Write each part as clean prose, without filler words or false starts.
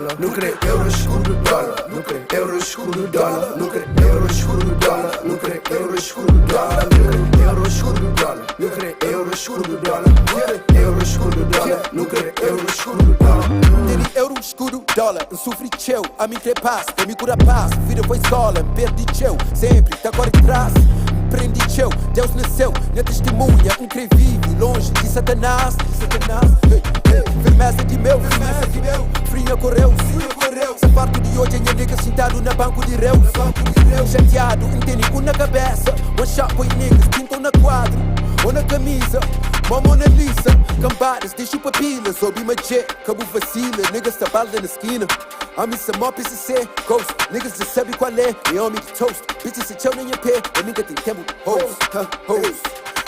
Nu cred euro și cu dolar, nu cred euro și cu dolar, nu cred euro și cu dolar, nu cred euro și cu dolar, nu cred euro și cu dolar, nu cred euro și cu dolar, nu cred euro și cu dolar, nu cred euro și cu dolar. Dele euro și cu dolar, îmi sufri ceu, am increpas, pe micura pas, vira voi scola, îmi perdi ceu, sempre, tá agora traz. Prendi ceu, Deus nasceu na testemunha, incrível, longe de Satanás, hey, hey, firmeza de meu, fria correu, sapato de hoje é nega sentado na banco de réu, chateado, entende na cabeça, one shot boy niggas, pintam na quadro, ou na camisa, uma Mona Lisa, cambadas, deixa papilas, sobe uma jet, cabo vacila, niggas tá balda na esquina. I'm in some more PCC, ghost. Niggas just sabe qual é, they on me to toast. Bitches sit chillin' in your pay, and nigga think them hoes, hoes.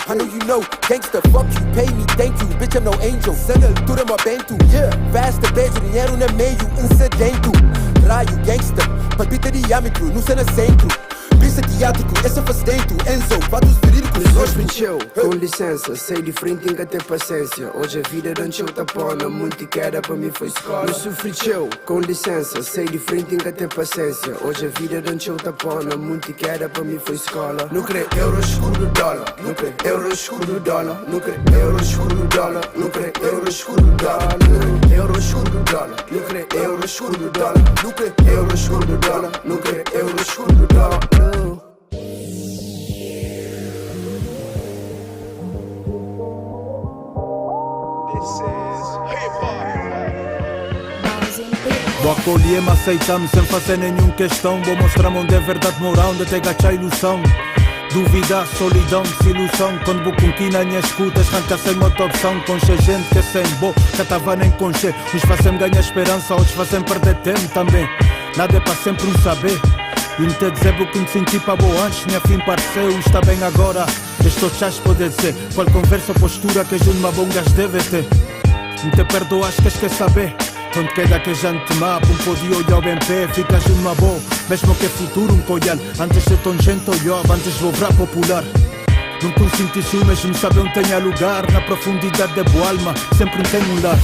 I know you know, gangsta, fuck you, pay me, thank you. Bitch, I'm no angel, send a altura mó bento. Yeah, fasta, beijo, dinheiro no meio, incedento. Raio, gangsta, palpita diâmetro, no cena centro. Pista teátrico, essa faz dentro. Enzo, fatos verídicos. Eu, com licença, sei de frente, nunca ter paciência. Hoje a vida não te tapona, muito que era pra mim foi escola. Eu sofri eu, com licença, sei de frente, nunca ter paciência. Hoje a vida não te tapona, muito que era pra mim foi escola. Não crê euros, escudo dólar, não crê euros, escudo dólar, não crê euros, escudo dólar, não crê euros, escudo dólar, não crê euros, escudo dólar, não crê euros, escudo dólar, não crê euros, escudo dólar, não crê euros, escudo dólar. Vou acolher, mas aceitamos sem fazer nenhuma questão. Vou mostrar onde é verdade moral, onde até gacha a ilusão. Dúvida, solidão, desilusão. Quando vou com quina, minha escutas, arranca sem outra opção. Concha gente que é sem boa, que tava nem conche. Uns fazem ganhar esperança, outros fazem perder tempo também. Nada é para sempre um saber. E me te dizer o que me senti para boa antes, minha fim pareceu, está bem agora. Estou chás pode dizer, qual conversa, postura que junto uma bom gás deve ter. Me te perdoas que quer saber. Quando queda que a gente mapa, pode olhar bem pé, ficas numa boa. Mesmo que é futuro colhar, antes de tão gente olhava, antes vou virar popular. Não consinto isso, mesmo saber onde tenha lugar. Na profundidade da boa alma, sempre tem um lar.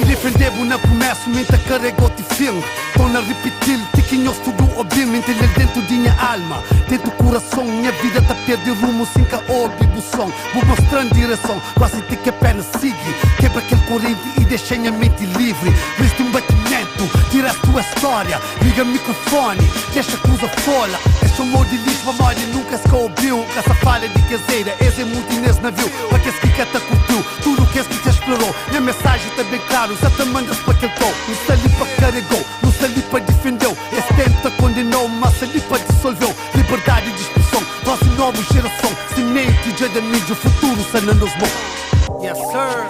Defendebo na promessa, mente carregou-te filme. Tô na repetir, tiquinhos tudo obviamente ele dentro de minha alma. Dentro do coração, minha vida tá perdendo rumo. Sem que ouve o som, vou mostrando direção. Quase te que a pena sigue. Quebra aquele corrente e deixa minha mente livre. Viste um batimento, tira a tua história. Liga o microfone, deixa a coisa fora. Esse amor de lixo, memória nunca se ouviu. Essa falha de caseira, esse é muito nesse navio. Para que esse que te curtiu, tudo que esse que te explorou. Minha mensagem tá bem claro, já te mandas para aquele tom. Não se ali para carregou, não se ali para defendeu. Esse tenta condenou, mas se ali para dissolveu. Liberdade de expressão, nossa nova geração. Semente de da mídia, o futuro sanando os mãos. Yes sir.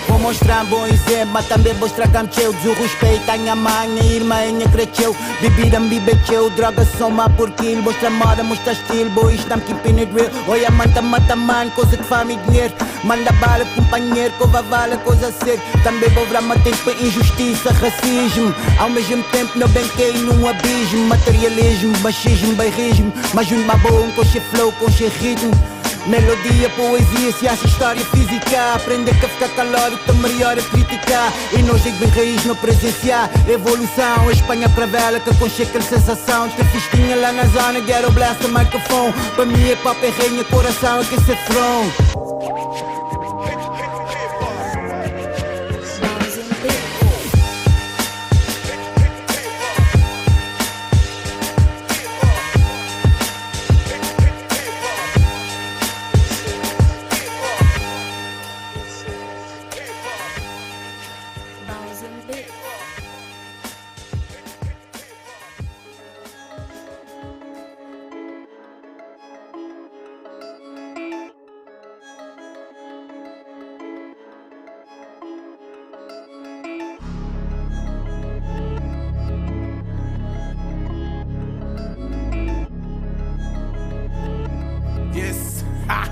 Vou mostrar um bom exemplo, mas também vou estragar meu. Desrespeito a minha mãe, minha irmã, minha cresceu. Bebida, bebeceu, droga soma por quilo. Mostra moda, mostra estilo, boy, estamos keeping it real. Olha, manta, mata, man, coisa que faz-me dinheiro. Manda bala, companheiro, cova vale, coisa séria. Também vou virar tempo para injustiça, racismo. Ao mesmo tempo não banquei num abismo. Materialismo, machismo, bairrismo. Mas junto-me bom, com che flow, com che ritmo. Melodia, poesia, ciência, história, física. Aprender que ficar calórico, tá melhor a criticar. E nós é bem raiz no presenciar. Evolução, a Espanha cravela que conchega aquela sensação. De festinha lá na zona, ghetto blast, microfone. Para mim é pop, é rainha, coração, é que esse é throne. Yes, ha!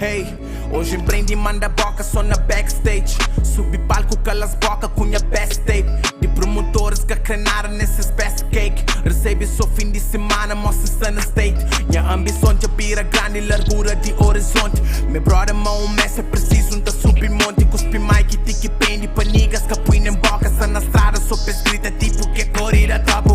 Hey, hoje empreende e manda boca só na backstage. Subi palco, calas boca, cunha best tape. De Promotores que crenaram nesses best cake. Recebe só fim de semana, mostra-se na state. Minha ambição de abrir a grande largura de horizonte. Meu brother, mão, Messi, é preciso de subir monte. Cuspi Mike, tiki pende, panigas, capuína em boca. Sa na estrada, só escrita tipo que corrida tapa.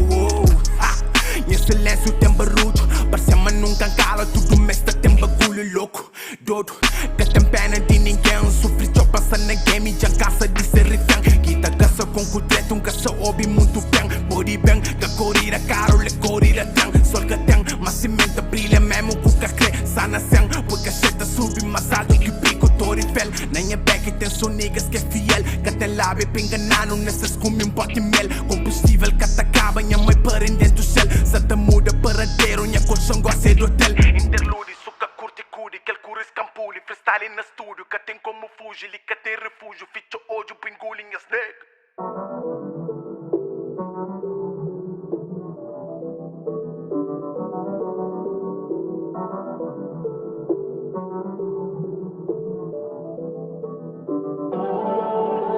Em silêncio tem barulho. Parece-me nunca cala, tudo mestre tem bagulho louco. Dodo, que tem pena de ninguém. Sofri, eu passa na game, já caça de ser refém. Quita caça com cudreto, caça hobby muito bem. Body bem, que corrida caro, le corrida tem. Sol que tem, mas cimento brilha mesmo com que crê. Sana sem, porque a cheta sube mais alto que pico Torifel. Na minha back tem só niggas que é fiel. Que até lábio pra enganar, nesses come um pote mel. Combustível que te acaba, minha mãe para dentro do céu. Se te muda paradeiro, minha colchão gosta do hotel. Interlude, suca curte cude, que ele cura escampule. Freestyle no estúdio, que tem como fugir, que tem refúgio. Ficho ódio, pingule em snake.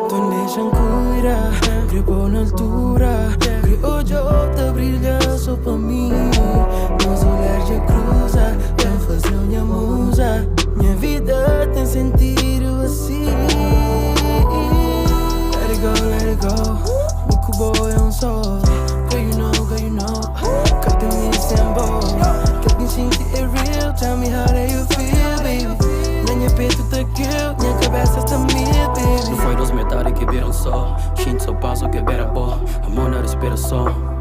Tu deixa cuidar, gripo na altura. Criou de outra brilha só pra mim. Meus olhares já cruza, pra fazer minha musa. Minha vida tem sentido assim. Let it go, Buku boy on sol. Girl you know, cut the me symbol. Cut me think it real, tell me how do you feel, baby. Minha peito tá kill, minha cabeça está mil, baby. Não foi 2 metades que viram só. Shinto só passo que vera boa. Amor na respiração.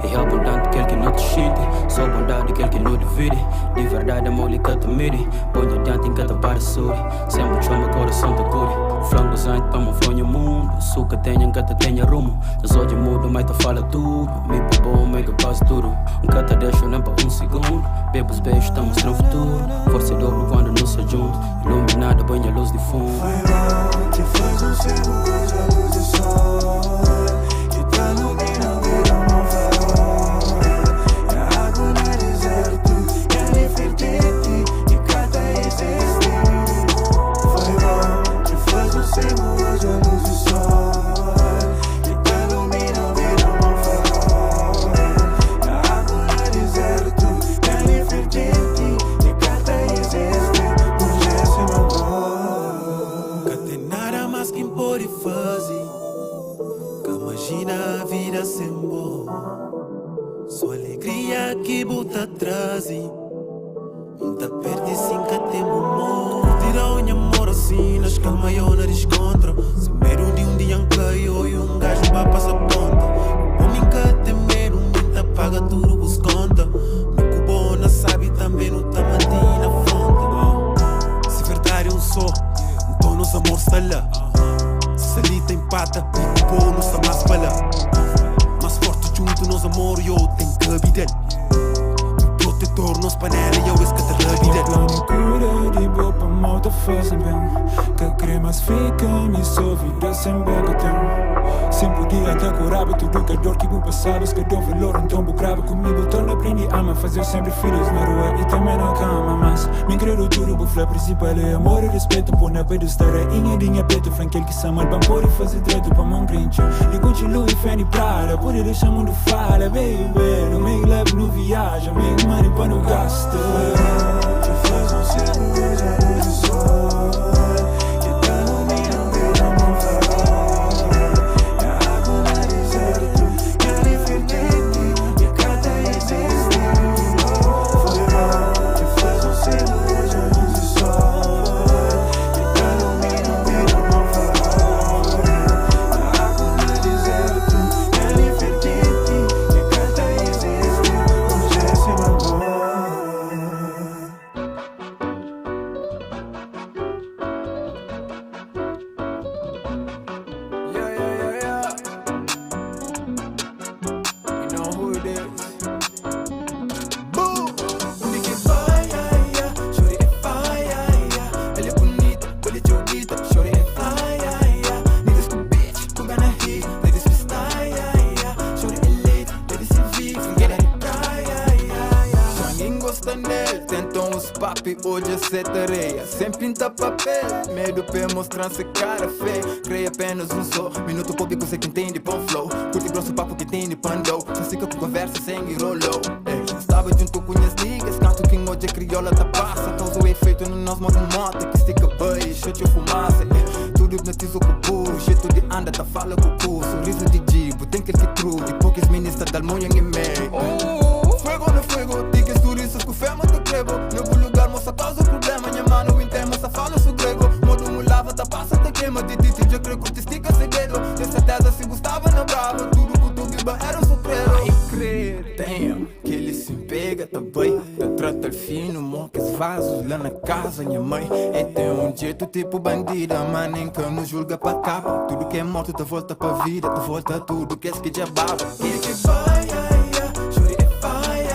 É abundante aquele que não te xinte. Só bondade aquele que não divide. De verdade amor lhe que te mire. Põe adiante em cada parasuri. Sempre chama coração te cure. Flango zanho para me fonha mundo. Suca tenha que te tenha rumo. As olhos mudo mas te fala tudo. Me bom mas que faz tudo. Nunca te deixo nem para segundo. Bebo os beijos estamos no futuro. Força dobro quando não se junto. Iluminada banha luz de fundo. Foi mal que faz segundo a luz do sol. Que tá no sua alegria que bota atrás. Muita perde sem que temos amor. Tira o amor assim, nas camas eu não descontra. Se medo de um dia caiu e gajo para passar ponta. O homem que tem medo, minta paga tudo os conta. Me cubona sabe também no tamati na fonte. Se verdade só, então nosso amor está lá. Se ali tem pata, me cubo nossa mais bala. Mais forte junto nos amor e eu tenho que habitar. Protetor nos panela e eu escuto a vida. Plano cura de boa pra mal te fazem bem. Que cremas fica me só vida sem boca tem. Sempre podia até curar tudo que dor que vou passar. Que dou valor então vou grave comigo. Torna aprendi a fazer sempre filhos na rua e também na cama. Mas me creio tudo vou falar principal é amor e respeito. Por na vida estar em dinha preto. Franquel que sama bem por fazer direito para mão crente. E continue e Fendi Prada. Por ele deixar mundo fala baby. No meio leve no viagem. Meio money para no gasto. Te faz seguro a luz do sol. Que tá no meio do amor farol. É água no deserto. Quero diferente. E cada existe. Foi mal. Te faz seguro a luz do sol. Que tá no meio do amor farol. É água no deserto. Quero diferente. E cada existe. Hoje é sem amor. hoje é tareia. Sem pinta papel, medo pra mostrar-se cara feia. Creia apenas um só, minuto público sei que entende bom flow. Curte grosso papo que tem de pandou. Já fica com conversa sem enrolou. Estava junto com as ligas, canto que hoje é crioula da passa. Causa o efeito no nosso modo moto, que estica bem, chute fumaça. Tudo hipnotizo com o burro, jeito de anda, tá fala com o cu. Sorriso de jibo, tem aquele que true, de poucas ministras da almoia em meio. Fuego no fuego, digas turistas com fé, mas te crevo. Nenhum lugar, moça, causa problema. Minha mano, inteira, moça, fala su grego. Modo mulava, tá passa, te queima. De titi, já creio que te estica segredo. De certeza, se gostava, não brava. Tudo que tu giba era um supremo. Ai, crer, tenho que ele se pega, tá bem. Eu trato ele fino, mocas vasos lá na casa, minha mãe. É tem um jeito tipo bandida, mas nem que nos julga pra capa. Tudo que é morto, te volta pra vida. Te volta tudo que é que já baba. E que vai, chore é vai,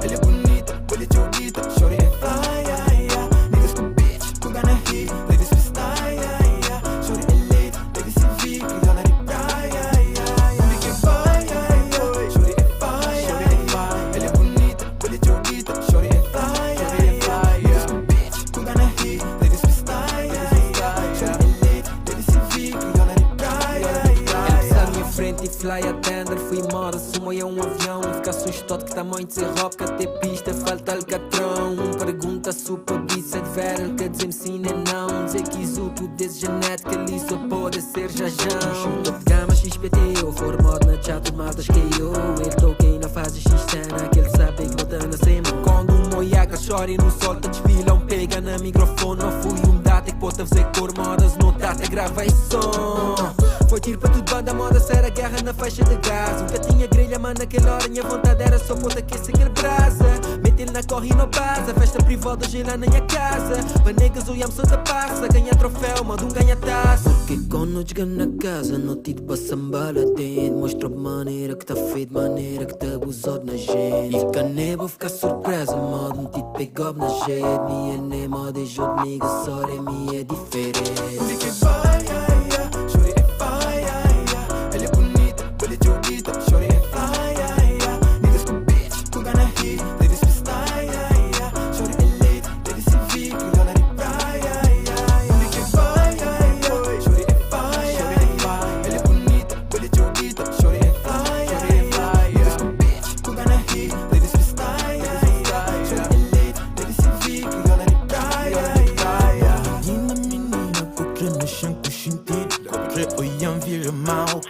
ela é bonita, ele é joguita. Chore é vai, niggas com bitch, tu gonna hit. Ladies with style, chore é late, ladies se vi, crioula de praia. E que vai, chore é vai, ela é bonita, ele é joguita. Chore é vai, niggas com bitch, tu gonna hit. Ladies with style, chore é late, ladies se vi, crioula de praia. Ele está à minha frente e fly attender. Fui moda, sumo é um avião. Fica assustado que tamanho de ser rock. Até pista, falta alcatrão. Pergunta super bicha de ver. Ele quer dizer-me sim nem não. Dizer que isso tudo desse genética. Ali só pode ser jajão. Top gama XPTO. Formado na chat, matas que eu. Ele toquei na fase X-Cena. Que ele sabe que bota na cima. Quando um moiaca chora e não solta desfilão. Pega na microfone. Não fui um data que pode fazer cor. Modas no data, grava e som. Foi tiro para tudo, banda moda, será guerra na faixa de gás. Nunca tinha grelha, mas naquela hora minha vontade era só poder aquecer aquele brasa. Mete ele na corre e não passa, festa privada hoje lá na minha casa. Para negas o yam só da passa, ganha troféu, manda ganha taça. Porque quando nós chegamos na casa, não tive para sambar lá dentro. Mostra maneira que tá feito, maneira que tá abusado na gente. E caneba ficar surpresa, modo não tive pegou na gente. Minha nem moda é jogo, nigga, só é minha diferente. E que vai, chore é vai, ela é bonita, ele é joguita. Chore é vai, niggas com bitch, tu gonna hit. Ladies with style, chore é late, ladies se vi, crioula de praia. E que vai, chore é vai, ela é bonita, ele é joguita. Chore é vai, niggas com bitch, tu gonna hit. Ladies with style, chore é late, ladies se vi, crioula de praia. Menina, coqueiro no chão com chintilha. Oiam vira mal,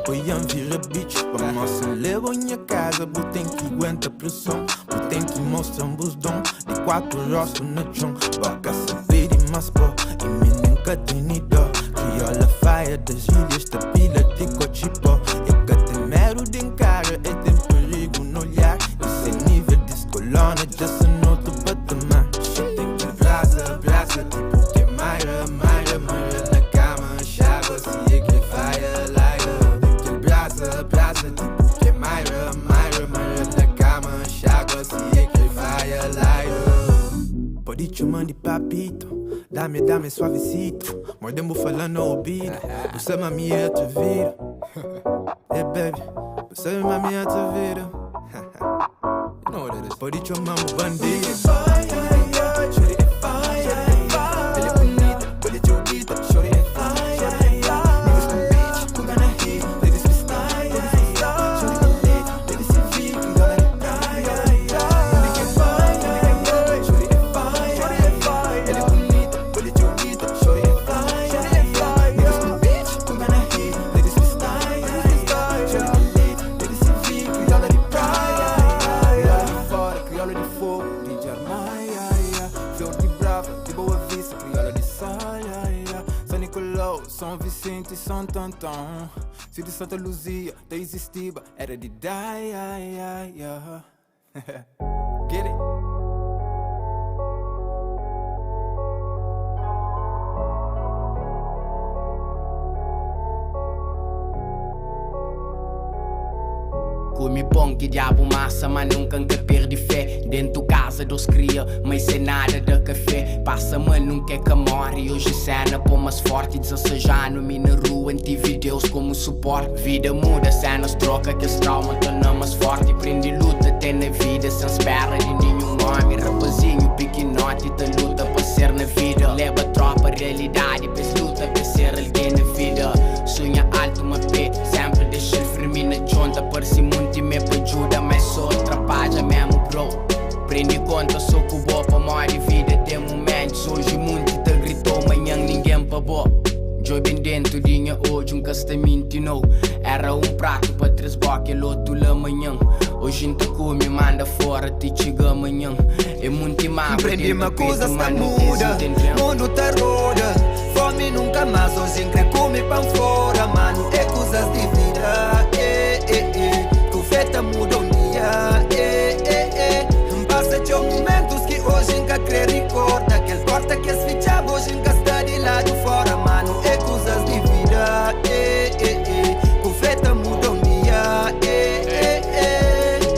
oiam vira bitch. Vamos celebrar minha casa, tem que aguenta pressão. Tem que mostrar um busdom de 4 rostos no chão. Baka saber de mais pó, e me nunca tem ni dó. Crioula faia das ilhas, da pila de cochipó. Eu que tem mero de encara, e tem perigo no olhar. Eu sei nível de escolona, já se nota patamar. Tem que brasa, brasa, tipo que Mayra, Mayra, Mayra na cama. Chava, se é que fire like que brasa, brasa, tipo que Mayra, Mayra, Mayra na cama. Chava, se é que fire like pode chamar de papito, dame suavecito. Mordemos falando no ouvido, você mami é te vira. Hey baby, você mami é te vira. You know what it is. Pode chamar um bandido. Chore é vai, ele é bonita, ele é joguita. Chore é vai, niggas com bitch, tu gonna hit. Ladies with style, chore é late, ladies se vi, crioula de praia. E que vai, chore é vai, ele é bonita, ele é joguita. Chore é vai, niggas com bitch, tu gonna hit. Ladies with style, chore é late, ladies se vi, crioula de praia. Crioula de fora, crioula de fogo, de Armaia. Flor de Brava, de Boa Vista, crioula de saia. São Nicolau, São Vicente e São Tantão. Se de Santa Luzia, da Existiba, era de Daia. Get it? Come bom que diabo massa, mas nunca que perde fé. Dentro casa dos cria, mas sem nada de café. Passa-me nunca é que morre. Hoje cena pô mais forte, 16 anos. Me na rua, tive Deus como suporte. Vida muda, cenas troca, que esse trauma torna mais forte. Prende luta, tem alguém na vida sem espera de nenhum homem. Rapazinho pequenote te luta para ser na vida. Leva tropa a realidade, vês luta para ser alguém na vida. Sonha alto uma pé, sempre deixa ele firme na junta. Parece muito e me ajuda, mas sou outra página mesmo bro. Prendi conta, sou com boa para morrer vida. Tem momentos, hoje muito te gritou, amanhã ninguém pagou. Joy bem dentro dinha hoje um castamento não. Era prato para 3 bocas, outro lá amanhã. Hoje não te come, manda fora, te chega amanhã. É muito mal. Comprendi uma coisa está muda, mundo tá roda. Fome nunca mais, hoje em come pão fora. Mano, é coisas de vida, que feta muda um dia, Passa de momentos que hoje nunca quer recorda. Aquele porta que se fichava, hoje nunca está de lado fora. Mano, é coisas de vida, que feta muda um dia,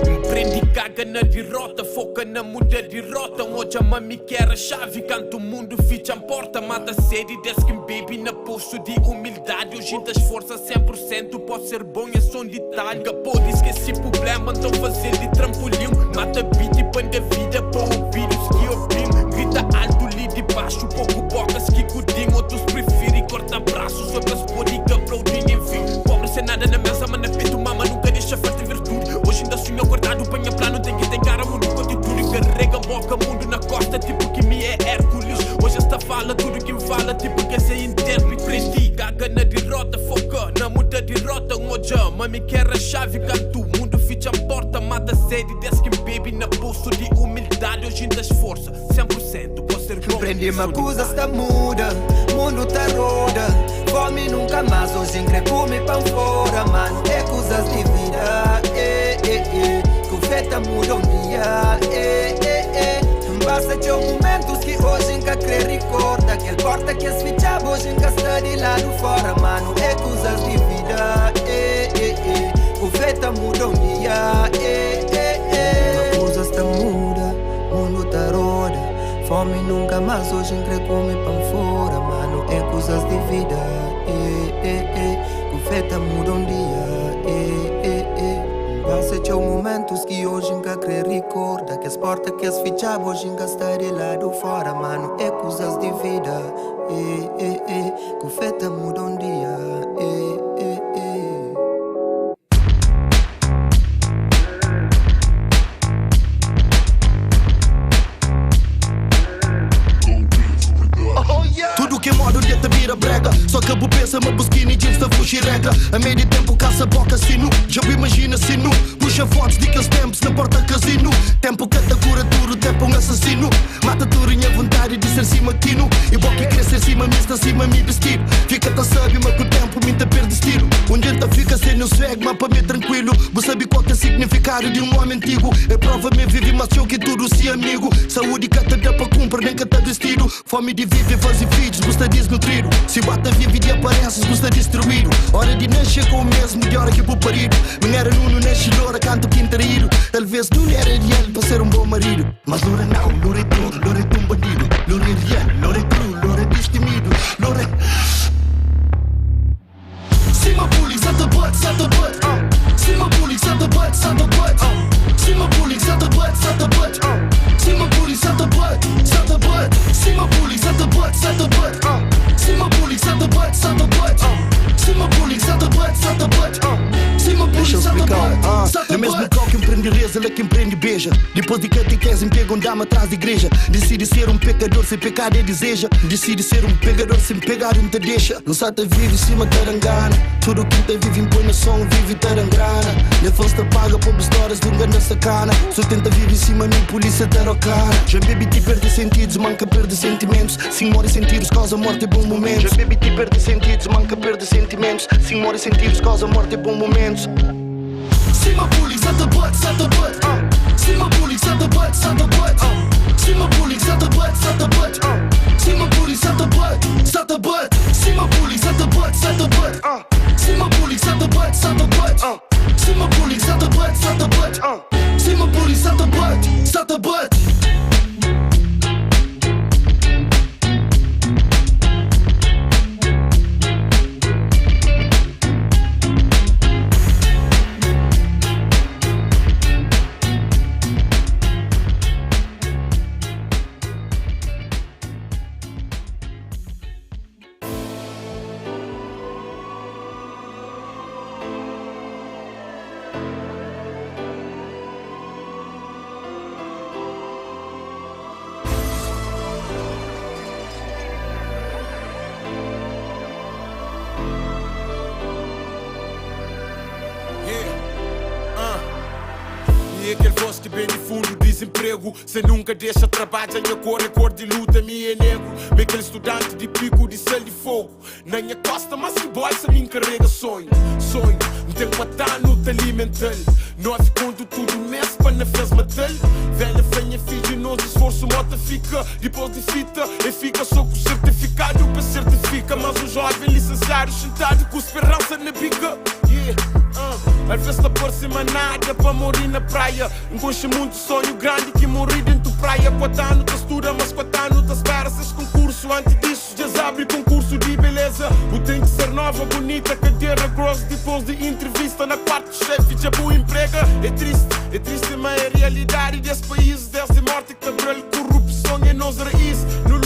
Empreende, caga na derrota, foca na muda de rota. Hoje a mami quer a chave, canto o mundo ficha a porta. Mata sede, desce que baby na pulso de humildade. Hoje das forças 100%, pode ser bom, é só um detalhe. Pode esquecer problema, então fazer de trampolim. Mata beat e põe da vida para ouvir os que ouvim. Grita alto, li de baixo, pouco bocas que cudinho. Outros preferem cortar braços, outras podem aplaudir, enfim. Pobre sem nada na mesa, mas na peito mama nunca deixa falta virtude. Hoje ainda sonho guardado, panha plano, tem que ter cara mundo com atitude. Carrega boca, mundo na costa, tipo que me é Hércules. Hoje esta fala, tudo que me fala, tipo que essa intérprete. Prendi, caga na derrota, foca na muda derrota. Hoje a mami quer a chave, canto o mundo ficha a porta. Mata sede, desce que baby na pulso de humildade. Hoje ainda esforça, 100%, pode ser bom. Comprendi uma coisa está muda, mundo tá roda. Fome nunca mais, hoje em come pão fora. Mano, é coisas de vida, que feta muda um dia, Passa de momentos que hoje nunca quer recorda. Aquele porta que se fichava, hoje nunca está de lado fora. Mano, é coisas de vida, que feta muda um dia, Uma coisa está muda, mundo tá roda. Fome nunca mais, hoje come pão fora. Mano, é coisas de vida, que feta muda um dia, Passa de momentos que hoje nunca quer recorda. Que as portas que se fichava, hoje nunca está de lado fora. Mano, é coisas de vida, que feta muda um dia, Tudo que é modo de te vira brega. Só que a pensa, uma busquina e jeans da fuxireca. A meio tempo caça boca sino. Já me imagina sino. Puxa fotos de aqueles tempos na porta casino. Tempo que te cura tudo, tempo um assassino. Mata tudo em a vontade de ser cima quino. E boca que quer ser cima, me está cima me vestido. Fica-te sabe, mas com o tempo me te perde estilo. Um dia te fica sem o swag, mas para mim tranquilo. Você sabe qual é o significado de um homem antigo. É prova me vive, mas eu que tudo se amigo. Saúde que te dá para cumprir, nem que te vestido. Fome de viver, fazer filhos, você desnutrido. Se bata vive e apareces, você destruído. Hora de nascer com o mesmo, de hora que vou parido. Não era nuno, nasce loura, canto quintarído. Talvez não era real para ser um bom marido. Mas loura não, loura é tudo, loura é um bandido. Loura é real, loura é cru, loura é destemido. Loura é... Cima bullying, sata butt, sata butt. Cima bullying, sata butt, sata butt. Cima bullying, sata butt, sata butt. Cima bullying, sata butt, sata butt. Cima bullying, sata butt, sata butt. Cima bullying, sata butt, sata butt. Cima bullying, sata butt, sata butt. Cima bullying, sata butt, sata butt. É mesmo qual que empreende reza, ela que empreende beija. Depois de catequese, pega um dama atrás da igreja. Decide ser um pecador sem pecado e deseja. Decide ser um pegador sem pegar não te deixa. Não sabe vive em cima tarangana. Tudo que te vive impõe no som, vive tarangrana. Levou-se te paga por histórias de um grande sacana. Só tenta viver em cima, nem polícia tarocana. Já bebi te perde sentidos, manca perde sentimentos. Sim, morre sentidos, causa morte e bom momentos. Já bebi te perde sentidos, manca perde sentimentos. Sim, morre sentidos, causa morte e bom momentos. Cima bullying, sata butt, sata butt. Cima bullying, sata butt, sata butt. Cima bullying, sata butt, sata butt. Cima bullying, sata butt, sata butt. Cima bullying, sata butt, sata butt. Cima bullying, sata butt, sata butt. Cima bullying, sata butt, sata butt. Cima bullying, sata butt, sata butt. desemprego. Cê nunca deixa trabalho, minha cor de luta, me é negro. Me aquele estudante de pico, de sal de fogo. Na minha costa, mas que boy, se me encarrega sonho. Sonho, não tenho matar, não te alimentar. Nós conto tudo mês para não fez matar. Velha, fenha, filho, nós esforço, mota fica. Depois de fita, e fica só com certificado para certifica. Mas o jovem licenciado, sentado com esperança na bica. Às vezes não por cima nada para morir na praia. Enconche muito sonho grande que morri dentro da praia. 4 anos te estuda, mas 4 anos te espera. Seis concurso, antes disso já abre concurso de beleza. O tem que ser nova, bonita, cadeira gross. Depois de entrevista na quarta chefe, já boa emprega. É triste, mas é a realidade desse país. Desde morte, cabelo, corrupção é nossa raiz. No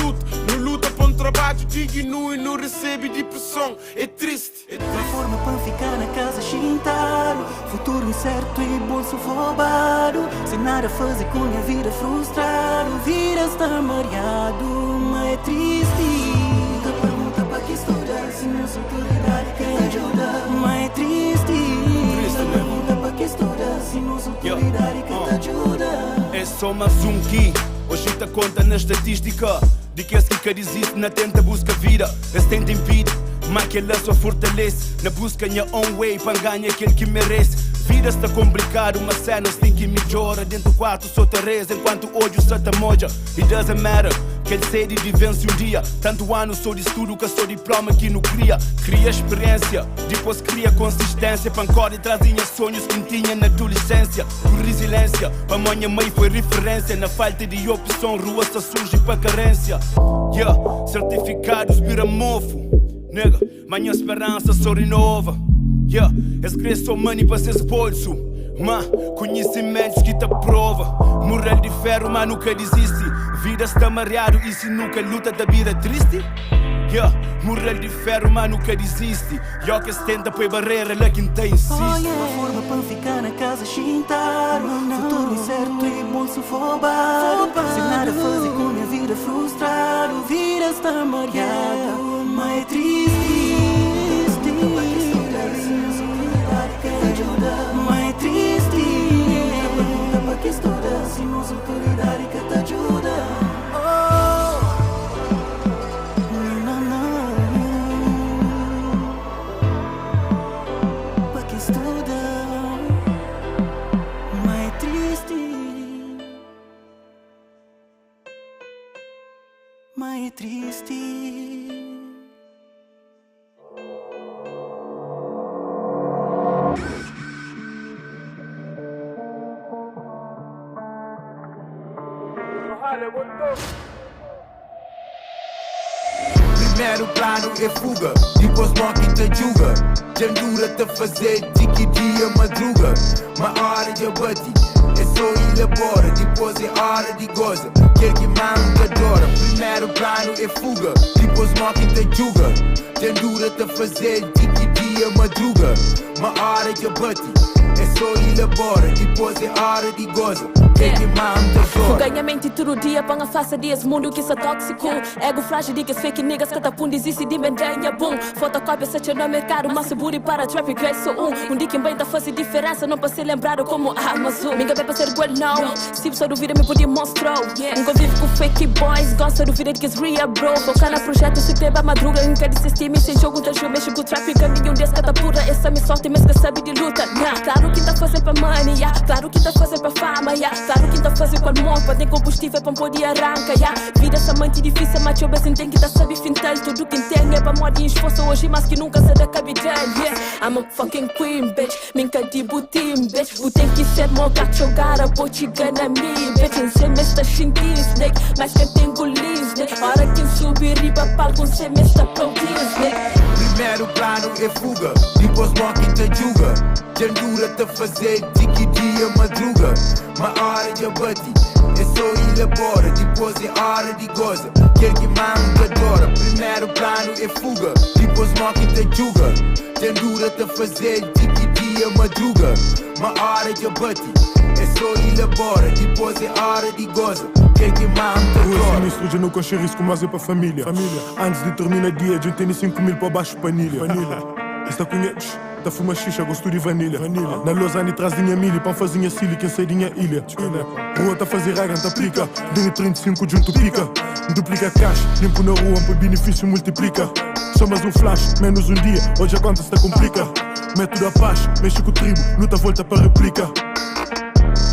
luta para um trabalho digno e não recebe depressão. É triste. Uma forma para ficar na casa chintado. Futuro incerto e bolso roubado. Sem nada fazer com a vida frustrado. Vida está mareado, mas é triste. Nunca pergunta para que estudar se não sou autoridade quem ajuda. Mas é triste. Nunca pergunta para que estudar se não sou autoridade quem te ajuda. É só mais um que hoje te conta na estatística de que esse que diz isso na tenta busca vida. Esse tenta impede, mas que ela só fortalece. Na busca minha own way para ganhar aquele que merece. Vida está complicado, mas cenas tem que melhora. Dentro do quarto só te reza, enquanto ódio só te moja. It doesn't matter, que ele sede de vence um dia. Tanto ano sou de estudo que sou diploma que não cria. Cria experiência, depois cria consistência. Pancora e trazia sonhos que tinha na adolescência. Por resiliência, para minha mãe foi referência. Na falta de opção, rua só surge para carência. Certificados vira mofo. Nega, minha esperança só renova. Escreço money para seus bolsos. Mas conhecimentos que te prova. Moral de ferro, mas nunca desiste. Vida está mareado e se nunca luta da vida triste. Moral de ferro, mas nunca desiste. Que se tenta põe barreira, lá quem tem insiste. Uma forma para ficar na casa chintado. Futuro incerto e bolso roubado. Sem nada fazer com a vida frustrado. Vida está mareado, mas é triste. Mas é triste. Pergunta para que estuda se não sou autoridade que te ajuda. Para que estuda. Mas é triste. Mas é triste. Primeiro plano é fuga, depois morre te julga. Jandura te fazer de que dia madruga. Uma hora de bate, é só elabora. Depois é hora de goza, quer que manda adora. Primeiro plano é fuga, depois morre te julga. Jandura te fazer de que dia madruga. Uma hora de bate, é só elabora. Depois é hora de goza. Ganha mente todo dia para a face desse mundo que é tóxico. Ego frágil de que fake niggas que tapum desiste de mendenha boom. Fotocópia se no mercado, mas booty para traffic é só um dia que bem tá fazendo diferença, não para ser lembrado como Amazon. Minha bem para ser igual não. Se só duvida me podia mostrar. Nunca vive com fake boys, gosta de duvida de que é real bro. Focar na projeto, se tem madruga, em cada sistema sem jogo, tá jogo, mexe com traffic, nenhum desses que tá pura. Essa me sorte, mas que sabe de luta. Claro que tá fazendo para money, claro que tá fazendo para fama, claro que tá fazendo com amor, para ter combustível para poder arrancar. Vida essa mente difícil, mas eu bem tem que tá sabe fintal. Tudo que tem é para morrer em esforço hoje, mas que nunca se dá capital. I'm a fucking queen, bitch. Minha de butim, bitch. O tem que ser meu gato jogar a botiga na mim, bitch. Em semestre xinti snake, mas quem tem golis, snake. Hora que subir riba palco, um semestre pronto, snake. Primeiro plano é fuga, depois morre te julga. Jandura te fazer de que dia madruga. Uma hora de bate, é só elabora. Depois é hora de goza, quer que manda adora. Primeiro plano é fuga, depois morre te julga. Jandura te fazer de que dia madruga. Uma hora de bate, é só elabora. Depois é hora de goza, quer que manda adora. O sinistro não conche risco, mas é para família. Antes de terminar o dia, a gente tem 5 mil para baixo panilha. Está conheces? Tá fuma xixa, gosto de vanilha. Na Lausanne traz dinha milho, pão fazinha silly, quem sei dinha ilha. Rua tá fazer ragan, tá pica. Dinha 35 junto pica. Duplica cash, limpo na rua, por benefício multiplica. Só mais um flash, menos um dia, hoje a conta se tá complica. Método a paz, mexe com o tribo, luta volta para réplica.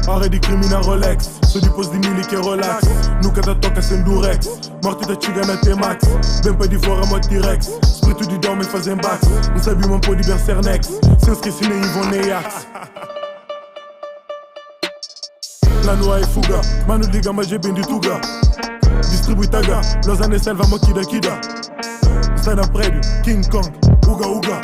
Hora de crime na Rolex, só depois de milho que é relax. Nunca dá toca sem durex, morte da chiga na T-Max. Bem para divora moto T-Rex, espírito de dorme fazem bax. Não sabe uma pôr de Bersernex, sem esquecer nem Ivon nem Axe. Lá no ai fuga, mano liga mas é bem de tuga. Distribui taga, Lausanne selva moquida kida. Está na prédio, King Kong, uga uga.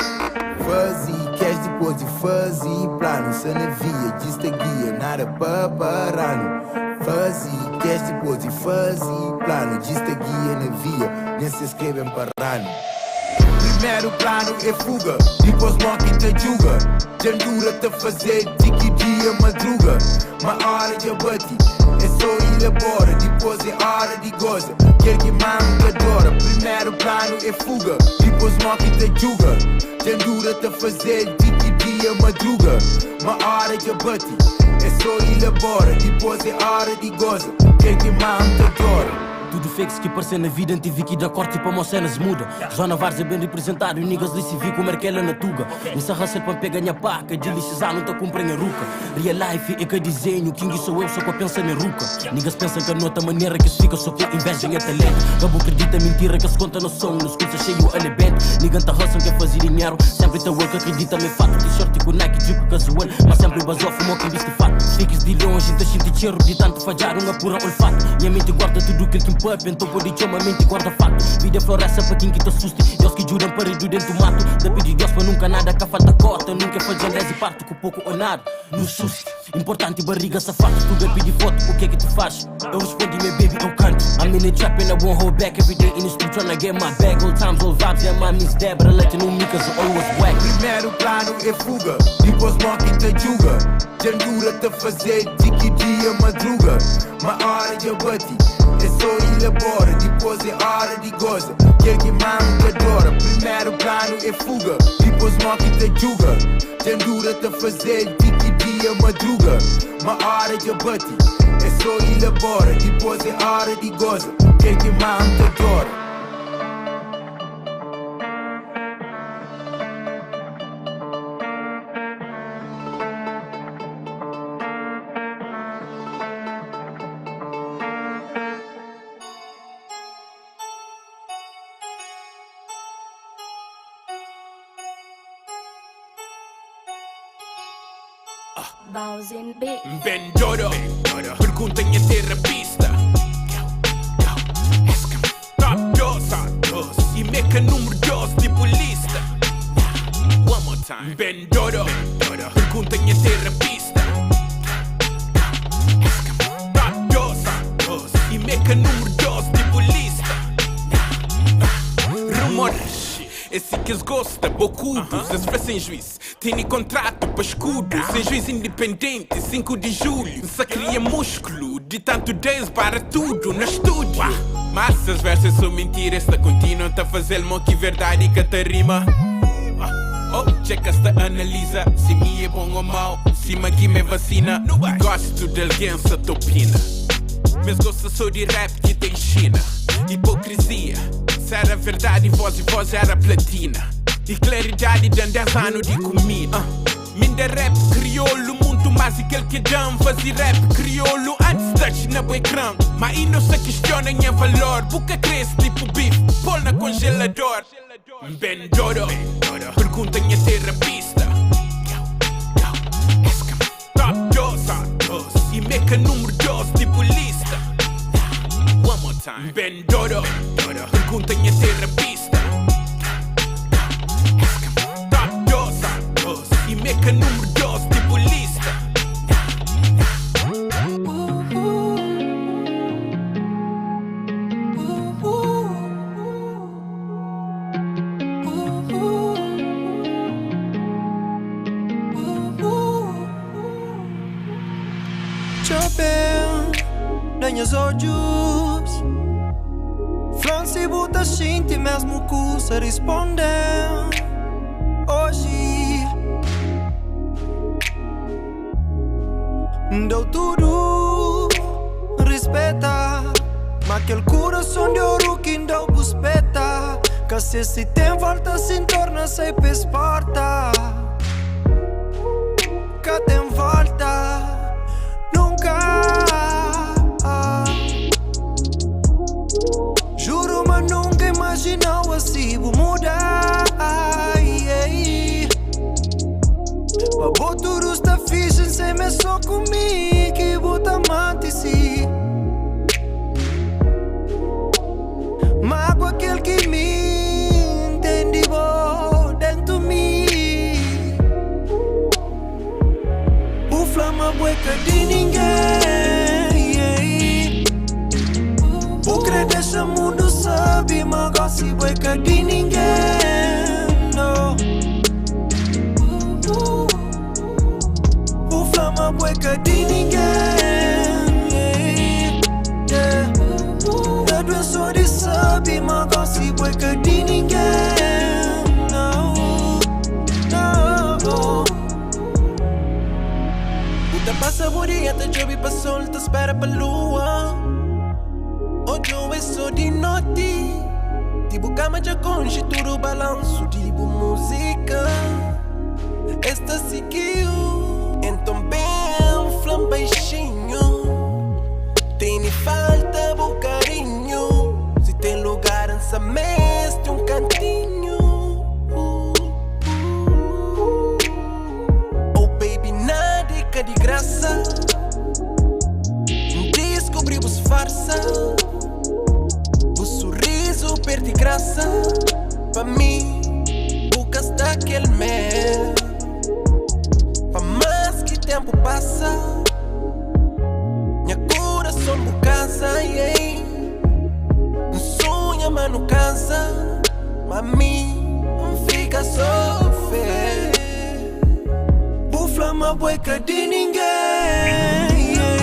Fuzzy, cash deposit, fuzzy, plano, cê na via, dista guia, nada paparano. Fuzzy, cash deposit, fuzzy, plano, dista guia na via, nem se escrevem parano. Primeiro plano é fuga, depois mock te julga. Jandura te fazer, tiki dia madruga. Uma hora de abate, é só elabora, depois é hora de goza. Quer que mamo adora, primeiro plano é fuga, depois mock te julga. Jandura te fazer, tiki dia madruga. Uma hora de abate, é só elabora, depois é hora de goza. Quer que mamo adora. Tudo fake que aparece na vida, tive que dar corte para uma cena se muda. Zona Vars é bem representado e niggas li se vi como ela na tuga. Nessa raça para pegar minha paca, de licisar não tá comprando a ruca. Real life é que desenho, King sou eu só que eu penso na ruca. Niggas pensam que a outra maneira que se fica só com inveja e talento. Gabo acredita mentira que se conta no som, nos cursos cheio elemento. Nigga tá roça quer fazer dinheiro, sempre tá well que acredita me fato. T-shirt com Nike, Jeep casual, mas sempre basou fumo quem viste fato. Fiques de longe, tá cheio de cheiro de tanto falhar, uma pura olfato. Minha mente guarda tudo que ele pup, então pode chamar a mente guarda fato. Vida floresta para quem que te assuste. Deus que juram parede dentro do mato. Da pedir Deus para nunca nada que falta cota. Nunca faz andrés e parto com pouco ou nada. No susto, importante barriga safado. Tu vai pedir foto, o que é que tu faz? Eu respondi, meu baby, eu canto. I'm in the trap and I won't hold back. Every day in the street tryna get my bag. Old times, old vibes, yeah, my miss Debra. Let you know me cause I always whack. Primeiro plano é fuga, depois mock te julga. Jandura te fazer, tiki dia madruga. Uma hora de abate, é só elabora, depois é hora de goza. Quer que mamo adora, primeiro plano é fuga, depois mock te julga. Jandura te fazer, tiki dia madruga. Uma hora de abate, é só elabora, depois é hora de goza. Quer que mamo adora. Bendoro, pergunta minha terapista. Top 2 e meca número 2 tipo lista. One more time. Bendoro, pergunta minha terapista. Top 2 e meca número 2 tipo lista. Rumores, esse que eles gostam, bocudos, eles fazem sem juízo. Tem contrato para escudo, sem juiz independente, 5 de julho. Só cria músculo, de tanto 10 para tudo no estúdio. Mas essas versas são mentiras, esta continuam a fazer mo que verdade que te rima. Oh, checa esta analisa, se me é bom ou mau, se me aqui me vacina. Gosto de alguém se topina, mas gosto só de rap que tem China. Hipocrisia, se era verdade, voz era platina. E claridade de 10 anos de comida. Minda rap crioulo, muito mais aquele que dão. Fazer rap crioulo antes touch na ecrã. Mas aí não se questiona em valor. Boca cresce tipo bife, pôr na congelador. Bendoro, pergunta minha terapista. Top 2 e meca número 2 tipo lista. One more time. Bendoro, pergunta minha terapista. E meca número 2 tipo lista. Chopin, danhas olhos. Franci buta shinti mesmo cusa responder. Hoje Dou tudo, respeta. Mas aquele coração de ouro que deu buspeta. Que se tem volta se torna sem porta. Que tem volta nunca. Juro, mas nunca imaginava assim vou mudar. Pra tudo está fixe sem me só comigo que bota amante si. Mas com aquele que me entende dentro de mim. O flama bueca de ninguém. O credo deixa mundo sabe, mas gosta bueca de ninguém. No. O flama bueca de ninguém. A doença de sabe, mas gosta bueca de ninguém. Não, não. Puta passa borinha, te jobi pra sol, te espera pra lua. Hoje eu sou de noite. Tipo cama de conche, tudo balanço, tipo música. Esta seguiu, então bem flam baixinho. Tem falta bom carinho. Se tem lugar nessa mesa, tem um cantinho. Oh baby, nada é de graça. Descobrimos farsa. O sorriso perde graça. Pra mim, bocas daquele mel. Pra mais que tempo passa, minha coração me cansa, yeah. Um sonho, mas não cansa. Mas mim, fica só fé. O flama bueca de ninguém, yeah.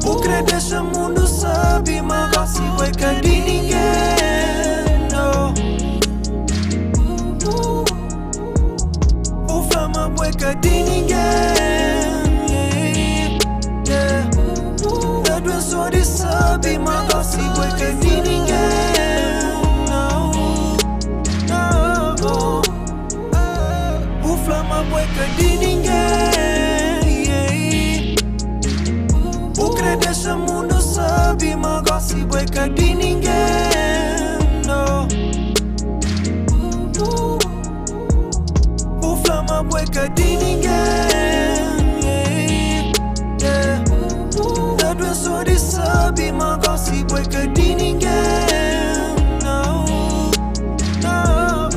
O credo deixa mundo sabe, mas gosta bueca de ninguém. No. O flama bueca de ninguém, yeah. A doença de sabe, mas gosta bueca de ninguém. Não, não. O flama bueca de ninguém, yeah. O credo deixa mundo sabe, mas gosta bueca de ninguém. No. O flama bueca de ninguém, yeah. A doença de sabe, mas gosta bueca de ninguém. Não, não.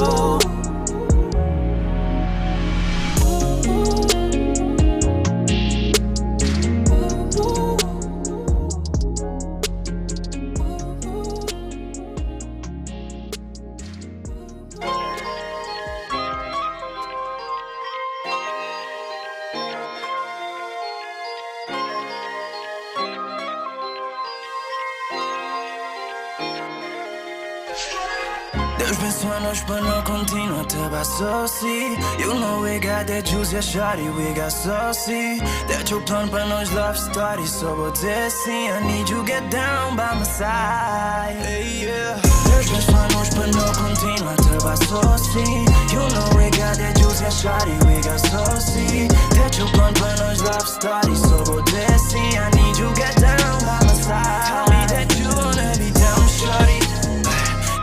Deus pensou em nós para não continuar to buy saucy. You know we got that juice, yeah shawty, we got saucy. That your plan para nós love story, so vou dizer assim, I need you get down by my side. Hey, yeah. Deus pensou em nós para não continuar to buy saucy. You know we got that juice, yeah shawty, we got saucy. That your plan para nós love story, so vou dizer assim, I need you get down by my side. Tell me that you wanna be down, shawty.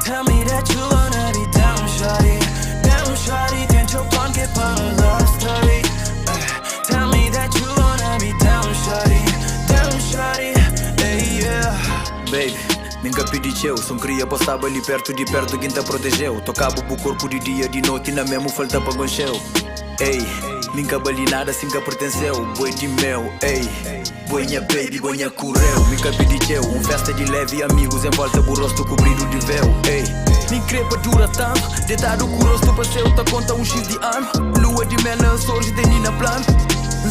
Tell me that you wanna be down, shawty. Down, shawty, tenta your plan que para um love story. Tell me that you wanna be down, shawty, hey, yeah. Baby, nunca pedi eu, só queria passar ali perto de perto quem te protegeu. Tocava o corpo de dia, de noite, na mesmo falta para goncheu. Ei, nunca bali nada assim que pertenceu. Boi de mel, ei. Boinha baby, boinha correu. Nunca pedi eu, festa de leve amigos em volta do rosto cobrido de véu. Ei, nem crepa dura tanto. Deitado com o rosto passeio, tá conta X de ano. Lua de mel na sorte, tem na plano.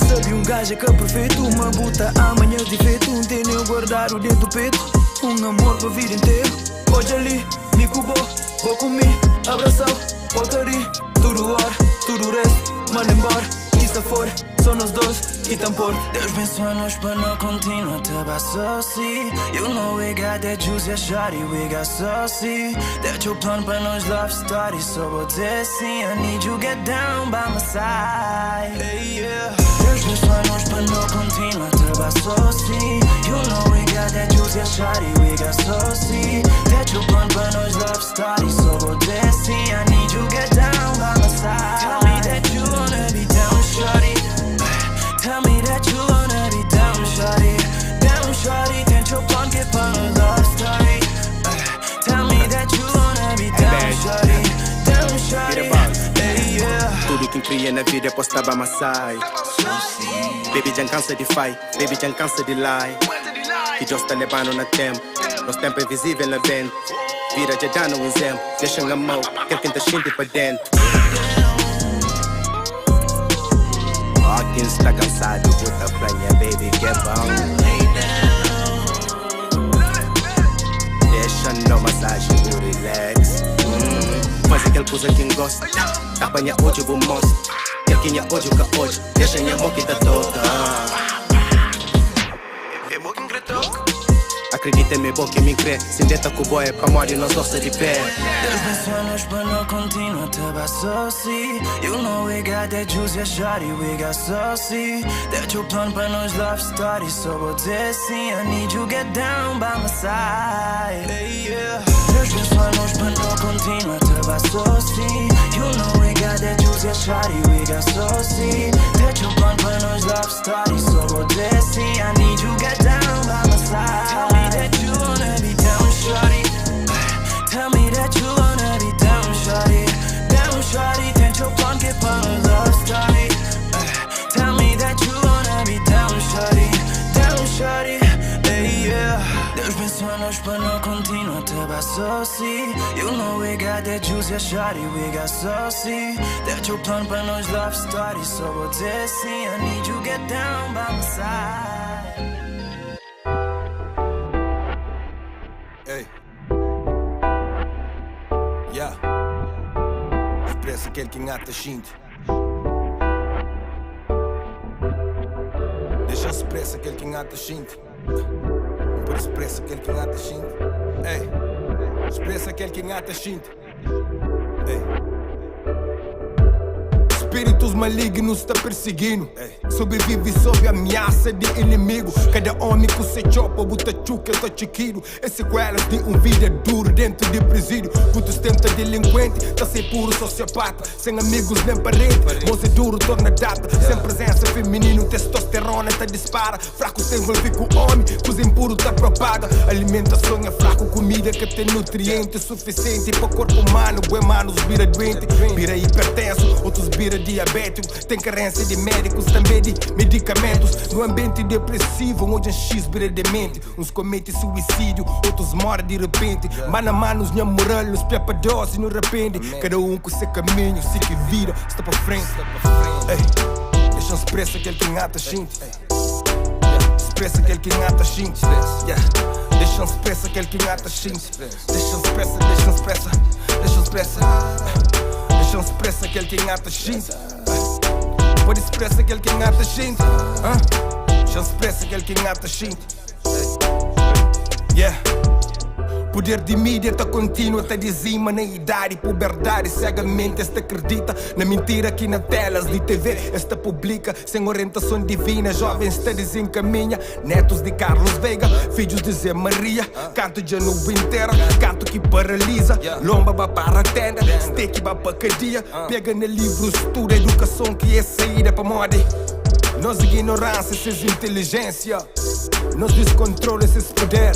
Sabe gajo que é perfeito, uma buta amanhã de feito. Um tenho guardado dentro do peito, um amor pra vida inteira. Hoje ali, me cubou, vou comer, abraçou, voltaria. Tudo hora, tudo resto, manda embora. e se for, só nós dois e tão por. Deus abençoa-nos para não continuar a baixar assim. You know we got that juice, yeah, shawty, we got saucy. That your plan para nós love story, só vou dizer sim. I need you get down by my side. Hey, yeah. Deus abençoa-nos para não continuar a baixar assim. You know we got that juice, yeah, shawty, we got saucy. That your plan para nós love story, só vou dizer sim. I need you get down by my side. Tell me that you wanna be down, shawty. Tell me that you wanna be down, shawty. Down, shawty. Tenta your plan que para nós love story. Tell me that you wanna be down, shawty. Down, shawty. Hey, yeah. Tudo que cria na vida é postar by my side. Baby, já cansa de fight. Baby, já cansa de lie. E Deus está levando na tempo. Nosso tempo é invisível na vento. Vira já dando um exemplo. Deixa na mão, quer quem tá xinte pra dentro. Ó, quem está cansado, bota pra minha baby que é bom. Deixa na massagem, o relax. Faz aquele coisa que gosta. Apanha hoje, vou mostrar. Quer quem é hoje, o que hoje. Deixa minha mão que tá toda. Acredita em mim, boa que me crê. Se deta com o boy é pra morrer, nós gosta de pé. Deus abençoa-nos para não continuar a baixar assim. You know we got that juice, yeah, shawty, we got saucy. That your plan para nós love story, só vou dizer sim. I need you get down by my side. Hey, yeah. Deus abençoa-nos para não continuar a baixar assim. You know we got that juice, yeah, shawty, we got saucy. That your plan para nós love story, só vou dizer sim. I need you get down by my side. Tell me that you wanna be down, shawty. Tell me that you wanna be down, shawty. Down, shawty. Tenta your plan que para nós love story. Tell me that you wanna be down, shawty. Down, shawty. Hey, yeah. Deus abençoa-nos para não continuar a baixar assim. You know we got that juice, yeah, shawty, we got saucy. That your plan para nós love story, só vou dizer sim. I need you get down by my side. Hey. Yeah. Expressa aquele que engata xinte. Deixa expressa aquele que engata xinte. Por expressa aquele que engata xinte. Ei. Expressa aquele que engata xinte. Ei. Espíritos malignos tá perseguindo. Sobrevive sob ameaça de inimigo. Cada homem com seu chopa, buta chuca, eu tô chiquiro. É sequelas de um vida duro dentro de presídio. Muitos tentam delinquente, tá sem puro sociopata. Sem amigos nem parente, moço duro torna data. Sem presença feminino, testosterona tá dispara. Fraco se envolve com homem, coisa impuro tá propaga. Alimentação é fraco, comida que tem nutrientes suficiente para o corpo humano. Bué manos vira doente, vira hipertenso, outros vira diabético. Tem carência de médicos, também de medicamentos. No ambiente depressivo, onde a X vira demente. Uns cometem suicídio, outros morrem de repente. Mano a manos, minha moral, nos pepa dose no repente. Cada um com seu caminho, se que vira, está para frente. Ei, deixa expressa aquele que engata xinte. Expressa aquele que engata xinte. Deixa expressa aquele que engata xinte. Deixa expressa, deixa expressa, deixa expressa. Deixa expressa aquele que engata xinte. Pode expressa aquele que engata xinte. Deixa expressa aquele que engata xinte. Yeah. Poder de mídia tá contínuo, tá dizima na idade e puberdade. Cegamente esta acredita na mentira que na telas de TV esta publica. Sem orientação divina, jovens está desencaminha. Netos de Carlos Veiga, filhos de Zé Maria. Canto de novo inteira, canto que paralisa. Lomba vai para a tenda, steak vai para cadeia. Pega no livro, estuda educação que é saída para moda. Nós ignorância, esses inteligência. Nós descontrole, esses poder.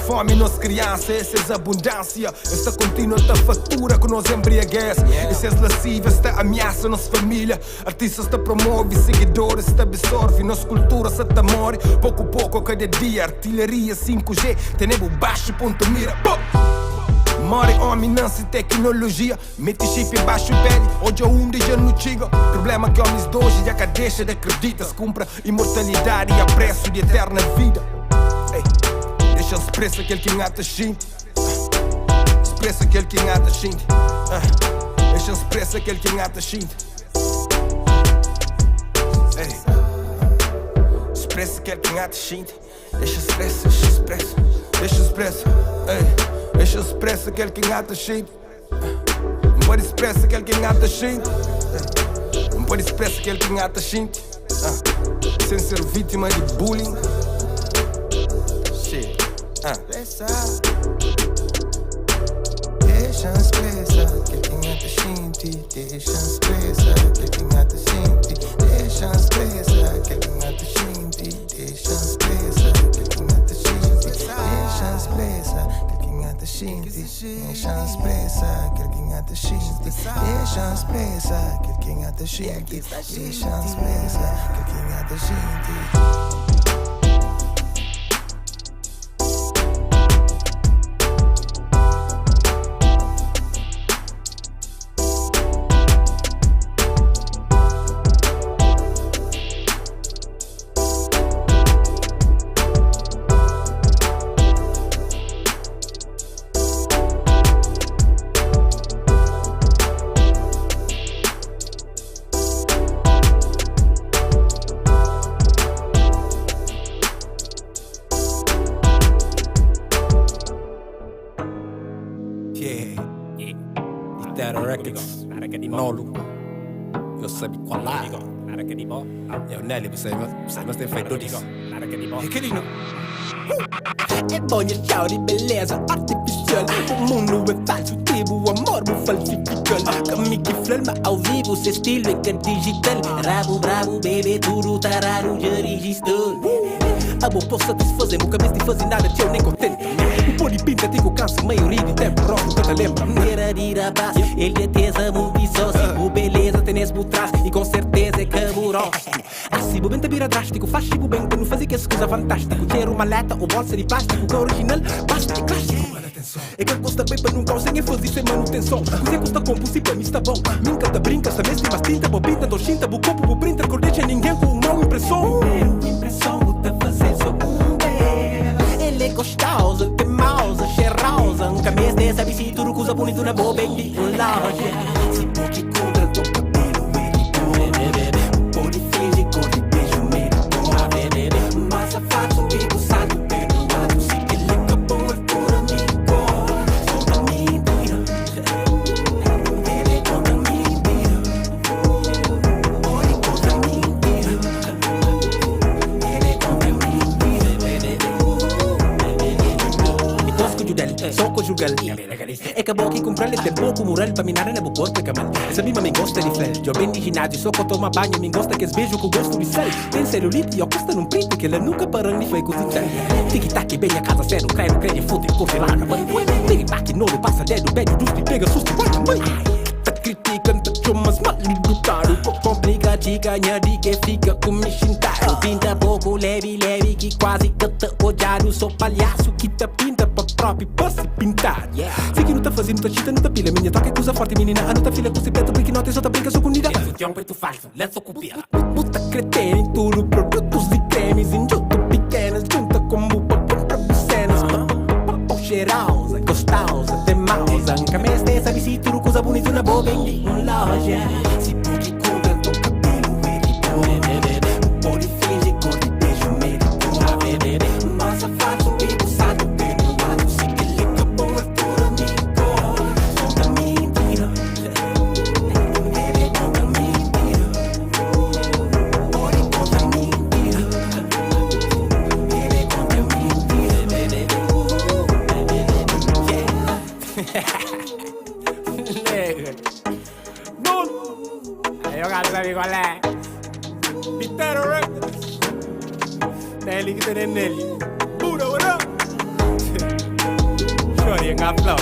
Fome nos criança, essa é abundância. Esta contínua esta fatura que nos embriaguece. Essas lascivas esta ameaça nossa família. Artistas te promove, seguidores te absorve. Nossa cultura se te morre, pouco a pouco cada dia. Artilharia 5G, tenemos baixo ponto mira. More homem, não se tecnologia. Mete chip embaixo pele, hoje é um dia no chiga. Problema que homens de hoje já que deixa de acreditar. Se compra imortalidade e a preço de eterna vida. Deixa expressa aquele que engata xinte. Expressa aquele que engata xinte. Deixa expressa aquele que engata xinte. Ei, expressa aquele que engata xinte. Deixa expressa, deixa expressa. Deixa expressa, ei. Deixa expressa aquele que engata xinte. Não pode expressa aquele que engata xinte. Não pode expressa aquele que engata xinte. Sem ser vítima de bullying. Shit. Deixa expressa aquele que engata xinte. Deixa expressa aquele que engata xinte. Deixa expressa aquele que engata xinte. Deixa expressa aquele que engata xinte. Deixa expressa aquele que engata xinte. Deixa expressa aquele que engata xinte. Deixa expressa aquele que engata xinte. Deixa expressa aquele que engata xinte. Você não tem feito disso. É que lindo. É bom e tchau de beleza artificial. O mundo é falso, tipo o amor me falsifica. Comigo que flama ao vivo, seu estilo é que é digital. Rabo, brabo, bebê, tudo tarado, já registrou. A boa posso satisfazer, nunca mais te fazer nada, tchau, nem contente. O pôr de pinta, tem que alcançar a maioria de tempo, rock, nunca te lembra. Era de rapaz, ele é tesa, muito sócio. O beleza tem nesse trás e com certeza é caburoso. Assim, o bem te vira drástico, faz tipo bem, que não faz que essa coisa fantástica. Ter uma lata ou bolsa de plástico, que é original, basta é clássico. É que custa bem para nunca, sem fazer sem manutenção. Coisa custa compulsivo, para mim está bom. Minca te brinca, se mestre mas tinta, bo pinta, do chinta, bo copo, bo printer, cor deixa ninguém com uma impressão. Impressão, te fazer só ele é gostosa, tem mouse, cheirosa. Nunca mais nem sabe se tudo coisa bonita na boa bem de loja. Se pode contra teu cabelo, ele pode. Pode fingir cor de beijo, medo. Mas a fato amigo, sabe perdoado. Se ele acabou, é por amigo. Conta mentira. Ele conta mentira. Pode conta mentira. Ele conta mentira. Só conjugal. É que a boca e comprar ele tem pouco moral para minar na boca corpo, camal. Essa mima me gosta de flash. Eu bem de ginásio, só que eu tomo banho, me gosta que es beijo com gosto de sal. Tem celulite e eu costa num print que ela nunca parou nem foi cozinhar. Tic-tac, bem a casa zero, creio, fute, curte, larga, mãe. Tic-tac, não passa dedo, beijo, justo e pega susto, bate, mãe. Tá criticando, tá chumas, mal brutado. Complica, te ganha de que fica com me xintado. Pinta pouco, leve, que quase que te odiado. Sou palhaço que te pinta pra próprio pra se pintar. Sei que não tá fazendo, tá chita, não tá pilha. Minha toca é coisa forte, menina. A não tá filha com esse preto, porque não tem só tá brinca, sou comida. É futião, preto falso, lenço copia. Puta cretena em tudo, produtos e cremes. Em junto pequenas, junta como pra comprar cenas. Cheirosa, gostosa, tem mausa. Nunca mais nem sabe se tudo coisa bonita na boa bem de loja. Se pode contra teu cabelo, ele pode. Pode fingir cor de beijo, medo. Mas a fato amigo, sabe perdoado. Se ele acabou, é por amigo. Conta mentira. Ele conta mentira. Pode conta mentira. Ele conta mentira. Nega. Aí eu quero saber qual é. Pitero Records. Nele que tem nele. Pura, pura. Chori, nga flow.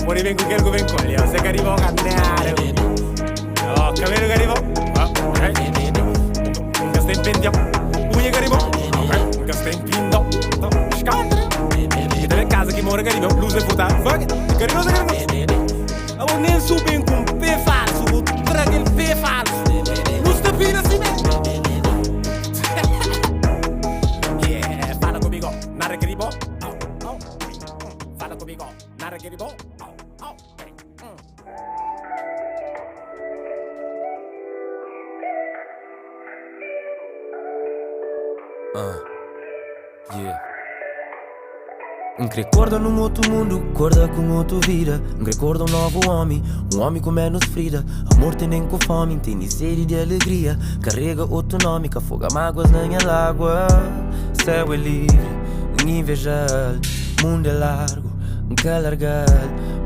Puri vem com aquele que vem com ele. Você quer ir pra caminhar. Ó, cabelo que arriba. Nunca está em pendião. Unha que arriba. Nunca está em pindão. Escala. E também casa que mora que arriba. Luz é puta. Fuck it. Que arriba, que arriba. Eu vou nem subir com pé falso. Vou trazer aquele pé falso. Luz da pina assim mesmo. Fala comigo, nada que arriba. Fala comigo, nada que arriba. Yeah. Recorda num outro mundo, acorda com outra vida. Recorda um novo homem com menos frida. Amor tem nem com fome, tem sede de alegria. Carrega outro nome, que afoga mágoas na minha água. Céu é livre, invejar. Mundo é largo, que largar.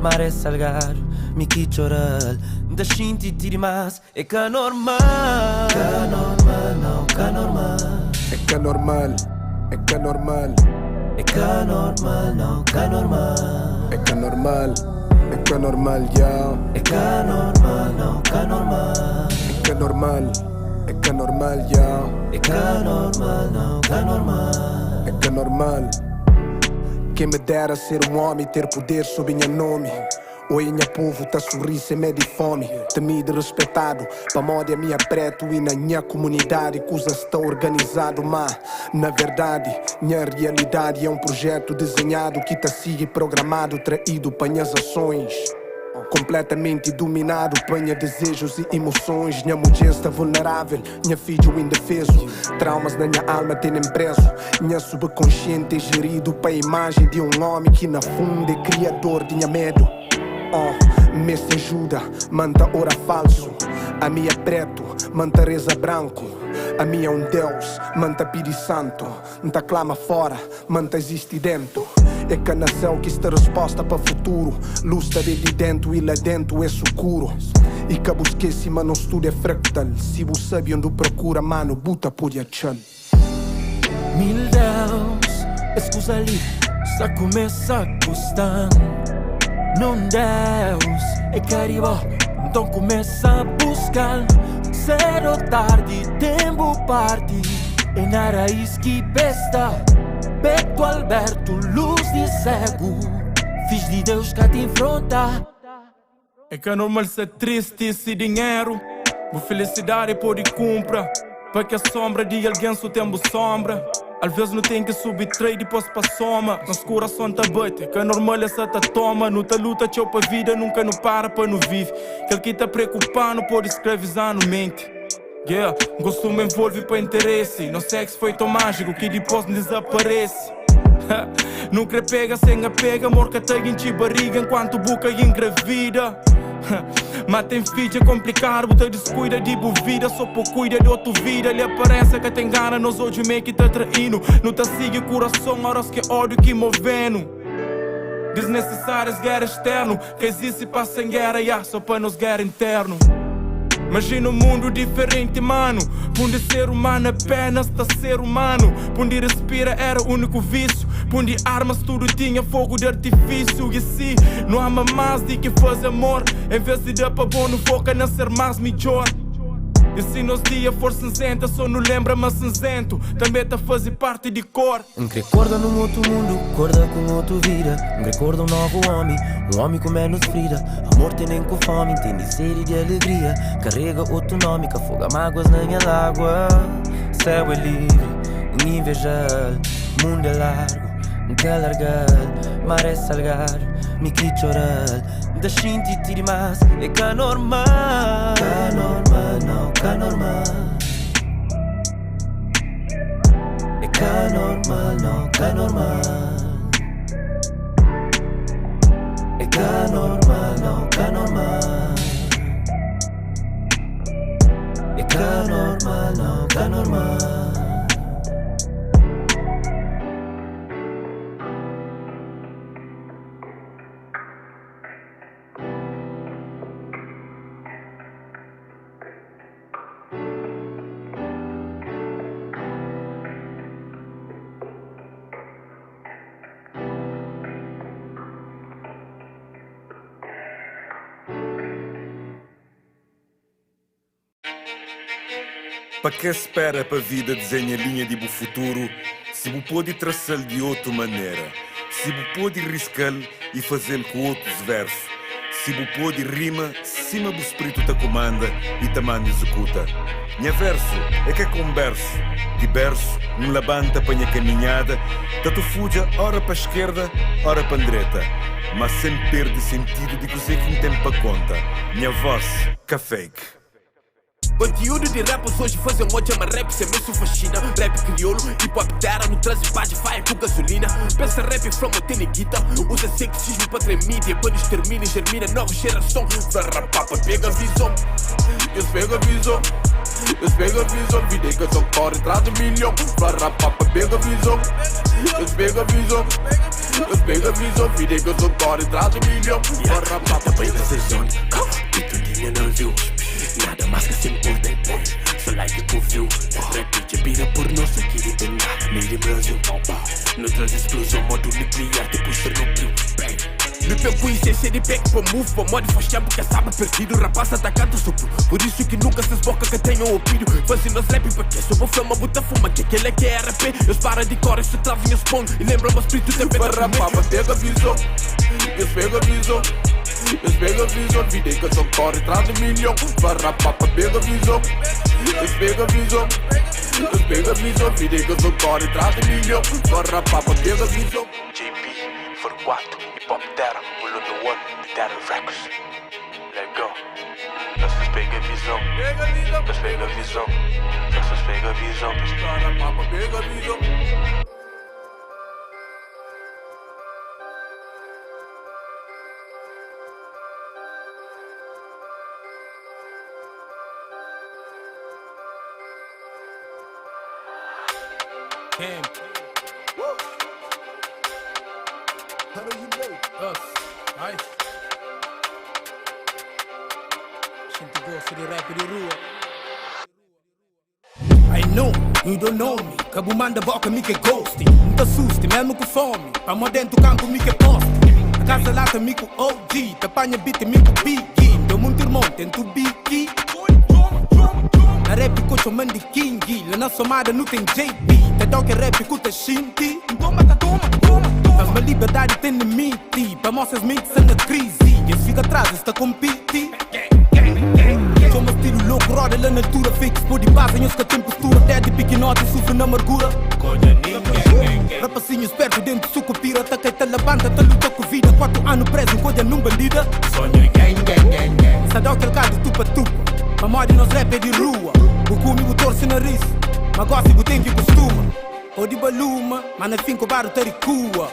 Mar é salgado, me que chorar. Da xinti tiri mais, é que normal. Que normal, não, que normal. É que normal, é que normal. É que normal, não, que normal. É que normal, é que normal, yeah. É que normal, não, que normal. É que normal, é que normal, yeah. É que normal, não, que normal. É que normal. Quem me dera ser um homem, ter poder sob minha nome. Oi, minha povo, tá sorrir sem medo e fome. Temido e respeitado, pa moda minha preto e na minha comunidade. Coisas está organizado, mas na verdade, minha realidade é um projeto desenhado que tá sigue programado, traído para minhas ações. Completamente dominado, panha desejos e emoções. Minha mulher está vulnerável, minha filho indefeso. Traumas na minha alma têm preso. Minha subconsciente é gerido para a imagem de um homem que na fundo é criador de minha medo. Mestre ajuda, manta ora falso. A minha é preto, manta reza branco. A minha é um Deus, manta pidi santo. Nta clama fora, manta existe dentro. É que nasceu que está resposta para futuro. Luz está de dentro e lá dentro é escuro. E que busquei mas não estudo é fractal. Se você sabe onde procura, mano, buta por achar. Mil Deus, escusa ali, só começa a custar. Não Deus, é caribó, então começa a buscar. Cedo ou tarde, tempo parte. É na raiz que besta. Beto Alberto, luz de cego. Fiz de Deus que te enfronta. É que é normal ser triste e sem dinheiro. Boa felicidade pode comprar. Para que a sombra de alguém só tem boa sombra. Às vezes não tem que subir trade depois pra soma. Nosso coração tá bate, que é normal essa tá toma. Não tá luta, tchau pra vida, nunca não para pra não vive. Aquele que tá preocupando pode escravizar no mente. Yeah, costume envolve pra interesse. Não sexo foi tão mágico que depois desaparece. Não quer pega sem apega, morca tag em barriga enquanto boca engravida. Mas tem filho é complicado, você descuida de boa vida, só por cuida de outra vida. Ele aparece que tem gana, nós hoje meio que tá traindo. Não tá seguindo coração, horas que ódio que movendo. Desnecessárias guerra externo, que existe para sem guerra, só para nos guerra interno. Imagina um mundo diferente, mano. Onde ser humano apenas tá ser humano. Onde respira era o único vício. Onde armas tudo tinha fogo de artifício. E assim, não há mais de que fazer amor. Em vez de dar pra bom, não foca na ser mais melhor. E se nos dias for cinzenta, só não lembra mas cinzento. Também tá fazer parte de cor. Recorda num outro mundo, acorda com outra vida. Recorda um novo homem com menos frida. Amor tem nem com fome, tem sede de alegria. Carrega outro nome, que afoga mágoas na minha água. Céu é livre, invejar. Mundo é largo, que largar. Mar é salgado, me que chorar. Da xinti tiri mais, é que normal. Que normal, não, que normal. É que normal, não, que normal. É que normal, não, que normal. É que normal, não, que normal. Para que espera para a vida desenha linha de bo futuro, se bo pode traçá-lo de outra maneira, se bo pode riscá-lo e fazê-lo com outros versos, se bo pode rima, cima do espírito te comanda e te manda executa. Minha verso é que converso, de berço, labanta para minha caminhada, tanto fuja ora para a esquerda, ora para a direita, mas sem perder sentido de cozer que não tem para conta. Minha voz, que fake. Conteúdo de rappers hoje fazem hoje mas rap sem mesmo fascina. Rap crioulo, hip hop terra, no traz page fire com gasolina. Pensa rap from a guita, usa sexismo para ter mídia, quando extermina e germina nova geração. Farrapapa pega a visão, eles pegam a visão. Eles pegam a visão, vida que eu sou corre atrás de milhão. Farrapapa pega a visão, eles pegam a visão. Eles pegam a visão, vida que eu sou corre atrás de milhão. Farrapapa pega a visão, pitudinha não viu. Nada mais que se importa, só like que viu. Rap que pira por nós aqui de tem nada, nem de Brasil. Não traz explosão, modo nuclear, tipo Chernobyl. No tempo essência de back para move, para modo faz tempo que sabe perdido. Rapaz atacando sopro, por isso que nunca se esboca que tenham ouvido. Fazendo as rap porque sob a flama, bota fuma, que aquele é que é RP. Eles param de cor, se trazem as pão e lembram-me espírito de Farrapapa pega a visão, eles pegam a visão. Eles pegam a visão, vida que eu sou corre atrás de milhão. Farrapapa pega a visão, eles pegam a visão. Eles pegam a visão, vida que eu sou corre atrás de milhão. Farrapapa pega a visão. JP, for 4, hip hop terra, pulo no one, terra records. Let go. Eles pegam a visão, eles pegam a visão. Eles pegam a visão, Farrapapa pega a visão. Camp. How do you know? Us. Nice. Gente gosta de rap de rua. I know, you don't know me. Cabo manda boca, me que ghosting. Não te assuste, mesmo com fome. Amo dentro do campo, me que poste. A casa lata, me com OG. Te apanha beat, me com biggie. Deu muito irmão, tento biggie. Na rap coach eu mando king. Lá na somada não tem JP. Te dou que rap custa shinty. Toma. Mas uma liberdade tem limite. Para mostras mentes na crise. Quem fica atrás está compete. Sou meu estilo louco, roda lá na altura. Fake explode base, em os que tem postura. Até de piquinote, sofre na amargura. Rapacinhos perto dentro do suco pira. Tá que te levanta, te luta com vida. 4 anos preso, encolha num bandida. Sonho gang. Sadão que alcado tupa. Mamãe nos rap é de rua. O comigo torce nariz. Mas gosto de tem que costuma. Ou de baluma, mas no fim cobar o taricua.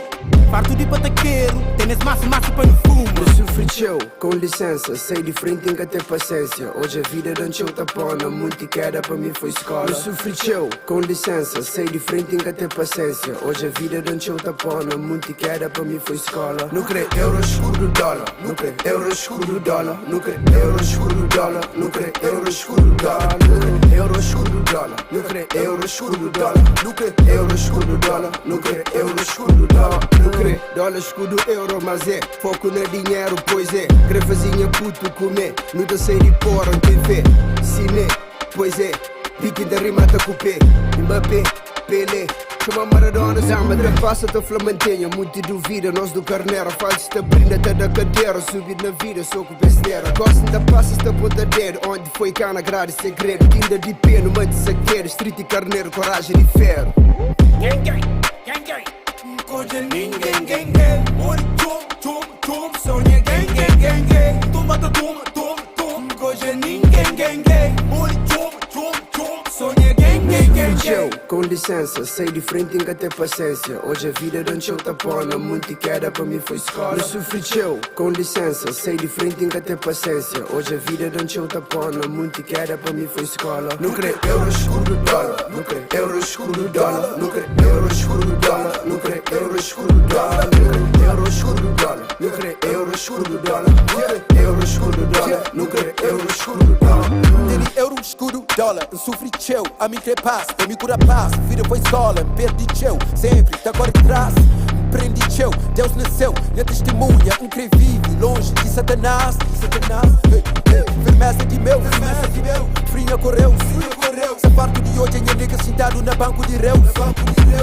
Farto de pataqueiro, tens massa para no fumo. Eu sofri teu, com licença, sei de frente, tem que ter paciência. Hoje a vida não te tapona, muito queda para mim foi escola. Eu sofri teu, com licença, sei de frente, tem que ter paciência. Hoje a vida não te tapona, muito queda para mim foi escola. Não crê euro escuro do dólar, não crê euro escuro do dólar, não crê euro escuro do dólar, não crê euro escuro do dólar, não crê euro escuro do dólar, não crê euro escuro do dólar, não crê euro escuro do dólar, não crê euro escuro do dólar, não crê dólar escudo euro, mas é foco no dinheiro, pois é. Grefazinha puto comer, não dá sei de porra, não tem fé. Cine, pois é, pique da rimata com pé. Mbappé, Pelé, chama Maradona, Zama, passa-te Flamentenha. Muito duvida, nós do Carneiro, faz-te brinda-te da cadeira. Subir na vida, sou com besteira. Gosto da passa-te pontadeira, onde foi cá na grade, segredo. Tinda de pé, no meio de saqueiro, street e carneiro, coragem de ferro. Gang. Coisa ninguém. Oi, tum. Sonha gang. Toma. Coisa ninguém. Oi, tum. Sonha gang. Com licença, sei de frente, tem que ter paciência. Hoje a vida não te tapona, muito queda para mim foi escola. Eu sofri teu, com licença, sei de frente, tem que ter paciência. Hoje a vida não te tapona, muito queda para mim foi escola. Não crê euro escuro do dólar, não crê euro escuro do dólar, não crê euro escuro do dólar, não crê euro escuro do dólar, não crê euro escuro do dólar, não crê euro escuro do dólar, não crê euro escuro do dólar, não crê euro escuro do dólar. Euro escuro dólar, eu sofri teu, a mim crepaz, eu me cura paz, vida foi escola, perdi teu, sempre tá agora de trás. Prendi teu, Deus nasceu, minha testemunha, incrível, longe de Satanás, firmeza de meu, fria correu, essa parte de hoje é minha nigga sentado na banco de réu,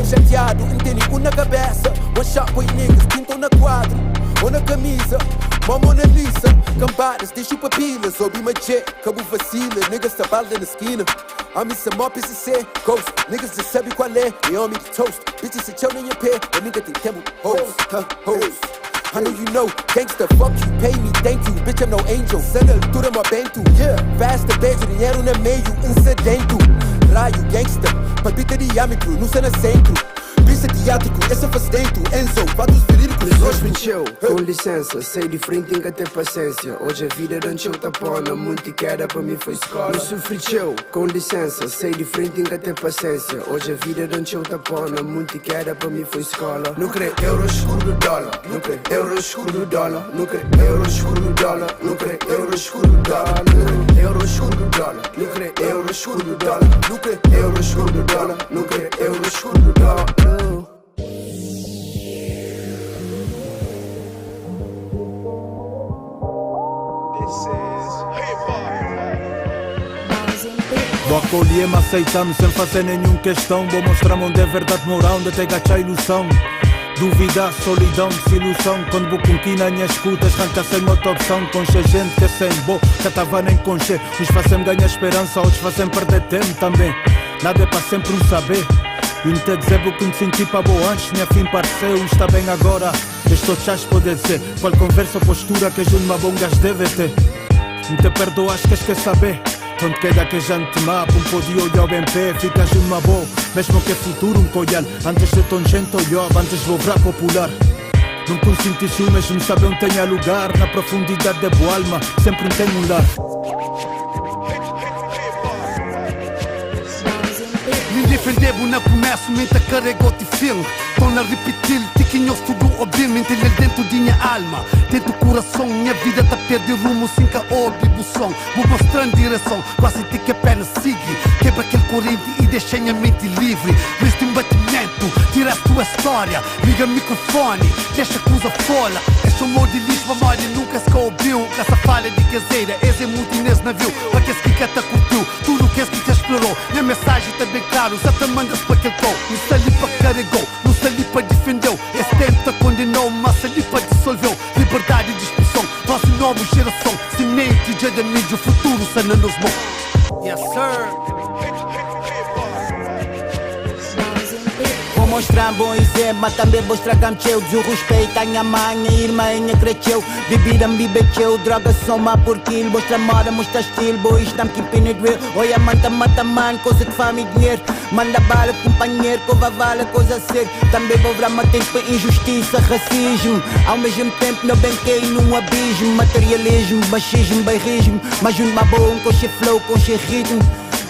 chateado, entende, na cabeça, one shot boy niggas, pintam na quadro, ou na camisa, uma Mona Lisa, campadas, deixo papilas, soube uma jet, cabo vacila, niggas tá balda na esquina, a missa mó PCC, ghost, niggas já sabe qual é, e homem de toast, bitches se tchau nem a pé, a nigga tem tempo, hoes, I know you know, gangsta, fuck you, pay me, thank you. Bitch, I'm no angel, send a altura uma bento. Yeah, festa, beijo, dinheiro no meio, sedento. Raio, gangsta, palpita diâmetro, no cena centro. Pista diático, esse faz dentro. Enzo, fatos verídicos. Sofriceu, com licença, sei de frente em que ter paciência. Hoje a vida dançou tapona, muito queda para mim foi escola. Me sofriceu, com licença, sei de frente em que ter paciência. Hoje a vida dançou tapona, muito queda para mim foi escola. Não crê euro, escudo, dólar. Não crê euro, escudo, dólar. Não crê euro, escudo, dólar. Não crê euro, escudo, dólar. Não crê euro, escudo, dólar. Não crê euro, escudo, dólar. Não crê euro, escudo, dólar. Não crê euro, escudo, dólar. Vou acolher, me aceitamos sem fazer nenhuma questão. Vou mostrar onde é verdade moral, onde tem gacha ilusão. Dúvida, solidão, desilusão. Quando vou com quina, minhas escutas, arranca sem outra opção. Concha gente que é sem boa, que estava nem conche. Uns fazem ganhar esperança, outros fazem perder tempo também. Nada é para sempre um saber. E não te dizer o que me senti para boa antes, minha fim pareceu, está bem agora. Estou chás pode dizer, qual conversa ou postura que junto uma bongas deve ter. Não te perdoas, quer saber. Quando queda que já te mapa, um podio olhar bem pé, ficas uma boa. Mesmo que é futuro um colhar, antes de tão gente olhar, antes vou virar popular. Não consenti ciúmes, não sabe onde tenha lugar. Na profundidade da boa alma, sempre tem um lar. Defendebo na começo, mente carregou-te filme. Tô na repetir, tiquinhos tudo obviamente ele dentro de minha alma. Dentro do coração, minha vida tá perdendo rumo. Sem que óbvio som, vou mostrando direção. Quase te que a pena sigue. Quebra aquele corrente e deixa minha mente livre. Viste um batimento, tira a tua história. Liga o microfone, deixa a coisa fora. Este amor de lixo, memória nunca se ouviu. Essa falha de caseira, esse é muito nesse navio. Para que esse que te curtiu, tudo que esse que te explorou. Minha mensagem tá bem claro, só te mandas para aquele gol. Não se ali para carregou, não se ali para defendeu. Esse tempo te condenou, mas se ali para dissolveu. Liberdade de expressão, nossa nova geração. Semente de da mídia, o futuro sanando os mãos. Yes sir. Vou mostrar bom exemplo, mas também vou estragar meu desrespeito. A minha mãe, a irmã, a cresceu. Bebida me bebeu, droga soma por quilo. Mostra moda, mostra estilo, boy, estamos que pinit real. Olha, manta, mata, man, coisa que faz dinheiro. Manda bala, companheiro, cova vala, coisa séria. Também vou virar tempo para injustiça, racismo. Ao mesmo tempo não banquei num abismo. Materialismo, machismo, bairrismo. Mas junto uma boa, com cheio flow, com cheio ritmo.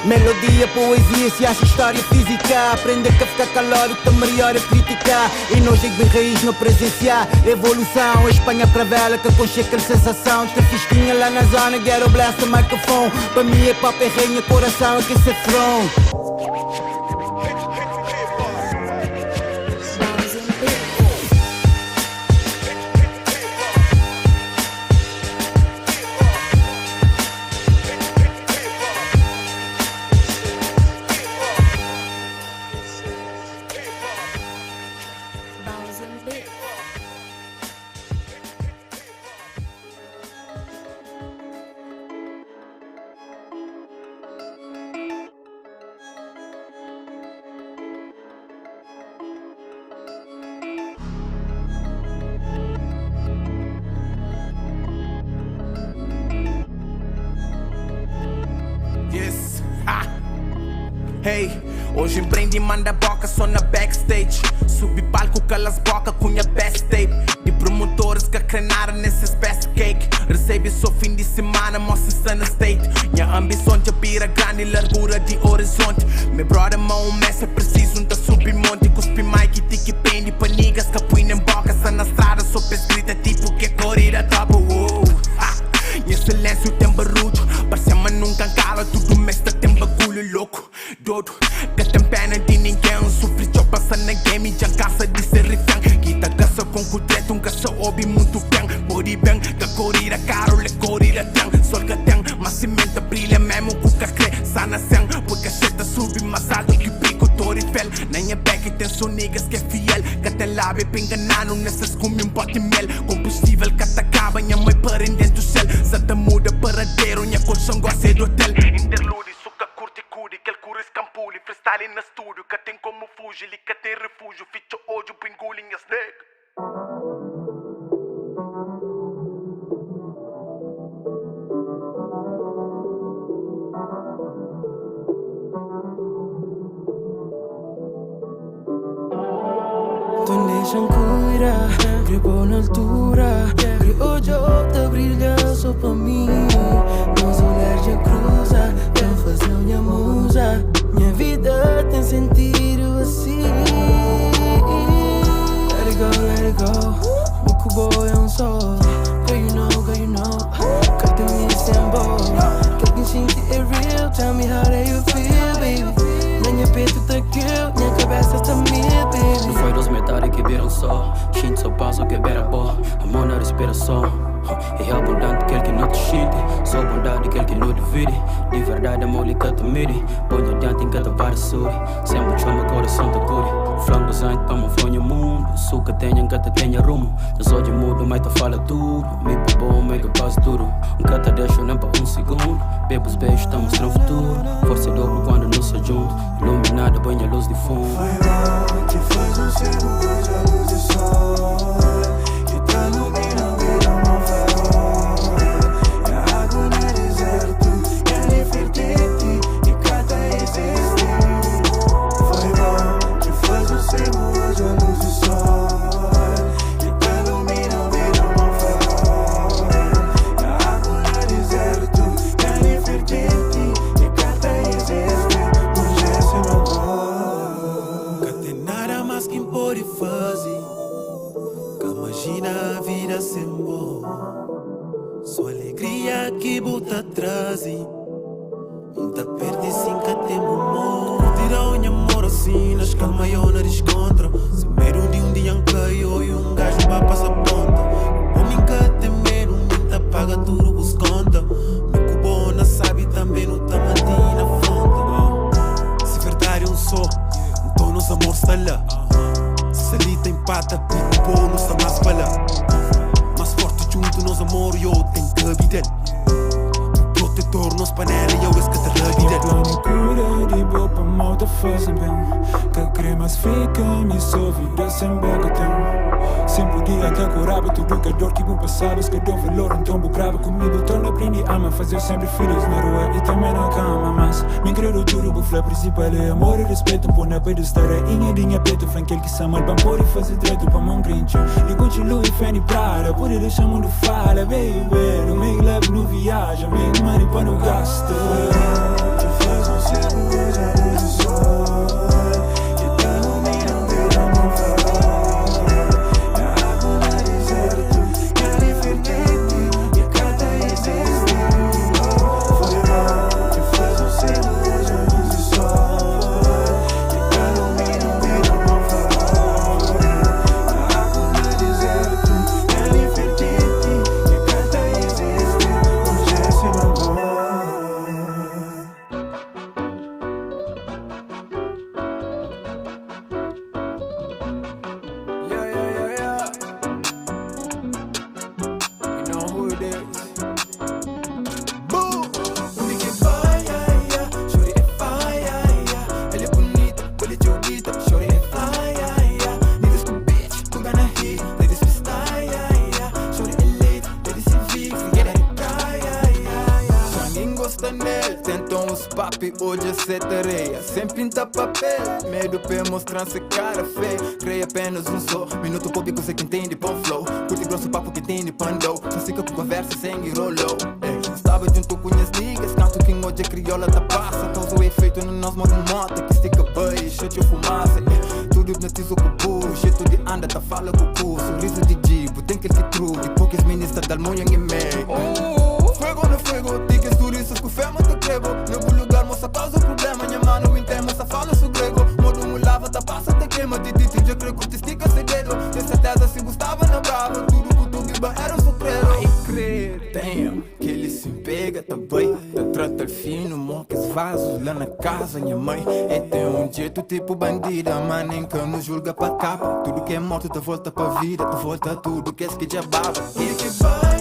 Melodia, poesia, ciência, história, física. Aprender a ficar calórico, tá melhor a criticar. E nós é bem raiz no presenciar. Evolução, a Espanha cravela, que com cheia sensação. Esta fisquinha lá na zona, ghetto blast o microfone. Para mim é pop, é rainha, coração, é que se throne. Hey, hoje empreende e manda boca só na backstage. Subi palco, calas boca com minha best tape. De promotores que crenaram nesses best cake. Recebe só fim de semana, mostra sana state. Minha ambição de pira grande e largura de horizonte. Meu brother, mão, mestre, é preciso da submonte. Cuspi mic e tique pende pra niggas que põe em boca. Só na estrada, só escrita tipo que corrida top. Em silêncio tem barulho. Parecemos nunca cala, tudo mestre tem bagulho louco. Dodo, que tem pena de ninguém. Sofri de passar na game, já cansa de ser refém. Quita caça com cudreto, um caça ouve muito bem. Body bem, que corrida caro, le corrida tem. Sol que tem, mas cimenta brilha mesmo com que crê. Sana sem, porque a cheta sube mais alto que pico Torifel. Na minha back tem só niggas que é fiel. Que até lá bebe enganado, nessas come um pote mel. Combustível que te acaba, minha mãe para dentro do céu. Se te muda paradeiro, minha colchão gosta do hotel. Interlude, suca curte cude, que ele cura escampule. Freestyle na estúdio, que tem como fugir, que tem refúgio. Ficha hoje, engole em snake. deixam cuidar. Gripo na altura, criou de outra brilha só pra mim. Nosso olhar já cruza, quer fazer minha musa. Minha vida tem sentido assim. Let it go, Buku boy on sol. Girl you know, cut the me symbol. Quem sente é real, tell me how do you feel, baby. Minha peito tá kill, minha cabeça tá mil, baby. Não foi dos metade que viram só. Shinto só passo que beira boa. Amor na respiração. É abundante aquele que não te xinte. Só bondade aquele que não divide. De verdade amor lhe cata mire. Põe adiante em cada vara suri. Sempre chama coração da curi. Flango design para uma fronha mundo. Suca tenha em cata tenha rumo. Nas olhos mudo, mas tá fala tudo. Me para bom, mega quase duro. Cata deixa nem para segundo. Bebo os beijos, tá mostrando futuro. Força dobro quando não se junto. Iluminada, banha luz de fundo. Vai lá, que faz segundo a luz do sol. Que tá iluminando vida no farol. É água no deserto, é Nefertiti e cada existe. Vai lá, que faz segundo a luz do sol. Que tá iluminando vida no farol. É água no deserto, é Nefertiti e cada existe. Hoje esse não vai. Não tem nada mais que pode fazer. Imagina a vida sem bom. Sua alegria que bota atrás. Muita perde sem que tem amor. Tira o minha amor assim, nas calma eu não descontra. Se medo de dia caiu e gajo pra passar ponta. Homem que tem medo, minta paga tudo os conta. Me cubona sabe também não tá mantendo na fonte. Se verdade só, então nos amor está lá. Se ali tem pata, pico bom, não está mais falha. Mais forte junto, nos amor, eu tenho que habitar. Protetor, nos panela, eu esqueci de habitar. Plano cura de boa pra mal te fazer bem. Que cremas fica, me só vida sem boca tem. Sempre dia que acurava tudo que dor que bom passado. Que deu valor, então vou grava comigo. Torna aprendi a me fazer sempre feliz na rua e também na cama. Mas me credo tudo, o flá principal é amor e respeito. Pô na peito estar em dinha preto. Franquel que sama de pôr e fazer direito pra mão crente. E continuo e fé e prada, por ele deixar mundo fala, baby. No meio leve no viaja, meio money pra não gasta. Que faz segundo a luz do sol. Que tá iluminando vida no farol. É água no deserto, é Nefertiti e cada existe. Foi lá que faz segundo a luz do sol. Que tá iluminando vida no farol. É água no deserto, é Nefertiti e cada existe. Hoje esse não vai. Hoje é sete areia, sem pintar papel. Medo pra mostrar-se cara feia. Creio apenas um só, minuto público sei que entende pão flow. Curte grosso papo que entende pandou. Só fica com conversa sem rolou. Estava junto com as niggas, canto que hoje a crioula tá passa. Causa o efeito no nosso modo moto, que estica bem, cheio de fumaça. Tudo hipnotizo com o burro, jeito de anda, tá fala com o cu. Sorriso de dibo, tem aquele que true. De poucas ministras da almonha em meio. Fuego no fuego, tickets turistas com fé, mas te crevo. No lugar, moça, causa problema. Minha mano, inte, moça, fala su grego. Modo mulava, tá passa, te queima. De dito, já creio que te estica segredo. De certeza, se gostava na brava. Tudo que tu guiba era um sofreiro. Ai, crer, tenho que ele se pega também. Tá trata fino, mocas vasos lá na casa, minha mãe. E tem um jeito tipo bandida, mas nem que nos julga pra capa. Tudo que é morto, te volta pra vida. Te volta tudo que é que já baba. E que vai,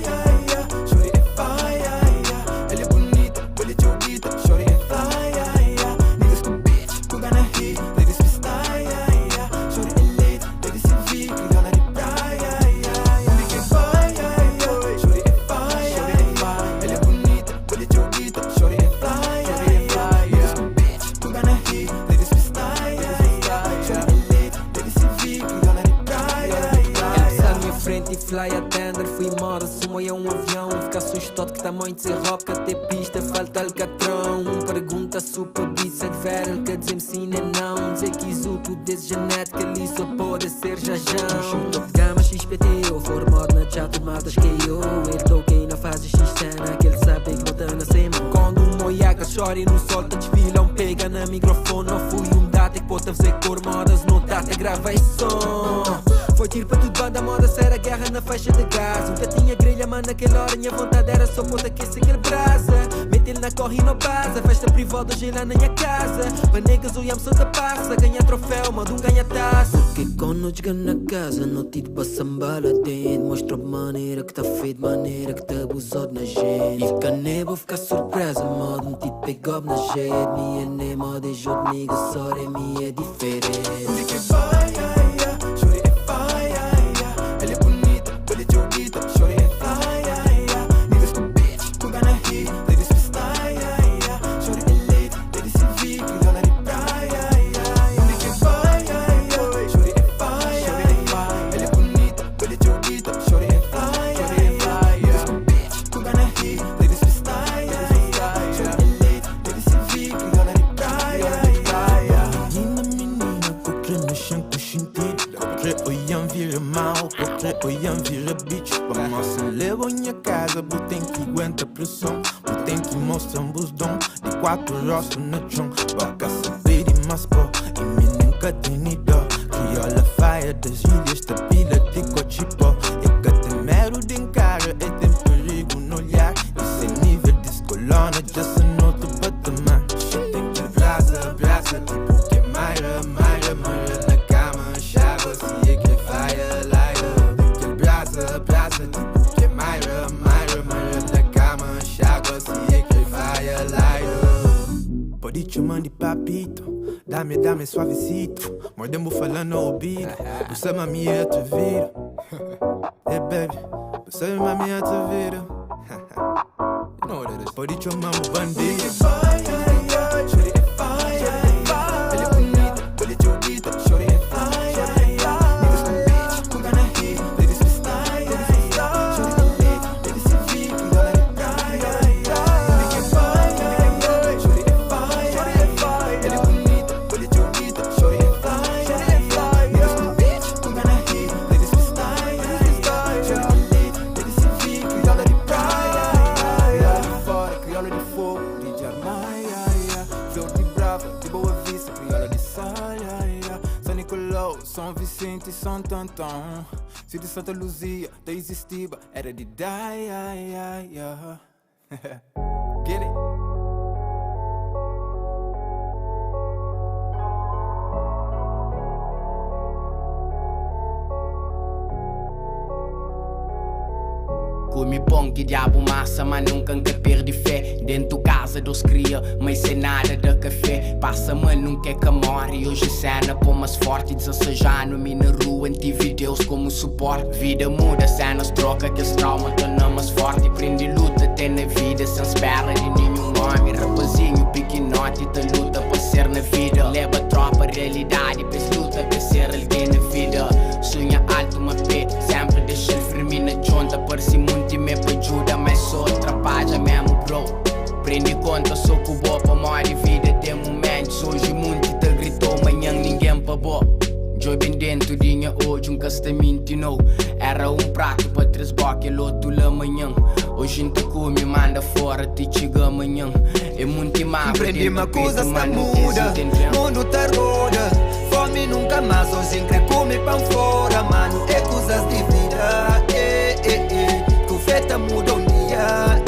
frente e fly attender. Fui moda, sumo é um avião. Fica assustado que tamanho de ser rock. Até pista, falta alcatrão. Pergunta super bicha de vera. Que dizer-me sim nem não. Dizer que isso tudo desse genética ali só pode ser jajão. Top gama XPTO, formado na chat matas que eu. Ele toquei na fase X-Cena, que ele sabe que bota na sema. Quando um moiaca chora e no sol tá desfilão. Pega na microfone, não fui um data que pode fazer cor modas. Não tá até grava esse som. Foi tiro para tudo, banda moda, será guerra na faixa de gás. Nunca tinha grelha, mas naquela hora minha vontade era só pôr aquecer aquele brasa. Mete ele na corre e não passa, festa privada hoje lá na minha casa. Para negas o yam só da passa, ganha troféu, manda um ganha taça. Que quando nós chegamos na casa, não te passa bala dentro. Mostra a maneira que tá feito, maneira que tá abusado na gente. E fica nebo, fica surpresa, modo não te pegou na gente. Minha nem moda é jogo, nigga, só é minha diferente. Oiam vira bitch, vamos se leva minha casa, bu tem que aguenta pressão, bu tem que mostrar um busdom, de 4 rostos no chão, baka saber e mas pô, e me nunca tem dó, crioula faia das ilhas, tapila de cochipo, e que tem mero de encara, e tem perigo no olhar, esse nível de escolona, just another patamar, tem que brasa, tipo que Mayra na cama, chava, se é que faia lá. Brasa, tipo que Mayra na cama, chágua, se é que vai a light. Pode chamar de papito, dame suavecito, mordendo falando no ouvido, você mami é te vira. Hey baby, você mami é te vira. You know what it is. Pode chamar um bandido. São Vicente e São Tantão, se de Santa Luzia, da Existiba, era de die, Get it? Come pão que diabo massa, mas nunca que perde fé. Dentro casa dos cria, mas sem nada de café. Passa mal, nunca é que morre. Hoje cena pô mais forte, 16 anos. Me na rua, tive Deus como suporte. Vida muda, cenas troca, que esse trauma torna mais forte. Prende luta, tem na vida, sem espera de nenhum homem. Rapazinho, pequenote, te luta pra ser na vida. Leva tropa, realidade, pes luta, pra ser alguém na vida. Sonha alto, uma pé, sempre deixa ele firme na junta. Parece muito e me ajuda, mas só atrapalha mesmo, bro. Prende conta, sou com boa pra morrer vida. Tem momentos, hoje muito te gritou, amanhã ninguém pagou. Joy bem dentro dinha hoje, um castamento não. Era um prato pra 3 boques, outro lá amanhã. Hoje não te come, manda fora, te chega amanhã. É muito mal. Compreende uma coisa está muda, mundo tá roda. Fome nunca mais, hoje quer comer pão fora, mano. É coisas de vida, que feta muda um dia,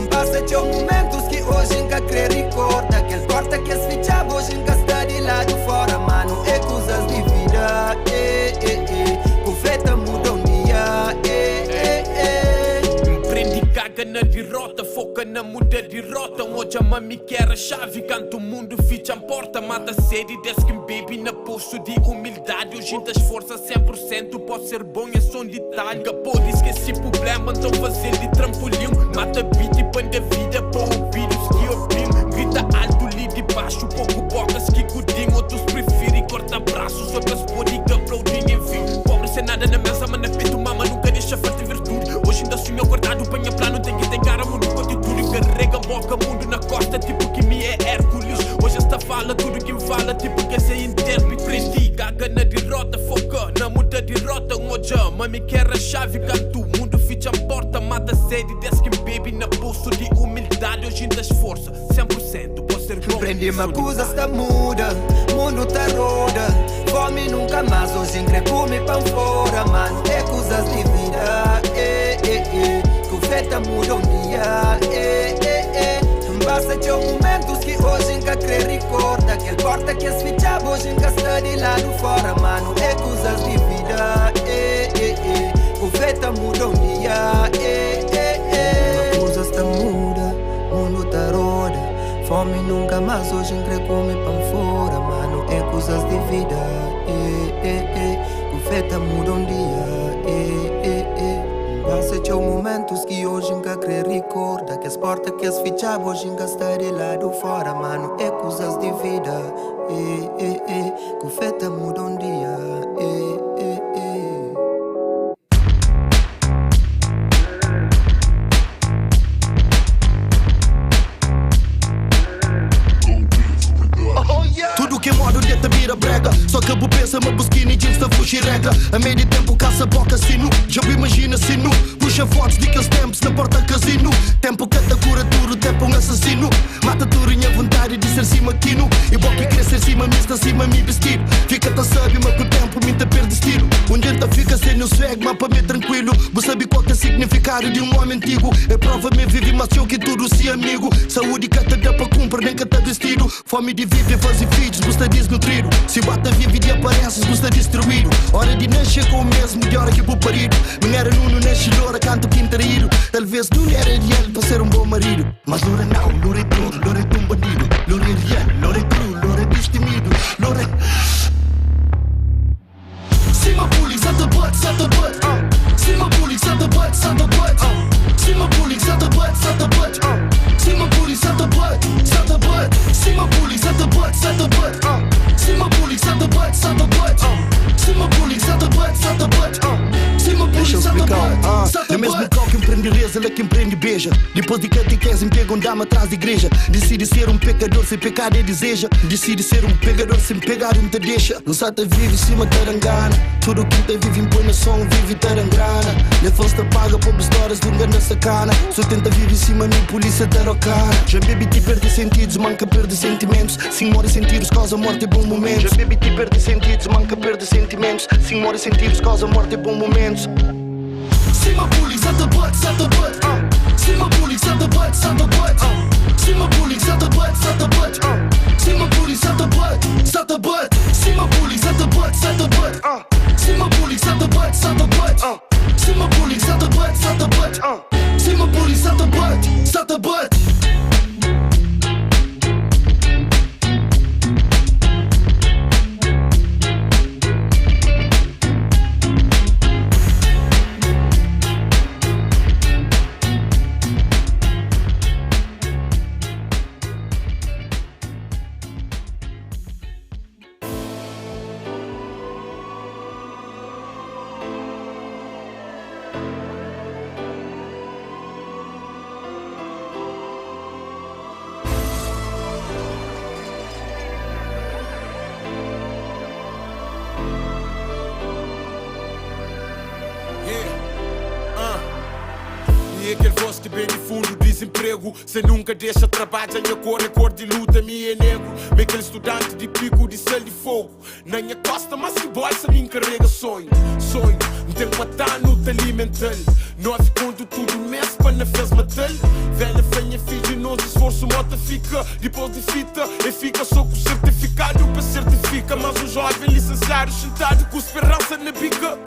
Passa de momentos que hoje nunca quer recorda. Aquele porta que as fichava hoje nunca está de lado fora, mano. É coisas de vida, que feta muda um dia, Empreende caga na derrota, foca na muda de rota. Hoje a mami quer a chave, canto o mundo, ficha a porta. Mata sede, desce que baby na posto de humildade. Hoje te esforça 100%, pode ser bom, é só um detalhe. Capô diz que esse problema então fazer de trampolim. Mata beat e põe da vida para ouvir os que opinam. Grita alto, li de baixo, pouco bocas que cudinho. Outros preferem cortar braços, outras podem que aplaudem, enfim. Pobre sem nada na mesa, mas na vira chave, canto o mundo ficha a porta, mata sede, desce quem bebe na pulso de humildade, hoje ainda esforça, 100%, pode ser bom. Prendi uma coisa está muda, mundo tá roda, fome nunca mais, hoje em come pão fora, mano, é coisas de vida, que feta muda um dia, basta ter momentos que hoje nunca quer recorda, aquele porta que as fichava hoje nunca está de lado fora, mano, é coisas de vida, que feta muda um dia, uma coisa está muda, mundo tá roda, fome nunca mais, hoje em come pão fora, mano, é coisas de vida, que feta muda um dia, basta ter momentos que hoje nunca quer recorda, que as portas que as fichava hoje nunca está de lado fora, mano, é coisas de vida, que feta muda um dia, Tudo que é modo de te vira brega, só que a pensa uma busquina e jeans da fugir regra. A meio de tempo caça boca sino, já me imagina sino. Puxa fotos de aqueles tempos na porta casino. Tempo que te cura tudo, tempo um assassino. Mata tudo em a vontade de ser cima quino. E boca que quer ser cima, me está cima me vestido. Fica-te sabe, mas com o tempo me te perde estilo. Um dia fica sem o swag, mas para mim tranquilo. Você sabe qual que é o significado de um homem antigo. É prova me vive, mas eu que tudo se amigo. Saúde que te dá para cumprir, nem que te vestido. Fome de viver, fazer filhos, gosta desnutrido. Se bata vive de aparências, gosta destruído. Hora de nascer com o mesmo, de hora que vou parido. Não era nuno, nasce loura, canto quintarído. Talvez não era real para ser um bom marido. Mas loura não, loura é tudo, loura é um bandido. Loura é real, loura é cru, loura é destemido. Loura é... Cima bullying, sata butt, sata butt. Cima bullying, sata butt, sata butt. Cima bullying, sata butt, sata butt. Cima bullying, sata butt, sata butt. Cima bullying, sata butt, sata butt. Cima bullying, sata butt, sata butt. Cima bullying, sata butt, sata butt. Cima bullying, sata butt, sata butt. É mesmo qual que empreende reza, ela que empreende beija. Depois de catequese, pega um dama atrás da igreja. Decide ser um pecador sem pecar e deseja. Decide ser um pegador sem pegar e te deixa. Não sata vive em cima tarangana. Tudo que te vive impõe na som, vive tarangrana. Nem fosse te paga por histórias de um grande sacana. Só tenta viver em cima, nem polícia tarocana. Já bebi te perde sentidos, manca perde sentimentos. Sim, morre sentidos, causa morte e bom momentos. Já bebi te perde sentidos, manca perde sentimentos. Sim, morre sentidos, causa morte e bom momentos. Cima bullying, sata butt, sata butt. Cima bullying, sata butt, sata butt. Cima bullying, sata butt, sata butt. Cima bullying, sata butt, sata butt. Cima bullying, sata butt, sata butt. Cima bullying, sata butt, sata butt. Cima bullying, sata butt, sata butt. Cima bullying, sata butt, sata butt. E aquele voz que bem de fundo desemprego. Cê nunca deixa trabalho, a cor é cor de luta, me é negro. Me aquele estudante de pico de céu de fogo. Na minha costa, mas que bolsa me encarrega sonho. Sonho, não tem que matar, não te alimentar. Nós quando tudo mexe, para não fez matar. Velha fenha, filho, nosso esforço, mota fica. Depois de fita, e fica só com certificado para certifica. Mas o jovem licenciado, sentado com esperança na bica.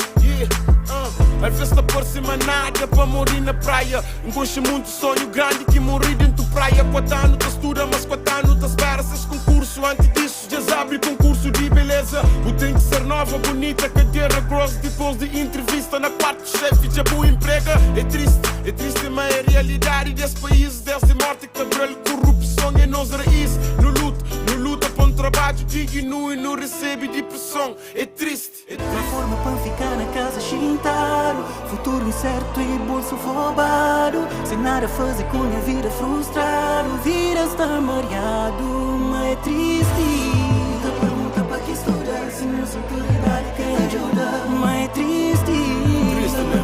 Às vezes não parece mais nada para morir na praia. Enconcha muito sonho grande que morri dentro da praia. 4 anos te estuda, mas 4 anos te espera. Seis concurso, antes disso já abre concurso de beleza. O tem que ser nova, bonita, cadeira grossa. Depois de entrevista na parte do chefe, já boa emprega. É triste, mas é a realidade desse país. Desde morte, cabelo, corrupção é nos raízes. No luta para um trabalho digno e não recebe depressão. É triste. Uma forma para ficar na casa chintaro. Futuro incerto e bolso roubado. Sem nada fazer com a vida frustrado. Vida está mareado, mas é triste. Muita pergunta para que estudar. Se não sou autoridade, quem ajuda? Mas é triste. Triste mesmo.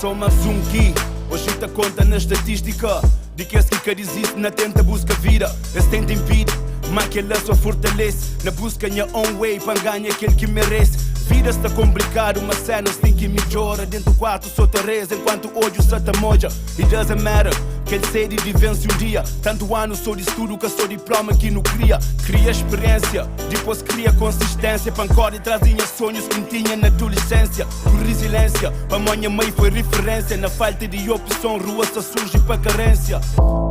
sou mais um que hoje te conta na estatística de que esse que existe na tenta busca vida. Esse tenta impede, mas que ela só fortalece na busca minha own way para ganhar aquele que merece. Vida está complicado, mas cenas tem que melhora. Dentro do quarto só te reza enquanto ódio só te moja. It doesn't matter, que ele sede de vence um dia. Tanto ano sou de estudo que sou diploma que não cria. Cria experiência, depois cria consistência. Pancora e trazia sonhos que tinha na adolescência. Por resiliência, para minha mãe foi referência. Na falta de opção, rua só surge para carência.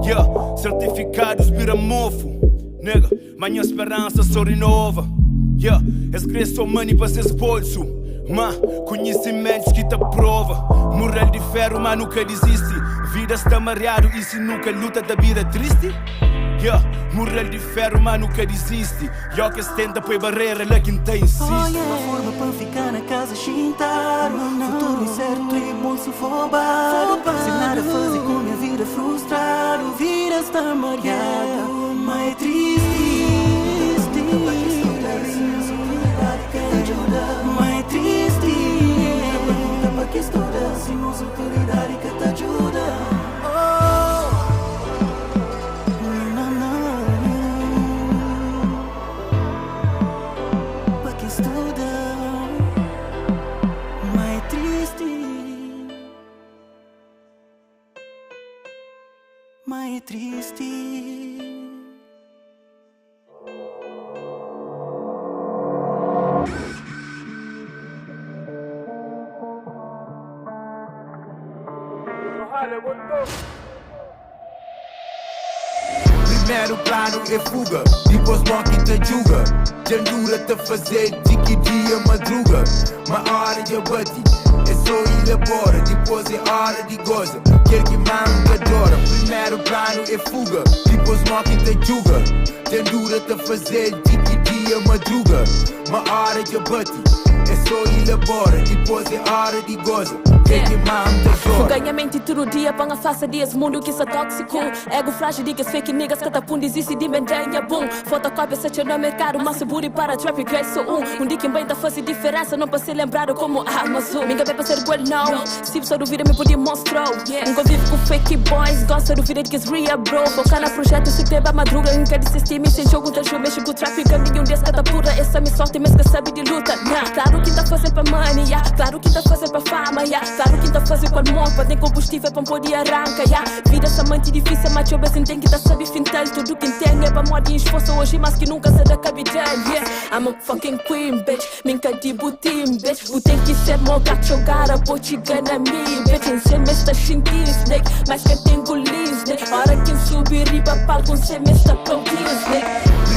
Yeah, certificados vira mofo. Nega, manhã esperança só renova. Yeah, escrevo só money para seus bolsos. Mas conhecimentos que te prova. Moral de ferro, mas nunca desiste. Vida está mareado e se nunca luta da vida triste. Yeah, moral de ferro, mas nunca desiste. E que se tenta põe barreira, lá quem tem insiste. Uma forma para ficar na casa chintar. Futuro incerto e bolso roubado. Sem nada fazer com minha vida frustrado. Vida está mareado, mas é triste. Mas é triste. Pergunta para que estuda, se não sou autoridade que te ajuda. Para que estuda, mas é triste. Mas é triste. Primeiro plano é fuga, depois morre te julga. Jandura te fazer de que dia madruga. Uma hora de bate, é só elabora. Depois é hora de goza, quer que manda adora. Primeiro plano é fuga, depois morre te julga. Jandura te fazer de que dia madruga. Uma hora de bate, é só elabora. Depois é hora de goza. Ganha mente todo dia, para a face desse mundo que é tóxico. Ego frágil, digas fake niggas, que tá pum, desiste de mendanha, boom. Fotocópia, se no mercado, mas seguro para trap, que é só um dia que bem tá fazendo diferença, não para ser lembrado como Amazon. Minha bem para ser well não, se só duvida me podia mostrar. Nunca vive com fake boys, gosta do vida de que é real, bro. Focar na projeto, se tem madruga, nunca desistir, me sem jogo, tá mexe com o trap, ganho um desse cada pura, essa me sorte, mas que sabe de luta, nah. Claro que tá fazendo para money, yeah. Claro que tá fazendo para fama, yeah. Claro que tá fazendo com amor, para ter combustível para poder arrancar, yeah. Vida somente difícil, mas eu bem tem que tá sabe fintal. Tudo que tem é para morrer de esforço hoje, mas que nunca se dá capital, yeah. I'm a fucking queen, bitch, minha de butim, bitch. O tem que ser meu gato jogar a botiga na minha, bitch. Em ser mesta xinti, snake, mas que tem golis, snake. Hora que subir riba palco, ser mesta prontinho, snake.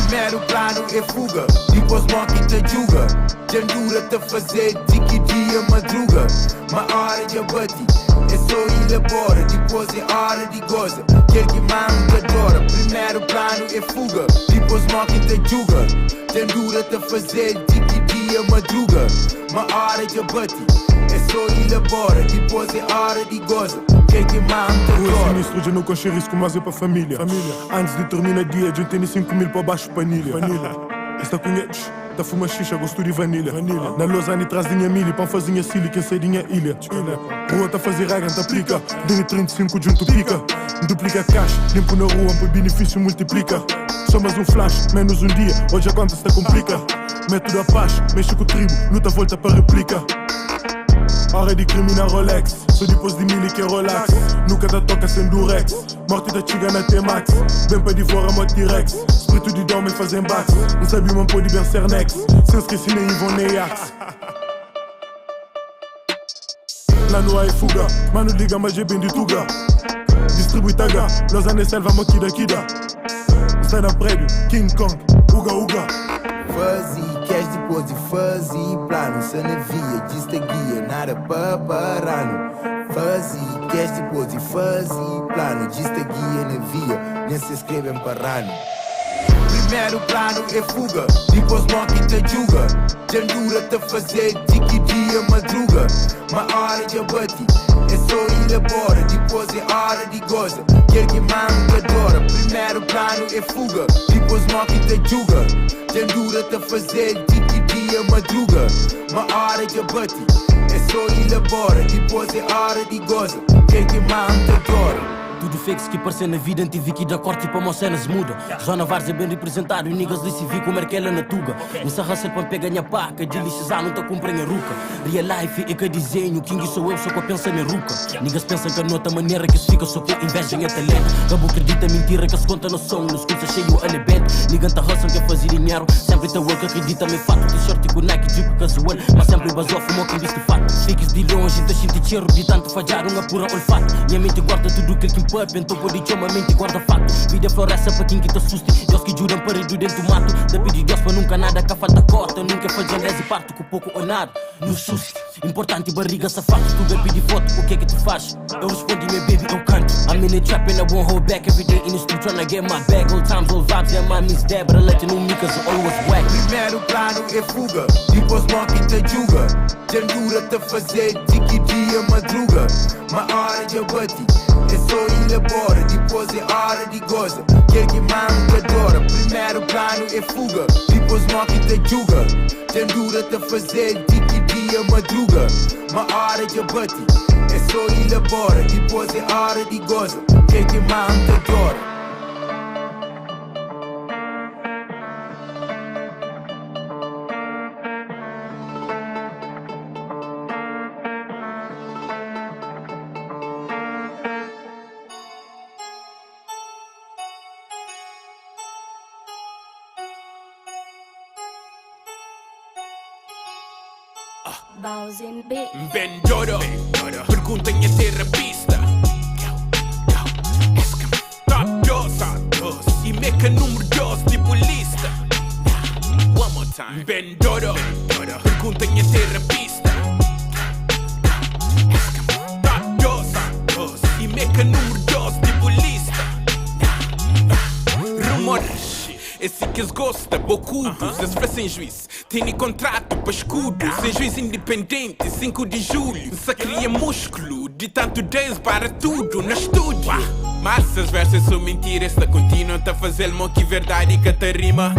Primeiro plano é fuga, depois morre te julga. Jandura te fazer de que dia madruga. Uma hora de bate, é só elabora. Depois é hora de goza, quer que manda adora. Primeiro plano é fuga, depois morre te julga. Jandura te fazer de que dia madruga. Uma hora de bate, é só elabora. Depois é hora de goza, quer que manda adora. O sinistro de não coxer risco, mas é para família. Antes de terminar dia, a gente tem 5 mil para baixo panilha. Esta conhece, tá fuma xixa, gosto de vanilha. Na Lausanne traz dinha milha, pão fazinha silly, quem sei dinha ilha. Rua tá fazer raga, tá aplica. Dinha 35 junto pica. Duplica cash, limpo na rua, para benefício multiplica. Só mais um flash, menos um dia, hoje a conta se complica. Método a paz, mexe com o tribo, luta volta para réplica. Hora de criminar Rolex, só depois de mil que é relax. Nunca da toca sem durex, morte da chiga na T-Max. Bem para devorar moto T-Rex, espírito de dorme fazem bax. Não sabe uma pode ver ser next, sem esquecer nem Ivon nem Axe. Lá no é fuga, mano liga mas é bem de tuga. Distribui taga, Lausanne selva maquida kida. Sai na prédio, King Kong, uga uga. Fuzzy, cash depois de fuzzy. Plano, se navia, dista guia, nada para parano. Fuzzy, cash depois de fuzzy. Plano, dista guia, navia, nem se escrevem parano. Primeiro plano é fuga, depois morre te julga. Jandura te fazer de que dia madruga. Uma hora de bate, é só elabora. Depois é hora de goza, quer que manda adora. Primeiro plano é fuga, depois morre te julga. Jandura te fazer de que dia madruga. Uma hora hora de bate. É só elabora, depois é hora de goza. Quem que manda adora. Tudo fake que parece na vida, tive que dar corte para uma cena se muda. Zona Várzea bem representado, e niggas li se vi como ela na tuga. Nessa raça para pegar minha paca, de lixizar não tá cumprindo a ruca. Real life é que desenho, King sou eu, só que eu penso na ruca. Niggas pensam que a nota maneira que se fica, só que inveja é talento. Cabo acredita mentira que se conta no som, nos cursos cheio a lebento. Nigga tá raça que fazer dinheiro, sempre tá work, acredita me fato. T-shirt com Nike, drip casual, mas sempre basou, fumou quem viste fato. Fiques de longe, tá sente cheiro, de tanto falhar, uma pura olfato. Minha mente guarda tudo que pub, então pode te uma mente guarda fato. Vida floresta para quem que te assuste. Deus que juram parede dentro do mato. Da pedir Deus para nunca nada que falta cota. Nunca fazendo esse parto com pouco ou nada. No susto, importante barriga safado. Tu vai pedir foto, o que é que tu faz? Eu respondi, meu baby, eu canto. I'm in the trap and I won't hold back. Every day in the street tryna get my bag. Old times, old vibes, yeah, my miss Debra. Let you know me cause I always whack. Primeiro plano é fuga, depois moque te julga. Tendura te fazer de que dia madruga. Uma hora de bate, é só elabora, depois é hora de goza. Quem que manda adora. Primeiro plano é fuga, depois moque te julga. Tendura te fazer de que dia madruga. Uma hora de bate, é só elabora, depois é hora de goza. Quem que manda adora. Vendoro, pergunta em terapista. Top 2 e meca número 2 tipo lista. One more time. Vendoro, pergunta em terapista. Top 2 e meca número 2 tipo lista. Rumores, esse que eles gostam, bocudos, eles fazem sem juiz. Tem contrato para escudo, sem juiz independente, 5 de julho. Só cria músculo, de tanto days para tudo no estúdio. Mas essas versões são mentiras, esta continua a fazer mal que verdade que te rima.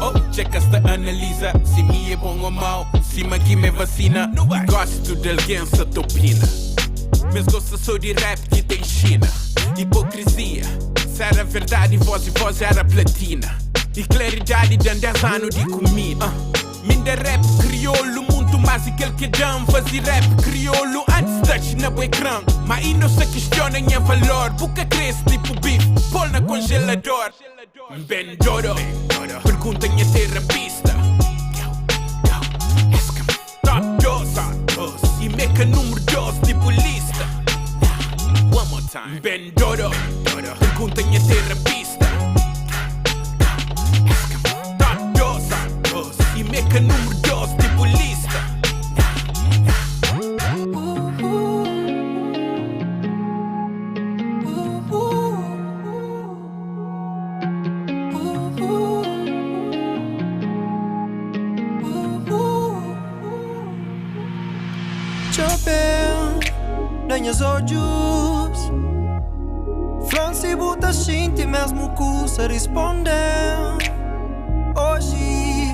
Oh, checa esta analisa, se me é bom ou mau, se me aqui me vacina. Gosto de alguém se opina, mas gosto só de rap que tem China. Hipocrisia, se era verdade, voz era platina. E claridade de 10 anos de comida. Minda rap crioulo, muito mais aquele que dão. Fazer rap crioulo antes touch na ecrã. Mas aí não se questiona em valor. Porque cresce tipo bife, pôr na congelador. Vendoro, pergunta em terapista. Top 2 e meca número 2 tipo lista. One more time. Vendoro, pergunta em terapista. E meca número 2 tipo lista. Chapéu, nanhas olhos. Franci buta shinti mesmo cusa responder. Hoje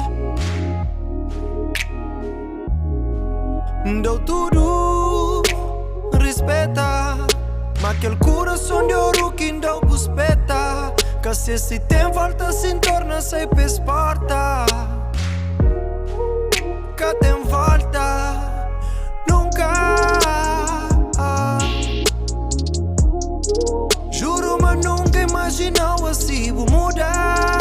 deu tudo, respeita. Mas aquele coração de ouro que não buspeta. Que se tem volta, se torna sempre esparta. Que tem volta, nunca. Juro, mas nunca imaginava assim vou mudar.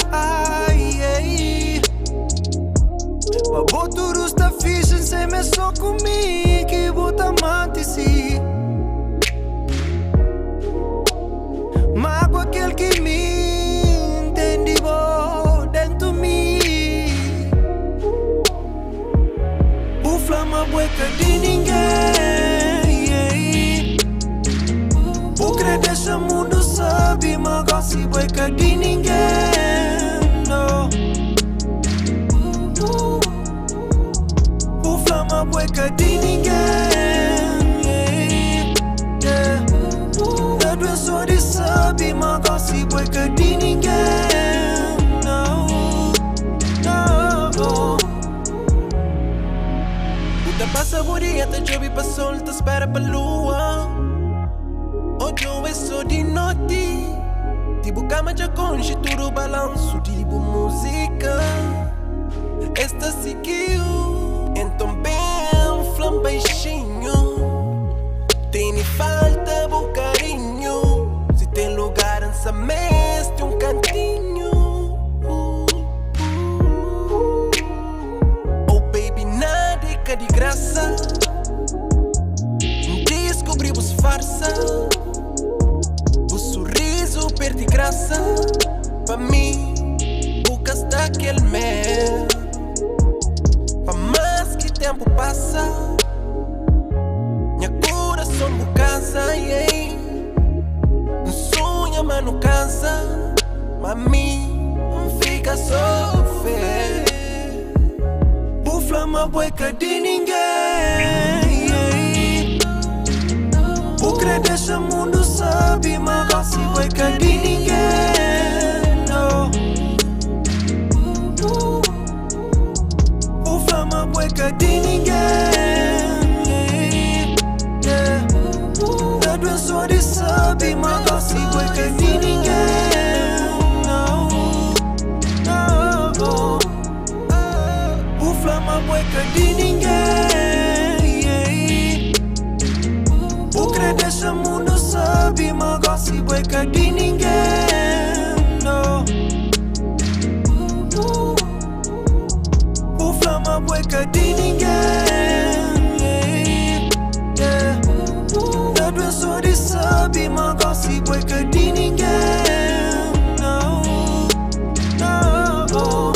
Mas boturu está fixe, sem me só comigo que bota amante si. Mágoa aquele que me entende bom dentro de mim. O flama bueca de ninguém. O crer deixa mundo sabe, mas gosta bueca de ninguém. No. Flama bueca de ninguém. Dedo é só de sabe, mas gosta bueca de ninguém. Não, não. Passa o dia, te chove pra sol, te espera pra lua. Hoje eu é só de noite. Tipo cama de conche, tudo balanço, tipo música. Esta seguiu, então bem, flam baixinho. Tem falta bom carinho. Se tem lugar nessa mesa, tem cantinho. Oh baby, nada é de graça. Descobrimos farsa. O sorriso perde graça. Pra mim, buscas daquele mel. Pra mais que tempo passa, minha coração me cansa, yeah. Não sonha, mas não cansa. Mami, não fica só fé. Bufla uma boica de ninguém, yeah. O que deixa o mundo sabe, mas não se boica de ninguém, no. Bufla uma boica de ninguém, yeah. A doença de sabe, mas não se boica de ninguém, no, no. Bufla uma boica de ninguém, yeah. O que deixa o mundo sabe, mas não se boica de ninguém, no. Bufla uma boica de ninguém, yeah. A doença de sabe, mas não se boica de ninguém, no, no.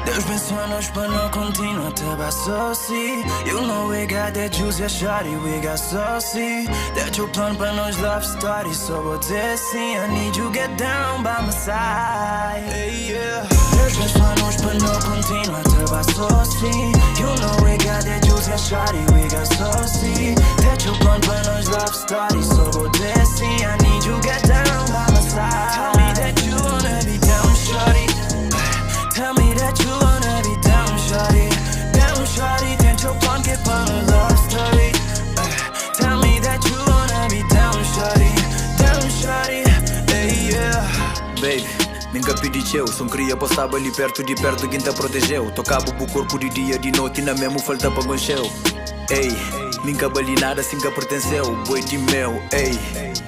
Deus pensou nós para não continuar to buy saucy. You know we got that juice, yeah shawty, we got saucy. That your plan para nós love story, so vou dizer sim. I need you get down by my side, hey, yeah. Deus pensou nós para não continuar to buy saucy. You know we got that juice, yeah shawty, we got saucy. That your plan para nós love story, so vou dizer sim. I need you get down by my side. Tell me that you wanna be down, shawty. Tell me that you wanna be down, shawty. Down, shawty, tenta your plan, get on a love story. Tell me that you wanna be down, shawty, hey, yeah. Baby, nunca pedi eu, só queria passar ali perto de quem te protegeu. Tocava o corpo de dia, de noite, na mesmo falta para goncheu. Ei, nunca bali nada, assim que pertenceu. Boi de mel, ei.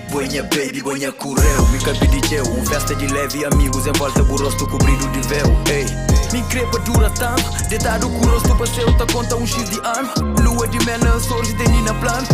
Boinha baby, boinha correu. Nunca pedi eu, festa de leve, amigos em volta, o rosto cobrido de véu, ei. Me crepa dura tanto, deitado com o rosto passeio, tá conta X de ano. Lua de mel na sorte, tem na plano.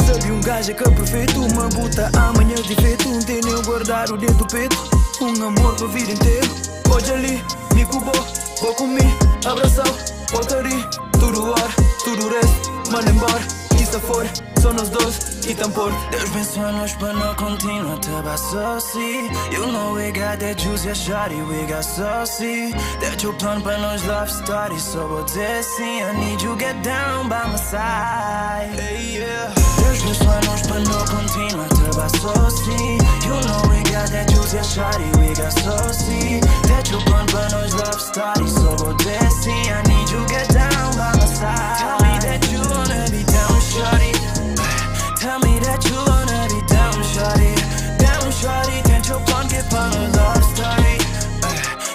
Sabe gajo que é perfeito, uma buta amanhã de feito. Tem nem guardado dentro do peito, amor pra vida inteira. Hoje ali, me cubou, vou comigo, abração, voltarei. Tudo hora, tudo resto, manda embora. Isso for, só nós dois e tampor. Deus pensou nós para não continuar to buy saucy. You know we got that juice, yeah shawty, we got saucy. That your plan para nós love story, so vou dizer sim. I need you get down by my side, hey, yeah. Deus pensou nós para não continuar to buy saucy. You know we got that juice, yeah shawty, we got saucy. That your plan para nós love story, so vou dizer sim. I need you get down by my side. Tell me that you wanna be down, shawty. Tell me that you wanna be down, shawty. Down, shawty, tenta your plan, get on a love story.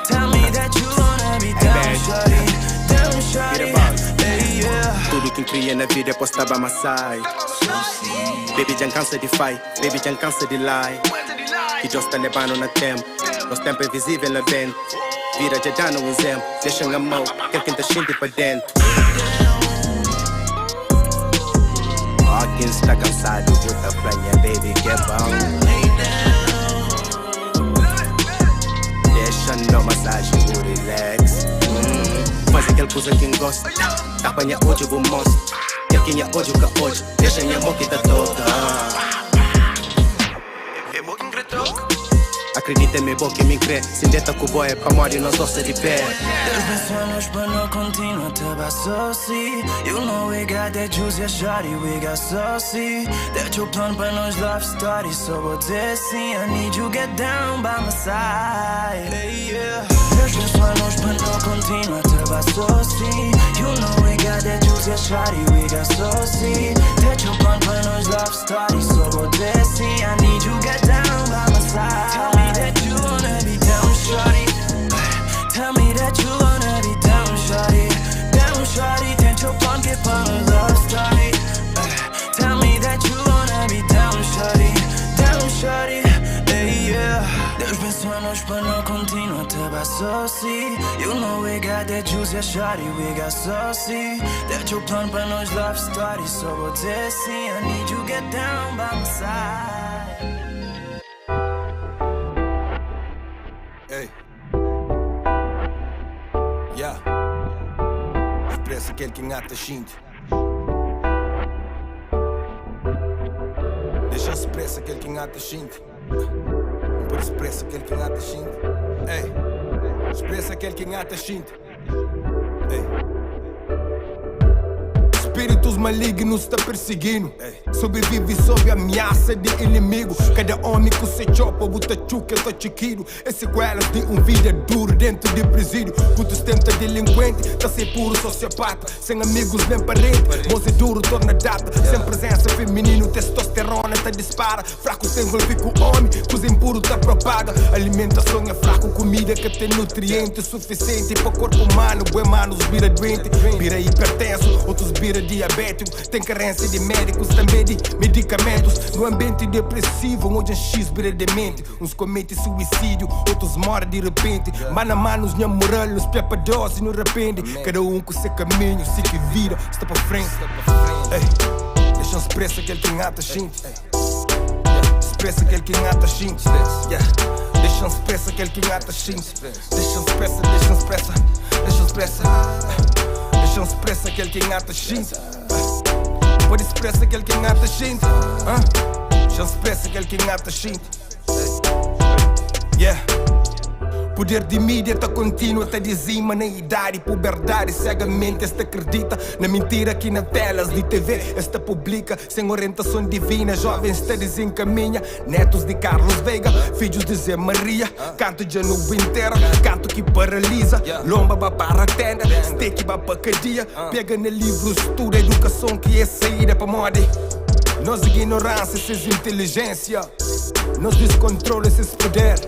Tell me that you wanna be down, shawty. Down, shawty, hey, yeah. Tudo que cria na vida é postar by my side. Baby, já cansa de fight, baby, já cansa de lie. Que já está levando na tempo, nosso tempo é visível lá dentro. Vira já dá no exemplo, deixa na mão, quer quem tá sente pra dentro. Alguém está cansado, bota pranha, baby, que é bom. Deixa na massagem, o relax. Faz aquele coisa que gosta, apanha hoje eu vou mostrar. Quer quem é hoje o que hoje. Deixa minha boca e da toca. Acredita em minha boca e me crê. Sem deta com o boy é pra morrer, nós doce de pé. There's been sonhos but no continua to buy saucy. You know we got that juice, yeah shawty, we got saucy. That your plan but no love story, so we'll see. I need you get down by my side. Hey, yeah. There's been sonhos but no continua to buy saucy. You know we got that juice, yeah shawty, we got saucy. That your plan but no love story, so we'll see. I need you get down by my side. Tell me that you wanna be down, shawty. Tell me that you wanna be down, shawty. Down, shawty. Thank your plan, get on a love story. Tell me that you wanna be down, shawty. Down, shawty. Hey, yeah. There's been sonhos but no continua to buy saucy. You know we got that juice, yeah shawty, we got saucy. That your plan but no love story, so we'll see. I need you get down by my side. Hey. Yeah. Expressa aquele que engata xinte. Deixa expressa aquele que engata xinte. Por expressa aquele que engata xinte. Ei. Expressa aquele que engata xinte. Ei. Espíritos malignos está perseguindo. Sobrevive sob ameaça de inimigo. Cada homem com seu chopa, buta chuca, tá chiquiro. É sequelas de vida duro dentro de presídio. Puto tenta delinquente, tá sem puro sociopata. Sem amigos nem parente, moço duro torna data. Sem presença feminino, testosterona tá dispara. Fraco tem envolve com homem, coisa impuro tá propaga. Alimentação é fraco, comida que tem nutrientes suficiente para corpo humano. Bué manos vira doente, vira hipertenso, outros vira diabético. Tem carência de médicos, também de medicamentos. No ambiente depressivo, onde X vira demente. Uns cometem suicídio, outros morrem de repente. Mano a manos, minha moral, nos pepa dose no repente. Cada um com seu caminho, se que vira, está para frente. Ei, deixa expressa aquele que engata xinte. Expressa aquele que engata xinte. Deixa expressa aquele que engata xinte. Deixa expressa, deixa expressa, deixa expressa. Deixa expressa aquele que engata xinte. Pode expressa aquele que engata xinte. Deixa expressa aquele que engata xinte. Yeah. Poder de mídia tá contínuo, tá dizima na idade, puberdade, cegamente esta acredita na mentira aqui na telas de TV, esta publica sem orientação divina, jovens está desencaminha, netos de Carlos Veiga, filhos de Zé Maria, canto de novo inteira, canto que paralisa, lomba ba para a tenda, steak ba para cadeia, pega no livro, estuda educação que é saída para moda. Nós ignorância, esses inteligência, nós descontrole, esses poder.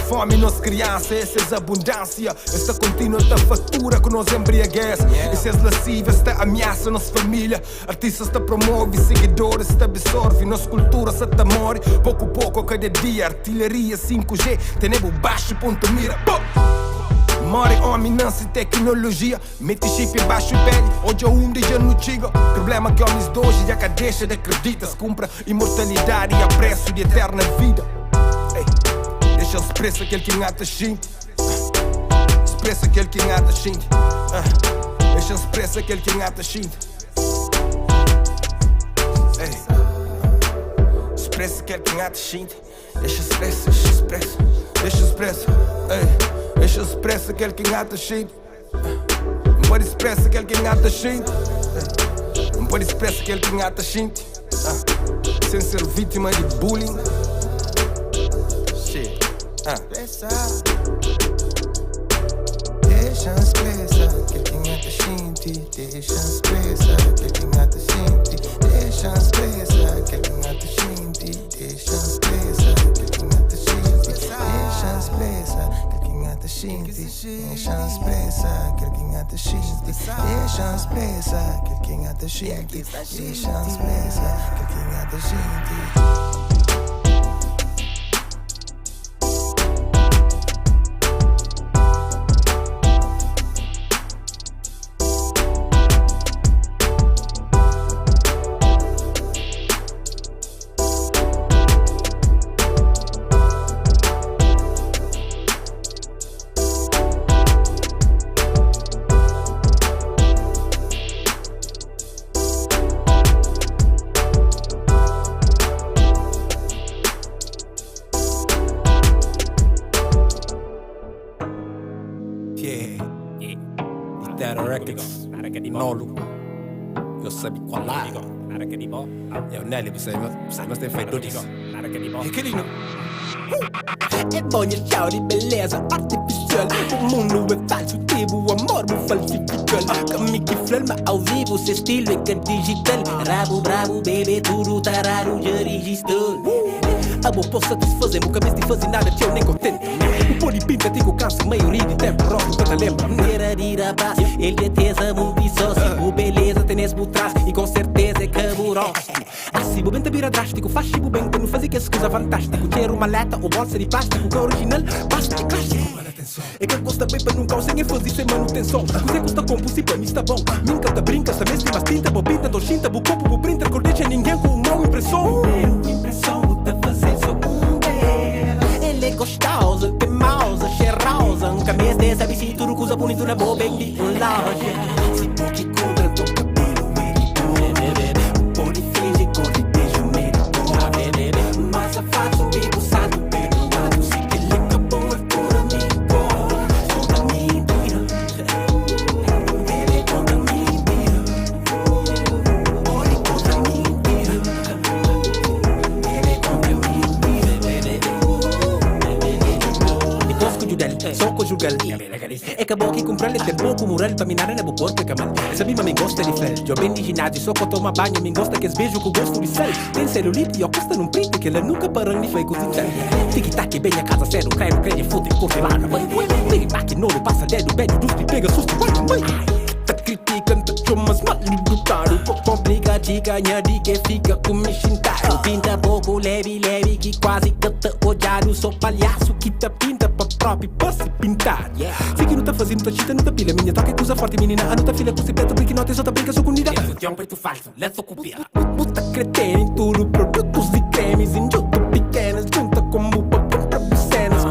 Fome nos criança, essa é abundância. Esta contínua da fatura que nos embriaguece. Essas lascivas, esta ameaça nossa família. Artistas te promove, seguidores te absorve. Nossa cultura se te morre, pouco a pouco cada dia. Artilharia 5G, tenemos baixo ponto mira. More homem, não se tecnologia. Mete chip baixo pele, hoje é um dia no chigo. Problema que homens de hoje já que deixa de acreditar. Se compra imortalidade e a preço de eterna vida. Deixa expressa aquele que engata xinte. Expressa aquele que engata xinte. Deixa expressa aquele que engata xinte. Expressa aquele que engata xinte. Deixa expressa, deixa expressa. Deixa expressa, deixa expressa aquele que engata xinte. Não pode expressa aquele que engata xinte. Não pode expressa aquele que engata xinte. Sem ser vítima de bullying. Deixa expressa aquele que engata xinte. Deixa expressa aquele que engata xinte. Deixa expressa aquele que engata xinte. Deixa expressa aquele que engata xinte. Deixa expressa aquele que engata xinte. Deixa expressa aquele que engata xinte. Deixa expressa aquele que engata xinte. Deixa expressa aquele que engata xinte. Manolo. Eu sabia qual lá. Eu Nelly, você mas tem feito disso. É que lindo. É bom e tchau de beleza artificial. O mundo é falso, tipo o amor me falsifica. Comigo flama ao vivo, seu estilo é que é digital. Rabo, bravo, bebê, tudo tá raro, já registrou. Amor, posso satisfazer, nunca me de fazer nada que eu nem contento. O poli pinta, digo cansa, maioria de tempo, rosto, canta lembra. Tira paz, ele é tesa, muito sócio. O beleza tem esse por trás, e com certeza é caburoso. Assim, o bem tá vira drástico, faz tipo bem, quando fazer que essa coisa fantástico. Quero uma lata ou bolsa de plástico, que é original, basta de clássico. É que custa bem para nunca sem fazer sem manutenção. Você custa compulsivo, para mim está bom. Minca da brinca, essa mesma mas tinta, bo pinta, do chinta, bo copo, bo printer, cor deixa ninguém com uma impressão. Impressão, tá fazer só ele é gostosa, tem mausa, cheirosa. Nunca me esquece, sabe se tudo coisa bonita na boa, bem de loja. Se pode cobrar teu cabelo, ele pode fingir cor de beijo, ele mas safado, amigo, sabe, perdoado. Se ele acabou, é por amigo. Conta mentira, ele conta mentira. Pode contar mentira, ele conta mentira. Só conjugal, é que a boca e comprar-lhe tem pouco moral para minar na boca corpo, camal. Essa mima me gosta de fel, eu bem de ginásio, só que eu tomo banho, me gosta que es beijo com gosto de sal. Tem celulite e eu costa num print que ela nunca parou nem foi cozinhar. Tic-tac, bem a casa sério, creio, fute, curte lá na banho. Pig-back, nolo, passa dedo, bebe, duspe, pega, susto, vai, mãe. Tá criticando, tá chumas, mal brutado. Complica, te ganha de que fica com me xintado. Pinta pouco, leve, que quase canta odiado. Sou palhaço que tá pinta pra próprio posse pintar. Sei que não tá fazendo, tá chita, não tá pilha. Minha toca é coisa forte, menina. A não tá filha com cipeta, porque não tem só tá brinca, sou comida. É um preto falso, let's copiar. Puta cretena em tudo, produtos e cremes. Em junto pequenas, junta como pra cenas.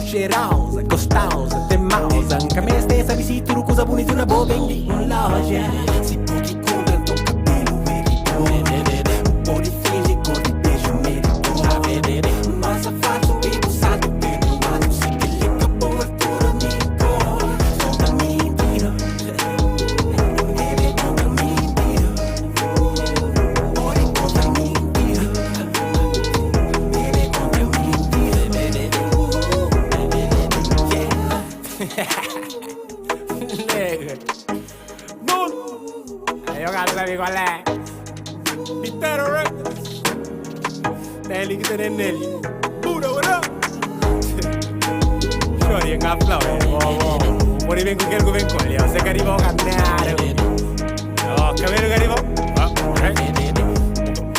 Cheirosa, gostosa, tem mausa. Nunca me esquece, sabe se tudo coisa bonita na boa, bem de loja. Se pode cobrar teu cabelo, ele pode fingir cor de beijo, ele mas safado, amigo, sabe, perdoado. Se ele acabou, é por amigo. Conta mentira, ele conta mentira. Pode contar mentira, ele conta mentira. Nega, Nuno, aí eu quero saber qual é. Pitero Records, Nelly que tem nele. Buda, what up? Shorty, eu quero falar, por aí vem com aquele que vem com ele. Você quer ir pra caminhar? Ó, cabelo quer ir pra? Ok.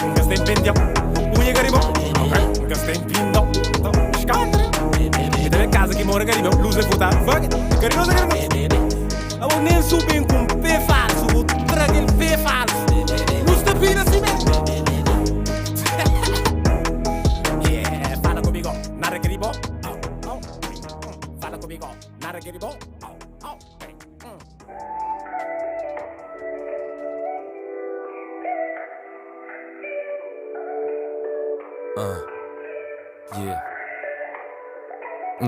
Nunca se tem pendião. Unha quer ir pra? Ok. Nunca se tem pindão. Escada. E também casa que mora quer ir pra? Luz vai voltar. Fuck it. Quer ir pra? Eu vou nem subir com pé falso. Vou trazer ele pé falso. Luz da pira assim mesmo. Yeah, fala comigo. Nada quer ir pra? Fala comigo. Nada quer ir pra? Yeah.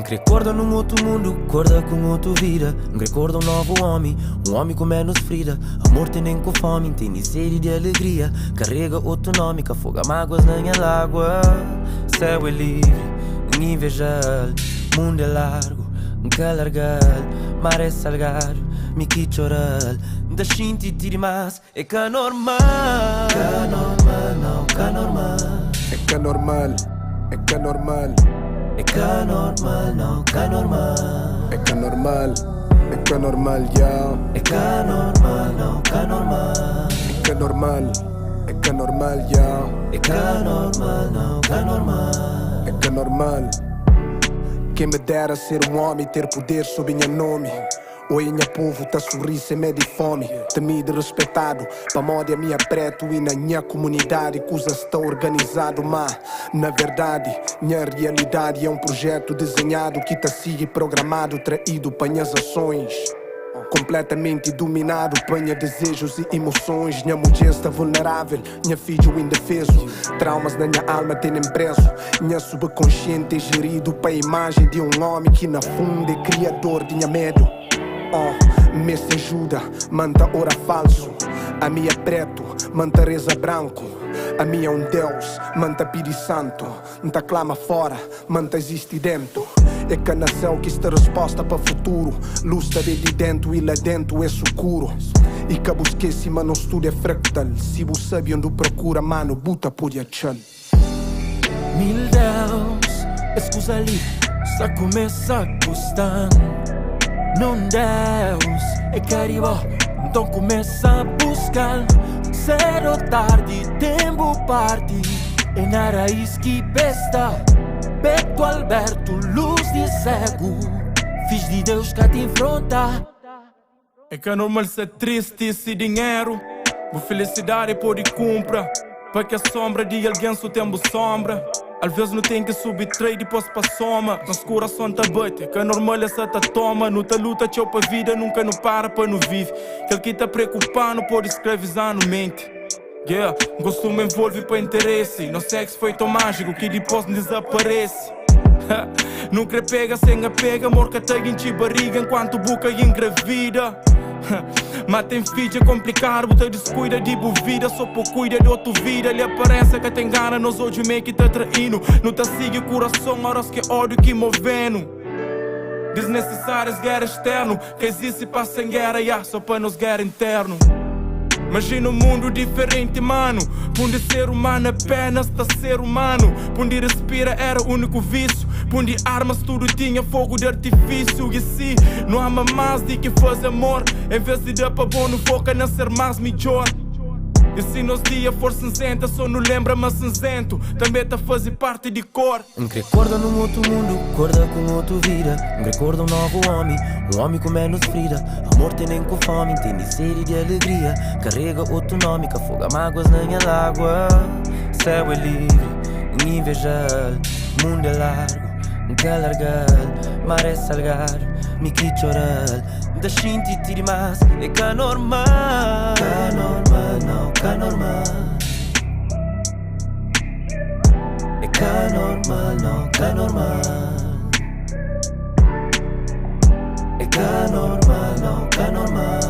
Recorda num outro mundo, acorda com outro vida. Recorda um novo homem com menos ferida. Amor tem nem com fome, tem nem sede de alegria. Carrega outro nome, que afoga mágoas na minha água. Céu é livre, invejar. Mundo é largo, que largar. Mar é salgado, me que chorar. Da xinti tiri mas, é que normal. Que normal, não, que normal. É que normal, é que normal. É que normal, não, que normal. É que normal, é que normal, yeah. É que normal, não, que normal. É que normal, é que normal, yeah. É que normal, não, que normal. É que normal. Quem me dera ser um homem e ter poder sob minha nome. Oi, minha povo, tá sorrir sem medo e fome. Temido e respeitado, pra moda minha preto e na minha comunidade. Coisa está organizado, mas na verdade, minha realidade é um projeto desenhado que tá sigue programado, traído para minhas ações. Completamente dominado, panha desejos e emoções. Minha mulher está vulnerável, minha filho indefeso. Traumas na minha alma têm preso. Minha subconsciente é gerido para a imagem de um homem que na fundo é criador de minha medo. Me sem ajuda, manta ora falso. A minha é preto, manta reza branco. A minha é Deus, manta pidi santo. Nta clama fora, manta existe dentro. É que nasceu que está resposta para futuro. Luz está de dentro e lá dentro é escuro. E que busquei mas não estudo é fractal. Se você sabe onde procura, mano, buta podia chal. Mil Deus, escusa ali, só começa a custar. Não Deus, é caribó, então começa a buscar. Cedo ou tarde, tempo parte. É na raiz que besta. Beto Alberto, luz de cego. Fiz de Deus que te enfronta. É que é normal ser triste e sem dinheiro. Boa felicidade pode comprar. Para que a sombra de alguém só tem sombra. Às vezes não tem que subir trade depois pra soma. Mas coração tá bate, que é normal essa tá toma. Não tá luta, tchau pra vida, nunca não para não vive. Aquele que tá preocupado pode escravizar no mente. Yeah, gosto me envolve para interesse. Não sexo foi tão mágico que depois desaparece. Nunca pega sem apega, morca tag em barriga enquanto boca engravida. Mas tem filho é complicado, você descuida de vida, só por cuida de outra vida. Lhe aparece que tem gana, nós hoje meio que tá traindo. Não tá sigue o coração, horas que ódio que movendo. Desnecessárias guerra externo, que existe para sem guerra, yeah, só para nos guerra interno. Imagina um mundo diferente, mano. Onde ser humano apenas tá ser humano. Onde respira era o único vício. Onde armas tudo tinha fogo de artifício. E se não ama mais de que faz amor. Em vez de dar pra bom, não foca na ser mais melhor. E se nos dias for cinzenta, só não lembra mas cinzento. Também tá fazer parte de cor. Recorda num outro mundo, acorda com outra vida. Recorda um novo homem com menos frida. Amor tem nem com fome, tem miséria de alegria. Carrega outro nome, que afoga mágoas na minha água. Céu é livre, invejar. Mundo é largo, que largar. Mar é salgar, me que chorar. Da shinti demais, é que é normal. Que normal, não, que normal. É que normal, não, que normal. É que normal, não, que normal.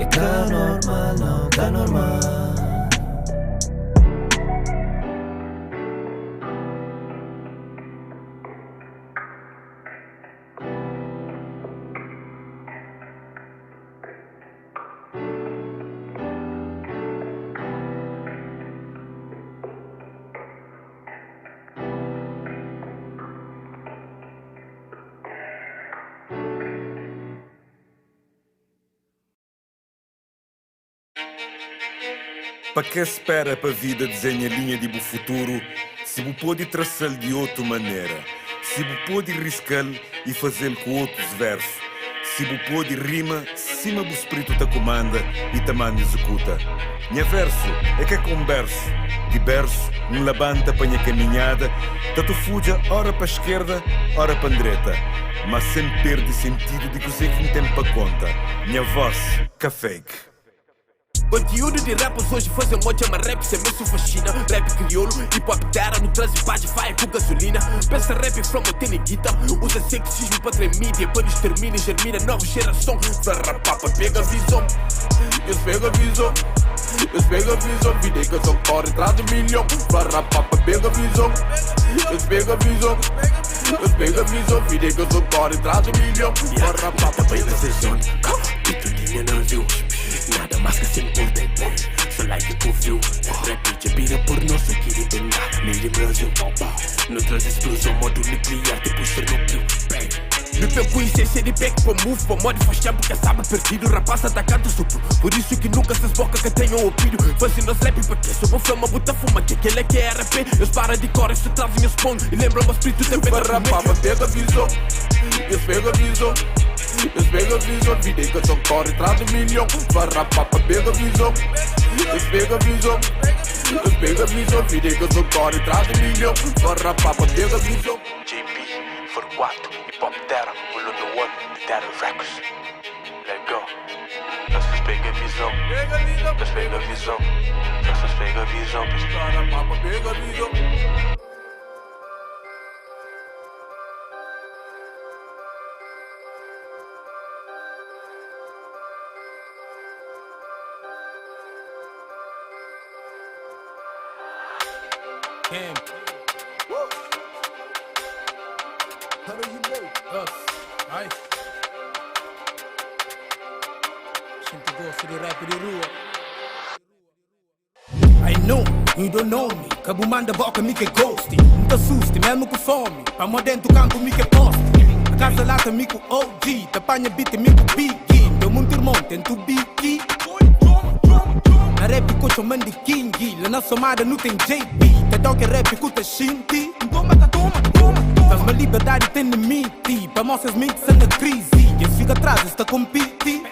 É que normal, não, que normal. Para que espera para a vida desenha linha de futuro, se você pode traçá-lo de outra maneira, se você pode riscá-lo e fazê-lo com outros versos, se você pode rima, cima do espírito te comanda e te manda executa. Minha verso é que converso, de berço, um labanta para minha caminhada, tanto fuja ora para a esquerda, ora para a direita, mas sempre perde sentido de coisa que não tem para conta. Minha voz, que fake. Conteúdo de rappers hoje fazem mocha, mas rap sem mesmo fascina. Rap crioulo, hip hop terra, no trans e paz, vai com gasolina. Pensa rap from a teniguita, usa sexismo para trem mídia. Quando extermina e germina nova geração. Farrapapa, pega a visão, eles pegam a visão. Eles pegam a visão, vida que são corre atrás de milhão. Farrapapa, pega a visão, eles pegam a visão. Eles pegam a visão, vida que são corre atrás de milhão. Farrapapa, pega a visão, e tu tinha não viu. Nada mais que se importa, só like por view. Rap de pira por nós, aqui de penar, nem de Brasil. Não traz explosão, modo nuclear, tipo Chernobyl. Me pego com essência de pack para move, para modo faz tempo que sabe perdido. Rapaz atacando supro, por isso que nunca se esboca que tenham opídio. Fazendo rap para que sou fama, bota fuma, que aquele que é RP. Eles param de cor, se trazem os pão e lembram o espírito de pega. Farrapapa, pega a visão, eles pegam a visão. Eles pegam a visão, vida que são corre atrás de milhão. Farrapapa, pega a visão, eles pegam a visão. Eles pegam a visão, vida que são corre atrás de milhão. Farrapapa, pega a visão. JP, for 4, hip hop terra, pull on the one, terra records. Let go. Eles pegam a visão, eles pegam a visão. Eles pegam a visão, Farrapapa, pega a visão. Cam. How do you know? Us. Ai. Gente gosta de rap de rua. I know, you don't know me. Cabumanda boca me que ghost. Não te assuste, mesmo com fome. Vamos dentro do campo me que poste. A casa lata me com OG. Te apanha beat me com Biggie. Deu muito irmão, tento Biggie. Na rap com chamam de King. Lá na somada não tem JB. Te toca rap com te Shinty. Toma. Faz uma liberdade tem limite. Para mostrar as mentes na crise. Quem fica atrás está compete.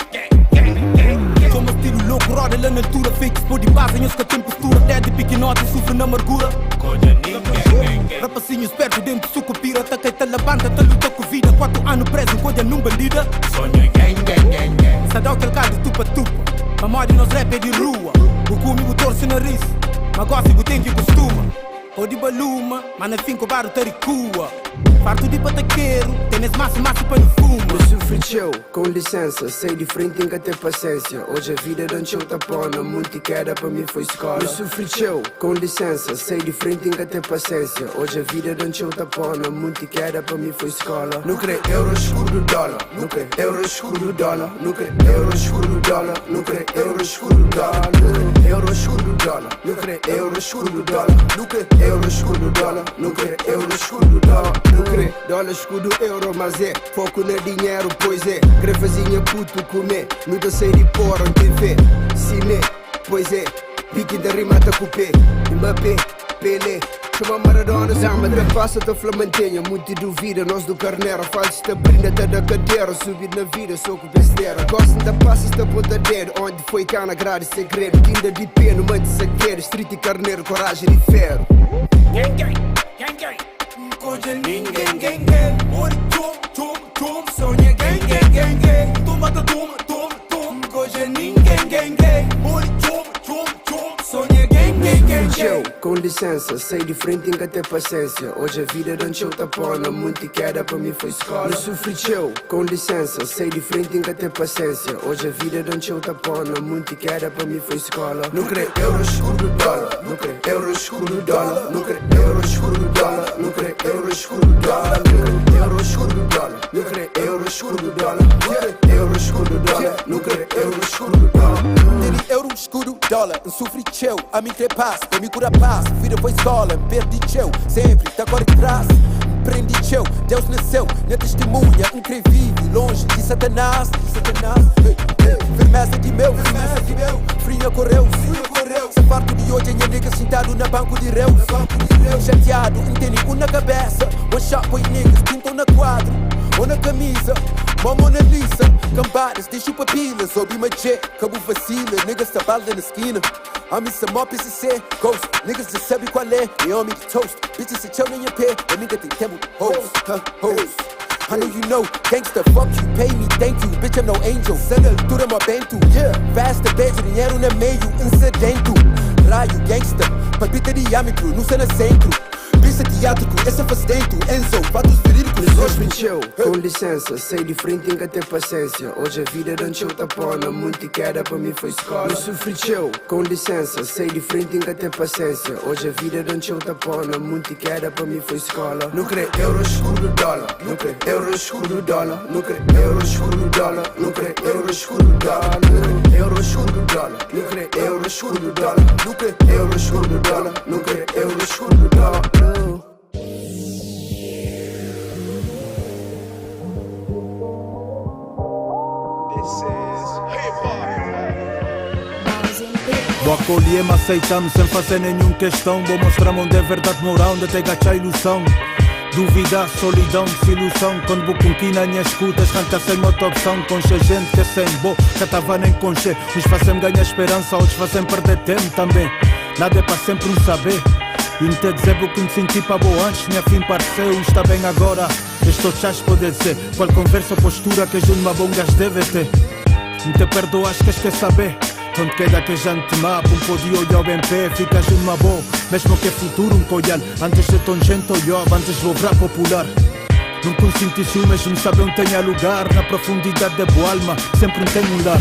Sou meu estilo louco, roda lá na altura. Fake expor de base, em que tem postura. Dead, piquinote, sofre na amargura. Rapacinhos perto dentro do suco pira. Taquei te levanta, te luta com vida. 4 anos preso, coisa num bandida. Sonho gang. Sadão que ele de tupa. Memória nos rap é de rua. O comigo torce nariz. Mas gosto de tem que costuma. Ou de baluma, mas na fim com o barro taricua. Parto de pataqueiro, tens massa para no fumo. Eu sofri show, com licença, sei de frente, tem que ter paciência. Hoje a vida dá show tapona, muito queda para mim foi escola. Eu sofri show, com licença, sei de frente, tem que ter paciência. Hoje a vida dá show tapona, muito queda para mim foi escola. Não crê euro escuro do dólar, não crê euro escuro do dólar, não crê euro escuro do dólar, não crê euro escuro do dólar, euro escuro do dólar, não crê euro escuro do dólar, não crê euro escuro do dólar, não crê euro escuro do dólar. Dólar, escudo, euro, mas é foco no dinheiro, pois é. Grevazinha puto comer, não dá sei de porra, TV, cine, pois é. Pique da rima da cupê, Mbappé, Pelé. Chama Maradona, Zama, da passa da Flamentenha. Muito duvida, nós do Carneiro. Fazes da brinda, tá da cadeira. Subir na vida, sou com besteira. Gostam da passas da pontadeira. Onde foi cá na grade, segredo. Tinda de pena, mãe de saqueiro. Street e Carneiro, coragem de ferro. Gang. Coisa ninguém, gang. Oi, tom, sonha, gang. Toma, coisa ninguém, gang. Oi, tom, sonha, gang. Show, com licença, sei de frente, tem que ter paciência. Hoje a vida dá show tapona, muito queda para mim foi escola. Eu sofri show, com licença, sei de frente, tem que ter paciência. Hoje a vida dá show tapona, muito queda para mim foi escola. Não crê euro escuro do dólar, não crê euro escuro do dólar, não crê euro escuro do dólar, não crê euro escuro do dólar, euro escuro do dólar, não crê euro escuro do dólar, euro escuro do dólar, não crê euro escuro do dólar. Euro escuro dólar, sofri show, a mim ter paz, pra me curar paz. Vida foi escola, perdi show, sempre tá agora de trás. Prendi show, Deus nasceu, na testemunha, incrível, longe de Satanás. Firmeza de meu, fria correu. Se farto de hoje, minha nigga sentado na banco de réus. Chateado, entende na cabeça. One shot boy niggas, pintam na quadro ou na camisa. Mona Lisa, cambadas, deixo papilas. Ouvi uma jet, cabo vacila. Niggas tá balda na esquina. Homem se mó PCC, ghost. Niggas já sabe qual é. E homem de toast. Bitches se tchau nem a pé. A nigga tem tempo, hoes, hoes. I know you know, gangsta, fuck you, pay me, thank you. Bitch, I'm no angel. Sana altura, meu bento. Fast, beijo, dinheiro na meio, incidento. Raio, gangsta, palpita diâmetro, no cena centro. Pista teátrico, essa faz dentro. Enzo, fatos verídicos. Hoje show, com licença, sei de frente, tem que ter paciência. Hoje a vida dá show tapona, muito queda para mim foi escola. Eu sofri show, com licença, sei de frente, tem que ter paciência. Hoje a vida dá show tapona, muito queda para mim foi escola. Não crê euro escuro do dólar, não crê euro escuro do dólar, não crê euro escuro do dólar, não crê euro escuro do dólar, euro escuro do dólar, não crê euro escuro do dólar, não crê euro escuro do dólar, não crê euro escuro do dólar. Vou acolher, mas aceitamos sem fazer nenhuma questão. Vou mostrar onde é verdade moral, onde até gacha a ilusão. Dúvida, solidão, desilusão. Quando vou com quina, minha escutas, canta sem outra opção. Concha gente que é sem boa, que tava nem conche. Uns fazem ganhar esperança, outros fazem perder tempo também. Nada é para sempre um saber. E não te dizer o que me senti para boa antes, minha fim pareceu, está bem agora. Estou chás pode dizer, qual conversa ou postura que uma bongas deve ter. Não te perdoas, quer saber. Quando queda que já te mapa, podio olhar bem pé, ficas numa boa. Mesmo que é futuro um colhar, antes de tão gente olhar, antes vou virar popular. Não consinto ciúmes, não sabe onde tenha lugar. Na profundidade da boa alma, sempre tem um lar.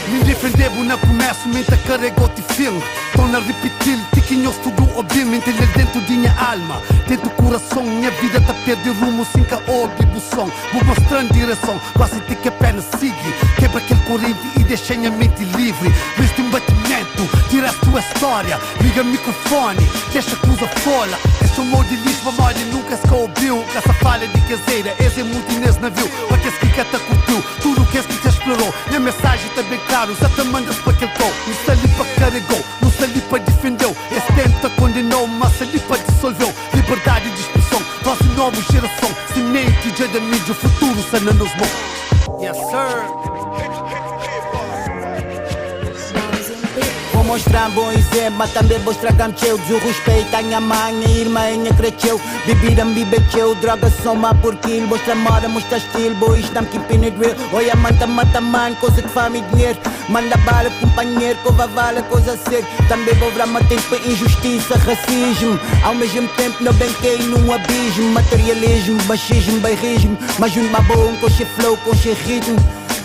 Me defender debo na começo, mente carregou-te filme. Tô na repetir, tiquinhos tudo obim, mente dentro de minha alma, dentro do coração. Minha vida tá perdendo rumo, sem caô, som. Vou mostrando direção, quase te que a pena sigue. Quebra aquele corrente e deixa minha mente livre. Viste um batimento, tira a tua história. Liga o microfone, deixa a coisa fora. Esse humor de lixo, memória nunca se ouviu. Essa falha de caseira, esse é muito nesse navio. Para que esse que te curtiu, tudo que esse que te explorou. Minha mensagem tá bem claro, já te mandas para aquele gol. Não se ali para carregou, não se ali para defendeu. Esse tempo te condenou, mas se ali para dissolveu. Liberdade de expressão, nossa nova geração. Semente de mídia, o futuro sana nos mãos. Yes, sir. Vou mostrar bom exemplo, mas também vou estragar meu desrespeito. A minha mãe, minha irmã, minha cresceu. Bebida me bebeu, drogas são má por quilo. Mostra moda, mostra estilo, boy, estamos keeping it real. Olha, mata mãe, coisa que faz me dinheiro. Manda bala, companheiro, cova vale, coisa séria. Também vou ver mais tempo injustiça, racismo. Ao mesmo tempo não benquei num abismo. Materialismo, machismo, bairrismo. Mas junto uma boa, com cheio flow, com cheio ritmo.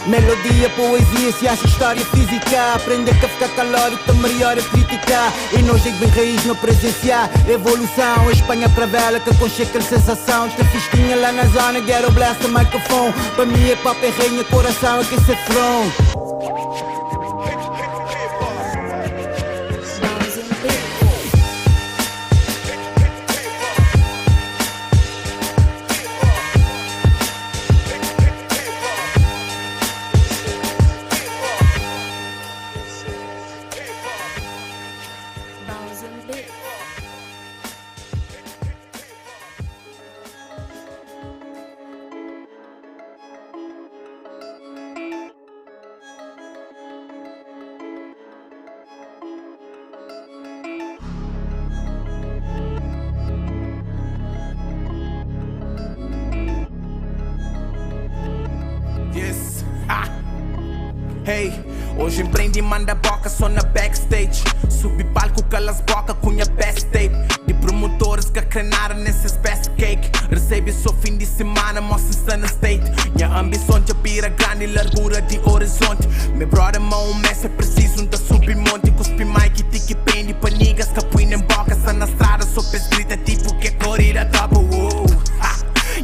Melodia, poesia, ciência, história, física. Aprender a ficar calórico, melhor a criticar. E nós é bem raiz no presenciar. Evolução, a Espanha travela que com aquela sensação. Esta festinha lá na zona, ghetto blast o microfone. Para mim é pop, é rainha, coração, é que se front. Hey, hoje empreende e manda boca só na backstage. Subi palco, calas boca com minha best tape. De promotores que crenaram nesses best cake. Recebe só fim de semana, mostra sana state. Minha ambição de pira grande e largura de horizonte. Meu brother, mão, mestre, preciso de subir monte. Cuspi mic e tique pende pra niggas que põem em boca. Só na estrada, só pra escrita tipo que corrida double.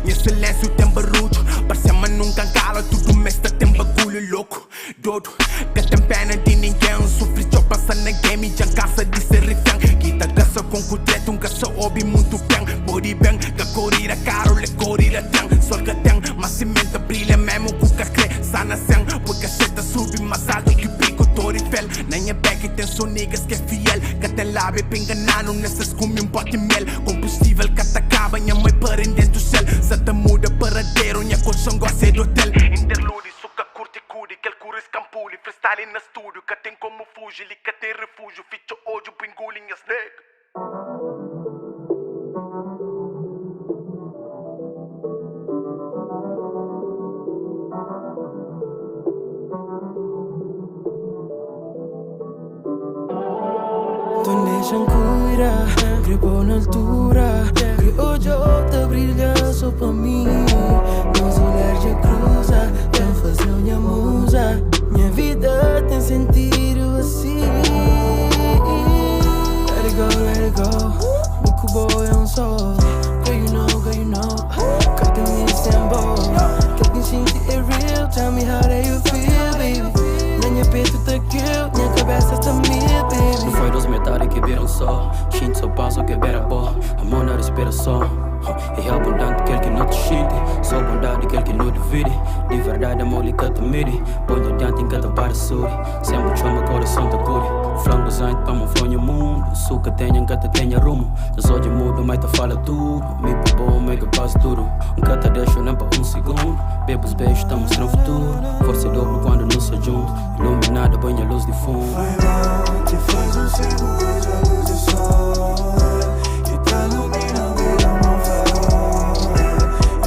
Minha silêncio tem barulho. Parece-me nunca cala, tudo mestre tem bagulho louco. Dodo, que tem pena de ninguém. Sofri de passar na game, já cansa de ser refém. Quita caça com cutreto, um caça hobby muito bem. Body bem, que corrida caro, le corrida tem. Sol que tem, mas cimento brilha mesmo com cacré. Sana sem, porque a cheta sube mais alto que pico Torifel. Na minha back tem só niggas que é fiel. Que tem lábio pra enganar, nessas come um pote mel. Combustível que te acaba, minha mãe para dentro do céu. Se te muda paradeiro, minha colchão gosta do hotel. Interlude, suca curte curi, que ele cura escampule. Freestyle na estúdio, que tem como fugir, que tem refúgio. Ficha ódio, pingule em snake. Tu deixam cuidar, gripo na altura. Que hoje outra brilha só pra mim. Meus olhares já cruza, quem fazeu minha musa. Minha vida tem sentido assim. Let it go, Buku boy on sol. Girl you know, cut the me symbol. Quer que sinta é real, tell me how do you feel, baby. Na minha peito tá kill, minha cabeça tá mil, baby. Não foi dos metades que viram só, shinto só passo que vera boa. Amor na respiração. É abundante aquele que não te xinte. Só bondade aquele que não divide. De verdade amor lhe cata mire. Põe adiante em cada parasuri. Sempre chama coração da cure. Flango design para monfronha mundo. Suca tenha em cata tenha rumo. Das hoje mudo mas te fala tudo. Me bom mega quase tudo. Cata deixa nem para segundo. Bebos beijos estamos no futuro. Força dobro quando não se junto. Iluminada banha luz de fundo. Vai mal, te faz segundo. A luz de sol. Que tá iluminando vida mal farol.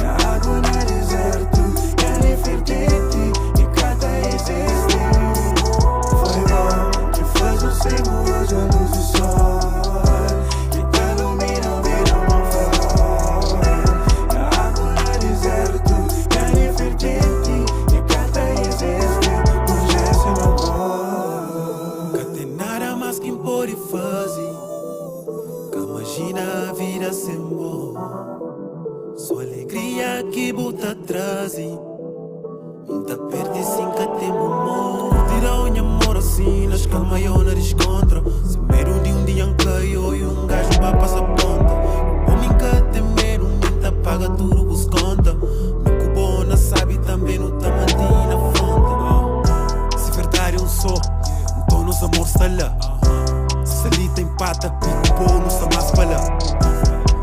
A água no deserto. Ela é fertente e cada existe. Vai mal, te faz segundo. A luz de sol. Que tá iluminando vida mal farol. A água no deserto. Ela é fertente e cada existe. Hoje é seu amor. calma eu não descontra. Se medo de um dia caiu e um gajo vai passar ponta. O homem que tem medo, minta paga tudo os conta. Me cubona sabe também no tamanho na fonte. Se verdade eu sou, então nos amor está lá. Se ali tem pata, me cubona não está mais para lá.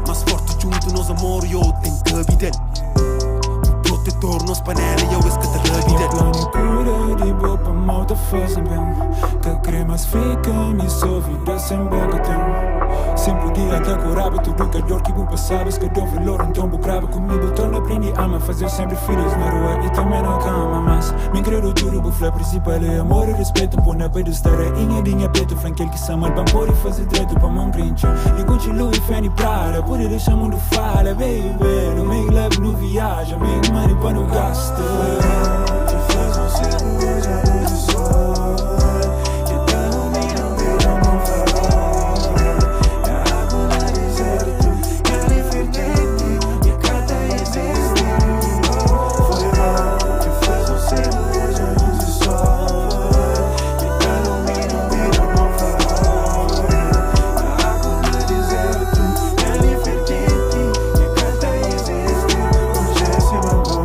Mais forte junto nos amor eu tenho que habitar. Protetor nos panela e eu escuto a vida. Cura de boa pra mal te fazem bem. Que cremas ficam e sua vida sem boca tem. Sempre dia que curava tudo que dor que vou passar. Que deu valor então vou brava comigo. Então aprendi a me fazer sempre filhos na rua e também na cama. Mas me credo tudo o flá principal é amor e respeito. Pô na beira estar em linha preto. Franquel que se mal pode fazer direito para mão grincha. E continuo e fé e prada. Pode deixar mundo fala, baby. No meio leve no viagem. Meio money para no gasto. Te faz um seguro, já luz do sol. Que tá no meio, não vejo não falar. É água no deserto, que ali fermente. E a carta existe. Foi lá, te faz um seguro, já luz do sol. Que tá no meio, não vejo não falar. É água no deserto, que ali fermente. E a carta existe. Hoje é seu amor.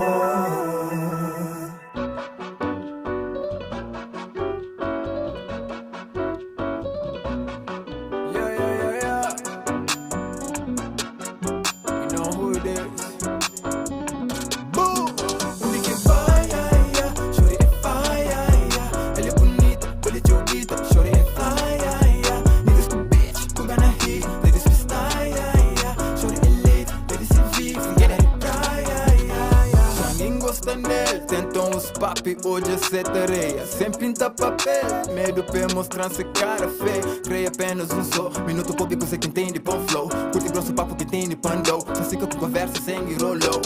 Tentam os papi, hoje é sete areia. Sem pinta papel, medo pra mostrar-se cara feia. Creia apenas um só, minuto público sei que entende pão flow. Curte grosso papo que tem de pandou. Já fica com conversa sem rolou.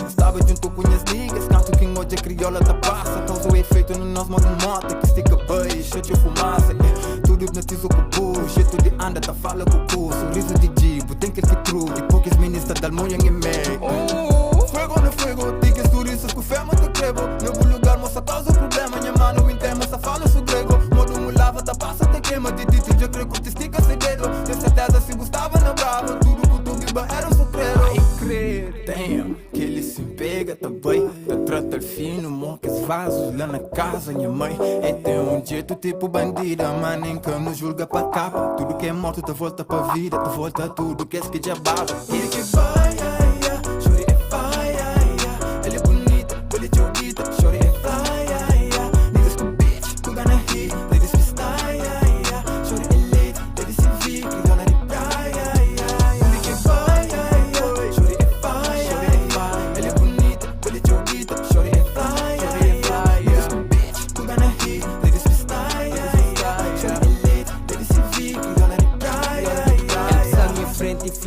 Estava junto com as ligas, canto que hoje a crioula tá passa. Causa o efeito no nosso modo moto, que estica bem, cheio de fumaça. Tudo hipnotizo com o pulo, jeito de anda, tá fala com o cu. Sorriso de dibo, tem que ser true. E poucas ministras da almunha em meio. Fuego no fuego, tiques turistas com fé, mas te crevo. Novo lugar, moça, causa problema. Minha mano, interna, moça, fala su grego. Modo mulava, tá passa, te queima. De dito, já creio que te estica segredo. De certeza, se gostava, não brava. Tudo que tu viva era um socreiro. Ai, crer, damn, que ele se pega também. Tá trata fino, mocas vasos lá na casa, minha mãe. É tem um jeito tipo bandida, mas nem que nos julga pra capa. Tudo que é morto, tá volta pra vida. Tá volta tudo que é que já baba. Ele que vai,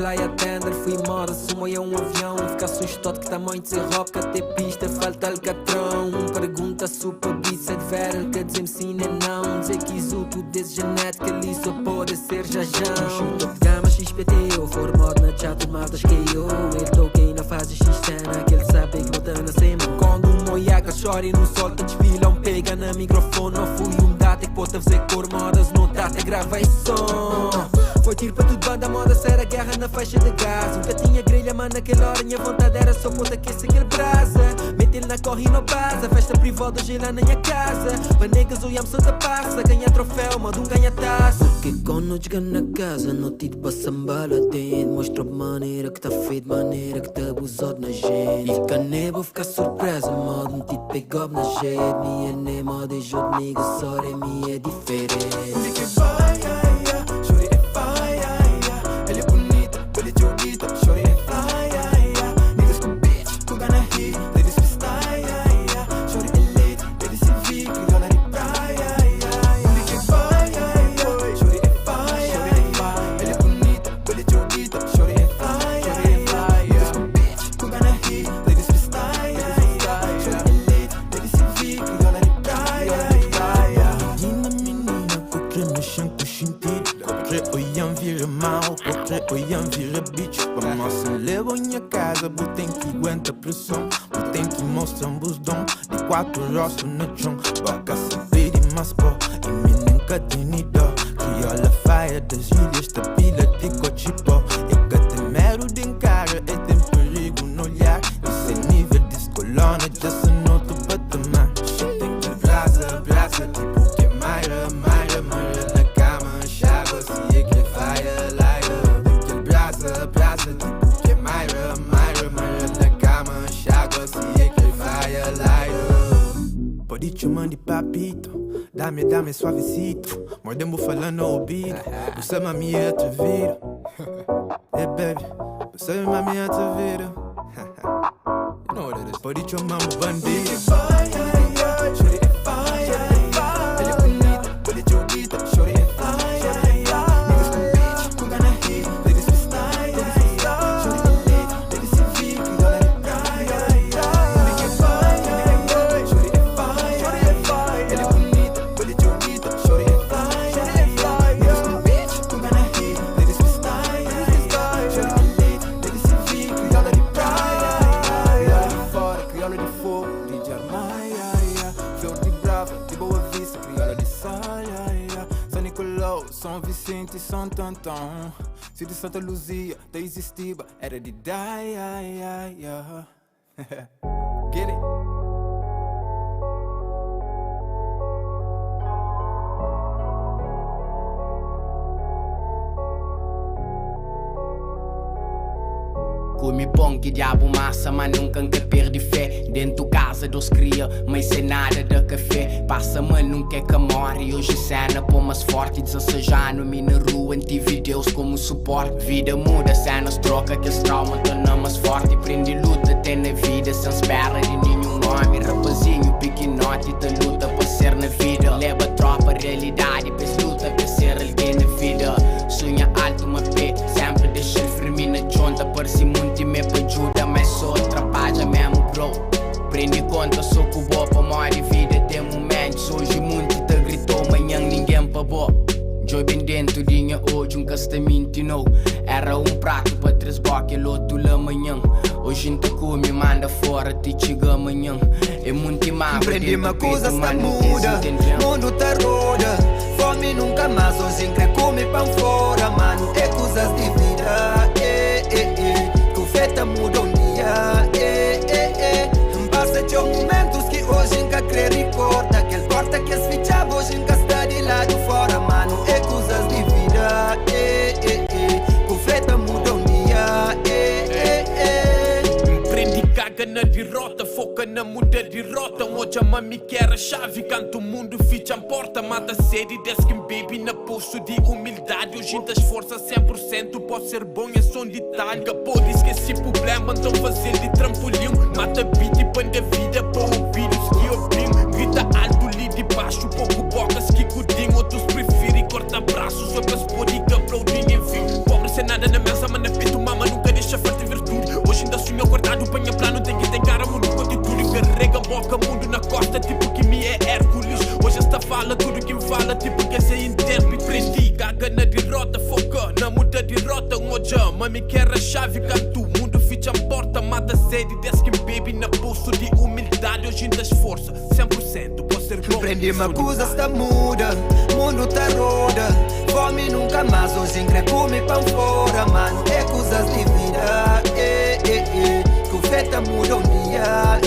fly attender, fui moda, sumo é um avião. Fica assustado que tamanho de roca, até pista, falta alcatrão. Pergunta super bicha de vera, que dizer sim nem não. Dizer que isso tudo desse genética, ali só pode ser jajão. Gama XPTO, formado na chat, matas que eu. Ele toquei na fase X-cena, que ele sabe que não tá na sema. Quando um moiaca chora e não solta, desfila, pega na microfone. Não fui um data que pode fazer cor, modas, não tá até grava e som. Foi tiro pra tudo, banda, moda, era guerra na faixa de gás. Nunca tinha grelha, mas naquela hora minha vontade era só poder aquecer aquele brasa. Mete ele na corre e não passa, festa privada hoje lá na minha casa. Mas negas o Yamson da passa, ganha troféu, manda um ganha taça. Que quando nós na casa, não te passa bala dentro. Mostra a maneira que tá feito, maneira que tá abusado na gente. E caneba fica surpresa, modo não te pegou na gente. Minha nem moda é jogo, nigga, só é minha diferente. Que vai, Oiam vira bitch, pra nossa leva minha casa, tem que aguenta pressão, tem que mostrar um dom de 4 rostos no chão, baka saber de mais pó, e me nem catinida. Criolla fire das ilhas, tapila de cochipo. E que tem mero de encara, e tem perigo no olhar. Isso é nível de escolona, já se nota o patamar. Tem que brasa, brasa, tipo que Mayra, Mayra, Mayra na cama, chágua, se é que fire, lighter. Tem que brasa, brasa, tipo que Mayra, Mayra, Mayra na cama, chágua, se é que fire, lighter. Pode chamar de papito. Dame suavecito, mordendo falando ao ouvido. Você mami é atrevido. Hey baby, você mami é atrevido. You know what it is. Pode chamar um bandido. Shorty é fire. Ela é bonita, ela é jodita. Shorty é fire. Niggas com bitch, com gana hit. Ladies with style, ladies with style. Shorty é lit, ladies se vive, que ela é praia. Nigga é fire. Shorty é fire. Ela é bonita. São Vicente e São Tantão. Se de Santa Luzia, da Existiba, era de die, Get it? Come bom que diabo massa, mas nunca que perde fé. Dentro casa dos cria, mas sem nada de café. Passa mas nunca é que morre. Hoje cena pô mais forte, 16 anos. Me na rua, tive Deus como suporte. Vida muda, cenas troca, que esse trauma torna mais forte. Prende luta, tem na vida, sem espera de nenhum nome. Rapazinho, pequenote, te luta para ser na vida. Leva tropa, realidade, pes luta para ser alguém na vida. Sonha alto, uma pé, sempre deixa firme na junta. Parece muito e me ajuda, mas só atrapalha mesmo, bro. Prende conta, sou com boa para morrer vida. Tem momentos, hoje muito te gritou, amanhã ninguém pagou. Joy bem dentro, dinha hoje, um castamento não. Era um prato para 3 boques, outro lá amanhã. Hoje não te come, manda fora, te chega amanhã. É muito mal. Prendi uma coisa está muda, mundo tá roda. Fome nunca mais, hoje em que come pão fora, mano. É coisas de vida, que o feta muda um dia, Passa de momentos que hoje nunca crê recorda. Aquele porta que as ficha hoje nunca está de lado fora, mano. É coisas de vida, que o feta muda um dia, Prendi caga na derrota, foca na muda de rota. Hoje a mami quer a chave, canto o mundo ficha a porta. Mata sede, desce baby na posto de humildade. Hoje te esforça 100%, pode ser bom, é só um detalhe. Pode esquecer problema, então fazer de trampolim. Mata beat e põe da vida para ouvidos que oprim. Grita alto, li de baixo, pouco bocas que cudinho. Outros preferem cortar braços, outras podem aplaudir, enfim. Pobre sem nada na mesa, mas na peito mama nunca deixa falta virtude. Hoje ainda sonho guardado, panha plano, tem que ter cara, mundo com atitude. Carrega a boca, mundo na costa, tipo que me é Hércules. Hoje esta fala, tudo que me fala, tipo que essa é intérprete. Prendi, caga na derrota, foca na muda de rota. Hoje a mami quer a chave, canto o mundo ficha a porta. Mata sede, desce que baby na bolso de humildade. Hoje ainda esforça 100%, pode ser bom. Prendi uma coisa está muda, mundo tá roda. Fome nunca mais, hoje em que come pão fora, mano. É coisas de vida, que o feta muda um dia,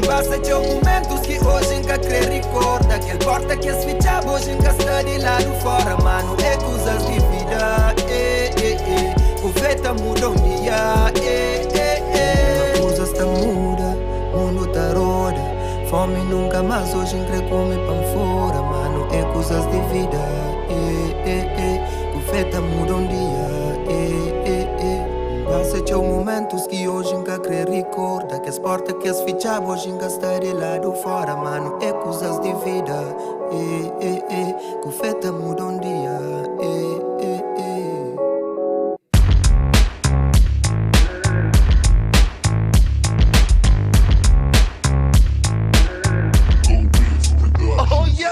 Basta de momentos que hoje nunca crê recorda. Aquele porta que as ficha hoje nunca está de lado fora, mano. É coisas de vida, o feta muda um dia, Uma coisa está muda, mundo tá roda. Fome nunca mais, hoje em que come pão fora, mano. É coisas de vida, o feta muda um dia, Passa de momentos que hoje nunca crê recorda. Que as portas que as ficha hoje nunca está de lado fora, mano. É coisas de vida, que o feta muda um dia,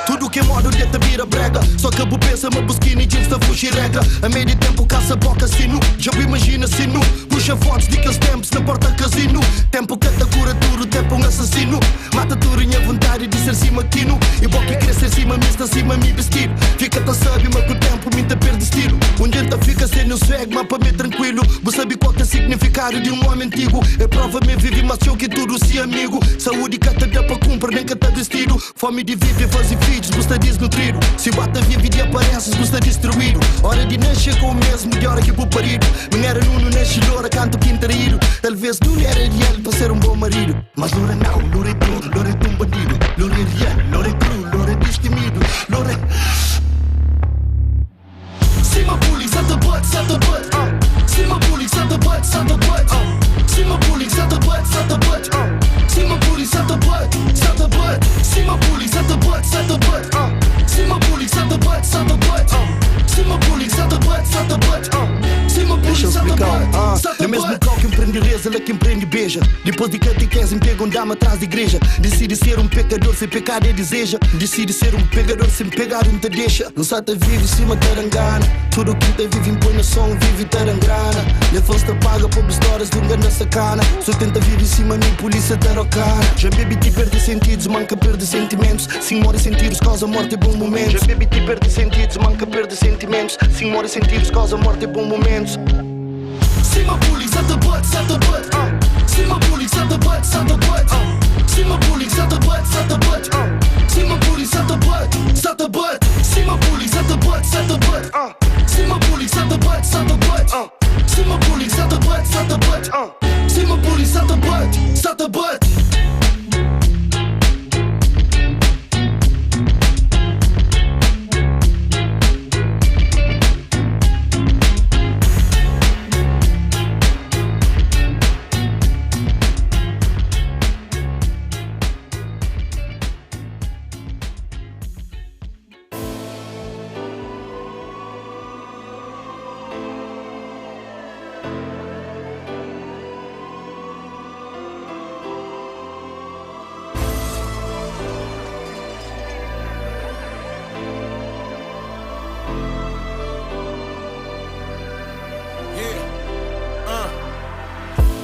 Tudo que é modo de te vira brega. Só que a pensa, uma busquina e jeans da fugir regra. A meio de tempo caça boca sino. Já me imagina sino. Puxa fotos de aqueles tempos na porta casino. Tempo que te cura tudo, tempo um assassino. Mata tudo em a vontade de ser cima quino. E boca que cresce cima, me está cima, me vestir. Fica-te sábio, mas com o tempo me te perde estilo. Um dia fica sendo swag, mas para mim tranquilo. Você sabe qual que é o significado de um homem antigo. É prova me vive, mas eu que tudo se amigo. Saúde que te dá para cumprir, nem que te destino. Fome de viver, fazer filhos, você desnutrido. Se bate vive e apareces, você destruído. Hora de nascer com o mesmo, de hora que vou parido. Não era nuno, nasce loura, canto quintarído. Talvez não era real para ser um bom marido. Mas loura não, loura é tudo, loura é um bandido. Loura é real, loura é cru, loura é destemido. Loura é... See my bullies at the butt, at the butt. See my bullies at the butt, at the butt. See my bullies at the butt, at the butt. See my bullies at the butt, at the butt. See my bullies at the butt, at the butt. See my bullies at the butt, at the butt. See my bullies at the butt, at the butt. See my bullies at the butt. No mesmo local que empreende reza, lá que empreende beija. Depois de catequese, pega um dama atrás da igreja. Decide ser um pecador sem pecado e deseja. Decide ser um pegador sem pegar não te deixa. Não só te vive, cima tarangana. Tudo que te vive impõe no som, vive tarangrana. Nem fosse te paga por histórias de um grande sacana. Só tenta viver em cima, nem polícia tarocana. Já bebi te perde sentidos, manca perde sentimentos. Sim, morre sentidos, causa morte e bom momentos. Já bebi te perde sentidos, manca perde sentimentos. Sim, morre sentidos, causa morte e bom momentos. See my bullies at the butt, at the butt. See my bullies at the butt, at the butt. See my bullies at the butt, at the butt. See my bullies at the butt, at the butt. See my bullies at the butt, at the butt. See my bullies at the butt, at the butt. See my bullies at the butt, at the butt. See my bullies at the butt, at the butt.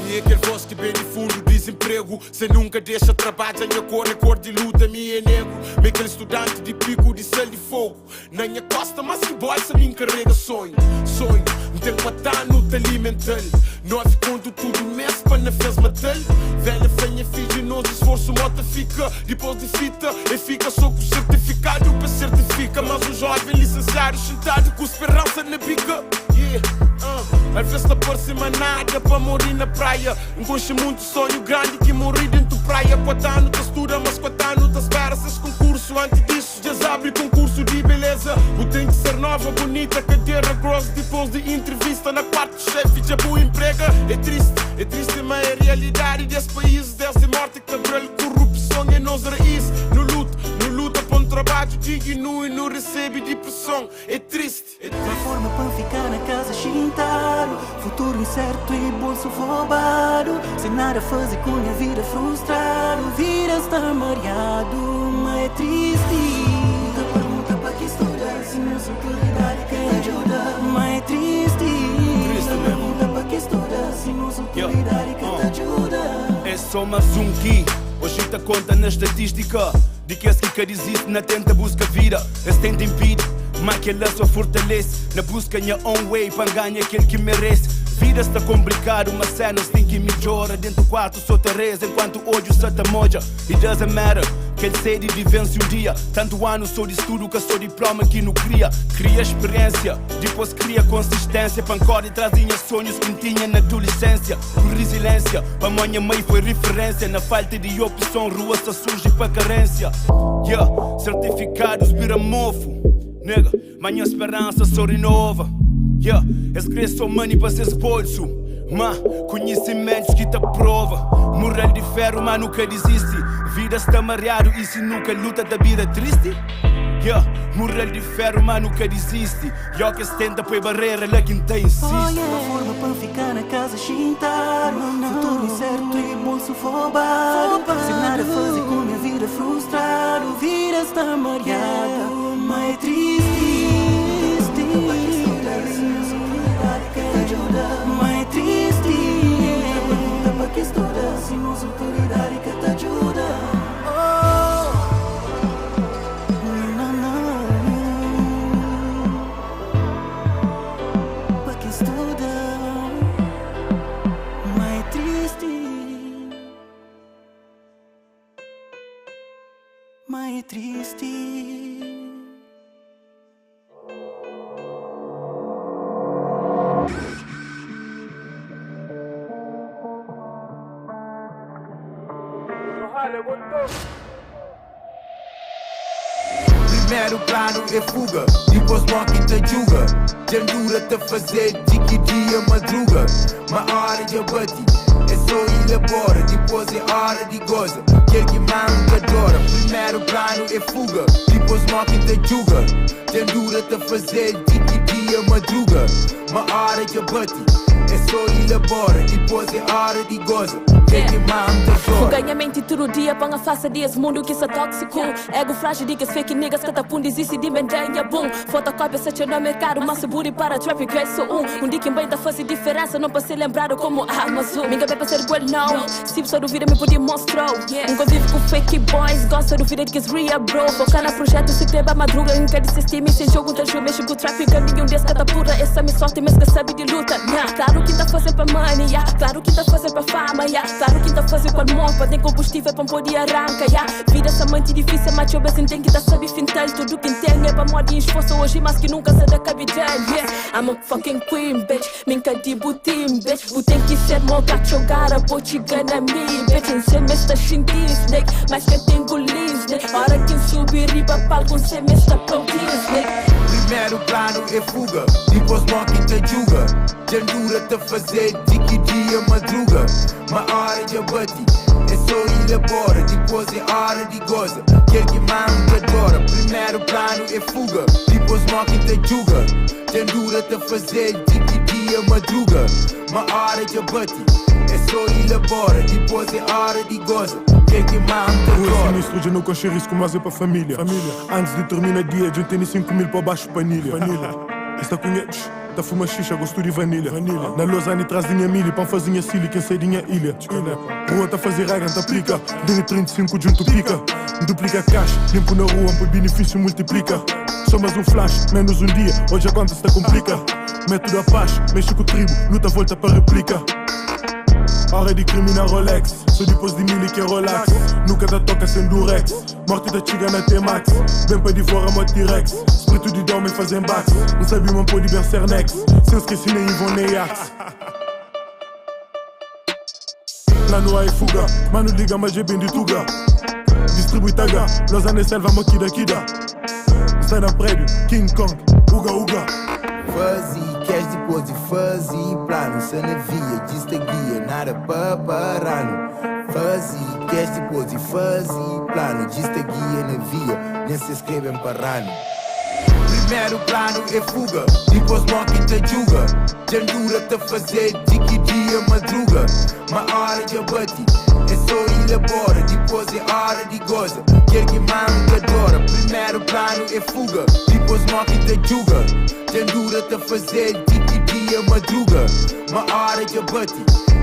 E aquele voz que bem de fundo desemprego. Cê nunca deixa trabalho, a cor de luta, me é nego. Me aquele estudante de pico de céu de fogo. Na minha costa, mas que bolsa me encarrega sonho. Sonho, não tenho matar no te alimentar. Nove conto tudo mês para não fez matar. Velha fenha finge nosso esforço, mota fica. Depois de fita, e fica só com certificado para certifica. Mas um jovem licenciado sentado com esperança na bica. Às vezes tá por cima nada para morrer na praia. Enconcha muito sonho grande que morri dentro da praia. 4 anos te estuda, mas 4 anos te espera. Seis concurso, antes disso já abre concurso de beleza. O tem que ser nova, bonita, cadeira grossa. Depois de entrevista na quarta chefe já boa emprega. É triste, mas é a realidade desse país. Desde morte, cabelo, corrupção é nos raiz. No luta para um trabalho digno e não recebe depressão. É triste. Uma forma para ficar na casa chintaro. Futuro incerto e bolso roubado. Sem nada a fazer com a vida frustrado. Vida está mareado, mas é triste. Muita pergunta para que estudar. Se não sou autoridade quem ajuda, mas é triste. Muita pergunta para que estudar. Se não sou autoridade quem te ajuda. É só mais um que hoje te conta na estatística de que esse que quer dizer na tenta busca vida. Esse tenta impede, mas que ela só fortalece. Na busca minha own way para ganhar aquele que merece. Vida está complicado, mas cenas tem que melhorar. Dentro do quarto só te reza enquanto hoje só te moja. It doesn't matter, que ele sede de vence um dia. Tanto ano sou de estudo que sou diploma que não cria. Cria experiência, depois cria consistência. Pancora e trazia sonhos que tinha na adolescência. Com resiliência, para minha mãe foi referência. Na falta de opção, rua só surge para carência. Certificados vira mofo. Nega, manhã esperança só renova. Eles crescem só money para seus bolsos. Mas conhecimentos que te prova. Moral de ferro, mas nunca desiste. Vida está mareado e se nunca luta da vida triste. Moral de ferro, mas nunca desiste. Que se tenta põe barreira lá quem tem insiste. Uma forma para ficar na casa chintaro. Futuro incerto e bolso roubado. Sem nada a fazer com a vida frustrado. Vida está mareada, mas mais triste, que te ajuda, mais triste. Pergunta pra que estuda, se não sou autoridade que te ajuda. Pra que estuda, mais triste, mais triste. Primeiro plano é fuga, depois morre te julga. Tendura-te a fazer de que dia madruga. Uma hora de abate, é só elabora. Depois é hora de goza, quer que manda adora. Primeiro plano é fuga, depois morre te julga. Tendura-te a fazer de que dia madruga. Uma hora de abate, é só elabora. Depois é hora de goza, quer que manda adora. Ganha mente todo dia, para a face dias, mundo que é tóxico. Ego frágil, digas fake niggas, catapundis e se dimendenha, boom. Fotocópia, se no mercado, mas seguro para traffic, é só um dia que bem tá fazendo diferença, não para ser lembrado como Amazon. Minha bebê ser igual não, se só duvida me podia mostrar. Nunca vive com fake boys, gosta do vida que é real, bro. Focar na projeto, se treba madruga, nunca desistir, sem jogo, tá jogo, mexe com o traffic, nenhum dia catapura, essa me sorte, mas que sabe de luta, Claro que tá fazendo pra money, claro que tá fazendo pra fama, claro que tá fazendo com amor, pra ter combustível pra poder arrancar, Vida essa mente difícil, mas eu bem tem que tá sabe fintal, tudo que tem é pra morrer de esforço hoje, mas que nunca sai da capital, I'm a fucking queen, bitch, minha de butim, bitch, o tem que ser moca, jogar a potiga na mim, bitch, em semestre xintis, snake, mas que tem golis, snake, hora que subir riba palco, semestre prontis, snake. Primeiro plano é fuga, depois morre te julga. Tendura-te a fazer de que dia madruga. Uma hora de abate, é só elabora. Depois é hora de goza, quer que manda adora. Primeiro plano é fuga, depois morre te julga. Tendura-te a fazer de que dia madruga. Uma hora de abate, é só elabora. Depois é hora de goza, quer que manda adora. O sinistro de não coxer risco, mas é para família. Antes de terminar dia, a gente tem 5 mil para baixo panilha. Está conheces? Tá fuma xixa, gosto de vanilha. Na Lausanne traz dinha milho, pão fazinha silly, quem sei dinha ilha. Rua tá fazer regra, tá aplica. Dinha 35 junto pica. Duplica cash, limpo na rua, por benefício multiplica. Só mais um flash, menos um dia, hoje a conta está complica. Método a paz, mexe com o tribo, luta volta para réplica. Hora de criminal Rolex, só depois de mil que é relax. Nunca da toca sem durex, morte da chiga na T-Max. Vem para devorar uma T-Rex, espírito de dorme fazem bax. Não sabia uma pôr de Bercernex, se eu esqueci nem Ivon nem Axe. Lá no ar é fuga, mano liga mas é bem de tuga. Distribui taga, Lausanne selva maquida kida. Sai na prédio, King Kong, uga uga. Fuzzy, queres depois de fuzzy. Plano, se navia, dista guia, nada para parano. Fuzzy, queres depois de fuzzy. Plano, dista guia, navia, nem se escrevem parano. Primeiro plano é fuga, depois morre te julga. Tendura-te a fazer de que dia madruga. Uma hora de abate, é só elabora. Depois é hora de goza, quer que manda adora. Primeiro plano é fuga, depois morre te julga. Tendura-te a fazer de que dia madruga. Uma hora de abate,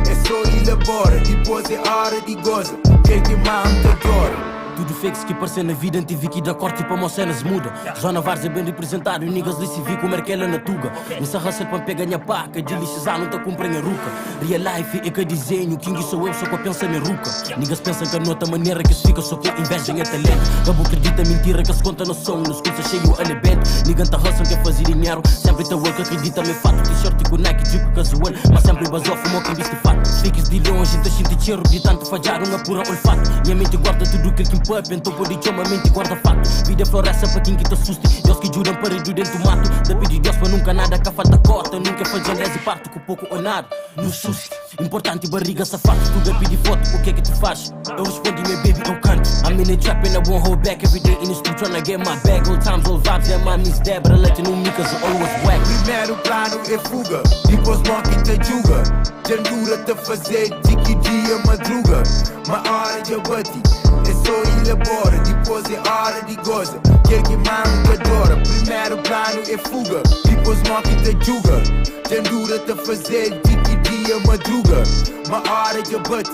é só elabora. Depois é hora de goza, quer que manda adora. Tudo fakes que parecem na vida, tive que dar corte para moça se muda. Zona Vars é bem representado e niggas de se vi como é que ela na tuga. Nessa raça para pegar minha paca, de lixizar não tá comprando a ruca. Real life é que desenho, King sou eu, só que eu penso em ruca. Niggas pensam que a nota maneira que se fica só com inveja é talento. Cabo acredita mentira que se conta no som, nos cursos cheio a lebete. Nigga tá hustle quer fazer dinheiro, sempre tá work, acredita me fato. T-shirt com Nike, tipo casual, mas sempre basou, fumou quem viste fato. Fakes de longe, tá sente cheiro de tanto falhar, uma pura olfato. Minha mente guarda tudo que pop, então pode chamar mente guarda fato. Vida floresta para quem que te assuste. Deus que juram para ir dentro do mato. Depende de Deus para nunca nada que falta cota. Nunca faz janela e parto com pouco ou nada. No susto, importante barriga safado. Tu vai pedir foto, o que é que tu faz? Eu respondi, meu baby, eu canto. I'm in the trap and I won't hold back. Every day in the street tryna get my bag. Old times, old vibes, and my miss Debra. Let you know me cause I always whack. Primeiro plano é fuga, depois morre te julga. Tendura-te a fazer de que dia madruga. Uma hora de abate, é só elabora. Depois depois é hora de goza. Quer que mano te adora, primeiro plano é fuga, depois não que te julga. Tem dura te fazer de que dia madruga. Uma hora de bate,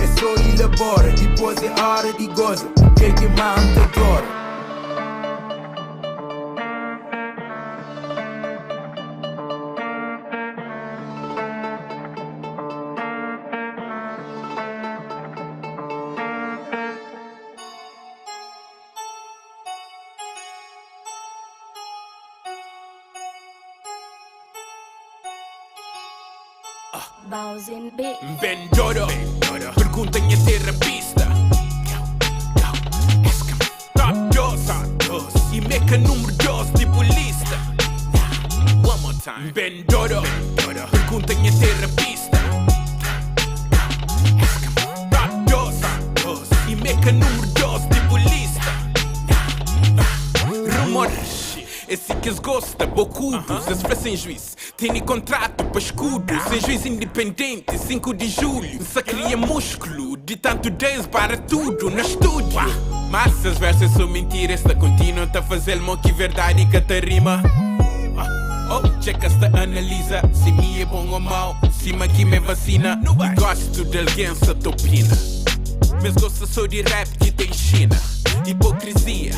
é só elabora, depois é hora de goza. Quer que mano te adora. Vendoro, pergunta minha terapista. Top 2 e meca número 2 tipo lista. One more time. Vendoro, pergunta minha terapista. Top 2 e meca número 2 tipo lista. Rumores, esse que eles gostam, bocudos, eles fazem juiz. Tem contrato para escudo, sem juiz independente, 5 de julho. Só cria músculo, de tanto 10 para tudo no estúdio. Mas essas versas são mentiras, esta continua a fazer mal que verdade que te rima. Oh, checa esta analisa, se me é bom ou mau, se me aqui me vacina. E gosto de alguém se opina. Mas gosto só de rap que tem China. Hipocrisia,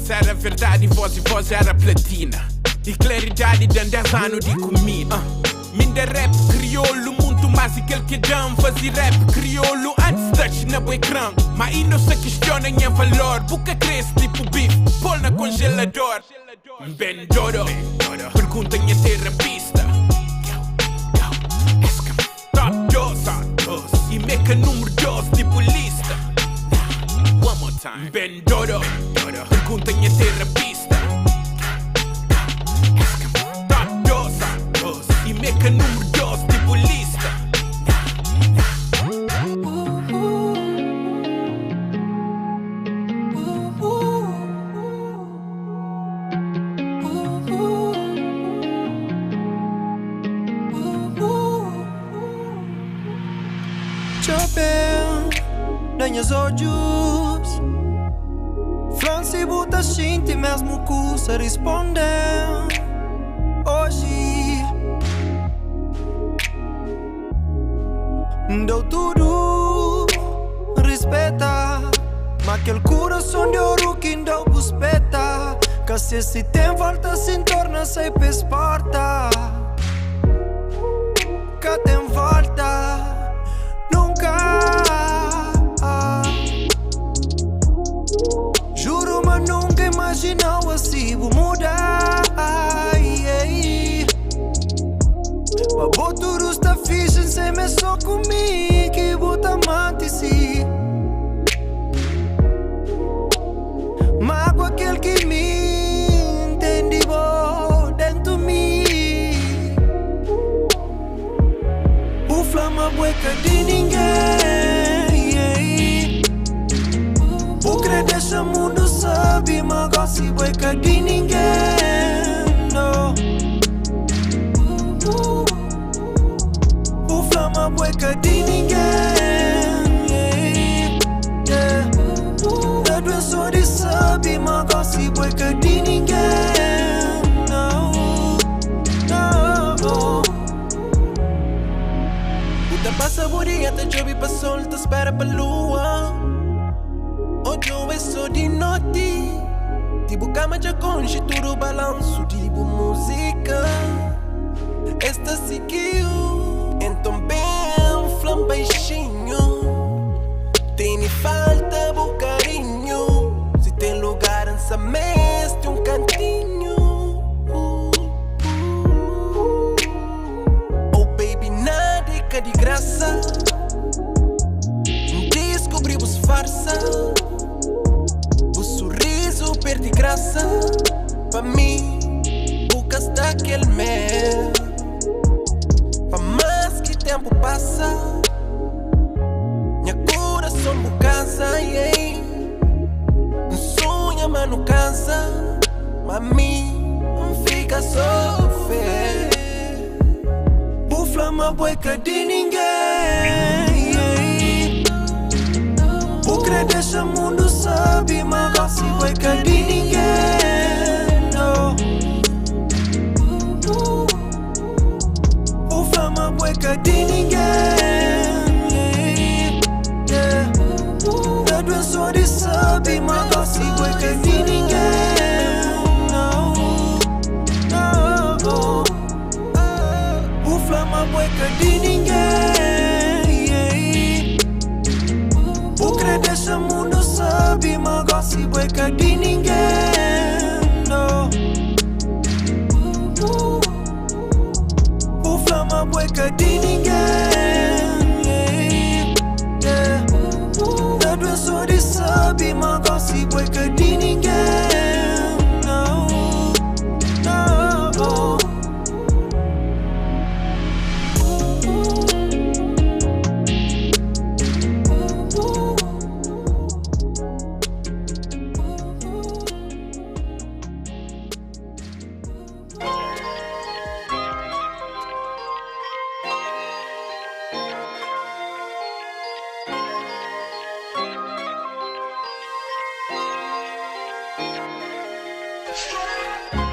se era verdade, voz era platina. E claridade de 10 anos de comida. Minda rap crioulo, muito mais aquele que dão. Fazer rap crioulo antes de touch na ecrã. Mas aí não se questiona em valor. Boca cresce tipo bife, pôr na congelador. Vendoro, pergunta minha terapista. Top 2 e meca número 2 tipo lista. One more time. Vendoro, pergunta minha terapista. E meca número 2 tipo lista. Chopin, danhas olhos. Franci buta shinti mesmo cusa responder. Hoje dou tudo, respeita. Mas aquele coração de ouro que deu buspeta. Que se tem volta se torna sem pesparta. Que tem volta, nunca. Juro, mas nunca imaginava assim vou mudar. Mas botudo está fixe sem me só comigo que bota amante si. Mago aquele que me entende dentro de mim. O flama bueca de ninguém. O crer deixa o mundo sabe, mas gosta bueca de ninguém. No. Flama bueca de ninguém. A doença de sabe, mas gosta bueca de ninguém. Puta passa burinha, te jobi pra sol, te espera pra lua. Hoje é só de noite. Tipo cama de conche, tudo balanço, tipo música. Esta seguiu. Então bem, flam baixinho. Tem falta bom carinho. Se tem lugar nessa mesa, tem cantinho. Oh baby, nada é de graça. Descobrimos farsa. O sorriso perde graça. Pra mim, buscas daquele mel. Mas que tempo passa, minha coração me cansa, yeah. Sonha, mas não cansa. Mas mim fica só fé. O flama bueca de ninguém, yeah. O crer deixa o mundo sabe, mas gosta gosi boica de ninguém, no. O flama boica de ninguém, yeah. Da doença de sabe, mas gosi boica de ninguém, no, no.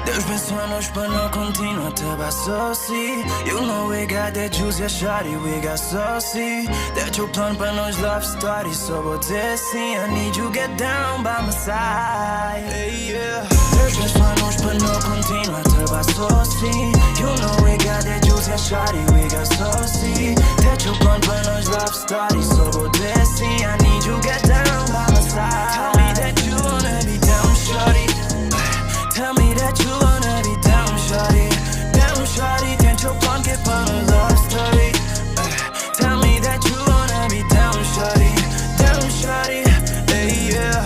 Deus pensou a nós para não continuar to bassoci. You know we got that juice, yeah, shawty, we got saucy. That your plan para nós love story, so vou dizer sim. I need you get down by my side, hey, yeah. Deus pensou a nós para não continuar to bassoci. You know we got that juice, yeah, shawty, we got saucy. That your plan para nós love story, so vou dizer sim. I need you get down by my side. Tell me that you wanna be down, shawty. Tell me that you wanna be down, shawty. Down, shawty, tenta o plano que é para nos love story. Tell me that you wanna be down, shawty, hey, yeah.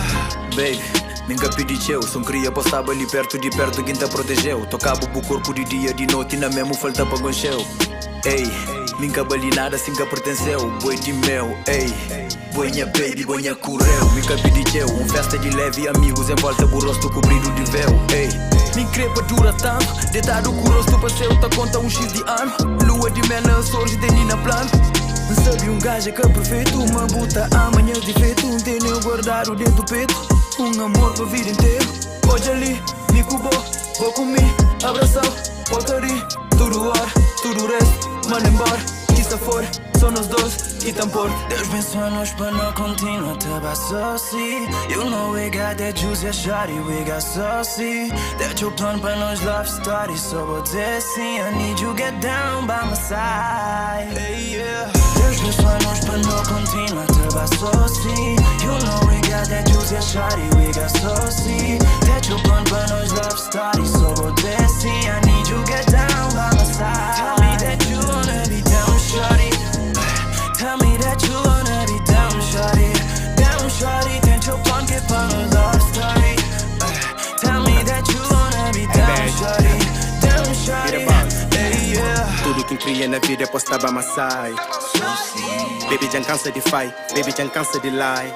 Baby, nunca pedi eu, só queria postar ali perto de quem te protegeu. Tocava o corpo de dia, de noite, na mesmo falta para goncheu. Ei, nunca bali nada, sim que pertenceu. Boi de meu, ei. Boinha baby, boinha correu. Nunca pedi eu, festa de leve, amigos em volta, o rosto cobrido de véu. Ei, me crepa dura tanto, deitado com o rosto passeio, tá conta X de ano. Lua de mel, sorge de nina plano. Sabe gajo que é perfeito, uma buta amanhã de feito. Tem eu guardado dentro do peito, amor pra vida inteira. Hoje ali, me cubou, vou comer, abraçar, voltarei. Tudo hora, tudo resto, manda embora. Isso fora, só nós dois e tampor. Deus pensou a nós para não continuar to bassoci. You know we got that juice, yeah, shawty, we got saucy. That your plan para nós love story, so vou dizer sim. I need you get down by my side, hey, yeah. Deus pensou a nós para não continuar to bassoci. You know we got that juice, yeah, shawty, we got saucy. That your plan para nós love story, so vou dizer sim. I need you get down by my side. Tell me that you wanna be down, shawty. Tell me that you wanna be down, shawty. Down, shawty, tenta o plano que é para nos love story. Tell me that you wanna be down, shawty. Down, shawty, hey, yeah. Tudo que cria na vida é postar by my side. Baby, já cansa de fight, baby, já cansa de lie.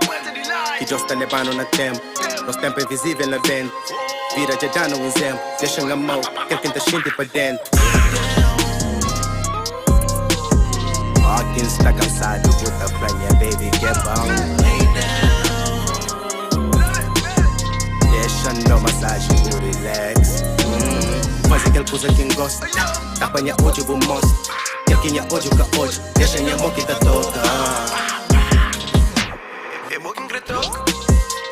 Que já está levando na tempo, nosso tempo é invisível na dentro. Vira já dá no exemplo, deixa na mão, quem tenta sentir para dentro. Quem está cansado, bota pranha, baby, que é bom. Deixa a massagem, o relax. Faz aquele coisa que gosta. Apanha hoje, eu vou mostrar. Quer quem é hoje, o que hoje. Deixa a minha mão que tá toda.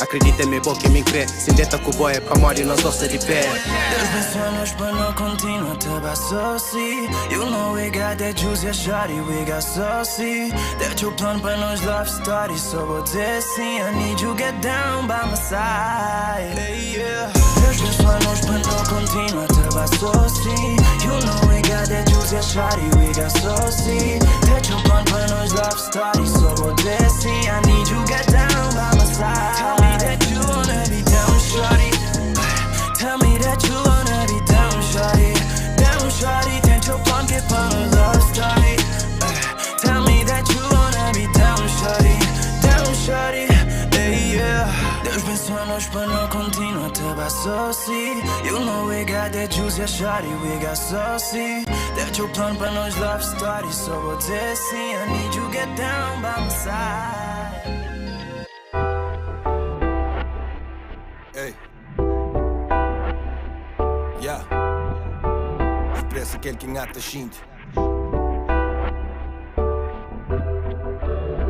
Acredita em mim, boa que me crê. Se deta com o boy é pra morrer, nós doce de pé. Deus pensou a nós para não continuar to bassoci. You know we got that juice, yeah, shawty, we got saucy. That your plan para nós love story, so vou dizer sim. I need you get down by my side, hey, yeah. Deus pensou a nós para não continuar to bassoci. You know we got that juice, yeah, shawty, we got saucy. That your plan para nós love story, so vou dizer sim. I need you get down by my side. Tell me that you wanna be down, shawty. Tell me that you wanna be down, shawty. Down, shawty, tenta o plano que é para nos love story. Tell me that you wanna be down, shawty, hey, yeah. Deus pensou a nós para não continuar to bassoci. You know we got that juice, yeah, shawty, we got saucy. That your plan para nos love story, so vou dizer sim. I need you get down by my side. Hey. Yeah. Expressa aquele que engata xinte.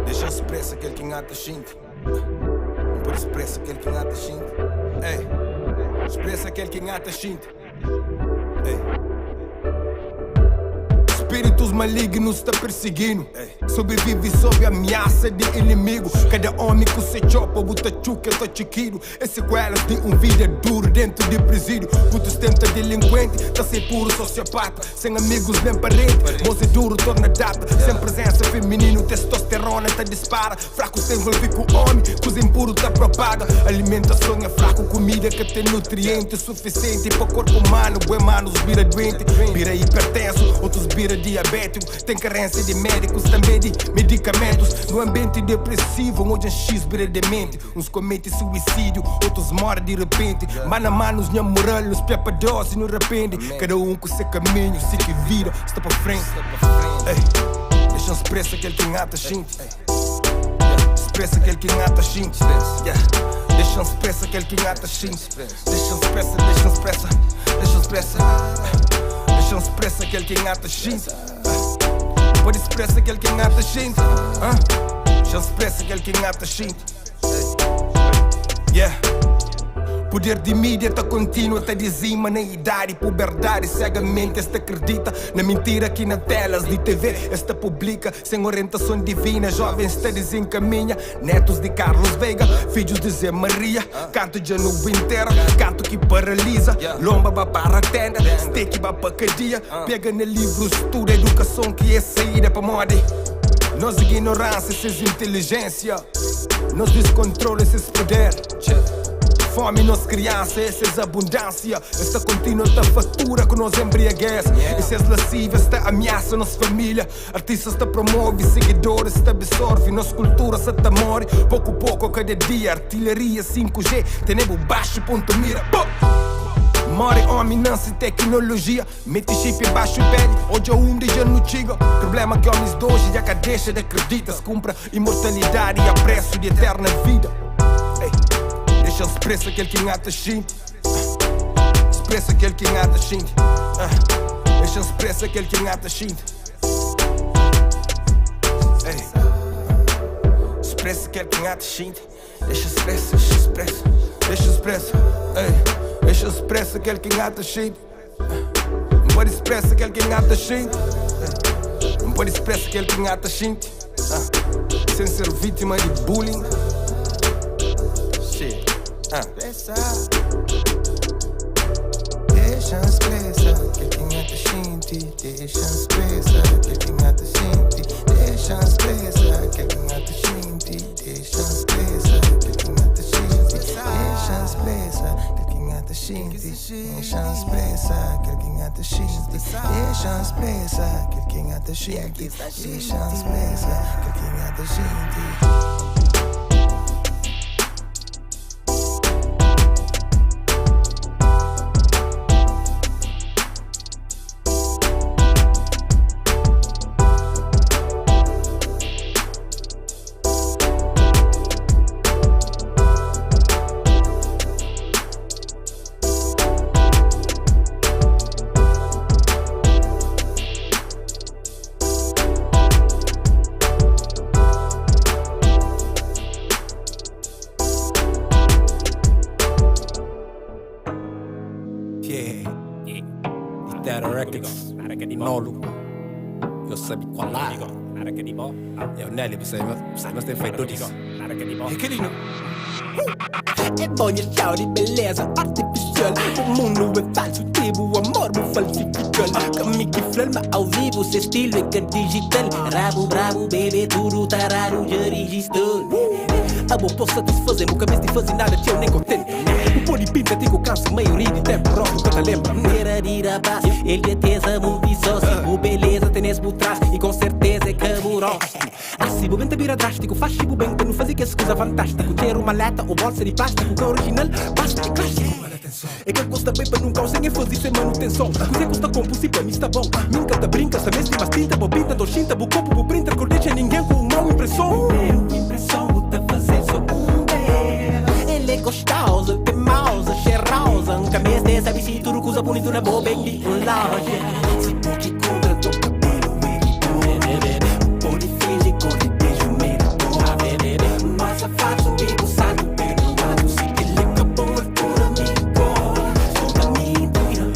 Deixa expressa aquele que engata xinte. Não pode expressa aquele que engata xinte. Ei. Expressa aquele que engata xinte. Ei. Espírito Espíritos malignos está perseguindo. Sobrevive sob ameaça de inimigo. Cada homem que se chopa, buta chuca, tá chiquiro. É sequelas de vida duro dentro de presídio. Puto tenta delinquente, tá sem puro sociopata. Sem amigos nem parente, moço é duro, torna data. Sem presença feminino, testosterona tá dispara. Fraco se envolve com homem, coisa impuro tá propaga. Alimentação é fraco, comida que tem nutriente suficiente para o corpo humano. Bué manos vira doente, vira hipertenso, outros vira diabético. Tem carência de médicos, também de medicamentos. No ambiente depressivo, onde um X vira demente. Uns cometem suicídio, outros morrem de repente. Mano a mano, os moral, os pepa dose no repente. Cada um com seu caminho, se que vira, está para frente. Deixa expressa aquele que engata gente. Expressa aquele que engata gente. Deixa expressa aquele que engata gente. Deixa expressa, deixa expressa, deixa expressa. Deixa expressa aquele que engata gente. Pode expressa aquele que engata gente. Deixa expressa aquele que engata gente. Poder de mídia tá contínuo, tá dizima na idade, puberdade, cegamente esta acredita na mentira aqui na telas de TV, esta publica sem orientação divina, jovens está desencaminha, netos de Carlos Veiga, filhos de Zé Maria, canto de nuvem inteira, canto que paralisa, lomba vai para a tenda, steak vai para cadeia, pega no livro, estuda educação que é saída para moda. Nós ignorância, esses inteligência, nós descontrole, esses poder. Fome nos criança, essa é abundância. Esta contínua da fatura que nos embriaguece. Essas lascivas, esta ameaça nossa família. Artistas te promove, seguidores te absorve. Nossa cultura se te morre, pouco a pouco cada dia. Artilharia 5G, tenemos baixo ponto mira. More homem, não se tecnologia. Mete chip baixo pele, hoje é um dia no chiga. Problema que homens de hoje já que deixa de acreditar. Se compra imortalidade e a preço de eterna vida. Deixa expressa aquele que engata gente. Expressa aquele que engata gente. Deixa expressa aquele que engata gente. Expressa aquele que engata gente. Deixa expressa, deixa expressa. Deixa expressa, deixa expressa aquele que engata gente. Não pode expressa aquele que engata gente. Não pode expressa aquele que engata gente. Sem ser vítima de bullying. Deixa expressa que quem é da gente. Deixa expressa que quem é da gente. Deixa expressa que quem é da gente. Deixa expressa que quem é da gente. Deixa expressa que quem é da gente. Deixa expressa que quem é da gente. Deixa expressa que quem é da gente. Deixa expressa que quem é da gente. Nós tem feito disso. É bom de chau de beleza artificial. O mundo é falso, tipo o amor me falsifica. Caminho que flama ao vivo, seu estilo é que é digital. Rabo bravo, bebê, tudo tarado, já registrou. A boa posso satisfazer, nunca mais de fazer nada que eu nem contente. O pôr de pinta, digo canso, maioria de tempo, rock, que te lembra. Era de rapaz, ele é tesa multisócio. O beleza tem nesse por trás e com certeza é caburão. Assim, o bem te vira drástico, faz tipo bem, que não fazia que essa coisa fantástica. Ter uma lata ou bolsa de plástico, que é original, basta de clássico. É que custa bem para nunca sem fazer sem manutenção. Coisa custa composto, para mim está bom. Minca te brinca, se mestre, mas tinta, bo pinta, do chinta, bo copo, bo printer, que deixa ninguém com uma impressão. Impressão, te fazer só ele é gostoso, tem mouse, cheirosa. Nunca me desse, sabe se tudo coisa bonito na boa, bem de loja. Se pode contra, toca pelo meio. Pode fingir, corre, beijo, meio. Mas a faz o bico, sabe, perdoado. Se ele acabou, é por amigo. Conta mentira.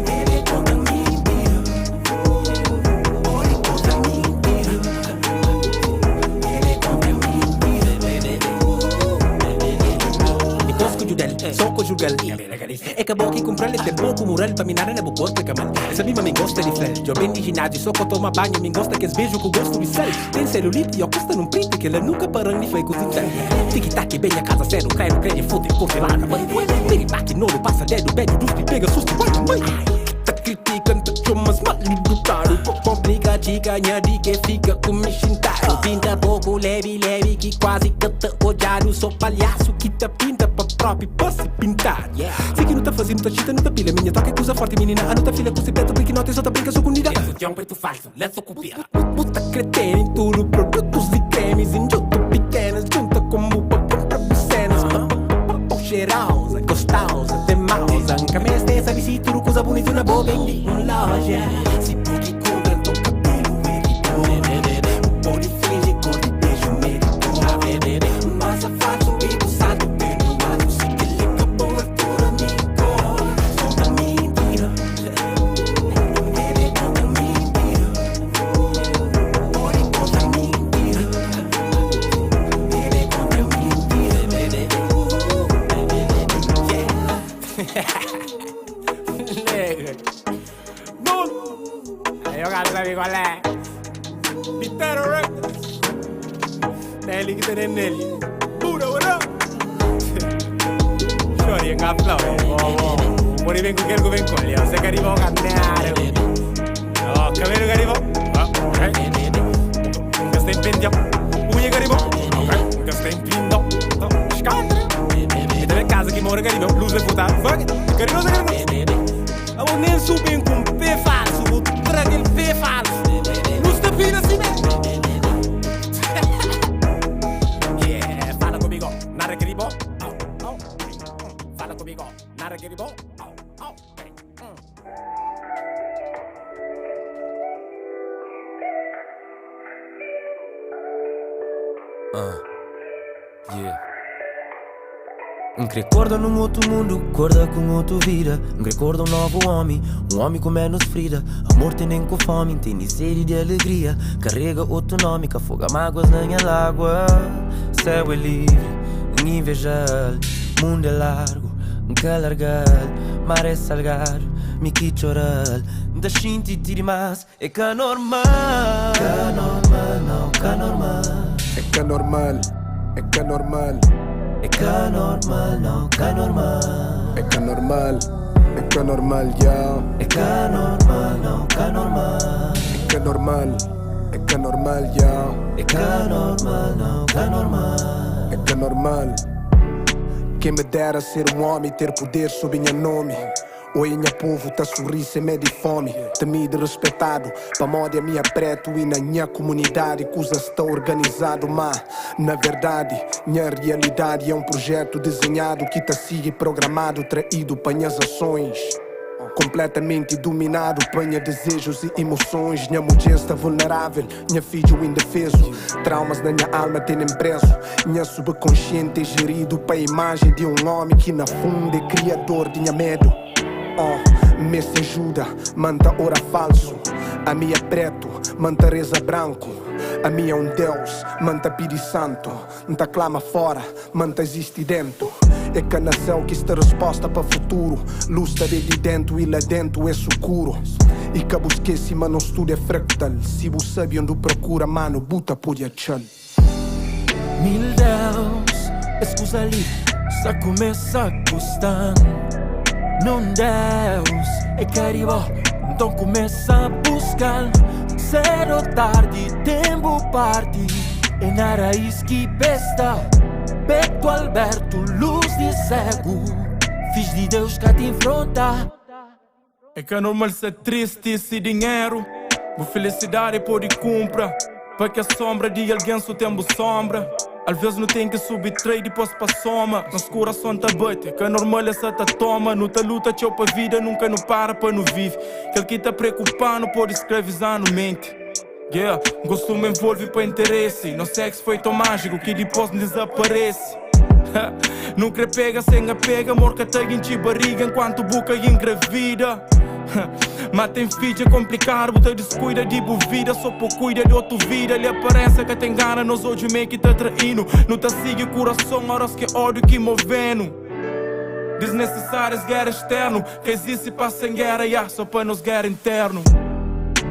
Ele conta mentira. só conjugal. É que a boca comprou-lhe tem pouco moral pra minar na boca corpo e camal. Essa mima me gosta de fel. Eu bem de ginásio, só que eu tomo banho, me gosta que es beijo com gosto de sal. Tem celulite e eu custa num print que ela nunca parou nem foi cozinhar. Tic-tac, bem a casa zero, cai no crédito, foda-se, congelada. Piripaque, não passa dedo, bebe, duspe, pega susto, vai, tá criticando, tá chumas mal brutado. Complica, ganha de que fica com me chintado. Pinta pouco, leve, que quase que tá odiado. Sou palhaço que tá pinta pra próprio posse pintar. Sei que não tá fazendo, tá chita, não tá pilha. Minha toca é coisa forte, menina. A não tá filha com cipeta, porque não tem só tá brinca, sou comida. É um preto falso, let's copia. Puta cretena em tudo, produtos e cremes. Em junto pequenas, junta como pra comprar cenas. Cheirosa, gostosa, tem mausa. Camisa dessa, se tudo coisa bonita na boca em loja. Se porque compra, tô cabelo merito. Pode fingir cor de beijo merito. Mas a fato e do salto pelo lado. Se que ele acabou a tua amigo. Só da mentira. Ele conta mentira. Pode contar mentira. Ele conta mentira. Nuno! Aí o gato sabe qual é? Pitero Records! Nelly que tem Nelly. Pura, ora! Chori, engaplau, O mori vem com aquele que vem com ele. Você quer ir ao caminhar? Ó, cabelo quer ir ao? Ok. Nunca tem pendião. Unha quer ir ao? Ok. Nunca tem pindão. Escaldre. E também casa que mora quer ir ao. Luz de futar. Fuck. Quer ir ao, a o nem subem com pé falso, o trago ele pé falso. Luz da vida assim mesmo. Yeah, fala comigo, nada que bom. Fala comigo, nada que bom. Yeah. Recorda num outro mundo, acorda com outra vida. Recorda um novo homem com menos ferida. Amor tem nem com fome, tem nem sede de alegria. Carrega outro nome, que afoga mágoas na minha lágua. Céu é livre, invejável. Mundo é largo, que largado. Mar é salgado, me que chorar. Da xinti tiri mais, é que é normal. Que é normal, não, que é normal. É que é normal, é que é normal. É que é normal, não, que é normal. É que é normal, é que é normal, yeah. É que é normal, não, que é normal. É que é normal, é que é normal, yeah. É que é normal, não, que é normal. É que é normal. Quem me dera ser um homem e ter poder sob minha nome. Oi, minha povo, tá sorrir sem medo e fome. Temido e respeitado, pra moda minha preto e na minha comunidade. Coisas está organizado, mas na verdade, minha realidade é um projeto desenhado que tá sigue programado, traído para minhas ações. Completamente dominado, panha desejos e emoções. Minha mulher está vulnerável, minha filho indefeso. Traumas na minha alma têm preso. Minha subconsciente é gerido para a imagem de um homem que na fundo é criador de minha medo. Me se ajuda, manta ora falso. A minha preto, manta reza branco. A minha um Deus, manta pidi santo. Nta clama fora, manta existe dentro. É que nasceu que está resposta para futuro. Luz está de dentro e lá dentro é sucuro. E que busquei se mas não estudo é fractal. Se você sabe onde procura, mano, buta podia chal. Mil Deus, escusa ali, só começa a gostar. Não Deus, é caribó, então começa a buscar. Cedo ou tarde, tempo parte. É na raiz que besta. Beto Alberto, luz de cego. Fiz de Deus que te enfronta. É que é normal ser triste sem dinheiro. Boa felicidade pode comprar. Para que a sombra de alguém só tem boa sombra. Às vezes não tem que subtrair depois pra soma. Nosso coração tá bate, que é normal essa tá toma. Não tá luta, tchau pra vida, nunca não para não vive. Aquele que tá preocupado pode escravizar no mente. Yeah, gosto me envolve para interesse. Não sei se foi tão mágico que depois desaparece. Nunca pega sem apega, morca tá em barriga enquanto boca engravida. Mas tem filho é complicado, você descuida de boa vida, só por cuida de outra vida. Lhe aparece que tem gana, nos olhos meio que tá traindo. Não tá seguindo o coração, horas que ódio que movendo. Desnecessárias guerras externo, que existe para sem guerra, só para nos guerra interno.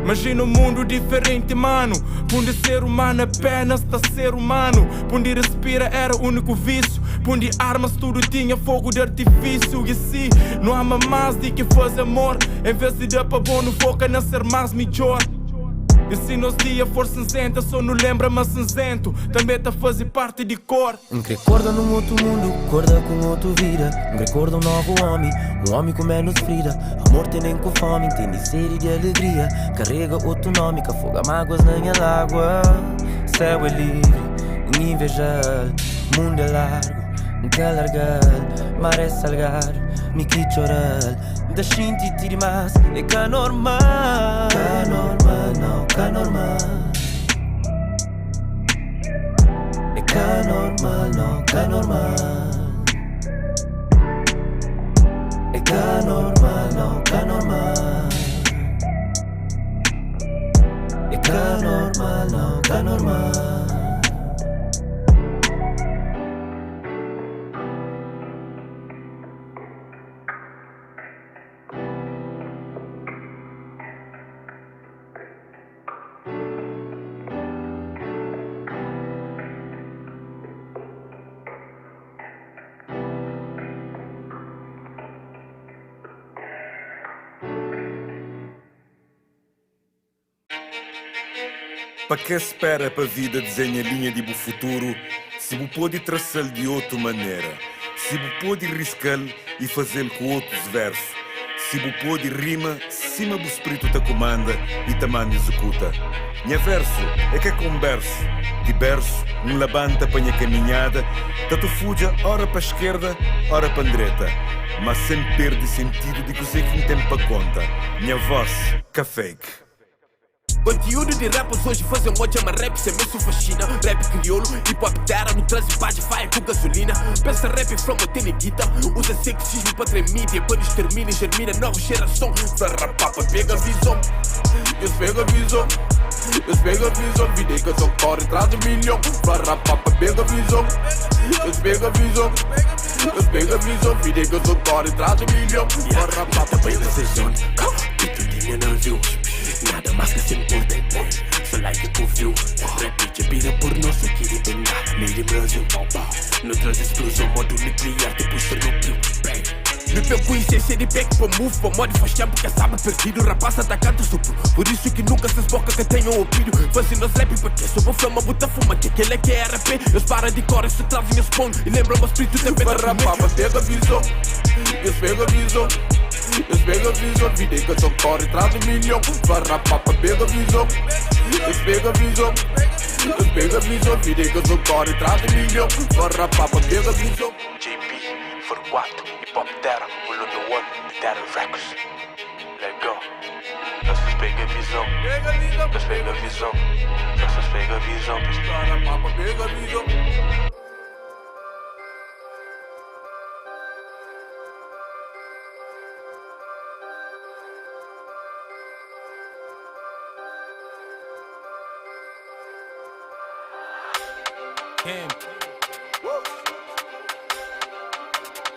Imagina um mundo diferente, mano. Onde ser humano apenas tá ser humano. Onde respira era o único vício. Onde armas tudo tinha fogo de artifício. E assim, não há mais de que fazer amor. Em vez de dar para bom, não foca na ser mais melhor. E se nos dias for cinzenta, só não lembra mais cinzento. Também tá fazer parte de cor. Recorda num outro mundo, acorda com outra vida. Recorda um novo homem com menos frida. Amor tem nem com fome, tem sede de alegria. Carrega outro nome, que afoga mágoas na minha água. Céu é livre, invejar. Mundo é largo, que largar. Mar é salgado, me que chorar. Da shinti tiri mas, é que normal. Que normal, não, que normal. É que normal, não, que normal. É que normal, não, que normal. É que normal, não, que normal. Para que espera para a vida desenha linha de bo futuro, se bo pode traçá-lo de outra maneira, se bo pode riscá-lo e fazê-lo com outros versos, se bo pode rima, cima do espírito te comanda e te manda executa. Minha verso é que converso, de berço, labanta para minha caminhada, tanto fuja ora para a esquerda, ora para a direita, mas sempre perde sentido de que sei que não tem para conta. Minha voz, que fake. Conteúdo de rappers hoje fazem moja, mas rap sem mesmo fascina. Rap crioulo, hip hop terra, no trans e vai com gasolina. Pensa rap from a guita, usa sexismo para tremídia. Quando extermina e germina nova geração. Farrapapa, pega a visão, eles pegam a visão. Eles pegam a visão, vida que eu sou corre atrás de milhão. Farrapapa, pega a visão, eles pegam a visão. Eles pegam a visão, vida que eu sou corre atrás de milhão. Farrapapa, pega a visão, que tu tinha não viu. Nada mais que se importante, só like por view. Rap te vira por nosso que de bengar, made in Brasil. No traz explosão, modo nuclear, te puxa no pio. Me pego essência de back para move, para modo faz tempo que sabe perdido. Rapaz atacando supro, por isso que nunca se esboca que tenham opinião. Fazendo os rap porque sou bom fama, bota fuma, que aquele que é RP. Eles param de cor, se travam e spawn. E lembram o espírito também da rapapa, pega a visão, eles pegam a visão. Eles pegam a visão, vida que eu sou corre atrás de milhão. Farrapapa, pega a visão. Eles pegam a visão. Eles pegam a visão, vida que eu sou corre atrás de milhão. Farrapapa, pega a visão. JP, for 4, hip hop terra, o London One, Terra Records. Let go. Eles pegam a visão. Eles pegam a visão. Eles pegam a visão. Farrapapa, pega a visão. Camp.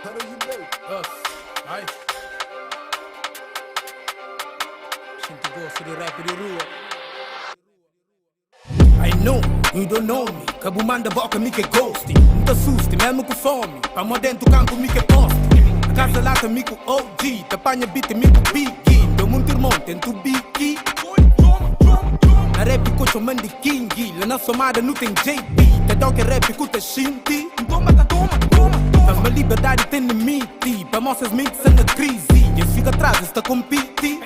How do you know? Us. Ai. Gente gosta de rap de rua. I know, you don't know me. Cabo manda boca, me que ghost. Não te assuste, mesmo com fome. Pra mó dentro campo, me que poste. A casa lata, me com OG. Te apanha beat, me com biggie. Meu mundo irmão, tento biggie. Na rap coach man de King, lá na somada não tem JP. Te toca rap cuta shinti. Toma. Mas uma liberdade tem limite. Para moças mentes na crise. Eles ficam atrás, está compete.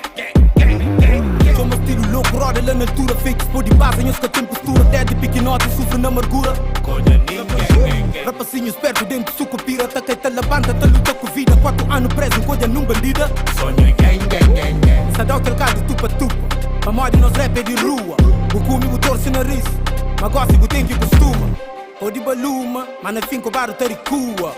Sou meu estilo louco, roda lá na altura. Fake por de base, os que tem postura. Dead piquinote e sofre na amargura. Rapacinhos perto dentro, suco pira. Tá que tá levanta, tá luta com vida. 4 anos preso, coisa num bandida. Sonho gang. Essa dá trocado tupa. A moda nos rap é de rua. O cume o torce nariz. Mas gosto e tem que costuma. Ou de baluma, mas na fim com o baro taricua.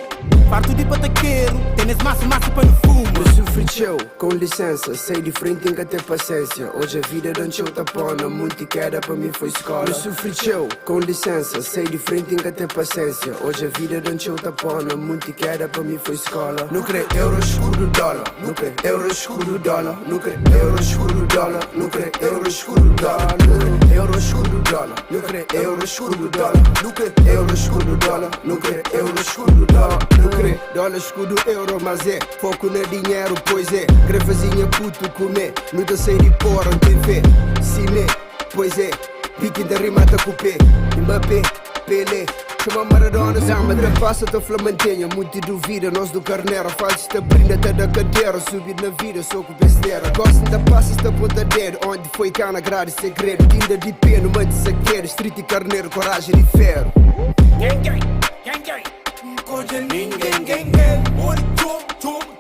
Farto de pataqueiro, tens massa para no fumo. Eu sofri teu, com licença, sei de frente em que ter paciência. Hoje a vida não te tapona, muito queda para mim foi escola. Eu sofri teu, com licença, sei de frente em que ter paciência. Hoje a vida não te tapona, muito queda para mim foi escola. Não crê euro, escuro, dólar. Não crê euro, escuro, dólar. Não crê euro, escuro, dólar. Não crê euro, escuro, dólar. Não crê euro, escuro, dólar. Não crê euro, escuro, dólar. Não crê euro, escuro, dólar. Não crê euro, escuro, dólar. Não crê dólar, escudo, euro, mas é foco no dinheiro, pois é. Grevazinha puto comer, não dá sei de porra, não tem fé. Cine, pois é, pique da rimata com pé. Mbappé, Pelé, chama Maradona, Zamba, da passa da Flamantenha. Muito duvida, nós do Carneiro, faz esta brinda até da cadeira. Subir na vida, sou com besteira. Gosto da passa, esta ponta dedo, onde foi cá na grade, segredo. Guinda de pé, no manto saqueiro, street e carneiro, coragem de ferro. Gang, gang, gang, gang. Coisa ninguém, gang, gang. Body,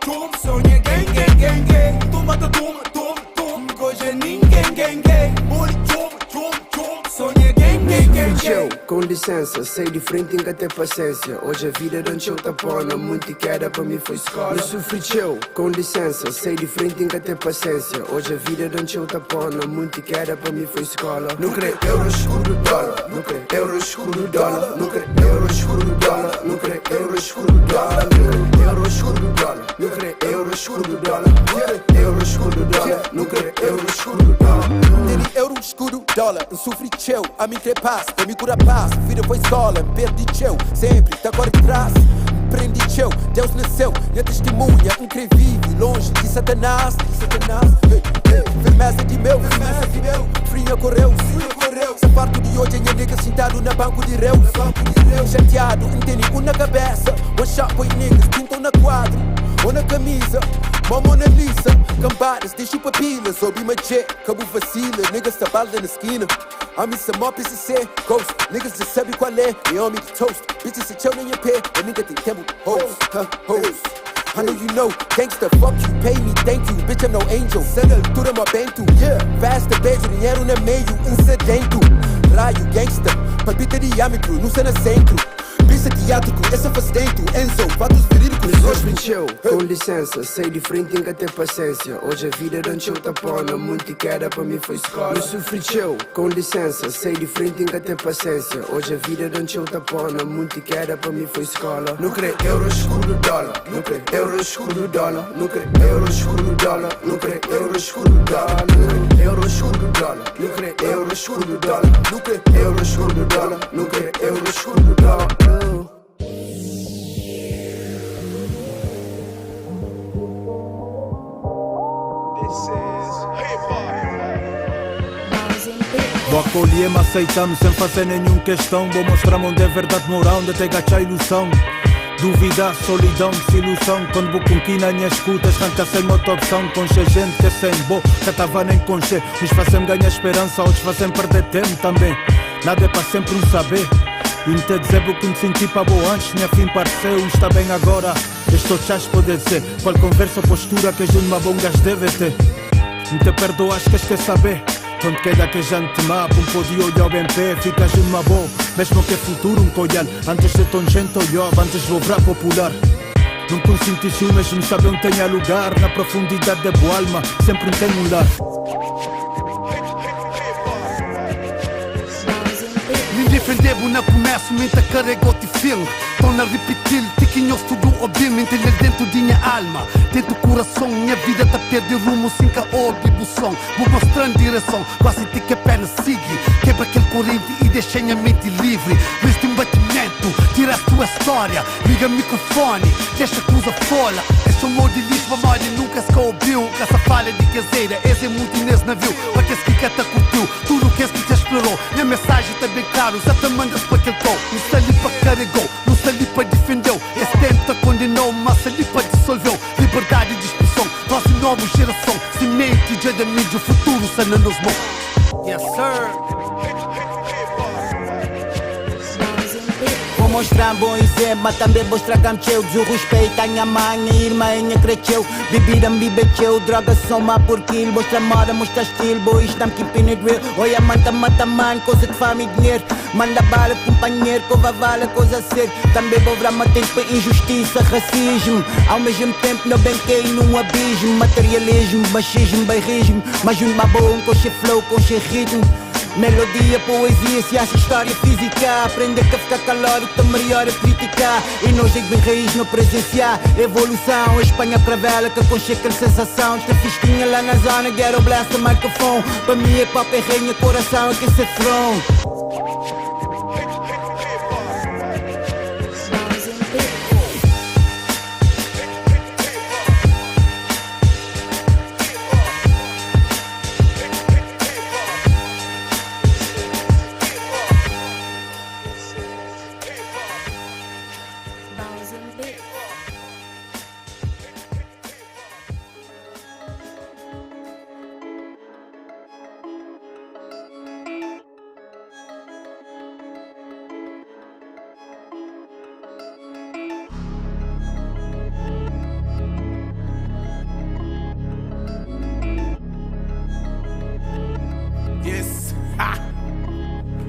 tum, sonha, gang, gang, gang, gang. Toma, coisa ninguém, gang, gang. Body, tum, sonha, gang, gang, gang, gang. Com licença, sei de frente em que ter paciência. Hoje a vida não te tapona, muito queda para mim foi escola. Eu sofri teu, com licença, sei de frente em que ter paciência. Hoje a vida não te tapona, muito queda para mim foi escola. Não crê euro, escuro, dólar. Não crê euro, escuro, dólar. Não crê euro, escuro, dólar. Não crê euro, escuro, dólar. Não crê euro, escuro, dólar. Não crê euro, escuro, dólar. Não crê euro, escuro, dólar. Não crê euro, escuro, dólar. Dele euro, escuro, dólar. Eu sofri teu, a mim crê paz, pra me cura paz. Vida foi escola, perdi teu, sempre tá agora de trás. Prendi teu, Deus nasceu, minha testemunha, incrível, longe de Satanás, firmeza de meu, fria correu, se parto de hoje, minha nega sentado na banco de réus, chateado, entende, na cabeça, one shot boy niggas, pintam na quadro, ou na camisa, uma Mona Lisa, cambadas, deixo papilas, soube uma check, cabo vacila, niggas trabalham na esquina. I miss some more PCC, ghost. Niggas just sabe qual é, they on me to toast. Bitches se chão nem a pé, a nigga tem tempo, hoes, hoes. I know you know, gangsta, fuck you, pay me, thank you. Bitch, I'm no angel, sendo altura meu bento. Yeah, fasta, beijo, dinheiro no meio, incedento. Raio, gangsta, palpita diâmetro, no cena centro. Pista teátrico, essa faz dentro, Enzo, fatos verídicos. Com licença, sei de frente em que ter paciência. Hoje a vida não te tapona, muito queda para mim foi escola. Eu sofri teu, com licença, sei de frente em que ter paciência. Hoje a vida não te tapona, muito queda para mim foi escola. Não crê euro, escuro, dólar. Não crê euro, escuro, dólar. Não crê euro, escuro, dólar. Não crê euro, escuro, dólar. Não crê euro, escuro, dólar. Não crê euro, escuro, dólar. Não crê euro, escuro, dólar. Não crê euro, escuro, dólar. Vou acolher, mas aceitamos sem fazer nenhuma questão. Vou mostrar onde é verdade moral, onde até gacha a ilusão. Dúvida, solidão, desilusão. Quando vou com quina, minha escutas, arranca sem outra opção. Conche gente que é sem boca, tava nem conche. Uns fazem ganhar esperança, outros fazem perder tempo também. Nada é para sempre um saber. E não te dizer o que me senti para boa antes, minha fim pareceu, está bem agora. Estou chás pode dizer, qual conversa ou postura que uma bom gajo deve ter. Não te perdoas, quer saber. Quando queda que já te mapa, podia olhar bem pé, ficas uma boa. Mesmo que é futuro um colhar, antes de tão gente olhar, antes de obrar popular. Não consinto ciúmes, não sabe onde tenha lugar. Na profundidade da boa alma, sempre tem um lar. Me defendebo na começo, me carregou te filme. Torna a repetir, tiquinhos tudo obviamente lá dentro de minha alma. Dentro do coração, minha vida tá perdendo rumo, sem caô, bibo som. Vou mostrando direção, quase te que a perna sigue. Quebra aquele corrente e deixa minha mente livre. Veste um batimento, tira a tua história. Liga o microfone, deixa a coisa fora. Esse amor de lixo, mamãe nunca se ouviu. Com essa falha de caseira, esse é muito nesse navio. Para que esse que te curtiu, tudo que esse que te explorou. Minha mensagem tá bem claro, já te mandas para aquele tom. Não está ali para carregou, não está ali para defendeu. Esse tenta condenou, mas ali para dissolveu. Liberdade de expressão, nossa nova geração. Semente de da mídia, o futuro sana nos mãos. Yes sir. Vamos mostrar um bom exemplo, mas também mostrar que eu desrespeito a minha mãe, a irmã, a minha cresceu. Bebida me bebeu, droga soma por quilo. Mostra moda, mostra estilo, boy, estamos keeping it real. Olha, manta, mata, man, coisa de fama e dinheiro. Manda bala, companheiro, cova vale, coisa ser. Também vou virar tempo para injustiça, racismo. Ao mesmo tempo não bem caí num abismo. Materialismo, machismo, bairrismo. Mas um babão com cheio flow, com cheio ritmo. Melodia, poesia, ciência, história, física. Aprender que ficar calórico, tá melhor a criticar. E nós bem raiz no presenciar. Evolução, a Espanha cravela que conche aquela sensação. Esta fisquinha lá na zona, ghetto blast, microfone. Para mim é pop, é rainha, coração, é que se throne.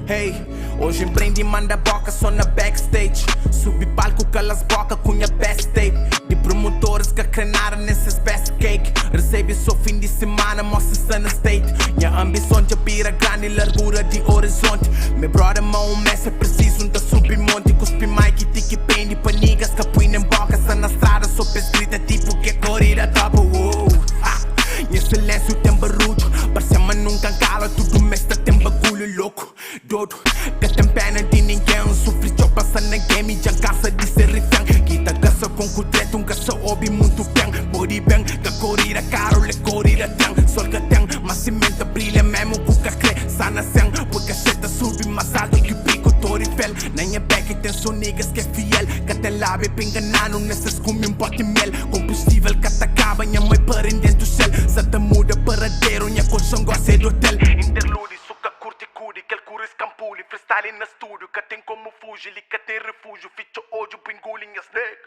Hey, hoje empreende e manda boca só na backstage. Subi palco, calas boca, cunha best tape. De promotores que crenaram nesses best cake. Recebe só fim de semana, mostra-se na state. Minha ambição de pira grande e largura de horizonte. Meu brother, mão, mestre, preciso de subir monte. Cuspi Mike, tique pende, pra niggas que põem em boca. Só na estrada, só escrita tipo que corrida top. Em silêncio tem barulho. Parece-me nunca cala, tudo mestre tem bagulho louco. Dodo, que tem pena de ninguém. Sofri de passa na game, já cansa de ser refém. Quita caça com cutreto, caça hobby muito bem. Body bem, que corrida caro, le corrida tem. Sol que tem, mas cimento brilha mesmo com que crê. Sana sem, porque a cheta sube mais alto que pico torifel. Nem é back, tem só niggas que é fiel. Que tem lábio pra enganar, nesses come um pote de mel. Combustível que te acaba, minha mãe para dentro do céu. Se te muda paradeiro, minha colchão gosta de hotel. Interlude, suca curte cude, que ele cura escampule. Freestyle na estúdio, que tem como fugir, ele que tem refúgio. Ficha ódio, pingule em snake.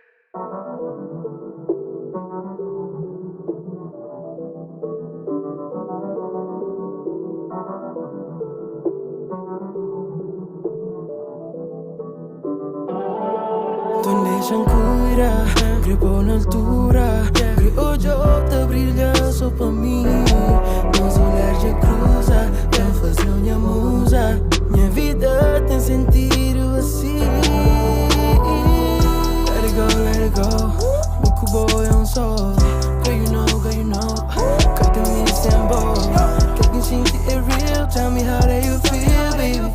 Tu deixam cuidar, gripou na altura. Criou de outra brilha só pra mim. Meus olhares de cruza, quer fazer minha musa. Minha vida tem sentido assim. Let it go. Buku boy é sol. Girl you know. Cut me symbol. Quem sente é real. Tell me how do you feel, baby.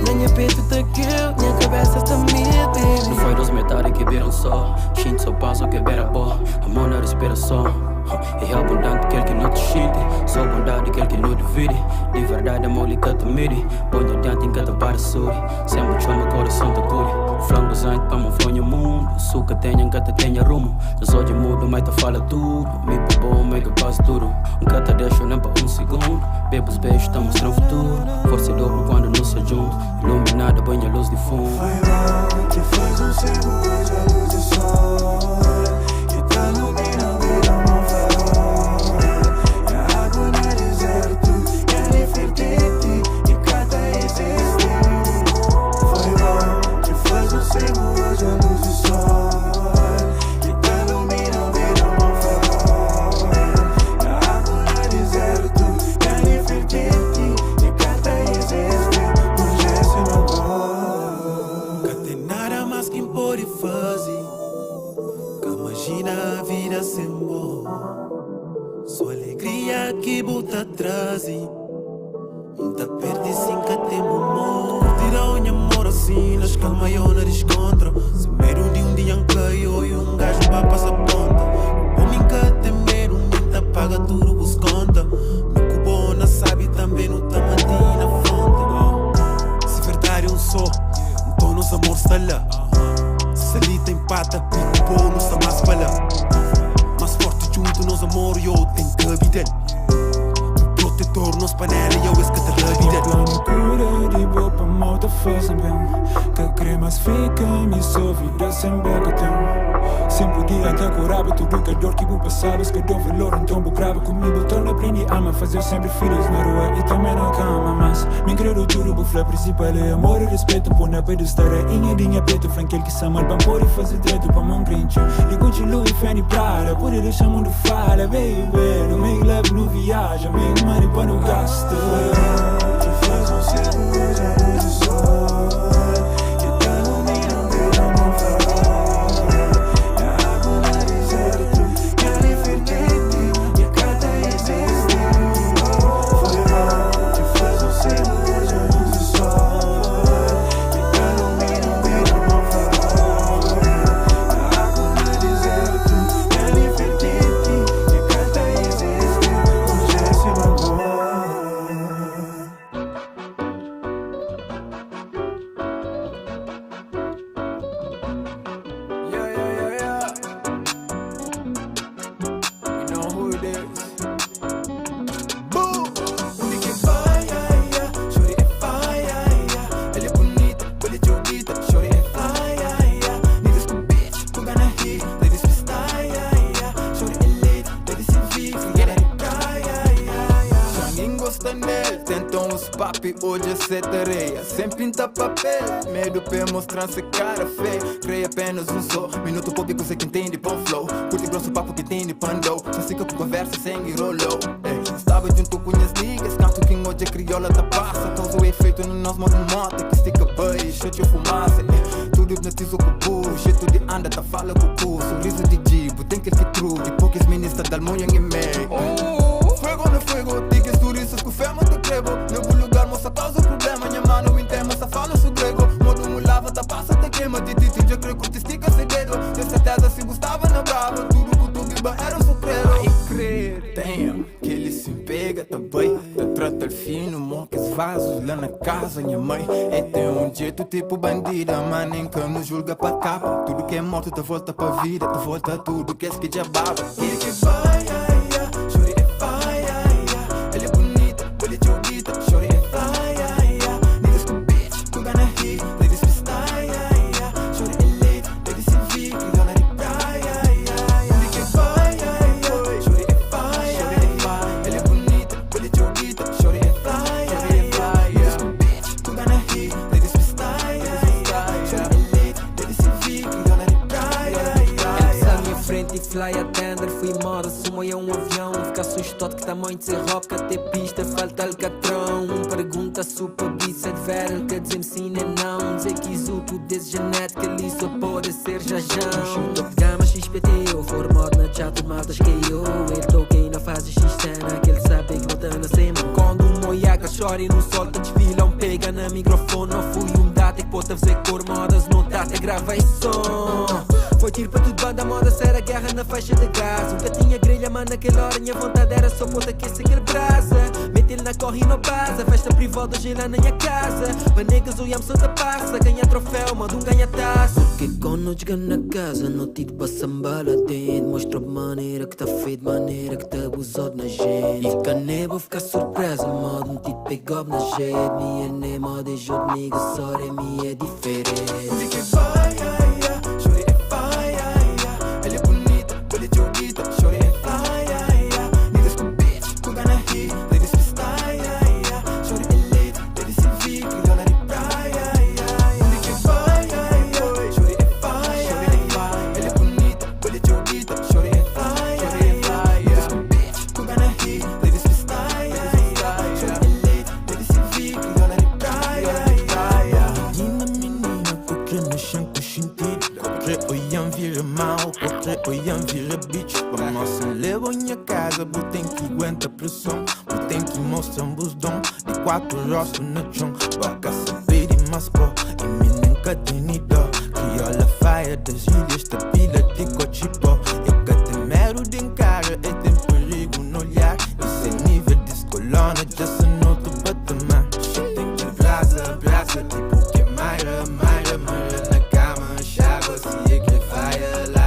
Na minha peito tá kill, minha cabeça está mil, baby. Não foi dos metades que viram só. Shinto só passo que beira boa. Amor na respiração. É abundante aquele que não te chinte. Só bondade aquele que não divide. De verdade amor lhe cata mire. Põe adiante em cada para suri. Sempre chama coração da curi. Flango design para me fonha mundo. Suca tenha, gata tenha rumo. Nos olhos mudo, mas te fala tudo. Me bom, mega quase tudo. Gata deixa nem para segundo. Bebos beijos, tá mostrando futuro. Força dobro quando não se junto. Iluminada, banha luz de fundo. Foi mal, te fez segundo, a luz de sol. E tá iluminando vida, uma farol. E a água no deserto, e a Nefertiti, e cada existe. Foi mal, te fez segundo, a luz de sol. E tá iluminando vida, uma farol. E a água no deserto, e a Nefertiti, e cada existe. Urgência na voz. Que tem nada mais que pode fazer. Que imagina a vida sem bom. Sua alegria que bota atrás. Muita perde sem que tem amor. Tira o amor assim, nas calma e eu não descontra. Se medo de um dia caiu e gajo para passar ponta. Por mim que tem medo, minta paga tudo os conta. Me cubo não sabe também no tamati na fonte. Se verdade só, então nos amor está lá. Se ali tem pata, me cubo não está mais para lá. Mais forte junto nos amor e eu tenho que habitar. Protetor nos panela e eu escuto a vida. Plano cura de boa pra malta fazer bem. Que cremas fica brava. Tudo que a dor que bu passava, se que deu valor, então bu grava comigo. Então aprendi a fazer sempre filhos na rua e também na cama. Mas me credo tudo, bu flá principal é amor e respeito. Pô na pedestal é inha preto, franquel que se ama, bam pôr e fazer direito pra mão crente. E Gucci, Louis, Fendi, Prada, por ele deixa mundo fala, baby. No meio leve, no viaja, meio money pra não gasto. Te faz ser luz, a luz do sol. Hoje é sete areia, sem pinta papel. Medo pra mostrar-se cara feia. Creio apenas um só. Minuto público, sei quem tem de bom flow. Curte grosso papo que tem de pandou. Já fica com conversa sem rolou. Estava junto com as ligas. Canto que hoje é crioula da passa. Causa o efeito no nosso modo moto. Que estica bem, chute fumaça. Tudo nativo com burro. Jeito de anda, tá fala com o cu. Sorriso de jibo, tem que ele que true. De poucas ministras da almoia em meio. Fuego no fuego, digas turistas com fé, mas te crevo. Nenhum lugar moça causa problema. Minha mano inteira, moça fala su grego. Modo mulava, tá passa, te queima. De ti, já creio que te estica esse dedo. De certeza se gostava na brava. Tudo que tu biba era um sucreiro. Ai, crer, tenho que ele se pega também. Te trata fino, mocas vasos lá na casa, minha mãe. É tem um jeito tipo bandida, mas nem que nos julga pra capa. Tudo que é morto, te volta pra vida. Te volta tudo que és que já baba. Que vai, fly attender, fui moda, sumo é um avião. Fica assustado que tamanho de ser rock, até pista, falta alcatrão. Pergunta super bicha de ver, quer dizer-me sim nem não. Dizer que isso tudo desse genética ali só pode ser jajão. Top gama XPTO, formado na chat, matas que eu. Ele toquei na fase X-cena, que ele sabe que não tá na cima. Quando um moiaca chora e não solta, desfila, pega na microfone. Não fui um data que pode fazer cor modas, não data, grava esse som. Foi tiro para tudo, banda moda, se era guerra na faixa de gás. Nunca tinha grelha, mas naquela hora minha vontade era só pôr aquecer aquele brasa. Mete ele na corre e não passa, festa privada hoje lá na minha casa. Mas negas o yam só passa, ganha troféu, manda ganha taça. Porque quando nós chegamos na casa, não tiro para sambar lá dentro. Mostra a maneira que tá feito, maneira que tá abusado na gente. E caneba ficar surpresa, modo um tiro pegou na gente. Minha nem moda é jogo, nigga, sorry, minha é diferente. Oiam vira bitch, para nossa leva minha casa. Bu tem que aguenta pressão, bu tem que mostrar um busdom. De quatro rostos no chão, boca saber e mascou. E me nunca tem dó. Crioula faia das ilhas, da pila de cochipó. Eu que te mero de encara, e tem perigo no olhar. Esse nível de escolona, já se nota o patamar. Tem que brasa, brasa, tipo que Mayra, Mayra, Mayra na cama. Chava, se é que faia lá.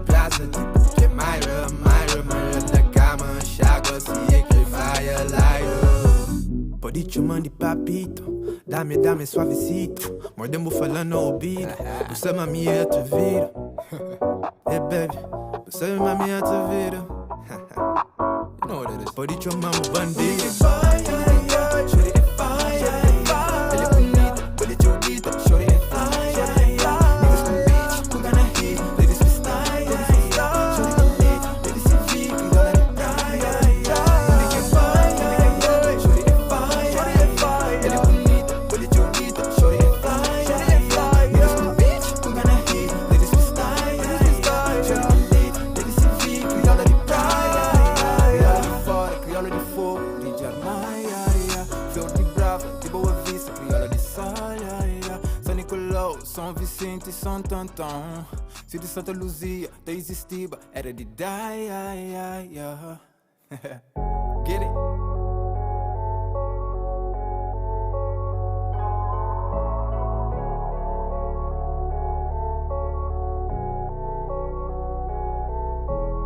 Plaza, tipo que Mayra, Mayra, Mayra na cama. Chágua, se é que vai a live. Pode te chamar de papito, dame suavecito. Mordemos falando ao ouvido, você mami é atrevido. Hey baby, sabe mami a tua vida. You know what it is. Pode te chamar um bandido. Shorty é fire. Ela é bonita, ela é jodita. Shorty é fire. Niggas com bitch, com gana hit. Ladies with style. Shorty é lit, ladies se fica e ela é praia. Nigga é fire. Shorty é fire. Ela é bonita, ela é jodita. Shorty é fire. Niggas com bitch, com gana hit. Ladies with style. Shorty é lit, ladies se fica e ela é praia. Ela de fora, crioula de fogo, DJ Armaia. Flor de Brava, de Boa Vista, crioula de saia. São Nicolau, São Vicente e São Tantão. Filho de Santa Luzia, da Existiba, era de Daia. Get it?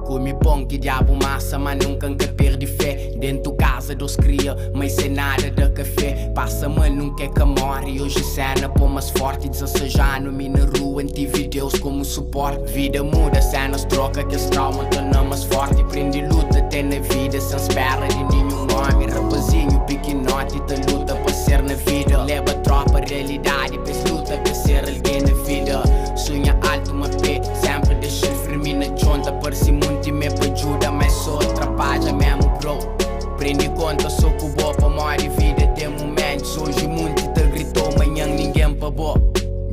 Come pão que diabo massa, mas nunca perdi fé. Dentro casa dos cria, mas sem nada de café. Passa mano, nunca é que morre. Hoje cena pô mais forte, 16 anos. Me na rua, tive Deus como suporte. Vida muda, cenas troca, que esse trauma torna mais forte. Prende luta, tem na vida, sem espera de nenhum nome. Rapazinho, pequenote, te luta para ser na vida. Leva tropa, realidade, pes luta para ser alguém na vida. Sonha alto, uma pé, sempre deixa firme na junta. Parece muito e me ajuda, mas só atrapalha mesmo, bro. Prende conta, sou com boa pra morrer vida. Tem momentos, hoje muito te gritou, amanhã ninguém pagou.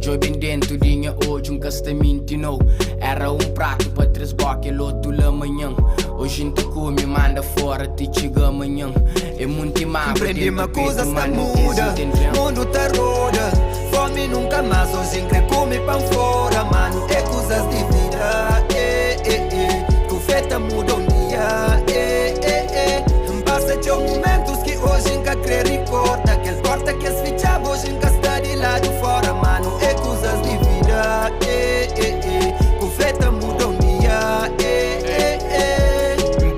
Joy bem dentro, dinha hoje, castamento não. Era prato para 3 boques, outro lá amanhã. Hoje não te come, manda fora, te chega amanhã. É muito mal. Compreende uma coisa está muda, mundo tá roda. Fome nunca mais, hoje em come pão fora, mano. É coisas de vida, feta muda um dia, Passa de momentos que hoje nunca crê recorda. Aquele porta que as fichava hoje nunca está de lado fora, mano. É coisas de vida, feta muda um dia,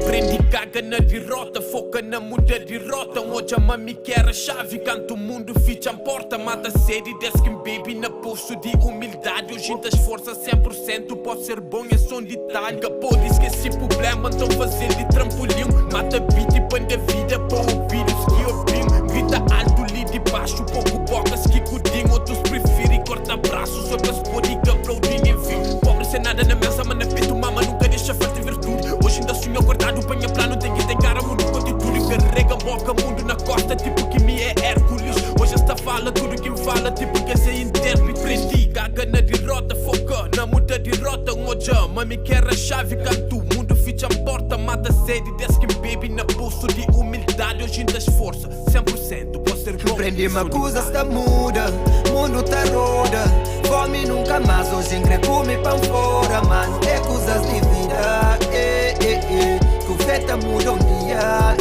Prendi caga na derrota, foca na muda de rota. Hoje a mami quer a chave, canto o mundo ficha a porta. Mata sede, desce baby na posto de humildade. Hoje das forças 100%, pode ser bom, é só um detalhe. Capô diz que esse problema então fazer de trampolim. Mata beat e põe da vida para ouvir os que oprimem. Grita alto, li de baixo, pouco bocas que cudinho. Outros preferem cortar braços, outras podem aplaudir, enfim. Pobre sem nada na mesa, mas na peito mama nunca deixa falta de virtude. Hoje ainda sonho guardado, panha plano, tem que ter cara mundo com atitude. Carrega boca, mundo na costa, tipo que me é Hércules. Hoje esta fala, tudo que fala, tipo que esse intérprete. Prendi, caga na derrota, foca na muda derrota. Hoje mami quer a chave, canto o mundo ficha a porta. Mata sede, desce que baby na pulso de humildade. Hoje ainda esforça, 100%, pode ser bom. Compreende uma coisa está muda, mundo tá roda. Fome nunca mais, hoje em come pão fora, mano. É coisas de vida, que feta muda um dia,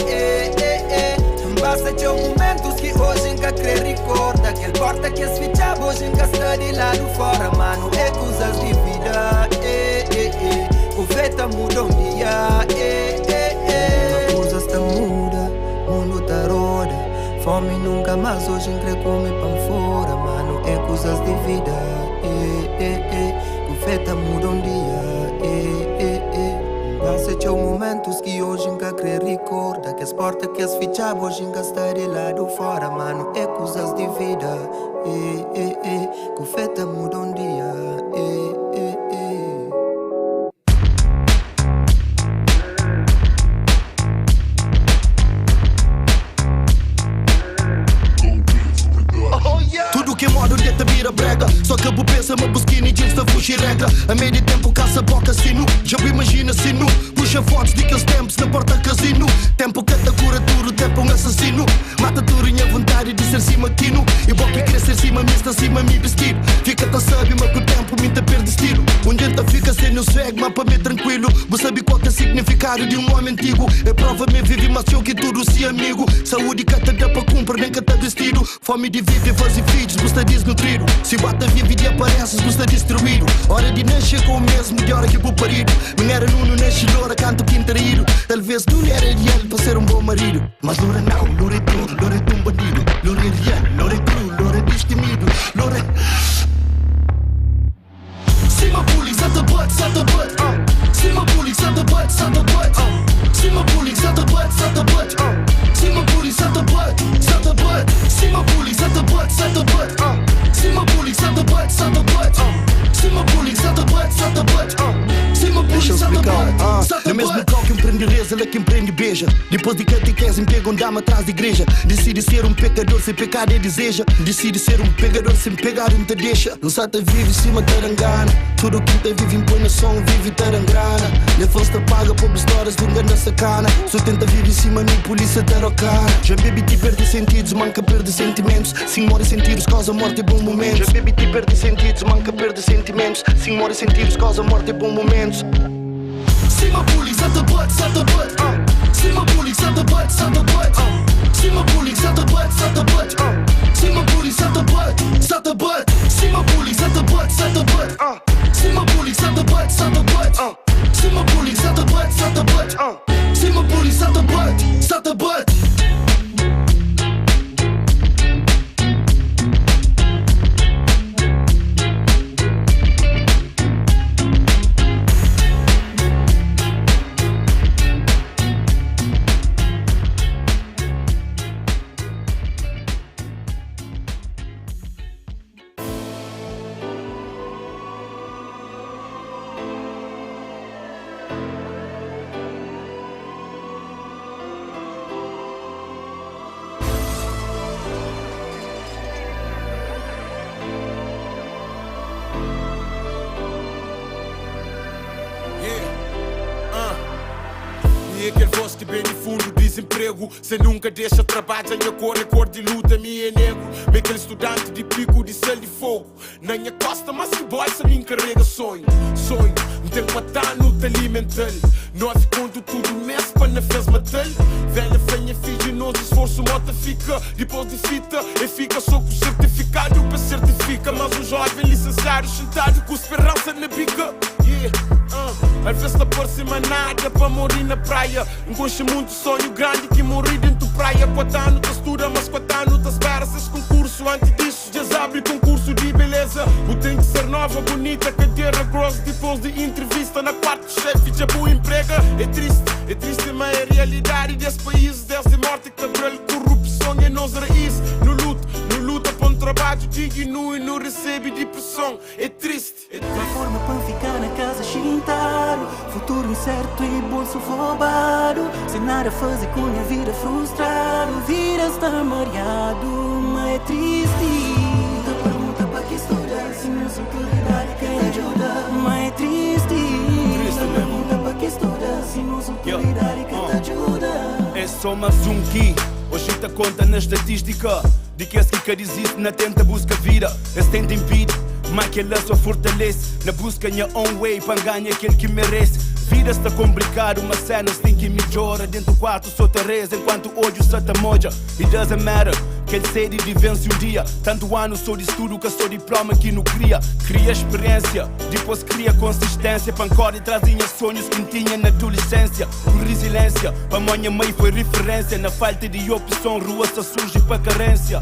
Passa de momentos que hoje nunca crê recorda. Aquele porta que as fichava hoje nunca está de lado fora, mano. É coisas de vida, que feta muda um dia, Uma coisa está muda, mundo tá roda. Fome nunca mais, hoje em come pão fora, mano. É coisas de vida, que feta muda um dia, Passa de momentos que hoje nunca crê recorda. Que as portas que as fichava hoje nunca está de lado fora, mano. É coisas de vida, que feta muda um dia, Tudo que modo de te vira brega. Só que eu pensa, uma busquina jeans da fugir regra. A meio de tempo caça boca sino. Já imagina sino. Puxa fotos de aqueles tempos na porta casino. Tempo que te cura tudo, tempo um assassino. Mata tudo em a vontade de ser cima quino. E boca que querer ser cima, me está cima me vestido. Fica te sabe, mas com o tempo me te perde estilo. Um dia fica sem o swag, mas para mim tranquilo. Você sabe qual é o significado de um homem antigo. É prova me vive, mas eu que tudo se amigo. Saúde que te dá para cumprir, nem que te vestido. Fome de viver, fazer filhos, você desnutrido. Se bate vive e aparece, você destruído. Hora de nascer com o mesmo, de hora que vou parido. Não era nuno, nasce loura, canto quintarído. Talvez não era real para ser um bom marido. Mas loura não, loura é tudo, loura é um bandido. Loura é real, loura é cru, loura é destemido. Loura é... Cima bullying, sata butt, butt, zat de butt. Zie mijn bully, zat de butt, zat de butt. Zie mijn bully, zat de butt, zat de butt. Zie mijn bully, zat de butt, zat de butt. Zie mijn bully, zat de butt, zat de butt. Zie mijn bully, zat de butt, zat de butt. mesmo qual que empreende reza, ela que empreende beija. Depois de catequese, pega um dama atrás da igreja. Decide ser um pecador sem pecado e deseja. Decide ser um pegador sem pegar não te deixa. Não só te vive em cima tarangana. Tudo que te vive impõe na som, vive tarangrana. Levou te paga por histórias de engano sacana. Só tenta viver em cima, nem polícia tarocana. Já baby te perde sentidos, manca perde sentimentos. Sim, morre sentidos, causa morte e bom momentos. Já baby te perde sentidos, manca perde sentimentos. Sim, morre sentidos, causa morte e bom momentos. See my bullies at the butt, at the butt. See my bullies at the butt, at the butt. See my bullies at the butt, at the butt. See my bullies at the butt, at the butt. See my bullies at the butt, at the butt. See my bullies at the butt, at the butt. See my bullies at the butt, at the butt. See my bullies at the butt, at the butt. Aquele voz que bem no fundo desemprego. Cê nunca deixa trabalho, minha cor é cor de luta, me é negro. Me aquele estudante de pico de céu de fogo. Na minha costa, mas que bolsa me encarrega sonho. Sonho, me tem que matar no te alimentar. Nós quando tudo mexe para na fez matar. Velha fenha filho, nosso esforço mota fica. Depois de fita, e fica só com certificado para certifica. Mas o jovem licenciado sentado com esperança na bica. Às vezes não parece mais nada para morrer na praia. Enconche muito sonho grande que morri dentro da praia. 4 anos te estuda, mas 4 anos te espera. Esse concurso antes disso, já abre concurso de beleza. O tem que ser nova, bonita, cadeira gross. Depois de entrevista na quarta chefe, já boa emprega. É triste, mas é a realidade desse país. Desde morte, cabral, corrupção é nossa raiz. No luta para um trabalho digno e não recebe depressão. É triste. Uma forma para ficar na casa chintaro. Futuro incerto e bolso roubado. Sem nada a fazer com a vida frustrado. Vida está mareado, mas é triste. Te pergunta para que estudar se não sou autoridade quem ajuda. Mas é triste. Te pergunta para que estudar se não sou autoridade quem te ajuda. É só mais um que hoje te conta na estatística de que esse que diz isso na tenta busca vida. Esse tenta impede, mas que ela só fortalece. Na busca minha own way para ganhar aquele que merece. Vida está complicado, mas cenas tem que melhora. Dentro do quarto só te reza, enquanto hoje só te moja. It doesn't matter, quem sede de vence um dia. Tanto ano sou de estudo que sou diploma que não cria. Cria experiência, depois cria consistência. Pancora e trazia sonhos que tinha na adolescência. Com resiliência, para minha mãe foi referência. Na falta de opção, rua só surge para carência.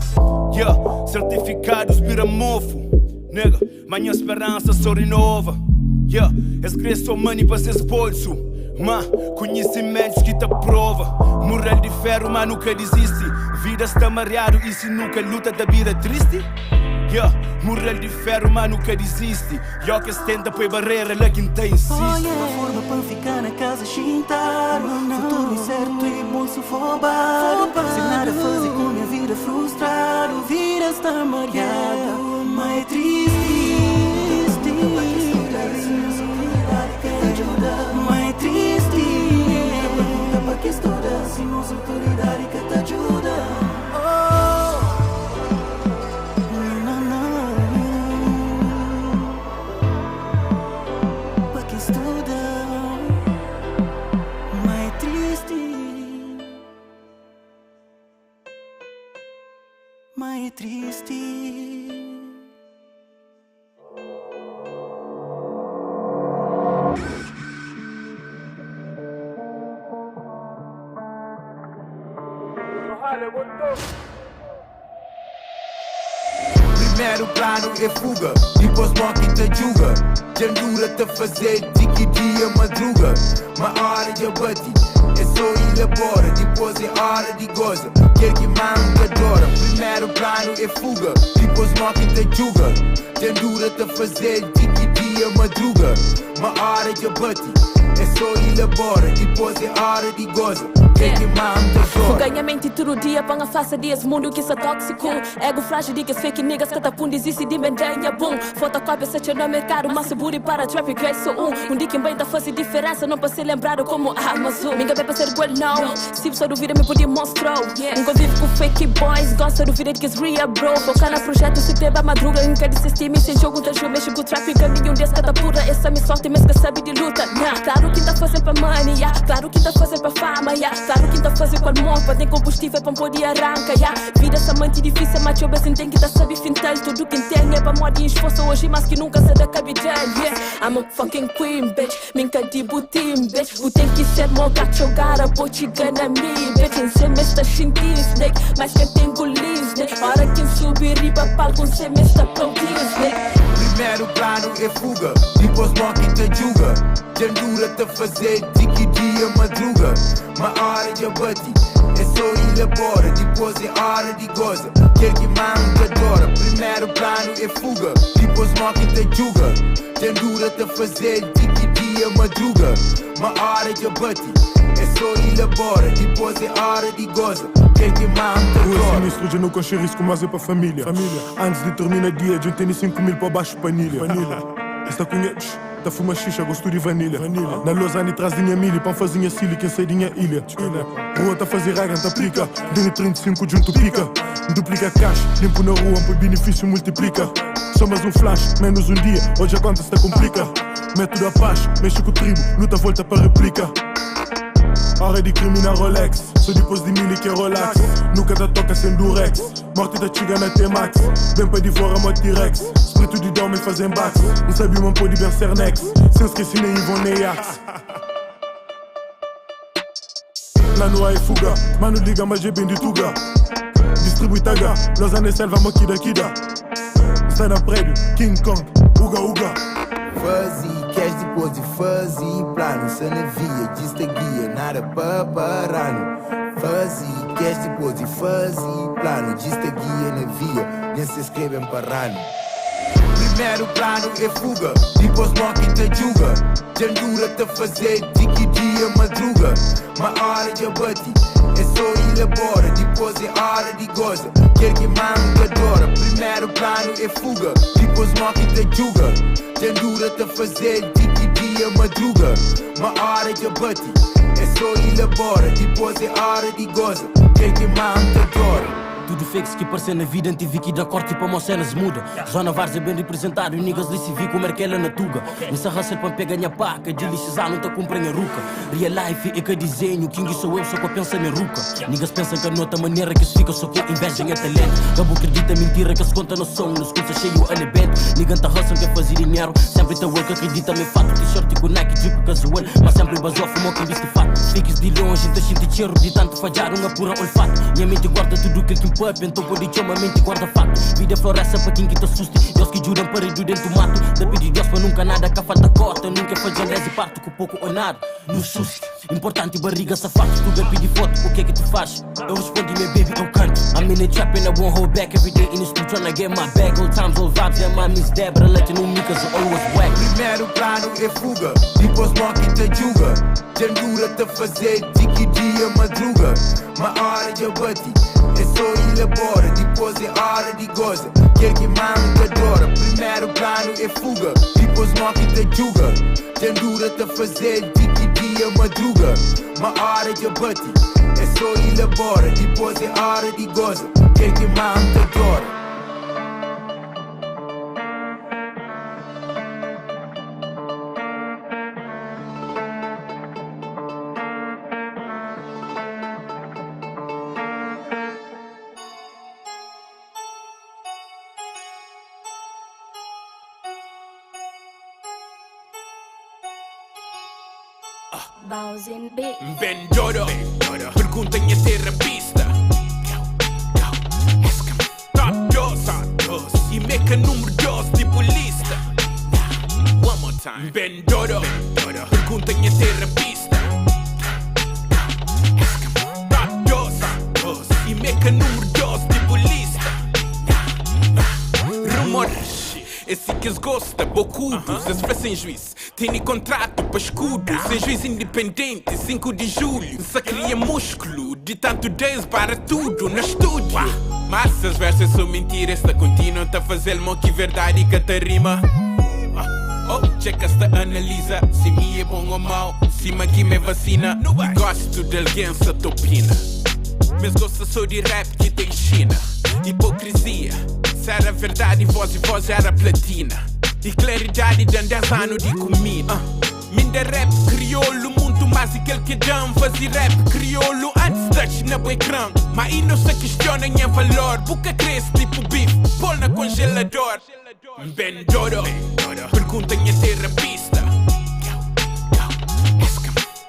Certificados vira mofo. Nega, minha esperança só renova. Escreve só money para seus bolsos. Mas conhecimentos que te prova. Moral de ferro, mas nunca desiste. Vida está mareado e se nunca luta da vida triste. Moral de ferro, mas nunca desiste. Que se tenta põe barreira, lá quem tem insiste. Uma forma para ficar na casa chintaro. Futuro incerto e bolso roubado. Sem nada a fazer com a vida frustrado. Vida está mareado, mas é triste. Mas é triste. Pergunta para que estuda se não sou autoridade que te ajuda. Para que estuda. Mas é triste. Mas é triste. Primeiro plano é fuga, depois morre quem te julga. Jandura te fazer de que dia madruga. Uma hora já bati, só elabora, depois é hora de goza. Quer que manga adora. Primeiro plano é fuga, depois mocking te julga. Tem dura te fazer de dia madruga. Uma hora de abate, é só elabora, depois é hora de goza. Quer que manga adora. O ganhamento todo dia, para a face desse mundo que é tóxico. Ego frágil de que fake niggas que tá pundes e se dimendenha boom. Fotocópia se no mercado, mas booty para traffic race sou um dia que bem tá fazendo diferença, não para ser lembrado como Amazon. Ninguém vai para ser well não, se só duvida me podia mostrar. Nunca vive com fake boys, gosta de duvida que é real bro. Focar na projeto, se teve a madruga, nunca desistir, sem jogo, tá jogo, mexe com o tráfico, nenhum desse que tá pura, essa me sorte, mas que sabe de luta. Claro que tá fazendo para money, claro que tá fazendo para fama, claro que tá fazendo para amor, para ter combustível para poder arrancar. Vida essa mente difícil, mas eu bem tem que tá sabe fintal, tudo que tem é para morrer esforço hoje, mas que nunca se dá capital. I'm a fucking queen, bitch, minha de butim, bitch. O tem que ser moga, jogar a potigana me, bitch. Em semestre shinty snake, mas que tem golis, né? Hora que subir riba palco, semestre proteins, né? Primeiro plano é fuga, depois mocking te julga. Tem dura te fazer de que dia madruga. Uma hora de abate, é só elabora, depois é hora de goza. Quer que manga adora. Primeiro plano é fuga, depois mocking te julga. Tem dura te fazer de que dia madruga. Uma hora de abate, é só elabora, depois é hora de goza. Quer que manga adora. O sinistro já não conche risco, mas é para família. Antes de terminar dia, a gente tem 5 mil para baixo panilha. Está com tá fuma xixa, gosto de vanilha. Na Lausanne traz dinha milho, pão fazinha silly, quem sei dinha ilha. Rua tá fazer raga, tá aplica. Dinha 35 junto pica. Duplica cash, limpo na rua, por benefício multiplica. Só mais um flash, menos um dia, hoje a conta se complica. Método a paz, mexe com o tribo, luta volta para réplica. Hora de criminar Rolex, só depois de milho que é relax. Nunca da toca sem durex, morte da chiga na T-Max. Bem para devorar moto T-Rex, espírito de dome fazem bax. Não sabe uma pô de Bersernex, sem esquecer nem Ivon nem Axe. Lá no ar é fuga, mano liga mas é bem de tuga. Distribui taga, Lausanne selva maquida kida. Está na prédio, King Kong, uga uga. Fuzzy, cash depois de fuzzy, plano, se na via, dista guia, nada para parano. Fuzzy, cash depois de fuzzy, plano, dista guia na via, nem se escrevem parano. Primeiro plano é fuga, depois mocking te julga. Tem dura te fazer de que dia madruga. Uma hora de abate, é só elabora, depois é hora de goza. Quer que manga adora. Primeiro plano é fuga, depois mocking te julga. Tem dura te fazer de que dia madruga. Uma hora de abate, é só elabora, depois é hora de goza. Quer que manga adora. Tudo fake que parecer na vida, tive que dar corte para uma cena se muda. Zona Vars é bem representado e niggas se vi como ela na tuga. Nessa raça para pegar minha paca, de lixizar não tá comprando a ruca. Real life é que desenho, King sou eu, só que pensa na ruca. Niggas pensam que a outra maneira que se fica só com inveja é talento. Cabo acredita mentira que se conta no som, nos cursos cheio a nebete. Nigga tá hustle quer fazer dinheiro, sempre tá work, acredita me fato. T-shirt com Nike, drip casual, mas sempre basou, fumou quem viste fato. Fiques de longe, tá cheio cheiro de tanto falhar, uma pura olfato. Minha mente guarda tudo que ele pop, então pode chamar a mente guarda fato. Vida floresta para quem que te assuste. Deus que juram para ir dentro do mato. Da pedir Deus para nunca nada, que falta cota. Nunca faz andrés e parto com pouco ou nada. No susto, importante barriga safado. Tu vai pedir foto, o que é que tu faz? Eu respondi, meu baby, eu canto. I'm in the trap and I won't hold back. Every day in the street trying to get my bag. Old times, old vibes, yeah, my miss Debra. Letting no me cause I always whack. Primeiro plano é fuga, depois mocking te julga. Tem dura te fazer de que dia madruga. Uma hora de abate, é só elabora, depois é hora de goza. Quer que manga adora. Primeiro plano é fuga, depois mocking te julga. Tem dura te fazer de que dia madruga. Uma hora de abate, é só elabora, depois é hora de goza. Quer que manga adora. Bendodo, pergunta minha terapista. Top 2 e meca número 2 tipo lista. One more time. Bendodo, pergunta minha terapista. gosta, bocudo, se faz sem juiz. Tem contrato para escudo, sem juiz independente, 5 de julho. Se cria músculo, de tanto 10 para tudo no estúdio. Mas essas versas são mentiras, esta continua a fazer-me que verdade que te rima. Oh, checa esta analisa, se me é bom ou mau, se aqui me vacina. Gosto de alguém se topina, mas gosto só de rap que tem China. Hipocrisia, se era verdade, voz era platina. E claridade de 10 anos de comida. Minda rap crioulo, muito mais aquele que dão. Fazer rap crioulo antes de na ecrã. Mas aí não se questiona em valor. Boca cresce tipo bife, pôr na congelador. Ben Doro, pergunta em terapista.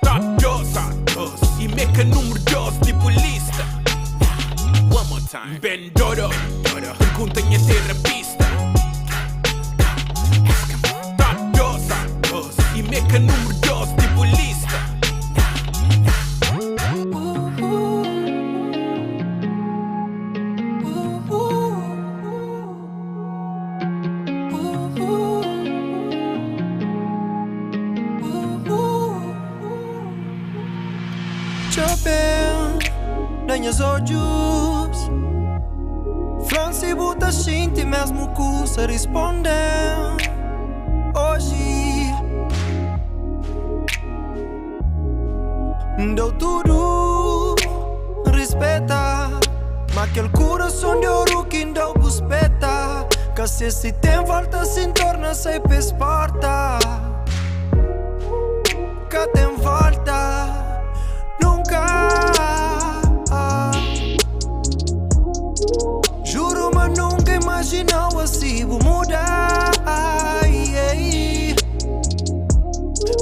Top 2 e meca número 2 tipo lista. One more time. Ben Doro, pergunta em terapista. Top 2 e meca número 2 tipo lista. Nanhas olhos Franci buta shinti mesmo cusa responder hoje. Deu tudo, respeita. Mas aquele coração de ouro que não buspeta. Que se tem volta se torna-se porta. Que tem volta nunca. Juro, mas nunca imaginou assim vou mudar.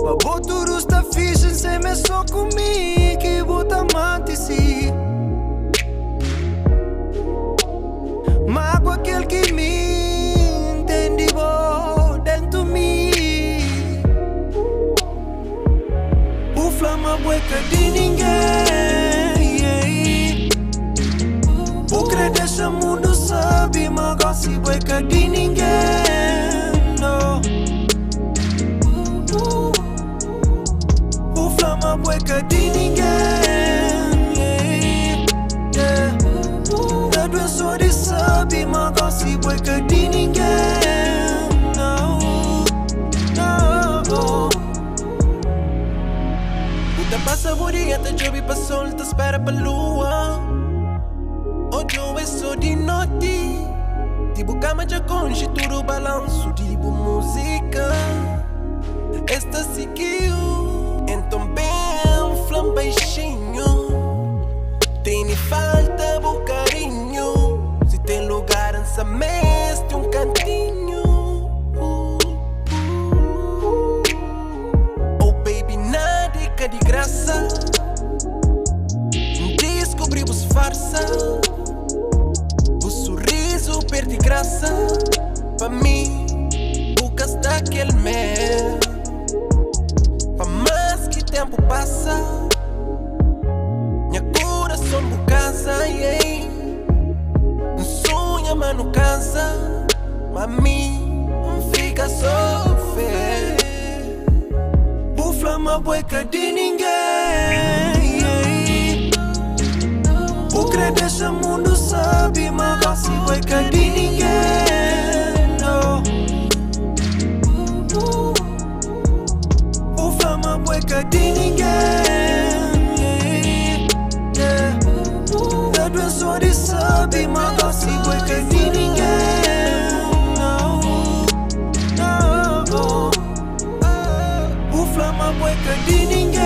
Mas boturos tá fixe sem me só comigo que bota amante si. Mas com aquele que me entende bom dentro de mim. O flama bueca de ninguém. O crer deixa mundo sabe, mas gosta bueca de ninguém. No. O flama bueca de ninguém. Da doença de sabe, mas gosta bueca de ninguém. No. No. Puta passa bonita, jobi pra sol, te espera pra lua. Hoje é só de noite. Tipo cama de conche, tudo balanço, tipo música. Esta seguiu, então bem flam baixinho. Tem falta bo carinho. Se tem lugar nessa mesa, tem cantinho. Oh baby, nada é de graça. Descobrimos farsa. Perde graça pra mim, buscas daquele mel. Pra mais que tempo passa, minha coração por casa, yeah. Um sonho, mas não cansa. Mas mim, fica só fé. Por flama bueca de ninguém, yeah. O crer deixa mundo sabe, mas gosta bueca de ninguém. No. O flama bueca de ninguém. Yeah. Da doença de sabe, mas gosta bueca de ninguém. No. No. O flama bueca de ninguém.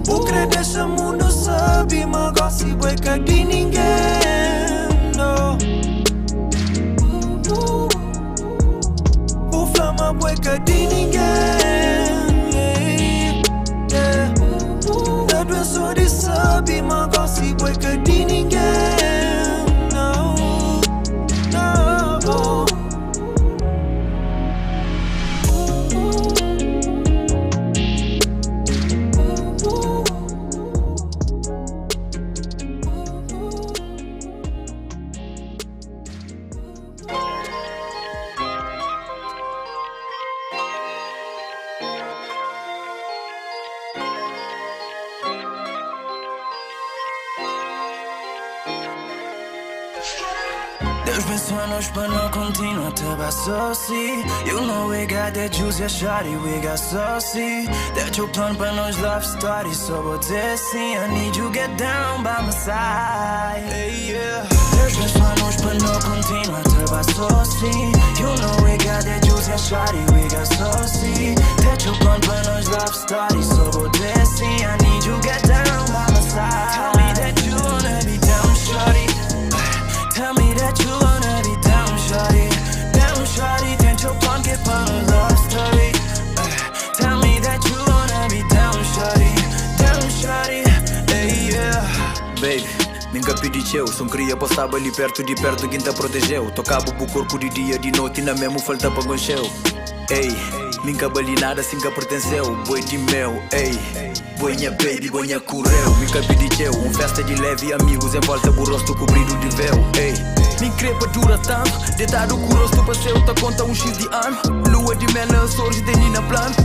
O crer deixa mundo sabe, mas gosta bueca de ninguém. No. O flama bueca de ninguém. Yeah. Da doença de sabe, mas gosta bueca de ninguém. No. No. Deus bençoa-nos para não continuar a passar assim. You know we got that juice, yeah, shawty, we got saucy. That your plan para nós love story, só vou dizer sim. I need you get down by my side. Hey, yeah. Deus bençoa-nos para não continuar a passar assim. You know we got that juice, yeah, shawty, we got saucy. That your plan para nós love story, só vou dizer sim. I need you get down by my side. Tell me that you wanna be down, shawty. Tell me that you wanna be down, shawty. Down, shawty, tenta your plan que para um love story. Tell me that you wanna be down, shawty. Down, shawty, hey, yeah. Baby, nunca pedi eu, só queria passar ali perto de quem te protegeu. Tocava o corpo de dia, de noite, na mesmo falta para goncheu. Ei, nunca bali nada, assim que pertenceu. Boi de mel, ei. Boinha baby, boinha correu. Nunca pedi eu, festa de leve, amigos em volta, o rosto cobrido de véu. Ei, me crepa dura tanto, deitado com o rosto passeio, tá conta X de ano. Lua de mel na sorte, tem na plano.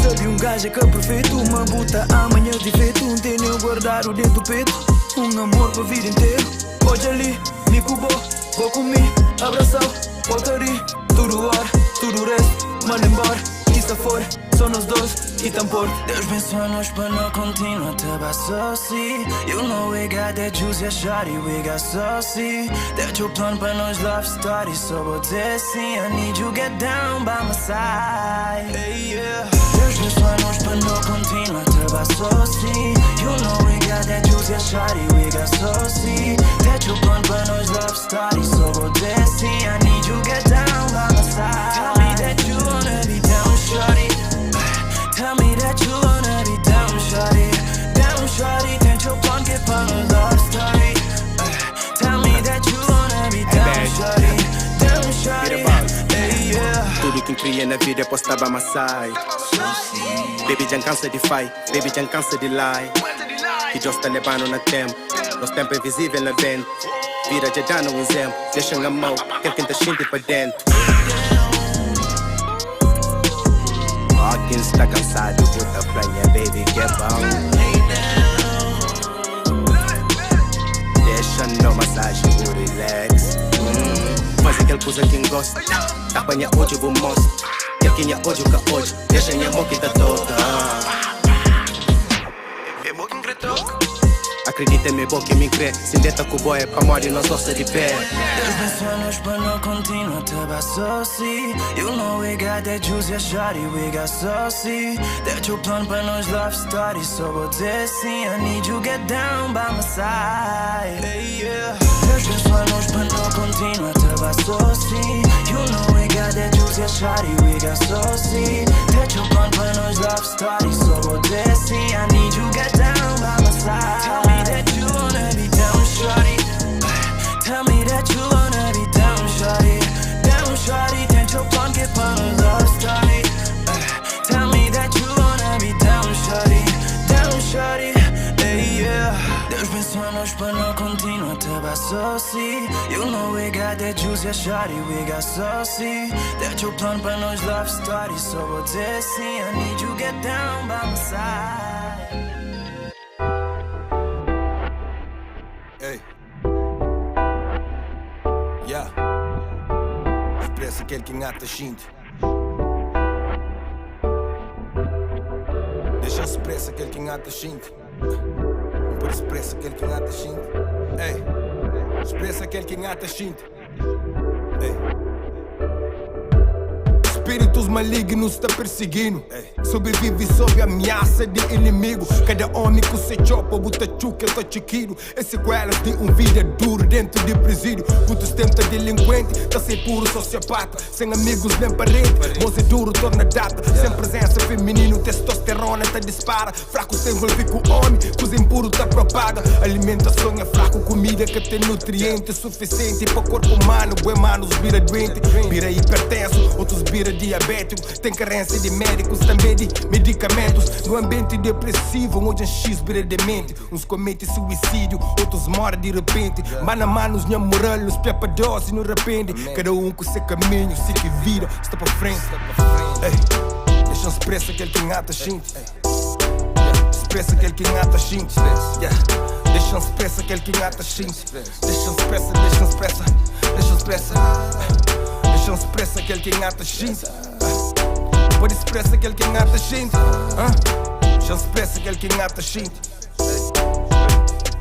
Sabe gajo que é perfeito, uma buta amanhã de feito. Tem eu guardado dentro do peito, amor pra vida inteira. Hoje ali, me cubou, vou comigo, abração, voltarei. Tudo hora, tudo resto, manda embora. Isso fora, só nós dois e tampor. Deus bençoa-nos para não continuar a passar assim. You know we got that juice, yeah, shawty, we got saucy. That your plan para nós love story, só vou dizer sim. I need you get down by my side. Hey, yeah. Deus bençoa-nos para não continuar a passar assim. You know we got that juice, yeah, shawty, we got saucy. That your plan para nós love story, só vou dizer sim. I need you get down by my side. Tell me that you wanna be down, shawty. Tell me that you wanna be down, shawty. Down, shawty, tenta your plan que para um love story. Tell me that you wanna be down, shawty. Down, shawty, hey, yeah. Tudo que cria na vida é postar by my side. Baby, já cansa de fight, baby, já cansa de lie. Que já está levando na tempo, nosso tempo é invisível na vento. Vira já dando exemplo, deixa na mão, quem tá xinte pra dentro. Quem está cansado, bota pranha, baby, que é bom. Deixa no massagem, o relax. Faz aquela coisa que gosta. Apanha hoje, vou mostrar. E aqui é hoje, o que hoje. Deixa minha mão que tá toda. Acredita em mim, bom que me crê. Se deta com o boy é pra morrer, nós gosta de pé. Deus bençoa-nos para não continuar a passar assim. You know we got that juice, yeah, shawty, we got saucy. That your plan para nós love story, só vou dizer sim. I need you get down by my side. Hey, yeah. Deus bençoa-nos para não continuar a passar assim. You know we got that juice, yeah, shawty, we got saucy. That your plan para nós love story, só vou dizer sim. I need you get down by my side. Tell me that you wanna be down, shawty. Tell me that you wanna be down, shawty. Down, shawty, tenta your plan que para um love story. Tell me that you wanna be down, shawty. Down, shawty, hey, yeah. Deus bençoa-nos para não continuar a passar assim. You know we got that juice, yeah, shawty, we got saucy. That your plan para nós love story, só vou dizer sim. I need you get down by my side. Ei, yeah. Expressa aquele que engata xinte. Deixa expressa aquele que engata xinte. Por expressa aquele que engata xinte. Ei, expressa aquele que engata xinte. Ei. Espíritos malignos tá perseguindo. Sobrevive sob ameaça de inimigo. Cada homem com seu chopa, buta chuca, tá chiquiro. É sequelas de vida duro dentro de presídio. Muitos tentam delinquente, tá sem puro sociopata. Sem amigos nem parente, moço é duro, torna data. Sem presença feminino, testosterona tá dispara. Fraco se envolve com homem, coisa impuro tá propaga. Alimentação é fraco, comida que tem nutrientes suficiente para corpo humano. Bué manos vira doente, vira hipertenso, outros vira diabético, tem carência de médicos, também de medicamentos. No ambiente depressivo, onde X vira demente. Uns cometem suicídio, outros morrem de repente. Mano a mano, os moral, pepa dose no repente. Cada um com seu caminho, se que vira, está para frente. Ei, deixa expressa aquele que engata xinte. Expressa aquele que engata xinte. Deixa expressa aquele que engata xinte. Deixa expressa. Deixa expressa aquele que engata xinte. Pode expressa aquele que engata xinte. Deixa expressa aquele que engata xinte.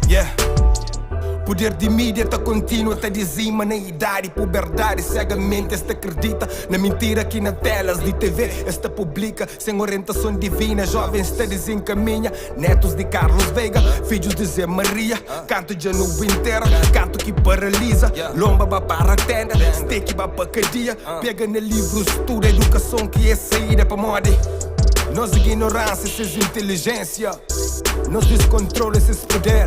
Yeah. Poder de mídia tá contínuo, tá dizima na idade, puberdade, cegamente esta acredita na mentira aqui na telas de TV, esta publica sem orientação divina, jovens está desencaminha, netos de Carlos Veiga, filhos de Zé Maria, canto de novo inteira, canto que paralisa, lomba ba para a tenda, steak ba para cadeia, pega no livro, estuda educação que é saída para moda. Nossa ignorância, essas inteligência, nos descontrola esses poder.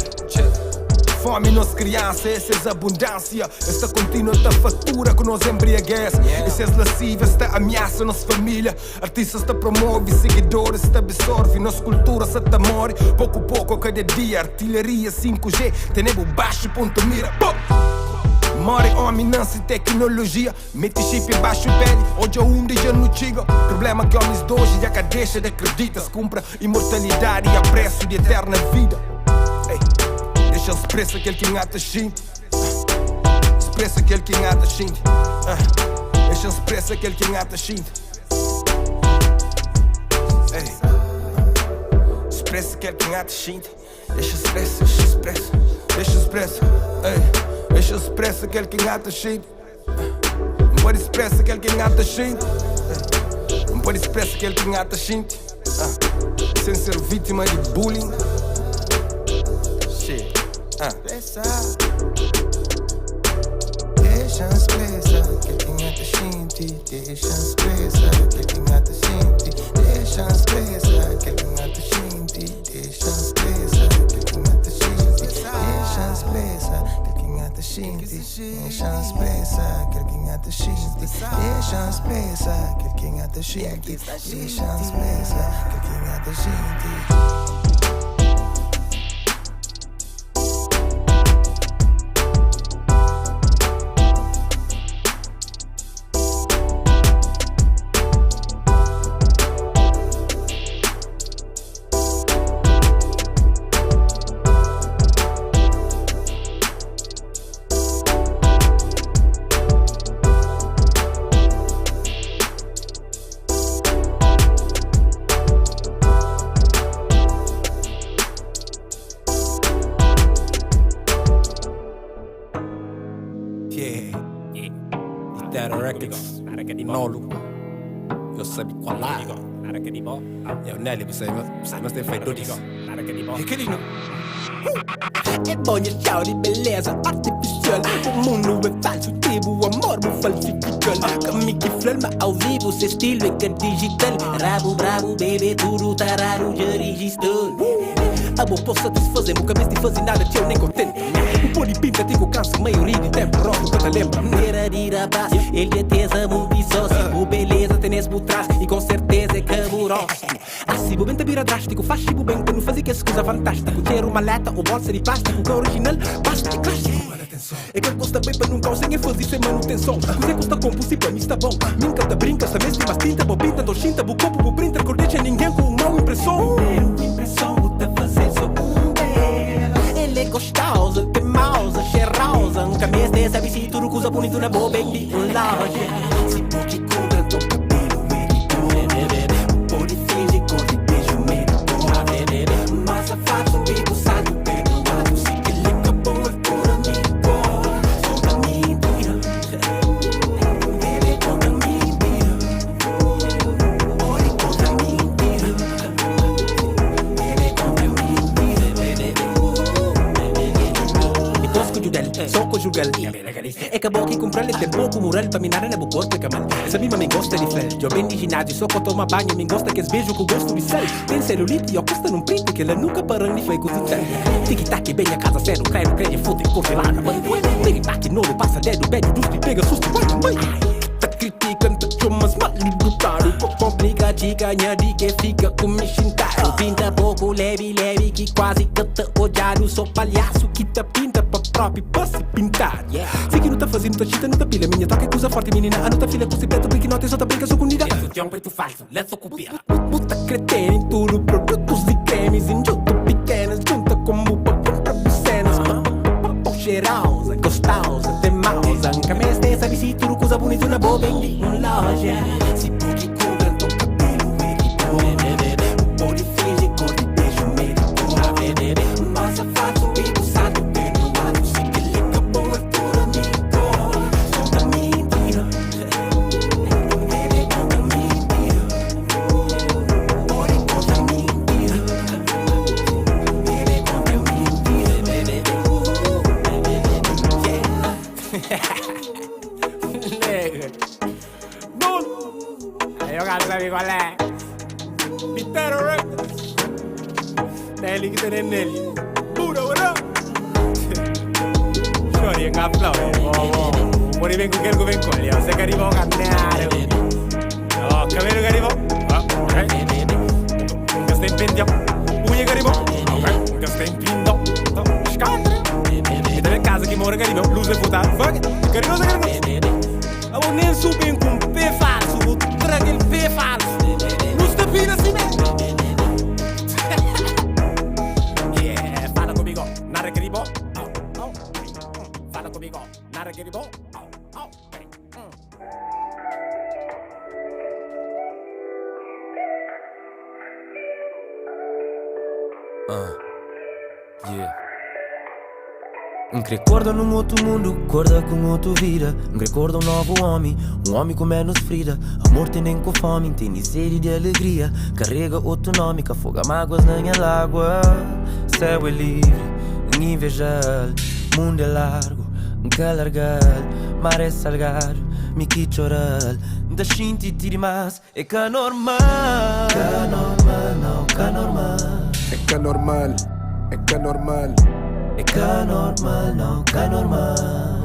Fome nos crianças, essas abundância. Esta contínua esta fatura que nos embriaguece. Essas lascivas, esta ameaça nossa família. Artistas te promove, seguidores te absorve. Nossa cultura se te morre. Pouco a pouco, cada dia. Artilharia 5G, tenemos baixo ponto mira. More homem, não se tecnologia. Mete chip baixo pele, hoje é dia no chiga. Problema que homens de hoje já que deixa de acreditar. Se cumpra imortalidade e apreço de eterna vida. Deixa expressa aquele que engata xinte. Expressa aquele que engata xinte. Deixa expressa aquele que engata xinte. Expressa aquele que engata xinte. Deixa expressa, deixa expressa. Deixa expressa, deixa expressa aquele que engata xinte. Não pode expressa aquele que engata xinte. Não pode expressa aquele que engata xinte. Sem ser vítima de bullying. Deixa expressa aquele que engata xinte. Deixa expressa aquele que engata xinte. Deixa expressa aquele que engata xinte. Deixa expressa aquele que engata xinte. Deixa expressa aquele que engata xinte. Deixa expressa aquele que engata xinte. Deixa expressa aquele que engata xinte. Deixa expressa aquele que engata xinte. É bom e tchau de beleza artificial. O mundo é falso, tipo o amor me falsifica. Caminho que flama ao vivo, seu estilo é que é digital. Rabo, brabo, baby, tudo tarado, já registrou. A boa posso satisfazer, nunca me fazer nada que eu nem contente. O pôr de pinta, digo canso, maioria de tempo, rogo, que te lembra. Era de rapaz, ele é tesa, muito sócio. O beleza tem esse por trás, e com certeza é caburoso. Assim, o bem tá vira drástico, faz tipo bem, que não fazia que essa coisa fantástica. Ter uma maleta ou bolsa de plástico, que é original, basta é clássico. É que custa bem para nunca sem fazer sem manutenção. Coisa custa compulsivo, para mim está bom. Minca te brinca, sabes de mais tinta, bo pinta, do chinta, bo copo, bo printer, cordecha ninguém com uma impressão. Impressão, te fazer só ele é gostosa, teimosa, cheirosa. Nunca me esquece, sabe se tudo coisa bonita na boa, bem de loja. Se pode contra, tô cabelo, medicou. Pode fingir, corre, beijo, medicou. Mas a fato, bico, sabe, perdoado. Se ele acabou, é pura medicou. Conta mentira. Ele conta mentira. Oi, conta mentira. Ele conta mentira. E cosco judel, soco jugal. É que a boca e comprar tem pouco moral para minar na boca corpo, camal. Essa mima me gosta de fel. Eu bem de ginásio, só quando toma banho, me gosta que es beijo com gosto de sal. Tem celulite e custa num print que ela nunca parou nem foi cozitar. Tic-tac, bem a casa zero, cai no crédito, foda e congelada. Tic-tac, não lhe passa dedo, beijo, justo e pega susto, vai, mãe. Tá criticando, tá chumas mal e brutado. Complica, ganha de que fica com me chintado. Pinta pouco, leve, que quase canta odiado. Sou palhaço que tá pinta pra próprio pra se pintar. Se que não tá fazendo, tá chita, não tá pilha. Minha toca é coisa forte, menina. A não tá filha com se preto, porque não tem só tá brinca, sou unida. Isso é um preto falso, let's ocupar. Puta cretena em tudo, produtos e cremes. Em junto pequenas, junta como pra comprar cenas. Cheirosa, gostosa, teimosa. futuro, coisa bonita na boa, bem de uma loja. Se pode cobrar teu cabelo, medito. O pode fingir cor de beijo, medito. Mas é fato, bico, sabe, perdoado. Se que liga boa, tudo amigo. Só da mentira. Conta mentira. Pode contar mentira. Conta mentira. Aí eu quero saber qual é. Pitero Records. Nele que tem nele. Pura, ora. Chori, nga flow. Pori vem com quem que vem com ele. Você quer ir a cantar. Oh, cabelo que arriba. Ok. Nunca está em pendião. Unha que arriba. Ok. Nunca está em pindo. Escandre. E também casa que mora que arriba. Luz é puta. Fuck. Carinhoso que arriba. Eu vou nem subir com pé falso. Vou trazer ele pé falso. Luz da pina assim mesmo. Yeah, fala comigo. Nada que arriba. Fala comigo. Nada que arriba. Yeah. Recorda num outro mundo, acorda com outro vida. Recorda novo homem com menos frida. Amor tem nem com fome, tem nem sede de alegria. Carrega outro nome, que afoga mágoas na minha água. Céu é livre, invejar. Mundo é largo, calargar. Mar é salgado, me que chorar. Da xinti tiri mais, é que normal. Que normal, não, que normal. É que normal, é que normal. É que normal, não, que normal.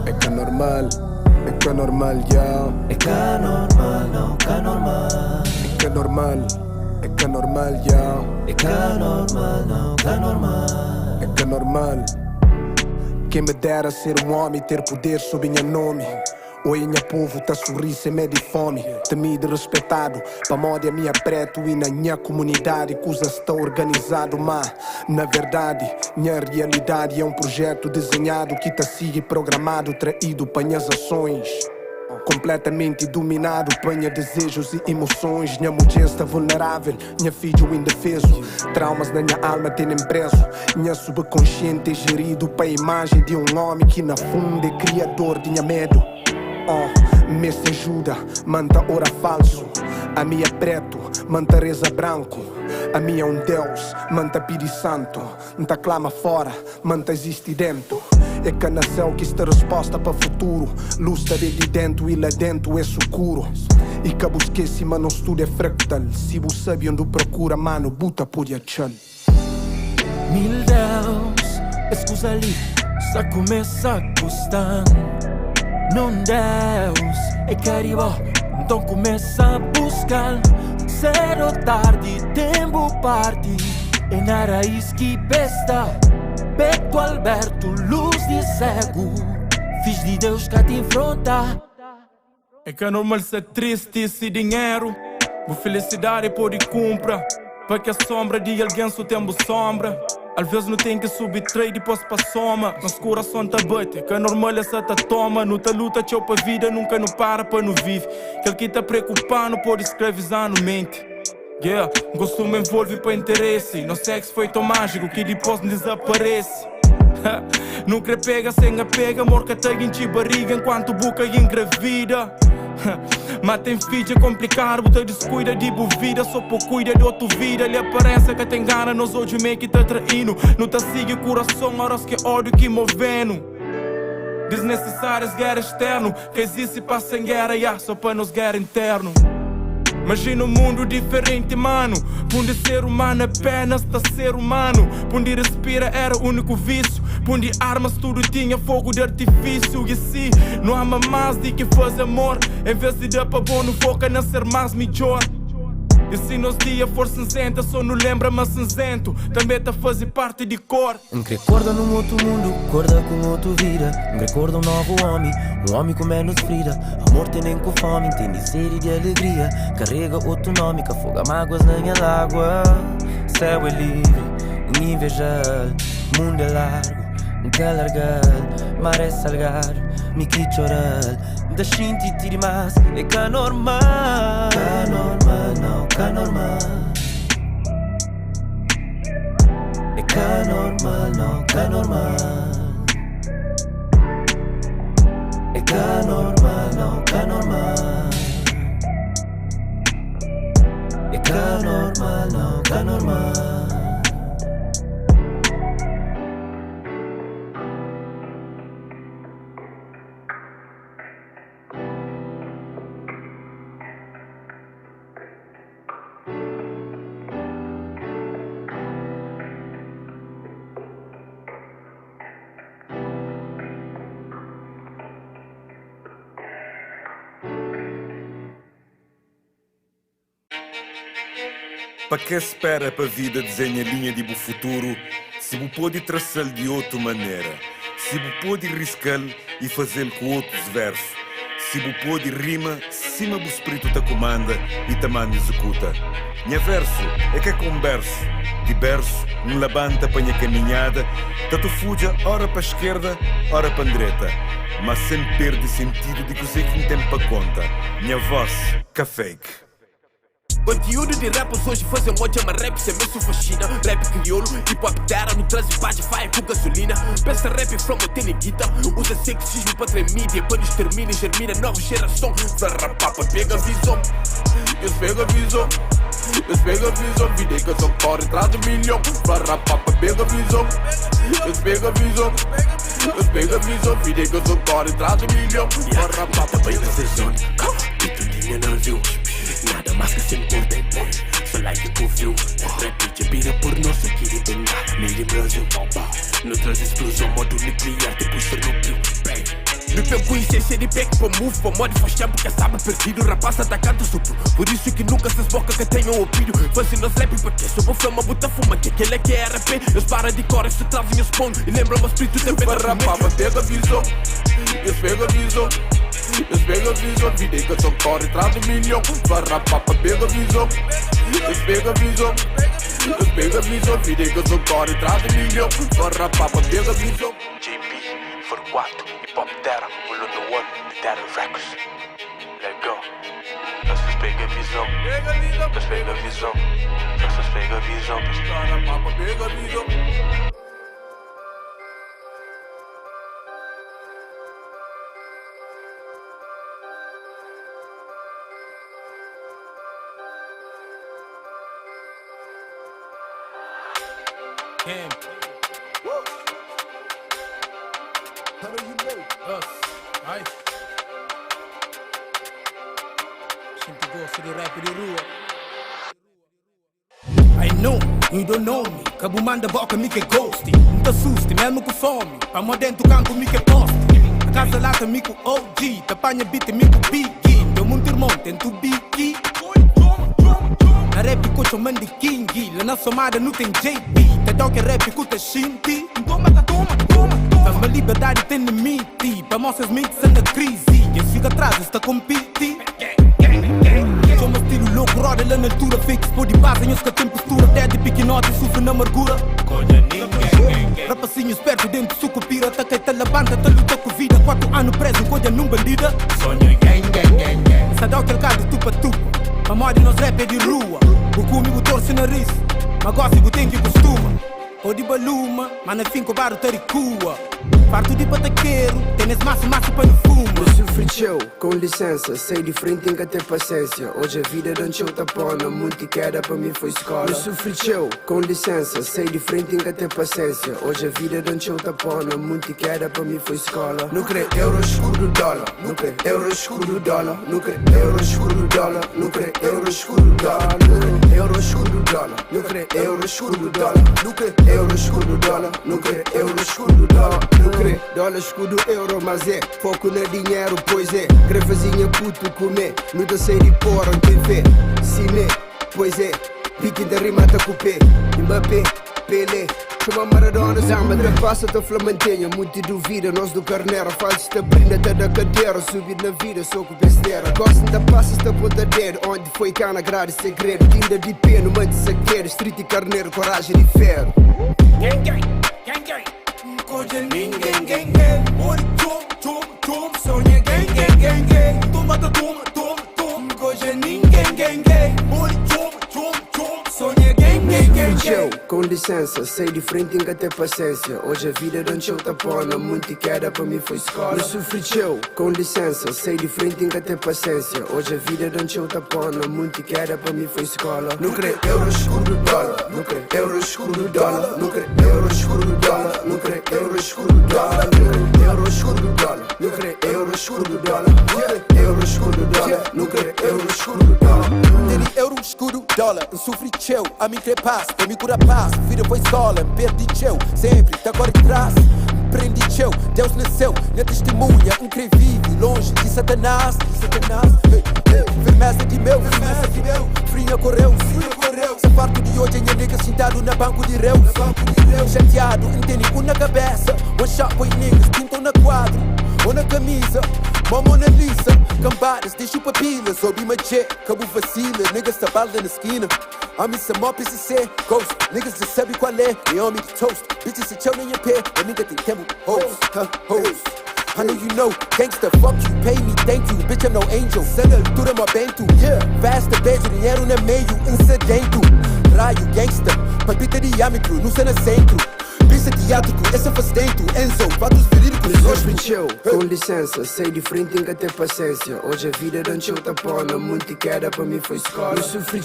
É que normal, é que normal, yeah. É que normal, não, que normal. É que normal, é que normal, yeah. É que normal, não, que normal. É que normal. Quem me dera ser homem, ter poder sob minha nome. Oi, minha povo, tá sorrir sem medo e fome. Temido e respeitado, pra moda minha preto e na minha comunidade. Coisas estão organizado, mas na verdade, minha realidade é um projeto desenhado que tá sigue programado, traído para minhas ações. Completamente dominado, panha desejos e emoções. Minha mulher está vulnerável, minha filho indefeso. Traumas na minha alma têm preso. Minha subconsciente é gerido para a imagem de um homem que na fundo é criador de minha medo. Me se ajuda, manta ora falso. A minha é preto, manta reza branco. A minha é um Deus, manta pidi santo. Nta clama fora, manta existe dentro. É que nasceu que está resposta para futuro. Luz está de dentro e lá dentro é sucuro. E que busquei se mas não estudo é fractal. Se você sabe onde procura, mano, buta por chão. Mil Deus, escusa ali, só começa a gostar. Não Deus, é caribó, então começa a buscar. Cedo ou tarde, tempo parte. É na raiz que besta. Beto Alberto, luz de cego. Fiz de Deus que te enfronta. É que é normal ser triste se dinheiro. Boa felicidade pode comprar. Para que a sombra de alguém só tem sombra. Às vezes não tem que subir trade depois pra soma. Mas o coração tá bate, que é normal essa tá toma. Não tá luta, tchau pra vida, nunca não para pra não vive. Aquele que tá preocupando pode escravizar no mente. Yeah, gosto me envolve pra interesse. Não sexo foi tão mágico que depois não desaparece. Nunca pega sem apega, morca tag em barriga enquanto boca engravida. Mas tem filho é complicado, você descuida de vida, só por cuida de outra vida. Lhe aparece que tem gana, nós hoje meio que tá traindo. Não tá sigue coração, horas que ódio que movendo. Desnecessárias guerra externo, que existe pra sem guerra, só pra nos guerra interno. Imagina um mundo diferente, mano. Onde ser humano é apenas tá ser humano. Onde respira era o único vício. Onde armas tudo tinha fogo de artifício. E assim, não há mais de que fazer amor. Em vez de dar pra bom, não foca na ser mais melhor. E se nos dia for cinzenta, só não lembra mas cinzento. Também tá fazer parte de cor. Recorda num outro mundo, acorda com outra vida. Recorda um novo homem com menos frida. Amor tem nem com fome, tem nem sede de alegria. Carrega outro nome, que afoga mágoas na minha água. Céu é livre, invejar. Mundo é largo, calargar. Mar é salgado, me que chorar. da shinti tiri mas é cá normal. Cá normal, não, cá normal. É cá normal, não, cá normal. É cá normal, não, cá normal. É cá normal, não, cá normal. Para que espera para a vida desenha linha de futuro, se você pode traçá-lo de outra maneira, se você pode riscá-lo e fazê-lo com outros versos, se você pode rima, cima do espírito te comanda e te manda executa. Minha verso é que converso, de berço, levanta para minha caminhada, tanto fuja ora para a esquerda, ora para a direita, mas sem perder sentido de que sei que não tem para conta. Minha voz, que fake. Conteúdo de rappers hoje fazem moja, mas rap sem mesmo fascina. Rap crioulo, hip hop terra, no transe page fire com gasolina. Pensa rap from a guita, usa sexismo para ter mídia. Quando extermina e germina nova geração. Pra rapar, pega a visão. Eles pegam a visão. Eles pegam a visão, vida que são corre atrás de milhão. Pra rapar, pega a visão. Eles pegam a visão. Eles pegam a visão, vida que são corre atrás de milhão. Pra rapar, pega a visão. E tu dinheiro não viu. Nada mais que se importa, só like por view. Rap de bira por nós, aqui de Bengala, meio Brasil. No traz explosão, modo nuclear, tipo Chernobyl. Me pego em essência de back para move, para mod faz tempo que sabe perdido. Rapaz atacando supro, por isso que nunca se esboca que tenham ouvido. Fazendo as rap porque sou flama, bota fuma, que aquele é que é RP. Eles param de cor, se trazem os pão e lembram o espírito também da rapaz, pega a visão, eles pegam a visão. Eles pegam a visão, vida que são corre atrás de milhão. Para rapar, pega a visão. Eles pegam a visão. Eles pegam a visão, vida que são corre atrás de milhão. Para rapar, pega a visão. JP, for 4, hip hop terra, pulo no one, terra records. Let go. Eles pegam a visão. Eles pegam a visão. Eles pegam a visão. Para rapar, pega a visão. Camp. How do you know? Us. Ai. Gente gosta de rap de rua. I know, you don't know me. Cabo manda boca, me que ghost. Não te assuste, mesmo com fome. Pra mó dentro canto, me que poste. A casa lata, me com OG. Te apanha beat, me com Biggie. Deu muito irmão, tento Biggie. Na rap coach eu mando King. Lá na somada não tem JB. Te dá que rap custa Shinty. Toma. Faz-me liberdade, tem limite. Pra mostrar mitos na crise. Quem fica atrás está compete. Sou meu estilo louco, roda lá na altura. Fake spot de base, em que tem postura. Até de piquinote, sofre na amargura. Rapacinhos perto dentro, suco pira. Tá que tá levanta, tá luta com vida. 4 anos preso, encolha num bandida. Sonho gang. Sadal que alcado tupa. A moda nos rap é de rua. O comigo torce nariz. Mas gosto de tem que costuma. Ou de baluma, mas no fim cobar o taricua. Parto de pataqueiro, tens massa para no fumo. Eu sofri teu, com licença, sei de frente, tem que ter paciência. Hoje a vida não te tapona, muito queda para mim foi escola. Eu sofri teu, com licença, sei de frente, tem que ter paciência. Hoje a vida não te tapona, muito queda para mim foi escola. Não crê euro escuro dólar, não crê euro escuro dólar, não crê euro escuro dólar, não crê euro escuro dólar, não crê euro escuro dólar, não crê euro escuro dólar, não crê euro escuro dólar, não crê euro escuro dólar, não crê dólar escudo euro, mas é foco no dinheiro, pois é. Grevazinha puto comer, não dá sei de porra, não tem fé. Cime, pois é, pique da rima tá com pé. Mbappé, Pelé, chama Maradona, Zama, da passa tá flamantenha. Muito duvida, nós do Carneiro, faz esta brinda, tá da cadeira. Subir na vida, sou com besteira. Gostam da passa, esta ponta dedo. Onde foi cá na grade, segredo. Tinda de pé, no mante saqueiro. Street e Carneiro, coragem de ferro. Gang. Koja ninguém, Ori chum, sonha gang. gay. Toma, hoje é ninguém, gay. Oi, sonha gang. Com licença, sei de frente em que ter paciência. Hoje a vida não te tapona, muito queda para mim foi escola. Me sofri com licença, sei de frente em que ter paciência. Hoje a vida não te tapona, muito queda para mim foi escola. Não crê euro escuro dólar, não crê euro escuro dólar, não crê euro escuro dólar, não crê euro escuro dólar, não crê euro escuro dólar, não crê euro escuro dólar, euro escuro dólar, não crê euro escuro dólar. Euro escuro dólar, sofri a mim crê paz, a mim cura paz. Vida foi escola, perdi sempre, tá agora de trás. Prendi Deus nasceu, minha testemunha, vive longe de Satanás. Firmeza de meu, fria correu. Essa parte de hoje, minha nega sentado na banco de réu. Chateado, entende, na cabeça. One shot, boy niggas, pintam na quadro ou na camisa. Mona Lisa, cambadas, deixo papilas. Soube uma jet, cabo vacila. Niggas tá balda na esquina. A missa mó PCC, ghost. Niggas já sabe qual é. They on me de toast. Bitches se tchau nem a pé. A nigga tem tempo, hoes, hoes. I know you know, gangsta, fuck you, pay me, thank you. Bitch, I'm no angel. Sendo altura, mó bento. Yeah, fasta, beijo, dinheiro na meio, sedento. Raio, gangsta, palpita diâmetro, no cena centro. Pista teátrico, essa faz dentro. Enzo, fatos verídicos. Com licença, sei de frente em que ter paciência. Hoje a vida não te tapona, muito queda para mim foi escola. Me sofri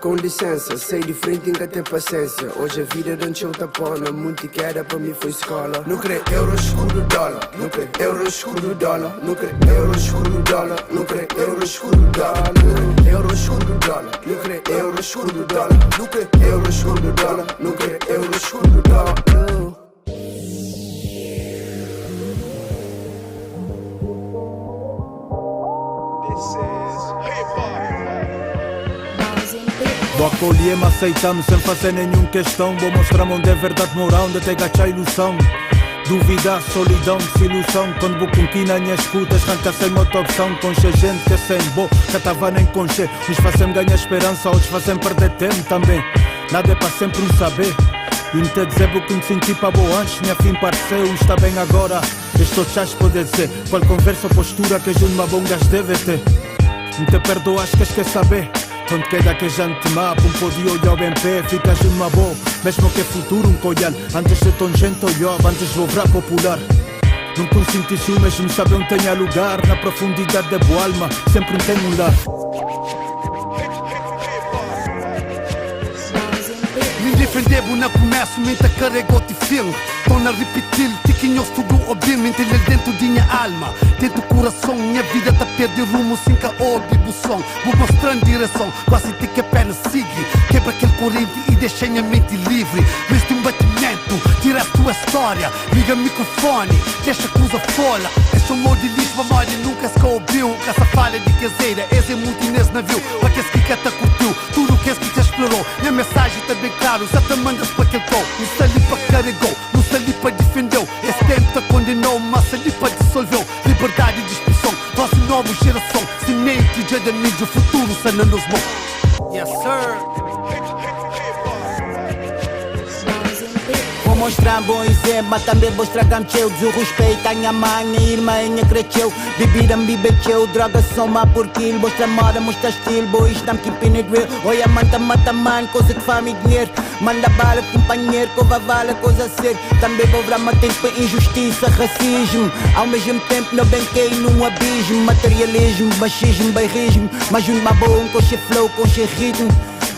com licença, sei de frente em que ter paciência. Hoje a vida não te tapona, muito queda para mim foi escola. Não crê euro escuro dólar, não crê euro escuro dólar, não crê euro escuro dólar, não crê euro escuro dólar, não crê euro escuro dólar, não crê euro escuro dólar, não crê euro escuro dólar, não crê euro escuro dólar. Vou acolher, me aceitamos sem fazer nenhuma questão. Vou mostrar onde é verdade moral, onde até gacha a ilusão. Dúvida, solidão, desilusão. Quando vou com quina, minha escuta, arranca sem outra opção. Concha gente que é sem boa, que tava nem conche. Uns fazem ganhar esperança, outros fazem perder tempo também. Nada é para sempre um saber. E não te dizer o que me senti para boa antes, minha fim pareceu, está bem agora. Estou chás pode dizer, qual conversa ou postura que junto uma bom gajo deve ter. Não te perdoas, que quer saber. Quando queda que a gente mapa, pode olhar bem pé, ficas numa boa. Mesmo que é futuro um colhar, antes de tão gente olhava, antes vou virar popular. Não consinto ciúmes, não sabe onde tenha lugar. Na profundidade da boa alma, sempre tem um lar. Defendebo na começo, mente carregou-te filme. Tô na repetir, tiquinhos tudo ouvir. Mente dentro de minha alma, dentro do coração. Minha vida tá perdendo rumo, sem caô de bução. Vou mostrando direção, quase te que a pena sigue. Quebra aquele corrente e deixa minha mente livre. Viste um batimento, tira a tua história. Liga o microfone, deixa a coisa fora. Deixa o molde de lixo, memória nunca se ouviu. Essa falha de caseira, esse é muito nesse navio. Para que esse que te curtiu, tudo que esse que te explorou. Minha mensagem tá bem claro, já te mandas para aquele gol. Não se ali para carregou, não se ali para defendeu. Esse tempo te condenou, mas se ali para dissolveu. Liberdade de expressão, nossa nova geração. Semente de mídia, o futuro sanando os mãos. Yes sir. Vou mostrar bom exemplo, mas também vou estragar meu desrespeito. A minha mãe, minha irmã, minha cresceu. Bebida me bebeu, droga soma por quilo. Mostra moda, mostra estilo, boy, estamos keeping it real. Olha, manta, mata, man, coisa que faz dinheiro. Manda bala, companheiro, cova vale, coisa ser. Também vou virar tempo para injustiça, racismo. Ao mesmo tempo não banquei num abismo. Materialismo, machismo, bairrismo. Mas uma boa, com che flow, com che ritmo.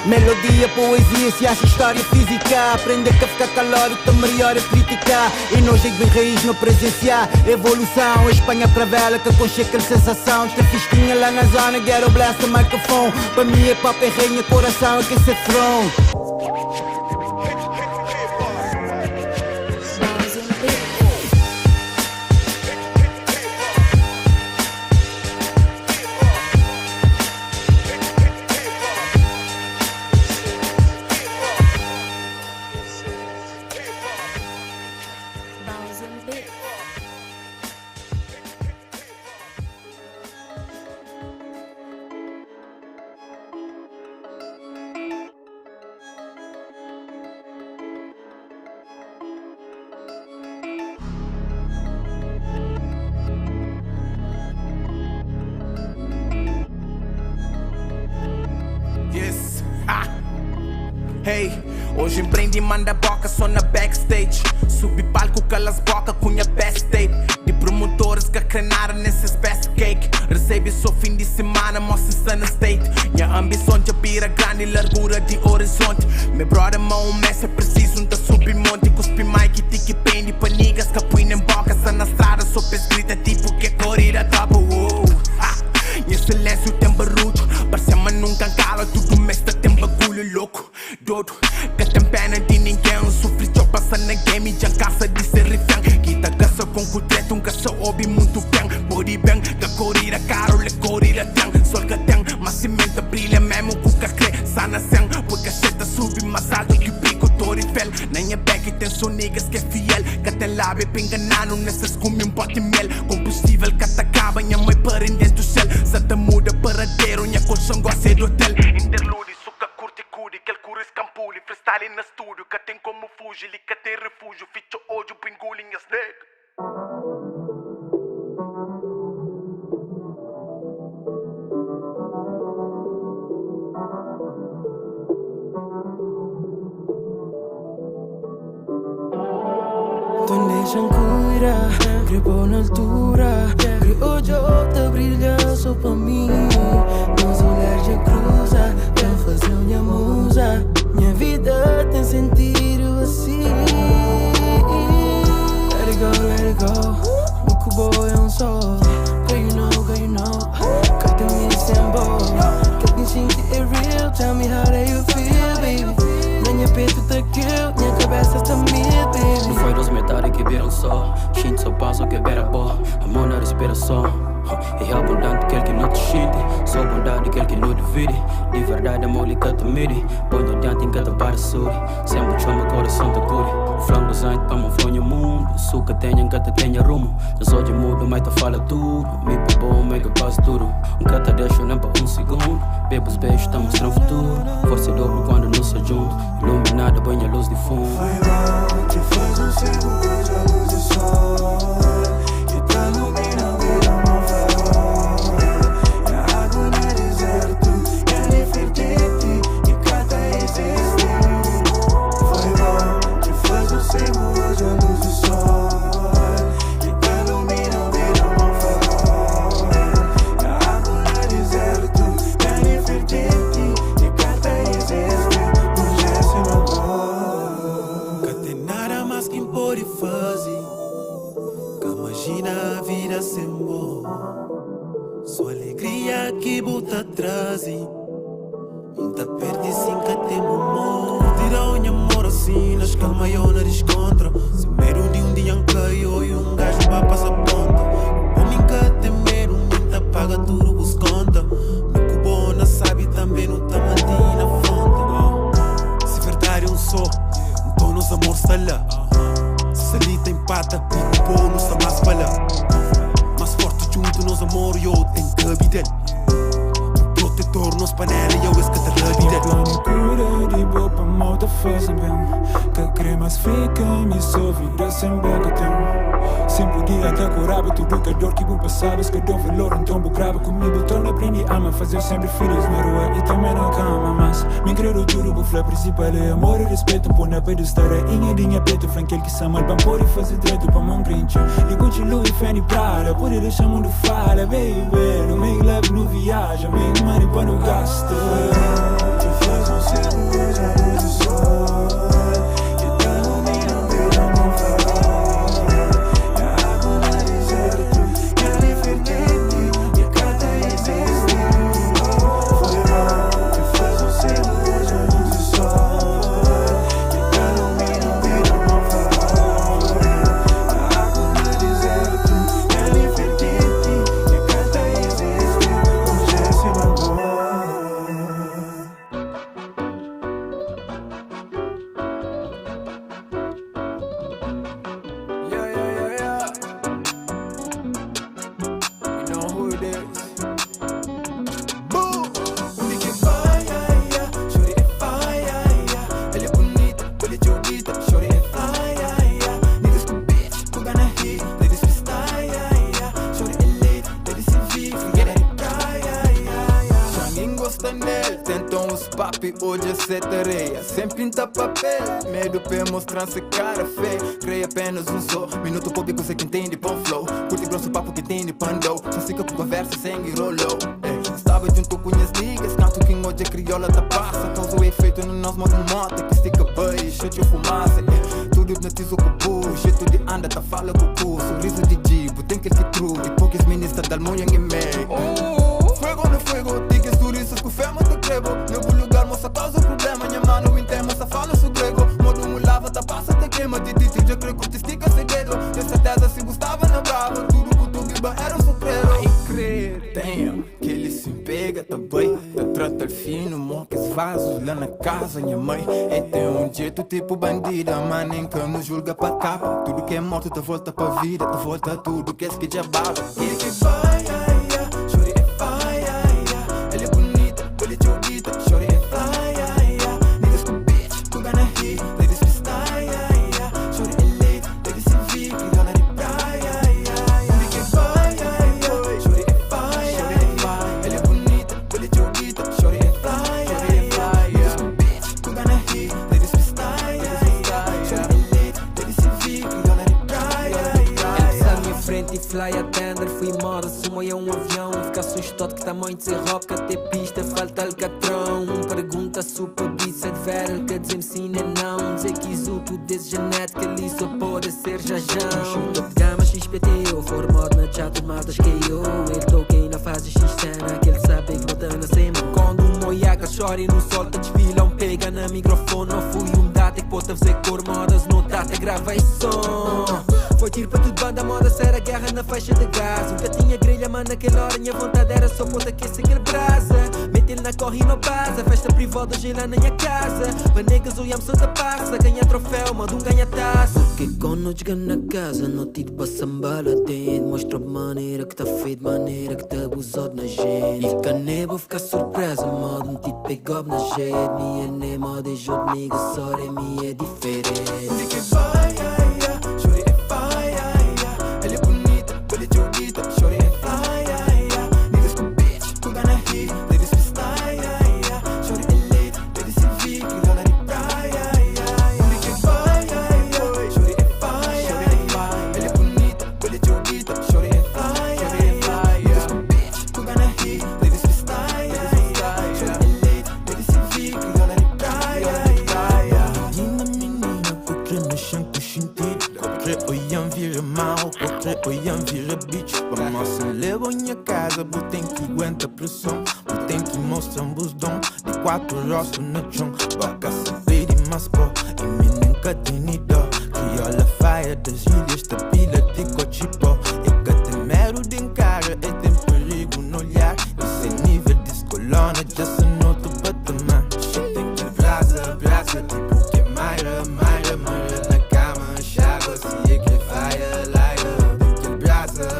Melodia, poesia, ciência, história, física. Aprender a ficar calórico, melhor a criticar. E nós em raiz no presenciar evolução. Espanha para vela que conche aquela sensação. Esta festinha lá na zona, ghetto blast o microfone. Para mim é pop, é rainha, coração, é que se throne. Hey, hoje empreende e manda boca só na backstage. Subi palco, calas boca, cunha best tape. De promotores que crenaram nesses best cake. Recebe só fim de semana, mostra sana state. Minha ambição de pira grande e largura de horizonte. Me brother, mão, mestre, é preciso de subir monte. Cuspi mic e tique pende, panigas, capuína em boca. Sa na estrada, só pescrita tipo que corrida double. Em silêncio tem barulho, parecemos nunca cala. Tudo mestre tem bagulho louco. Dodo, que tem pena de ninguém. Sofri de passar na game, já cansa de ser refém. Quita caça com cudreto, um caça ouve muito bem. Body bang, que corrida caro, le corrida tem. Sol que tem, mas cimento brilha mesmo com que crê. Sana sem, porque a cheta sube mais alto que o pico Torifel. Na minha back tem só niggas que é fiel. Que até lábio é enganado, nessas come um pote mel. Combustível que te acaba, minha mãe para dentro do céu. Se te muda paradeiro, minha colchão gosta do hotel. Interlude, suca curte cude, que ele cura escampule. Freestyle na estúdio, que tem como fugir, que tem refúgio. Ficho ódio, engole em snake. Tu deixam cuidar, gripo na altura. Criou de outra brilha só pra mim. Meus olhares já cruza, pra fazer minha musa. Minha vida tem sentido assim. Let it go, Buku boy é só. Girl you know, cut the me symbol. Get me think it real, tell me how do you feel, baby. Na minha peito tá kill, minha cabeça está mil, baby. Não foi dos metade que viram só. Shinto só passo que vera boa. Amor na respiração. É abundante aquele que não te xinte. Só bondade aquele que não divide. De verdade amor que te mire. Põe adiante em cada barra suri. Sempre chama coração te cure. O frango design para mão fronha mundo. O suca tenha em que tenha rumo. Nas hoje mudo mas te fala tudo. Me para bom mega quase duro. Nunca te deixo nem para segundo. Bebo os beijos tá mostrando futuro. Força dobro quando não se junto. Iluminada banha luz de fundo. Foi mal, te fez segundo a luz do sol. Que tá iluminando vida não farol. E a água no deserto, é diferente e cada existe. Foi mal, te fez segundo a luz do sol. Que tá iluminando vida não farol. E a água no deserto, é diferente e cada existe. Pode fazer, que imagina a vida sem bom. Sua alegria que bota atrás. Muita perde sem que tem amor. Tira o meu amor assim, nas calma eu não descontra. Se medo de um dia caiu e um gajo para passar ponta. Homem que tem medo, muita paga tudo os conta. Me cubo não sabe também não tá mantendo na fonte. Se verdade só, então nos amor está lá. Salita empata, e o povo não está mais falha. Mais forte junto nos amor e eu tenho que habitar. O protetor nos panela e eu escuto a vida. Plano cura de boa pra mal te fazer bem. Que cremas fica me só vida sem boca tem. Sempre dia que curava tudo que dor que vou passar. Que deu valor então vou gravar comigo. Torna aprendi ama fazer sempre feliz na rua e também na cama. Mas me credo tudo vou falar principal é amor e respeito. Pô na pedo estar em dinha preto. Franquel que sama para pôr e fazer direito para mão grincha. E continua e fé e prada. Por ele deixar mundo fala baby. No meio leve no viaja. Meio money para não gasta. Te fez segundo a luz do sol. Que tá iluminando vida não farol. E a água no deserto, é diferente e cada existe. Foi mal, te fez segundo a luz do sol. Que tá iluminando vida não farol. A água no deserto, é diferente e cada existe. Hoje é sem amor. papi hoje é sete areia. Sem pinta papel, medo pra mostrar-se cara feia. Creio apenas um só, minuto público sei que entende pão flow. Curte grosso papo que tem de pandou. Já fica com conversa sem rolou. Estava junto com as niggas, canto que hoje a crioula tá passa. Causa o efeito no nosso modo moto, que estica bem, cheio de fumaça. Tudo hipnotizo com o bull, jeito de anda, tá fala com o cu. Sorriso de jibo, tem que true, de poucas ministras da mulher em meio. Fuego no fuego, tickets turistas com fé, mas te crebo. Meu lugar, moça, causa problema. Minha mano, inteira, moça, fala su grego. Modo mulava, tá passa, te queima. De dito, já creio que te estica segredo. Tem certeza se gostava na brava. Tudo que tu guiba era um sofreiro. Ai, crer, tenho que ele se pega também. Eu trato ele fino, moques vasos lá na casa, minha mãe. E tem um jeito tipo bandida, mas nem que nos julga pra capa. Tudo que é morto, te volta pra vida. Te volta tudo que é que já baba. E que vai, fly attender, fui moda, sumo é um avião. Fica assustado que tamanho de roca, até pista, falta alcatrão. Pergunta super bicha de vera, que dizer sim nem não. Dizer que isso tudo desse genética, ali só pode ser jajão. Top gama XPTO, formado na chat, matas que eu. Ele toquei na fase X-Cena, que ele sabe que não tá na sema. Quando um moiaca chora e no sol tá desfilão, pega na microfone, não fui um data que pode fazer cor modas, não tá até grava e som. Foi tiro para tudo, banda moda, será guerra na faixa de gás. Nunca tinha grelha, mas naquela hora minha vontade era só pôr aquecer aquele brasa. Mete ele na corre e não passa, festa privada hoje lá na minha casa. Mas negas o yam só da passa, ganha troféu, manda um ganha taça. Que quando nós chegamos na casa, não tive para sambala dentro. Mostra a maneira que tá feito, maneira que tá abusado na gente. E caneba ficar surpresa, modo um tipo pegou na gente. Minha nem moda é junto, nigga, só é minha diferente. Que vai, Oiam vira bitch, pra moça leva minha casa, bu tem que aguenta pressão, bu tem que mostrar um busdom, de 4 rostos no chão, boca saber de mais pó, e me nunca tem dó, crioula faia das ilhas, tapila de cochipó, e que tem mero de encara, e tem perigo no olhar, esse nível de escolona, já se nota o patamar, tem que brasa, brasa, tipo que Mayra, Mayra, Mayra na cama, chava, se é que faia lá.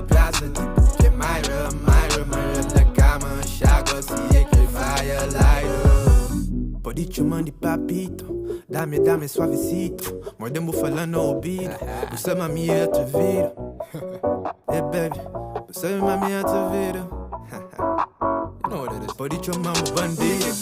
Brasa, tipo que Mayra, Mayra, Mayra na cama, chágua, se é que vai a laio. Pode chamar de papito, dame suavecito, mordemos falando ao ouvido, você mami é atrevido. Hey baby, você mami é atrevido. You know what it is. Pode chamar um bandido.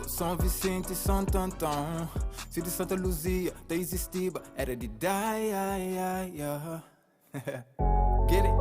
São Vicente e São Tantão, se de Santa Luzia, da Existiba, era de die, Get it?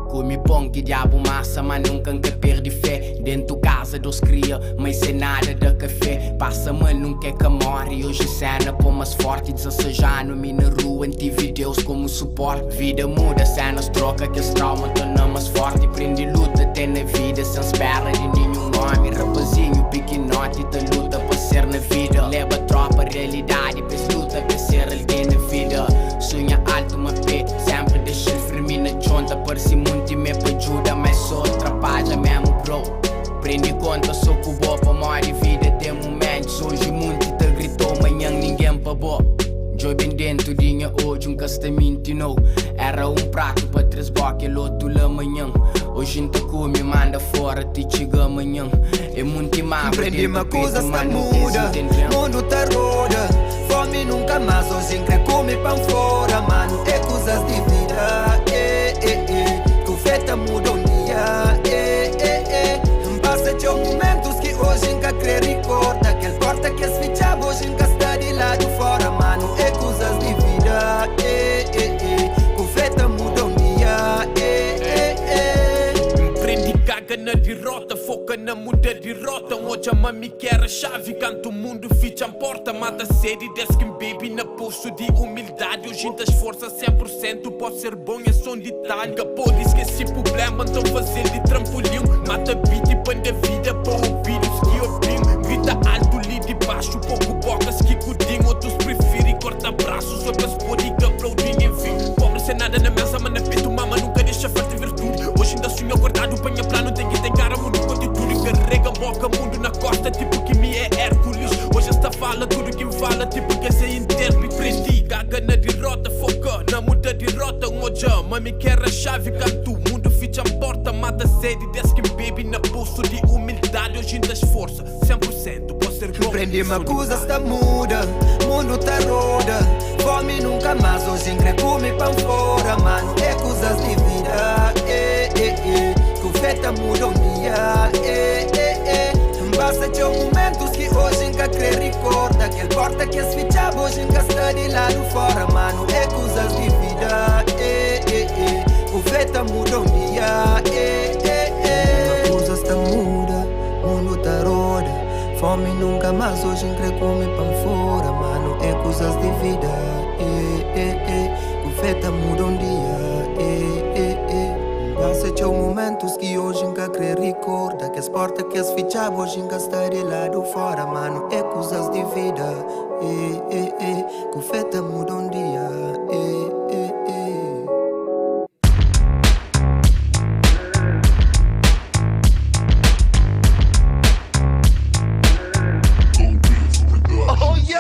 Come pão que diabo massa, mas nunca que perde fé. Dentro casa dos cria, mas sem nada de café. Passa mal, nunca é que morre. Hoje cena pô mais forte, 16 anos, me na rua, tive Deus como suporte. Vida muda, cenas troca, que esse trauma torna mais forte. Prende luta, tem na vida, sem espera de nenhum nome. Rapazinho, que nota e te luta para ser na vida. Leva tropa realidade, pes luta para ser alguém na vida. Sonha alto, uma pé, sempre deixa firme na chonta. Parece muito e me ajuda, mas só atrapalha mesmo, bro. Prendi conta, sou cubo para morrer vida. Tem momentos, hoje muito te gritou, amanhã ninguém pagou. Joy bem dentro dinha hoje castamento não. Era prato para 3 boques, outro lá amanhã. Hoje não te come, manda fora, te chega amanhã. É muito mal. Prendi uma coisa está muda, mundo tá roda. Fome nunca mais, hoje quer comer pão fora, mano. É coisas de vida, que feta muda um dia, Passa de momentos que hoje nunca quer recorda. Aquele porta que as fichas hoje nunca está de lado fora, mano. É coisas de vida, que feta muda um dia, Prendi caga na derrota, foca na muda de rota. Hoje a mami quer a chave, canto o mundo ficha a porta. Mata sede, desce que baby na posto de humildade. Hoje te esforça 100%, pode ser bom, é só um detalhe. Capô diz que esse problema então fazer de trampolim. Mata beat e põe da vida para ouvir os que opinam. Grita alto, li de baixo, pouco bocas que cudinho. Outros preferem cortar braços, outras podem aplaudir, enfim. Pobre sem nada na mesa, mas na peito mama nunca deixa falta virtude. Hoje ainda sonho guardado, panha plano, tem que ter cara, mundo constitui. Carrega boca, mundo na costa, tipo que me é Hércules. Hoje esta fala, tudo que me fala, tipo que essa intérprete. Prendi, caga na derrota, foca na muda de rota. Hoje a mami quer a chave, canto o mundo ficha a porta. Mata sede, desce que baby na bolso de humildade. Hoje ainda esforça 100%, pode ser bom. Prendi uma coisa está muda, mundo tá roda. Fome nunca mais, hoje quer comer pão fora, mano. É coisas de vida, que feta muda um dia, Basta de momentos que hoje nunca quer recorda. Aquele porta que as fichas hoje nunca está de lado fora, mano. É coisas de vida, que feta muda um dia, Uma coisa está muda, mundo tá roda. Fome nunca mais, hoje quer comer pão fora, mano. É coisas de vida, que feta muda um dia, Passa de momentos que hoje nunca quer recorda. Que as portas que as fichas hoje nunca está de lado fora, mano. É coisas de vida, que feta muda um dia,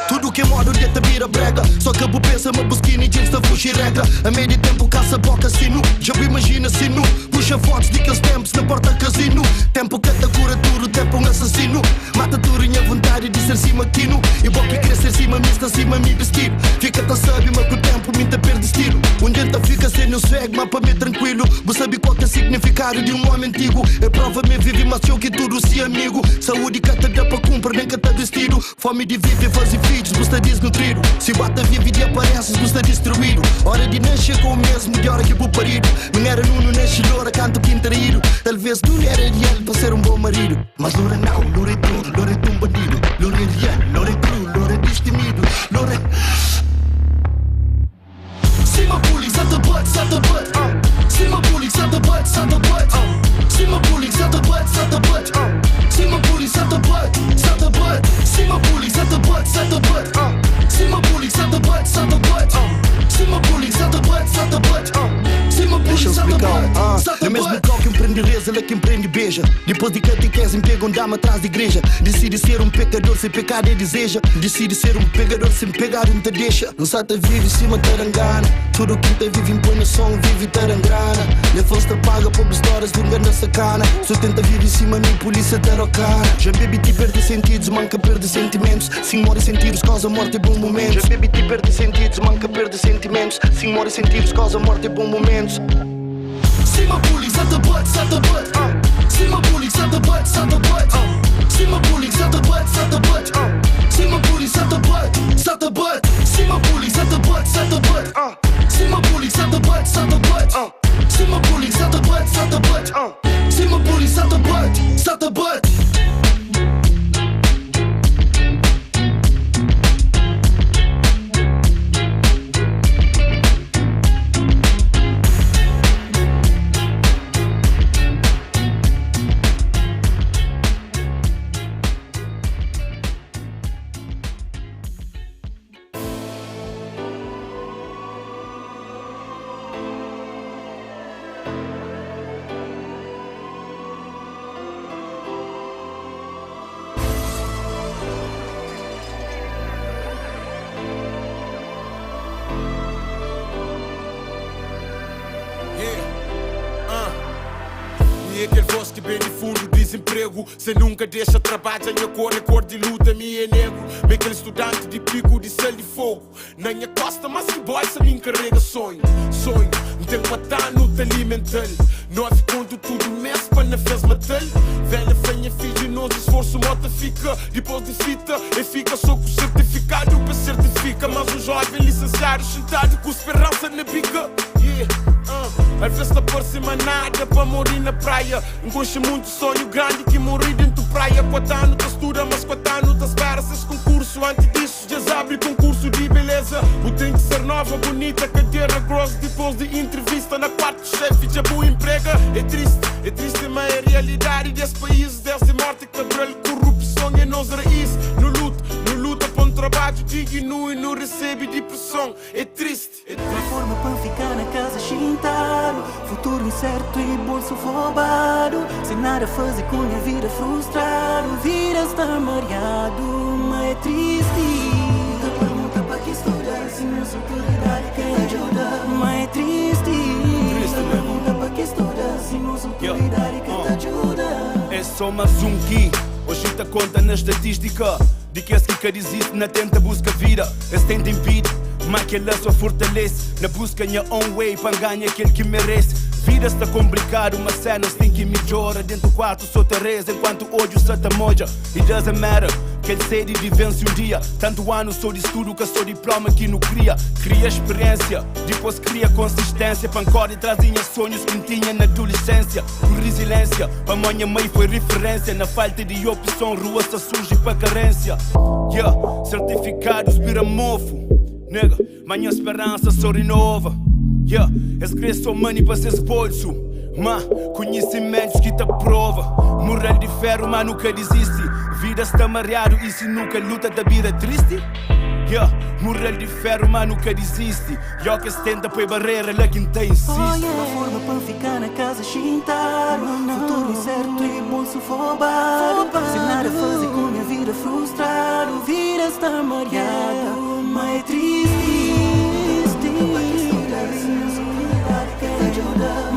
Tudo que modo de te vira brega. Só que eu pensa, uma busquina e jeans da fugir regra. A meio tempo caça boca sino. Já me imagina sino. Puxa fotos de aqueles tempos na porta casino. Tempo que te cura tudo, tempo um assassino. Mata tudo em a vontade de ser cima quino. E boca que quer ser cima, me está cima me vestir. Fica-te sabe, mas com o tempo me te perde estilo. Um dia fica sem o swag, mas para mim tranquilo. Você sabe qual que é o significado de um homem antigo. É prova me vive, mas eu que tudo se amigo. Saúde que te dá para cumprir, nem que te vestido. Fome de viver, fazer filhos, gosta desnutrido. Se bata vive e apareces, gosta destruído. Hora de nascer com o mesmo de hora que vou parido. Não era nuno, nasce loura, canto pintarído. Talvez não era real para ser um bom marido. Mas loura não, loura é tudo, loura é um bandido. Loura é real, loura é cru, loura é destemido. Loura Cima bullying, sata butt, sata butt. Cima bullying, sata butt, sata butt. Cima bullying, sata butt, sata butt. Cima bullying, sata butt, sata butt. Cima bullying, sata butt, sata butt. Cima bullying, sata butt, sata butt. Cima bullying, sata butt, sata butt. Cima bullying, sata butt, sata butt. É mesmo qual que empreende reza, ela que empreende beija. Depois de catequese, pega um dama atrás da igreja. Decide ser um pecador sem pecado e deseja. Decide ser um pegador sem pegar e não te deixa. Não sabe vive em cima tarangana. Tudo que te vive impõe no som, vive tarangrana. Le fosse te paga por histórias de um grande sacana. Só tenta vir em cima, nem polícia tarocana. Já bebi te perde sentidos, manca perde sentimentos. Sim, morre sentidos, causa morte e bom momentos. Já bebi te perde sentidos, manca perde sentimentos. Sim, morre sentidos, causa morte e bom momentos. Cima bullying, sata butt, sata butt. Cima bullying, sata butt, sata butt. Cima bullying, sata butt, sata butt. Cima bullying, sata butt, sata butt. Cima bullying, sata butt, sata butt. Cima bullying, sata butt, sata butt. Cima bullying, sata butt, sata butt. Cima bullying, sata butt, sata butt. voz que bem de fundo desemprego. Cê nunca deixa trabalho, minha cor de luta, me é nego. Me aquele estudante de pico de céu de fogo. Na minha costa, mas que boy, se me encarrega sonho. Sonho, não tenho matar no alimentar. Nove conto tudo mês, para não fez matar. Velha fenha, filho, nosso esforço, mota fica. Depois de fita, e fica só com certificado para certifica. Mas o jovem licenciado, sentado com esperança na bica. Às vezes não parece mais nada para morir na praia. Enconcha muito sonho grande que morri dentro da praia. 4 anos te estuda, mas 4 anos te espera. Esse concurso, antes disso já abre concurso de beleza. O tem que ser nova, bonita, cadeira grossa. Depois de entrevista na quarto chefe, já boa emprega. É triste, mas é a realidade desse país. Desde morte, cabelo, corrupção é nossa raiz. No luta para um trabalho digno e não recebe depressão. É triste. Reforma para ficar na casa chintado. Futuro incerto e bolso roubado. Sem nada fazer com a vida frustrado. Vida está mareado, mas é triste. Pergunta para que estudar se não sou autoridade quem ajuda. Mas é triste. Pergunta para que estudar se não sou autoridade quem te ajuda. É só mais um que hoje te conta na estatística de que esse que diz isso na tenta busca vida. Esse tenta impede, mas que ela só fortalece. Na busca minha own way para ganhar aquele que merece. Vida está complicado, mas cenas tem que melhora. Dentro do quarto só te reza enquanto ódio só te moja. It doesn't matter, que ele sede de vence um dia. Tanto ano sou de estudo que sou diploma que não cria. Cria experiência, depois cria consistência. Pancora e trazia sonhos que não tinha na adolescência. Por resiliência, para minha mãe foi referência. Na falta de opção, rua só surge para carência. Certificados vira mofo. Nega, mas minha esperança só renova. Escrevo money para ser bolso. Mas conhecimentos que te prova. Moral de ferro, mas nunca desiste. Vida está mareado e se nunca luta da vida triste. Moral de ferro, mas nunca desiste. Que se tenta põe barreira, lá quem tem insiste. Uma forma para ficar na casa chintado. Futuro incerto e bolso roubado. Sem nada fazer com a vida frustrado. Vida está mareada, mas é triste.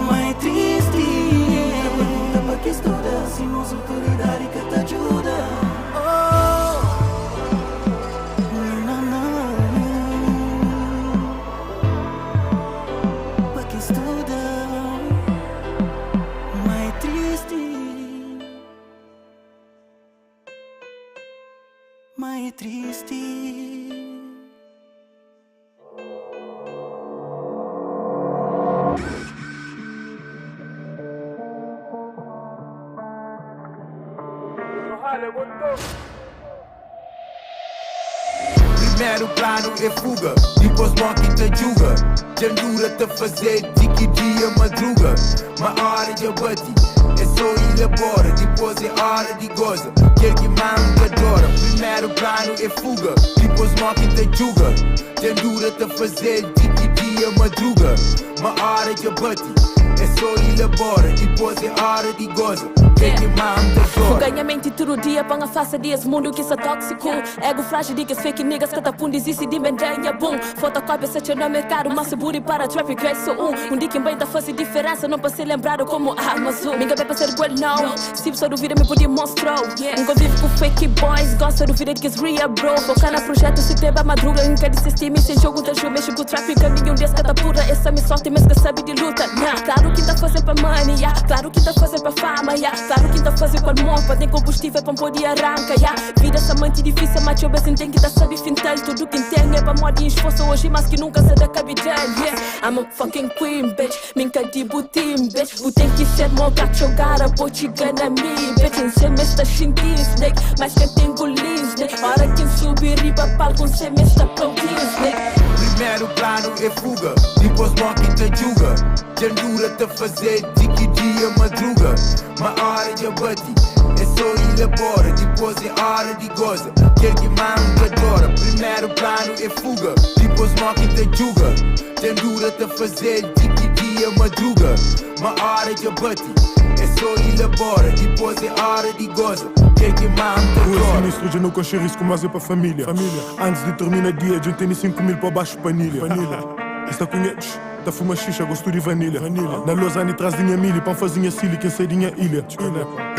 Mas é triste. Pergunta para que estuda se não sou autoridade que te ajuda. Para que estuda. Mas é triste. Mas é triste. Primeiro plano é fuga, depois morre te julga. Tendura te fazer de que dia madruga. Uma hora de abate, é só elabora. Depois é hora de goza, quer que manda adora. Primeiro plano é fuga, depois morre te julga. Tendura te fazer de que dia madruga. Uma hora de abate, é só elabora. Depois é hora de goza. O ganhamento todo dia para a face desse mundo que é tóxico. Ego frágil de que as fake niggas que tapum desiste de mendanha boom. Fotocópia se no mercado, mas seguro para traffic é só um dia que bem tá faz diferença, não para ser lembrado como Amazon. Ninguém vai para ser well não. Se só duvida me podia mostrar. Nunca vive com fake boys, gosta do vida de que é real bro. Focar na projeto se tem madruga, nunca desistir, me sem jogo da jogo, mexe com o traffic, caminho desse que tá pura. Essa me sorte, mas que sabe de luta. Claro que tá fazendo para money, claro que tá fazendo para fama, claro que tá fazendo com amor, tem combustível para poder arrancar. Vida essa mente difícil, mas eu bem tem que tá sabe fintal. Tudo que tem é para morrer em esforço hoje, mas que nunca se dá capital. I'm a fucking queen, bitch. Minha de butim, bitch. O tem que ser meu gato jogar a botiga na mim, bitch. Em semestre xinti snake, mas quem tem golim snake. Hora que subir riba palco, um semestre aplaudir snake. Primeiro plano é fuga, depois morre te julga. Tendura te fazer de que dia madruga. Uma hora de abate, é só elabora. Depois é hora de goza, quer que manda adora. Primeiro plano é fuga, depois morre te julga. Tendura te fazer de que dia madruga. Uma hora de abate, é só elabora. Depois é hora de goza, quer que manda adora. O sinistro já não conche risco, mas é para família. Antes de terminar o dia, já tem 5 mil para baixo panilha. Está conheces? Tá fuma xixa, gosto de vanilha. Na Lausanne traz dinha milho, pão fazinha silly, quem sei dinha ilha.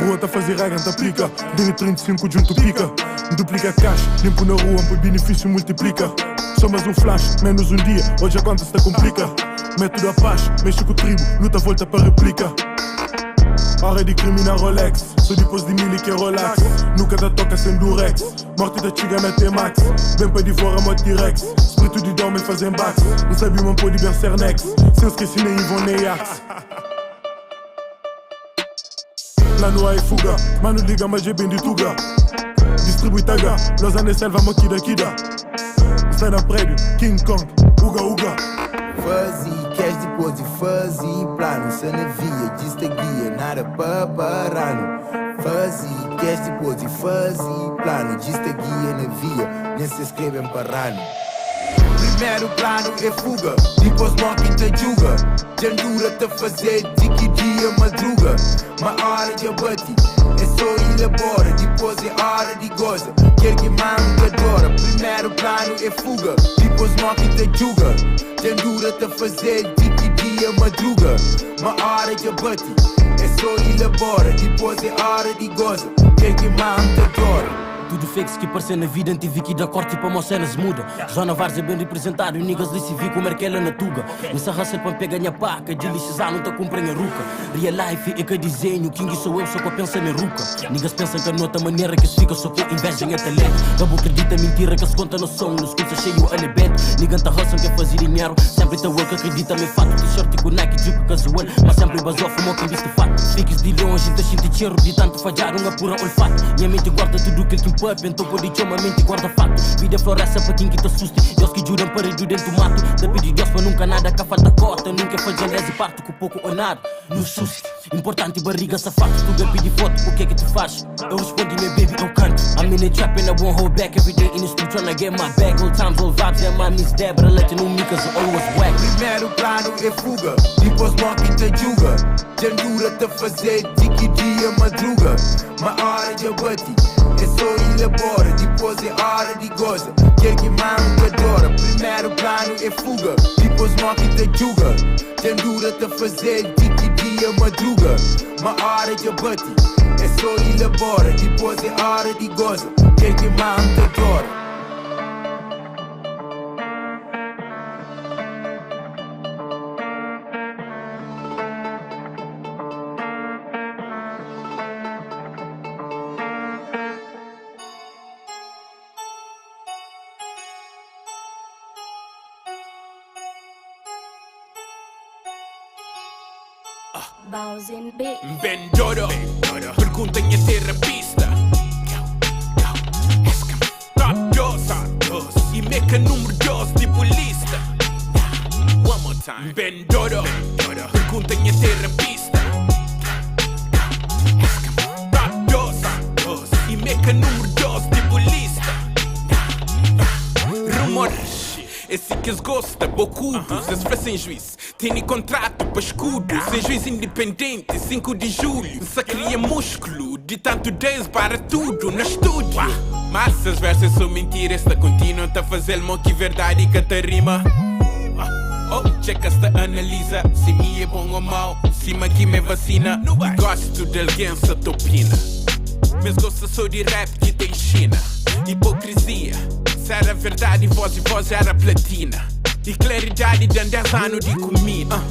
Rua tá fazer raga, tá plica. Dinha 35 junto pica. Duplica cash, limpo na rua, por benefício multiplica. Só mais um flash, menos um dia, hoje a conta se complica. Método a paz, mexe com o tribo, luta volta para réplica. Hora de criminar Rolex, só depois de milho que é relax. Nunca dá toca sem durex, morte da chiga na T-Max. Bem para devorar moto T-Rex, espírito de dorme fazem bax. Não sabe uma pode bem ser nex, sem esquecer nem Ivon nem Axe. Lá no ar é fuga, mano liga mas é bem de tuga. Distribui taga, Lausanne selva maquida kida. Sai na prédio, King Kong, uga uga. Fuzzy, cash depois de fuzzy, plano, se navia, dista guia, nada para parar. Fuzzy, cash depois de fuzzy, plano, dista guia, navia, nem se escrevem parando. Primeiro plano é fuga, depois mocking te julga. Jandura te fazer de que dia madruga. Uma hora de abate, é só elabora, depois é hora de goza. Quer que mano adora, primeiro plano é fuga, depois mocking te julga. Jandura te fazer de que dia madruga. Uma hora de abate, é só elabora, depois é hora de goza. Quer que mano adora. Tudo fake que parecer na vida, tive que dar corte para uma cena se muda. Zona Vars é bem representado, e niggas lhe se vi como ela na tuga. Nessa raça para pegar minha paca, de lixizar não tá comprando a ruca. Real life é que desenho, King sou eu, só que eu penso na ruca. Niggas pensam que a nota maneira que se fica, só que invejam é talento. Cabo acredita mentira que se conta no som, nos cursos cheio a lebento. Nigga tá raça quer fazer dinheiro, sempre tá work, acredita me fato. T-shirt com Nike, juco casual, mas sempre basou, fumou quem viste fato. Fiques de longe, tá sinto cheiro, de tanto falhar, uma pura olfato. Minha mente guarda tudo que ele pub, então pode chamar a mente guarda fato. Vida floresta para quem que te assuste, Deus que juram para ir dentro do mato. Da pedir Deus para nunca nada, que a falta cota, nunca fazer lese parto, com pouco ou nada. No susto, importante barriga safado, tu ga pedir foto, o que é que tu faz? Eu respondi, meu baby, eu canto. I'm in the trap and I won't hold back, every day in the street trying to get my bag. All times, all vibes, and my miss Debra, let you know me cause I always whack. Primeiro plano é fuga, depois mocking te julga. Jandura te fazer de que dia madruga. Uma hora de abate, é só elabora, depois é hora de goza. Quer que mano adora, primeiro plano é fuga, depois mocking te julga. Jandura te fazer de que dia madruga. Uma hora de abate, é só elabora, depois é hora de goza. Quer que mano adora. Bendoro, pergunta em terapista. Top 2 e meca número 2 tipo lista. One more time. Bendoro, pergunta em terapista. Top 2 e meca número 2 tipo lista. Rumores, esse que eles gostam, bocudos, eles fazem sem juiz. Tem contrato para escudo, sem juiz independente, 5 de julho. Só cria músculo, de tanto 10 para tudo no estúdio. Mas essas versas são mentiras, esta continua a fazer mal que verdade que te rima. Oh, checa esta analisa, se me é bom ou mau, se me aqui me vacina. Gosto de alguém se opina, mas gosto só de rap que tem China. Hipocrisia, se era verdade, voz era platina. E claridade de 10 anos de comida.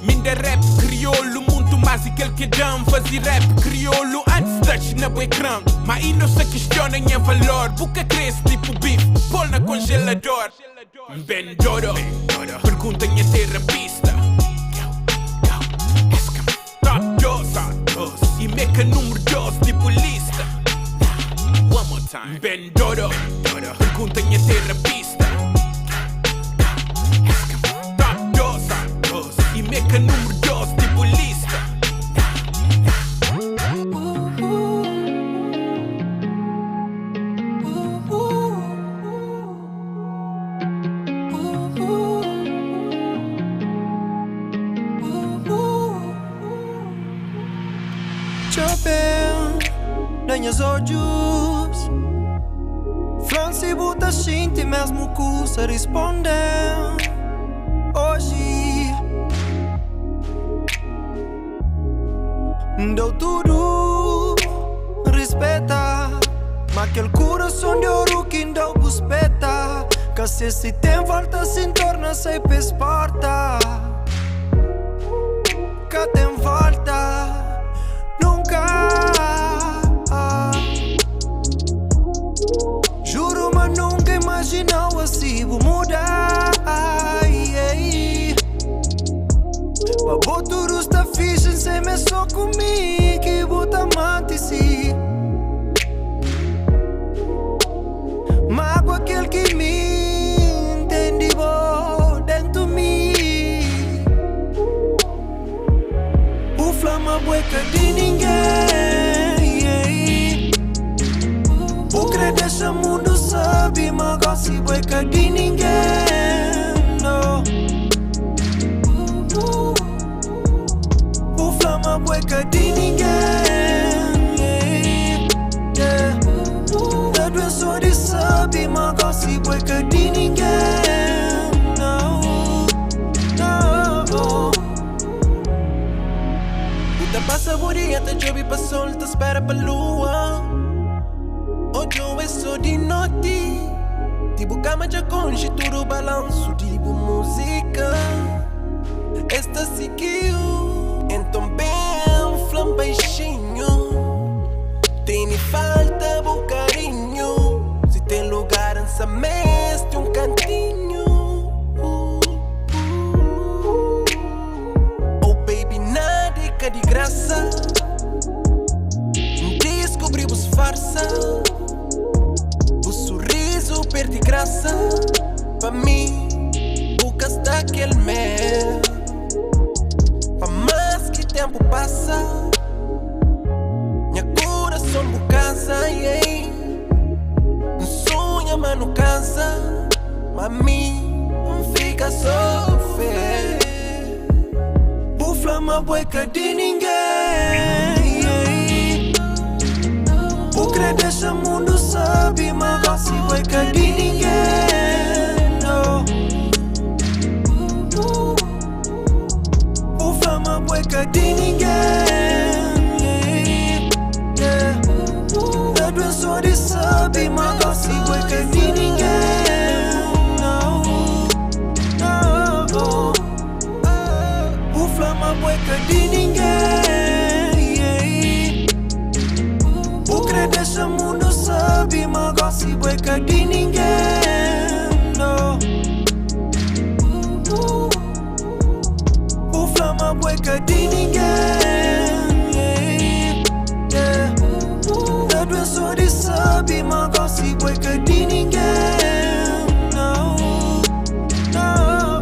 Minda rap crioulo, muito mais aquele que dão. Fazer rap crioulo antes touch na ecrã. Mas aí não se questiona em valor. Boca cresce tipo bife, pôr na congelador. Bendoro, pergunta em terapista. Top 2 e meca número 2 tipo lista. One more time. Bendoro, pergunta em terapista. E meca número 2 tipo lista. Choveu nas olhos, Franci buta shinti mesmo custa responder. Hoje Dou tudo, respeta. Mas aquele coração de ouro que não buspeta. Que se tem volta se torna sem porta. Que tem volta, nunca. Juro, mas nunca imaginava assim vou mudar. Mas tudo está fixe sem me só comigo que bota amante sim. Mago aquele que me entende bom dentro de mim. O flama bueca de ninguém. O crer deixa mundo sabe, mas gosta bueca de ninguém. No. O flama bueca de ninguém. Só de sabe, mas gosta bueca de ninguém. Não, não. Puta passa por dia, te chove pra sol, te espera pra lua. Hoje eu é só de noite. Tipo cama já conge, tudo balanço, tipo música. Esta seguiu, então bem, flam baixinho. Tem falta bo carinho. Se tem lugar nessa mesa, tem cantinho. Oh baby, nada é de graça. Descobrimos farsa. O sorriso perde graça. Pra mim, buscas daquele mel. Pra mais que tempo passa, coração casa, yeah. Um sonho, mas não cansa. Mami, não fica só fé. Por flama bueca de ninguém, yeah. Por crer deixa mundo sabe, mas gosta bueca de ninguém. No. Por flama bueca de ninguém. Só de sabe, mas gosta bueca de ninguém. Não, não. O flama bueca de ninguém. O crer deixa mundo sabe, mas gosta bueca de ninguém. Não. O flama bueca de ninguém. Só de sabe, mas gosta bueca de ninguém. Não, não.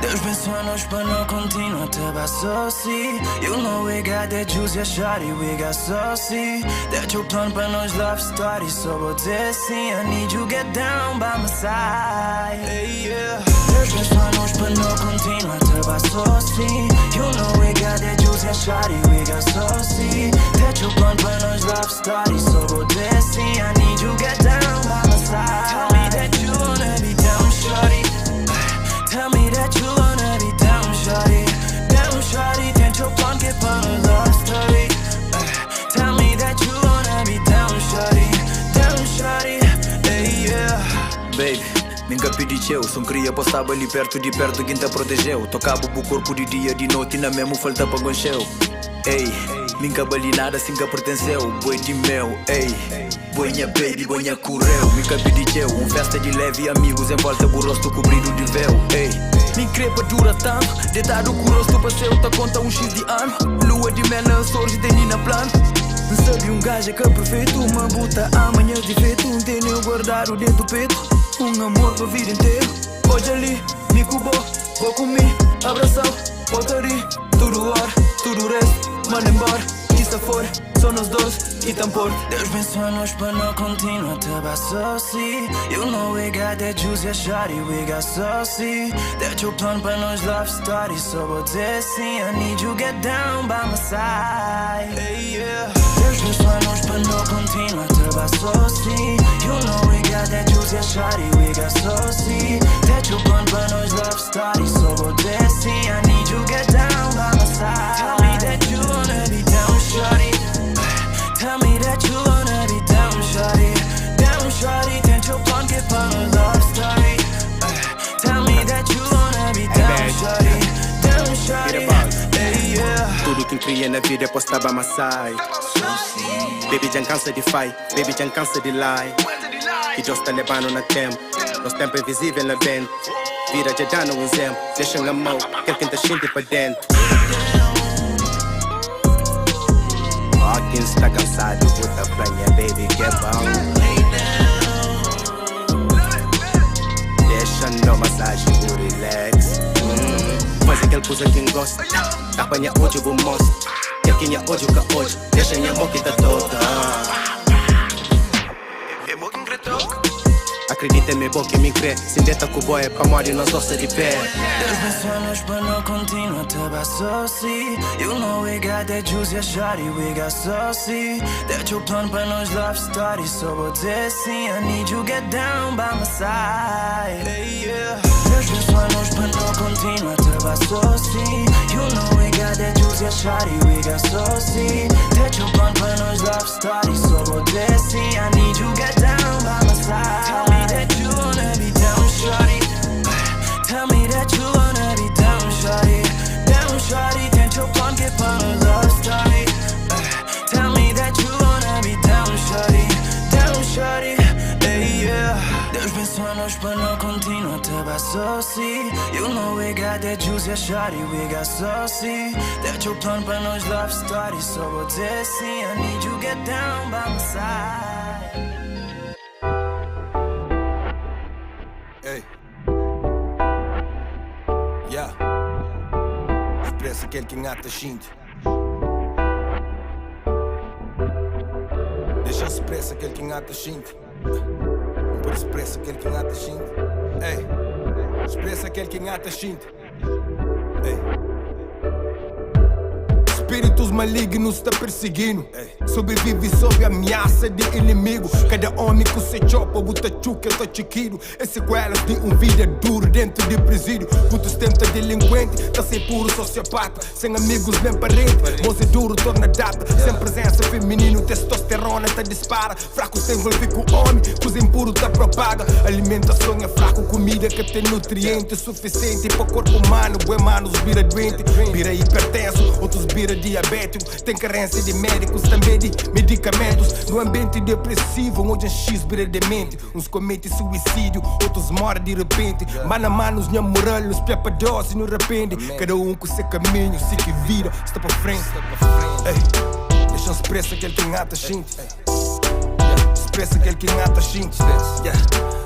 Deus pensou em nós para não continuar to buy saucy. You know we got that juice, yeah shawty, we got saucy. That your plan para nós love story, so vou dizer sim. I need you get down by my side. Hey, yeah. Deus pensou em nós para não continuar to buy saucy. You know we got that juice, yeah shawty, we got saucy. That your plan para nós love story, so vou dizer sim. I need you get down by my side. Tell me that you wanna be down, shawty. Tell me that you wanna be down, shawty. Down, shawty, tenta your plan, que para a love story. Tell me that you wanna be down, shawty, hey, yeah. Baby, nunca pedi eu, só queria passar ali perto de perto quem te protegeu. Tocava o corpo de dia, de noite, na mesmo falta para goncheu. Ei, nunca bali nada sem que pertenceu. Boi de mel, ei. Boinha baby, boinha correu. Nunca pedi eu, festa de leve amigos em volta do rosto cobrido de véu. Ei, me crepa dura tanto, deitado com o rosto passeio, tá conta X de ano. Lua de mel na sorte, tem na plano. Sabe gajo que é perfeito, uma buta amanhã de feito. Tem eu guardado dentro do peito, amor pra vida inteira. Hoje ali, me cubou, vou comigo, abração, voltaria. Tudo hora, tudo resto, manda embora, isso fora. só nós dois e tão por Deus pensou nós para não continuar to be saucy. You know we got that juice, yeah shawty, we got saucy. That your plan para nós love story, so vou dizer sim. I need you get down by my side. Hey, yeah. Deus pensou nós para não continuar to be saucy. You know we got that juice, yeah shawty, we got saucy. That your plan para nós love story, so vou dizer sim. I need you get down by my side. Tell me that you wanna be down, shawty. Tell me that you wanna be down, shawty. Down, shawty. Tenta your plan que para nós love story. Tell me that you wanna be down, shawty. Down, shawty. Hey, yeah. Tudo que cria na vida é postar by my side. Baby, já cansa de fight. Baby, já cansa de lie. Que já está levando na tempo. Nosso tempo é visível lá dentro. Vira já dando um exemplo. Deixa na mão, quer quem tá gente pra dentro. Ó, quem está cansado, puta planha, baby, que é bom. Deixa no massagem, por relax. Faz aquele coisa quem gosta. Apanha hoje, eu vou mostrar. Quer quem é hoje, o que hoje. Deixa minha mão que tá toda. Acredita em mim, boca me crê. Se deta com o boy é pra morrer, nós doce de pé. Deus pensou nós para não continuar to be saucy. You know we got that juice, yeah shawty, we got saucy. That your plan para nós love story, so vou dizer sim. I need you get down by my side. Hey, yeah. Deus pensou nós para não continuar to be saucy. You know we got that juice, yeah shawty, we got saucy. That your plan para nós love story, so vou dizer sim. I need you get down by my side. Tell me that you wanna be down, shawty. Tell me that you wanna be down, shawty. Down, shawty. Tenta your plan que para nós love story. Tell me that you wanna be down, shawty. Down, shawty. Hey, yeah. Deus pensou nós para não continuar to be saucy. You know we got that juice, yeah shawty, we got saucy. That your plan para nós love story, so vou dizer sim. I need you get down by my side. Hey. Yeah. Expressa aquele que engata gente. Deixa expressa aquele que engata gente. Por expressa aquele que engata gente. Ei. Expressa aquele que engata gente. Ei. Espíritos malignos está perseguindo. Sobrevive sob ameaça de inimigo. Cada homem com seu chopa, buta chuca, tá chiquiro. É sequelas de vida duro dentro de presídio. Muitos tentam delinquente, tá sem puro sociopata. Sem amigos nem parente, moça duro torna data. Sem presença feminino, testosterona tá dispara. Fraco se envolve com homem, coisa impuro tá propaga. Alimentação é fraco, comida que tem nutrientes suficiente para o corpo humano. Bué manos vira doente, vira hipertenso, outros vira diabético, tem carência de médicos, também de medicamentos. No ambiente depressivo, onde X vira demente. Uns cometem suicídio, outros morrem de repente. Mano a mano, os minha moral, os pepadoses no repente. Cada um com seu caminho, se que vira, está para frente. Ei, deixa expressa aquele que engata gente. Expressa aquele que engata gente.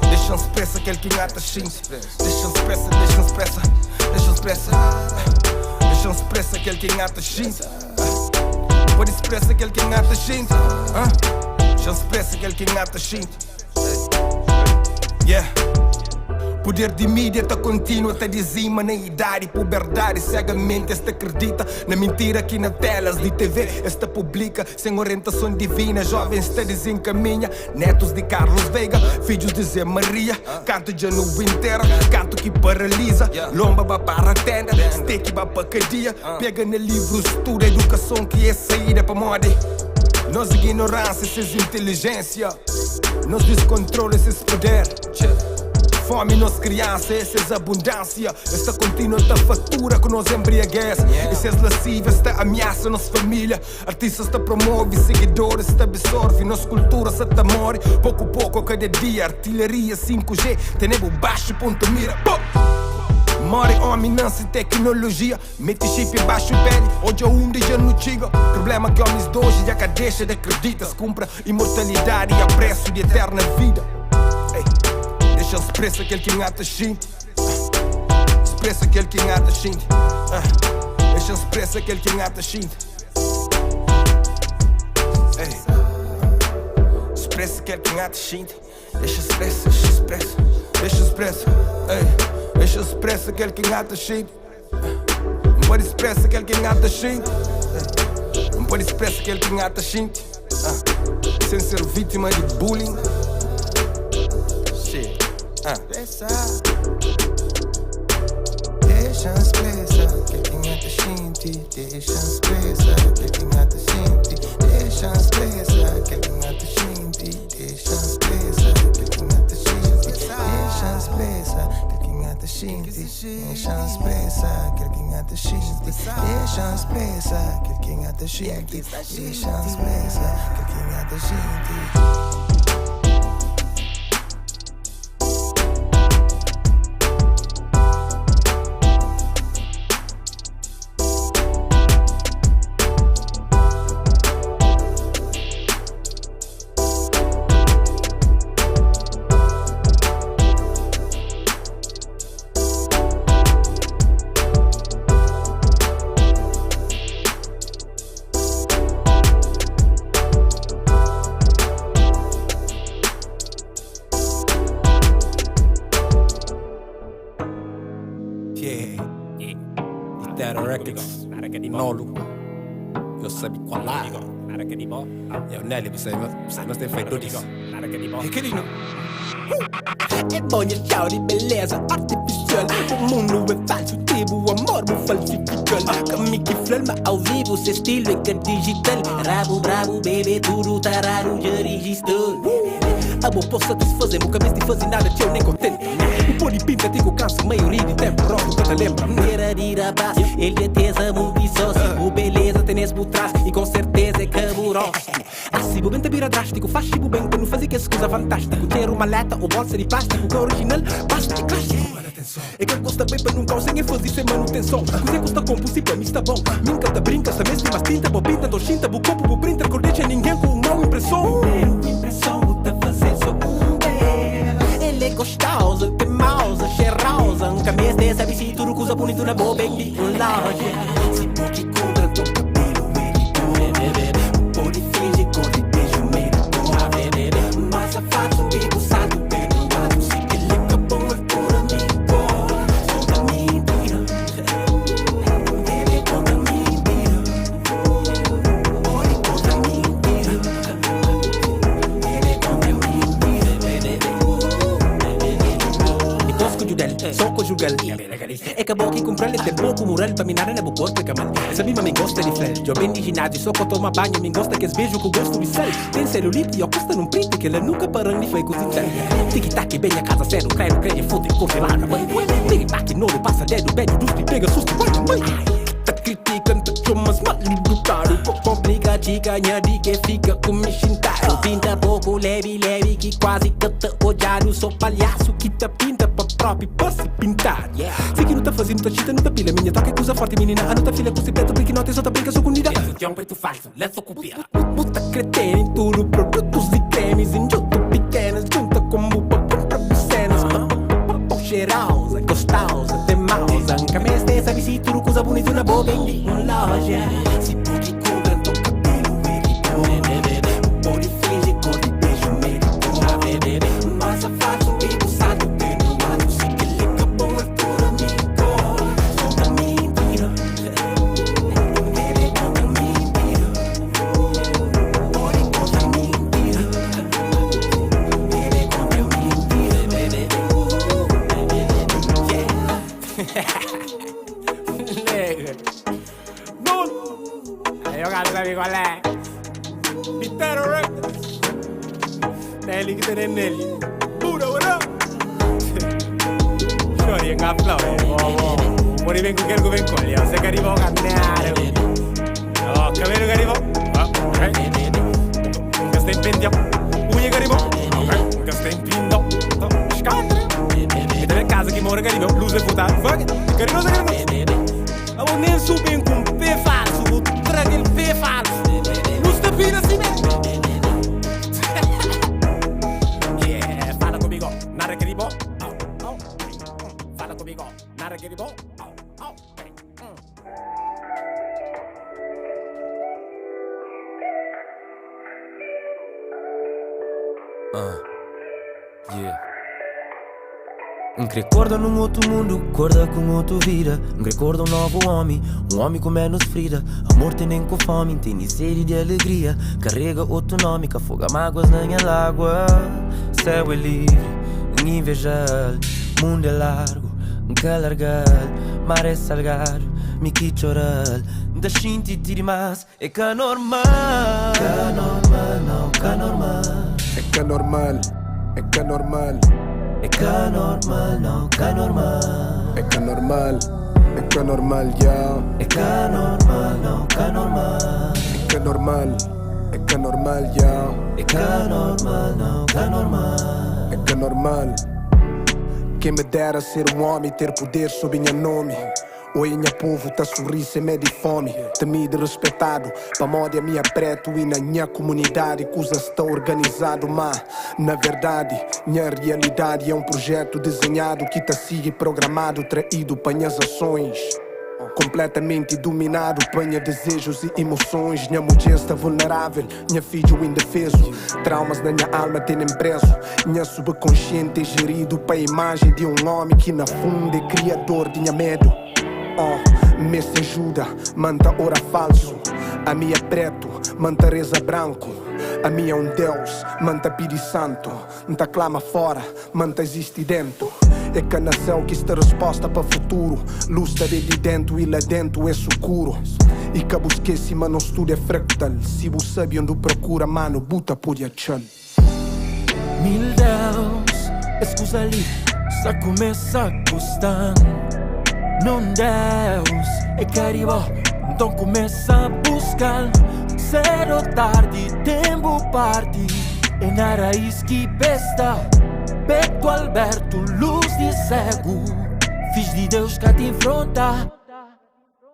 Deixa expressa aquele que engata gente. Deixa expressa, deixa expressa, deixa expressa. Deixa expressa aquele que engata gente. Pode expressa aquele que engata gente. Deixa expressa aquele que engata gente. Yeah. Poder de mídia tá contínuo, tá dizima na idade, puberdade, cegamente esta acredita na mentira aqui na telas de TV, esta publica sem orientação divina, jovens está desencaminha, netos de Carlos Veiga, filhos de Zé Maria, canto de novo inteira, canto que paralisa, lomba vai para a tenda, steak vai para cadeia, pega no livro, estuda educação que é saída para moda. Nós ignorância, esses inteligência, nós descontrola esses poder. Fome nos crianças, essas abundância. Esta contínua esta fatura que nos embriaguece. Essas lascivas, esta ameaça nossa família. Artistas te promove, seguidores te absorve. Nossa cultura se te morre, pouco a pouco cada dia. Artilharia 5G, tenemos baixo ponto mira. More homem, não se tecnologia. Mete chip baixo pele, hoje é um dia no chiga. Problema que homens de hoje já que deixa de acreditar. Se compra imortalidade e a preço de eterna vida. Deixa expressa aquele que engata gente. Expressa aquele que engata gente. Deixa expressa aquele que engata gente. Expressa quer quem há de xinte. Deixa expressa, deixa expressa, deixa expressa quer quem há de xinte. Não pode expressa quer quem há de xinte. Não pode expressa quer quem há de xinte. Sem ser vítima de bullying. Shit. Deixa expressa quer quem há de xinte. Deixa expressa quer quem há de xinte. Deixa expressa quer quem há de xinte. Deixa expressa quer quem há de xinte. Deixa expressa quer quem há de xinte. Deixa expressa quer quem há de xinte. Deixa expressa quer quem há de xinte. Deixa expressa quer quem há de xinte. Você não tem feito disso. É que não. É bonha, tchau de beleza artificial. O mundo é falso, tipo o amor é falsificado. Comigo flama ao vivo, seu estilo é que digital. Rabo, brabo, bebê, tudo tá raro, já registrou. Amor, posso satisfazer, nunca mais de fazer nada que eu nem contente. O pôr de pinta, digo cansa, maioria de tempo, rock, nunca lembra. Tira base, ele é tesa, muito sócio. O beleza tem esse por trás, e com certeza é caburoso. Assim, o bem tá vira drástico, faz tipo bem, quando fazer que essa coisa fantástico. Ter uma maleta ou bolsa de plástico, que é original, basta de clássico. É que custa bem para não causar sem fazer sem manutenção. Coisa custa compulsivo, para mim está bom. Minca tá brinca, se mesmo mas tinta, bo pinta, do xinta, bo copo, bo printer, cor deixa ninguém com uma impressão. Impressão, tá fazer só ele é gostoso, tem mouse, cheirosa. Um camisa dessa, sabe se tudo coisa bonita na boa, bem de loja. Se pode comprar teu cabelo, ele pode fingir com de beijo, meio do mas safado, bico, sabe, bem do lado. Se ele é bom, é por amigo. Conta mentira. Ele conta mentira. Pode contar mentira. Ele conta mentira. Posso conjugar, só conjugar. É que a boca que comprar ele tem pouco moral para minar na boca corpo, camal. Essa mima me gosta de fel. Eu bem de ginásio, só que toma banho, me gosta que es beijo com gosto de sal. Tem celulite e eu costa num print que ela nunca parou nem foi cozinhar. Tic-tac, bem a casa sério, creio, foda e congelada. Tic-tac, nouro, passa dedo, beijo, dos pega susto, mãe. Tá criticando, tá chumas, mal brutal. Complica de ganhar de que fica com me chintar. Pinta pouco, leve, que quase canta odiado. Sou palhaço que tá pinta pra próprio posso pintar. Sei que não tá fazendo, tá chita, não tá pila. Minha toca é coisa forte, menina. A não tá filha com secreto, porque não tem só tá brinca, sou comida. É um preto falso, let's copiar. Puta cretena em tudo, produtos e cremes. Em junto pequenas, junta como pra cenas. Cheirosa, gostosa, tem mausa. Camisa dessa, sabe se tudo coisa bonita na boa, bem de loja. Se pode comprar teu cabelo, ele pode fingir com de beijo, meio do mas safado, bico, sabe, bem do lado. Se ele é bom, é por amigo. Conta mentira. Ele conta mentira. Pode contar mentira. Ele conta mentira. Aí eu quero saber qual é. Pitero Records. Nelly que tem Nelly. Pura, bora. Chori, em caplau, Mori vem com quem que vem colher. Você quer ir a caminhar. Ó, cabelo quer ir ok. Nunca tem pendiam. Unha quer ir ok. Nunca tem pindão. Escatra. E também casa que mora quer ir luz é futar. Fuck. Quer ir não, quer ir. Eu nem subir com pé falso. Traga ele pé falso. Luz da pira assim mesmo. Fala comigo, nada que ribo. Fala comigo, nada que ribo. Yeah. Recorda num outro mundo, acorda com outra vida. Recorda um novo homem com menos frida. Amor tem nem com fome, tem nem sede de alegria. Carrega outro nome, que afoga mágoas na minha água. Céu é livre, invejar. Mundo é largo, calargar. Mar é salgado, me que chorar. Da shinti ti demais, é que normal. Que normal, não, que normal. É que normal, é que normal. É que normal, não, que normal. É que normal, é que normal, yeah. É que normal, não, que normal. É que normal, é que normal, yeah. É que normal, não, que normal. É que normal. Quem me dera ser um homem, ter poder sob minha nome. Oi, minha povo, tá sorrir sem medo de fome. Temido e respeitado, pra moda minha preto e na minha comunidade. Coisa está organizado, mas na verdade, minha realidade é um projeto desenhado que tá sigue programado, traído para minhas ações. Completamente dominado, panha desejos e emoções. Minha mulher está vulnerável, minha filho indefeso. Traumas na minha alma têm preso. Minha subconsciente é gerido para a imagem de um homem que na fundo é criador de minha medo. Me se ajuda, manta ora falso. A minha é preto, manta reza branco. A minha é um Deus, manta pidi santo. Manta clama fora, manta existe dentro. É que nasceu que está resposta para futuro. Luz está de dentro e lá dentro é escuro. E que busquei se mas não estudo é fractal. Se você sabe onde procura, mano, buta por achar. Mil Deus, escusa ali, só começa a custar. Não Deus, é caribó, então começa a buscar. Cedo ou tarde, tempo parte. É na raiz que besta. Beto Alberto, luz de cego. Fiz de Deus que te enfronta.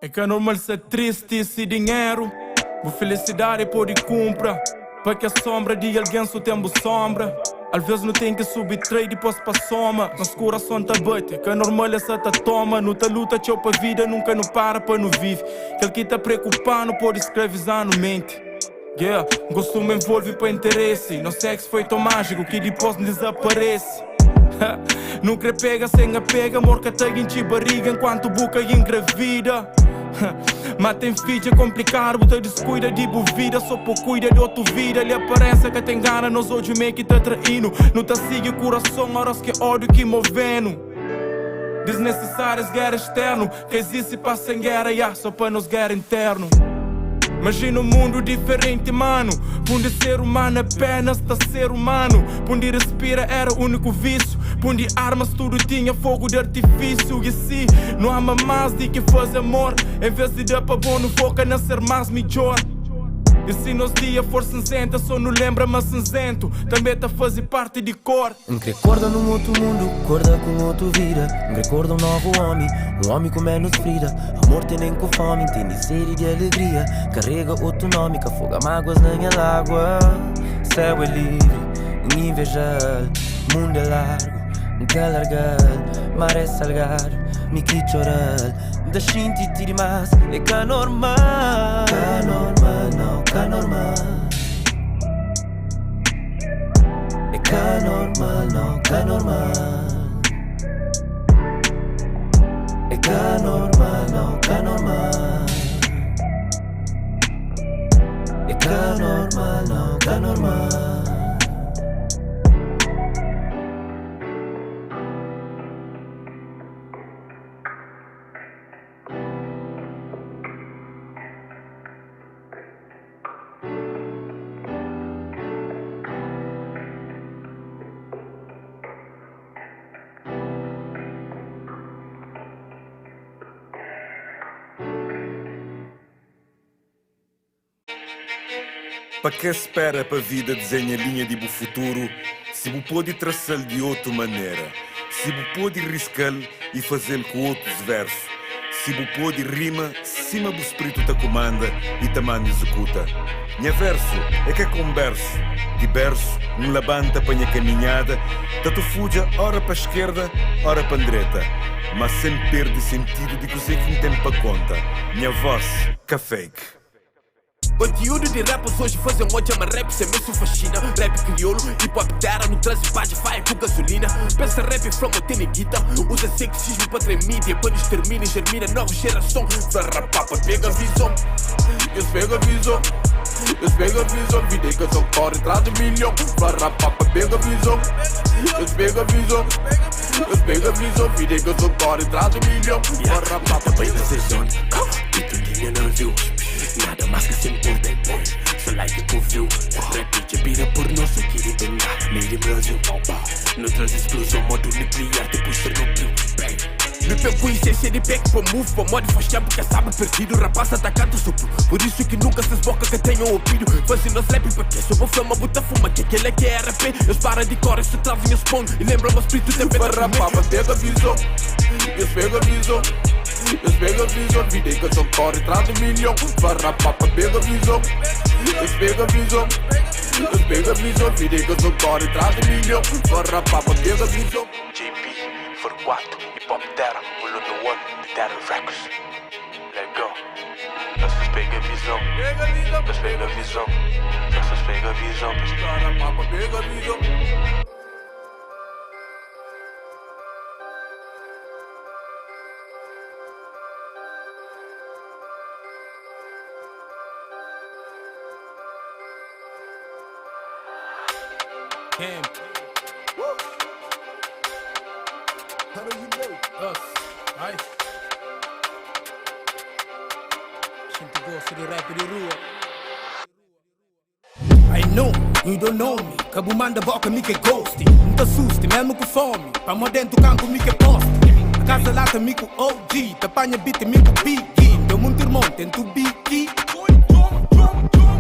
É que é normal ser triste e sem dinheiro. Vou felicidade pode comprar. Para que a sombra de alguém só tem sombra. Às vezes não tem que subir trade depois pra soma. Mas coração tá bate, que é normal essa tá toma. Não tá luta, tchau pra vida, nunca não para não vive. Aquele que tá preocupado pode escravizar no mente. Yeah, gosto me envolve para interesse. Não sexo foi tão mágico que depois desaparece. Nunca pega sem apega, morca tá em barriga enquanto boca engravida. Mas tem filho é complicado, você descuida de vida, só por cuida de outra vida. Lhe aparência que tem gana, nós hoje meio que tá traindo. Não tá sigue o coração, horas que ódio que movendo. Desnecessárias guerra externo, que existe para sem guerra, yeah, só para nos guerra interno. Imagina um mundo diferente, mano. Onde ser humano apenas tá ser humano. Onde respira era o único vício. Onde armas tudo tinha fogo de artifício. E assim, não há mais de que fazer amor. Em vez de dar pra bom, não foca na ser mais melhor. E se nos dias for cinzenta, só não lembra mas cinzento. Também tá fazer parte de cor. Recorda num outro mundo, acorda com outra vida. Recorda um novo homem com menos frida. Amor tem nem com fome, tem nem sede de alegria. Carrega outro nome, que afoga mágoas na minha água. Céu é livre, invejar. Mundo é largo, calargar. Mar é salgado, me que chorar. Da shinti ti demais, é que normal. Que normal, não, que normal. É que normal, não, que normal. É que normal, não, que normal. É que normal, não, que normal. Para que espera para a vida desenha linha de futuro, se você pode traçá-lo de outra maneira, se você pode riscá-lo e fazê-lo com outros versos, se você pode rima, cima do espírito te comanda e te manda executa. Minha verso é que é converso, de berço, levanta para minha caminhada, tanto fuja ora para a esquerda, ora para a direita, mas sempre perde sentido de que você que não tem para conta. Minha voz, que fake. Conteúdo de rappers hoje fazem moja, mas rap sem mesmo fascina. Rap crioulo, hip hop terra, no trânsito faz faia com gasolina. Pensa rap from a tem guita, usa sexismo para ter mídia. Quando extermina e germina nova geração. Farrapapa, pega a visão. Eles pegam a visão. Eles pegam a visão, vida que são corre atrás de milhão. Farrapapa, pega a visão. Eles pegam a visão. Eles pegam a visão, vida que são corre atrás de milhão. Farrapapa, pega a visão. E tu tinha não viu. Nada mais que se importa. Só like que ouviu. Repite, vira por nós, eu queria ganhar. Meio Brasil. Não traz explosão, modo nuclear, te puxa no pio. Me pego com essência de back para move, para modo faz tempo que sabe perdido. Rapaz atacando o supro, por isso que nunca se esboca que tenham ouvido. Fazendo as rap porque sou uma flama, buta fuma, que aquele é que é RP. Eles param de cor, se trazem as pão e lembram-me o espírito de pena. Rapaz, pega a visão, eles pegam a visão. Eles pegam a visão, vida que são corre atrás de milhão. Farrapapa, pega a visão. Eles pegam a visão. Eles pegam a visão, vida que são corre atrás de milhão. Farrapapa, pega a visão. JP, for 4, hip hop terra, pulo no one, terra records. Let go. Eles pegam a visão. Eles pegam a visão. Eles pegam a visão. Farrapapa, pega a visão. Camp. How do you know? Us. Nice. Gente gosta de rap de rua. I know, you don't know me. Cabo manda boca, me que ghost. Não te assuste, mesmo com fome. Pra dentro do campo, me que poste. A casa lata, me com OG. Te apanha beat, me com Biggie. Deu muito irmão, tento Biggie.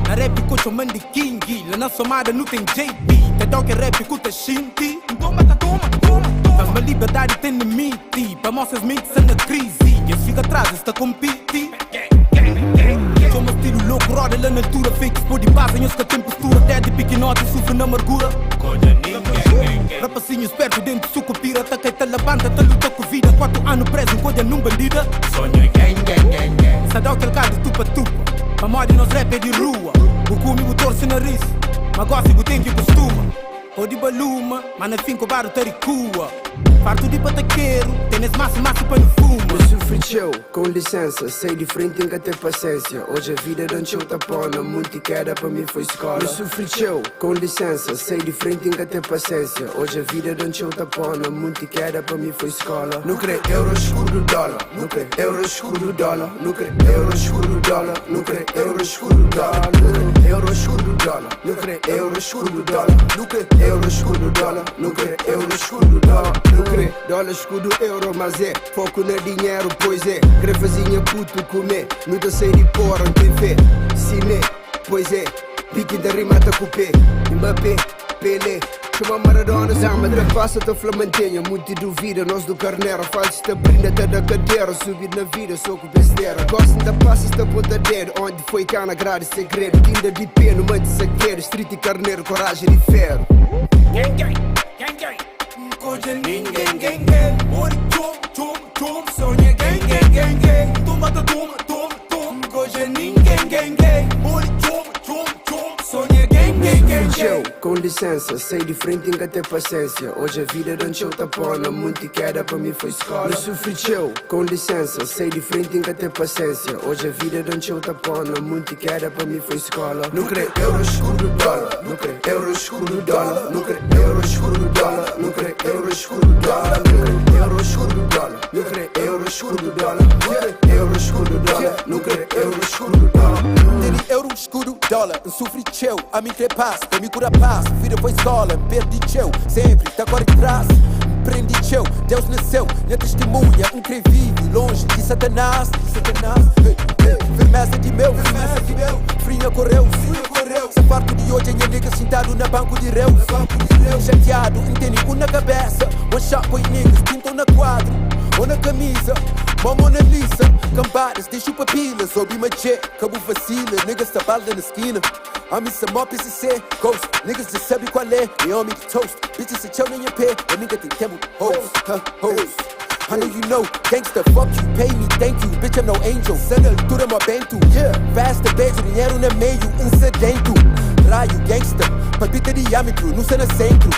Na rap coach eu mando King. Lá na somada não tem JP. Te dou que rap cuta Shinti. Toma. Faz-me liberdade tem limite. Para mostras mentes na crise. Eu sigo atrás, está compete. Sou meu estilo louco, roda lá na altura. Fakes por de base, eu que tem postura. Até de piquinote, sofre na amargura. Rapacinhos perto dentro do suco pira. Tá que tá levanta, tá luta com vida. 4 anos preso, enquanto num bandida. Sonho gang. Sadão que ele cai de tupa. A moda nos rap é de rua. O comigo torce nariz. Mas gosto de tem que costuma. Ou de baluma, mas no fim cobar o taricua. Farto de pataqueiro, tem nesse massa para no fumo. Eu sofri show, com licença, sei de frente, tem que ter paciência. Hoje a vida não show tapona, muito queda para mim foi escola. Eu sofri show, com licença, sei de frente, tem que ter paciência. Hoje a vida não show tapona, muito queda para mim foi escola. Não crê euro escuro dólar, não crê euro escuro dólar, não crê euro escuro dólar, não crê euro escuro dólar, não crê euro escuro dólar, não crê euro escuro dólar, não crê euro escuro dólar, não crê euro escuro dólar, não crê dólar escudo euro, mas é foco no dinheiro, pois é. Grevazinha puto comer, não te sei de porra, não tem fé. Cine, pois é, pique da rima tá com pé. Mbappé, Pelé, chama Maradona, Zama, da passa tá flamentenha. Muito duvida, nós do carneiro, faz te brinda até da cadeira. Subir na vida, sou com besteira. Gostam da passa, está pontadeira. Onde foi cá na grade, segredo. Tinda de pé, no meio de saqueiro. Street e carneiro, coragem de ferro. Gang. Coisa ninguém. Ori, chum. Sonha, gang. Toma. Coisa ninguém. Ori, chum. Sonha, gang. Show, com licença, sei de frente, tem que ter paciência. Hoje a vida não show tapona, muito queda para mim foi escola. Eu sofri show, com licença, sei de frente, tem que ter paciência. Hoje a vida não show tapona, muito queda para mim foi escola. Não crê euro escuro dólar, não crê euro escuro dólar, não crê euro escuro dólar, não crê euro escuro dólar, não crê euro escuro dólar, não crê euro escuro dólar, não crê euro escuro dólar, não crê euro escuro dólar. Euro escuro dólar, eu sofri show, a mim que paz, pra me curar paz, vida foi escola, perdi show, sempre tá agora em trás. Prendi show, Deus nasceu, minha testemunha incrível, longe de Satanás. Firmeza de meu, fria correu, se farto de hoje, minha nigga sentado na banco de réu. Chateado, entende na cabeça, one shot boy niggas, pintam na quadro, ou na camisa, Mama Mona Lisa, cambadas, deixo papilas, soube uma jet, cabo vacila, niggas tá balda na esquina. A missa mó PCC, ghost, niggas já sabe qual é, me homem de toast, bitches se tchau nem a pé, a nigga tem tempo, hoes. I know you know, gangsta, fuck you, pay me, thank you. Bitch, I'm no angel, cena altura me bento. Yeah, festa, beijo, dinheiro no meio, sedento. Raio, gangsta, palpita diâmetro, no cena centro.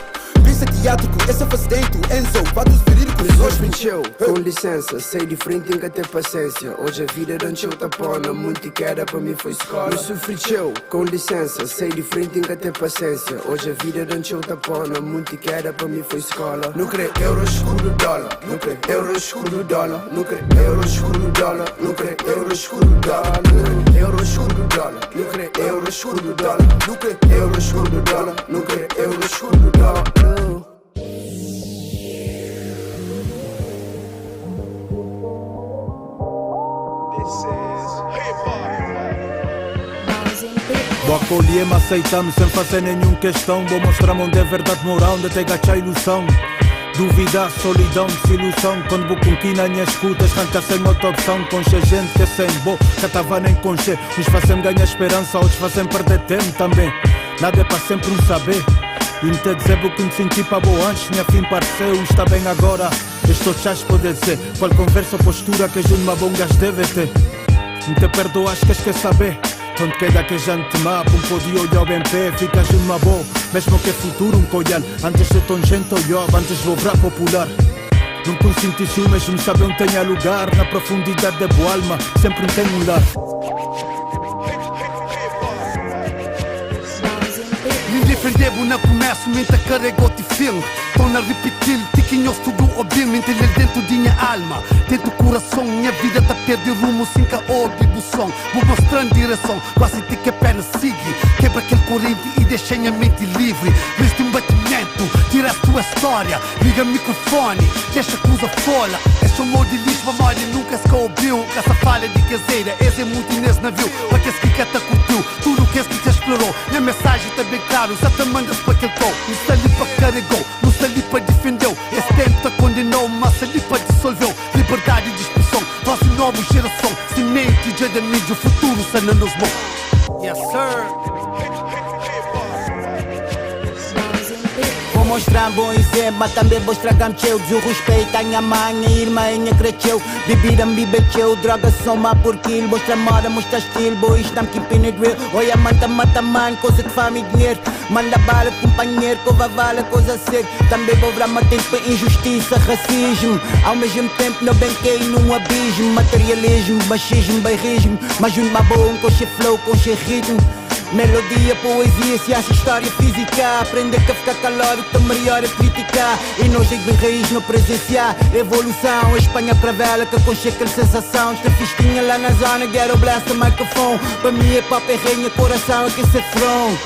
Pista teátrico, essa faz dentro. Enzo, fatos verídicos. Hoje pincheu, com licença, sei de frente, nunca ter paciência. Hoje a vida dançou tapona, muito queda pra mim foi escola. Me sofri show, com licença, sei de frente, nunca ter paciência. Hoje a vida dançou tapona, muito queda pra mim foi escola. Não crê euro, escudo, dólar. Não crê euro, escudo, dólar. Não crê euro, escudo, dólar. Não crê euro, escudo, dólar. Não crê euro, escudo, dólar. Não crê euro, escudo, dólar. Não crê euro, escudo, dólar. Não crê euro, escudo, dólar. Vou acolher, me aceitamos sem fazer nenhuma questão. Vou mostrar onde é verdade moral, onde tem gacha ilusão. Dúvida, solidão, desilusão. Quando vou com quina minha escuta, arranca sem outra opção. Concha gente que é sem boa, que tava nem conche. Uns fazem ganhar esperança, outros fazem perder tempo também. Nada é para sempre um saber. E me te dizer o que me senti para boa antes, minha fim pareceu, está bem agora. Estou chás pode dizer, qual conversa ou postura que junto uma bongas deve ter. Me te perdoas que quer saber. Onde queda que a gente mapa, pode olhar bem pé, ficas uma boa. Mesmo que é futuro um colhar, antes de tão gente olhar, antes vou virar popular. Não consenti ciúmes, me sabe onde tenha lugar. Na profundidade da boa alma, sempre tem um lar. Defendebo na começo, mente carregou-te filme. Tô na repetir, tiquinhos tudo ouvindo. Mente dentro de minha alma, dentro do coração. Minha vida tá perdendo rumo, sem caô de bução. Vou mostrando direção, quase te que a pena sigue. Quebra aquele corrente e deixa minha mente livre. Viste um batimento, tira a tua história. Liga o microfone, deixa a coisa fora. Esse amor de lixo, memória nunca se ouviu. Essa falha de caseira, esse é muito nesse navio. Para que esse que te curtiu, tudo que esse que te explorou. Minha mensagem tá bem claro, já te mandas para aquele gol. Não está ali para carregou, não está ali para defendeu. Esse tempo te condenou, mas ali para dissolveu. Liberdade de expressão, nossa nova geração. Semente de mídia, o futuro sana nos mãos. Yes sir. Vou mostrar bom exemplo, mas também vou estragar meu. Desrespeito a minha mãe, minha irmã, minha cresceu. Bebida me bebeu, droga soma por quilo. Mostra moda, mostra estilo, boy, estamos keeping it real. Olha, mata mãe, coisa que faz me dinheiro. Manda bala, companheiro, cova vale, coisa séria. Também vou virar meu tempo para injustiça, racismo. Ao mesmo tempo não benquei num abismo. Materialismo, machismo, bairrismo. Mas junto uma boa, com cheio flow, com cheio ritmo. Melodia, poesia, ciência, história, física. Aprender a ficar calórico, melhor é criticar. E nós em raiz não presenciar evolução. Espanha para vela, que com aquela sensação. Esta festinha lá na zona, quero blast o microfone. Para mim é pop, é rainha, coração, é que se throne.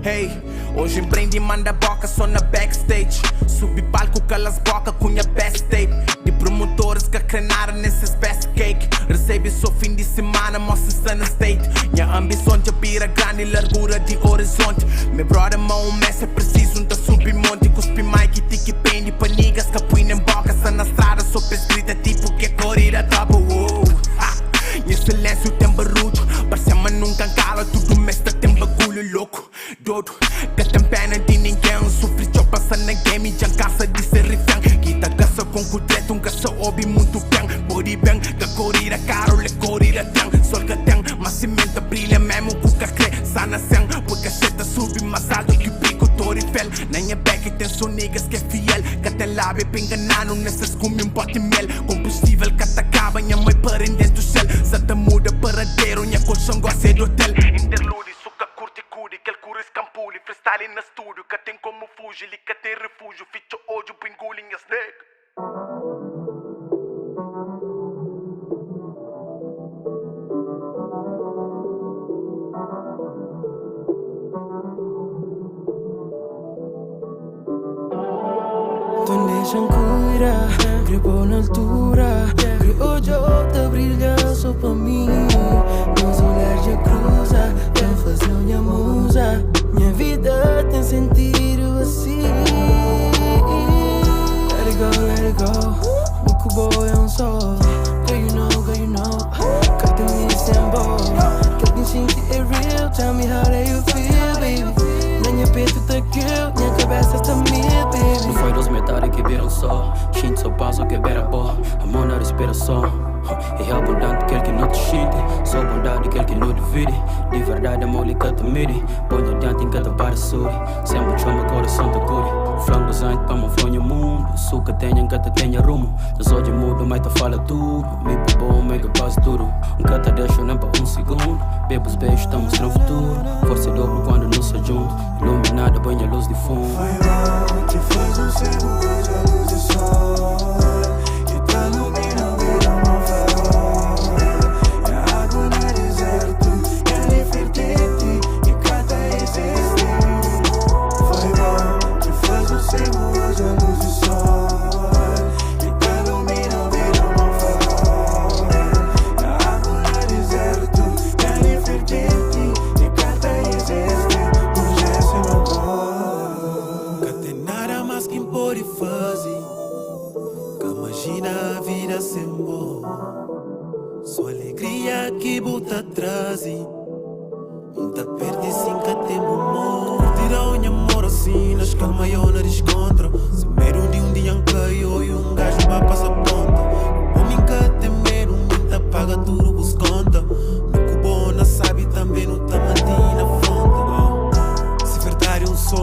Hey, hoje empreende e manda boca só na backstage. Subi palco, calas boca com minha best tape. De promotores que crenaram nesses best cake. Recebe só fim de semana, mostra-se na state. Minha ambição de pira grande e largura de horizonte. Meu brother, mão, é preciso de subir monte. Cuspi mic e tique pende pra niggas que põem em boca. Só na estrada, só prescrita tipo que é corrida double. Em silêncio tem barulho. Parecemos nunca cala, tudo mestre tem bagulho louco. Dodo, que tem pena de ninguém. Sofri de passar na game e já cansa de ser refém. Quita caça com cudreto, um caça ouve muito bem. Body bem, que corrida caro, le corrida tem. Sol que tem, mas cimento brilha mesmo com que crê. Sana sem, porque a cheta sube mais alto que o pico Torifel. Na minha back tem só niggas que é fiel. Que tem lábio pra enganar, não nessas come um pote mel. Combustível que te acaba, minha mãe para dentro do céu. Se te muda paradeiro, minha colchão gosta do hotel. Interlude, suca curte cude, que ele cura escampule. Freestyle na estúdio, que tem como fugir, que tem refúgio. Ficha hoje, engole em snake. deixam cuidar. Gripo na altura, que hoje outra brilha só pra mim. Meus olhares já cruza, já faz minha musa. Minha vida tem sentido assim. Let it go, Buku boy on sol. Girl you know, cut the me symbol. Quer que sinta é real, tell me how do you feel, baby. Na minha peito tá kill, minha cabeça está mil, baby. Não foi dos metade que viram só, shinto só passo que beira boa. Amor na respiração. É abundante aquele que não te xinte, só bondade aquele que não divide. De verdade amor lhe cata mire, põe adiante em cada parasuri. Sempre chama coração da cure. Frango design para uma fronha mundo. Suca tenha em cata tenha rumo. Nas hoje mudo, mas tá fala tudo. Me bom, mega quase tudo. Cata deixa nem para segundo. Bebos beijos, estamos no futuro. Força dobro quando não se junto. Iluminada, banha luz de fundo. Foi mal, te fez segundo, a luz do sol. Que tá iluminando vida mal farol. É água no deserto, é diferente e cada existe. Foi mal, te fez segundo, a luz do sol. Que tá iluminando vida mal farol. É água no deserto, é diferente e cada existe. Hoje é seu amor. Que tem nada mais que pode fazer. Que imagina a vida sem bom. Sua alegria que bota atrás. Muita perde sem que tem amor. Tira o minha amor assim, nas calma eu não descontra. Se medo de um dia caiu e um gajo vai passar ponta. O mim que tem medo, minta paga tudo os conta. Me cubona sabe também não tá mantendo na fonte. Se verdade só,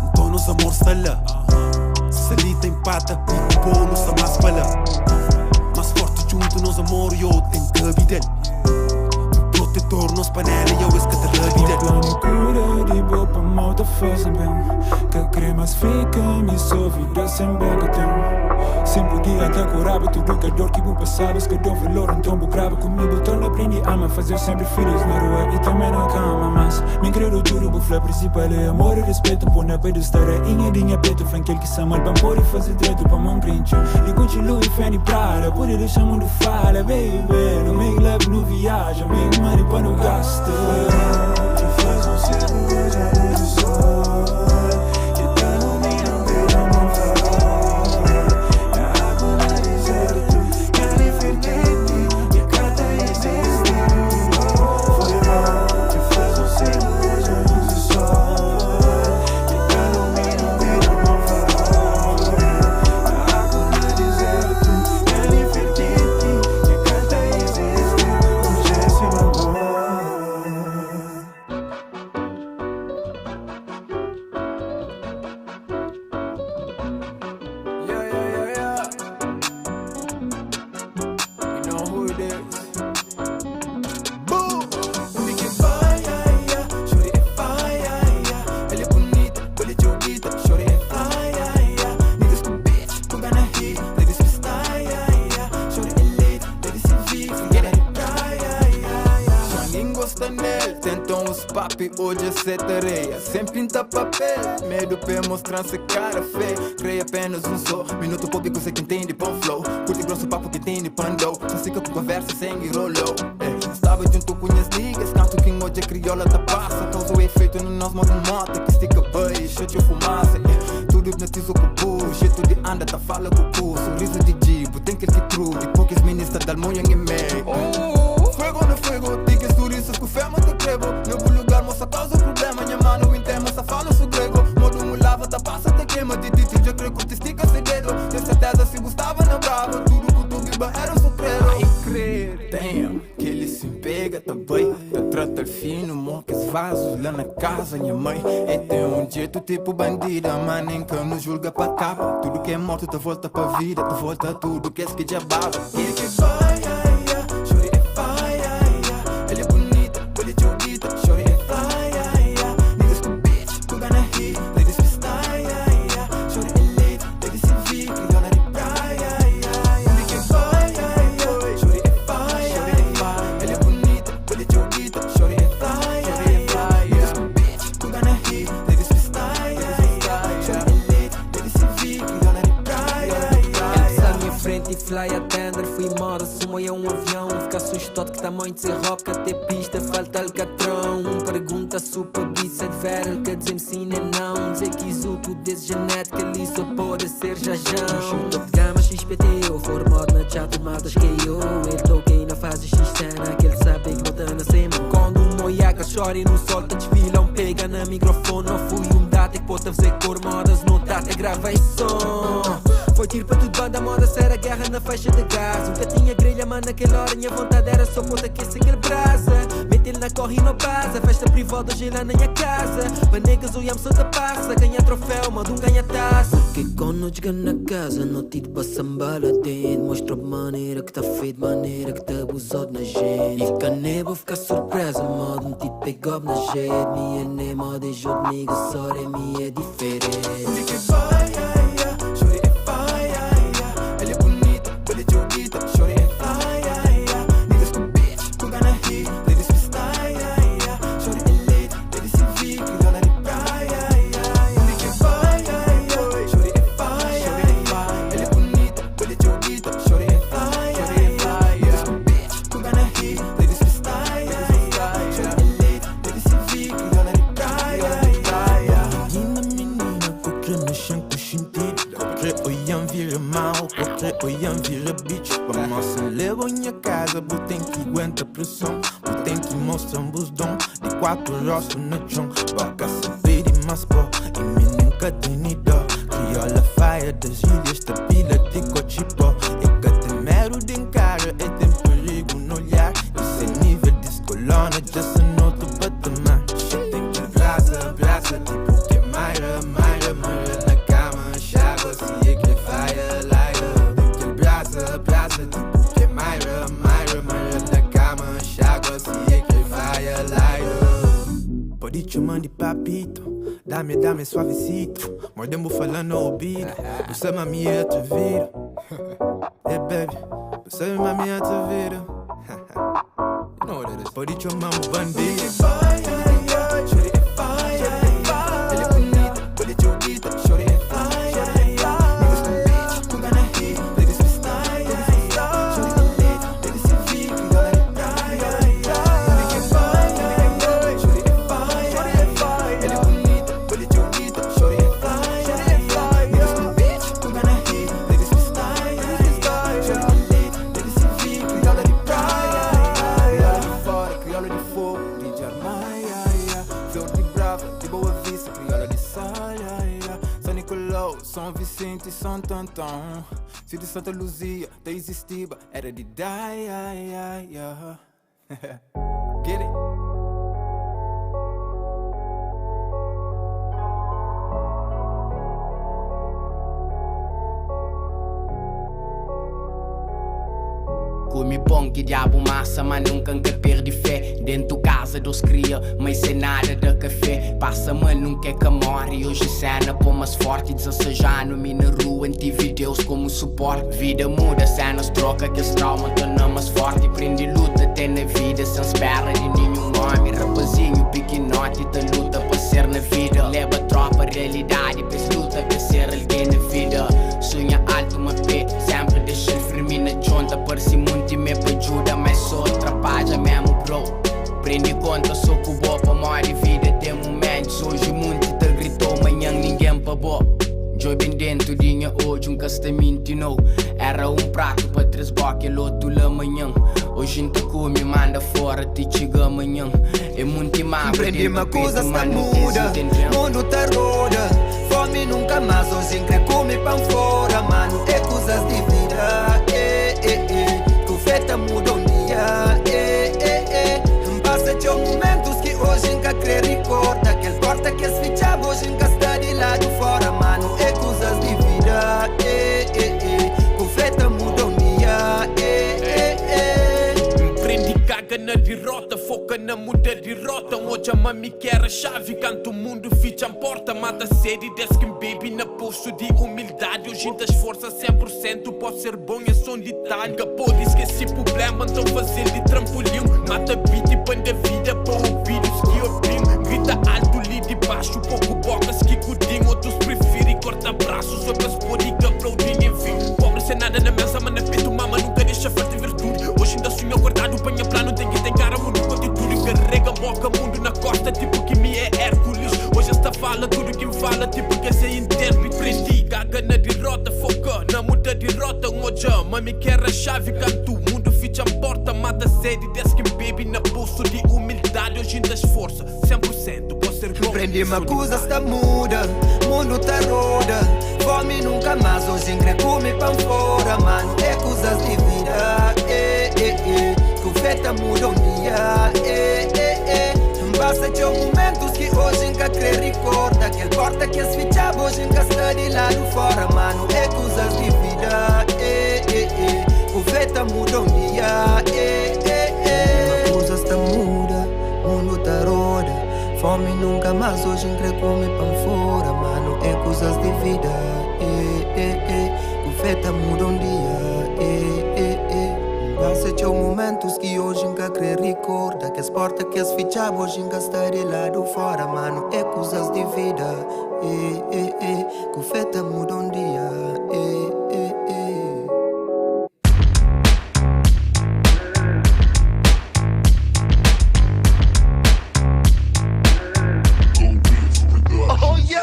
então nos amor está lá. Se ali tem pata, me cubona não está mais fala. Mais forte junto nos amor eu tenho que vida. Protetor nos panela eu escata a vida. Cura de boa pra mal tá fazendo bem. Que cremas fica me só vida sem boca tem. Sempre dia até curava tudo que a dor que vou passar. Que dou valor então vou grava comigo. Torna aprendi a me fazer sempre feliz na rua e também na cama. Mas me credo tudo vou falar principal é amor e respeito. Por na pedo estar em dinha peito. Fã aquele que se ama bem pode fazer direito pra mão print. E continuo e fé e prada. Pode deixar mundo fala baby. No meio leve no viagem. Meio money pra não gasta. Te faz segundo, a luz do sol. Que tá iluminando vida mal farol. É água no deserto, é diferente e cada existe. Foi mal, te faz segundo, a luz do sol. Que tá iluminando vida mal farol. É água no deserto, é diferente e cada existe. Hoje é seu amor. Hoje é sete areia, sem pintar papel. Medo pra mostrar-se cara feia. Creia apenas um só minuto público, sei que entende bom flow. Curte grosso papo que tem de pandou. Só fica com conversa sem rolou. Estava junto com as ligas, canto que hoje a crioula tá passa. Causa o efeito no nosso modo moto que estica bem, cheio de fumaça. Tudo hipnotizo com o puro, jeito de anda, tá fala com o cu. Sorriso de dibo, tem que ser true. De poucas ministras da almunha em meio. Fuego no fuego, tiques turistas com fé, mas te crevo. No lugar, moça, causa problema. Minha mano, em moça, fala su grego. Modo mulava, tá passa, te queima. De dito, já creio que te estica segredo. Tem certeza se gostava, não bravo. Tudo que tu guiba era sofreiro. Ai, crer, damn, que ele se pega também. Eu trato al fino, mocas vasos lá na casa, minha mãe. E tem um jeito tipo bandida, mas nem que nos julga pra capa. Tudo que é morto, te volta pra vida. Te volta tudo que é que já baba. Que vai, sumo é um avião. Fica assustado que tamanho de ser rock, até pista falta alcatrão. Pergunta super bicha de vera, quer dizer sim nem não. Dizer que exuto desse genética ali só pode ser jajão. Top de gama XPTO, formado na chat matas que eu. Ele toquei na fase X-Cena, que ele sabe que bota na sema. Quando um moiaca chora e no sol te desfilam, pega na microfone. Não fui um data que pode fazer cor modas, não tá até grava e som. Foi tiro para tudo, banda moda, será guerra na faixa de gás. Nunca tinha grelha, mas naquela hora minha vontade era só pôr aquecer aquele brasa. Mete ele na corre e não passa, festa privada hoje lá na minha casa. Mas negas o yam só da passa, ganha troféu, manda ganha taça. Que quando nós chega na casa, não te para sambala dentro. Mostra a maneira que tá feito, maneira que tá abusado na gente. E caneba ficar surpresa, modo um tipo pegou na gente. Minha nem moda é jogo, nigga, só é minha diferente. Que vai, chore é vai, ela é bonita, ela é joguita, chore é vai, niggas com bitch, com gana hit, ladies with style, chore é late, ladies se vi, que ela é praia, que vai, chore é vai, ela é bonita, ela é joguita, chore é vai, niggas com bitch, com gana hit, ladies with style, chore é late, ladies se vi, que ela é praia. Oiam vira mal, porque oiam vira bitch. Vamos se levar em casa, bu tem que aguenta pressão. Bu tem que mostrar um busdom de 4 rostos no chão. Boca saber de mais pó, e me nunca tem dó. Crioula faia das ilhas, tapila de cochipó. E que tem mero de encara, e tem perigo no olhar. Esse nível de escolona, já se nota o patamar. Tem que brasa, brasa, tipo que Mayra, Mayra, Mayra na cama. Chágua, se é que vai a laia. Tem que brasa, brasa, tipo que Mayra, Mayra, Mayra na cama. Chágua, se é que vai a laia. Pode chamar de papito, dame suavecito. Mordendo falando ao ouvido, você mami é te vira. Yeah baby, você mami é te vira. You know what it is. Pode chamar um bandido. Chore é vai, ela é bonita, ela é joguita, chore é vai, niggas com bitch, com gana hit, ladies with style, chore é late, ladies se vi, que ela é praia, que vai, chore é vai, ela é bonita, ela é joguita, chore é vai, niggas com bitch, com gana hit, ladies with style, chore é late, ladies se vi, que ela é praia, crioula de fora, crioula de fogo, de Armaia, flor de Brava, de Boa Vista, crioula de Salha, São Nicolau, São Vicente e São Tantão, Cidade de Santa Luzia, da Existiba, era de Daia, get it? Come pão que diabo massa, mas nunca perdi fé. Dentro casa dos cria, mas sem nada de café. Passa mal, nunca é que morre. Hoje cena pô mais forte, 16 anos, me na rua, tive Deus como suporte. Vida muda, cenas troca, que esse trauma torna mais forte. Prende luta, tem na vida, sem espera de nenhum homem. Rapazinho, pequenote, te luta para ser na vida. Leva tropa, realidade, pes luta para ser alguém na vida. Sonha alto, uma pé, sempre deixa ele firme na junta. Parece muito e me ajuda, mas só atrapalha mesmo, bro. Prende conta, sou com boa pra morrer vida. Tem momentos, hoje muito te gritou, amanhã ninguém pagou. Joy bem dentro, dinha hoje um castamento não. Era um prato para 3 boques, outro lá amanhã. Hoje não te come, manda fora, te chega amanhã. É muito má, prende uma coisa está muda, mundo tá roda. Fome nunca mais, hoje em que come pão fora, mano. É coisas de vida, que feta muda um dia, Passa de momentos que hoje nunca crê recorda. Aquele porta que as ficha hoje nunca está de lado fora, mano. É coisas de vida, que feta muda um dia, Prendi caga na derrota, foca na muda de rota. Hoje a mami quer a chave, canto o mundo ficha a porta. Mata sede, desce que baby na posto de humildade. Hoje te esforça 100%, pode ser bom, é só um detalhe. Pode esquecer problema, então fazer de trampolim. Mata beat e põe da vida para ouvidos que opinam. Grita alto, li de baixo, pouco bocas que cudinho. Outros preferem corta braços, outras podem que aplaudem, enfim. Pobre sem nada na mesa, mas na peito, mama nunca deixa falta virtude. sede desse que bebe na pulso de humildade. Hoje ainda esforça, 100% pode ser bom. Prendi-me coisas tá muda, mundo tá roda. Fome nunca mais, hoje em come pão fora, mano. É coisas de vida, que feta muda um dia, Basta de momentos que hoje nunca quer recorda. Aquele porta que as fichas hoje nunca está de lado fora, mano. É coisas de vida, que feta muda um dia, coisas tá muda, mundo tá roda. Fome nunca mais, hoje em come pão fora, mano. É coisas de vida, o feta muda um dia, Passa de momentos que hoje nunca quer recorda. Que as portas que as fichas hoje nunca está de lado fora, mano. É coisas de vida, que o feta muda um dia,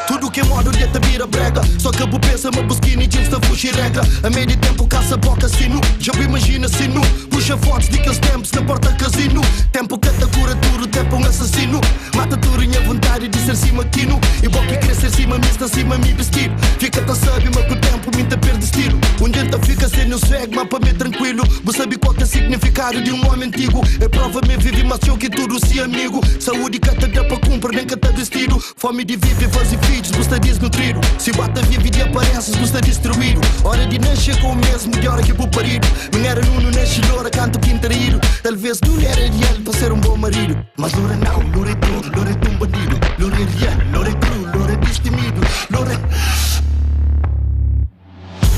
Tudo que é modo de te vira brega. Só que a pensa, uma busquina e jeans da fugir regra. A meio de tempo caça boca sino. Já me imagina sino. Puxa fotos de aqueles tempos na porta casino. Tempo que te cura tudo, tempo um assassino. Mata tudo em a vontade de ser cima quino. E bom que querer ser cima, me está cima me vestir. Fica-te sabe, mas com o tempo me te perde estilo. Um dia fica sendo swag, mas para mim tranquilo. Você sabe qual que é o significado de um homem antigo. É prova me vive, mas eu que tudo se amigo. Saúde que te dá para cumprir, nem que te destino. Fome de viver, fazer filhos, você desnutrido. Se bata vive de aparências, você destruído. Hora de nascer com o mesmo de hora que vou parido. Não era nuno, nasce loura, canto quintarído. Talvez não era ideal para ser bom marido. Mas loura não, loura é tudo, loura é um bandido. Loura é real, loura é cru, loura é destemido. Loura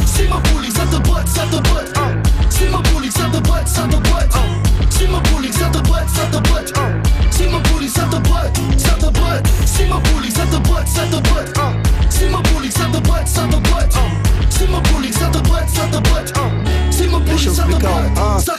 See my bullies at the butt, at the butt. See my bullies at the butt, at the butt. See my bullies at the butt, at the butt. See my bullies at the butt, at the butt. See my bullies at the butt, at the butt. See my bullies at the butt, at the butt. See my bullies at the butt, at the butt. See my bullies at the butt.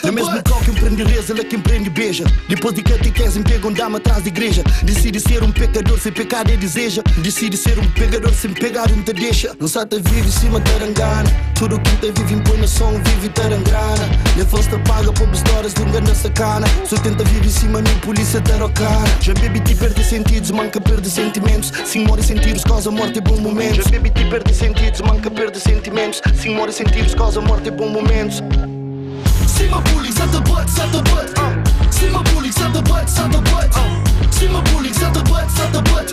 No mesmo local que empreende reza, ela que empreende beija. Depois de catequese, pega dama atrás da igreja. Decide ser um pecador sem pecado e deseja. Decide ser um pecador sem pegar não te deixa. Não sabe vive em cima tarangana. Tudo que te vive impõe na som, vive tarangrana. Nem fosse te paga por histórias de engano sacana. Só tenta viver em cima, nem polícia tarocana. Já bebi te perde sentidos, manca perde sentimentos. Sim, morre sentidos, causa morte e bom momento. Já bebi te perde sentidos, manca perde sentimentos. Sim, morre sentidos, causa morte e bom momentos. See my bullies at the butt, at the butt. See my bullies at the butt, at the butt. See my bullies at the butt, at the butt.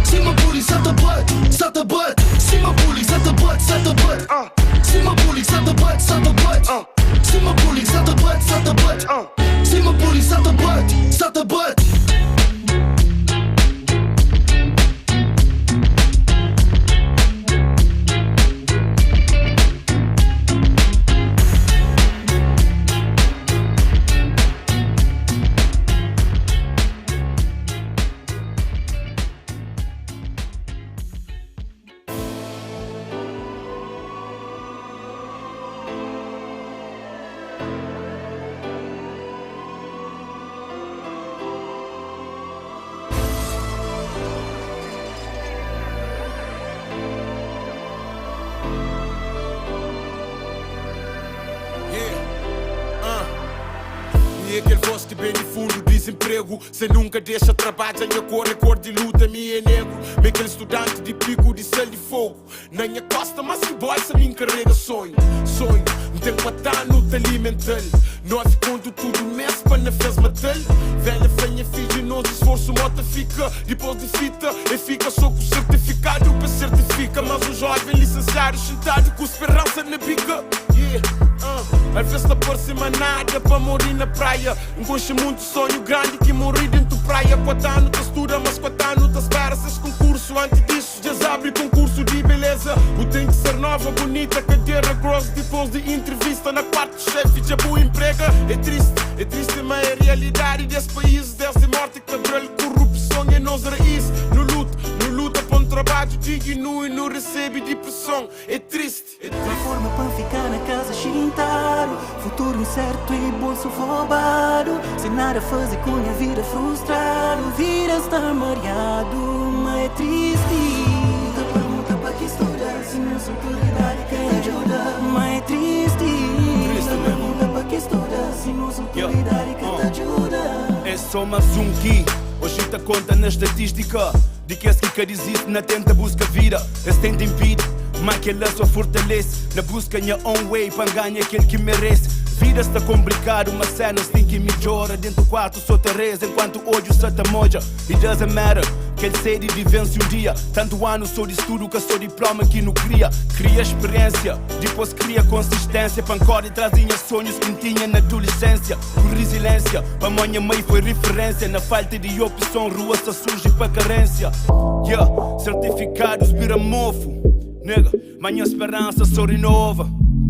See my bullies at the butt, at the butt. See my bullies at the butt, at the butt. See my bullies at the butt, at the butt. See my bullies at the butt, at the butt. See my bullies at the butt, at the butt. E aquele voz que bem de fundo desemprego. Cê nunca deixa trabalho, a cor de luta, me é nego. Me aquele estudante de pico de céu de fogo. Na minha costa, mas que boy, se me encarrega sonho. Sonho, não tem que matar no tali mental. Nós quando tudo mexe, para não fez matar. Velha, fenha, filho, nosso esforço, mota fica. Depois de fita, e fica só com certificado para certifica. Mas o jovem licenciado, sentado com esperança na bica. Às vezes não parece mais nada para morir na praia. Enconcha muito sonho grande que morri dentro da praia. 4 anos te estuda, mas 4 anos te espera. Seis concurso, antes disso já abre concurso de beleza. O tem que ser nova, bonita, cadeira grossa. Depois de entrevista na quarta chefe, já boa emprega. É triste, mas é a realidade desse país. Desde morte, cabelo, corrupção é nossa raiz. No luta para um trabalho digno e não recebe depressão. É triste. Uma forma para ficar na casa chintaro. Futuro incerto e bolso roubado. Sem nada a fazer com a vida frustrado. Vida está mareado, mas é triste. Pergunta para que estudar, se não sou autoridade quem ajuda. Mas é triste. Pergunta para que estudar, se nos autoridade que te ajuda. É só mais um que hoje te conta na estatística de que esse que existe na tenta busca vida. Esse tenta impede, mas que ela só fortalece na busca minha own way para ganhar aquele que merece. Vida está complicado, mas cenas tem que melhora. Dentro do quarto só te reza enquanto hoje só te moja. It doesn't matter, que ele sede de vence um dia. Tanto ano sou de estudo que sou diploma que não cria. Cria experiência, depois cria consistência. Pancora e trazia sonhos que tinha na adolescência. Com resiliência, para minha mãe foi referência. Na falta de opção, rua só surge para carência. Yeah, certificados vira mofo. Nega, minha esperança só renova.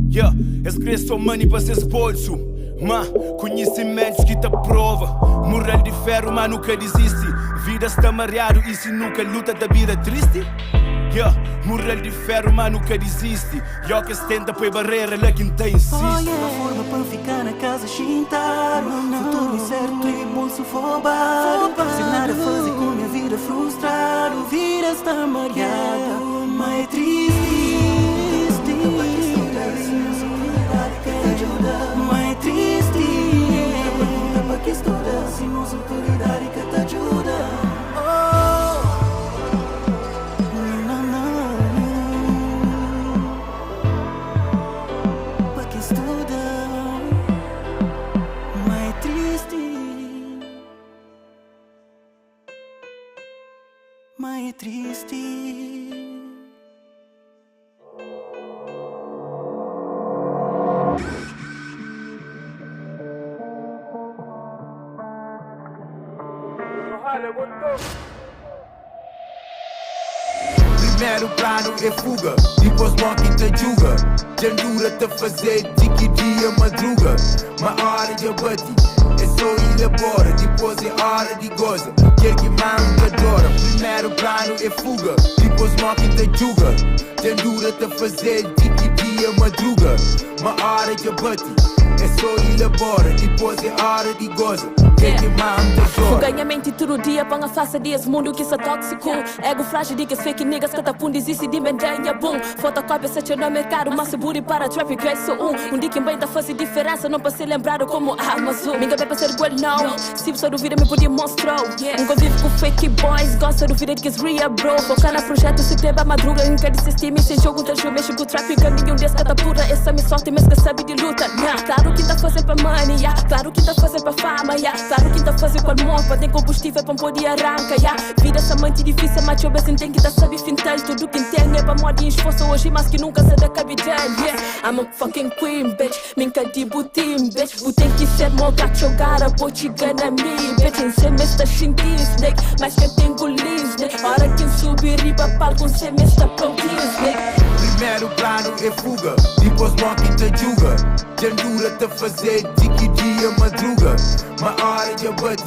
Yeah, esse cresce só money para seus bolsos. Mas conhecimentos que te prova. Moral de ferro, mas nunca desiste. Vida está mareado e se nunca luta da vida triste. Yeah, moral de ferro, mas nunca desiste. E o que se tenta põe barreira, lá quem tem insiste. Uma forma para ficar na casa chintar. Futuro incerto e bolso fobado. Sem nada fazer com minha vida frustrado. Vida está mareada, mas é triste. Mas é triste. Pergunta para que estuda, se nos autoridade que te ajuda. Para que estuda, mas é triste. Mas é triste. Primeiro plano é fuga, depois morre te julga. Jandura te fazer de que dia madruga. Uma hora de abate, é só elabora. Depois é hora de goza, quer que manda adora. Primeiro plano é fuga, depois morre te julga. Jandura te fazer de que dia madruga. Uma hora de abate, é só elabora. Depois é hora de goza. Ganha mente todo dia para a face desse mundo que é tóxico. Ego frágil de que fake niggas que tapum desiste de mendanha boom. Fotocópia se no mercado, mas se buri para traffic é só um dia que bem tá faz diferença, não para ser lembrado como Amazon. Ninguém vai para ser igual não. Se você duvida me podia mostrar. Nunca vive com fake boys, gosta do vida de que é real bro. Focar na projeto se treba madruga, nunca desistir, sem jogo, então mexe com o traffic. Nenhum desse catapura, essa me sorte, mas que sabe de luta. Claro que tá fazendo para money, claro que tá fazendo para fama, claro que tá fazendo com amor, tem combustível para poder arrancar. Vida essa mente difícil, mas eu bem tem que tá sabe fintar. Tudo que tem é para morrer em esforço hoje, mas que nunca se dá capitão. I'm a fucking queen, bitch. Minha de butim, bitch. Bu tem que ser meu gato jogar a botiga na mim, bitch. Em semestre xinguis, snake, mas quem tem golis, snake. Hora que subir riba palco, um semestre prontinho, snake. Primeiro plano é fuga, depois morre te julga. Jandura te fazer de que dia madruga. Uma hora de abate,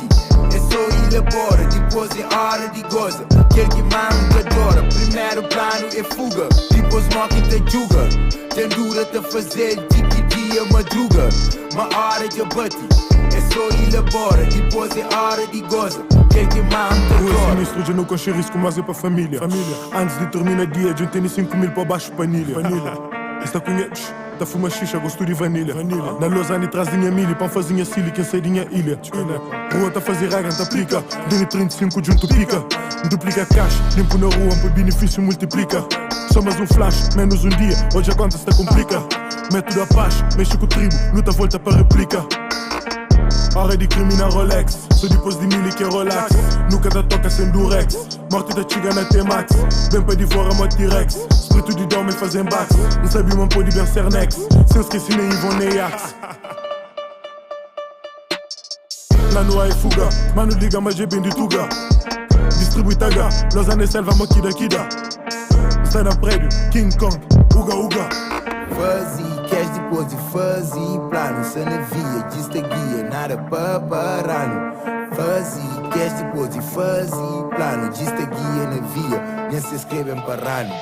é só elabora. Depois é hora de goza, quer que manda adora. Primeiro plano é fuga, depois morre te julga. Jandura te fazer de que dia madruga. Uma hora de abate, é só elabora. Depois é hora de goza, quer que manda adora. O sinistro de não coxer risco, mas é para família. Antes de terminar dia, a gente tem 5 mil para baixo panilha. Está conheces? Tá fuma xixa, gosto de vanilha. Na Lausanne traz dinha milho, pão fazinha silly, quem sei dinha ilha. Rua tá fazer raga, tá aplica. Dini 35 junto pica. Duplica cash, limpo na rua, por benefício multiplica. Só mais um flash, menos um dia, hoje a conta se complica. Método a paz, mexe com o tribo, luta volta para réplica. Hora de criminar Rolex, só depois de mil que é relax. Nunca da toca sem durex, morte da chiga na T-Max. Bem para devorar moto T-Rex, espírito de dorme fazem bax. Não sabe uma pode ver Cernex, sem esquecer nem Ivon nem Axe. Lá no ar é fuga, mano liga mas é bem de tuga. Distribui taga, Lausanne selva maquida kida. Está na prédio, King Kong, uga uga. Fuzzy, cash depois de fuzzy. Plano, se navia, dista guia, nada para parano. Fuzzy, cash depois de fuzzy. Plano, dista guia, navia, nem se escrevem parano.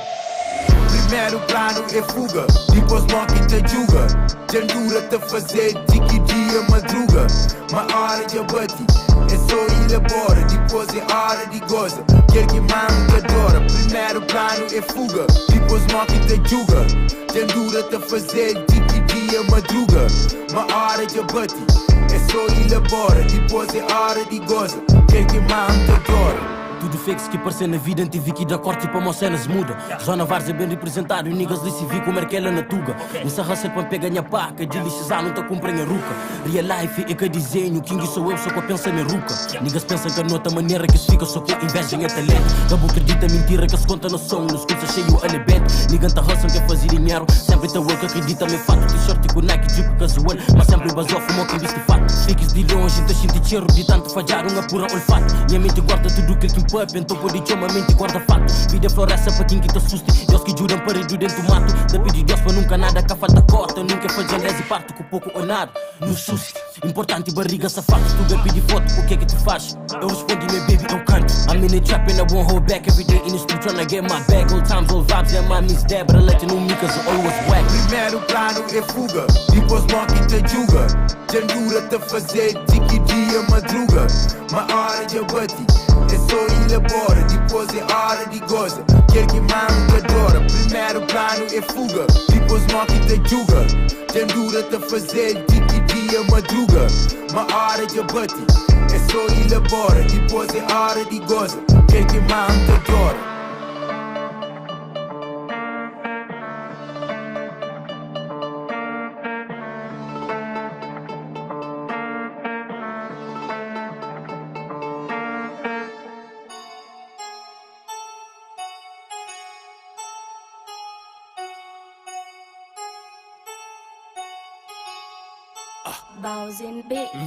Primeiro plano é fuga, depois morre te julga. Jandura te fazer de que dia madruga. Uma hora de abate, é só elabora. Depois é hora de goza, quer que manda adora. Primeiro plano é fuga, depois morre te julga. Jandura te fazer de que dia dia, madruga. Uma hora de abate, é só elabora. Depois é hora de goza, quem que manda adora. Tudo fake que parecer na vida, tive que dar corte para uma cena se muda. Zona Várzea bem representado, e niggas li se vi como é que ela na tuga. Nessa raça para pegar minha paca, de lixizar não tá cumprindo a ruca. Real life é que desenho, King sou eu, só que eu penso na ruca. Niggas pensam que a outra maneira que se fica, só que invejam é talento. Cabo acredita mentira que se conta no som, nos cursos cheio a nebete. Nigga tá raça quer fazer dinheiro, sempre tá work, acredita me fato. T-shirt com Nike, Jeep casual, mas sempre basou, fumou quem viste fato. Fiques de longe, tá senti cheiro, de tanto falhar, uma pura olfato. Minha mente guarda tudo que pub, então pode chamar mente guarda fato. Vida floresta para quem que te assuste. Deus que juram parede dentro do mato. Da pedir Deus para nunca nada, que falta cota. Nunca faz e parto com pouco ou nada. No susto, importante barriga safado. Tu vai pedir foto, o que é que tu faz? Eu respondi, meu baby, eu canto. I'm in the trap and I won't hold back. Every day in the street tryna get my bag. Old times, old vibes, yeah, my miss Debra. Let you know me cause I always whack. Primeiro plano é fuga, depois moque te julga. Jandura te fazer, de que dia madruga. Uma hora de abate, é só elabora. Depois é hora de goza, quer que manda adora. Primeiro plano é fuga, depois moque te julga. Jandura te fazer, de que dia madruga. Uma hora de abate, é só elabora. Depois é hora de goza, quer que manda adora.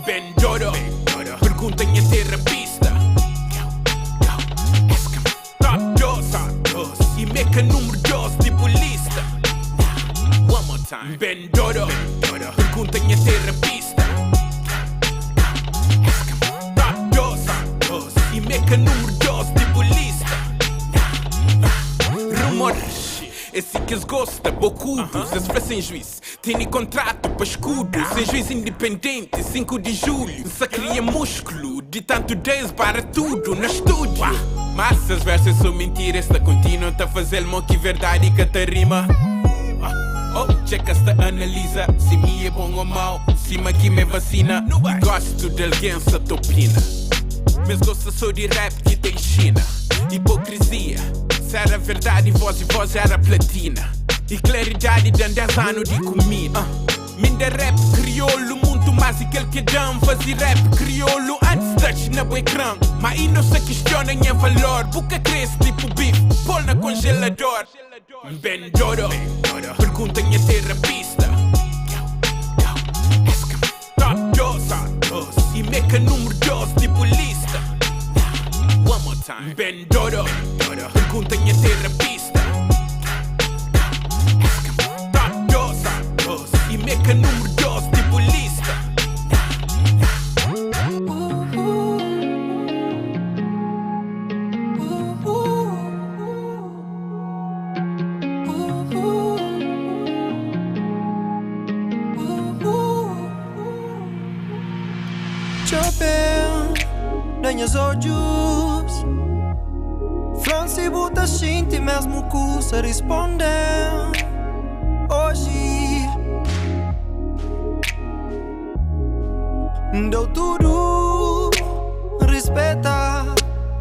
Vendoro, pergunta em terapista. Top 2 e meca número 2 tipo lista. One more time. Vendoro, pergunta em terapista. Top 2 e meca número 2 tipo lista. Rumores, esse que eles gostam, bocudos, eles fazem juiz. Tem contrato para escudo, sem juiz independente, 5 de julho. Só cria músculo, de tanto 10 para tudo no estúdio. Mas as versões são mentiras, tá continuam a fazer mal que verdade que te rima. Oh, checa esta analisa, se me é bom ou mau, se me aqui me vacina. Gosto de alguém se topina, mas gosto só de rap que tem China. Hipocrisia, se era verdade, voz era platina. E claridade de 10 anos de comida. Minda rap crioulo, muito mais aquele que dão. Fazer rap crioulo antes touch na ecrã. Mas aí não se questiona em valor. Boca cresce tipo bife, pôr na congelador. Vendoro, pergunta em terapista. Top 2 e meca número 2 tipo lista. One more time. Vendoro, pergunta em terapista. E meca número 2 tipo lista. Chopin, nanhas olhos Franci buta shinti mesmo cusa responder hoje. Deu tudo, respeita.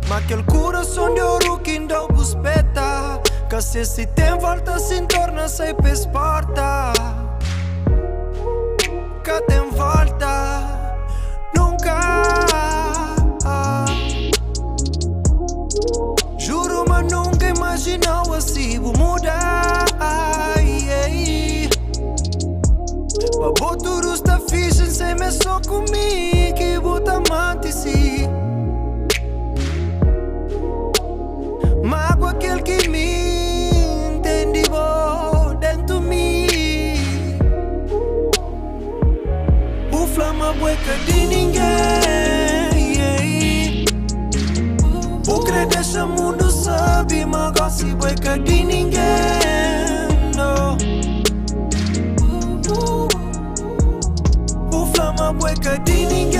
Mas aquele coração de ouro que deu buspeta. Que se tem volta, se torna sem porta. Que tem volta, nunca. Juro, mas nunca imaginou assim vou mudar. Mas tudo está fixe sem me só comigo que bota amante si. Mas aquele que me entende dentro de mim. O flama bueca de ninguém. O que deixa o mundo sabe, mas gosta bueca de ninguém. No. Flama bueca de ninguém.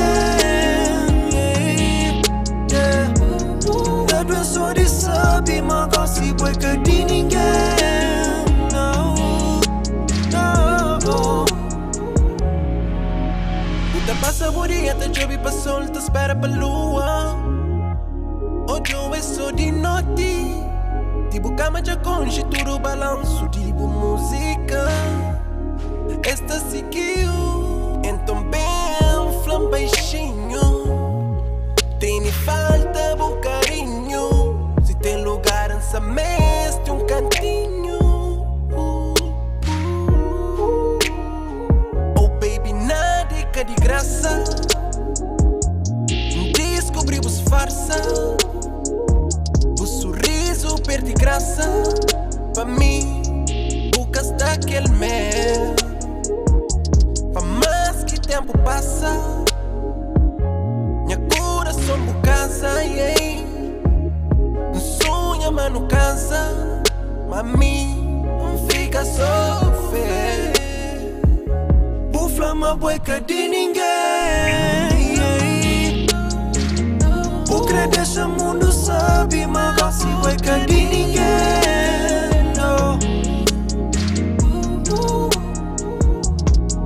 Medo é só de saber, mas gosto bueca de ninguém. Não, não. saboreia, te jobi pra sol, te espera pra lua. Hoje eu sou de noite. Tipo cama de conge, tudo balanço, tipo música. Esta seguiu, então bem, flam baixinho. Tem me falta bom carinho. Se tem lugar nessa mesa, tem cantinho. Oh baby, nada é de graça. Descobrimos farsa. O sorriso perde graça. Pra mim, buscas daquele mel. Pra mais que tempo passa, minha coração por casa, yeah. Um sonho, mas não cansa. Mami, não fica sofrer. Por flama boica de ninguém, yeah. Por crer deixa o mundo sabe, mas gosto de boica de ninguém, no.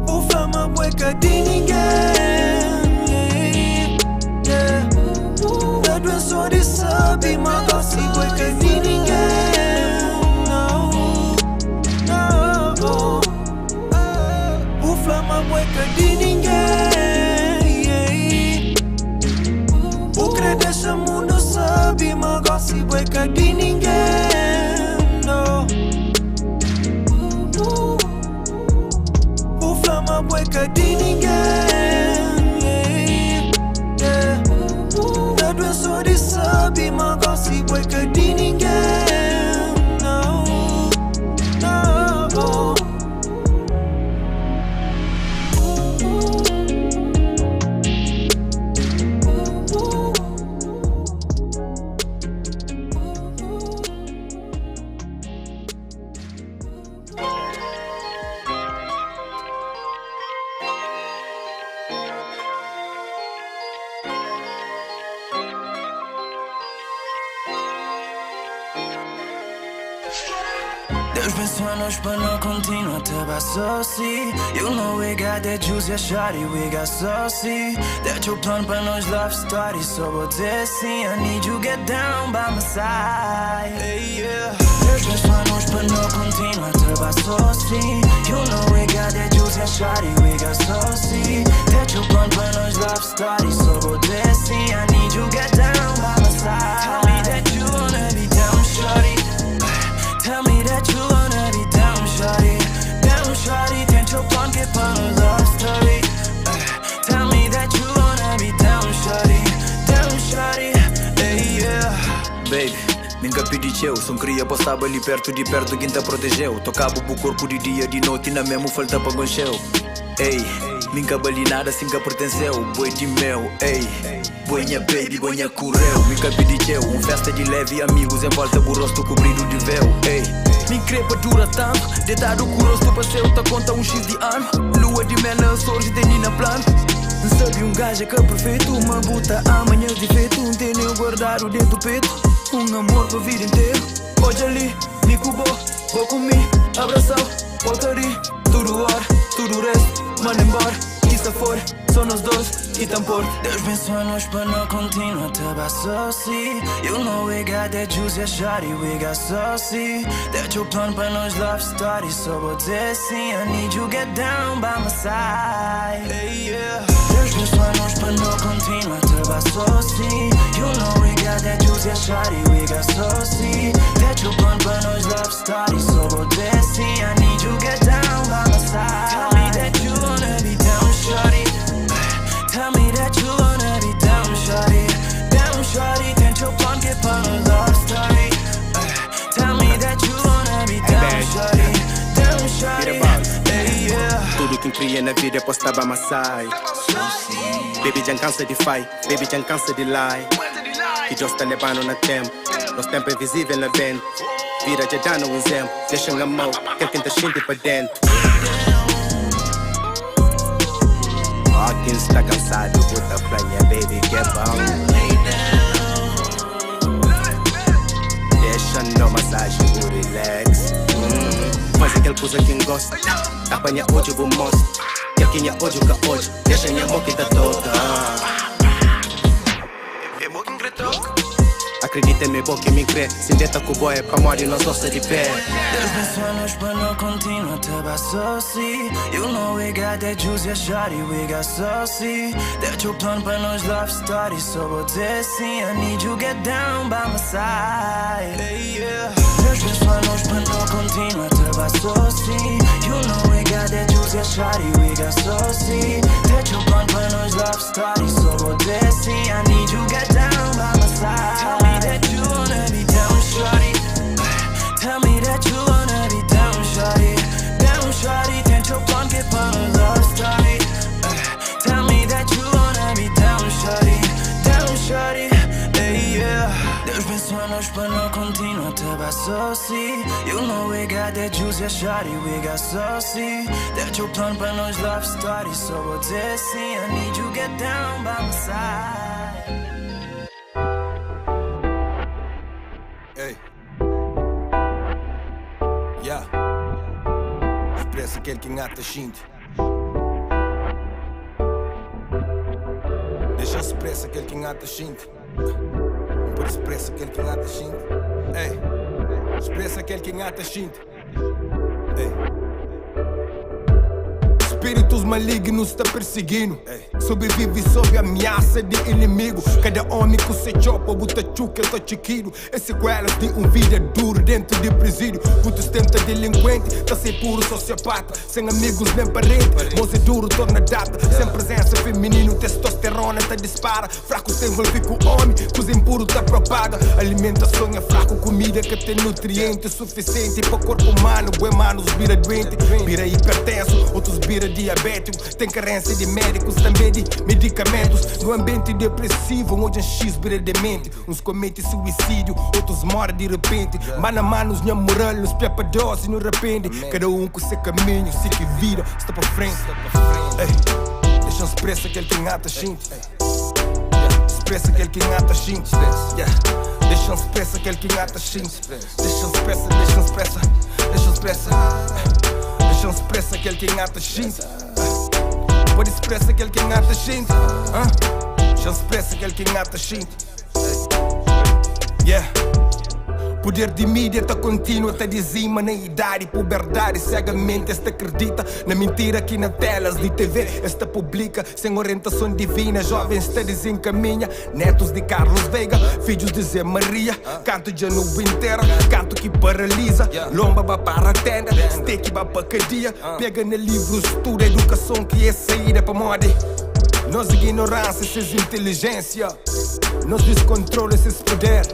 Por flama boica de ninguém, yeah. A doença de sabe, mas gosto de boica de ninguém, no, no. Por flama boica de ninguém, yeah. Por crer deixa o mundo sabe, mas gosto de boica de ninguém, no. Por flama boica de ninguém, yeah. A doença de sabe, mas gosto de boica de ninguém, no, no. Deus pensou em nós para não continuar to buy saucy. You know we got that juice, yeah, shawty, we got saucy. That your plan para nós love story, so vou dizer sim. I need you get down by my side, hey, yeah. Deus pensou em nós para não continuar to buy saucy. You know we got that juice, yeah, shawty, we got saucy. That your plan para nós love story, so vou dizer sim. I need you get down by my side. Tell me that you wanna be down, shawty. Tell me that you wanna be down, shawty. Down, shawty, tenta o plan que para no love story. Tell me that you wanna be down, shawty, hey, yeah. Baby, nunca pedi eu, só queria passar ali perto de perto quem te protegeu. Tocava o corpo de dia, de noite, na mesmo falta para goncheu. Ei, nunca bali nada assim que pertenceu. Boi de mel, ei. Boinha baby, boinha correu. Nunca pedi eu, festa de leve, amigos em volta, o rosto cobrido de véu, ei. Me crepa dura tanto, deitado com o rosto passeu, tá conta X de ano. Lua de mel, sorge de nina plano. Sabe gajo que é perfeito, uma buta amanhã de feito. Tem nem guardado dentro do peito, amor pra vida inteira. Hoje ali, me cubou, vou comigo, abração, voltaria. Tudo hora, tudo resto, manda embora. Isso for, só nós dois e tampor. Deus pensou em nós para não continuar to buy saucy. You know we got that juice, yeah, shawty, we got saucy. That your plan para nós love story, so vou dizer sim. I need you get down by my side, hey, yeah. Deus pensou em nós para não continuar to buy saucy. You know we got that juice, yeah, shawty, we got saucy. That your plan para nós love story, so vou dizer sim. I need you get down by my side. Tell me that you wanna be down, shawty. Tell me that you wanna be down, shawty. Down, shawty, tenta o plan que para no love story. Tell me that you wanna be down, shawty. Down, shawty, hey, yeah. Tudo que queria na vida é postar by my side. Baby, já cansa de fight, baby, já cansa de lie. Que já está levando na tempo, nosso tempo é invisível lá dentro. Vira já dá no exemplo, deixa na mão, quem tenta sentir pra dentro. Quem está cansado, bota planha, baby, que é bom. Deixa na massagem, o relax. Faz aquele coisa que gosta. Apanha hoje eu vou mostrar. quer que minha hoje que hoje deixa minha boca da toda. Acredita em mim, boca me crê. Se deta com o boy é pra morrer, nós não se de pé. There's been so much but no continue to buy saucy. You know we got that juice, yeah shawty, we got saucy. That you plan for nos love story, so we'll see. I need you get down by my side. Hey, yeah. There's been so much but no continue to buy saucy. You know we got that juice, yeah shawty, we got saucy. That you plan for nos love story, so we'll see. I need you get down by my side. Tell me that you wanna be down, shawty. Tell me that you wanna be down, shawty. Down, shawty. Tento your plan, get on a love story. Tell me that you wanna be down, shawty. Down, shawty. Hey, yeah. There's been so much, but no continue to buy saucy. You know we got that juice, yeah, shawty, we got saucy. That your plan, but no love story, so we'll see. I need you get down by my side. Hey. Yeah. Expressa aquele que engata a gente. Deixa expressa aquele que engata a gente. Não pode expressa aquele que engata a gente. Ei. Expressa aquele que engata a gente. Ei. Espíritos malignos está perseguindo. Sobrevive sob ameaça de inimigo. Cada homem com seu chopa, buta chuca, tá chiquino. É sequelas de vida duro dentro de presídio. Puto tenta delinquente, tá sem puro sociopata. Sem amigos nem parente, moço é duro, torna data. Sem presença feminino, testosterona tá dispara. Fraco se envolve com homem, coisa impuro tá propaga. Alimentação é fraco, comida que tem nutrientes suficiente para corpo humano. Boi manos vira doente, vira hipertenso, outros vira diabético, tem carência de médicos, também de medicamentos. No ambiente depressivo, onde X vira demente. Uns cometem suicídio, outros morrem de repente. Mano a mano, os minha moral, nos pepa dose, não arrepende. Cada um com seu caminho, se que vira, está para frente. Ei, deixa expressa aquele que engata a gente. Expressa aquele que engata a gente. Deixa expressa aquele que engata a gente. Deixa expressa, deixa expressa, deixa expressa. Deixa expressa aquele que engata a gente. Pode expressa aquele que engata a gente. Deixa expressa aquele que engata a gente. Yeah. Poder de mídia tá contínuo, tá dizima na idade, puberdade, cegamente esta acredita na mentira aqui na telas de TV, esta publica sem orientação divina, jovens esta desencaminha, netos de Carlos Veiga, filhos de Zé Maria, canto de novo inteira, canto que paralisa, lomba ba para a tenda, steak ba para cadeia, pega no livro, estuda educação que é saída para mode. Nós ignorância, esses inteligência, nós descontrole, esses poder.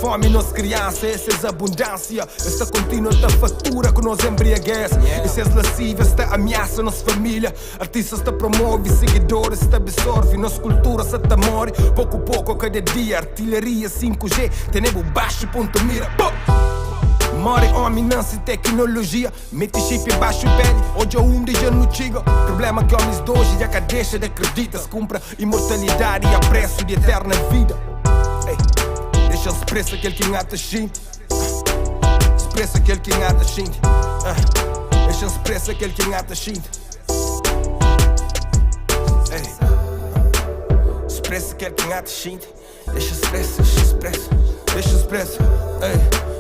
Fome nos criança, essa é abundância. Esta contínua da fatura que nos embriaguece. Essas lascivas esta ameaça nossa família. Artistas te promove, seguidores te absorve. Nossa cultura se te morre, pouco a pouco cada dia. Artilharia 5G, tenemos baixo ponto mira. More homem, não se tecnologia. Mete chip baixo pele, hoje é dia no chiga. Problema que homens de hoje já que deixa de acreditar. Se compra imortalidade e a preço de eterna vida. Deixa expressa aquele que engata a gente. Expressa aquele que engata a gente. Deixa expressa aquele que engata a gente. Expressa aquele que engata a gente. Deixa expressa, deixa expressa. Deixa expressa,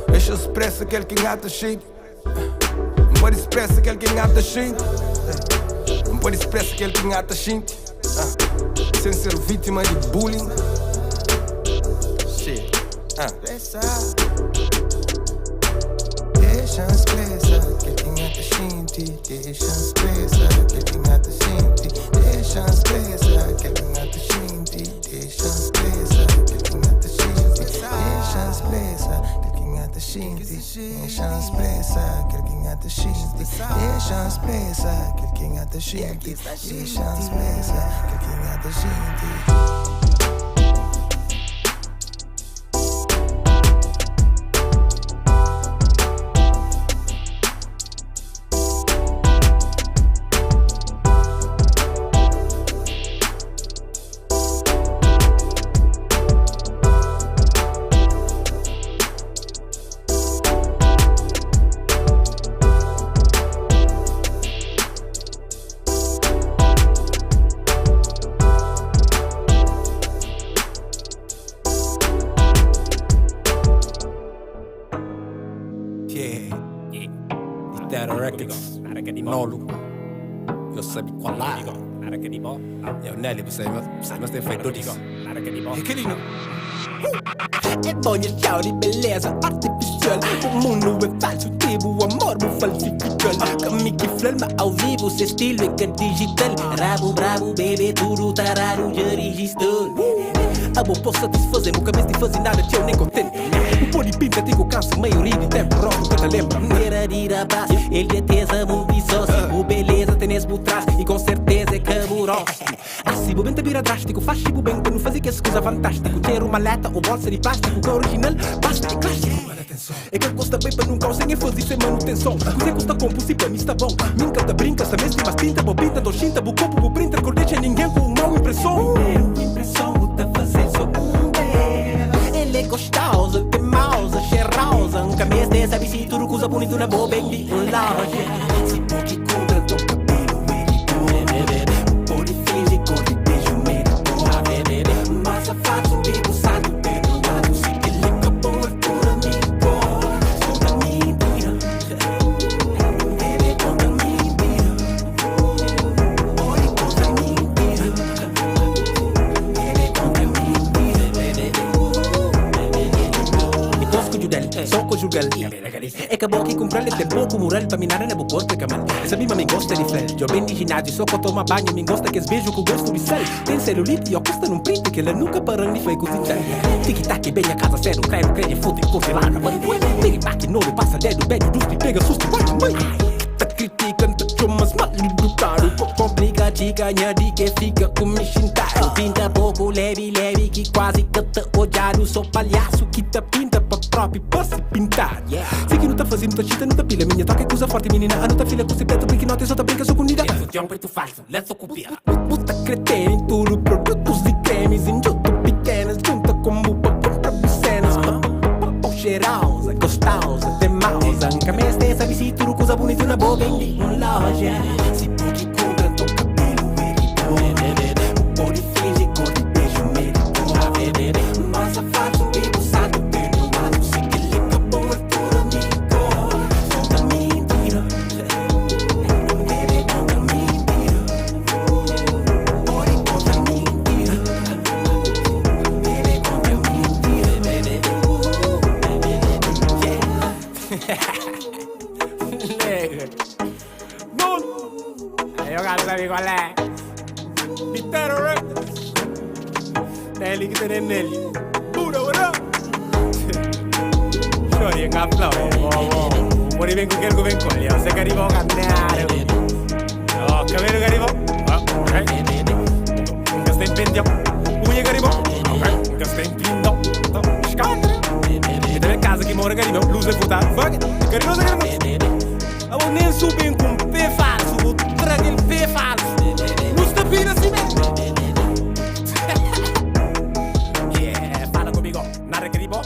deixa expressa aquele que engata a gente. Não pode expressa aquele que engata a gente. Não pode expressa aquele que engata a gente. Sem ser vítima de bullying. Deixa expressa que quem é da gente. Deixa expressa que quem é da gente. Deixa expressa que quem é da gente. Deixa expressa que quem é da gente. Deixa expressa que quem é da gente. Deixa expressa que quem é da gente. Deixa expressa que quem é da gente. Deixa expressa que quem é da gente. nolo. Eu sabia qual lá. Eu nele, você mas tem feito disso. É que lindo. É bom e tchau de beleza artificial. O mundo é falso, tipo o amor me falsifica. Comigo que flama ao vivo, seu estilo é que é digital. Rabo, bravo, bebê, tudo tarado, já registrou. A boa posso satisfazer, nunca mais te fazer nada, tchau, nem contente. O pôr de pinta, digo canso, maioria de tempo, rock, que te lembra. Era de rapaz, ele é tesa, muito sócio. O beleza tem esse trás e com certeza é caburoso. Assim, o bem te vira drástico, faz tipo bem, quando fazia que essa coisa fantástico. Ter uma maleta ou bolsa de plástico, que é original, basta de clássico. É que custa bem para nunca sem fazer sem manutenção. Coisa custa compulsivo, para mim está bom. Minca te brinca, se mesmo mas tinta, bobita, do chinta, bo copo, bo printer, que deixa ninguém com uma impressão. Impressão, tá fazer só ele é gostosa, tem mouse, cheirosa. Nunca me desse, sabe se tudo coisa bonita na boa, bem de loja. Se pode contra teu cabelo, ele pode fingir com de beijo, medo, mas a fato, bico, sabe, perdoado. Se ele acabou, é por amigo, conta mentira. Ele conta mentira. Oi, conta mentira. Ele conta mentira. Tosco de dele, só com o gel. É que a boca e comprar-lhe tem pouco moral para minar na boa corpo, é que a mano. Essa mima me gosta de fel. Eu bem de ginásio, só que toma banho, me gosta que es beijo com gosto de sal. Tem celulite e eu custa num print que ela nunca parou de fazer cozinhar. Tic-tac, bem a casa sério, creio, fute, congelada, mano. Pig-back, novo, passa dedo, beijo, duspe, pega susto, vai, mãe. Tá criticando, tá chumas, mal do caro. Complica de ganhar, de que fica com me chintar. Pinta pouco, leve, que quase que te odiado. Sou palhaço que te pinta pra próprio, posso pintar. Sei que não tá fazendo, tá chita, não tá pilha. Minha toca é coisa forte, menina. A não tá filha com secreto, porque não tem só tá brinca, sou comida. É um preto falso, let's copiar. Puta cretena em tudo, produtos e cremes. Em junto pequenas, junta como compra cenas. Cheirosa, gostosa, tem mausa. Nunca me esqueça, sabe se tudo coisa bonita na boa, bem de loja. Se pode contra teu cabelo, ele pode fingir com de beijo, medo, mas a fato, bico, sabe, perdoado. Se que ele acabou, é por amigo, conta mentira. Ele conta mentira. Pode conta mentira. Ele conta mentira. Aí eu quero saber qual é. Pitero Records. Nelly que tem Nelly. Pura, ora. Chori, em caplau, O mori vem com quem vem com ele. Você quer ir ao canare. Oh, cabelo que arrivou. Ok. Nunca está em pendião. Unha que arrivou. Ok. Nunca está em pindão. Escandre. E também casa que mora que arrivou. Luz de futar. Fuck it. Que arrivou, que arrivou. Eu vou nem subir com pé falso. Vou trazer ele pé falso. Luz de vida assim mesmo. Yeah, fala comigo. Nada que arrivou.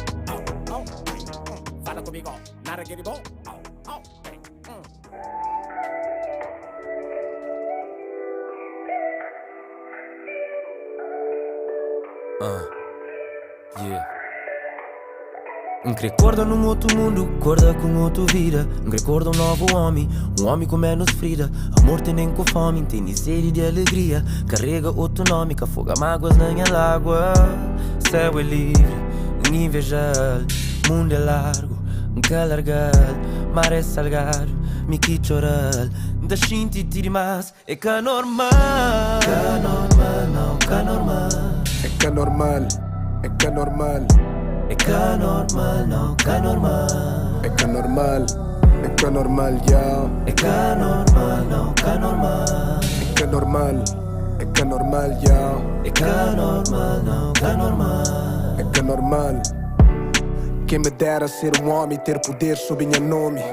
Fala comigo. Nada que arrivou. Yeah. Recorda num outro mundo, acorda com outra vida. Recorda um novo homem com menos ferida. Amor tem nem com fome, tem sede de alegria. Carrega outro nome, que afoga mágoas na minha água. Céu é livre, invejável. Mundo é largo, que largado. Mar é salgado, me que chorar. Da xinti tiri mais, é que é normal. Que é normal, não, que é normal. É que é normal, é que é normal. É que é normal, não, que é normal. É que é normal, é que é normal, yeah. É que é normal, não, que é normal. É que é normal, é que é normal, yeah. É que é normal, não, que é normal. É que é normal. Quem me dera ser um homem, ter poder sob minha nome.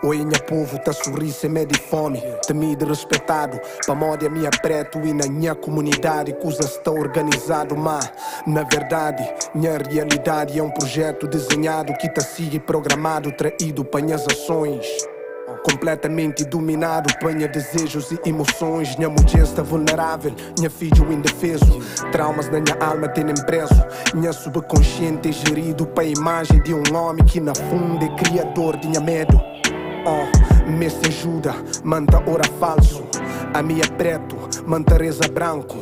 Oi, minha povo, tá sorrir sem medo e fome. Temido e respeitado, pra moda minha preto e na minha comunidade. Coisa está organizado, mas na verdade, minha realidade é um projeto desenhado que tá sigue programado, traído para minhas ações. Completamente dominado, panha desejos e emoções. Minha mulher está vulnerável, minha filho indefeso. Traumas na minha alma têm preso. Minha subconsciente é gerido para a imagem de um homem que na fundo é criador de minha medo. me se ajuda, manta ora falso. A minha é preto, manta reza branco.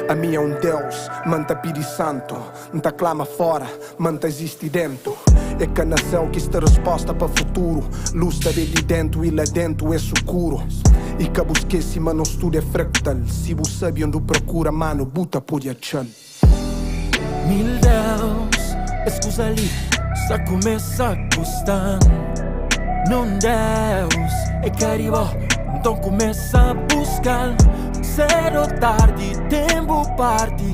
A minha é Deus, manta pidi santo. Nta clama fora, manta existe dentro. É que nasceu que esta resposta para futuro. Luz está de dentro e lá dentro é escuro. E que busquei se mano estudo é fractal. Se você sabe onde procura, mano, buta pode achar. Mil Deus, escusa ali, só começa a custar. Não Deus, é caribó, então começa a buscar. Cedo ou tarde, tempo parte.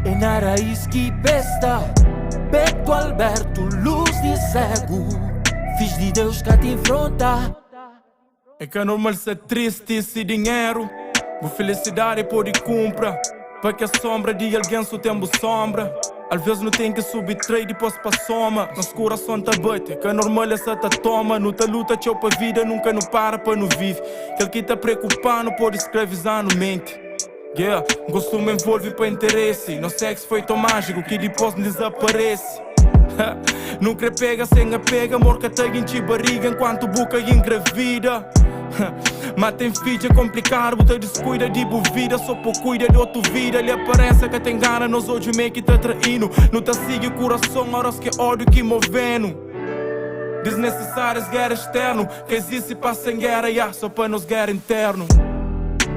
É na raiz que besta. Beto Alberto, luz de cego. Fiz de Deus que te enfronta. É que é normal ser triste se dinheiro. Boa felicidade pode comprar. Para que a sombra de alguém só tem sombra. Às vezes não tem que subir trade depois pra soma. Nosso coração tá bate, que é normal essa tá toma. Não tá luta, tchau pra vida, nunca não para pra não vive. Aquele que tá preocupado pode escravizar no mente. Yeah, gosto me envolve para interesse. Não sexo foi tão mágico que depois não desaparece. Nunca pega sem apega, morca tag em barriga enquanto boca engravida. Mas tem filho é complicado, você descuida de boa vida, só por cuida de outra vida. Lhe aparece que tem gana, nós hoje meio que tá traindo. Não tá seguindo o coração, horas que ódio que movendo. Desnecessárias guerra externo, que existe para sem guerra, yeah, só para nos guerra interno.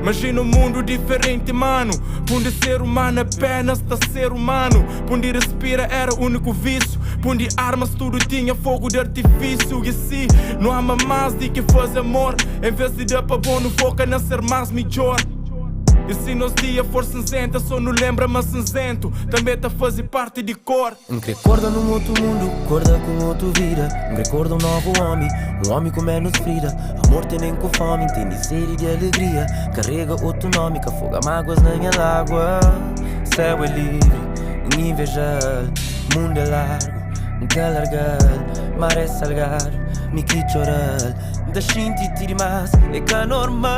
Imagina um mundo diferente, mano. Onde ser humano apenas tá ser humano. Onde respira era o único vício. Onde armas tudo tinha fogo de artifício. E assim, não há mais de que fazer amor. Em vez de dar pra bom, não foca na ser mais melhor. E se nos dias for cinzenta, só não lembra mas cinzento. Também tá fazer parte de cor. Recorda num outro mundo, acorda com outra vida. Recorda um novo homem com menos frida. Amor tem nem com fome, tem miséria de alegria. Carrega outro nome, que afoga mágoas na minha água. Céu é livre, invejado. Mundo é largo, que largar. Mar é salgado, me que chorar. Da shinti tiri mais, é que normal.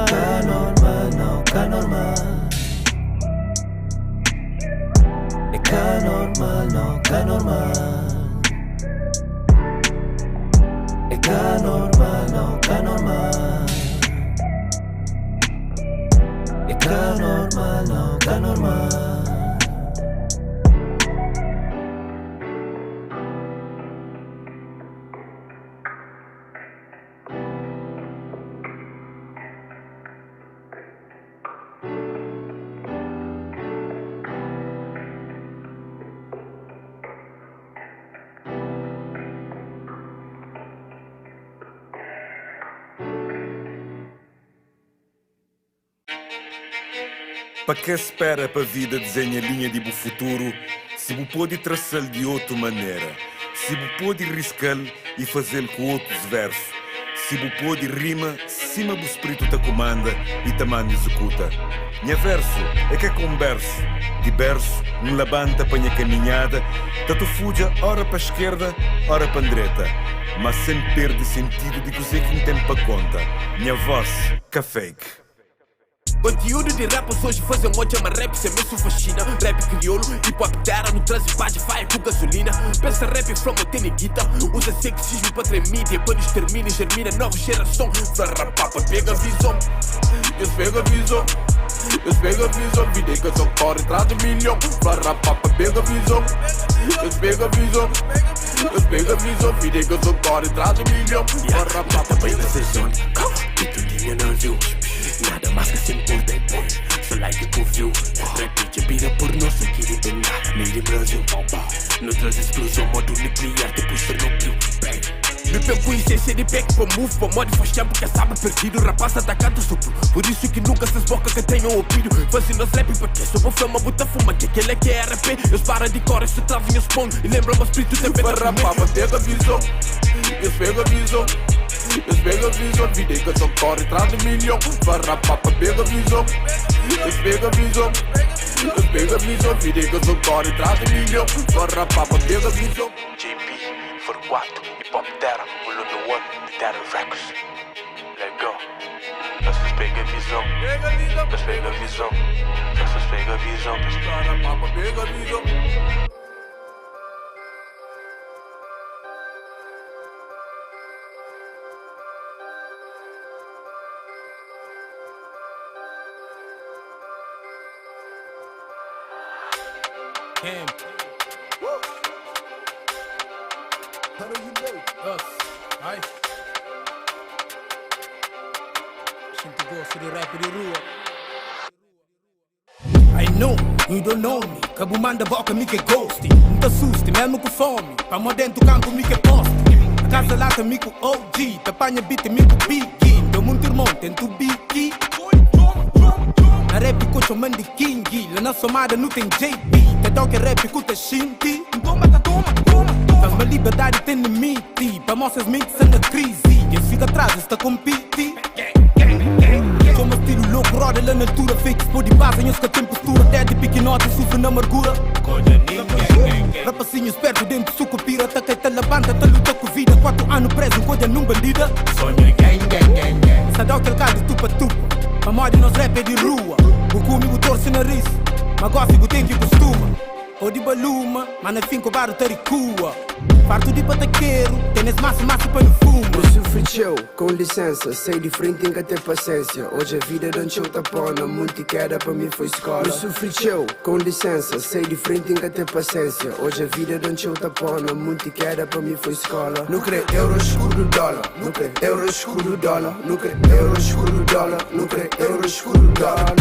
Que normal, não, que normal. É que normal, não, que normal. É que normal, não, que normal. É que normal, não, que normal. Para que espera para a vida desenha linha de bo futuro, se bo pode traçá-lo de outra maneira, se bo pode riscá-lo e fazê-lo com outros versos, se bo pode rima, cima do espírito te comanda e tamanho executa. Minha verso é que é converso, de berço, um labanta para minha caminhada, tanto fuja ora para a esquerda, ora para a direita, mas sem perder sentido de cozer que não tem para conta. Minha voz, que fake. Conteúdo de rap hoje fazem um chama rap, sem me fascina. Rap crioulo, hip hop terra, no trans paz, vai com gasolina. Pensa rap from a guita, usa sexismo para tremídia. Quando extermina e germina nova geração. Farrapapa, pega a visão, eles pegam a visão. Eles pegam a visão, vida que só corre atrás de milhão. Farrapapa, pega a visão, eles pegam a visão. Eles pegam a visão, vida que só corre atrás de milhão. Farrapapa, pega a visão. E tu tinha não viu. Nada mais que se importa é bem. Só like por view. Repite, vira por nosso querido nada. Made in Brasil. Não traz explosão, modo nuclear, tipo Chernobyl. Me pego essência de back para move, para modo faz tempo que sabe perdido. Rapaz atacando sopro, por isso que nunca se esboca que tenham ouvido. Fazendo as rap porque sou bom fama, bota fuma, que aquele é que é RP. Eles param de cor, se travam e expõem. E lembram-me espírito também da rapapa, pega a visão. Eles pegam a visão. Eles pegam a visão, vida que só corre atrás de milhão. Farrapapa, pega a visão. Eles pegam a visão. Eles pegam a visão, vida que só corre atrás de milhão. Farrapapa, pega a visão. JP, for 4, hip hop terra, o London One, the Terra Records. Let go. Eles pegam a visão. Eles pegam a visão. Eles pegam a visão. Farrapapa, pega a visão. Ai. Sinto gosto de rap de rua. I know, you don't know me. Cabo manda boca, me que ghost. Não te assuste, mesmo com fome. Pra mó dentro campo, me que poste. A casa lata, me com OG. Te apanha beat, me com Biggie. Deu muito irmão, tento Biggie. Na rap, coach, man de King. Lá na somada, não tem JP. Te toque rap, cuta Shinty. Toma. Faz-me liberdade, tem limite. Pra moças, mentes na crise. E eles ficam atrás, está compete. Sou meu estilo louco, roda lá na altura. Fake spot de base, os que tem postura. Dead piquinote, sofre na amargura. Rapacinhos perto dentro, suco pira. Taquei tá levanta, tá luta com vida. 4 anos preso, coisa num bandida. Sonho gang. Sadal que de tupa. A moda nos rap é de rua. O comigo torce nariz. Mas gosto do tempo que costuma. Ou de baluma, mas no fim cobar o taricua. Farto de pataqueiro, tênis massa para no fumo. Eu sofri com licença, sei de frente em que ter paciência. Hoje a vida não te tapona, muito queda para mim foi escola. Eu sofri com licença, sei de frente em que ter paciência. Hoje a vida não te tapona, muito queda para mim foi escola. Não crê euro, escudo, dólar. Não crê euro, escudo, dólar. Não crê euro, escudo, dólar. Não crê euro, escudo, dólar.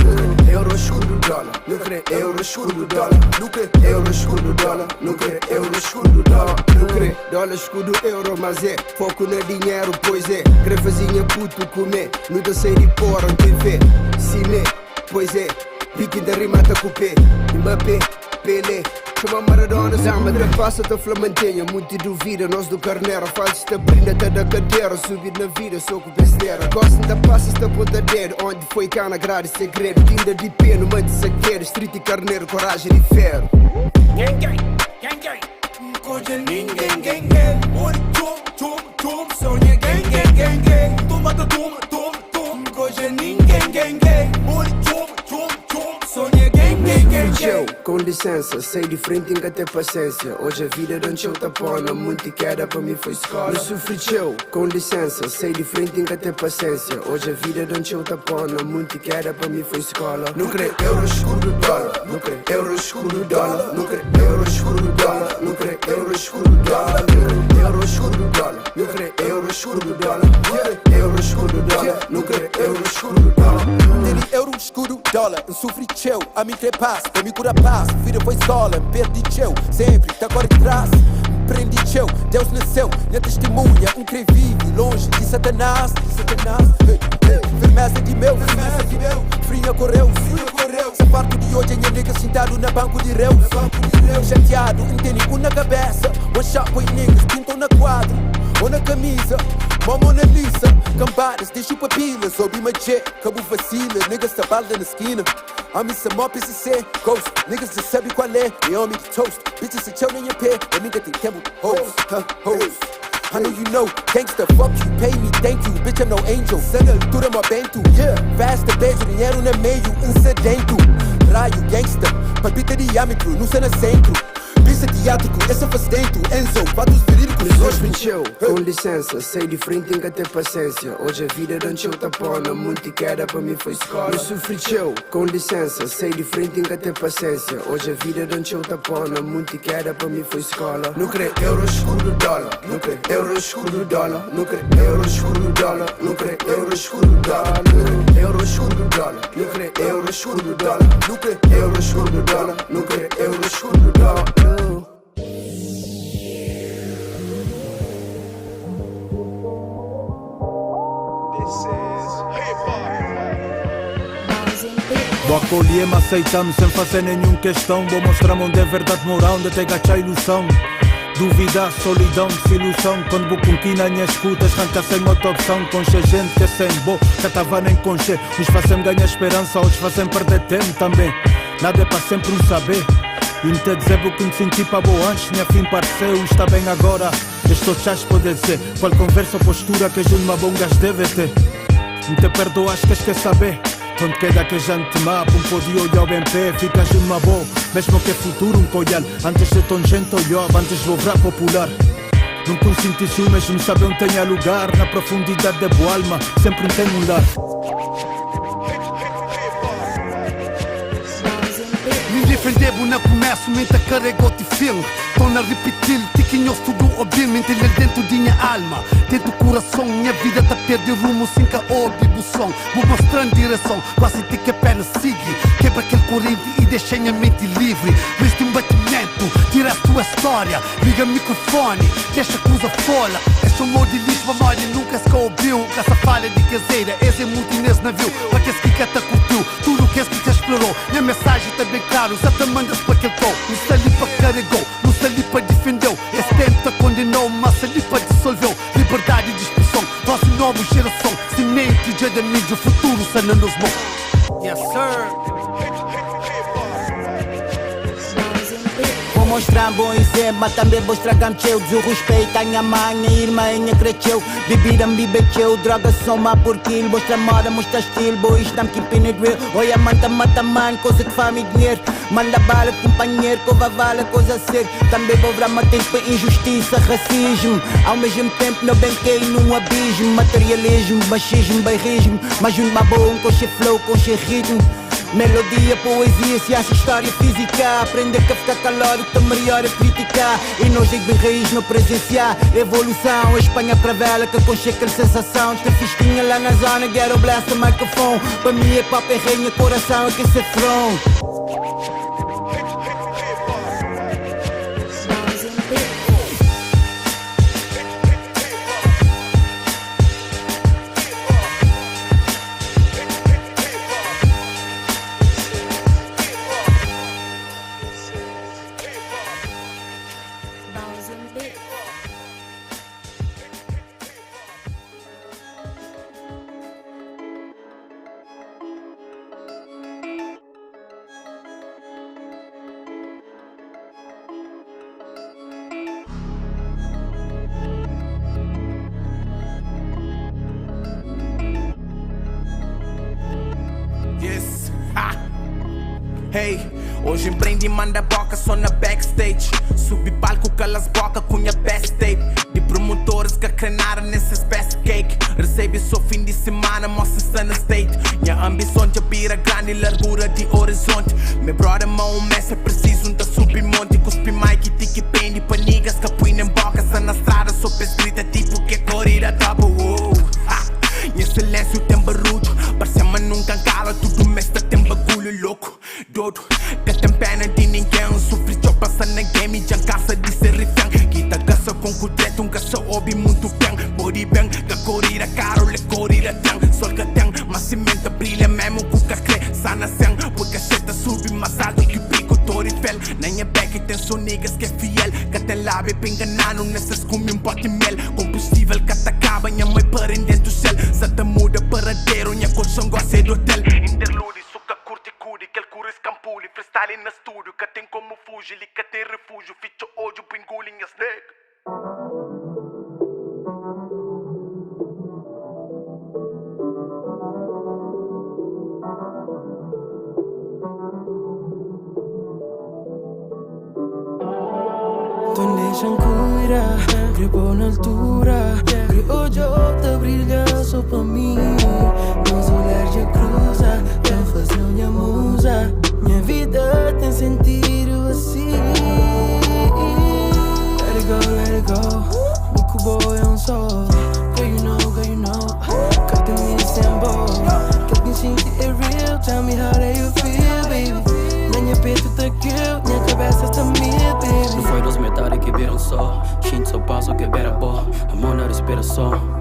Euro, escudo, dólar. Não crê euro, escudo, dólar. Não crê euro, escudo, dólar. Não crê euro, escudo, dólar. Não crê dólar, escudo, euro, mas é foco no dinheiro, pois é. Crevazinha puto comer, não dá sei de porra, TV. Cine, pois é. Pique da rimata com P. Mbappé, Pelé. Chama Maradona, Zamba, passa-te a flamentenha. Muito duvida, nós do Carneiro. Faz-te a brinda, tá da cadeira. Subir na vida, sou com besteira. Gosta da passa-te a pontadeira. Onde foi cá na grade, segredo. Linda de pena, mante saqueiro. Street e Carneiro, coragem de ferro. Gang. Coisa ninguém, gang. Ori, tom. Sonha, gang. Toma. Coisa ninguém, gang. Ori, tom. Sonha, gang. Com licença, sei de frente em que ter paciência. Hoje a vida não te tapona, muito queda para mim foi escola. Eu sofri com licença, sei de frente em que ter paciência. Hoje a vida não te tapona, muito queda para mim foi escola. Não crê euro, escudo, dólar. Não crê euro, escudo, dólar. Não crê euro, escudo, dólar. Não crê euro, escudo, dólar. Euro, escudo, dólar. Não crê euro, escudo, dólar. Euro, escudo, dólar. Não crê euro, escudo, dólar. Dele euro, escudo, dólar. Eu sofri a mim ter paz. Pra me curar paz, vida foi escola, perdi sempre, tá agora de trás. Prendi Deus nasceu, minha testemunha, crê vive longe de Satanás. Firmeza de meu, fria correu. Essa parte de hoje é minha nega sentado na banco de réu. Chateado, entende na cabeça. One shot with niggas, pintam na quadra ou na camisa. Mona Lisa, cambadas, deixo papilas. Soube uma jet, cabo vacila. Niggas trabalham na esquina. I'm some more PCC, ghost. Niggas just sabe qual é. They on me to toast. Bitches se chão em pé. É nigga tem tempo, hoes. I know you know, gangsta, fuck you, pay me, thank you. Bitch, I'm no angel. Sana altura, mó bento. Fasta, beijo, dinheiro no meio, sedento. Raio, gangsta, palpita diâmetro, não cena centro. Pista teátrico, essa faz dentro. Enzo, fatos verídicos. Com licença, sei de frente em que ter paciência. Hoje a vida não te tapona, muito queda para mim foi escola. Eu sofri com licença, sei de frente em que ter paciência. Hoje a vida não te tapona, muito queda para mim foi escola. Não crê euro, escudo, dólar. Não crê euro, escudo, dólar. Não crê euro, escudo, dólar. Não crê euro, escudo, dólar. Euro, escudo, dólar. Não crê euro, escudo, dólar. Não crê euro, escudo, dólar. Não crê euro, escudo, dólar. Vou acolher, mas aceitamos sem fazer nenhuma questão. Vou mostrar onde é verdade moral, onde tem gacha ilusão. Dúvida, solidão, desilusão. Quando vou com na minha escutas, arranca sem outra opção. Concha gente que é sem boa, que tava nem conche. Uns fazem ganhar esperança, outros fazem perder tempo também. Nada é para sempre um saber. E não te dizer o que me senti para boa antes, minha fim pareceu, está bem agora. Estou chás pode ser, qual conversa ou postura que uma bom gajo deve ter. Não te perdoas que quer saber. Quando queda que a gente mapa, podia olhar bem pé, ficas numa boa. Mesmo que é futuro um colhal, antes de tão gente olhava, antes de obrar popular. Não consinto ciúmes, não sabe onde tenha lugar. Na profundidade da boa alma, sempre tem um lar. Ninguém defender não começo, mente carregou te filme. Tô na repetir, tiquinhos tudo ouvir, mente ele dentro de minha alma, dentro do coração. Minha vida tá perde rumo, sem que ouve o som. Vou mostrando direção, quase te que apenas sigue. Quebra aquele corrente e deixa minha mente livre. Viste um batimento, tira a tua história. Liga o microfone, deixa a coisa fora. Esse amor de lixo, memória nunca se ouviu. Com essa falha de caseira, esse é muito nesse navio. Para que esse que te curtiu, tudo que esse que explorou. Minha mensagem tá bem claro, já te mandas para aquele tom. Não está ali para carregou, não está ali para defendeu. Esse tenta condenou, mas ali para dissolveu. Liberdade de expressão, nossa nova geração. Semente de da mídia, o futuro sana nos mãos. Yes, sir. Vou mostrar um bom exemplo, mas também vou estragar meu desrespeito. A minha mãe, a irmã, a minha cresceu. Bebida me bebeu, droga soma por quilo. Mostra moda, mostra estilo, boy, estamos keeping it real. Olha, manta, mata, man, coisa que faz-me dinheiro. Manda bala, companheiro, cova vale, coisa séria. Também vou bramar tempo, injustiça, racismo. Ao mesmo tempo, não bem caí num abismo. Materialismo, machismo, bairrismo. Mas junto uma boa, com cheio flow, com cheio ritmo. Melodia, poesia, ciência, história, física. Aprender que ficar calórico, tá melhor a criticar. E nós de raiz no presenciar. Evolução, a Espanha cravela que conche aquela sensação. Tem fisquinha lá na zona, ghetto blast o microfone. Para mim é pop, é rainha, coração, é que se front. Hey, hoje empreende e manda boca só na backstage. Subi palco, calas boca com minha best tape. De promotores que crenaram nesses best cake. Recebe só fim de semana, mostra-se na state. Minha ambição de abrir a grande largura de horizonte. Meu brother, mão, mestre, preciso de subir monte. Cuspi Mike, tique pende pra niggas que põem em boca. Só na estrada, só pra escrita tipo que corrida top. Em silêncio tem barulho. Parece-me nunca cala, tudo mestre tem bagulho louco. Dodo, que tem pena de ninguém. Sofri de passar na game, já cansa de ser refém. Quita caça com cutreto, caça ouve muito bem. Body bem, que corrida caro, le corrida tem. Sol que tem, mas cimento brilha mesmo com que crê. Sana sem, porque a cheta sube mais alto que o pico Torifel. Nem é back tem só niggas que é fiel. Que tem lábio pra enganar, não necessas comer pote de mel. Combustível que te acaba, minha mãe para dentro do céu. Se te muda paradeiro, minha colchão gosta do hotel. Interlude, suca curte cude, que ele cura escampule. Freestyle na estúdio, que tem como fugir, ele que tem refúgio. Ficha ódio, pingule em snake. Tu deixam cuidar, gripou na altura. Criou de brilha só pra mim. Meus olhares já cruza, já faz minha musa. Minha vida tem sentido assim. Let it go. Buco boy é só. Girl you know. Cut me in symbol. Quer que sinta é real. Tell me how do you feel, baby. Na minha peito tá kill, minha cabeça está mil, baby. Não foi dos metades que viram só. Shinto só passo que vera boa. Amor na respiração.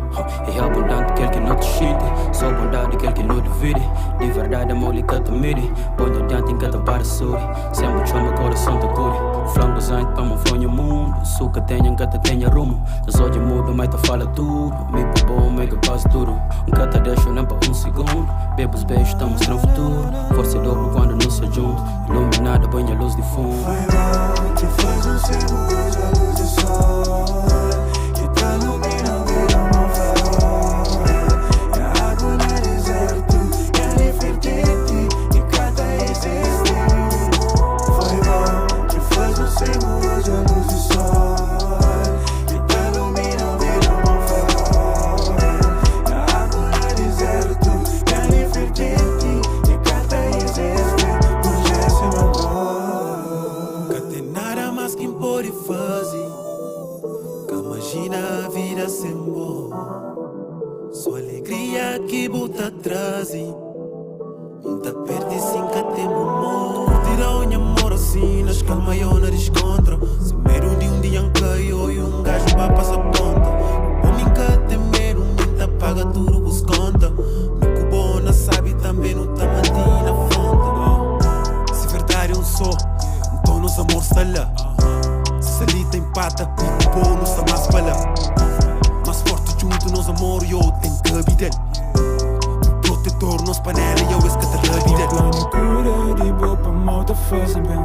É abundante aquele que não te chite. Só bondade aquele que não divide. De verdade amor lhe cata mire. Põe adiante em cada parasuri. Sempre chama coração te cure. Flango design para me fonha o mundo. Suca tenha, cata tenha rumo. Os olhos mudam, mas te fala tudo. Me por bom, mega quase duro. Cata deixa nem para segundo. Bebo os beijos, tá mostrando futuro. Força dobro quando não se junto. Iluminada, banha luz de fundo. Foi mal, te faz segundo, a luz do sol. Que tá iluminando, vira uma farol. E a água no deserto, e a Nefertiti, e cada existe. Foi mal, te faz segundo, a luz do sol. Que tá iluminando, vira uma farol. E a água no deserto, e a Nefertiti, e cada existe. Hoje é seu amor. calma e eu não descontra. Se medo de um dia caiu e um gajo vai passar ponta. O nunca tem medo, minta paga tudo vos conta. Me cubo não sabe também não tá mantendo na fonte. Se verdade eu sou, então nos amor salha. Se ali tem pata, me cubo não sa mais fala. Mais forte junto nos amor e eu tenho que habitar. Protetor nos panela e eu escata habitar. Plano cura de boa pra malta fazem bem.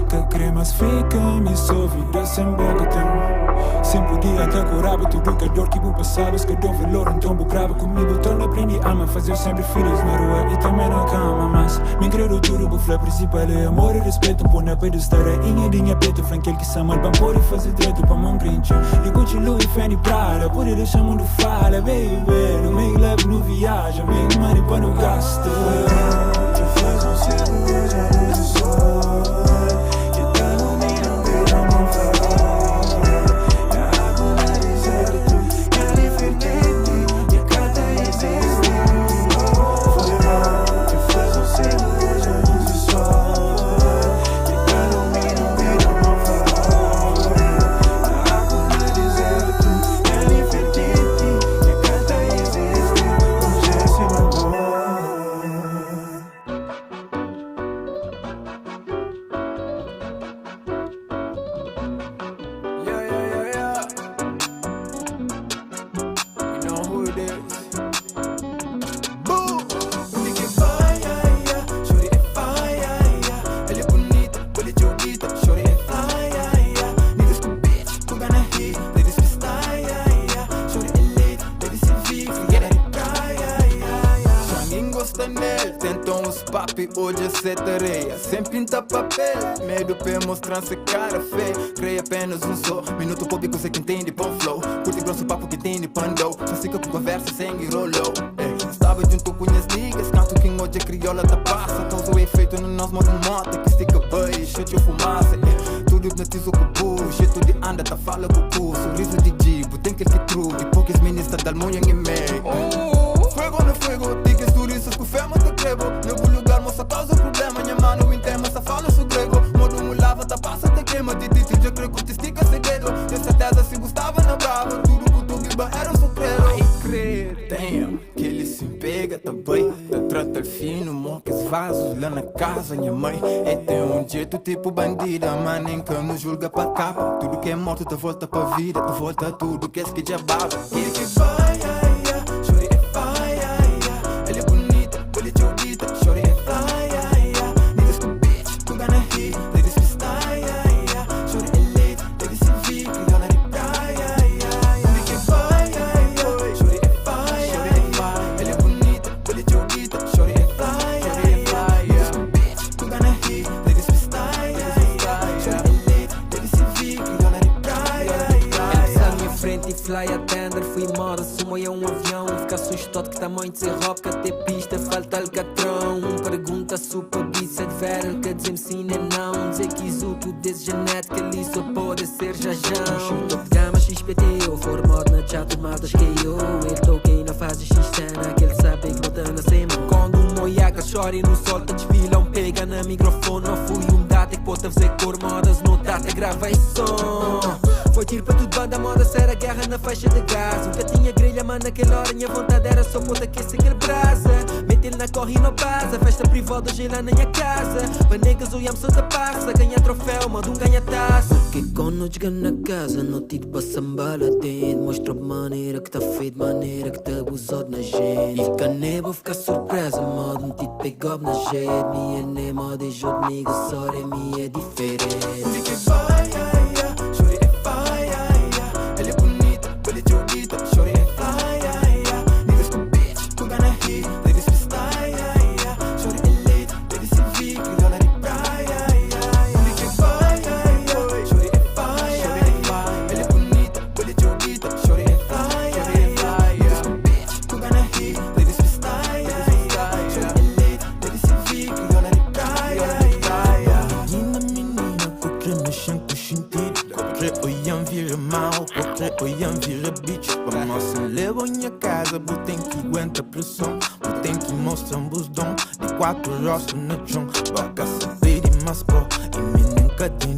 Que cremas fica, me sua vida sem boca tem. Sempre que até curava tudo que a dor que vou passava. Se que deu valor, então vou grava comigo. Então aprendi a me fazer sempre filhos na rua e também na cama. Mas me creio tudo, o flor principal é amor e respeito. Pô na pedestal, dinha preto. Franquel que se ama, bem pode fazer direito pra mão crente. E Gucci, Louis, Fendi, Prada. Pode deixar o mundo fala, baby. No meio leve, no viagem. Meio money pra não gastar. Te fez seguro, já luz do sol. Que tá no meio, veja meu farol. Hoje é sete areia, sem pinta papel. Medo pra mostrar-se cara feia. Creio apenas um só, minuto público sei que entende bom flow. Curte grosso papo que tem de pandou. Fica com conversa sem rolou. Estava junto com as ligas, canto que hoje é crioula da passa. Causa o efeito no nosso modo moto. Que estica bem, chute fumaça. Tudo hipnotizo com o burro, jeito de anda, tá fala com o cu. Sorriso de dibo, tem aquele que trude. Poucas ministras da almoia em meio. Fuego no fuego, digas turistas com fé, mas te crevo. Novo lugar, moça, causa problema. Minha mano em tema, só fala sobre grego. Modo mulava, tá passa, te queima. De ti, já creio que te estica segredo. Tenho certeza se gostava na brava. Tudo que tu guiba era um sofreiro. Ai, crer, tenho que ele se pega também. Te trata fino, mocas vasos lá na casa. Minha mãe é tem um jeito tipo bandida. Mas nem que nos julga pra capa. Tudo que é morto, te volta pra vida. Te volta tudo que é que já baba. Ele que vai, fly attender, fui moda, sumo é um avião. Fica assustado que tamanho de ser rock, até pista, falta alcatrão. Pergunta super bice é de vera, quer dizer me sim nem não. Dizer que exuto desse genética ali só pode ser jajão. Chuto de gama XPTO, formado na chat, tomadas que eu. Ele toquei na fase X-cena, que ele sabe que não tá na cima. Quando um moiaca chora e no sol tá desfilão, pega na microfone, não fui um data que pode fazer cor modas, no data grava esse som. Foi tiro para tudo, banda moda, se era guerra na faixa de gás. Nunca tinha grelha, mas naquela hora minha vontade era só poder aquecer aquele brasa. Mete ele na corre e não passa, festa privada hoje lá na minha casa. Para negas o yam só te passa, ganha troféu, manda ganha taça. Que quando chega na casa, não tiro para sambar lá dentro. Mostra a maneira que tá feito, maneira que tá abusado na gente. E fica nebo, fica surpresa, modo, não te pegou na gente. Minha nem moda e jogo comigo, só é minha diferente. Oiam vira bitch, para nossa leva minha casa. Tem que aguenta pressão, tem que mostrar os dom. De 4 rostos no chão, boca saber e mais pó. E me nunca tem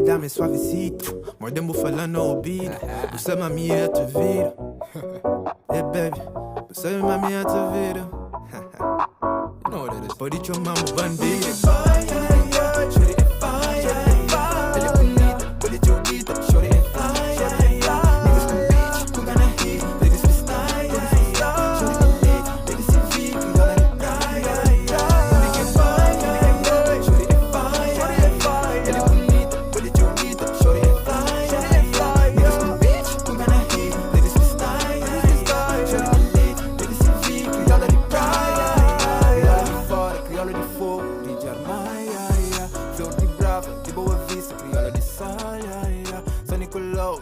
dame suavecito. Mordendo falando no ouvido. Você mami é te vira. Hey baby, você mami é te vira. You know what it is. Pode te chamar um bandido.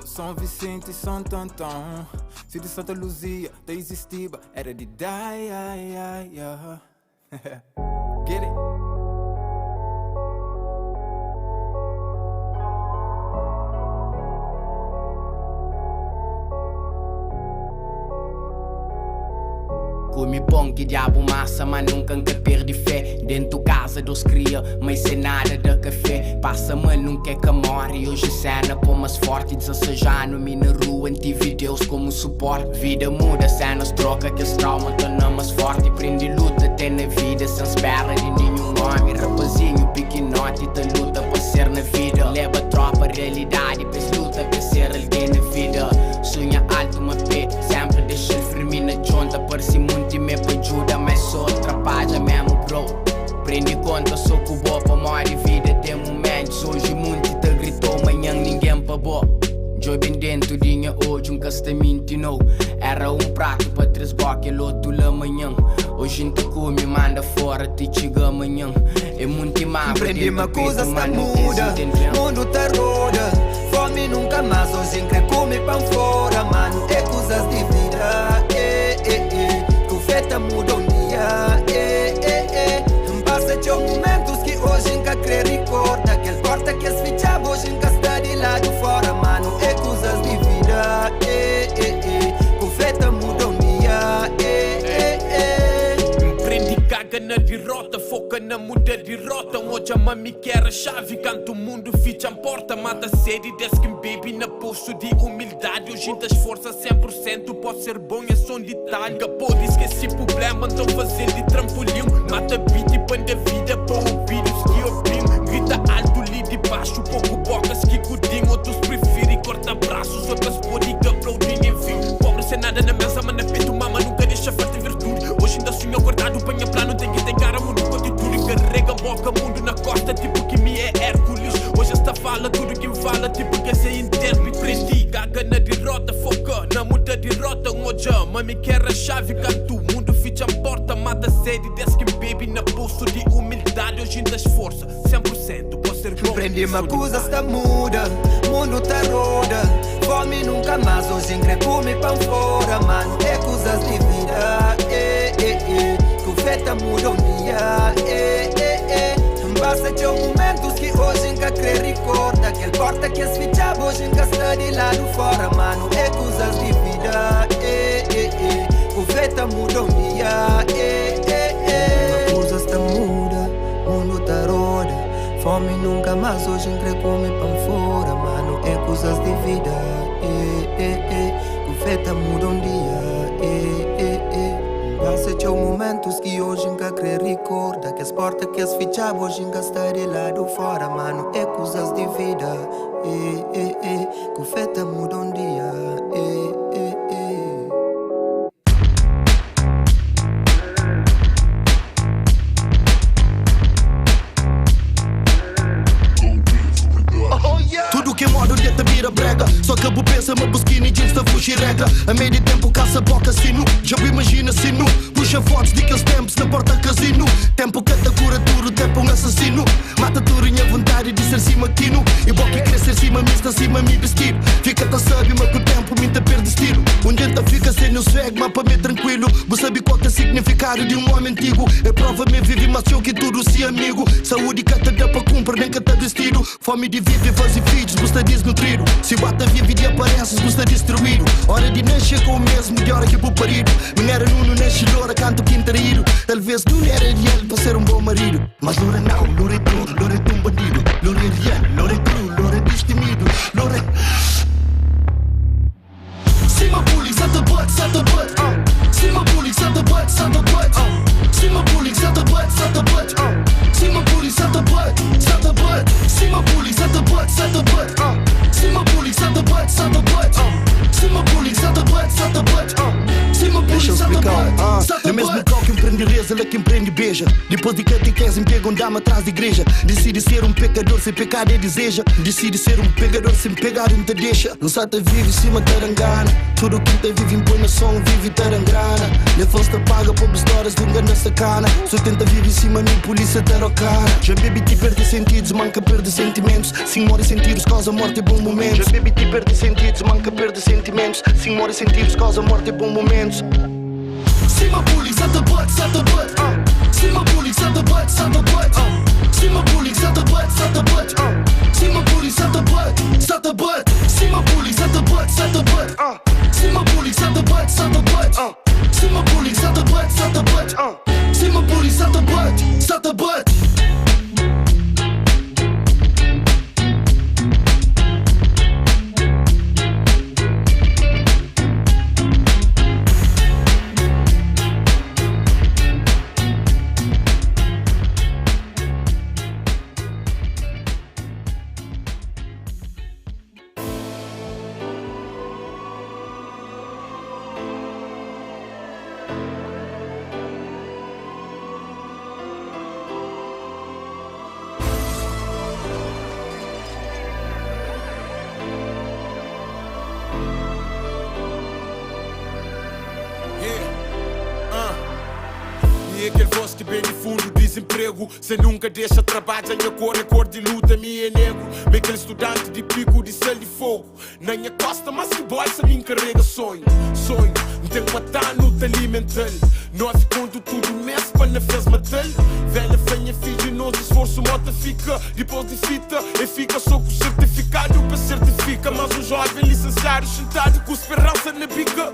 São Vicente e São Tantão. Filho de Santa Luzia, da Existiba, era de Dai. Get it? Come pão que diabo massa, mas nunca perdi fé. Dentro casa dos cria, mas sem nada de café. Passa-me nunca que morre. Hoje cena pô mais forte, 16 anos. Me na rua, tive Deus como suporte. Vida muda, cenas troca, que esse trauma torna mais forte. Prende luta, tem na vida, sem espera de nenhum homem. Rapazinho, pequenote, te luta para ser na vida. Leva tropa, realidade, pes luta para ser alguém na vida. Sonha alto, uma pé, sempre deixa ele firme na junta. Parece muito e me ajuda, mas só atrapalha mesmo, bro. Prende conta, sou com boa pra morrer vida. Tem momentos, hoje muito te gritou, amanhã ninguém pagou. Joy bem dentro dinha hoje, castamento não. Era prato pra 3 boques, outro lá amanhã. Hoje não te come, manda fora, te chega amanhã. É muito mal. Prendi uma coisa está muda, mundo tá roda. Fome nunca mais, hoje quer comer pão fora, mano. É coisas de vida, que o feta muda um dia, Passa de momentos que hoje nunca quer recorda. Que ele porta que as fichas hoje nunca está de lado fora, mano. É coisas de vida, que o feta muda um dia, Prendi caga na derrota, foca na muda de rota. Hoje a mami quer a chave, canto o mundo ficha a porta. Mata sede, desce que baby na poço de humildade. Hoje das forças 100%, pode ser bom, é só um detalhe. Pode esquecer problema, então fazer de trampolim. Mata beat e põe da vida para ouvidos que oprimem. Grita alto, li de baixo, pouco bocas que cudinho. Outros preferem cortar braços, outras podem aplaudir, enfim. Pobre sem nada na mesa, mas na peito mama nunca deixa falta virtude. Hoje ainda sonho guardado, panha plano, tem que ter cara, mundo com atitude. Carrega boca, mundo na costa, tipo que me é Hércules. Hoje esta fala, tudo que fala, tipo que essa intérprete. Prendi, caga na derrota, foca na muda derrota. Hoje a mami quer a chave, canto o mundo ficha a porta. Mata sede, desce que baby na bolso de humildade. Hoje ainda esforça, 100%, pode ser bom. Prendi uma coisa está muda, mundo tá roda. Fome nunca mais, hoje quer comer pão fora, mano. É coisas de vida, que o feta muda um dia, Passa de momentos que hoje nunca quer recorda. Que ele porta que as fichas hoje nunca está de lado fora, mano. É coisas de vida, o feta muda um dia, Uma coisa está muda, mundo tá roda. Fome nunca mais, hoje quer comer pão fora, mano. É coisas de vida, o feta muda um dia, Passa de momentos que hoje nunca quer recorda. Que as portas que as fichas hoje nunca está de lado fora, mano. É coisas de vida, que o feta muda um dia, Tudo que modo de te vira brega. Só que eu pensa, mas busquini jeans da fugir regra. A meio de tempo caça boca sino. Já me imagina sino. Puxa fotos de aqueles tempos na porta casino. Tempo que te cura tudo, tempo um assassino. Mata tudo em a vontade de ser cima quino. E boca que crescer cima, me está cima me vestir. Fica-te sabe, mas com o tempo me te perde estilo. Um dia fica sem o swag, mas para mim tranquilo. Você sabe qual que é o significado de um homem antigo. É prova me vive, mas eu que tudo se amigo. Saúde que te dá para cumprir, nem que te vestido. Fome de viver, fazer filhos. custa desnutrido. Se bata vive de aparências, custa destruído. Hora de nascer com o mesmo de hora que vou parido. Não era Nuno nasce loura, canto quintaído. Talvez não era real para ser bom marido. Mas loura não, loura é tudo, loura é um bandido. Loura é real, loura é cru, loura é destemido. Loura é... Cima bullying, sata butt, sata butt. Cima bullying, sata butt, sata butt. Cima bullying, sata butt, sata butt. Cima bullying, sata butt, sata butt. Cima bullying, sata butt, sata butt. Cima bullying, sata butt, sata butt. Cima bullying, sata butt, sata butt. Cima bullying, sata butt, sata butt. No mesmo local que empreende reza, ela que empreende beija. Depois de catequese, pega um dama atrás da igreja. Decide ser um pecador sem pecado e deseja. Decide ser um pegador sem pegar não te deixa. Não sata vive, cima tarangana. Tudo que te vive impõe na som, vive tarangrana. Levou te paga por histórias de engano sacana. Sustenta vive em cima, nem polícia tarocana. Já bebi te perde sentidos, manca perde sentimentos. Sim, morre sentidos, causa morte e bom momentos. Já bebi te perde sentidos, manca perde sentimentos. Sim, morre sentidos, causa morte e bom momentos. Cima bullying, sata butt, sata butt. Cima bullying, sata butt, sata butt. Cima bullying, sata butt, sata butt. Cima bullying, sata butt, sata butt. Cima bullying, sata butt, sata butt. Cima bullying, sata butt, sata butt. Cima bullying, sata butt, sata butt. Cima bullying, sata butt, sata butt. E aquele voz que bem no fundo desemprego. Cê nunca deixa trabalho, minha cor é cor de luta, me é nego. Bem aquele estudante de pico de céu de fogo. Na minha costa, mas que bolsa me encarrega sonho. Sonho, me tem que matar no talho mental. Nós quando tudo mexe para na fez matar. Velha fenha filho, nosso esforço mota fica. Depois de fita, e fica só com certificado para certifica. Mas o jovem licenciado sentado com esperança na bica.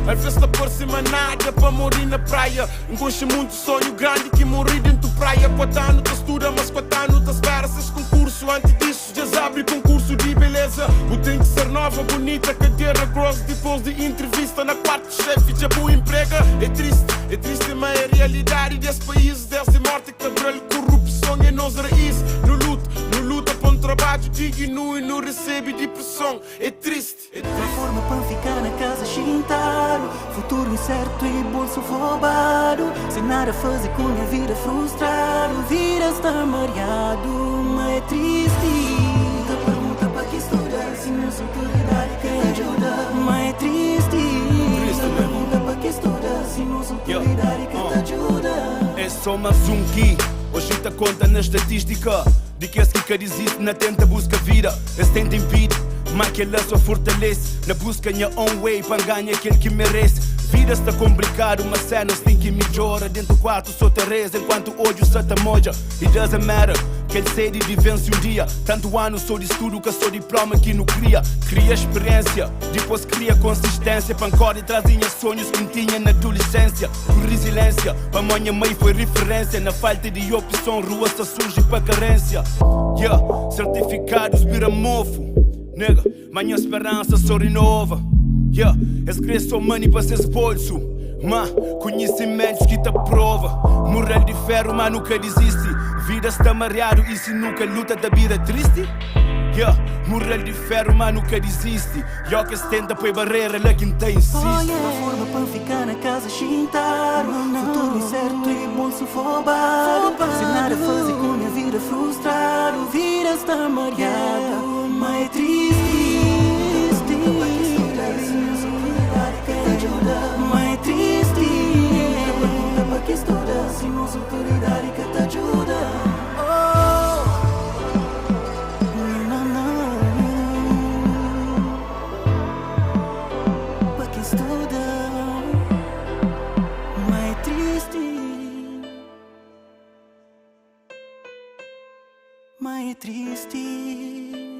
Às vezes não parece mais nada para morir na praia. Enconcha muito sonho grande que morri dentro da praia. 4 anos te estuda, mas 4 anos te espera. Seis concurso, antes disso já abre concurso de beleza. O tem que ser nova, bonita, cadeira gross. Depois de entrevista na quarta chefe, já boa emprega. É triste, mas é a realidade desse país. Desde morte, cabral, corrupção é nossa raiz. No luta para um trabalho digno e não recebe depressão. É triste. A forma para ficar na casa chintaro. Futuro incerto e bolso roubado. Sem nada a fazer com a vida frustrado. Vida está mareado, mas é triste. Te pergunta para que estudar, se não sou autoridade quem ajuda. Mas é triste. Te pergunta para que estudar, se não sou autoridade quem te ajuda. É só mais um que hoje te conta na estatística de que esse que diz isso na tenta busca vida. Esse tenta impede, mas que ela só fortalece. Na busca minha own way para ganhar aquele que merece. Vida está complicado, mas cenas tem que melhora. Dentro do quarto só te reza, enquanto hoje só te moja. It doesn't matter, que ele sei de vivência um dia. Tanto ano sou de estudo que sou diploma que não cria. Cria experiência, depois cria consistência. Pancora e trazia sonhos que tinha na adolescência. Com resiliência, para minha mãe foi referência. Na falta de opção, rua só surge para carência. Certificados vira mofo. Nega, minha esperança só renova. Escrevo só money para seus bolsos. Mas conhecimentos que te prova. Moral de ferro, mas nunca desiste. Vida está mareado e se nunca luta da vida triste. Moral de ferro, mas nunca desiste. Que se tenta põe barreira, lá quem tem insiste. Uma forma para ficar na casa chintaro. Futuro incerto e bolso roubado. Sem nada a fazer com a vida frustrado. Vida está mareado, mas é triste. Mas é triste. Pergunta para que estuda, se não sou autoridade que te ajuda. Para que estuda, mas é triste. Mas é triste.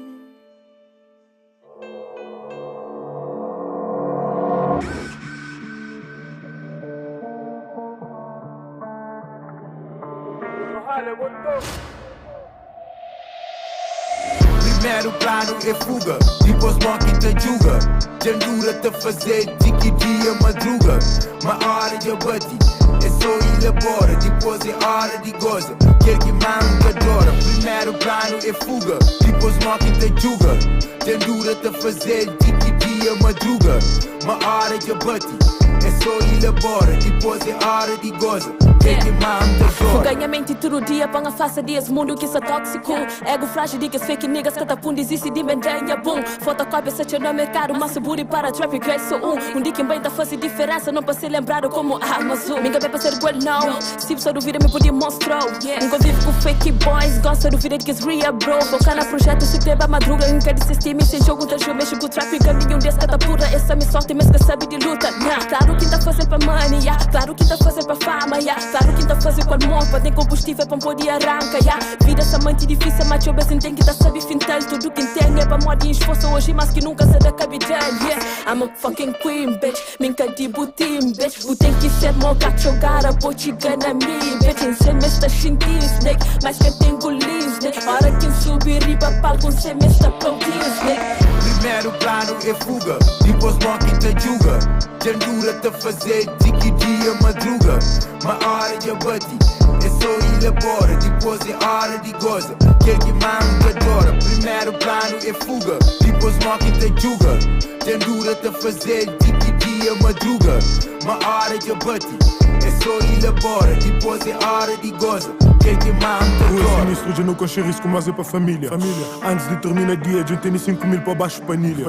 Primeiro plano é fuga, depois morre te julga. Tendura-te a fazer de dia madruga. Uma hora de abate, é só ir embora. Depois é hora de goza, quer que manga adora. Primeiro plano é fuga, depois morre te julga. Tendura-te a fazer de dia madruga. Uma hora de abate, é só ir embora. Depois é hora de goza. Ganhamento todo dia, para a face desse mundo que é tóxico. Ego frágil de que as fake niggas que tá pundo existe de mendenha boom. Fotocópia se no mercado, mas booty para traffic race sou um dia que bem tá faz diferença, não para ser lembrado como Amazon. Minha bem para ser well não, se só duvida me podia mostrar. Nunca vivo com fake boys, gosta duvida de que é real bro. Focar na projeto, se quebra madruga, nunca desistir, sem jogo, tá jogo, mexe com traffic, nenhum desse que tá pura, essa me sorte, mas que sabe de luta. Claro que tá fazendo para money, claro que tá fazendo para fama, claro que tá fazendo com amor, tem combustível pra poder arrancar, vida essa mente difícil, mas eu bem tem que tá sabe fintal. Tudo que tem é pra moda e esforço hoje, mas que nunca se dá capital, I'm a fucking queen, bitch, minha de butim, bitch. O tem que ser moca, jogar a potiga na minha, bitch. Em ser mesta xintis, snake, mas que tem golis, snake. Hora que subir riba palco, ser mesta proteins, snake. Primeiro plano é fuga, depois morre te julga. Tendura-te a fazer de dia madruga. Uma hora de abate, é só ir embora. Depois é hora de goza, quer que manga adora. Primeiro plano é fuga, depois morre te julga. Tendura-te a fazer de dia madruga. Uma hora de abate, é só ir embora. Depois é hora de goza, quer que manga adora. O sinistro de não coxer risco, mas é para família. Antes de terminar dia, a gente tem 5 mil para baixo panilha.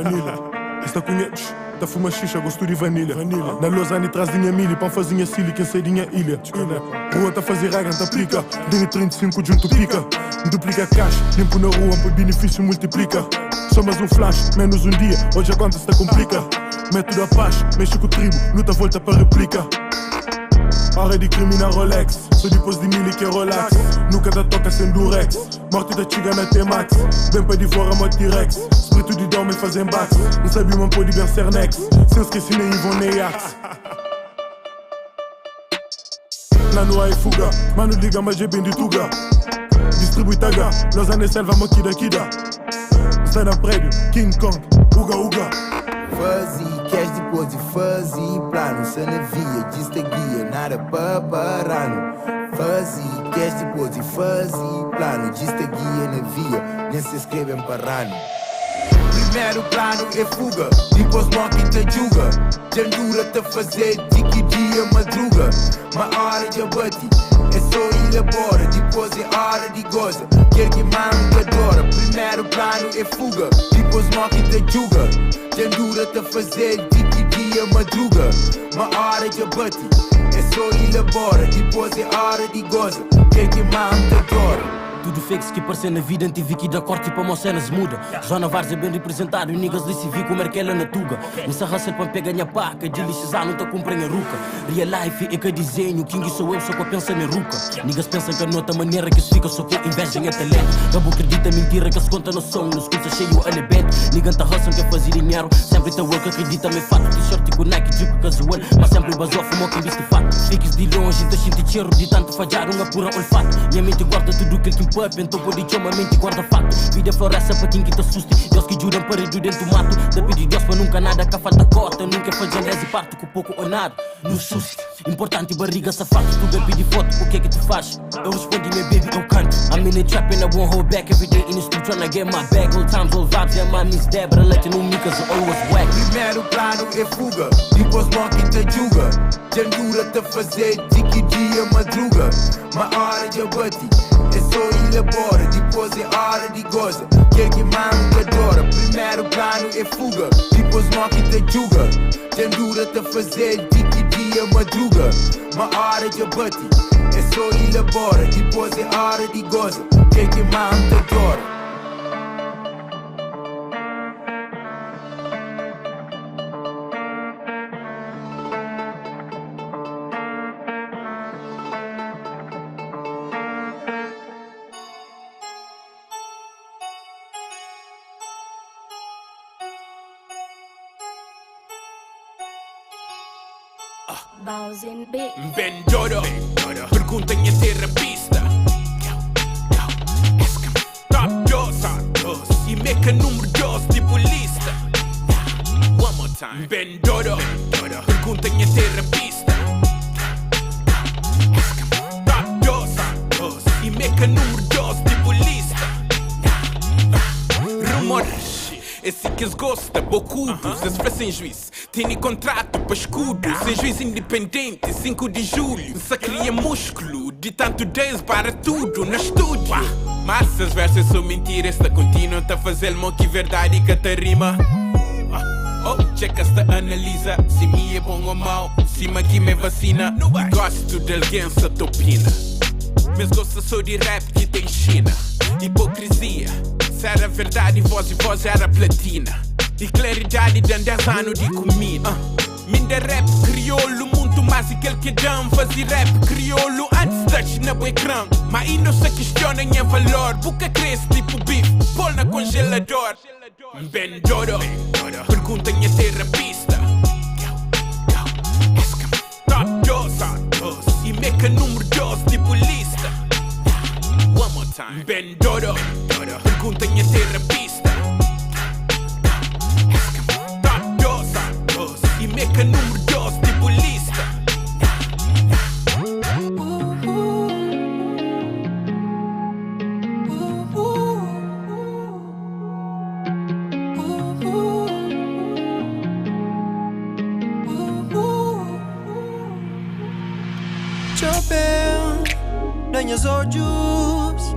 Está conheces? Da fuma xixa, gosto de vanilha. Na Lausanne traz dinha milho, pão fazinha silly, quem sei dinha ilha. Rua tá fazer regra, tá aplica. Dinha 35 junto pica. Duplica cash, limpo na rua, por benefício multiplica. Só mais um flash, menos um dia, hoje a conta se complica. Método a paz, mexe com o tribo, luta volta para replica. Hora de criminar Rolex, só depois de mil que é relax. Nunca dá toca sem durex, morte da chiga na T-Max. Bem para de fora, moto T-Rex. Espírito de dome fazem bats. Não sabe uma pode ver ser next. Sem esquecer nem Ivon nem Axe. Lá no é fuga, mano liga mas é bem de tuga. Distribui taga, Lausanne selva maquida kida. Está na prédio, King Kong, uga uga. Fuzzy, cash depois de fuzzy. Plano, se na via, diz te guia, nada para parano. Fuzzy, cash depois de fuzzy. Plano, diz te guia na via, nem se escrevem parano. Primeiro plano é fuga, depois morre te julga. Tendura-te a fazer de dia madruga. Uma hora de abate, é só ir embora. Depois é hora de goza, quer que manga adora. Primeiro plano é fuga, depois morre te julga. Tendura-te a fazer de dia madruga. Uma hora de abate, é só ir embora. Depois é hora de goza, quer que manga adora. Tudo fake que apareceu na vida, antive que da corte para uma cena se muda. Zona Vars é bem representado, e niggas disse vi como é que ela na tuga. Nessa raça para pegar minha paca, de lixizar não tá comprando a ruca. Real life é que desenho, King sou eu, só que eu penso na ruca. Niggas pensam que a nota maneira que se fica só com inveja em talento. Cabo acredita mentira que se conta no som, nos cursos cheio a lebet. Nigga tá hustle que fazer dinheiro, sempre tá work, acredita me fato. T-shirt com Nike, Jeep casual, mas sempre basou, fumou quem viste fato. Fiques de longe, tá cheio cheiro de tanto falhar, uma pura olfato. Minha mente guarda tudo que ele pop, então pode chamar mente guarda fato. Vida floresta para quem que te assuste. Deus que juram parede dentro do mato. Da pedir Deus para nunca nada, que falta cota. Nunca faz andrés e parto com pouco ou nada. No susto, importante barriga safado. Tu bebe de foto, o que é que tu faz? Eu respondi, meu baby, eu canto. I'm in the trap and I won't hold back. Every day in the street tryna get my bag. Old times, old vibes, yeah, my miss Debra. Letting no micas always whack. Primeiro plano é fuga, depois morre te julga. Tendura-te a fazer de dia madruga. Uma hora de abate, é só ir embora. Depois é hora de goza, quer que manga adora. Primeiro plano é fuga, depois morre te julga. Tendura-te a fazer de dia madruga. Uma hora de abate, é só ir embora. Depois é hora de goza, quer que manga adora. Ben Dodo, pergunta em terapista. dos tipo lista. One more time. Ben Dodo, pergunta minha terapista. Top 2 e meca número 2 tipo lista. Rumores, esse que eles gostam, bocudos, eles fazem juiz. Tem contrato para escudo, sem juiz independente, 5 de julho. Só cria músculo, de tanto 10 para tudo no estúdio. Mas essas versas são mentiras, esta continuam a fazer que verdade que te rima. Oh, checa esta analisa, se me é bom ou mau, se aqui me vacina. Gosto de alguém se topina, mas gosto só de rap que tem China. Hipocrisia, se era verdade, voz era platina. E claridade de 10 anos de comida. Minda rap crioulo, muito mais aquele que dão. Fazer rap crioulo antes touch na ecrã. Mas ainda se questiona em valor. Boca cresce tipo bife, pôr na congelador. Ben Dodo, pergunta minha terapista. Top 2 e meca número 2 tipo lista. One more time. Ben Dodo, pergunta minha terapista. E meca número 2 tipo lista. Chopin, nanhas olhos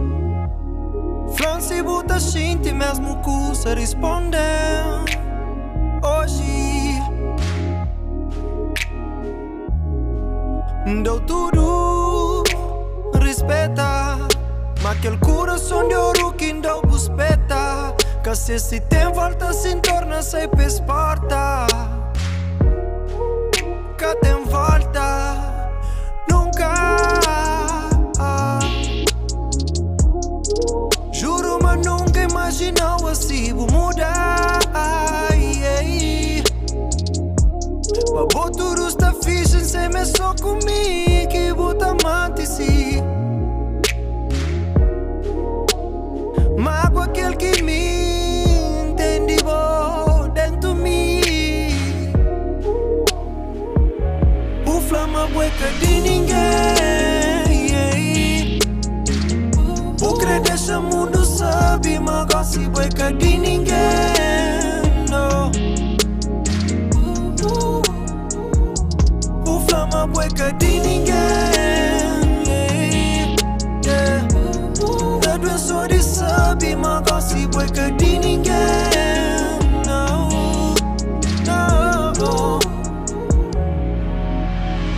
Franci buta shinti mesmo cusa responder hoje. Deu tudo, respeita. Mas aquele coração de ouro que não buspeta. Que se tem volta se torna-se pesparta. Que tem volta, nunca. Juro, mas nunca imaginou assim vou mudar. Babo tudo está fixe, sem me só comigo que bota amante-se. Mago aquele que me entende bom dentro de mim. O flama bueca de ninguém. O crer deixa mundo sabe, mas gosta bueca de ninguém. No. Flama bueca de ninguém. Da doença de sabe, mas gosta bueca de ninguém. Não, não.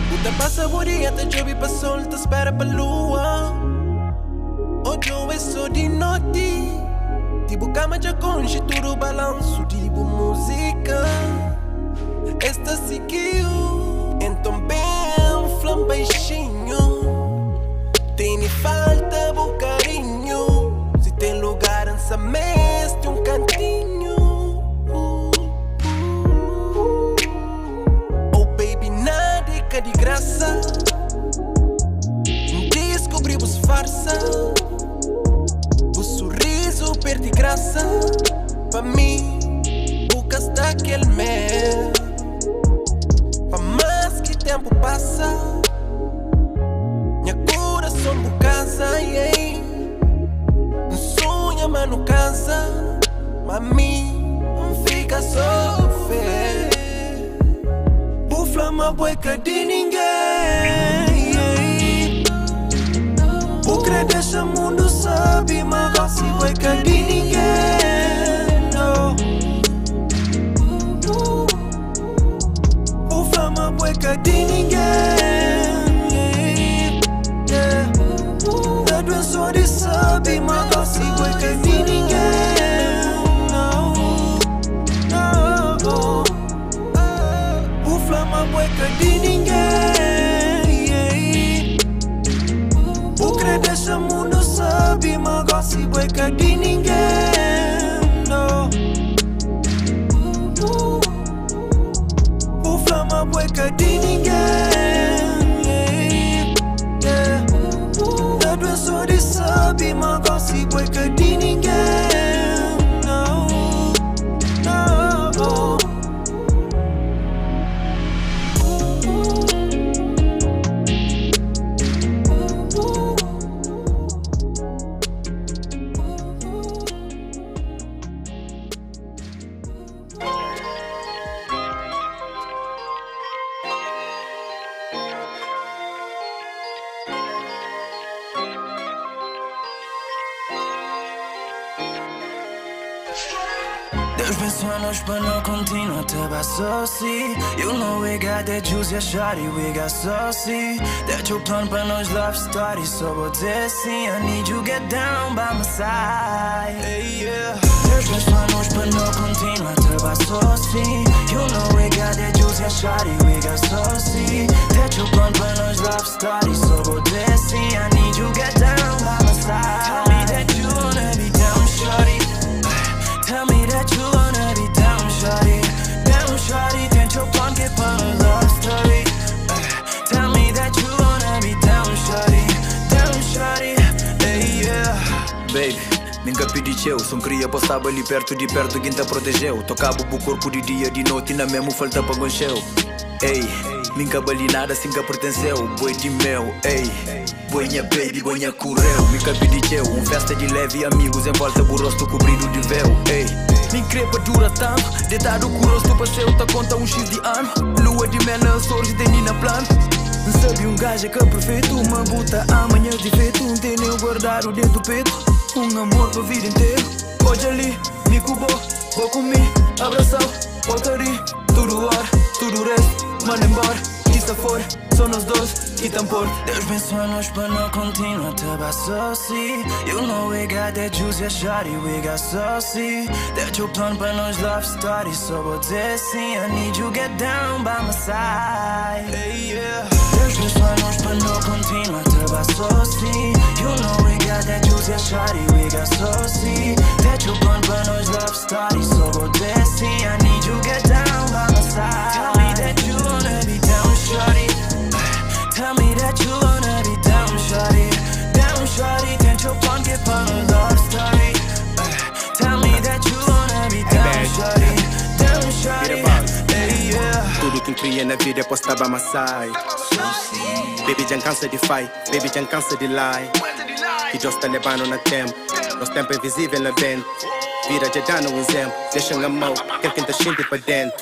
Puta passa bonita, chove pra sol, te espera pra lua. Hoje é só de noite. Tipo cama já conge, tudo balanço, tipo música. Esta seguiu. Então bem, flam baixinho. Tem falta bom carinho. Se tem lugar nessa mesa, tem cantinho. Oh baby, nada é de graça. Descobrimos farsa. O sorriso perde graça. Pra mim, buscas daquele mel. Tempo passa, minha coração por casa, yeah. Um sonho, mas não cansa. Mami, não fica só fé. Por flama bueca de ninguém, yeah. Por crer deixa mundo sabe, mas gosta bueca de ninguém. No. Flama bueca de ninguém, yeah. Da doença de sabe, mas gosta bueca de ninguém. Não, não. O flama bueca de ninguém, yeah. O crer deixa mundo sabe, mas gosta bueca de ninguém. Deus pensou-nos para não continuar to buy saucy. You know we got that juice, yeah shawty, we got saucy. That your plan para nós love story. So vou dizer sim, I need you get down by my side. Hey, yeah. Deus pensou-nos para não continuar to buy saucy. You know we got that juice, yeah shawty, we got saucy. That your plan para nós love story. So vou dizer sim, I need you get down by my side. Tell me that you wanna be down, shawty. Tell me that you wanna be down, shawty. Down, shawty, tenta your plan que para um love story. Tell me that you wanna be down, shawty, hey, yeah. Baby, nunca pedi eu, só queria passar ali perto de quem te protegeu. Tocava o corpo de dia, de noite, na mesmo falta para goncheu. Ei, nunca bali nada, assim que pertenceu. Boi de meu, ei. Boinha baby, boinha correu. Nunca pedi eu, festa de leve amigos em volta do rosto cobrido de véu. Ei, nem crepa dura tanto. Deitado com o rosto passeio, tá conta X de ano. Lua de mel, sorge de nina plano. Sabe gajo que é perfeito, uma buta amanhã de feito. Tem nem guardado dentro do peito. Amor pra vida inteira. Hoje ali, me cubou, vou comigo, abração, portaria. Tudo hora, tudo resto. Manda embora, isso fora, só nós dois e tampor. Deus pensou-nos para não continuar to buy saucy. You know we got that juice, yeah shawty, we got saucy. That your plan para nós love story. So vou dizer sim, I need you get down by my side. Hey, yeah. Deus pensou-nos para não continuar to buy saucy. You know we got that juice, yeah shawty, we got saucy. That your plan para nós love story. So vou dizer sim, I need you get down by my side. Tell me that you wanna be down, shawty. Tell me that you wanna be down, shawty. Down, shawty, tenta your plan que para um love story. Tell me that you wanna be down, shawty. Down, shawty, hey, yeah. Tudo que cria na vida é postar by my side. Baby, já cansa de fight, baby, já cansa de lie. Que just tá levando na tempo, nosso tempo é invisível na vento. Vira já dá no exemplo, deixa na mão, quer quem tá xinte pra dentro.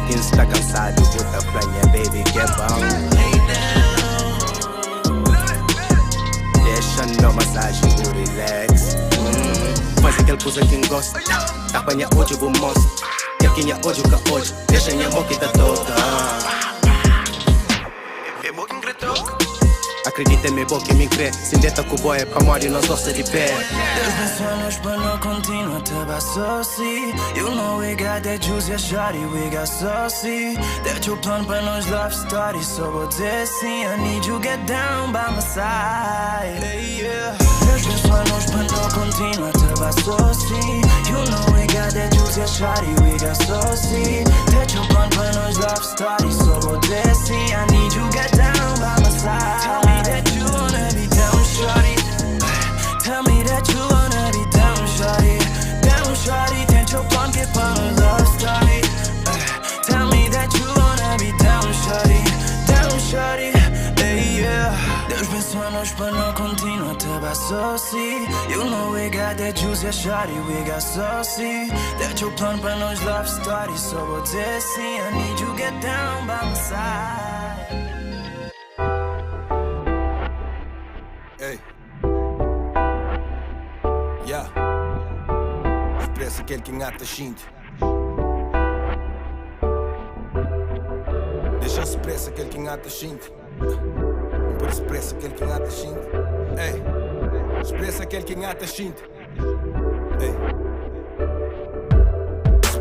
Quem está cansado, bota planha, baby, que é bom. Deixa na massagem, do relax. Faz aquele coisa que gosta. Apanha hoje, vou mostrar. Quer quem é hoje, o que hoje. Deixa minha mão que tá toda. Acredita em mim, boca me crê. Se deta com o boy é pra morrer, nós gosta de pé. Deus pensou-nos para não continuar to buy saucy. You know we got that juice, yeah shawty, we got saucy. That your plan para nós love story. So vou dizer sim, I need you get down by my side. Hey, yeah. Deus pensou-nos para não continuar to buy saucy. You know we got that juice, yeah shawty, we got saucy. That your plan para nós love story. So vou dizer sim, I need you get down by my side. Tell me that you wanna be down, shawty. Tell me that you wanna be down, shawty. Down, shawty, tenta your plan que para um love story. Tell me that you wanna be down, shawty, hey, yeah. Deus pensou-nos para não continuar to buy saucy. You know we got that juice, yeah shawty, we got saucy. That your plan para nós love story. So vou dizer sim, I need you get down by my side. Ei, yeah. Expressa aquele que engata xinte. Deixa expressa aquele que engata xinte. Por expressa aquele que engata xinte. Ei, expressa aquele que engata xinte. Ei.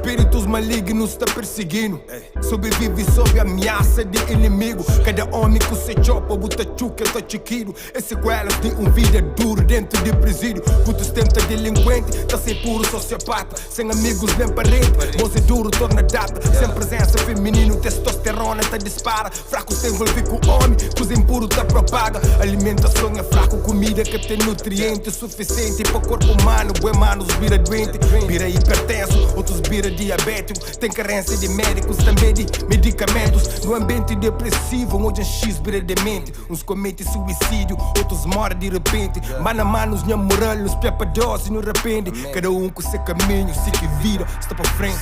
Espíritos malignos tá perseguindo. Sobrevive sob ameaça de inimigo. Cada homem com seu chopa, buta chuca, tá chiquiro. É sequelas de vida duro dentro de presídio. Puto tenta delinquente, tá sem puro sociopata. Sem amigos nem parente, moço duro torna data. Sem presença feminino, testosterona tá dispara. Fraco se envolve com homem, coisa impuro tá propaga. Alimentação é fraco, comida que tem nutrientes suficiente para corpo humano. Bué manos vira doente, vira hipertenso, outros vira diabético, tem carência de médicos, também de medicamentos. No ambiente depressivo, onde X vira demente. Uns cometem suicídio, outros morrem de repente. Mano a mano, os moral, os pepa dose no repente. Cada um com seu caminho, se que vira, está para frente.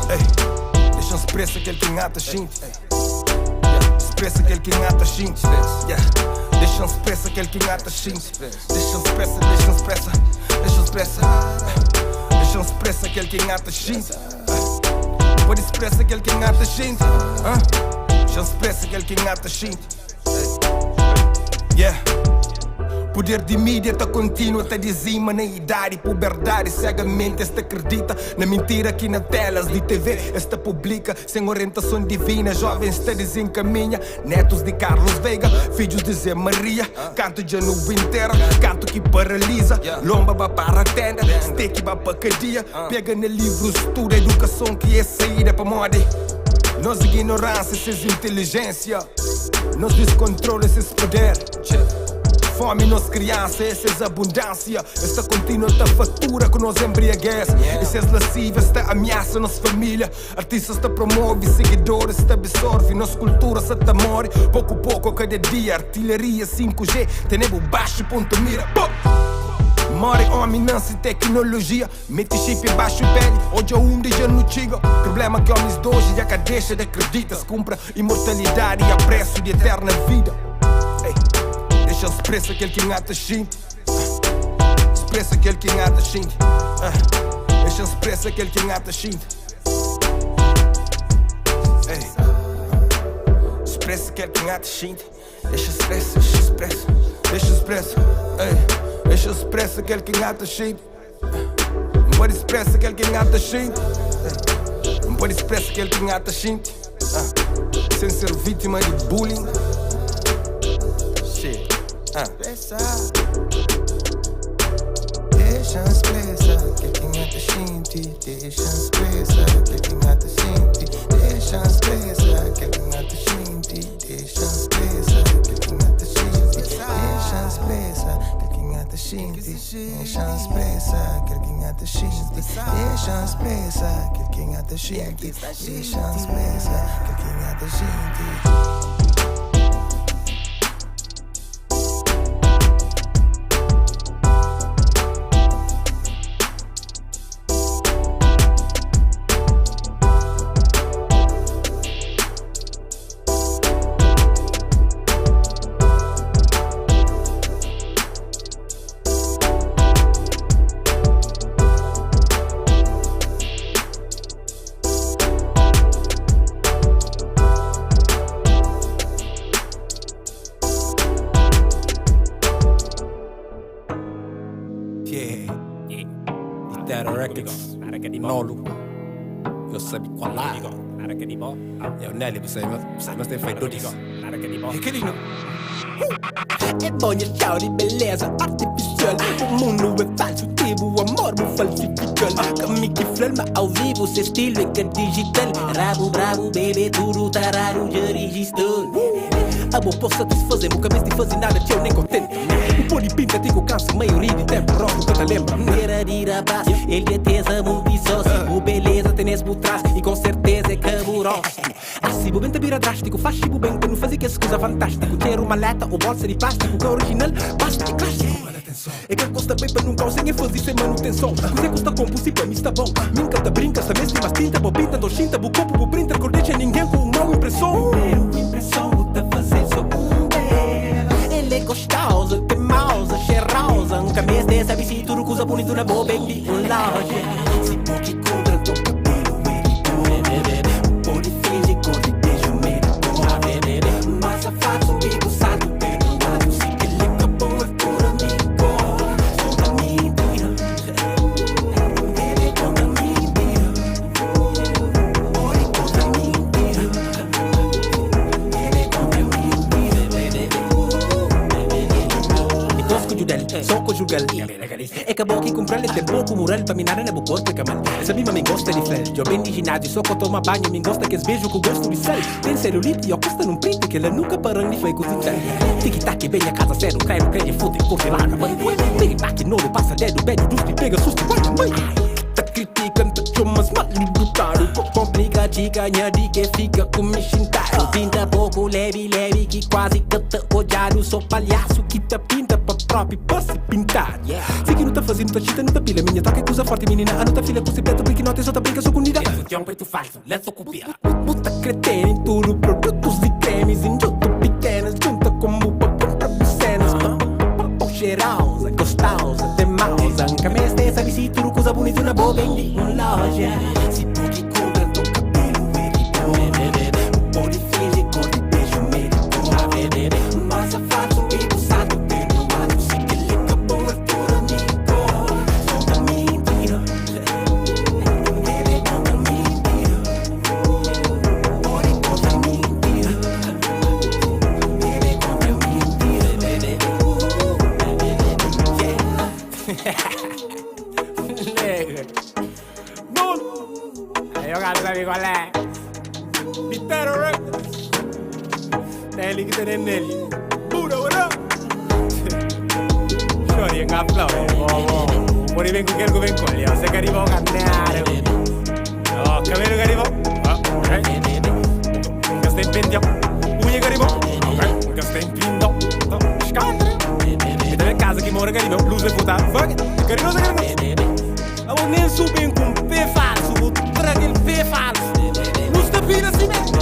Ei, deixa expressa aquele que engata xinte. Expressa aquele que engata xinte. Deixa expressa aquele que engata xinte. Deixa expressa, deixa expressa. Deixa que engata gente. Pode expressa aquele que engata gente. Já expressa aquele que engata gente. Yeah. Poder de mídia tá contínuo, tá dizima na idade, puberdade, cegamente esta acredita na mentira aqui na telas de TV, esta publica sem orientação divina, jovens está desencaminha, netos de Carlos Veiga, filhos de Zé Maria, canto de nuvem inteira, canto que paralisa, lomba vai para a tenda, steak vai para cadeia, pega no livro, estuda educação que é saída para moda. Nós ignorância, esses inteligência, nós descontrole, esses poder. Fome nos crianças, essas abundância. Esta contínua esta fatura que nos embriaguece. Essas lascivas, esta ameaça nossa família. Artistas te promove, seguidores te absorve. Nossa cultura se te morre. Pouco a pouco, cada dia. Artilharia 5G, tenemos baixo ponto mira. More homem, não se tecnologia. Mete chip baixo pele, hoje é dia no chigo. Problema que homens de hoje já que deixa de acreditar. Se compra imortalidade e a preço de eterna vida. Deixa expressa aquele que engata gente. Expressa aquele que engata gente. Deixa expressa aquele que engata gente. Expressa aquele que engata gente. Deixa expressa, deixa expressa. Deixa expressa, deixa expressa aquele que engata gente. Não pode expressa aquele que engata gente. Não pode expressa aquele que engata gente. Sem ser vítima de bullying. Deixa expressa aquele que engata gente. Deixa expressa aquele que engata gente. Deixa expressa aquele que engata gente. Deixa expressa aquele que engata gente. Deixa expressa aquele que engata gente. Deixa expressa aquele que engata gente. Deixa expressa aquele que engata gente. Deixa expressa aquele que engata gente. Mas tem feito disso. É bom e tchau de beleza artificial. O mundo é falso, tipo o amor me falsifica. Caminho que flama ao vivo, seu estilo é que é digital. Rabo, bravo, bebê, tudo tarado, já registrou. A boa posso satisfazer, nunca mais te fazer nada que eu nem contente. O pôr de pinta, digo canso, maioria de tempo, rogo que te lembra. Era de rapaz, ele é tesa muito sócio. O beleza tem esse por trás e com certeza é caburoso. Assim, o bem te vira drástico, faz tipo bem, para não fazer que essa coisa fantástica. Ter uma maleta ou bolsa de plástico, que é original, basta é clássico. É que custa bem para nunca sem fazer sem manutenção. Coisa custa compulsivo, para mim está bom. Nunca te brinca, sabes que mais tinta, bo pinta, do chinta, bo copo, bo printer, cordecha ninguém com uma impressão. Impressão, tá fazer só ele é gostosa, teimosa, cheirosa. Nunca me esquece, sabe se tudo coisa bonita na boa, bem de um loja. Se pode contra, toca pelo mérito. Pode fingir, corre, beijo, mérito. Mas a fato, amigo, sabe, perdoado. Se ele acabou, é por amigo. Conta mentira. Ele conta mentira. Oi, conta mentira. Ele conta mentira. E cosco judel, soco jugal. É que a boca comprar ele tem pouco moral para minar na boca corpo, camal. Essa bima me gosta de fel. Eu bem de ginásio, só que eu tomo banho, me gosta que es beijo com gosto de sal. Tem celulite e custa num print que ela nunca parou de foi cozinhar. Tic-tac, bem a casa zero, cai no crédito, fute, corre lá, mãe. Tic-tac, não lhe passa dedo, beijo, dusto, pega susto, vai, mãe. Tá criticando, tá chumas, mal e brutado. Complica de ganhar de que fica com me chintado. Pinta pouco, leve, que quase canta odiado. Sou palhaço que tá pinta pra próprio pra se pintar. Se que não tá fazendo, tá chita, não tá pilha. Minha toca é coisa forte, menina. A não tá filha com cipleta, porque não tem só tá brinca, sou unida. É um peito falso, let's copiar. Puta cretena em tudo, produtos e cremes. Em junto pequenas, junta como pra comprar cenas. Cheirosa, gostosa, teimosa. Nunca me esquece, sabe se tudo coisa bonita na boa, bem de um loja. io cazzo sabe qual è? Pittero Records. Telly che te ne negli. Buda, what up? Shorty, un applauso. Poi vengo che vengo con lì, se che arrivo a cannare. No, capito che arrivo? Ok. Un sta in pendio. Ugne che arrivo? Ok. Un sta in pindo. Scandre. E te casa che muore che arrivo. Luce puta. Fuck it. Che arrivo, che arrivo. Avevo nel subin con P falso. Con tre del P falso. Non sta pina si mette.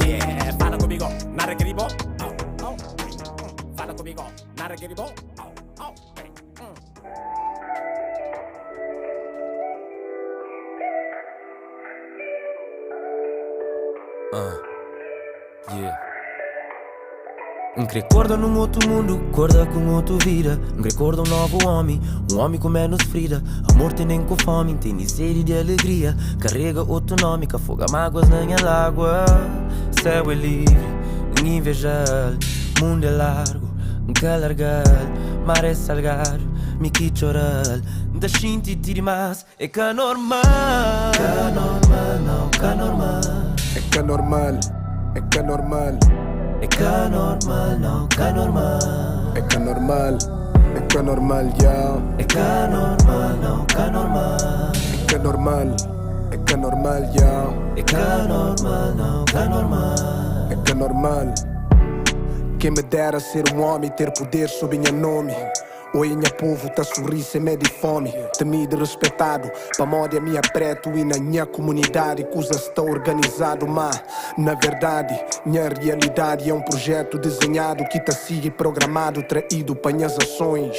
Yeah, falla comigo. Nare che arrivo. Falla comigo. Nare che arrivo. Yeah. Un ricordo num outro mundo, corda com outra vida. Um recordo novo homem com menos frida. Amor tem nem com fome, tem sede de alegria. Carrega outro nome, que afoga mágoas na minha água. Céu é livre, invejar. Mundo é largo, calargal. Mar é salgado, me que chorar. Da shinti tiri mas, é que normal. Que normal, não, que normal. É que normal, é que normal. É que normal, não, que normal. É que normal, é que normal, yeah. É que normal, não, que normal. É que normal, é que normal, yeah. É que normal, não, que normal. É que normal. Quem me dera ser homem, ter poder sob minha nome. Oi, minha povo, tá sorrir sem medo de fome. Temido e respeitado, pra moda minha preto e na minha comunidade. Coisa está organizado, mas na verdade, minha realidade é um projeto desenhado que tá sigue programado, traído para minhas ações.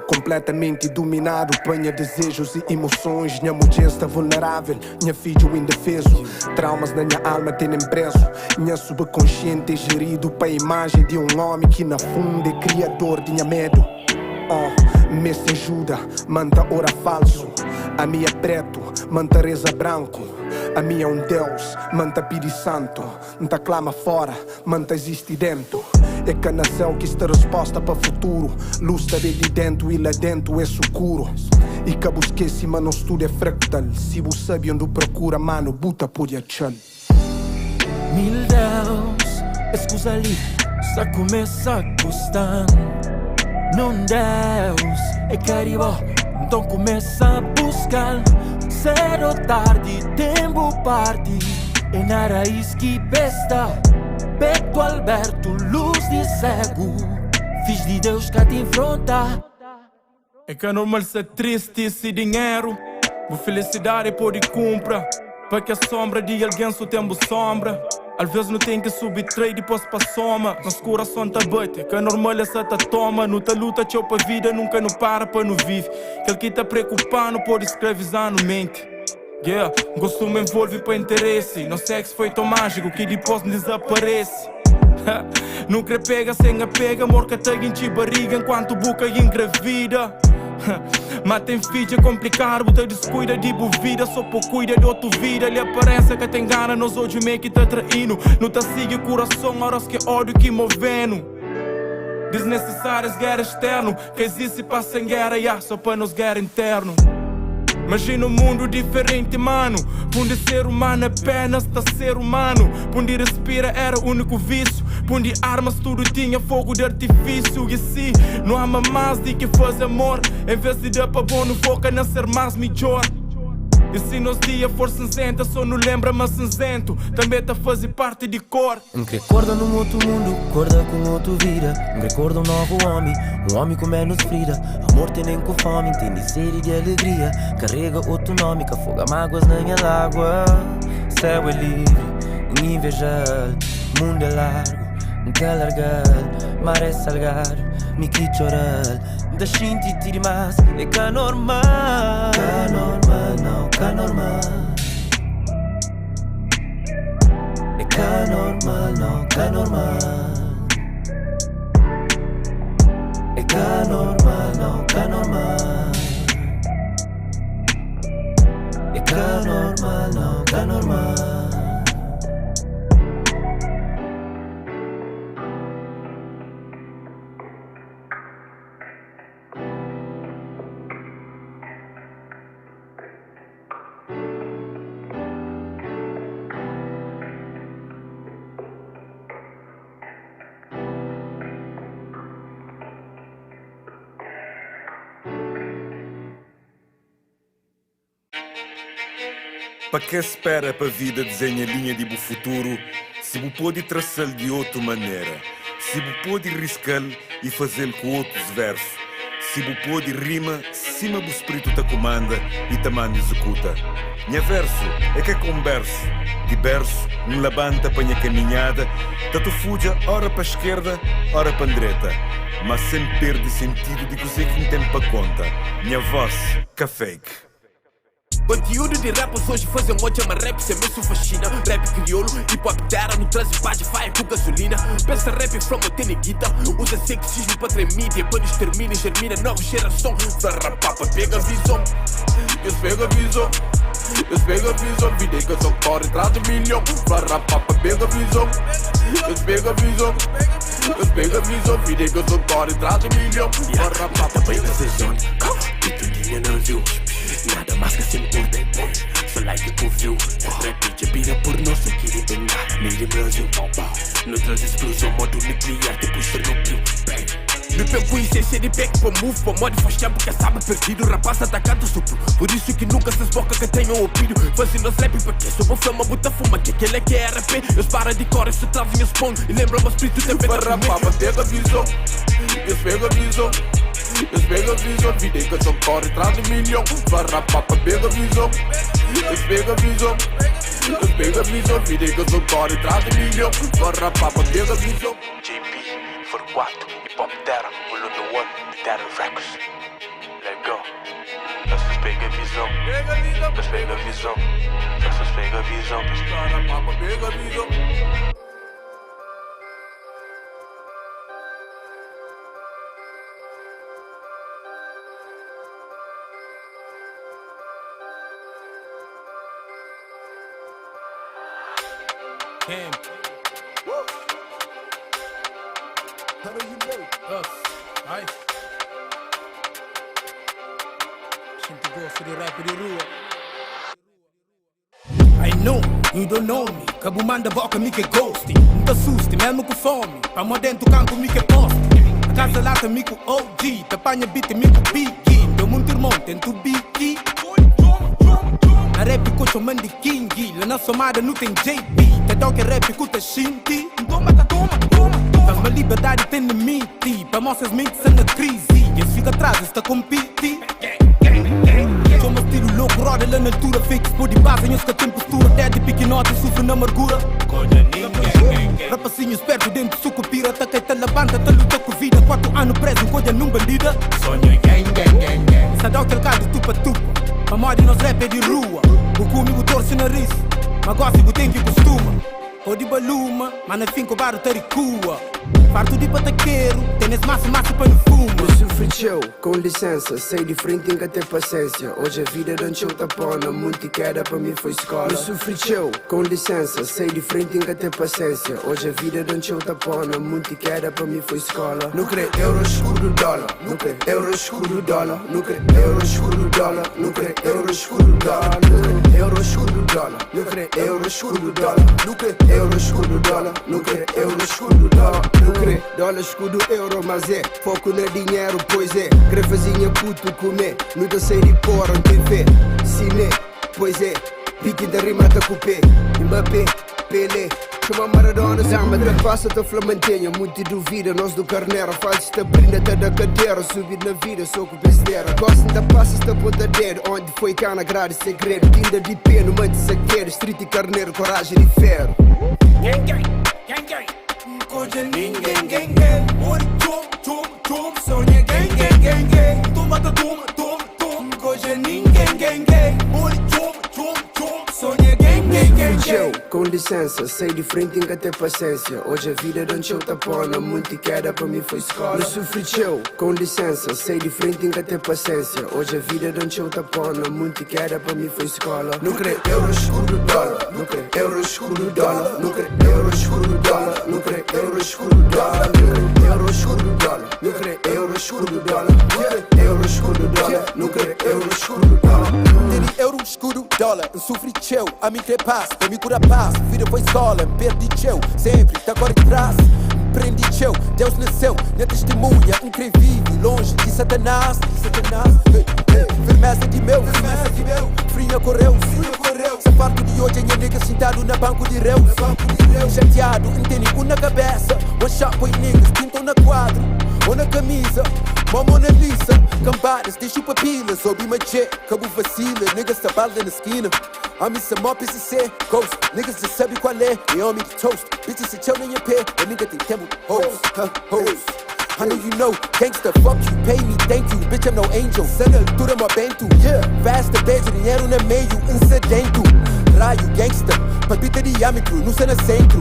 Completamente dominado, panha desejos e emoções. Minha mulher está vulnerável, minha filho indefeso. Traumas na minha alma têm preso. Minha subconsciente é gerido para a imagem de um homem que na fundo é criador de minha medo. Me se ajuda, manta ora falso. A minha é preto, manta reza branco. A minha é um Deus, manta pidi santo. Nta clama fora, manta existe dentro. É que nasceu que está resposta para futuro. Luz está de dentro e lá dentro é sucuro. E que busquei se mas não estudo é fractal. Se você sabe onde procura, mano, buta por achar. Mil Deus, escusa ali, só começa a gostar. Não Deus, é que arribou, então começa a buscar. Cedo ou tarde, tempo parte. É na raiz que besta. Beto Alberto, luz de cego. Fiz de Deus que te enfronta. É que é normal ser triste se dinheiro. Vou felicidade pode comprar. Para que a sombra de alguém só tem sombra. Às vezes não tem que subir trade depois pra soma. Mas o coração tá bate, que é normal essa tá toma. Não tá luta, tchau pra vida, nunca não para pra não vive. Aquele que tá preocupando pode escravizar no mente. Yeah, gosto me envolve pra interesse. Não sexo foi tão mágico que depois não desaparece. Nunca pega sem apega, morca tag em barriga enquanto boca engravida. Mas tem filho é complicado, você descuida de vida, só por cuida de outra vida. Ele aparece que tem gana, nós hoje meio que tá traindo. Não tá sigue coração, horas que ódio que movendo. Desnecessárias guerra externo, que existe pra sem guerra, só pra nos guerra interno. Imagina um mundo diferente, mano. Onde ser humano é apenas tá ser humano. Onde respira era o único vício. Onde armas tudo tinha fogo de artifício. E assim, não há mais de que fazer amor. Em vez de dar pra bom, não foca na ser mais melhor. E se nos dias for cinzenta, só não lembra mas cinzento. Também tá fazer parte de cor. Um recordo num outro mundo, corda com outra vida. Um recordo um novo homem com menos frida. Amor tem nem com fome, tem sede de alegria. Carrega outro nome, que afoga mágoas na minha água. Céu é livre, invejar. Mundo é largo, calargal. Mar é salgado, me que chorar. Da shinti tiri mas, é que normal. Que normal, não, que normal. É que normal, não, que normal. É que normal, não, que normal. É que normal, não, que normal. para que espera para a vida desenha linha de futuro, se você pode traçá-lo de outra maneira, se você pode riscá-lo e fazê-lo com outros versos, se você pode rima, cima do espírito te comanda e te manda executa. Minha verso é que converso, de berço, levanta para minha caminhada, tu fuja ora para a esquerda, ora para a direita, mas sempre perde sentido de coisa que não tem para conta. Minha voz, que fake. Conteúdo de rappers hoje fazem moja, mas rap sem mesmo fascina. Rap crioulo, hip hop terra, no trans e paz, faia com gasolina. Pensa rap from a teneguita, usa sexismo para tremídia, quando extermina e germina nova geração. Pra rapar, pega a visão, eles pegam a visão. Eles pegam a visão, vida que eu sou corre atrás de milhão. Pra rapar, pega a visão, eles pegam a visão. Eles pegam a visão, vida que eu sou corre atrás de milhão. Pra rapar, pega a visão, e tudinho não viu. Nada mais que se importa, só like por view. Rap de pira por nós, aqui de Bengala, nem de Brasil. No trans explosão, modo nuclear, tipo Chernobyl. No tempo essência de back para move, para mod faz tempo que sabe perdido. Rapaz atacando supro, por isso que nunca se esboca que tenham ouvido. Fazendo as rap para que sob a flama, bota fuma, que aquele é que é RP. Eles param de cor, se trazem as pão e lembram-me o espírito sempre da rapaz, pega a visão, eles pegam a visão. Eles pegam a visão, vida que eu sou corre atrás de milhão. Para rapar, pega a visão. Eles pegam a visão. Eles pegam a visão, vida que eu sou corre atrás de milhão. Para rapar, pega a visão. JP, for 4, hip hop terra, pulo no one, terra records. Let go. Eles pegam a visão. Eles pegam a visão. Eles pegam a visão. Para rapar, pega a visão. Camp. How do you know? Us. Nice. Gente gosta de rap de rua. I know, you don't know me. Cabo manda boca, me que ghosting. Não te assuste, mesmo com fome. Pra mo dentro canco, me que poste. A casa lata, me com OG. Tapanha beat, me com Biggie. Deu muito irmão, tento Biggie. Na rap coach eu mando King, lá na somada não tem JP. Te dá que rap custa Shinty. Toma. Faz uma liberdade tem limite. Para mostras mentes na crise. Eles ficam atrás, está compete. Sou meu estilo louco, roda lá na altura. Fake por de base, em que tem postura. Até de piquinote, sofre na amargura. Rapacinhos perto dentro do suco pira. Tá que te levanta, te luta com vida. 4 anos preso, coisa num bandida. Sonho gang. Sadão que alcado tupa. A moda nos rap é de rua. O comigo torce nariz, mas gosto de tem que costuma. Ou de baluma, mas na fim cobar o taricua. Farto de pataqueiro, tênis massa para no fumo. Eu sofri teu, com licença, sei de frente, tem que ter paciência. Hoje a vida não te tapona, muito queda para mim foi escola. Eu sofri teu, com licença, sei de frente, tem que ter paciência. Hoje a vida não te tapona, muito queda para mim foi escola. Não crê euro escuro dólar, não crê euro escuro dólar, não crê euro escuro dólar, não crê euro escuro dólar, não crê euro escuro dólar, não crê euro escuro dólar, não crê euro escuro dólar, não crê euro escuro dólar, não crê dólar escudo euro, mas é foco no dinheiro, pois é. Grefazinha puto comer, não dá sei de porra, não tem fé. Cine, pois é, pique da rima da cupê. Mbappé, Pelé, chama Maradona, Zama da passa da Flamentenha. Muito duvida, nós do Carneiro, faz esta brinda até da cadeira. Subir na vida, sou com besteira. Gosto da passa esta ponta dedo, onde foi cá na grade segredo. Tinda de pé, no meio de saqueiro, street e carneiro, coragem de ferro. Gang. Coisa ninguém, gang. Oi, chum, sonha gang. Toma, coisa ninguém, gang. Oi, chum, sonha gang. Com licença, sei de frente, tem que ter paciência. Hoje a vida não te tapona, muito queda para mim foi escola. Eu sofri teu, com licença, sei de frente, tem que ter paciência. Hoje a vida não te tapona, muito queda para mim foi escola. Não crê euro escuro dólar, não crê euro escuro dólar, não crê euro escuro dólar, não crê euro escuro dólar, não crê euro escuro dólar, não crê euro escuro dólar, não crê euro escuro dólar, não crê euro escuro dólar. Euro escuro dólar, eu sofri teu, a mim que paz, pra me curar paz, vida foi escola, perdi teu, sempre tá agora em trás. Aprendiceu, Deus nasceu, minha testemunha, incrível, longe de Satanás. Firmeza de meu, fria correu. Essa parte de hoje é minha nigga sentado na banco de réus. Chateado, entende, na cabeça. One shot boy niggas, pintam na quadro ou na camisa. Mona Lisa, cambadas, de chupa-pilas. Soube uma check, cabo vacila. Niggas trabalham na esquina. Homem se mó PCC, ghost. Niggas já sabe qual é, e homem de toast. Bitches se tchau nem a pé, a nigga tem tempo de hoes. I know you know, gangsta, fuck you, pay me, thank you. Bitch, I'm no angel, send altura mo bento. Yeah, fasta, beijo, dinheiro na meio, incedento. Raio, gangsta, palpita diâmetro, no cena centro.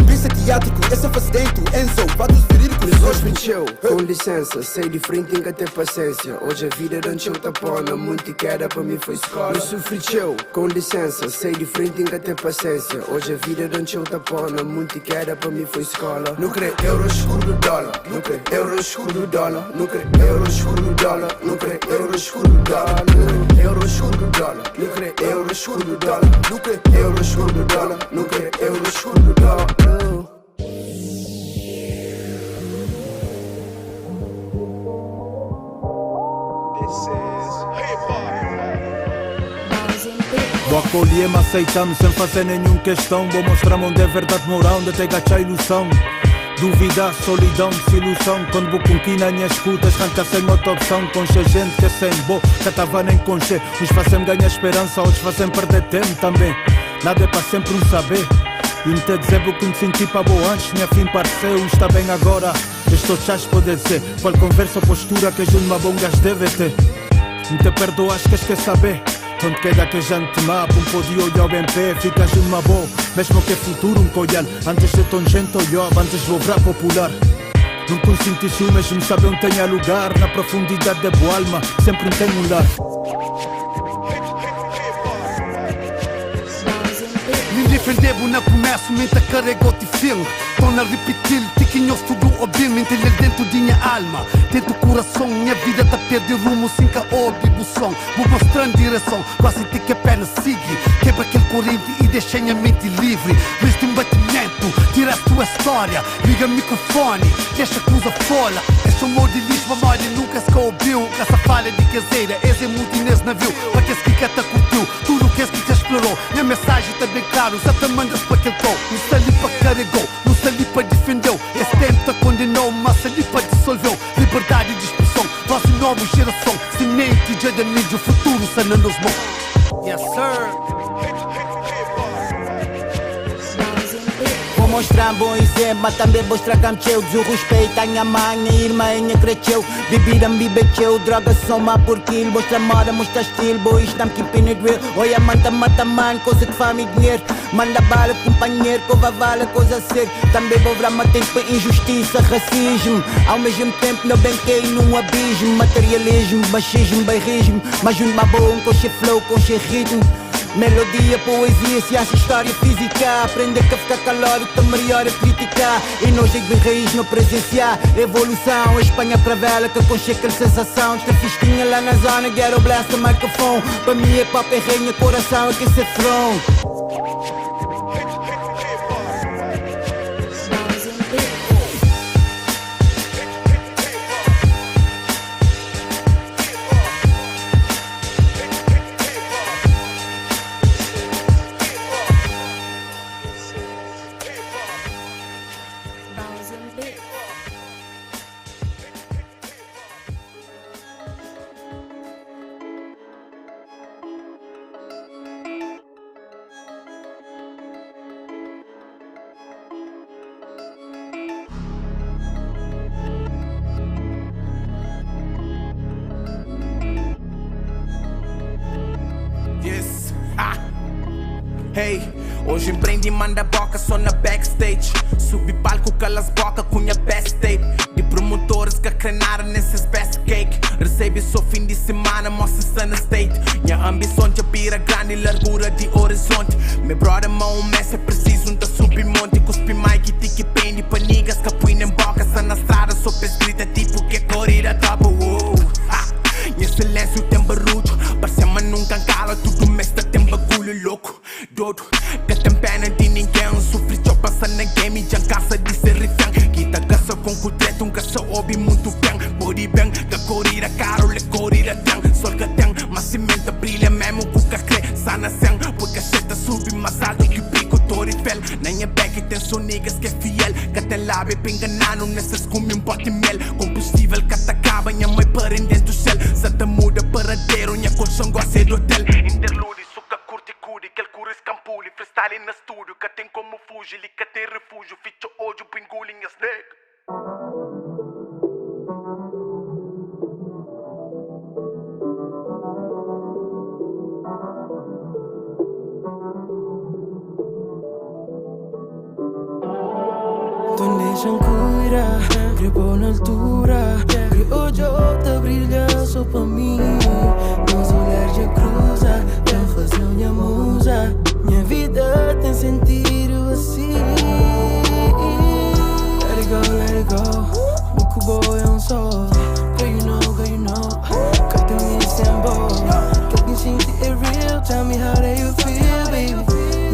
Pista teátrico, essa faz dentro. Enzo, fatos verídicos. Me sospeiteu, com licença, sei de frente, tem que ter paciência. Hoje a vida dançou tapona, muito queda pra mim foi escola. Me sofreu, com licença, sei de frente, tem que ter paciência. Hoje a vida dançou tapona, muito queda pra mim foi escola. Não crê euro, escudo, dólar. Não crê euro, escudo, dólar. Não crê euro, escudo, dólar. Não crê euro, escudo, dólar. Euro, escudo, dólar. Não crê euro, escudo, dólar. Não crê euro, escudo, dólar. Não crê euro, escudo, dólar. Vou acolher, me aceitamos sem fazer nenhuma questão. Vou mostrar onde é verdade moral, onde até gacha a ilusão. Dúvida, solidão, desilusão. Quando vou com quina, minhas escutas, arranca sem outra opção. Concha gente que é sem boa, que tava nem conche. Uns fazem ganhar esperança, outros fazem perder tempo também. Nada é para sempre um saber. E me te dizer o que me senti para boa antes, minha fim pareceu, está bem agora. Estou chás pode dizer, qual conversa ou postura que de uma bom gajo deve ter. Me te perdoas que quer saber. Onde queda que a gente mapa, um pó de olho bem pé, ficas numa boa. Mesmo que é futuro um colhar, antes de tão gente olhar, antes vou virar popular. Não consinto ciúmes, me sabe onde tenha lugar. Na profundidade da boa alma, sempre tem um lar. Defendebo na começo, mente carregou-te filme. Tô na repetir, tiquinhos tudo ouvindo. Mente dentro de minha alma, dentro do coração. Minha vida tá perdendo rumo, sem caô de bução. Vou mostrando direção, quase te que a perna sigue. Quebra aquele corrente e deixa minha mente livre. Viste um batimento, tira a tua história. Liga o microfone, deixa a coisa fora. Esse amor de lixo, memória nunca se ouviu. Essa falha de caseira, esse é muito nesse navio. Para que esse que te curtiu, tudo que esse que te explorou. Minha mensagem tá bem claro, só te mandas para aquele gol. Não se ali para carregou, não se ali para defendeu. Esse tempo te condenou, mas se ali para dissolveu. Liberdade de expressão, nossa nova geração. Semente de mídia, o futuro sanando os mãos. Yes sir. Vou mostrar bom exemplo, mas também vou estragar meu. Desrespeito a minha mãe, minha irmã, minha cresceu. Bebida me bebeu, droga soma por quilo. Mostra moda, mostra estilo, boy, estamos keeping it real. Olha, manta, mata, man, coisa que faz-me dinheiro. Manda bala, companheiro, cova vale, coisa ser. Também vou virar tempo para injustiça, racismo. Ao mesmo tempo não benquei num abismo. Materialismo, machismo, bairrismo. Mas junto uma boa, com cheio flow, com cheio ritmo. Melodia, poesia, ciência, história, física. Aprender a ficar calórico, tá melhor a criticar. E nós de raiz não presenciar evolução. A Espanha cravela que conchega aquela sensação. Esta festinha lá na zona, ghetto blast o microfone. Para mim é pop, é rainha, coração, é que se throne. Hey, hoje empreende e manda boca só na backstage. Subi palco, calas boca com minha best tape. De promotores que crenaram nesses best cake. Recebe só fim de semana, mostra sana state. Minha ambição de pira grande e largura de horizonte. Meu brother, mão, mestre, é preciso de subir monte. Cuspi Mike, tique pende, panigas, capuína em boca. Só na estrada, só escrita tipo que corrida double. Em silêncio tem barulho. Parecema nunca cala, tudo mestre tem bagulho louco. Dodo, que tem pena de ninguém. Sofri, eu passa na game, já cansa de ser refém. Quita corrida caro, le corrida tang. Sol que tang, mas cimenta brilha mesmo com que crê. Sana sang, porque a cheta sube mais alto que pico Torifel. Nem é back e tem só niggas que é fiel. Que até lá bebe enganado nessas come um pote mel. Combustível que te acaba, minha mãe para dentro do céu. Se te muda paradeiro, minha colchão gosta do hotel. Interlude, suca curte curi, que ele cura escampule. Freestyle na estúdio, que tem como fugir, que tem refúgio. Ficha ódio, pinguling a snake. Tu deixam cuidar, gripo na altura. Criou Jota brilha só pra mim. Meus olhares já cruza, já faz minha musa. Minha vida tem sentido assim. Let it go, Buku boy é só. Girl you know, cut the me symbol. Quer me sentir é real, tell me how do you feel, baby.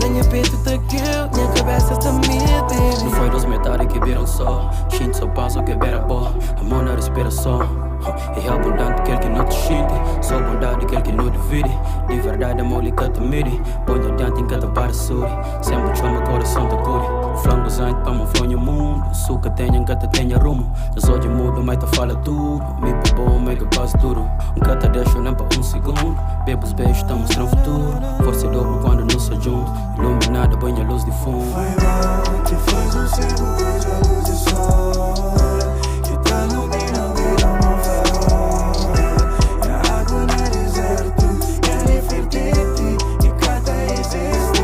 Minha peito tá kill, minha cabeça tá mil, baby. Não foi dos metades que viram só. Shinto só passo que vera boa. Amor na respiração. É abundante aquele que não te xinte. Só bondade aquele que não divide. De verdade amor que te mire. Põe adiante em cada parasuri. Sempre chama coração da cure. Flango zante para me fronha o mundo. Suca tenha que te tenha rumo. Das hoje mudo, mas te fala tudo. Me para bom, mas que quase duro. Nunca te deixo nem para segundo. Bebo os beijos, estamos mostrando o futuro. Força dobro quando não se junto. Iluminada, banha a luz de fundo. Vai lá, te faz segundo, vejo a luz do sol. Que tá iluminando meu farol. É água no deserto, é Nefertiti e cada existe.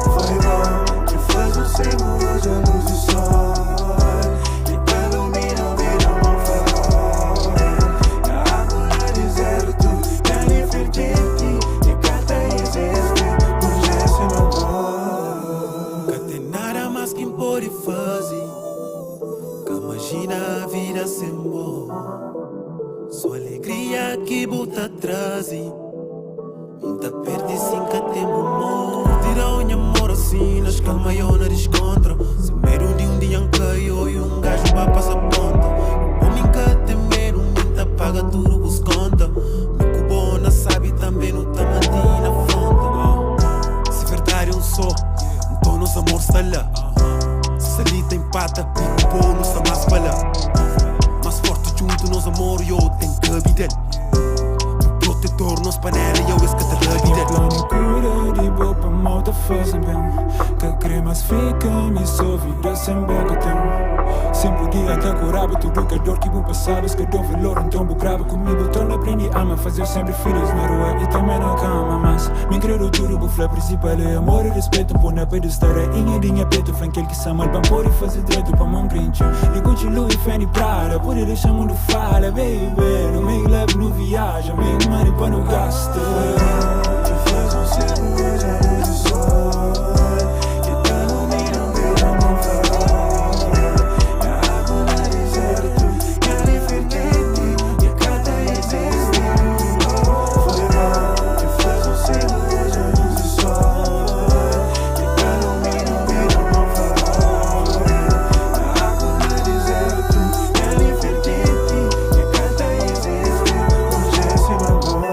Vai lá, te faz segundo, vejo a luz do sol. Que tá iluminando meu farol. É água no deserto, é Nefertiti e cada existe. Quem pode fazer, que imagina a vida sem bom. Sua alegria que bota atrás. Muita perde sem que tem amor. Tira o amor assim, nas calma eu não descontra. Se medo de um dia caiu e gajo vai passar ponta. Homem que tem medo, minta paga tudo os conta. Me cubona sabe também não tá mantendo na fonte. Se verdade só, então nosso amor está lá. Ali tem pata, e o povo não está mais falha. Mais forte junto, nos amor, eu tenho que habitar. O protetor, nos panela, eu escuto a vida. Plano cura de boa pra mal te fazem bem. Que cremas ficam, me só vida sem boca tem. Sempre dia que acurava tudo que dor que vou passar. Que dou valor, então vou grava comigo. Torna aprendi a me fazer sempre filhos na rua e também na cama. Mas me credo tudo, vou falar principal é amor e respeito. Pôr na pedestal, dinha preto. Franquel que sama, para pôr e fazer direito para mão crente. E continuo e fé e prada, por ele deixar mundo fala, baby. No meio leve, no viaja, meio money para não gasta. Te faz segundo, já luz do sol. Que tá iluminando meu farol. É água no deserto, é Nefertiti e cada existe. Foi lá, te faz segundo, já luz do sol. Que tá iluminando meu farol. É água no deserto, é Nefertiti e cada existe. Hoje é sem amor.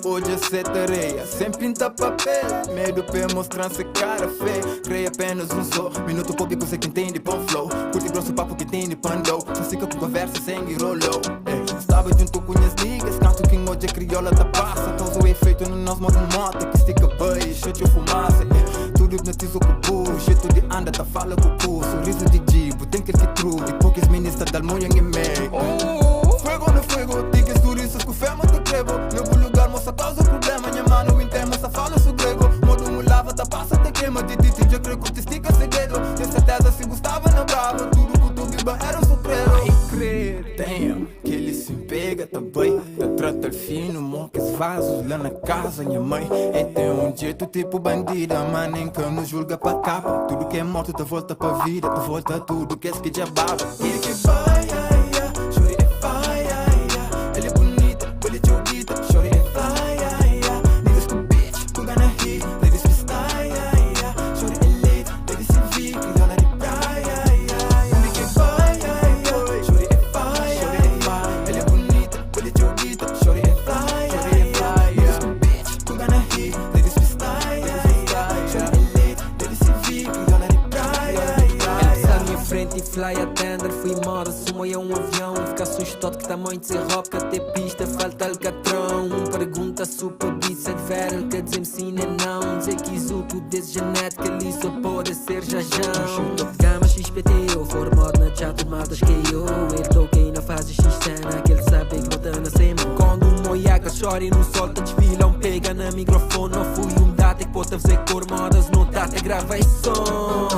Hoje é sete areia, sem pintar papel. Medo pra mostrar-se cara feia. Creia apenas um só, minuto público sei que entende pão flow. Curte grosso papo que tem de pandou. Só fica com conversa sem rolou. Estava junto com as niggas, canto que hoje a crioula tá passa. Causa o efeito no nosso modo moto, que estica bem, cheio de fumaça. Tudo hipnotiza com o burro, jeito de anda, tá fala com o cu. Sorriso de dibo, tem que true. De poucas ministras da almoia em meio. Fuego no fuego, tickets turistas com fé, mas te crevo. Meu lugar, moça, causa problema. Minha mano, inteira, moça, fala su grego. Modo mulava, tá passa, te queima. De dito, já creio que te estica segredo. Tem certeza se gostava na brava. Tudo que tu viva era um supremo. vasos lá na casa, minha mãe. E tem um jeito tipo bandida, mas nem que nos julga pra capa. Tudo que é morto te volta pra vida, te volta tudo que é que já baba. Ele que vai, chore de vai, ele é bonita, ele é joguita, chore de vai, niggas com bitch, com gana hit, ladies que style, chore de elite, ladies se vi, criança de praia, ele que vai, chore de vai, ele é bonita, ele é joguita, chore de vai, niggas com bitch, com gana hit, ladies que style, chore de elite, ladies se vi, criança de praia. Ele está à minha frente e fly attender, fui moda, sumo é um avião. Fica assustado que tamanho de ser rock, até pista falta alcatrão. Pergunta super beat, é de ver, ele quer dizer-me sim nem não. Dizer que isso tudo desse genética, ali só pode ser jajão. Top gama XPTO, formado na chat, matas que eu. Ele toquei na fase X-Cena, que ele sabe que não tá na sema. Quando um moiaca chora e não solta, desfila um pega na microfone. Não fui um data que pode fazer cor modas, não tá até grava esse som.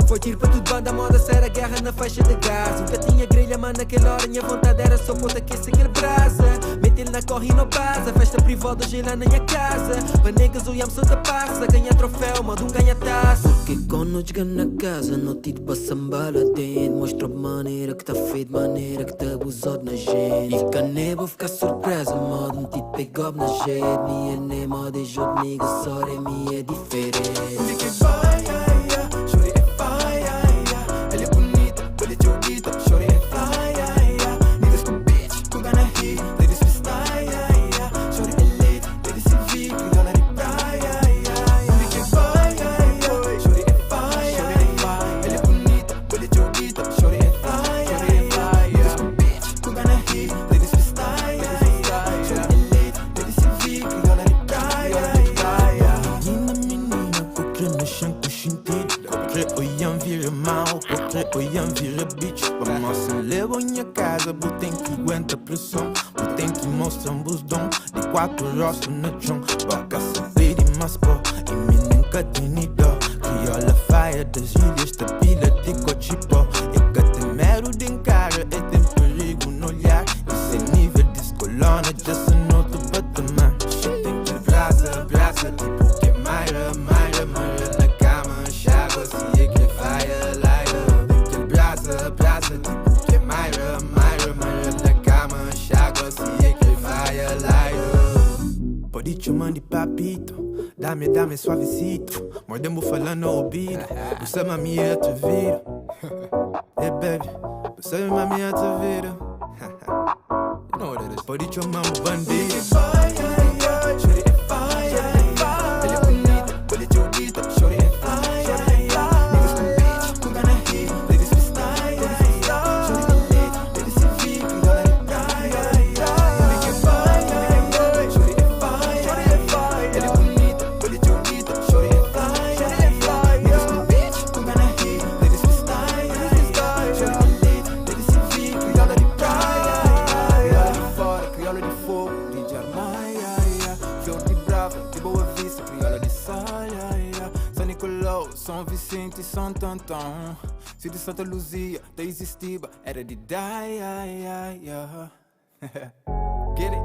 Foi tiro para tudo, banda moda, era guerra na faixa de gás. Nunca tinha grelha, mas naquela hora minha vontade era só pôr aquecer aquele brasa. Mete ele na corre e não passa, festa privada hoje lá na minha casa. Para negas o yam só da passa, ganha troféu, manda um ganha taça. Que quando nós chegamos na casa, não tive para sambar lá dentro. Mostra a maneira que tá feito, maneira que tá abusado na gente. E caneba ficar surpresa, modo um tipo pegou na gente. Minha nem moda é jogo, nigga, só é minha diferente. Ele que vai, chore de vai, ele é bonita, ele é joguita, chore de vai, niggas com bitch, com gana hit, ladies que style, chore de elite, ladies se vi, criança de praia. Ele que vai, chore de vai, ele é bonita, ele é joguita, chore de vai, niggas com bitch, com gana hit, ladies que style, chore de elite, ladies se vi, criança de praia. Menina, coquê no chão com sentido. Coquê olham vira mal, coquê olham vira bitch. Vamos se levar minha casa, bu tem que aguenta pressão. Bu tem que mostrar um busdom de 4 rostos no chão. Boca saber de mais pó, e me nunca tem dó. Crioula faia das ilhas, tapila de cochipó. E que tem mero de encara, e tem perigo no olhar. Esse nível de escolona, já se nota o patamar. Tem que brasa, brasa, tipo que Mayra, Mayra, Mayra na cama, chava, se é que vai a laira. Tem que brasa, brasa, tipo que Mayra, Mayra, Mayra na cama, chava, se é que vai a laira. Pode chamar de papito, dame suavecito. Mordemos falando no ouvido, você mami eu te viro. Hey baby, você mami eu te viro. You know what it is. Pode chamar um bandido. Chore de vai, ele é bonita, ele é joguita, chore de vai, niggas com bitch, com gana hit, ladies que style, chore de elite, ladies se vi, criança de praia. Ele que vai, chore de vai, ele é bonita, ele é joguita, chore de vai, niggas com bitch, com gana hit, ladies que style, chore de elite, ladies se vi, criança de praia. Crioula de fora, crioula de fogo, de Armaia, flor de Brava, de Boa Vista, crioula de Saia, São Nicolau, São Vicente e São Tantão. Se de Santa Luzia, da Existiba, era de Daia. Get it?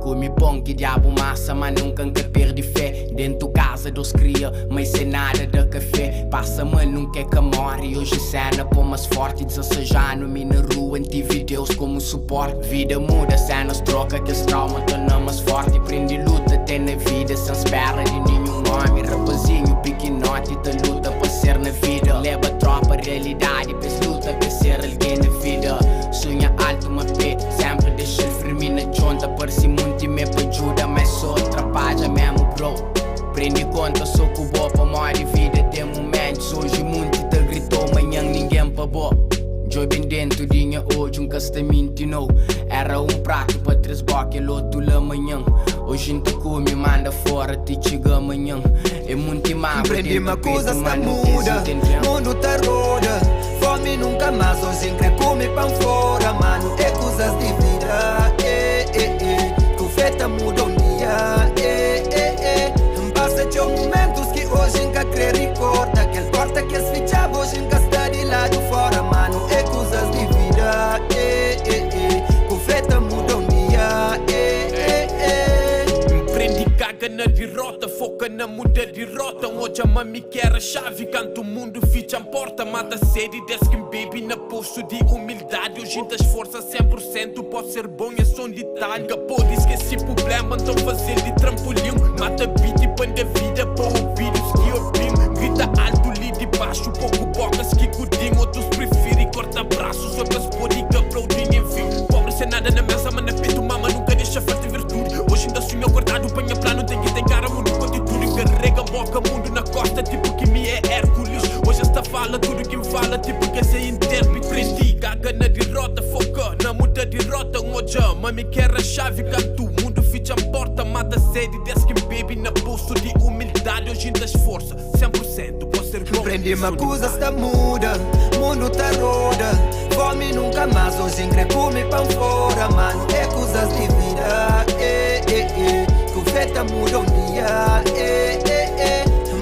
Come pão que diabo massa, mas nunca perde fé. Dentro casa dos cria, mas sem nada de café. Passa mal, nunca é que morre. Hoje cena pô mais forte, 16 anos, me na rua, tive Deus como suporte. Vida muda, cenas troca, que esse trauma torna mais forte. Prende luta, tem na vida, sem espera de nenhum homem. Rapazinho, pequenote, te luta pra ser na vida. Leva tropa, realidade, pes luta, pra ser alguém na vida. Sonha alto, uma pé, sempre deixa ele firme na chonta. Parece muito e me ajuda, mas só atrapalha mesmo, bro. Prende conta, sou com boa pra morrer vida. Tem momentos, hoje muito te gritou, amanhã ninguém pagou. Joy bem dentro dinha hoje, um castamento não. Era um prato pra 3 boques, outro lá amanhã. Hoje não te come, manda fora, te chega amanhã. É muito mal. Compreende uma coisa está muda, mundo tá roda. Fome nunca mais, hoje quer comer pão fora, mano. É coisas de vida, que feta muda um dia, passa de momentos que hoje nunca crê. caga na derrota, foca na muda de rota. Hoje a mami quer a chave, canto o mundo ficha a porta. Mata sede, desce que baby na posto de humildade. Hoje te esforça 100%, pode ser bom, é só um detalhe. Capô diz que esse problema, então fazer de trampolim. Mata beat e põe da vida para ouvir os que opinam. Grita alto, li de baixo, pouco bocas que cudinho. Outros preferem corta braços, outras podem aplaudir, enfim. Pobre sem nada na mesa, mas na peito mama nunca deixa falta virtude. Hoje ainda sonho acordado, panha plano, tem que ter cara, mundo com atitude. Carrega boca, mundo na costa, tipo que me é Hércules. Hoje esta fala, tudo que me fala, tipo que essa intérprete. Triste, caga na derrota, foca na muda derrota. Hoje a mami quer a chave, canto o mundo ficha a porta. Mata sede, desce que baby na posto de humildade. Hoje ainda esforça 100%, pode ser bom. Prendi-me acusa está muda, mundo tá roda. Fome nunca mais, hoje engrepo-me pão fora, mano. É coisas de vida, que feta muda um dia,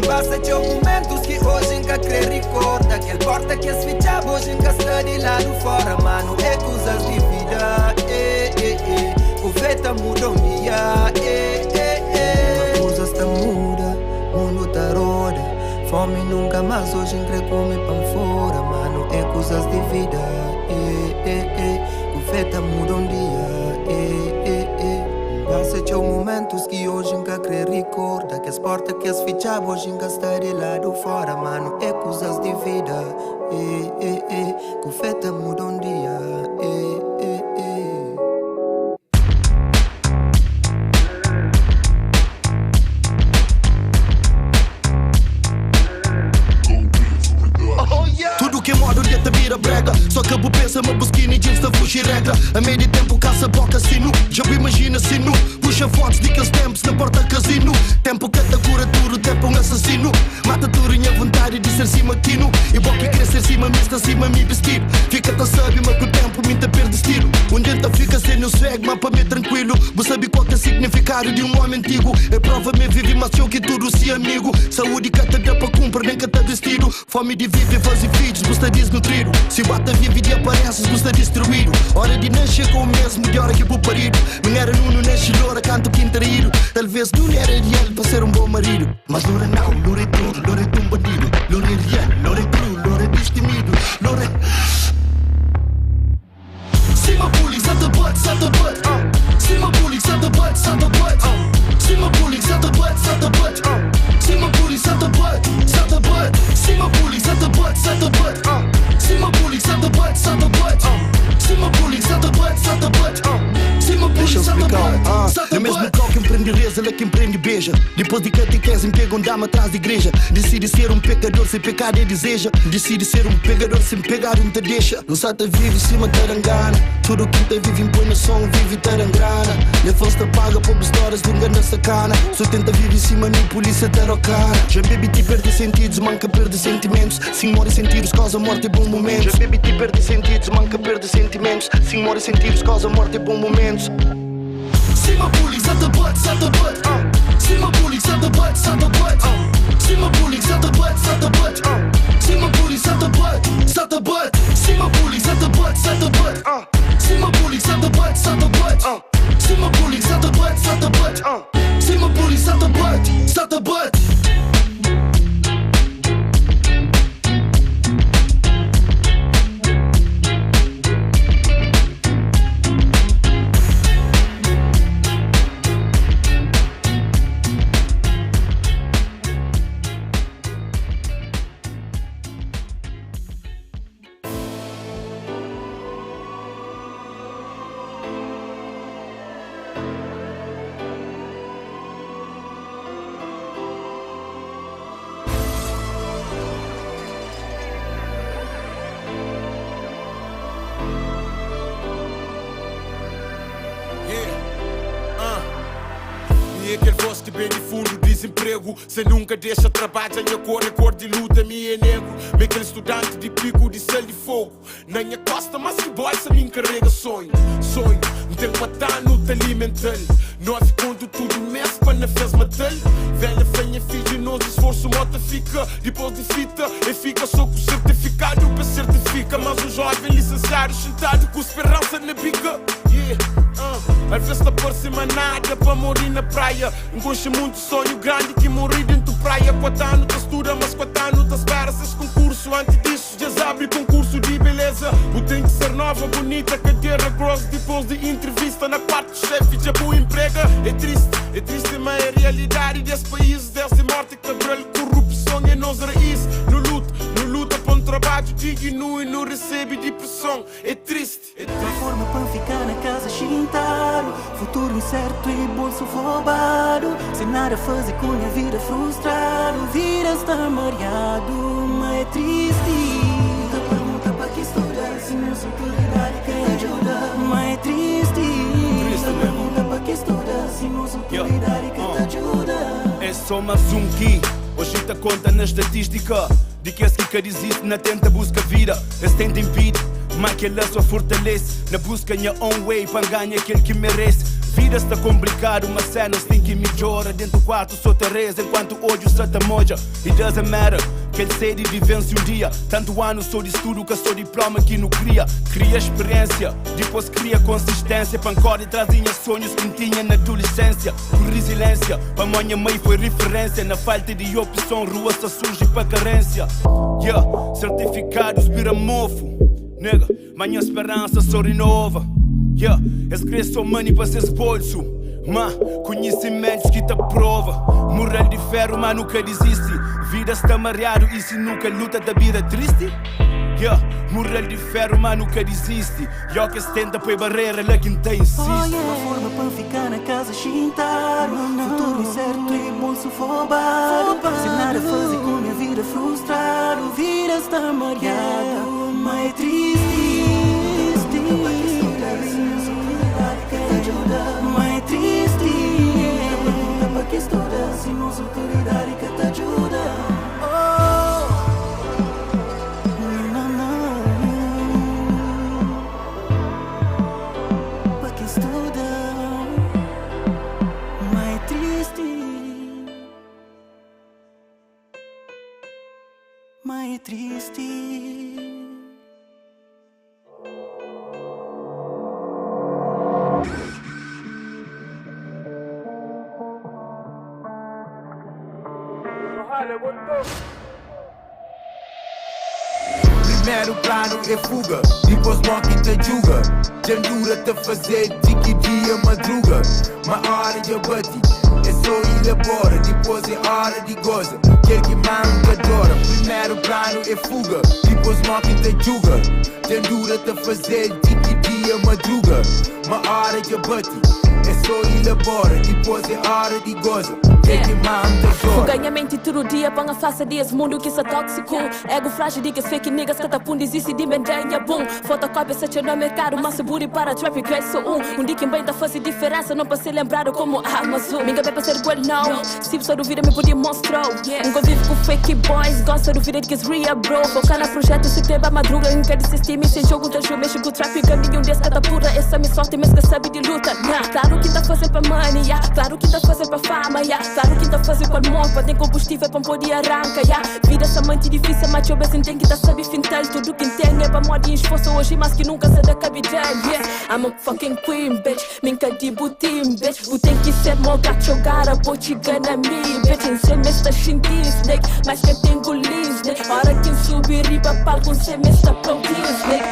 Basta de momentos que hoje nunca quer recorda. Aquele porta que as fichas hoje nunca está de lado fora, mano. É coisas de vida, que feta muda um dia, coisas está muda, mundo tá roda. Fome nunca mais, hoje come pão fora, mano. É coisas de vida, o feta muda um dia, Passa de momentos que hoje nunca quer recorda. Que as portas que as fichas hoje nunca está de lado fora, mano. É coisas de vida, o feta muda um dia, Tudo que modo dentro vira brega. Só que eu penso, uma busquina e jeans da fugir regra. A meio de tempo caça boca sino. Já me imagina sino. Puxa fotos de aqueles tempos na porta casino. Tempo que te cura tudo, tempo um assassino. Mata tudo minha vontade de ser cima quino. E bom que querer ser cima, me está cima me vestir. Fica-te sabe, mas com o tempo me te perde estilo. Onde então fica sendo swag, mas para mim tranquilo. Você sabe qual que é o significado de um homem antigo. É prova me vive, mas eu que tudo se amigo. Saúde que te dá para cumprir, nem que te vestido. Fome de viver, fazer filhos, você desnutrido. Se bata vive de aparências, você destruído. Hora de nascer com o mesmo de hora que vou parido. Não era nuno, nasce loura, canto quintarído. Talvez não era real para ser um bom marido. Mas loura não, loura é tudo, loura é um bandido. Loura é real, loura é cru, loura é destemido. Loura Cima bullying, sata butt, sata butt. Cima bullying, sata butt, sata butt. Cima bullying, sata butt, sata butt. Cima bullying, sata butt, sata butt. Cima bullying, sata butt, sata butt. Cima bullying, sata butt, sata butt. Cima bullying, sata butt, sata butt. Cima bullying, sata butt, sata butt. É mesmo qual que empreende reza, ela que empreende beija. Depois de catequese, pega um dama atrás da igreja. Decide ser um pecador sem pecado e deseja. Decide ser um pegador sem pegar não te deixa. Não sata vive em cima tarangana. Tudo que te vive impõe no som, vive tarangrana. Le fosse te paga por histórias de engano sacana. Só tenta viver em cima, nem polícia tarocana. Já baby te perde sentidos, manca perde sentimentos. Sim, morre sentidos, causa morte e bom momentos. Já baby te perde sentidos, manca perde sentimentos. Sim, morre sentidos, causa morte e bom momentos. Cima bullying, sata butt, sata butt. Cima bullying, sata butt, sata butt. Cima bullying, sata butt, sata butt. Cima bullying, sata butt, sata butt. Cima bullying, sata butt, sata butt. Cima bullying, sata butt, sata butt. Cima bullying, sata butt, sata butt. Cima bullying, sata butt, sata butt. E aquele voz que bem de fundo desemprego. Cê nunca deixa trabalho, a cor é cor de luta, me é negro. Me aquele estudante de pico de sal de fogo. Na minha costa, mas que boy, se me encarrega sonho. Sonho, não tem que matar, não te alimentar. Nós quando tudo mexe, para não fez matar. Velha, fenha, filho, nós esforço, mota fica. Depois de fita, e fica só com certificado para certifica. Mas o jovem licenciado, sentado com esperança na bica. Às vezes tá por cima nada pra morrer na praia. Enconcha muito sonho grande que morri dentro praia. 4 anos te estuda, mas 4 anos te espera. Seis concurso, antes disso já abre concurso de beleza. O tem que ser nova, bonita, cadeira grossa. Depois de entrevista na parte do chefe, já boa emprega. É triste, mas é a realidade desse país. Desde morte, cabelo, corrupção é nossa raiz. No luta para um trabalho digno e não recebe depressão. É triste. Forma para ficar na casa chintaro. Futuro incerto e bolso roubado. Sem nada fazer com a vida frustrado. Vida está mareado, mas é triste. Pergunta para que estudar se não sou autoridade quem ajuda. Mas é triste. Pergunta para que estudar se não sou autoridade quem te ajuda. É só mais um que hoje te conta na estatística de que esse que diz isso na tenta busca vida. Esse tenta impede, mas que ela só fortalece. Na busca minha own way para ganhar aquele que merece. Vida está complicado, mas cenas tem que melhora. Dentro do quarto só te reza enquanto hoje só te moja. It doesn't matter, que ele sede vivência um dia. Tanto ano sou de estudo que sou diploma que não cria. Cria experiência, depois cria consistência. Pancora e trazia sonhos que tinha na adolescência. Por resiliência, para minha mãe foi referência. Na falta de opção, rua só surge para carência. Yeah, certificados vira mofo. Nega, manhã esperança só renova. Yeah, escrevo money para seus bolsos. Mas conhecimentos que te prova. Moral de ferro, mas nunca desiste. Vida está mareado e se nunca luta da vida triste. Yeah, moral de ferro, mas nunca desiste. E que se tenta põe barreira, lá quem tem insiste. Uma forma para ficar na casa chintaro. Futuro incerto e bolso roubado. Sem nada fazer com a vida frustrado. Vida está mareado, mas é triste. Mas é triste. Pergunta para que estuda se não sou autoridade que te ajuda. Para que estuda. Mas é triste. Mas é triste. Primeiro plano é fuga, depois morre te julga. Jandura te fazer de que dia madruga. Uma hora de abate, é só elabora. Depois é hora de goza, quer que manda adora. Primeiro plano é fuga, depois morre te julga. Jandura te fazer de que dia madruga. Uma hora de abate, é só elabora. Depois é hora de goza. O ganhamento todo dia para a face desse mundo que é tóxico. Ego frágil de que fake niggas que tá pum desiste de mendenha boom. Fotocópia se no mercado, mas seguro para trap que é só um dia que bem tá fazer diferença, não para ser lembrado como Amazon. Ninguém vai para ser igual não. Se só duvida me podia mostrar. Nunca vive com fake boys, gosta do vida de que é real bro. Focar na projeto se tem madruga, nunca desistir, me sem jogo, então mexe com o trap, caminho desse cada pura. Essa me sorte, mas que sabe de luta. Claro que tá fazendo para money, claro que tá fazendo para fama, claro que tá fazendo com amor, tem combustível para poder arrancar. Vida essa mente difícil, mas eu bem tem que tá sabe fintal. Tudo que tem é para moda e esforço hoje, mas que nunca se dá capital. I'm a fucking queen, bitch. Minha de butim, bitch. O tem que ser meu gato jogar a botiga na minha, bitch. Em semestre xintis, snake, mas quem tem golis, snake. Hora que subir riba palco, um semestre prontinho, snake.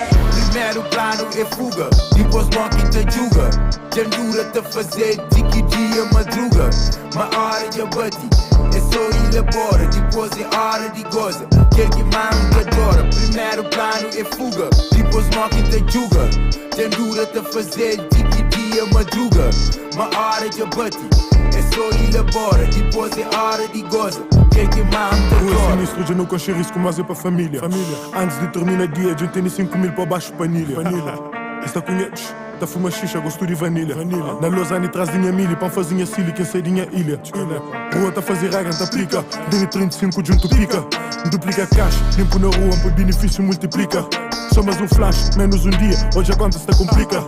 Primeiro plano é fuga, depois morre te julga. Jandura te fazer de que dia madruga. Uma hora de abate, é só elabora. Depois é hora de goza, quer que manda adora. Primeiro plano é fuga, depois morre te julga. Jandura te fazer de que dia madruga. Uma hora de abate, é só elabora. Depois é hora de goza, quer que manda adora. O sinistro de nunca achei risco, mas é para família. Antes de terminar dia, a gente tem 5 mil para baixo panilha. Esta conheces? Da fuma xixa, gosto de vanilha. Na Lausanne traz dinha milha, pão fazinha silha, quem sei dinha ilha. Rua tá fazer regra, tá aplica. Dene 35 junto pica. Duplica cash, limpo na rua, por benefício multiplica. Só mais um flash, menos um dia, hoje a conta se complica.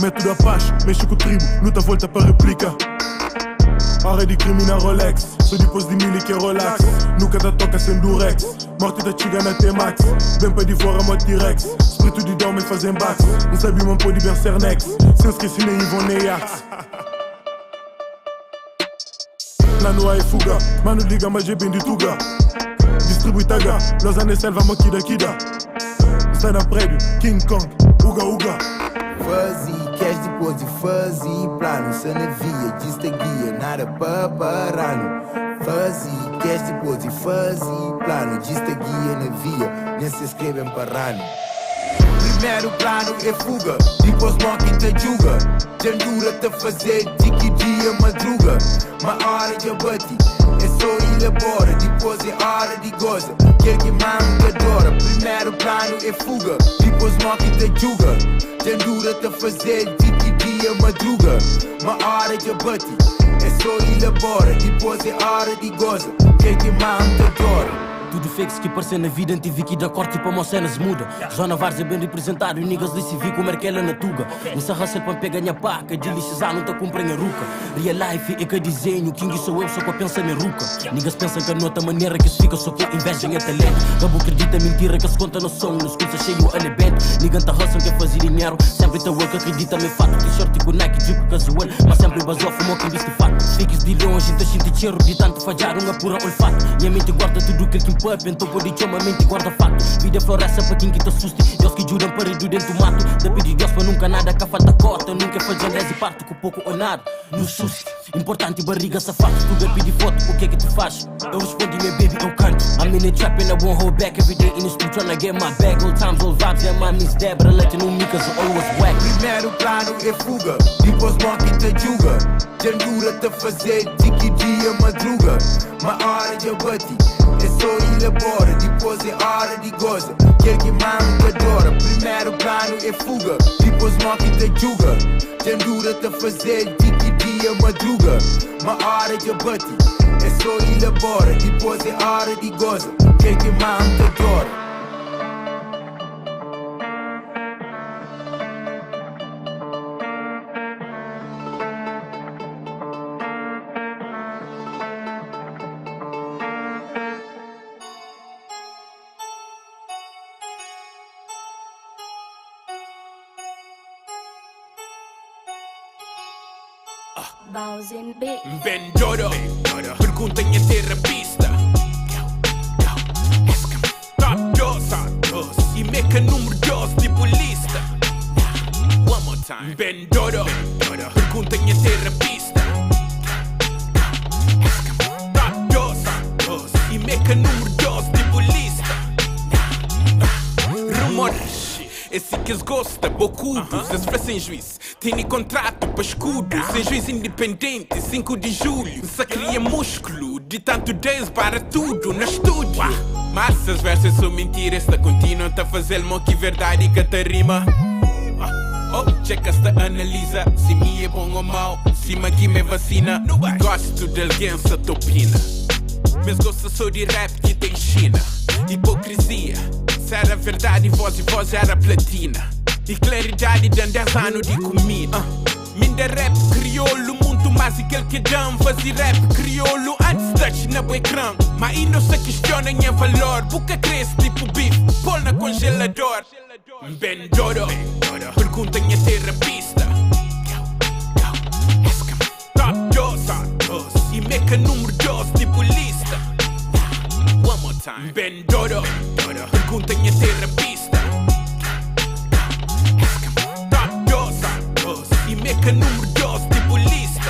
Método a paz, mexe com o tribo, luta volta para replica. Pare de crimina Rolex, sou depois de mili que relax. Nunca te toca sem durex, morte da chigana tem max. Bem para divora mo T-Rex, espírito de dom me fazem bax. Não sabia man pode ver ser next, sem esquecer nem Ivon nem Axe. Lá no é fuga, mano liga mas é bem de tuga. Distribui taga, Los Angeles selva mo kida kida. Está na prédio, King Kong, uga uga. Fuzzy, cash depois de fuzzy, plano, se navia, dista guia, nada para parano. Fuzzy, cash depois de fuzzy, plano, dista guia, navia, nem se escrevem parano. Primeiro plano é fuga, depois mocking te julga. Jandura te fazer de que dia madruga. Uma hora de abate, é só elabora. Depois é hora de goza, quer que mano adora. Primeiro plano é fuga, depois mocking te julga. Jandura te fazer de que dia madruga. Uma hora de abate, é só elabora. Depois é hora de goza, quer que mano adora. Tudo fake que pareceu na vida, tive que dar corte para uma cena se muda. Zona Várzea bem representado, e niggas de civil como ela na tuga. Nessa raça para pegar minha paca, de lixizar não tá cumprindo a ruca. Real life é que desenho, King sou eu, só que eu penso na ruca. Niggas pensam que a outra maneira que se fica, só que invejam é talento. Cabo acredita mentira que se conta no som, nos cursos cheio elemento. Nigga tá raça que fazer dinheiro, sempre tá work, acredita me fato. T-shirt com Nike, Jeep casual, mas sempre basou, fumou quem viste fato. Fiques de longe, tá sente cheiro, de tanto falhar, uma pura olfato. Minha mente guarda tudo que pub, então pode chamar a mente guarda fato. Vida floresta para quem que te assuste. Deus que juram parede dentro do mato. Te pedi Deus para nunca nada que falta cota. Nunca fazendo 10 e parto com pouco ou nada. No susto, importante barriga safado. Tu vai pedir foto, o que é que tu faz? Eu respondi, meu baby, eu canto. I'm in the trap and I won't hold back. Every day in the street tryna get my bag. All times, all vibes, and my miss Debra. Let you know me cause I always whack. Primeiro plano é fuga, depois mocking te julga. Jandura te fazer de que dia madruga. Uma hora de abate, é só elabora. Depois é hora de goza, quer que mano adora. Primeiro plano é fuga, depois mocking te julga. Jandura te fazer de que dia madruga. Uma hora de abate, é só elabora. Depois é hora de goza, quer que mano adora. Vendoro, pergunta em terapista. Top 2 e meca número 2 tipo lista. One more time. Vendoro, pergunta em terapista. Top 2 e meca número 2 tipo lista. Rumores, esse que eles gostam, bocudos, eles fazem sem juiz. Tem contrato para escudo, sem juiz independente, 5 de julho. Só cria músculo, de tanto 10 para tudo no estúdio. Mas essas versões são mentiras, tá continuam a fazer mal que verdade que te rima. Oh, checa-se, analisa, se me é bom ou mau, se me aqui me vacina. Gosto de alguém se topina, mas gosto só de rap que tem China. Hipocrisia, se era verdade, voz era platina. E claridade de 10 anos de comida. Minda rap crioulo, muito mais aquele que dão. Fazer rap crioulo antes touch na ecrã. Mas aí não se questiona em valor. Boca cresce tipo bife, pôr na congelador. Vendoro, pergunta em terapista. Top 2 e meca número 2 tipo lista. One more time. Vendoro, pergunta em terapista. E meca número 2 tipo lista.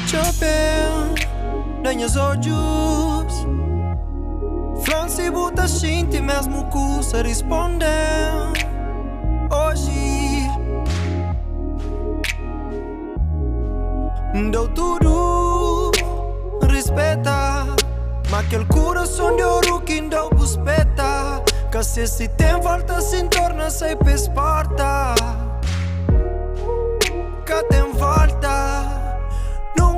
Chopin, nenhas olhos. Franci buta shinti mesmo cusa responder. Hoje deu tudo, respeita. Mas aquele coração de ouro que deu buspeta. Que se tem volta, se torna sem pesparta. Que tem volta, não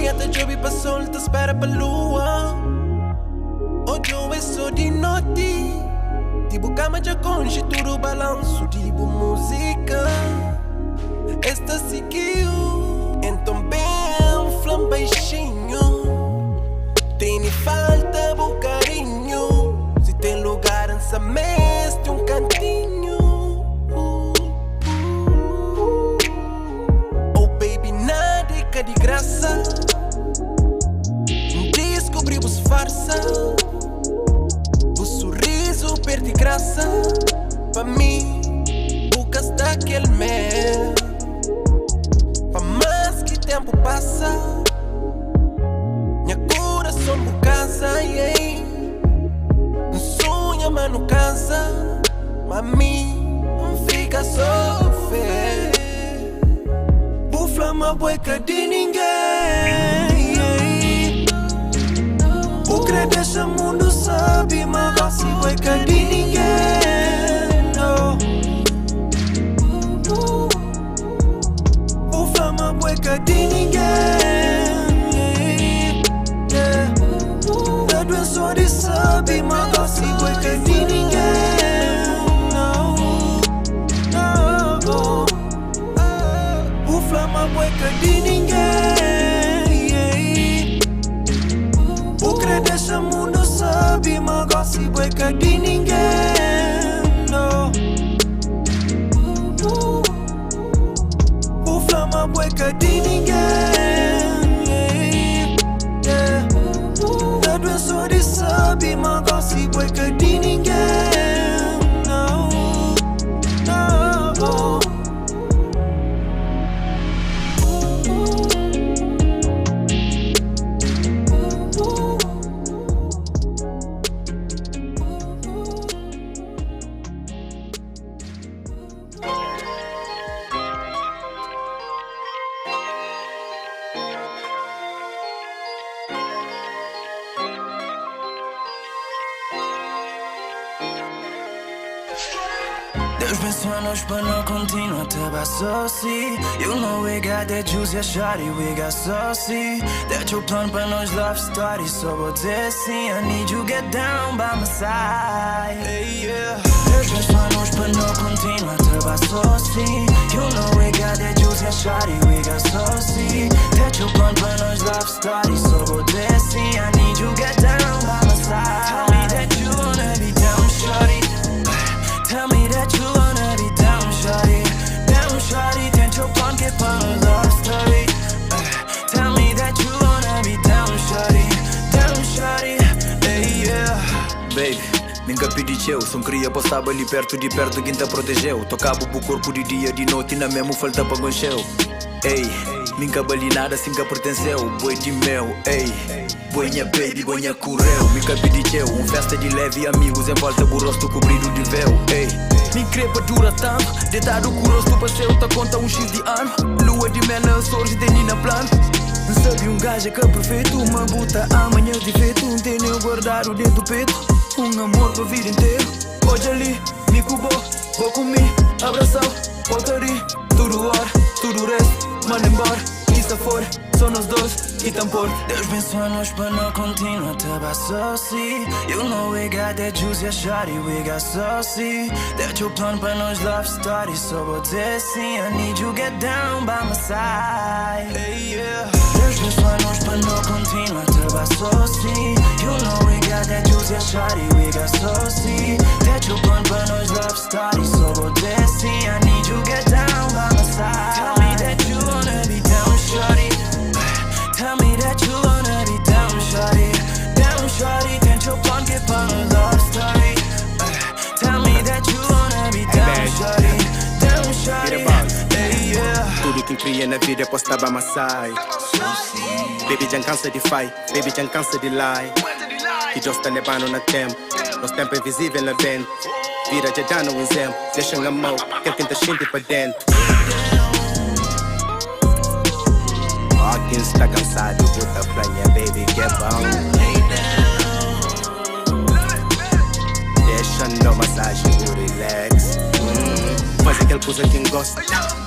até job pra sol, te espera pra lua. Hoje eu sou de noite. Tipo cama de conge, tudo balanço, tipo música. Esta seguiu, então bem, flam baixinho. Tem falta bom carinho. Se tem lugar nessa mesa, tem cantinho. Oh baby, nada é de graça. Descobrimos farsa. O sorriso perde graça. Pra mim, buscas daquele mel. Pra mais que tempo passa, minha coração por casa, yeah. Um sonho, mas não cansa. Mami, não fica só fé. Bufla uma boica de ninguém, yeah. O que deixa o mundo sabe, mas você boica de ninguém, no. Bufla uma boica de ninguém, yeah. A doença de sabe, mas você boica de ninguém, no. Bufla uma boica de ninguém, yeah. O que deixa o mundo sabe, mas você boica de ninguém, no. Bufla uma boica de ninguém, yeah. A doença de sabe, mas você boica de ninguém, no. Deus pensou nós para não continuar até bassoci. You know we got that juice, yeah, shawty, we got saucy. That your plan para nós love story, so vou dizer sim. I need you get down by my side, hey, yeah. Deus pensou nós para não continuar até bassoci. You know we got that juice, yeah, shawty, we got saucy. That your plan para nós love story, so vou dizer sim. I need you get down by my side. Tell me that you wanna be down, shawty. Tell me that you wanna be down, shawty. Down, shawty, tenta your plan, get on a love story. Tell me that you wanna be down, shawty, hey, yeah. Baby, minha pedi eu, só queria passar ali perto de perto quem te protegeu. Tocava o corpo de dia, de noite, na mesmo falta para goncheu. Ei, minha balinada assim que pertenceu, boi de mel, ei. Boinha baby, boinha correu. Minha pedi eu, festa de leve amigos em volta do rosto cobrido de véu, ei. Me crepa dura tanto, deitado com o rosto passeio, tá conta X de ano. Lua de mel, sorge de nina plano. Sabe gajo que é perfeito, uma buta amanhã de feito. Tem nem guardado dentro do peito, amor pra vida inteira. Hoje ali, me cubou, vou comer, abração, voltarei. Tudo hora, tudo resto, manda embora. Isso for, só nós dois e tampor. Deus pensou nós para não continuar até bassoci. You know we got that juice, yeah, shawty, we got saucy. That your plan para nós love story, so vou dizer sim. I need you get down by my side, hey, yeah. Deus pensou nós para não continuar até bassoci. You know we got that juice, yeah, shawty, we got saucy. That your plan para nós love story, so vou dizer sim. I need you get down by my side. Tell me that you wanna be down, shawty. Tell me that you wanna be down, shawty. Down, shawty, tenta your plan, get on a love story. Tell me that you wanna be down, shawty. Down, shawty, hey, yeah. Tudo que cria na vida é postar by my side. Baby, já cansa de fight, baby, já cansa de lie. Que já está nevando na tempo, nosso tempo é invisível lá dentro. Vira já dá no exemplo, deixa na mão, quer quem tá sente pra dentro. Quem está cansado, bota planha, baby, que é bom. Deixa no massagem, o relax. Faz aquele coisa que gosta.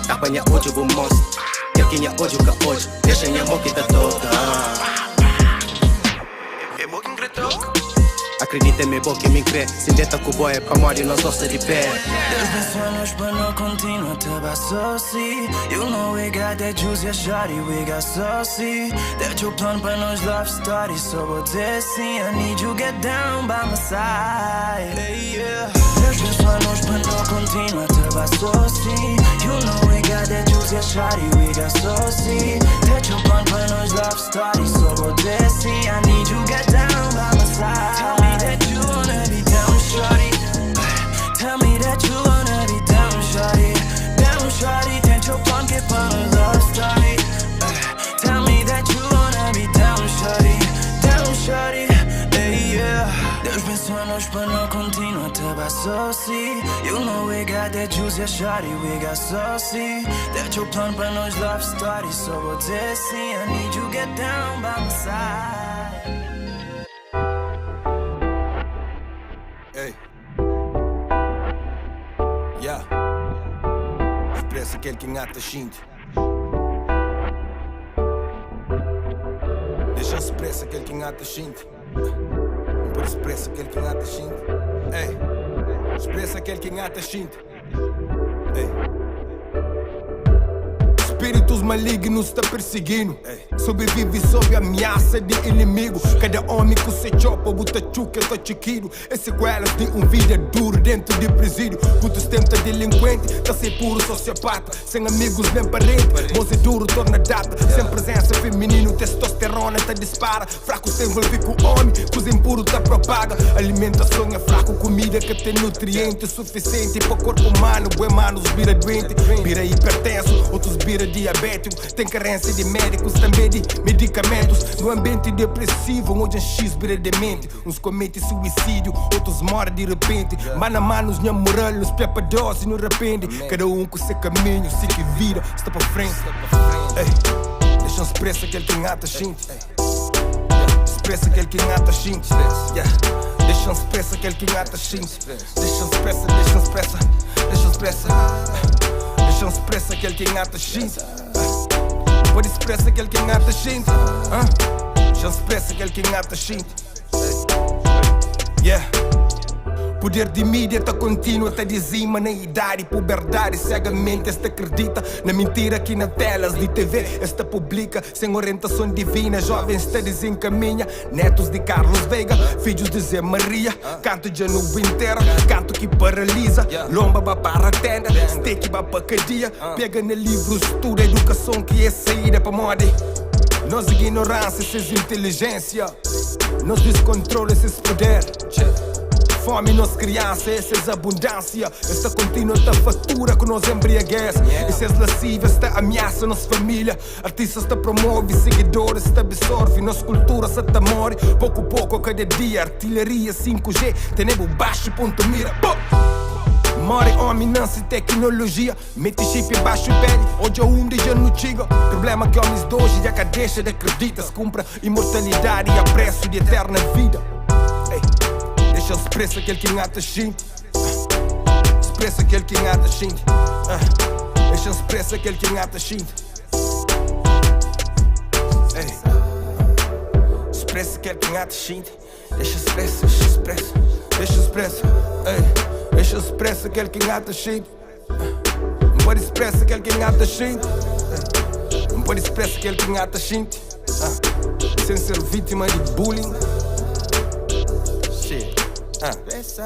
Apanha hoje eu vou mostrar. Quer quem é hoje o que hoje, deixa em amor que te toca. É bom que toca. Acredita em mim, boca e me crê. Se deta com o boy é pra morrer, nós ossos de pé. Deus abençoa-nos para não continuar te bassoci. You know we got that juice, yeah, shawty, we got saucy. That your plan para nos love story, so vou dizer sim. I need you get down by my side. Hey, yeah. Deus abençoa-nos para não continuar te bassoci. You know we got that juice, yeah, shawty, we got saucy. That your plan para nos love story, so vou dizer sim. I need you get down by my side. Tell me that you wanna be down, shawty. Tell me that you wanna be down, shawty. Down, shawty. Thank your plan, get on a love story. Tell me that you wanna be down, shawty. Down, shawty. Hey, yeah. Deus abençoa-nos para não continuar te bassoci. You know we got that juice, yeah, shawty, we got saucy. That your plan para nos love story, so vou dizer sim. I need you get down by my side. Hey. Yeah. Expressa aquele que engata xinte. Deixa expressa aquele que engata xinte. Por expressa aquele que engata xinte. Ei. Expressa aquele que engata xinte. Ei. Espíritos malignos está perseguindo. Sobrevive sob ameaça de inimigo. Cada homem com seu chopa, buta chuca, tá chiquiro. É sequelas de vida duro dentro de presídio. Puto tenta delinquente, tá sem puro sociopata. Sem amigos nem parente, moço duro torna data. Sem presença feminino, testosterona tá dispara. Fraco se envolve com homem, coisa impuro tá propaga. Alimentação é fraco, comida que tem nutrientes suficiente para o corpo humano. Boi manos vira doente, vira hipertenso, outros vira diabético. Tem carência de médicos, também de medicamentos. No ambiente depressivo, onde X vira demente. Uns cometem suicídio, outros morrem de repente. Mano a manos, minha moral, nos pepa doce no repente. Cada um com seu caminho, se que vira, está para frente. Ei, deixa expressa aquele que engata xinte. Expressa aquele que engata xinte. Deixa expressa aquele que engata xinte. Deixa expressa, deixa expressa, deixa expressa. Deixa expressa aquele que engata xinte. Pode expressa aquele que engata xinte. Deixa expressa aquele que engata xinte. Yeah. Poder de mídia tá contínuo, tá dizima na idade, puberdade, cegamente esta acredita na mentira aqui na telas de TV, esta publica sem orientação divina, jovens está desencaminha, netos de Carlos Veiga, filhos de Zé Maria, canto de novo inteira, canto que paralisa, lomba ba para a tenda, steak ba para cadeia, pega no livro, estuda educação que é saída para moda. Nós ignorância, esses inteligência, nós descontrole, esses poder. Fome nos criança, essas abundância. Esta contínua esta fatura que nos embriaguece. Essas lascivas, esta ameaça nossa família. Artistas te promove, seguidores te absorve. Nossa cultura se te morre, pouco a pouco cada dia. Artilharia 5G, tenemos baixo ponto mira. More homem, não se tecnologia. Mete chip baixo pele, hoje é um dia no chiga. Problema que homens de hoje já que deixa de acreditar. Se compra imortalidade e a preço de eterna vida. Deixa expressa aquele que engata xinte. Expressa aquele que engata xinte. Deixa expressa aquele que engata xinte. Expressa aquele que engata xinte. Deixa expressa, deixa expressa. Deixa expressa, deixa expressa aquele que engata xinte. Não pode expressa aquele que engata xinte. Não pode expressa aquele que engata xinte. Sem ser vítima de bullying. Expressa.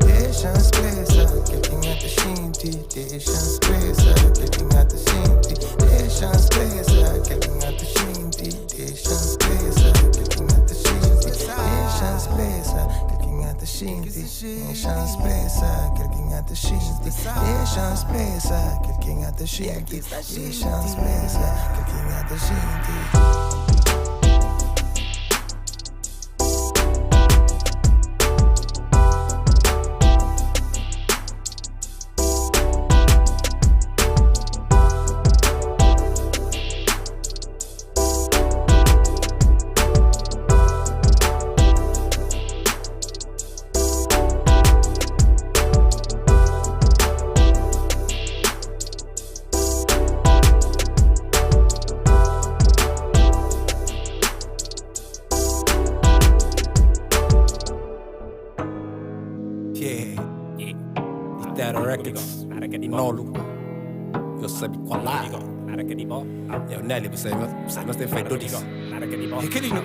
Deixa expressa aquele que engata xinte. Deixa expressa aquele que engata xinte. Deixa expressa aquele que engata xinte. Deixa expressa aquele que engata xinte. Deixa expressa aquele que engata xinte. Deixa expressa aquele que engata xinte. Deixa expressa aquele que engata xinte. Deixa expressa aquele que engata xinte. Rockets, Nolo. Eu sabe qual é. Eu Nelly, você mas tem feito disso. É que lindo.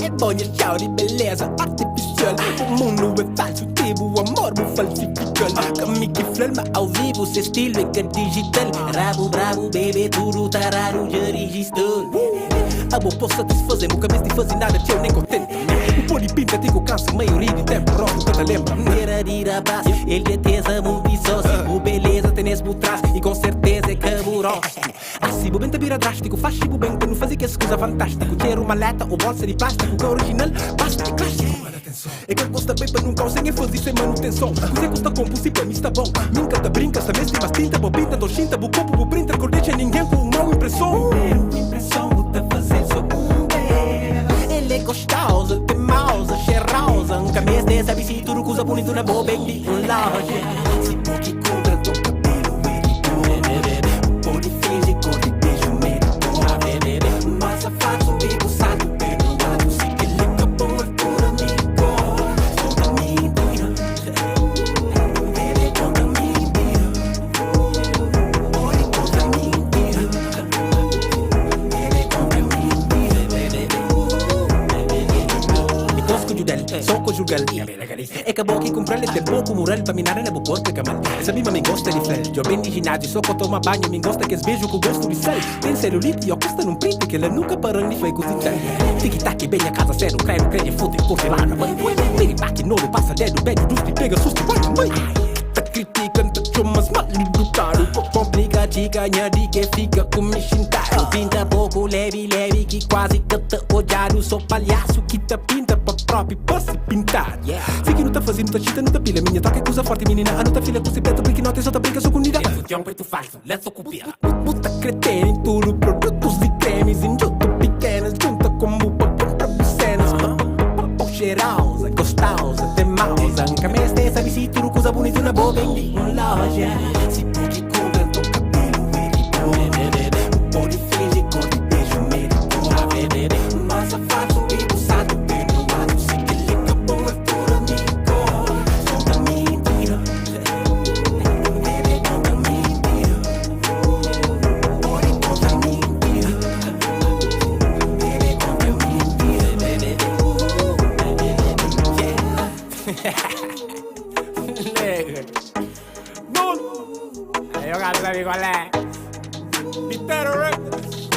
É bonha, tchau de beleza artificial. O mundo é falso, tipo o amor me falsifica. Comigo flama ao vivo, seu estilo é que digital. Rabo, bravo, bebê, tudo tá raro, já registrou. Amo, posso satisfazer, nunca me fazer nada que eu nem contento. O pôr de pinta, digo cansa, maioria de tempo, rosto, cada lembra. Tira base, ele é tesa, muito sócio. O beleza tem esse por trás, e com certeza é caburoso. Assim, o bem tá vira drástico, faz tipo bem, quando fazer que essa coisa fantástico. Ter uma maleta ou bolsa de plástico, que é original, basta, é clássico. É que custa bem para nunca sem fazer sem manutenção. Você custa compulsivo, para mim está bom. Minca tá brinca, essa mesma mas tinta, bo pinta, do chinta, bo copo, bo printer, cor deixa ninguém com uma impressão. Impressão, tá fazendo só ele é gostosa, tem mouse, cheirosa. Nunca me esquece, sabe se tudo coisa bonita na boa, bem de loja. Se pode comprar teu cabelo, ele pode fingir cor de beijo, medo. Mas a fato, amigo, sabe, perdoado. Se que ele acabou, é por amigo. Toda mentira, ele conta mentira. Ele conta mentira, ele conta mentira. Gosto de dele, só conjugal. É que a boca comprar ele tem pouco moral para minar na boca que camal. Essa mima me gosta de fel. Eu bem de ginásio, só que toma banho, me gosta que es beijo com gosto de sal. Tem celulite e eu costa num print que ela nunca parou de fazer cozinhar. Tic-tac, bem a casa zero, creio, fute, porcelana. Piripaque, nolo, passa dedo, beijo, duspe, pega, susto, mãe. Tá criticando, tá chumas, mal e brutal. Complica de ganhar de que fica com me chintar. Pinta pouco, leve, que quase canta odiado. Sou palhaço que tá pinta pra próprio posso pintar. Sei que não tá fazendo, tá chita, não tá pilha. Minha toca é coisa forte, menina. A não tá filha, com se preta, porque não tem só tá brinca, sou comida. É um preto falso, let's copiar. Puta cretena em tudo, produtos e cremes. Em junto pequenas, junta como pra bucenas. Cheirosa, gostosa, tem mausa. Nunca me esquece, sabe se tudo coisa bonita na boa, bem de loja. Se pode comprar teu cabelo, ele pode fingir cor de beijo, medo. Mas a fato, amigo, sabe, perdoado. Se que ele acabou, é por amigo. Conta mentira, ele conta mentira. Pode contar mentira, ele conta mentira. Eu quero saber qual é. Pitero Records.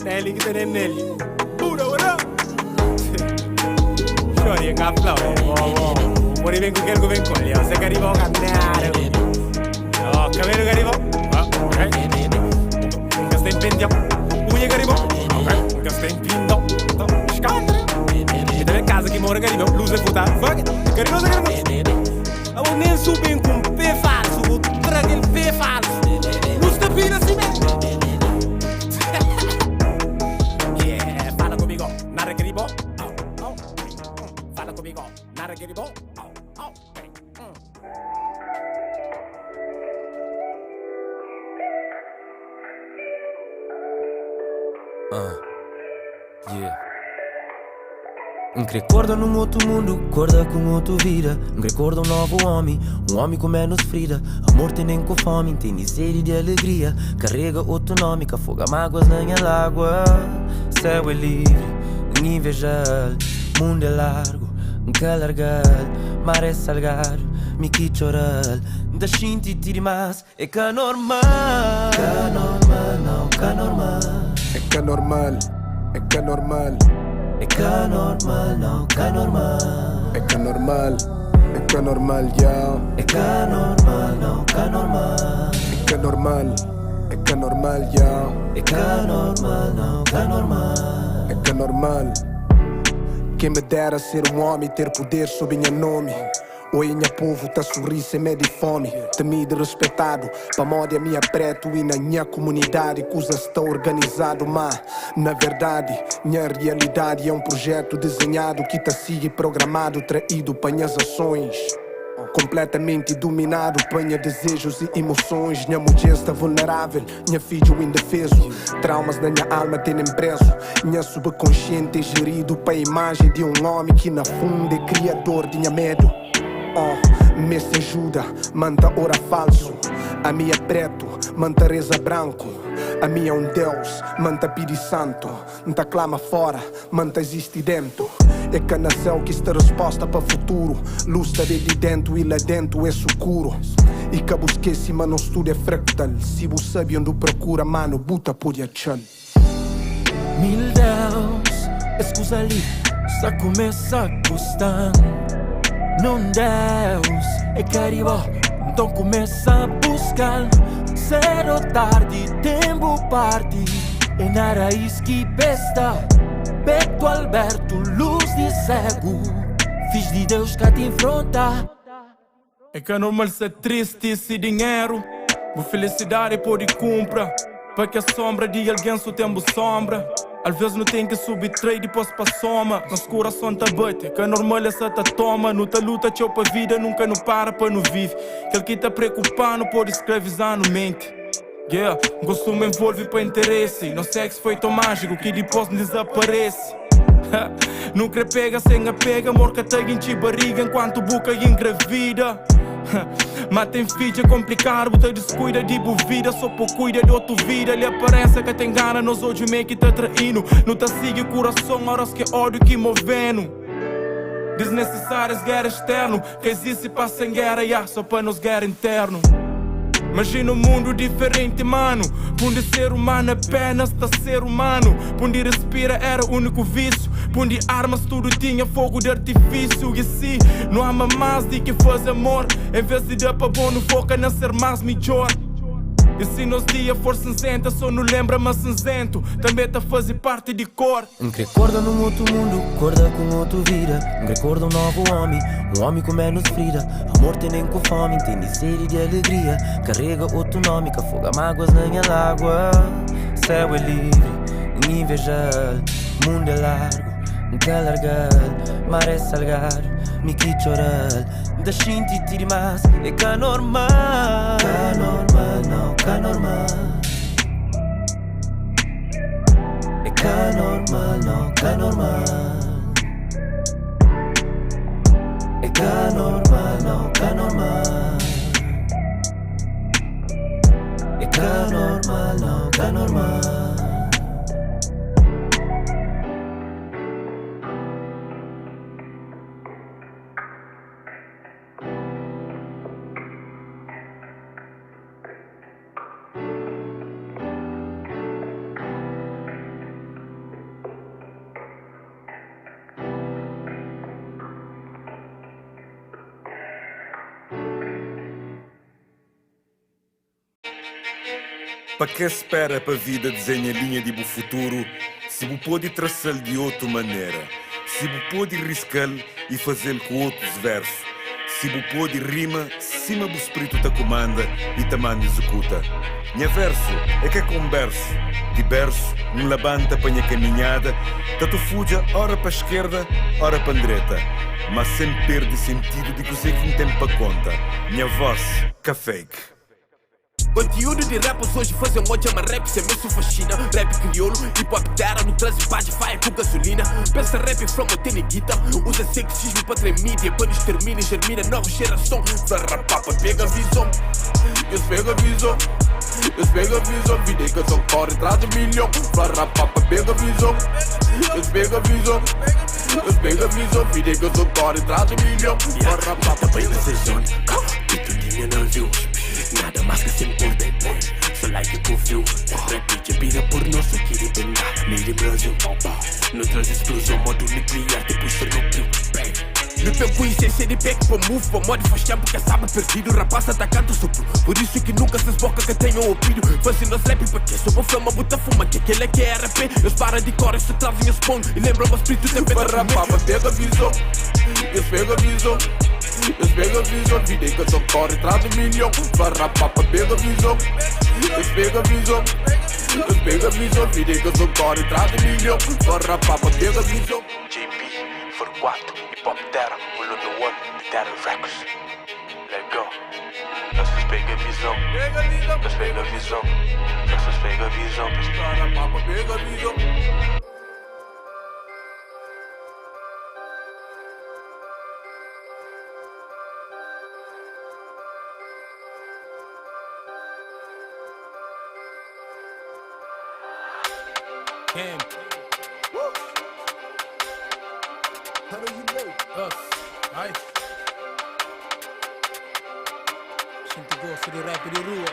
Nelly que tem Nelly. Buda, what up? Shorty, eu quero flor. Por aí vem com aquele que vem colher. Você quer ir para o caminhar. Ó, cabelo quer ir para. Ok. Nunca se tem pendião. Unha quer ir para. Ok. Nunca se tem pindão. Escada. E também casa que mora quer ir para. Luz vai futar. Fuck it. Quer ir para, quer ir para. Eu nem subi com pé falso. Traga ele pé falso. Luz da pira assim mesmo. Yeah, fala comigo. Nada quer ir para. Fala comigo. Nada quer ir para. Yeah. Recorda num outro mundo, acorda com outro vida. Recorda um novo homem com menos ferida. Amor tem nem com fome, tem miséria de alegria. Carrega outro nome, que afoga mágoas na minha água. Céu é livre, invejar. Mundo é largo, que largar. Mar é salgado, me que chorar. Da xinti tiri mais, é que normal. Que normal, não, que normal. É que normal, é que normal. É que normal, não, que normal. É que normal, é que normal, yeah. É que normal, não, que normal. É que normal, é que normal, yeah. É que normal, não, que normal. É que normal. Quem me dera ser um homem, ter poder sob minha nome. Oi, minha povo, tá sorrir sem medo e fome. Temido e respeitado, pra moda minha preto e na minha comunidade. Coisa está organizado, mas na verdade, minha realidade é um projeto desenhado que tá sigue programado, traído para minhas ações. Completamente dominado, panha desejos e emoções. Minha mulher está vulnerável, minha filho indefeso. Traumas na minha alma têm preso. Minha subconsciente é gerido para a imagem de um homem que na fundo é criador de minha medo. Me se ajuda, manta ora falso. A minha é preto, manta reza branco. A minha é Deus, manta pidi santo. Nta clama fora, manta existe dentro. É que nasceu que está resposta para futuro. Luz está de dentro e lá dentro é escuro. E que busquei se mas não estudo é fractal. Se você sabe onde procura, mano, buta por achar. Mil Deus, escusa ali, só começa a custar. Não Deus, é caribó, então começa a buscar. Cedo ou tarde, tempo parte. É na raiz que besta. Beto Alberto, luz de cego. Fiz de Deus que te enfronta. É que é normal ser triste e sem dinheiro. Boa felicidade pode comprar. Para que a sombra de alguém só tem boa sombra. Às vezes não tem que subir trade depois para soma. Mas coração tá bate, que é normal essa tá toma. Não tá luta, tchau pra vida, nunca não para não vive. Aquele que tá preocupado pode escravizar no mente. Yeah, gosto me envolve para interesse. Não sexo foi tão mágico que depois desaparece. Nunca pega sem apega, morca tag em barriga enquanto boca engravida. Mas tem filho é complicado, você descuida de boa vida, só por cuida de outra vida. Lhe aparece que tem gana, nós hoje meio que tá traindo. Não tá sigue o coração, horas que ódio que movendo. Desnecessárias guerra externo, que existe para sem guerra, yeah, só para nos guerra interno. Imagina um mundo diferente, mano. Onde ser humano apenas tá ser humano. Onde respira era o único vício. Onde armas tudo tinha fogo de artifício. E assim, não há mais de que fazer amor. Em vez de dar pra bom, não foca na ser mais melhor. E se nos dias for cinzenta, só não lembra mas cinzento. Também tá fazer parte de cor. Recorda num outro mundo, acorda com outra vida. Recorda um novo homem com menos frida. Amor tem nem com fome, tem de sede de alegria. Carrega outro nome, que afoga mágoas na minha água. Céu é livre, invejar. Mundo é largo, que largar. Mar é salgado, me que chorar. Da shinti tiri mais, é que normal. Que normal, não, que normal. É que normal, não, que normal. É que normal, não, que normal. É que normal, não, que normal. Para que espera para a vida desenha linha de bo futuro, se bo pode traçá-lo de outra maneira, se bo pode riscá-lo e fazê-lo com outros versos, se bo pode rima, cima bo espírito te comanda e te manda executa. Minha verso é que é converso, de berço, num labanta para minha caminhada, tanto fuja ora para a esquerda, ora para a direita, mas sempre perde sentido de que sei que tem para conta. Minha voz, que fake. Conteúdo de rappers hoje fazem moja, mas rap sem mesmo fascina. Rap crioulo, hip hop terra, no trânsito faz fire com gasolina. Pensa rap from a guita, usa sexismo para tremer mídia. Quando extermina e germina nova geração. Farrapapa pega a visão, eu pego a visão. Eu pego a visão, vida que eu sou corre atrás de milhão. Farrapapa pega a visão, eu pego a visão. Eu pego a visão, vida que eu sou corre atrás de milhão. Farrapapa pega a visão, que tu ninguém não viu. Nada mais que se importa em bem. Só like por view. Repite, pira por nosso que dependa. Made Brasil. No traz explosão, modo nuclear, tipo Chernobyl. Me pego com essência de back para move, para modo faz tempo que sabe perdido. Rapaz atacando o sopro, por isso que nunca se esboca que tenham opinião. Fazendo as rap para que sou bom fama, buta fuma, que aquele é que é RP. Eles param de cor, se trazem a spawn e lembram o espírito tem Farrapapa pega a visão, eu pego a visão. Eu pego a visão, vida que eu só corre atrás de milhão. Farrapapa pega a visão, eu pego a visão. Eu pego a visão, vida que eu só corre atrás de milhão. Farrapapa pega a visão. JP, for 4, hip hop terra, pulo no one, terra records. Let go. Nós pega a visão, nós pega a visão, nós pega a visão. Farrapapa pega a visão. Camp. How do you know? Us. Ai. Gente gosta de rap de rua.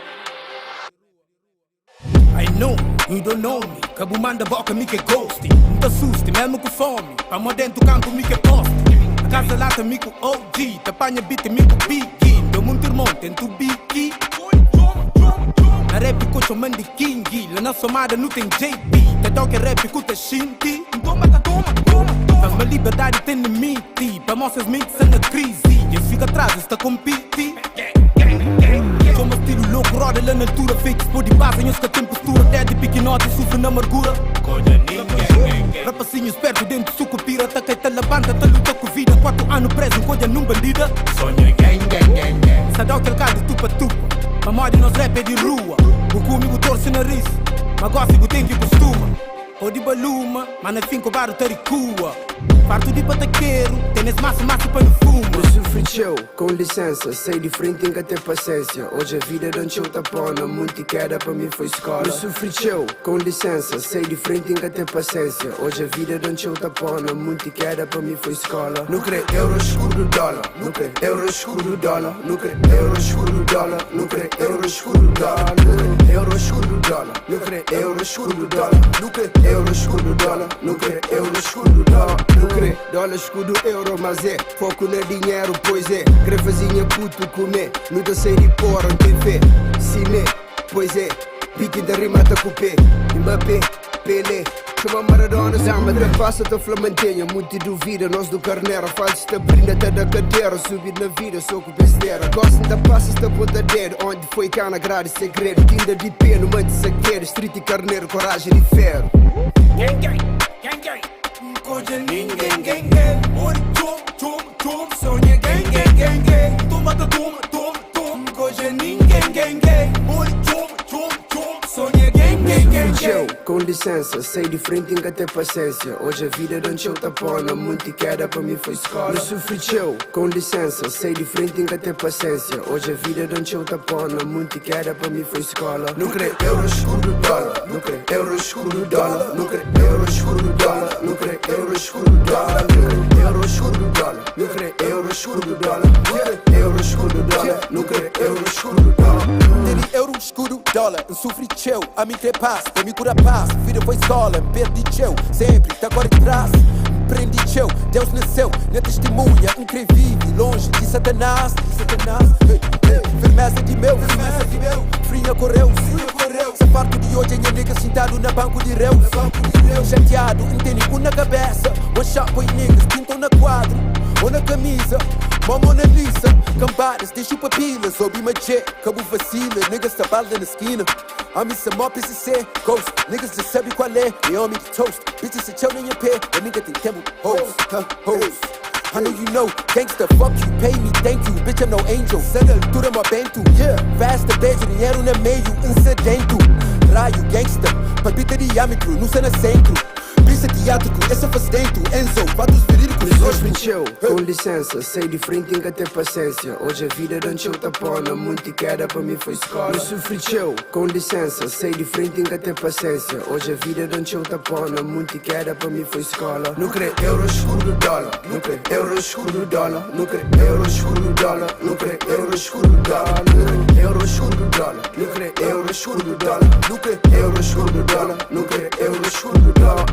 I know, you don't know me. Cabo manda boca, me que ghost. Não te assuste, mesmo com fome. Vamos dentro do campo, me que poste. A casa lata, me com OG. Te apanha beat, me com Biggie. Deu muito irmão, tento Biggie. Na rap, coach, man de King. Lá na somada, não tem JB. Te toca rap, cuta Shinty. Toma. Faz uma liberdade, tem limite. Para mostrar as mentes na crise. E fica atrás, está compete. Somos estilo louco, roda lá na altura. Fake sport de base, os que tem postura. Dead, piquinote e sofre na amargura. Rapacinhos perto dentro do suco pira. Taca e te levanta, te luta com vida. 4 anos preso, colha num bandida. Sonha gang. Sadão aquele cara de tupa. Mamãe de nós rap é de rua. O comigo torce o nariz. Mas gosto de tem que costuma. Ou de baluma, mas na fim com barro taricua. Parto de pataqueiro, tênis massa para no fumo. Eu sofri teu, com licença, sei de frente, tem que ter paciência. Hoje a vida não te tapona, muito queda para mim foi escola. Eu sofri teu, com licença, sei de frente, tem que ter paciência. Hoje a vida não te tapona, muito queda para mim foi escola. Não crê euro, escuro, dólar. Não crê euro, escuro, dólar. Não crê euro, escuro, dólar. Não crê euro, escuro, dólar. Euro, escuro, dólar. Não crê euro, escuro, dólar. Não crê euro, escudo, dólar. Não crê euro, escudo, dólar. Não crê dólar, escudo, euro, mas é foco no dinheiro, pois é. Grevazinha, puto, comer. Não dá sei de porra, não tem fé. Cine, pois é. Pique da rima, tá com pé. Mbappé, Pelé. Chama Maradona, Zamba, da passa, da Flamentenha. Muito duvida, nós do Carneiro. Faz esta brinda, até da cadeira. Subir na vida, sou com besteira. Gostam da passa, esta ponta dedo. Onde foi cá na grade, segredo. Tinda de pé, no manto saqueiro. Street e Carneiro, coragem de ferro. Gang. Coisa ninguém, gang. Ori, tom. Sonha, gang. Toma. Coisa ninguém, gang. Ori, tom. Sonha, gang. Com licença, sei de frente, tem que ter paciência. Hoje a vida não te tapona, muito queda para mim foi escola. Eu sofri teu, com licença, sei de frente, tem que ter paciência. Hoje a vida não te tapona, muito queda para mim foi escola. Não crê euro, escuro, dólar. Não crê euro, escuro, dólar. Não crê euro, escuro, dólar. Não crê euro, escuro, dólar. Não crê euro, escuro, dólar. Não crê euro, escuro, dólar. Não crê euro, escuro, dólar. Não crê euro, escuro, dólar. Dele euro, escuro, dólar. Eu sofri teu, a mim crê paz. Pra mim cura paz, vida foi escola, perdi teu. Sempre, tá agora de trás. Prendi teu, Deus nasceu, minha testemunha, vive longe de Satanás. Firmeza de meu, fria correu. Se parto de hoje, minha nigga sentado na banco de réu. Chateado, entende na cabeça. One shot boy niggas, pintam na quadro ou na camisa. Mona Lisa, cambadas, deixo papilas. Soube uma jet, cabo vacila. Niggas trabalham na esquina. A mim some up PCC, ghost. Niggas já sabe qual é, they on me de toast. Bitches se chão nem a pé, a nigga tem tempo, hoes, hoes. I know you know, gangsta, fuck you, pay me, thank you. Bitch, I'm no angel, sana altura mo bento. Yeah, fasta, beijo, dinheiro no meio, sedento. Raio, gangsta, palpita diâmetro, não cena centro. Pista teátrico, essa faz dentro. Enzo, fatos verídicos. Com licença, sei de frente, tem que ter paciência. Hoje a vida não te tapona, muito queda para mim foi escola. Eu sofri teu, com licença, sei de frente, tem que ter paciência. Hoje a vida não te tapona, muito queda para mim foi escola. Não crê euro, escuro, dólar. Não crê euro, escuro, dólar. Não crê euro, escuro, dólar. Não crê euro, escuro, dólar. Não crê euro, escuro, dólar. Não crê euro, escuro, dólar. Não crê euro, escuro, dólar. Não crê euro, escuro, dólar.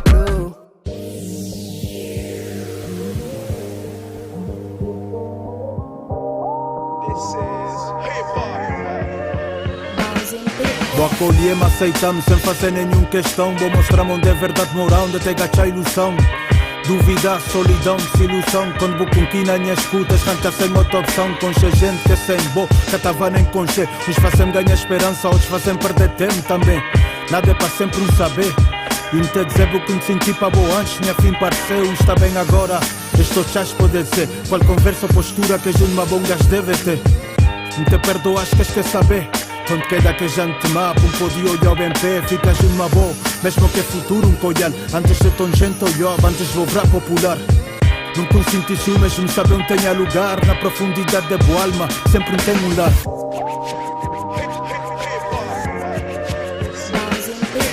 Vou acolher, mas aceitamos sem fazer nenhuma questão. Vou mostrar onde é verdade moral, onde até gacha a ilusão. Dúvida, solidão, desilusão. Quando vou com quina, minha escutas, canta sem outra opção. Concha gente que é sem boa, que estava nem conche. Uns fazem ganhar esperança, outros fazem perder tempo também. Nada é para sempre um saber. E não te dizer o que me senti para boa antes, minha fim pareceu, está bem agora. Estou chás pode dizer, qual conversa ou postura que a gente bom gás deve ter. Não te perdoas, queres que saber? Onde queda que a gente mapa, um podio olhar bem pé, ficas uma boa. Mesmo que é futuro um colhar, antes de tão gente olhar, antes vou virar popular. Não consinto ciúmes, não sabe onde tenha lugar. Na profundidade da boa alma, sempre tem um lar.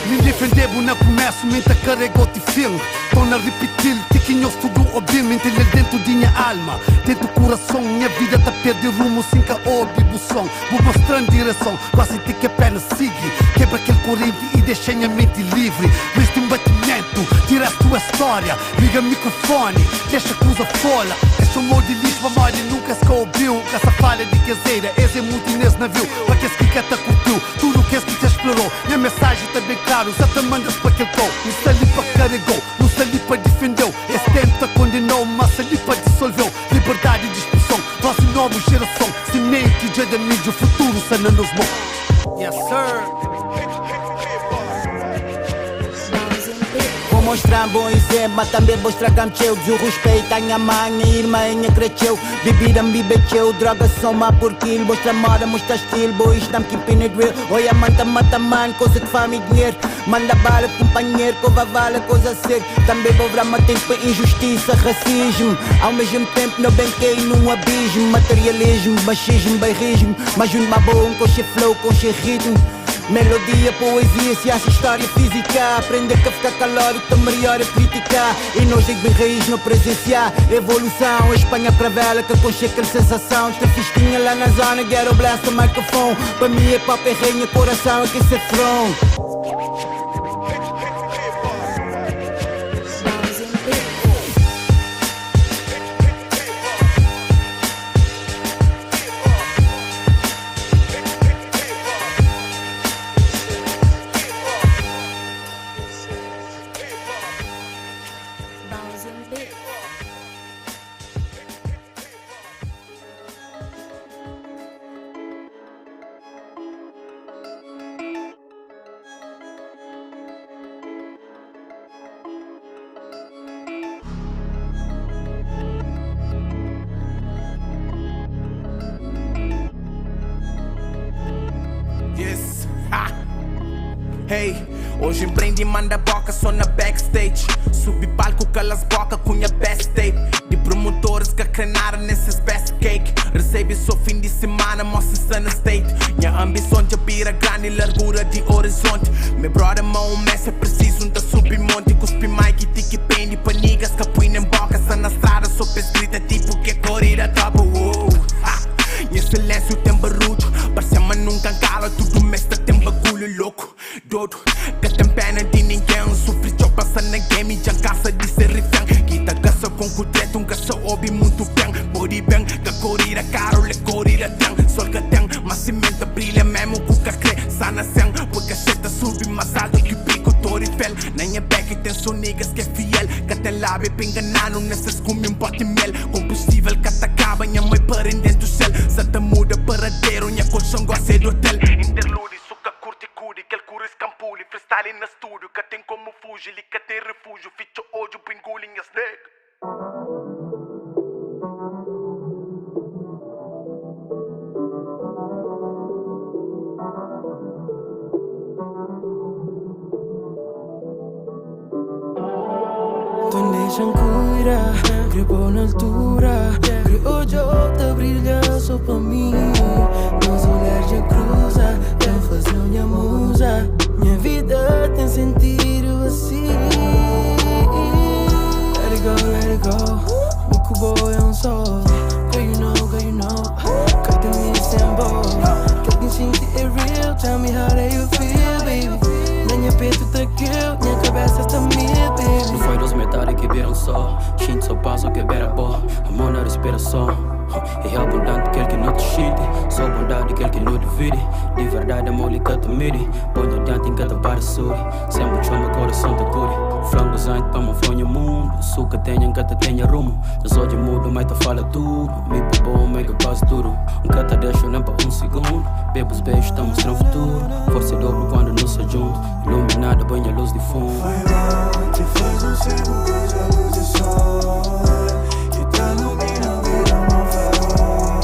Ninguém defender na começo, mente carregou-te filme. Tô na repetir, tiquinhos tudo ouvi, mente ali dentro de minha alma, dentro do coração. Minha vida tá perdendo rumo, sem que ouve o som. Vou mostrando direção, quase te que a perna sigue. Quebra aquele corrente e deixa minha mente livre. Viste um batimento, tira a tua história. Liga o microfone, deixa a coisa fora. Esse amor de lixo, memória nunca se ouviu. Com essa falha de caseira, esse é muito nesse navio. Para que esse que te curtiu, tudo que esse que te explorou. Minha mensagem tá bem claro, só te mandas para aquele gol. Não está ali para carregou, não está ali para defendeu. Esse tempo condenou, mas ali para dissolveu. Liberdade de expressão, nossa nova geração. Semente de da mídia, o futuro sana nos mãos. Yes, sir. Vou mostrar bom exemplo, mas também mostrar camcheu. Desrespeito a minha mãe, minha irmã, minha cresceu. Bebida me bebeu, droga soma por quilo. Mostra moda, mostra estilo, boy, estamos keeping it real. Olha, manta, mata, man, coisa que faz-me dinheiro. Manda bala, companheiro, cova vale, coisa séria. Também vou drama, tempo, injustiça, racismo. Ao mesmo tempo, não banquei num abismo. Materialismo, machismo, bairrismo. Mas um babão, com che flow, com che ritmo. Melodia, poesia, ciência, história, física. Aprender que ficar calórico, tá melhor a criticar. E nós de bem raiz não presenciar evolução. Espanha para vela, que concha aquela sensação. Esta fisquinha lá na zona, ghetto blast o microfone. Para mim é pop, é rainha, coração, é que se front. Hey, hoje empreende e manda boca só na backstage. Subi palco, calas boca com minha best tape. De promotores que crenaram nesses best cake. Recebe só fim de semana, mostra na state. Minha ambição de abrir a grande largura de horizonte. Meu brother, mão, mestre, preciso de subir monte. Cuspi Mike, tique pende, panigas, capuína em boca. Só na estrada, só escrita tipo que corrida top. Em silêncio tem barulho, parece-me nunca cala. Tudo mestre tem bagulho louco. Dodo, que tem pena de ninguém. Sofri de passa na game, já caça de ser refém. Quita caça com cutreto, caça ouve muito bem. Body bem, que corrida caro, le corrida tem. Sol que tem, mas cimento brilha mesmo com que crê. Sana sem, porque a cheta sube mais alto que o pico Torifel. Nem é back e tem só niggas que é fiel. Que tem lábio pra enganar, não necessas come pote mel. Combustível que te acaba, minha mãe para dentro do céu. Se te muda paradeiro, minha colchão gosta do hotel. Interlude, suca curte curi, que ele cura escampule. Freestyle na estúdio, que tem como fugir, ele que tem refúgio. Ficha ódio, pingulim as neg. Tu deixam cura, gripou na altura. Criou de outra brilha só pra mim. Meus olhares já cruza, eu faço minha musa. Minha vida tem sentido assim. Let it go, Buku boy on soul. Girl you know, cut the me symbol. Quem sente é real, tell me how do you feel, baby. Na minha peito tá kill, minha cabeça está mil, baby. Não foi dos metades que viram só. Shinto só passo que beira boa. Amor na respiração. E é abundante aquele que não te chite. Só bondade aquele que não divide. De verdade amor lhe cata mire. Põe adiante em cada parasuri. Sempre chama coração da cure. Flango design para uma fronha mundo. Suca tenha, gata tenha rumo. Os olhos mudam, mas te fala tudo. Me bom, mega quase duro. Gata deixa nem para segundo. Bebo os beijos, tá mostrando futuro. Força e dobro quando não se junto. Iluminada, banha luz de fundo. Foi bom, te fez segundo, a luz de sol. Que tá iluminando, vira uma farol.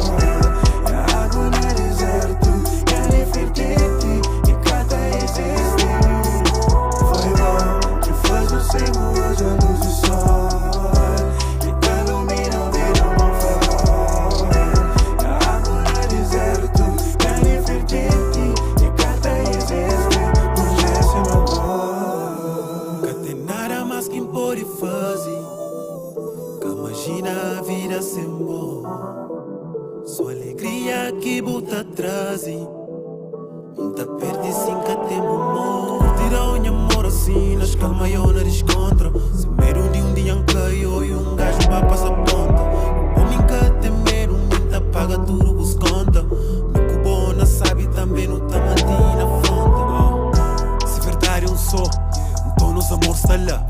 E a água no deserto, que é Nefertiti. E cada existe. Foi bom, te fez segundo, a luz de sol. Que tá iluminando, vira uma farol. E a água no deserto, que é Nefertiti. E cada existe. Hoje é meu amor. pode fazer. Que imagina a vida sem bom. Só alegria que bota atrás. Muita perde sim que temo amor. Tira o amor assim, nas calma e na descontra. Se medo de um dia caiu e um gajo vai passar ponta. O homem que tem medo, minta paga tudo os conta. Me cubona sabe também não tá mantendo na fonte. Se verdade um só, então nos amor está lá.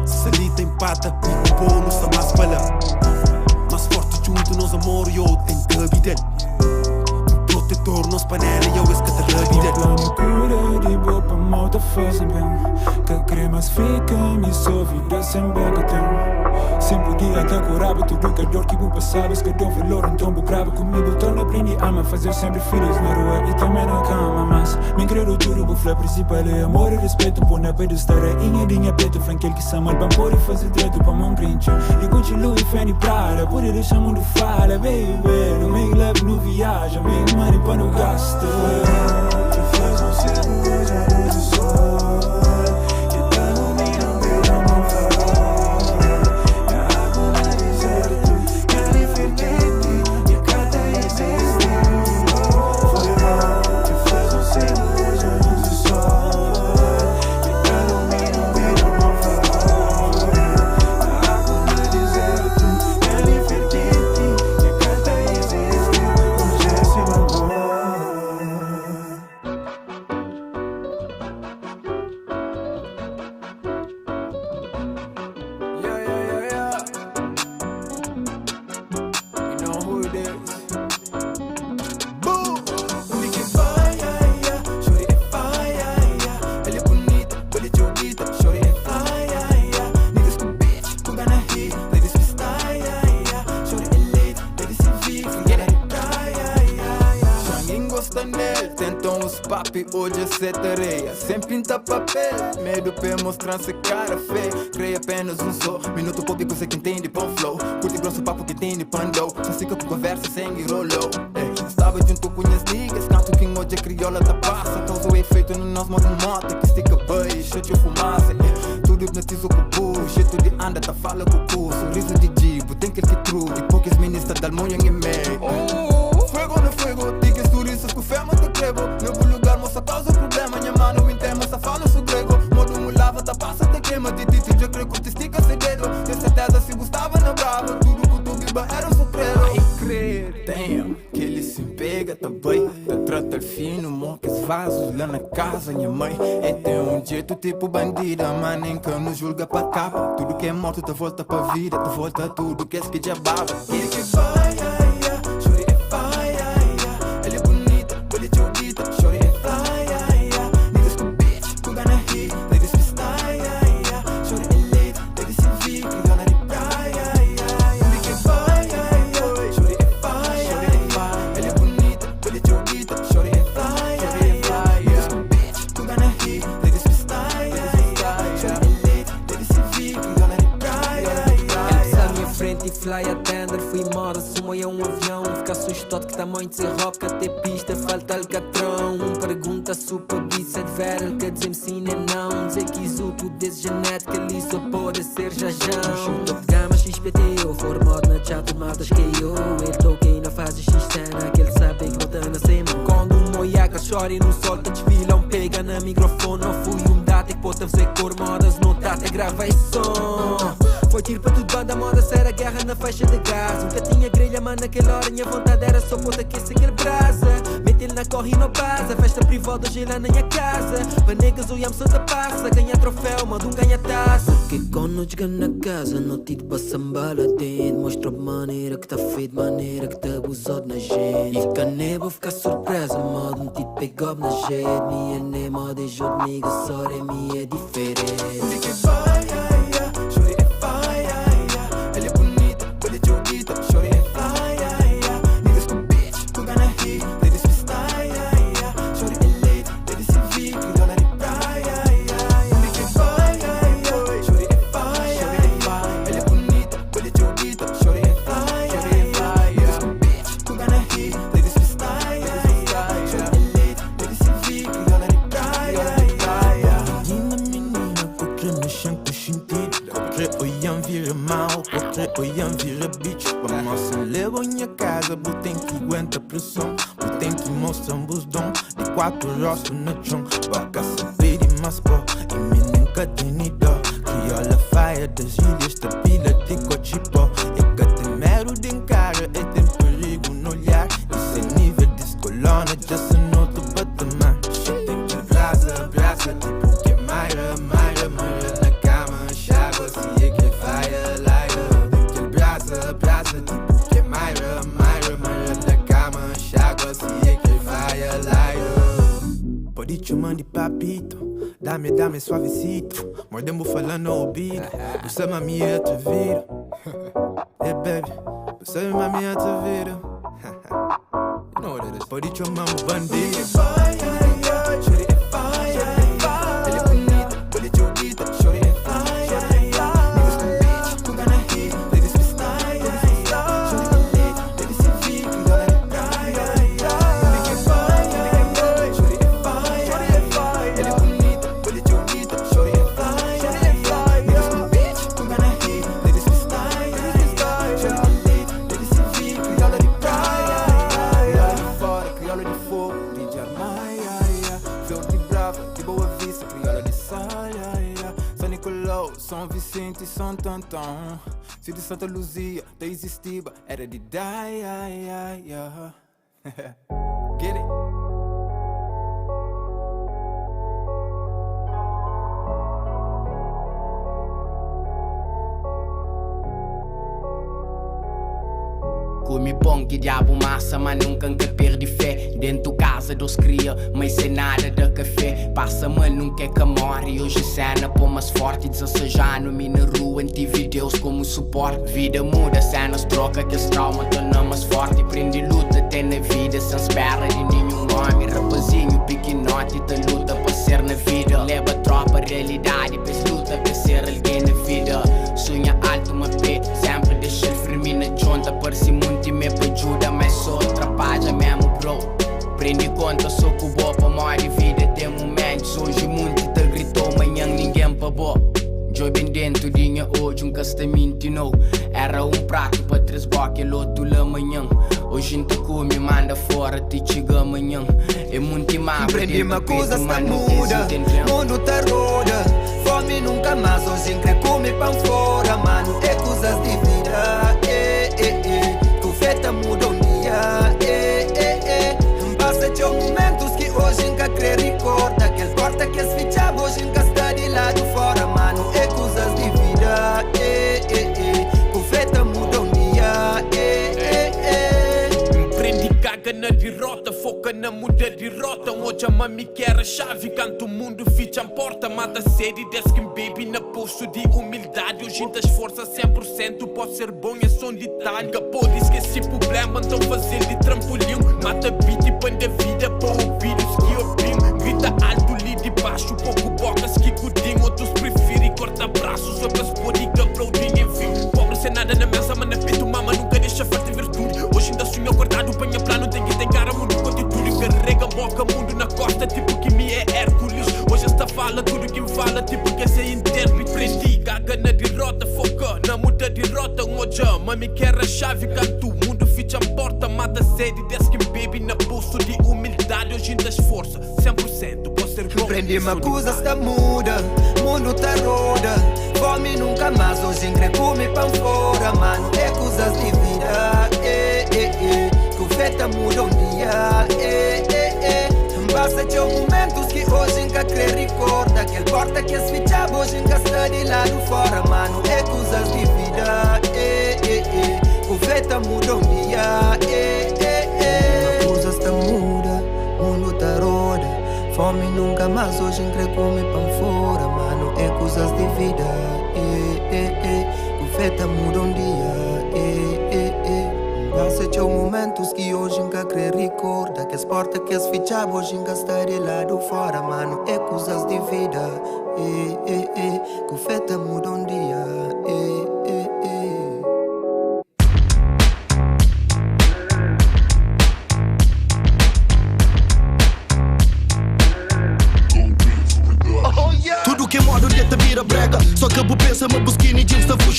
Se ali tem pata, me cubou não está mais para lá. Mais forte junto nos amor e eu tenho que habitar. Protetor nos panela e eu escata a vida. Plano cura de boa pra malta fazem bem. Que cremas fica me só vida sem boca tem. Sempre que até curava tudo que a dor que tu sabes que deu valor. Então brava comigo, torna aprendi a fazer sempre filhos na rua e também na cama. Mas me creio tudo, o flá principal é amor e respeito. Pô na pedra estar a dinha preto. Franquel que se ama, bem pode fazer direito pra mão grincha. E Gucci, Louis, Fendi, Prada, por deixar mundo fala, baby. No meio leve, no viagem, meio money pra não gastar. Te faz um ser hoje a luz do sol. Que tá iluminando meu amor farol. É água no deserto, quero enfermete. E a cada existe. Te faz um ser hoje a luz do sol. Que tá iluminando meu amor farol. É água no deserto, quero enfermete. E a cada existe. Hoje é seu amor. Hoje é sete areia, sem pinta papel. Medo pra mostrar-se cara feia. Creio apenas um só, minuto público sei que entende pão flow. Curte grosso papo que tem de pandou. Só fica com conversa sem rolou. Estava junto com as niggas, canto que hoje a crioula tá passa. Causa o efeito no nosso modo moto, que estica bem, chute de fumaça. Tudo hipnotizo com o burro, jeito de anda, tá fala com o cu. Sorriso de dibo, tem aquele que trude, poucas ministras da almonha em meio. Fuego no fuego, digas turistas com fé, mas te crebo. Novo lugar, moça, causa problema. Minha mano, em tema, só fala sobre grego. Modo mulava, tá passa, te queima. De tito, já creio que te estica segredo. Tem certeza se gostava na brava. Tudo que tu biba era um segredo. Ai, crer, damn, que ele se pega também. Tá trata fino, mocas vasos lá na casa. Minha mãe é tem um jeito tipo bandida. Mas nem que nos julga pra capa. Tudo que é morto, tá volta pra vida. Tá volta tudo que é que já baba. Que vai, fly attender, fui moda, sumo é um avião. Fica assustado que tamanho de ser roca, até pista, falta alcatrão. Pergunta super bicha de vera, quer dizer me sim nem não. Dizer que exulto desse genética ali só pode ser jajão. Top gama XPTO, formado na chat, matas que eu. Ele toquei na fase X-Cena, que ele sabe que volta na cima. Quando um moiaca chora e no sol tá desfilão, pega na microfone, não fui um data que pode fazer cor modas, não tá até grava esse som. Foi tiro para tudo, banda moda, será guerra na faixa de gás. Nunca tinha grelha, mas naquela hora minha vontade era só pôr aquecer aquele brasa. Mete ele na corre e não passa, festa privada hoje lá na minha casa. Para negas o yam santa passa, ganha troféu, manda ganha taça. Que quando chega na casa, não tiro para sambar lá dentro. Mostra a maneira que tá feito, maneira que tá abusado na gente. E caneba ficar surpresa, modo um tiro pegou na gente. Minha nem moda é jogo, nigga, só é minha é diferente. Potre oiam vira mal, potre oiam vira bitch. Vamos se leva minha casa, bu tem que aguenta pressão, bu tem que mostrar bus dom. De 4 rostos no chão, vaca saber de mas pó, e me nunca tem dó. Crioula faia das ilhas, da pila de cochipó. E que tem mero de encara, e tem perigo no olhar. Esse nível descolona, just another patamar. Tem que brasa, brasa, tipo que Mayra, Mayra, Mayra na cama, chágua, se é que fire, lighter. Tem que brasa, brasa, tipo que Mayra, Mayra, Mayra na cama, chágua, se é que fire, lighter. Pode chamar de papito, dame, dame suavecito. Mordendo falando no ouvido, você mami é te vira. Hey baby, você mami é te vira. You know what it is. Pode chamar um bandido. São Vicente e São Tantão, filho de Santa Luzia, da Existiba, era de Dai, Get it? Come pão que diabo massa, mas nunca perdi fé. Dentro casa dos cria, mas sem nada de café. Passa mal, nunca é que morre. Hoje cena pô mais forte, 16 anos. Me na rua, tive Deus como suporte. Vida muda, cenas troca, que esse trauma torna mais forte. Prende luta, tem na vida, sem espera de nenhum homem. Rapazinho, pequenote, te luta pra ser na vida. Leva tropa, realidade, pes luta pra ser alguém na vida. Sonha alto, uma pé, sempre deixa ele firme na junta. Parece muito e me ajuda, mas só atrapalha mesmo, bro. Prende conta, sou com boa pra morrer vida. Tem momentos, hoje muito te gritou, amanhã ninguém pagou. Joy bem dentro, dinha hoje, castamento não. Era prato pra 3 boques, outro lá amanhã. Hoje não te come, manda fora, te chega amanhã. É muito mal. Prendi uma coisa está muda, mundo tá roda. Fome nunca mais, hoje quer comer pão fora, mano. É coisas de vida, Tu feta muda um dia, Passa de momentos que hoje nunca quer recorda. Aquele porta que as fichava hoje nunca está de lado fora, mano. É coisas de vida, Tu feta muda um dia, Prendi caga na derrota, foca na muda de rota. Hoje a mami quer a chave, canto o mundo ficha a porta. Mata sede, desce baby na posto de humildade. Hoje das forças 100%, pode ser bom, é só um detalhe. Pode esquecer problema, então fazer de trampolim. Mata beat e põe da vida para ouvir os que oprimem. Grita alto, ali de baixo, pouco bocas que cudinho. Outros preferem cortar braços, outras podem aplaudir, enfim. Pobre sem nada na mesa, mas na peito mama nunca deixa falta de virtude. Hoje ainda sonho acordado, panha plano, tem que ter cara, mundo com atitude. Carrega boca, mundo na costa, tipo que me é Hércules. Hoje esta fala, tudo que fala, tipo que é intérprete. Prendi, caga na derrota, foca na muda derrota. Hoje mami quer a chave, canto o mundo ficha a porta. Mata sede, desce que baby na bolso de humildade. Hoje ainda esforça, 100%, pode ser bom. Prendi uma coisa está muda, mundo tá roda. Fome nunca mais, hoje quer comer pão fora, mano. É coisas de vida, Tu feta muda um dia, Passa de momentos que hoje nunca quer recorda. Aquele porta que as fichava hoje nunca está de lado fora, mano. É coisas de vida, O feta muda um dia, Coisas tá muda, mundo tá roda. Fome nunca mais, hoje quer comer pão fora, mano. É coisas de vida, O feta muda um dia, Passa de momentos que hoje nunca quer recorda. Que as portas que as fichava hoje nunca está de lado fora, mano. É coisas de vida, Que feta muda um dia, Tudo que é moda de te vira brega. Só que eu pensa, mas busquini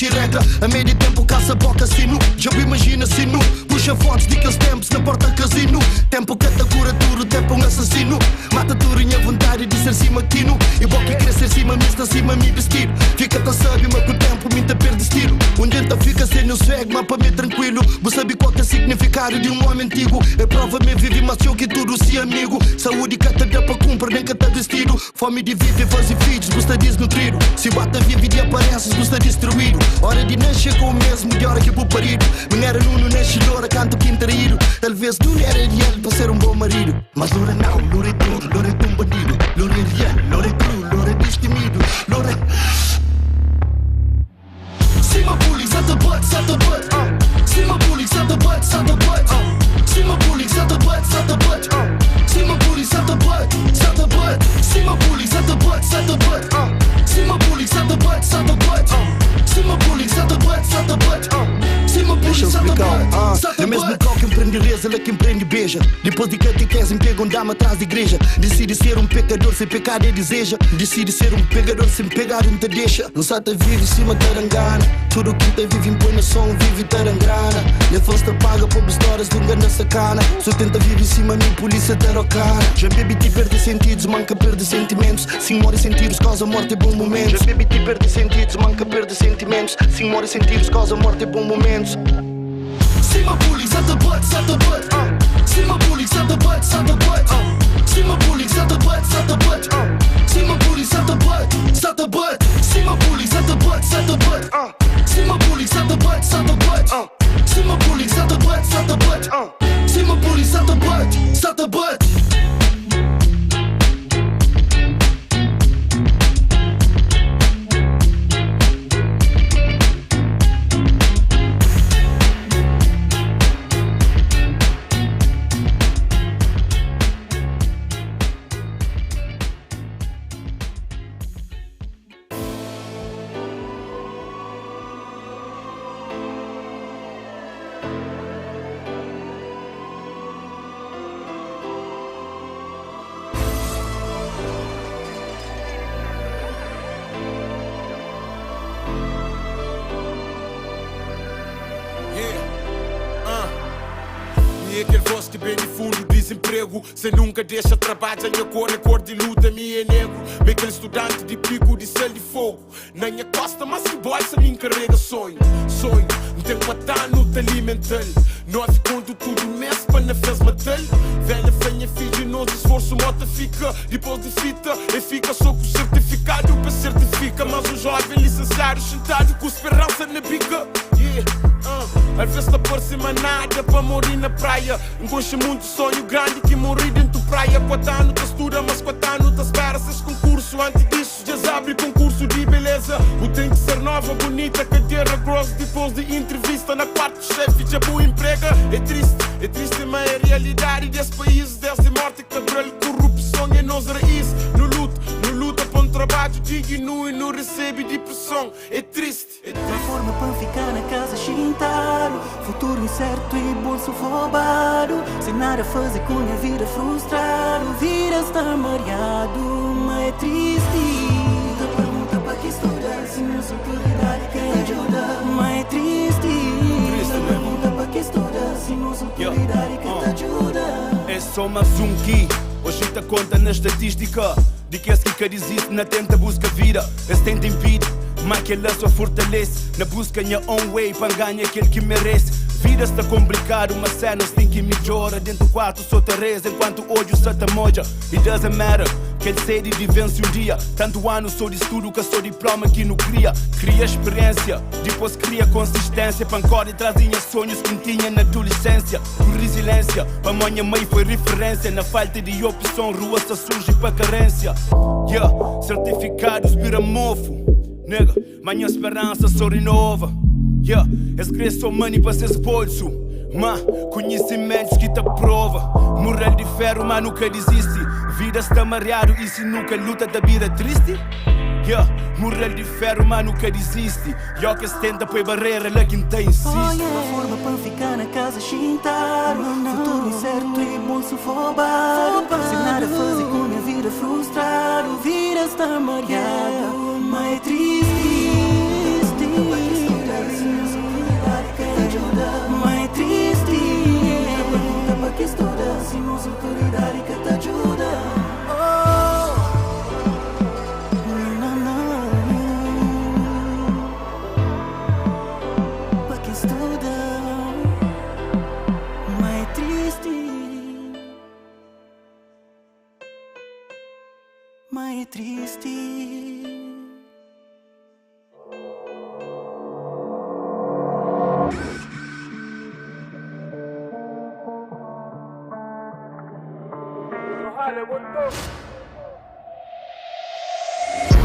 e regra. A meio tempo caça boca sino. Já imagina sino. Puxa fotos de aqueles tempos na porta casino. Tempo que te cura tudo, tempo um assassino. Mata tudo em a vontade de ser cima quino. E boca querer ser cima, me está cima me vestir. Fica-te a saber, mas com o tempo me te perde estilo. Um dia fica sem o swag, mas para mim tranquilo. Você sabe qual é o significado de um homem antigo. É prova me vive, mas eu que tudo se amigo. Saúde que te dá para cumprir, nem que te vestido. Fome de viver, fazer filhos, gosta desnutrido. Se bate vive e apareces, gosta destruído. Hora de nascer com o mesmo, de hora que vou parido. Me era nuno, nasce loura, canto quintarído. Talvez tu era real para ser um bom marido. Mas loura não, loura é tudo, loura é um bandido. Loura é real, loura é cru, loura é destemido. Loura é... See my bullies at the butt, at the butt. See my bullies at the butt, at the butt. See my bullies at the butt, at the butt. See my bullies at the butt, at the butt. See my bullies at the butt, at the butt. See my bullies at the butt, at the butt. See my bullies at the butt, at the butt. See my bullies at the butt. É mesmo qual que empreende reza, ela que empreende beija. Depois de catequese, pega um dama atrás da igreja. Decide ser um pecador sem pecado e deseja. Decide ser um pegador sem pegar não te deixa. Não sata vive em cima tarangana. Tudo que te vive impõe na som, vive tarangrana. Nem foste paga por histórias de engano sacana. Só tenta viver em cima, nem polícia tarocana. Já bebi te perde sentidos, manca perde sentimentos. Sim, morre sentidos, causa morte e bom momentos. Já bebi te perde sentidos, manca perde sentimentos. Sim, morre sentidos, causa morte e bom momentos. See my bullies at the butt, at the butt. See my bullies at the butt, at the butt. See my bullies at the butt, at the butt. See my bullies at the butt, at the butt. See my bullies at the butt, at the butt. See my bullies at the butt, at the butt. See my bullies at the butt, at the butt. See my bullies at the butt, at the butt. E aquele voz que bem de fundo desemprego. Cê nunca deixa trabalho, minha cor é cor de luta, minha é negro. Bem aquele estudante de pico de céu de fogo. Na minha costa, mas se boy, se me encarrega sonho. Sonho, não tem que matar no te alimentar. Nós quando tudo mexe para na fez matar. Velha, fenha, filho, nosso esforço mota fica. Depois de fita, e fica só com o certificado para certifica. Mas o jovem licenciado sentado com esperança na bica. Às vezes não parece mais nada para morrer na praia. Enconcha muito sonho grande que morri dentro da praia. 4 anos te estuda, mas 4 anos te espera. Seis concurso, antes disso já abre concurso de beleza. O tem que ser nova, bonita, cadeira grossa. Depois de entrevista na parte do chefe, já boa emprega. É triste, mas é a realidade desse país. Desde morte, cabral, corrupção é nossa raiz. No luta para um trabalho digno e não recebe depressão. É triste. Uma forma para ficar na casa chintaro. Futuro incerto e bolso roubado. Sem nada a fazer com a vida frustrado. Vida está mareado, mas é triste. Te pergunta para que estudar, se não sou autoridade quem ajuda. Mas é triste. Te pergunta para que estudar, se não sou autoridade quem te ajuda. É só mais um que hoje te conta na estatística. De que esse que diz isso na tenta busca vida. Esse tenta impede, mas que ela só fortalece. Na busca minha own way para ganhar aquele que merece. Vida está complicado, mas cenas tem que melhora. Dentro do quarto só te reza, enquanto hoje só te moja. It doesn't matter, quer sede de vence um dia. Tanto ano sou de estudo que sou diploma que não cria. Cria experiência, depois cria consistência. Pancora e trazia sonhos que tinha na adolescência. Com resiliência, para minha mãe foi referência. Na falta de opção, rua só surge para carência. Yeah, certificados vira mofo. Nega, minha esperança só renova. Yeah, escreve só money para seus bolsos. Mas conhecimentos que te prova. Moral de ferro, mas nunca desiste. Vida está mareado e se nunca luta da vida triste. Yeah, moral de ferro, mas nunca desiste. E ao que se tenta põe barreira, lá quem tem insiste. Uma forma para ficar na casa chintaro. Futuro incerto e bolso roubado. Sem nada a fazer com a vida frustrado. Vida está mareado, mas é triste.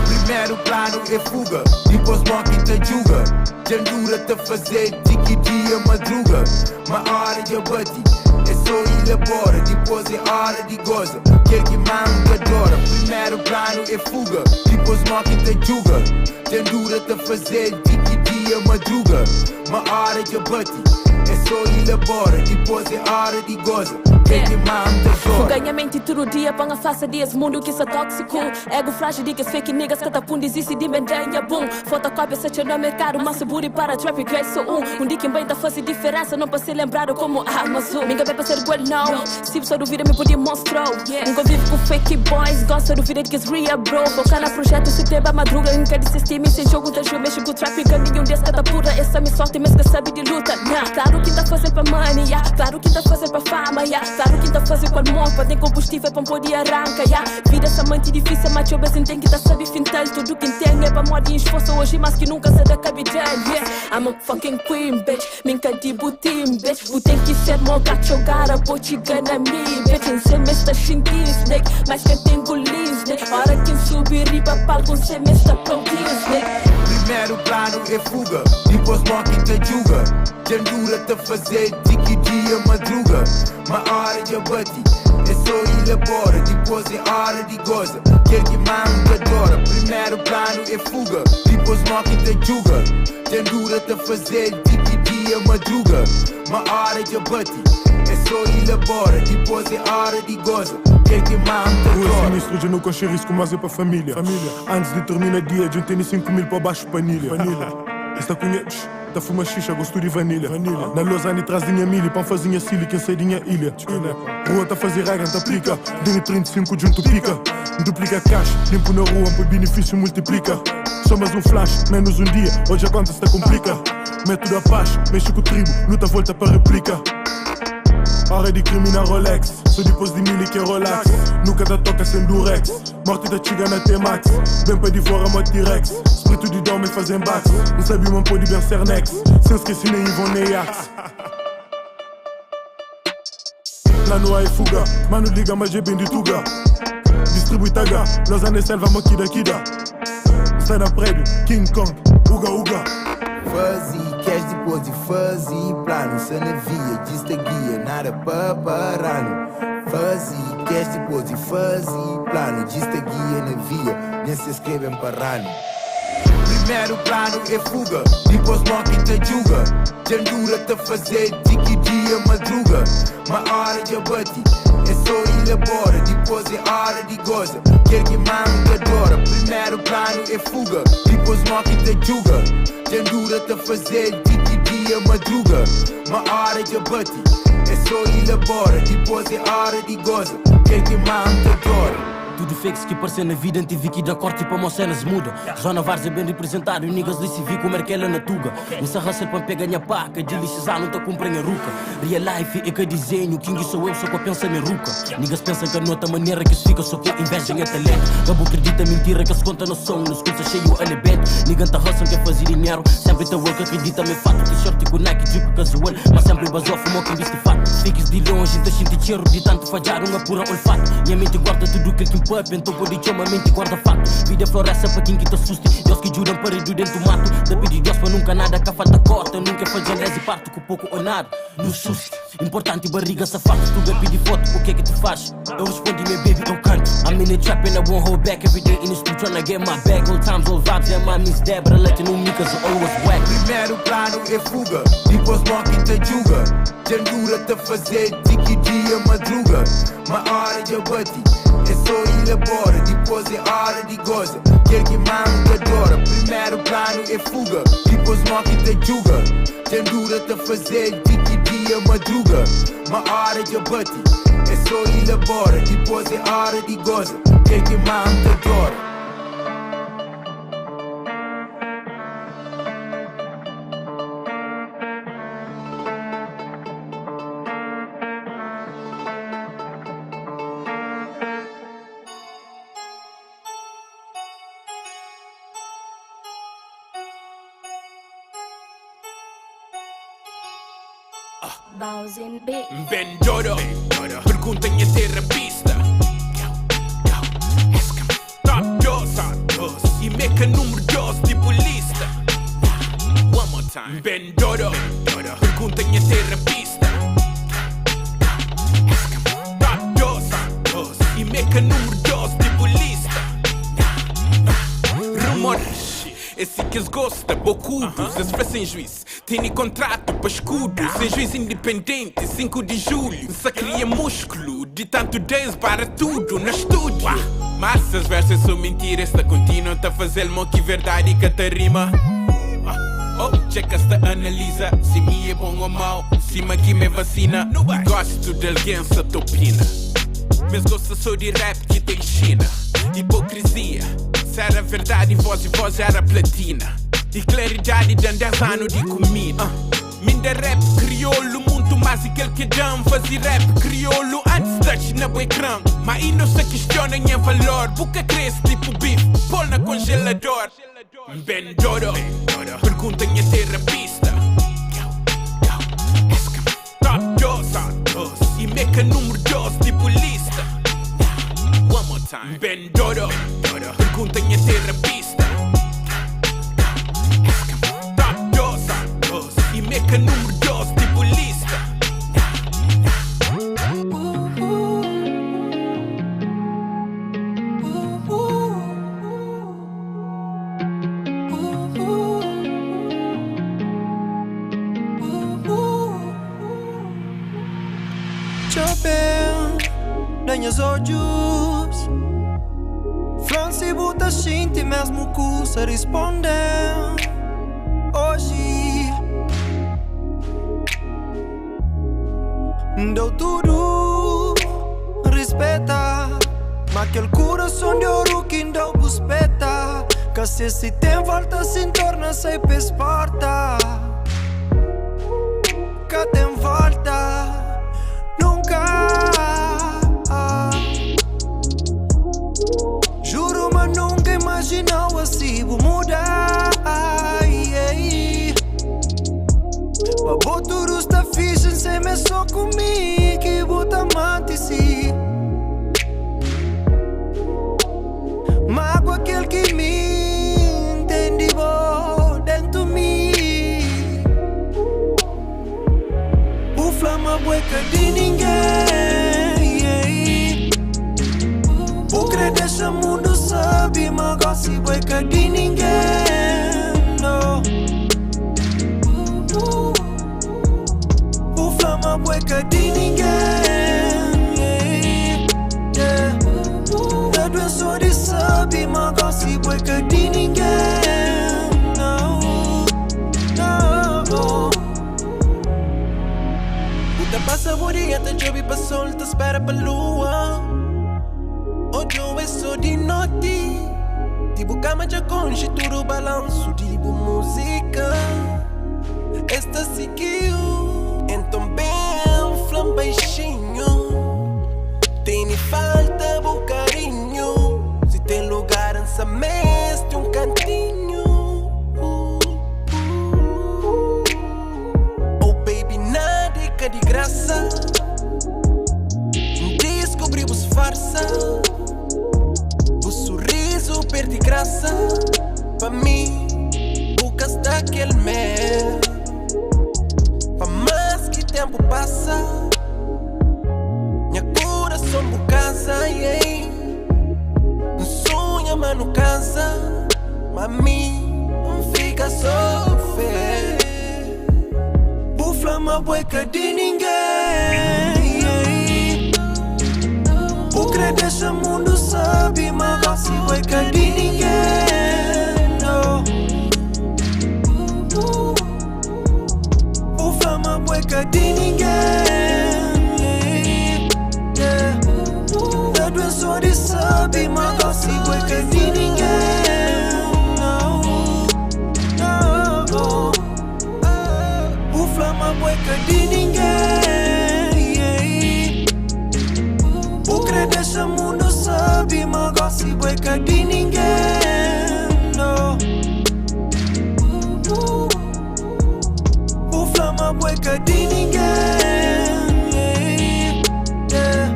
Primeiro plano é fuga, depois morre e te julga. Tendura-te a fazer tique dia madruga. Uma hora de abate, é só ir embora. Depois é hora de goza, quer que manga adora. Primeiro plano é fuga, depois morre e te julga. Tendura-te a fazer tique dia madruga. Uma hora de abate, é só ir embora. Depois é hora de goza. Ganha mente todo dia, põe a face desse mundo que isso é tóxico. Ego frágil, diga fake niggas, cada pum desiste de mendenha, boom. Fotocópia, seja no mercado, massa booty para traffic, eu sou um dia que bem tá fazendo diferença, não para ser lembrado como Amazon. Ninguém vai para ser well, não. Se só duvida, me podia mostrar. Nunca vivo com fake boys, gosto de vida que é real, bro. Focar na projeto, se tem a madruga, nunca desistir, sem jogo, tá juro, mexe com traffic, nenhum desse cada pura. Essa me sorte, mas que sabe de luta, claro que tá fazendo para money, claro que tá fazendo para fama, claro que tá fazendo para mopa, tem combustível para poder arrancar, vida essa mente difícil, mas eu bem tem que tá sabe fintal. Tudo que tem é para morrer em esforço hoje, mas que nunca se dá capital, I'm a fucking queen, bitch, minha de butim, bitch. O tem que ser meu gato jogar a botiga na minha, bitch. Em semestre xintis, mas que tem golins, hora que subir riba palco, semestre prontis, Primeiro plano é fuga, depois morre e te julga. Tendura-te a fazer tique dia madruga. Uma hora de abate, é só ir embora. Depois é hora de goza, quer que manga adora. Primeiro plano é fuga, depois morre e te julga. Tendura-te a fazer tique dia madruga. Uma hora de abate, é só ir embora. Depois é hora de goza, quer que manga adora. O sinistro de não coxer risco, mas é para família. Antes de terminar dia, a gente tem 5 mil para baixo panilha. Está conhece? Tá fuma xixa, gosto de vanilha. Na Lausanne traz dinha milho, pão fazinha silly, quem sai dinha ilha. Rua tá fazer raga, tá aplica. Dinha 35 junto pica. Duplica cash, limpo na rua, por benefício multiplica. Só mais um flash, menos um dia, hoje a conta está complica. Método a paz, mexe com o tribo, luta volta para réplica. Hora de criminar Rolex, só depois de mil que é relax. Nunca da toca sem durex, morte da chiga na T-Max. Bem para devorar uma T-Rex, espírito de dome fazem bax. Não sabe uma pô de Bersernex, sem esquecer nem Ivon nem Axe. Lá no A é fuga, mano liga mas é bem de tuga. Distribui taga, Lausanne selva maquida kida. Está na prédio, King Kong, uga uga. Fuzzy, cash depois de fuzzy, plano, cê na via, diz te guia, nada pra parano. Fuzzy, cash depois de fuzzy, plano, diz te guia na via, nem se escrevem parano. Primeiro plano é fuga, depois morre e te julga. Tendura-te a fazer tique dia madruga. Uma hora de abate, é só ir embora. Depois é hora de goza, quer que manga adora. Primeiro plano é fuga, depois morre e te julga. Tendura-te a fazer tique dia madruga. Uma hora de abate, é só ir embora. Depois é hora de goza, quer que manga adora. Tudo fakes que apareceu na vida, tive que dar corte para uma cena se muda. Zona Vars é bem representado e niggas disse vi como é que ela na tuga. Nessa raça para pegar minha paca, de lixizar não tá comprando a ruca. Real life é que desenho, King sou eu, só que eu penso em ruca. Niggas pensam que a nota maneira que se fica só por inveja em talento. Cabo acredita mentira que se conta no som, nos cursos cheio a lebet. Nigga tá raça quer fazer dinheiro, sempre tá work, acredita me fato. T-shirt com Nike, drip casual, mas sempre basou fumo quem viste fato. Fakes de longe, tá senti cheiro de tanto falhar, uma pura olfato. Minha mente guarda tudo que ele pop, então pode chamar mente guarda fato. Vida floresta para quem que te assuste, Deus que juram para ir dentro do mato. Da pedir Deus para nunca nada, que a falta corta, nunca faz janés e parto com pouco ou nada. No susto, importante barriga safado, tu pedi foto, o que é que tu faz? Eu respondi, meu baby, eu canto. I'm in the trap and I won't hold back, every day in the street tryna get my bag. All times, all vibes, and my miss Debra, letting no niggas always whack. Primeiro plano é fuga, depois morre e te julga. Tendura-te a fazer tique dia madruga. Uma hora de abate, é só ir embora. Depois é hora de goza, quer que manga adora. Primeiro plano é fuga, depois morre e te julga. Tendura-te a fazer tique dia madruga. Uma hora de abate, é só ir embora. Depois é hora de goza, quer que manga adora. Ben Dodo, pergunta em terapista. meca número 12 tipo lista. One more time. Ben Dodo, pergunta minha terapista. Top 12 e meca número 12 tipo lista. Rumores, esse que eles gostam, bocudos, eles fazem juiz. Tem contrato para escudo, sem juiz independente, 5 de julho. Só cria músculo, de tanto 10 para tudo no estúdio. Mas essas versas são mentiras, esta continuam a fazer mal que verdade que te rima. Oh, checa esta analisa, se me é bom ou mau, se me aqui me vacina. Gosto de alguém se topina, mas gosto só de rap que tem China. Hipocrisia, se era verdade, voz era platina. E claridade de 10 anos de comida. Minda rap crioulo, muito mais aquele que dão. Fazer rap crioulo antes touch na ecrã. Mas ainda se questiona em valor. Boca cresce tipo bife, pôr na congelador. Ben Dodo, pergunta minha terapista. Top 12 e meca número 12 tipo lista. One more time. Ben Dodo, pergunta minha terapista. E meca número 12 tipo lista. Chopin, danhas olhos France bota shinti mesmo cusa respondem hoje. Dou tudo, respeita. Mas aquele coração de ouro que não buspeta. Que se tem volta, se torna-se pesparta. Que tem volta, nunca. Juro, mas nunca imaginou assim vou mudar. Mas tudo está fixe, sem me só comigo que bota amante-se. Mago aquele que me entende bom dentro de mim. O flama bueca de ninguém. O crer deixa mundo sabe, mas gosta bueca de ninguém. No. Flama bueca de ninguém. Da doença de sabe, mas gosta bueca de ninguém. Não. Puta passa bonita, job pra sol, te espera pra lua. Hoje é só de noite. Tipo cama já conge, tudo balanço, tipo música. Esta seguiu. Então bem, flam baixinho. Tem falta bom carinho. Se tem lugar nessa mesa, tem cantinho. Oh baby, nada é de graça. Descobrimos farsa. O sorriso perde graça. Pra mim, buscas daquele mel. Tempo passa, minha coração por casa, yeah. Um sonho, mas não cansa. Mami, não fica só fé. O flama bueca de ninguém, yeah. O crer deixa mundo sabe, mas gosta bueca de ninguém. No. Flama bueca de ninguém, yeah. Da doença de sabe, mas gosta bueca de ninguém. No. O flama bueca de ninguém, yeah. O crer deixa mundo sabe, mas gosta bueca de ninguém. No. Flama bueca de ninguém, yeah.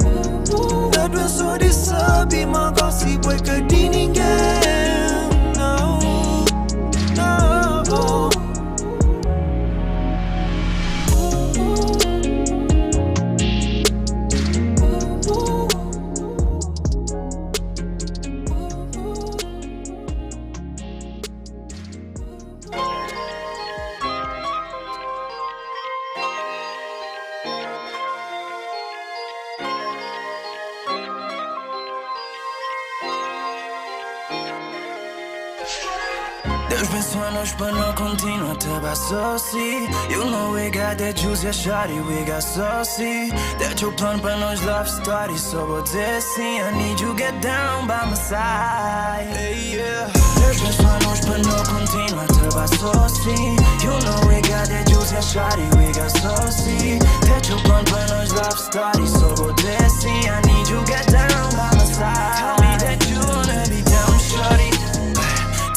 Da doença de sabe, mas gosta bueca de ninguém. No. sonhos para não continuar to buy saucy. You know we got that juice, yeah, shawty, we got saucy. That your plan para nós love story. So vou dizer sim, I need you get down by my side. Hey, yeah. Meus sonhos para não continuar to buy saucy. You know we got that juice, yeah, shawty, we got saucy. That your plan para nós love story. So vou dizer sim, I need you get down by my side. Tell me that you wanna be down, shawty.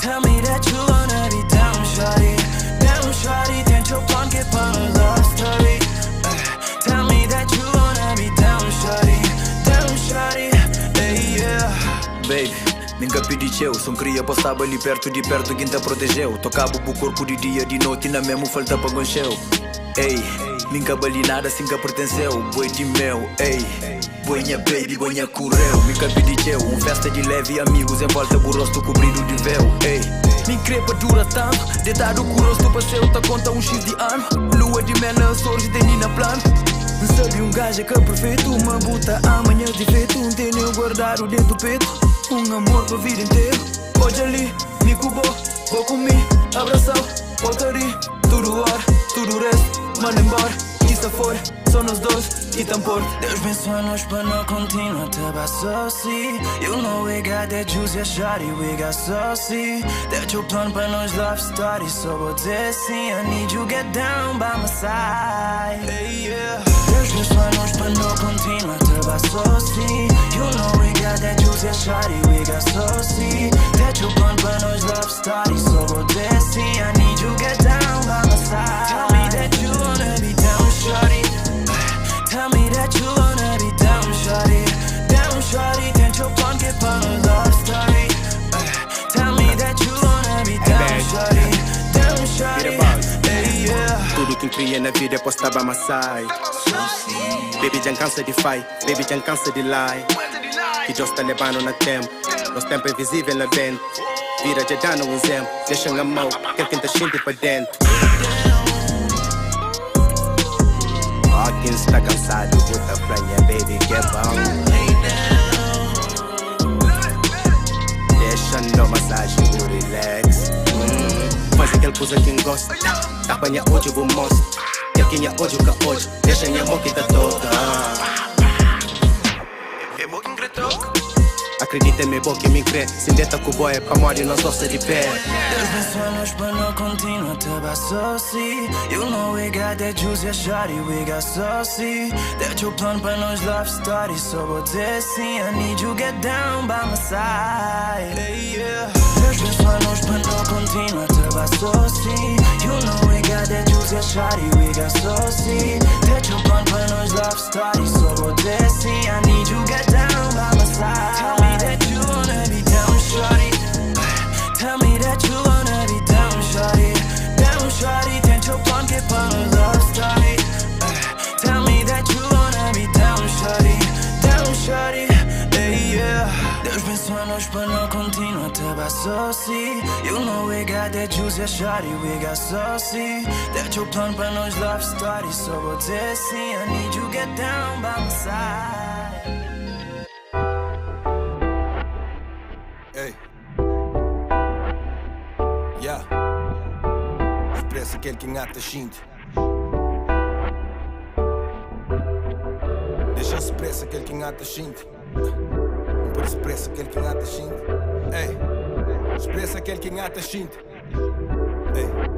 Tell me that you wanna be down, shawty. Down, shawty, tenta your plan que para nós love story. Tell me that you wanna be down, shawty. Down, shawty, hey, yeah. Baby, nunca pedi eu, só queria passar ali perto de perto quem te protegeu. Tocava o corpo de dia, de noite, na mesmo falta para goncheu. Ei, nunca bali nada, assim que pertenceu. Boi de meu, ei, boinha baby, boinha correu. Nunca pedi eu, festa de leve amigos em volta do rosto cobrido de véu. Ei, minha crepa dura tanto, deitado com o rosto passeio, tá conta X de ano. Lua de mel, sorge de nina plano. Sabe gajo que é perfeito, uma buta amanhã de feito. Tenho guardado dentro do peito, amor pra vida inteira. Hoje ali, me cubou, vou comigo, abração, voltaria. Tudo hora, tudo resto, manda embora. Isso fora, só nós dois e tampor. Deus abençoa-nos para não continuar to buy saucy. You know we got that juice, yeah, shawty, we got saucy. That your plan para nós love story. So vou dizer sim, I need you get down by my side. Hey, yeah. Deus abençoa-nos para não continuar to buy saucy. You know we got that juice, yeah, shawty, we got saucy. That your plan para nós love story. So vou dizer sim, I need you get down by my side. Tell me that you wanna be down, shawty. Tell me that you wanna be down, shawty. Down, shawty, tenta your plan que para nós love story. Tell me that you wanna be down, shawty. Down, shawty, hey, yeah. Tudo que cria na vida é postar by my side. Baby, já cansa de fight, baby, já cansa de lie. Que Deus tá levando na tempo, nosso tempo é invisível na vento. Vira já dando um exemplo, deixa na mão, quer quem tá xinte pra dentro. Ó, quem está cansado, bota pra minha baby que é bom. Deixa no massagem, o relax. Faz aquela coisa que gosta, apanha hoje eu mostro. Quer quem é hoje o que hoje, deixa minha mão que tá toda. Acredita em mim, boca me crê. Se deta com o boy é pra morrer, nós gosta de pé. Deus abençoa-nos para não continuar to buy saucy. You know we got that juice, yeah, shawty, we got saucy. That your plan para nós love story. So vou dizer sim, I need you get down by my side. Hey, yeah. Deus abençoa-nos para não continuar to buy saucy. You know we got that juice, yeah, shawty, we got saucy. That your plan para nós love story. So vou dizer sim, I need you get down by my side. Tell me that you wanna be down, shawty. Tell me that you wanna be down, shawty. Down, shawty, tenta your plan que para nós love story. Tell me that you wanna be down, shawty. Down, shawty, hey, yeah. Deus abençoa-nos para não continuar to buy saucy. You know we got that juice, yeah, shawty, we got saucy. That your plan para nós love story. So vou dizer sim, I need you get down by my side. Hey. Yeah. Expressa aquele que engata xinte. Deixa expressa aquele que engata xinte. Por expressa aquele que engata xinte. Ei. Expressa aquele que engata xinte. Ei.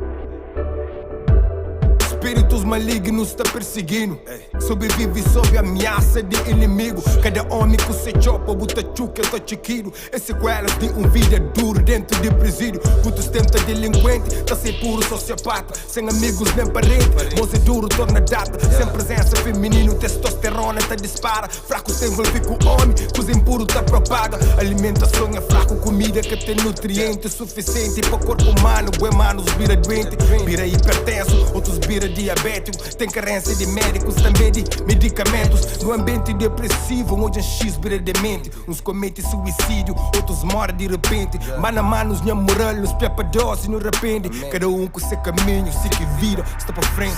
Espíritos malignos tá perseguindo. Sobrevive sob ameaça de inimigo. Cada homem com seu chopa, buta chuca, tá chiquiro. É sequelas de vida duro dentro de presídio. Puto tenta delinquente, tá sem puro sociopata. Sem amigos nem parente, moço é duro, torna data. Sem presença feminino, testosterona tá dispara. Fraco se envolve com homem, coisa impuro tá propaga. Alimentação é fraco, comida que tem nutrientes suficiente para corpo humano. Bué manos vira doente, vira hipertenso, outros vira diabético, tem carência de médicos, também de medicamentos. No ambiente depressivo, onde um X vira demente. Uns cometem suicídio, outros morrem de repente. Mano a mano, os moral, os pepadose no repente. Cada um com seu caminho, se que vira, está para frente.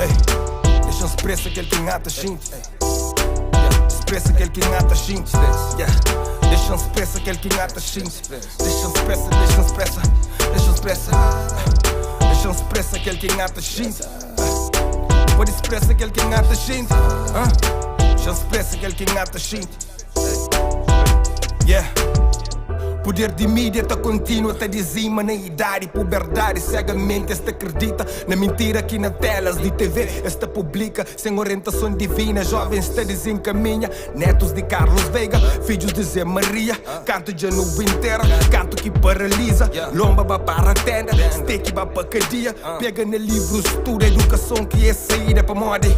Ei, deixa expressa aquele que engata xinte. Expressa aquele que engata xinte. Deixa-me expressa aquele que engata xinte. Deixa-me expressa, deixa-me expressa. Deixa-me expressa. Deixa-me expressa aquele que engata xinte. Pode expressa aquele que engata xinte. Deixa-me expressa aquele que engata xinte. Yeah. Poder de mídia tá contínuo, tá dizima na idade, puberdade, cegamente esta acredita na mentira aqui na telas de TV, esta publica sem orientação divina, jovens está desencaminha, netos de Carlos Veiga, filhos de Zé Maria, canto de Janubo inteira, canto que paralisa, lomba ba para a tenda, steak ba para cadia, pega no livro, estuda educação que é saída para moda.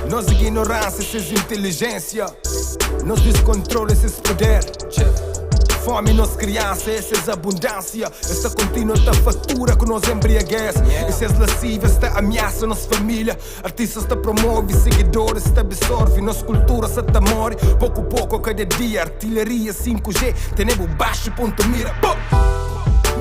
Nós ignorância, esses inteligência, nós descontrole, esses poder. Fome nos criança, essa é abundância. Esta contínua esta fatura que nos embriaguez. Essas lascivas, esta ameaça nossa família. Artistas te promove, seguidores te absorve. Nossa cultura se te morre, pouco a pouco cada dia. Artilharia 5G, tenemos baixo ponto mira.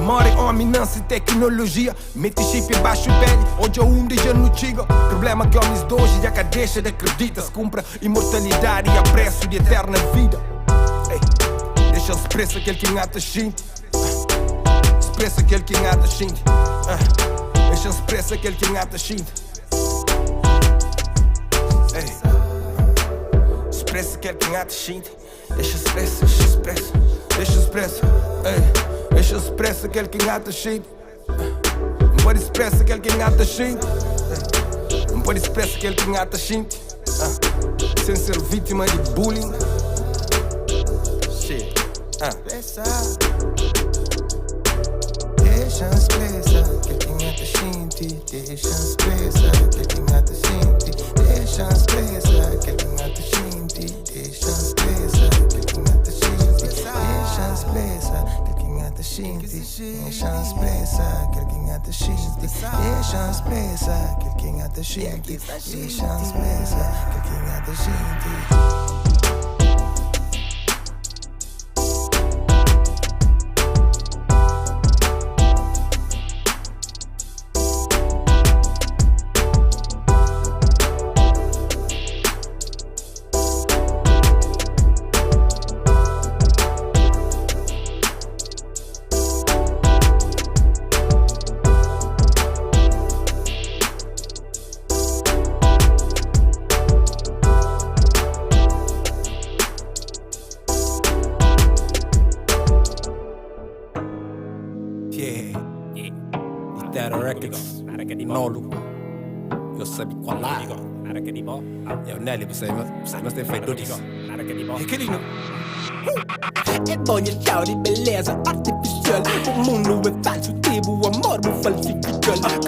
More homem, não se tecnologia. Mete chip baixo pele, hoje é dia no chiga. Problema que homens de hoje já que deixa de acreditar. Se compra imortalidade e a preço de eterna vida. Deixa expressa aquele que engata xinte. Expressa aquele que engata xinte. Deixa expressa aquele que engata xinte. Expressa aquele que engata xinte. Deixa expressa, deixa expressa. Deixa expressa. Deixa expressa aquele que engata xinte. Não pode expressa aquele que engata xinte. Não pode expressa aquele que engata xinte. Sem ser vítima de bullying. Deixa expressa aquele que engata xinte. Deixa expressa aquele que engata xinte. Deixa expressa aquele que engata xinte. Deixa expressa aquele que engata xinte. Deixa expressa aquele que engata xinte. Deixa expressa aquele que engata xinte. Deixa expressa aquele que engata xinte. Deixa expressa aquele que engata xinte. Mas tem feito disso. É bom e tchau de beleza artificial. O mundo é falso, tipo o amor me falsifica.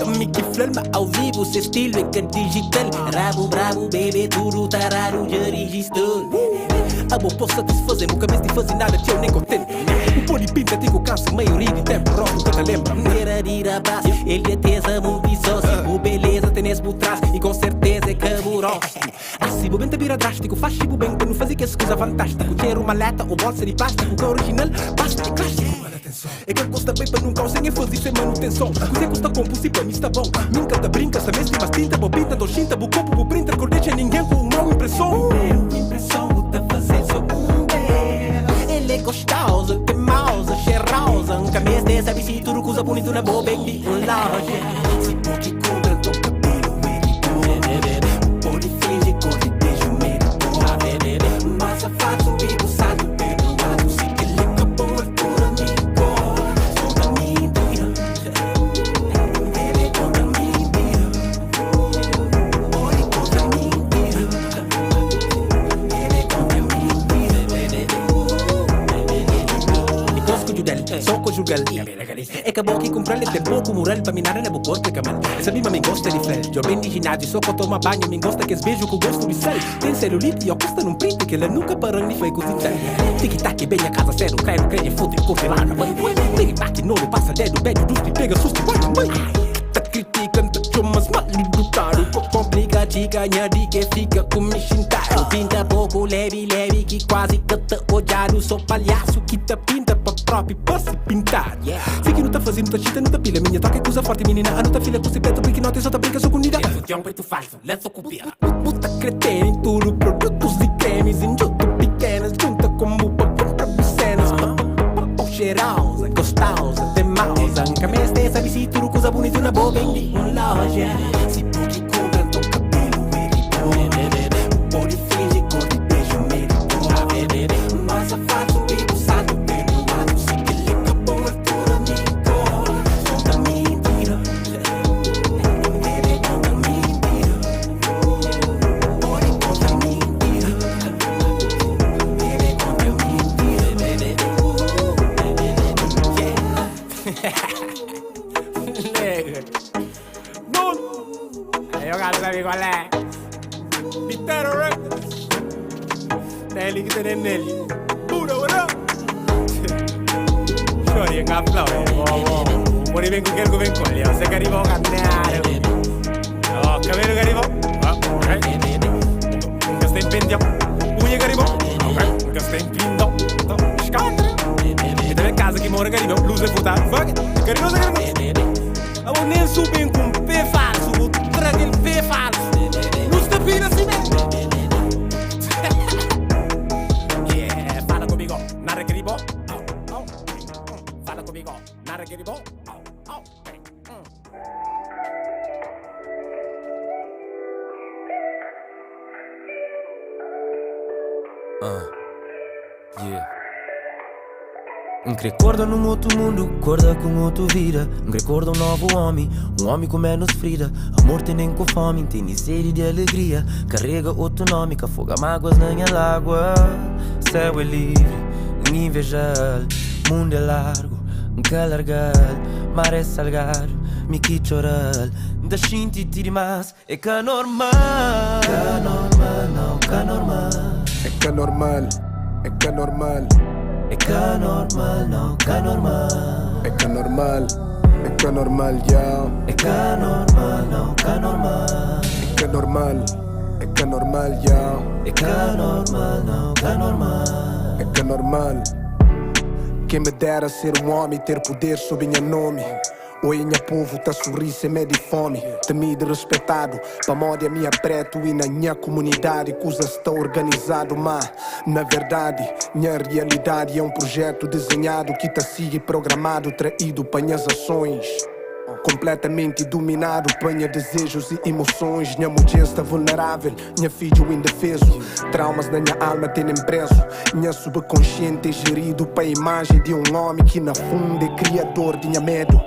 Comigo flama ao vivo, seu estilo é que é digital. Rabo bravo, bebê, tudo tarado, já registrou. A boa posso satisfazer, nunca mais te fazer nada que eu nem contente. O poli pinta, digo cansa, maioria de tempo, rock, nunca te lembra. Era de rapaz, ele é tesa muito sócio. O beleza tem esse por trás e com certeza é caburoso. Assim, o bem te vira drástico, faz tipo bem, para não fazer que essa coisa fantástica. Quero uma maleta ou bolsa de plástico, que é original, basta de clássico. É que custa bem para nunca sem fazer sem manutenção. Coisa custa compulsivo, para mim está bom. Nunca te brinca, se mesmo mas tinta, bo pinta, do chinta, bo copo, bo printer, cordecha ninguém com uma impressão. Impressão, tá fazer só ele é gostoso, teimosa, cheirosa. Nunca me esqueça, se tudo coisa bonita na boa, bem de um loja. Se pode contra, tô cabelo, medito. Pode fingir, corre, beijo, medito. Mas a fato, vivo, sabe, perdoado. Se que ele acabou, é por amigo. Contra mim, mentira. Ele é contra mim, mentira. Pode contra mim, mentira. Ele é contra mim, mentira. Sou conjugal. É que a boca e comprar ele tem pouco moral para minar na boa corpo, que mal. Essa mima me gosta de fel. Eu bem de ginásio, só quando toma banho, me gosta que es beijo com gosto de sal. Tem celulite e eu custa num print que ela nunca parou nem foi cozinhar. Tic-tac, bem a casa sério, cai no creme, foda e confirmar na mãe. Tic-tac, novo, passa dedo, bem, do pega susto, vai na mãe. Tá criticando, tá chumas, mal libertado. Complica, te ganha de que fica com me chintado. Pinta pouco, leve, que quase que tá odiado. Sou palhaço que tá pinta pra próprio pra se pintar. Se que não tá fazendo, tá chita, não tá pilha. Minha toca é coisa forte, menina. A não tá filha, com se preto, porque não tem só tá brinca, sou unida. É um preto falso, let's copiar. Puta cretena em tudo, produtos e cremes, em junto pequenas, junta como pra comprar cheirosa, gostosa, teimosa. Anche a me stessa mi si tu cosa bonita una boa vendi un loja. Se tu que cobra teu cabelo ele bom. Um pó de finge cor de beijo meio bom. Mas a fato vivo sabe bem o lado. Se que ele acabou é por amigo. Solta mentira. Ele conta mentira. Pode contar mentira. Ele conta mentira. Nega. Aí eu quero saber qual é. Pitero Records. Nele que tem nele. Pura, ora. Chori, engafla, velho. Mori vem com quem vem com ele. Você quer ir ao caminhar. Ó, cabelo que arrivou. Ok. Nunca se tem pendião. Unha que arrivou. Ok. Nunca se tem pindão. Escala. E também casa que mora que arrivou. Luz é puta. Fuck it. Carinhoso que arrivou. Eu vou nem subir com pé falso. Vou trazer ele pé falso. Luz da pira assim mesmo. Yeah, fala comigo. Nada que arrivou. Fala comigo. Nada que arrivou. Yeah. Recorda num outro mundo, acorda com outro vida. Recorda um novo homem com menos ferida. Amor tem nem com fome, tem nem sede de alegria. Carrega outro nome, que afoga mágoas na minha lágua. Céu é livre, invejar. Mundo é largo, calargar. Mar é salgado, me que chorar. Da shinti tiri mas, é que normal. Que normal, não, que normal. É que normal, é que normal. É que normal, não, que normal. É que normal, é que normal, yeah. É que normal, não, que normal. É que normal, é que normal, yeah. É que normal, não, que normal. É que normal. Quem me dera ser um homem, ter poder sob minha nome. Oi, minha povo, tá sorrir sem medo e fome. Temido e respeitado, pra moda é minha preto e na minha comunidade coisas está organizado, mas na verdade, minha realidade é um projeto desenhado que tá sigue programado, traído para minhas ações. Completamente dominado, panha desejos e emoções. Minha mulher está vulnerável, minha filho indefeso. Traumas na minha alma têm preso. Minha subconsciente é gerido para a imagem de um homem que na fundo é criador de minha medo.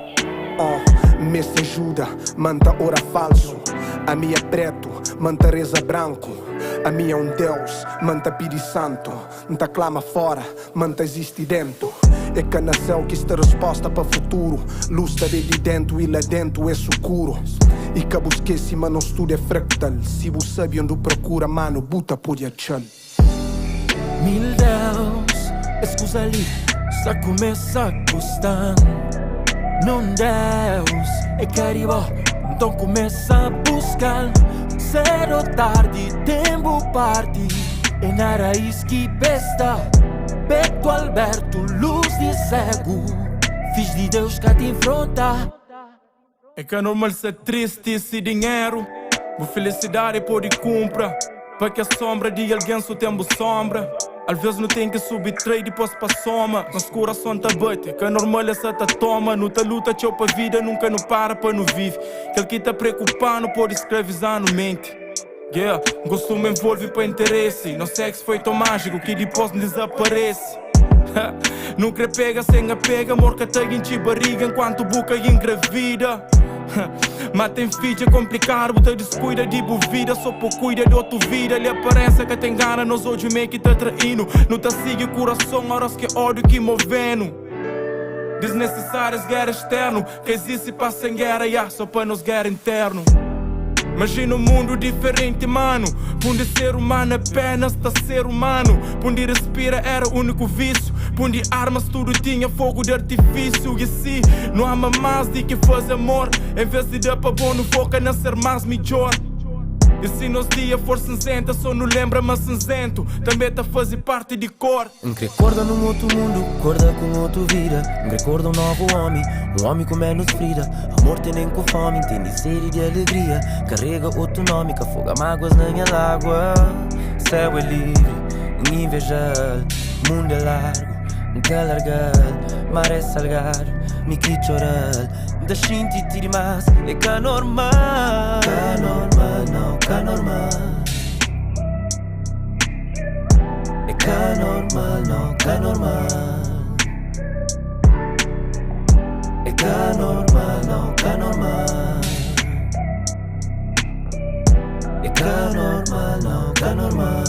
Me se ajuda, manta ora falso. A minha é preto, manta reza branco. A minha é um Deus, manta pidi santo. Nta clama fora, manta existe dentro. É que nasceu que está resposta para futuro. Luz está de dentro e lá dentro é escuro. E que busquei se mas não estudo é fractal. Se você sabe onde procura, mano, buta pode achar. Mil Deus, escusa ali, só começa a gostar. Não Deus, é caribó, então começa a buscar. Cedo ou tarde, tempo parte. É na raiz que besta. Beto Alberto, luz de cego. Fiz de Deus que te enfrenta. É que é normal ser triste sem dinheiro. Boa felicidade pode comprar. Para que a sombra de alguém só tem boa sombra. Às vezes não tem que subtrair depois pra soma. Mas o coração tá bate, que é normal essa tá toma. Não tá luta, tchau pra vida, nunca não para não vive. Aquele que tá preocupado pode escravizar no mente. Yeah, gosto me envolve pra interesse. Não sexo foi tão mágico que depois não desaparece. Nunca pega sem apega, morca tag em barriga enquanto boca engravida. Mas tem filho é complicado, você descuida de boa vida, só por cuida de outra vida. Ele aparece que tem gana, nós hoje meio que tá traindo. Não tá sigue o coração, horas que ódio que movendo. Desnecessárias guerra externo, que existe pra sem guerra, yeah, só pra nos guerra interno. Imagina um mundo diferente, mano. Onde ser humano apenas tá ser humano. Onde respira era o único vício. Onde armas tudo tinha fogo de artifício. E assim, não ama mais de que faz amor. Em vez de dar pra bom, não foca na ser mais melhor. E se nos dia for cinzenta, só não lembra mas cinzento. Também tá fazer parte de cor. Recorda num outro mundo, acorda com outro vida. Recorda um novo homem com menos ferida. Amor tem nem com fome, tem nem sede de alegria. Carrega outro nome, que afoga mágoas na minha lágua. Céu é livre, invejar. Mundo é largo, calargar. mare salgar, mi chi choral, da shinti tiri mas, e ca normal, no, ca normal. E ca normal, no, ca normal. E ca normal, no, ca normal. E ca normal, no, ca normal.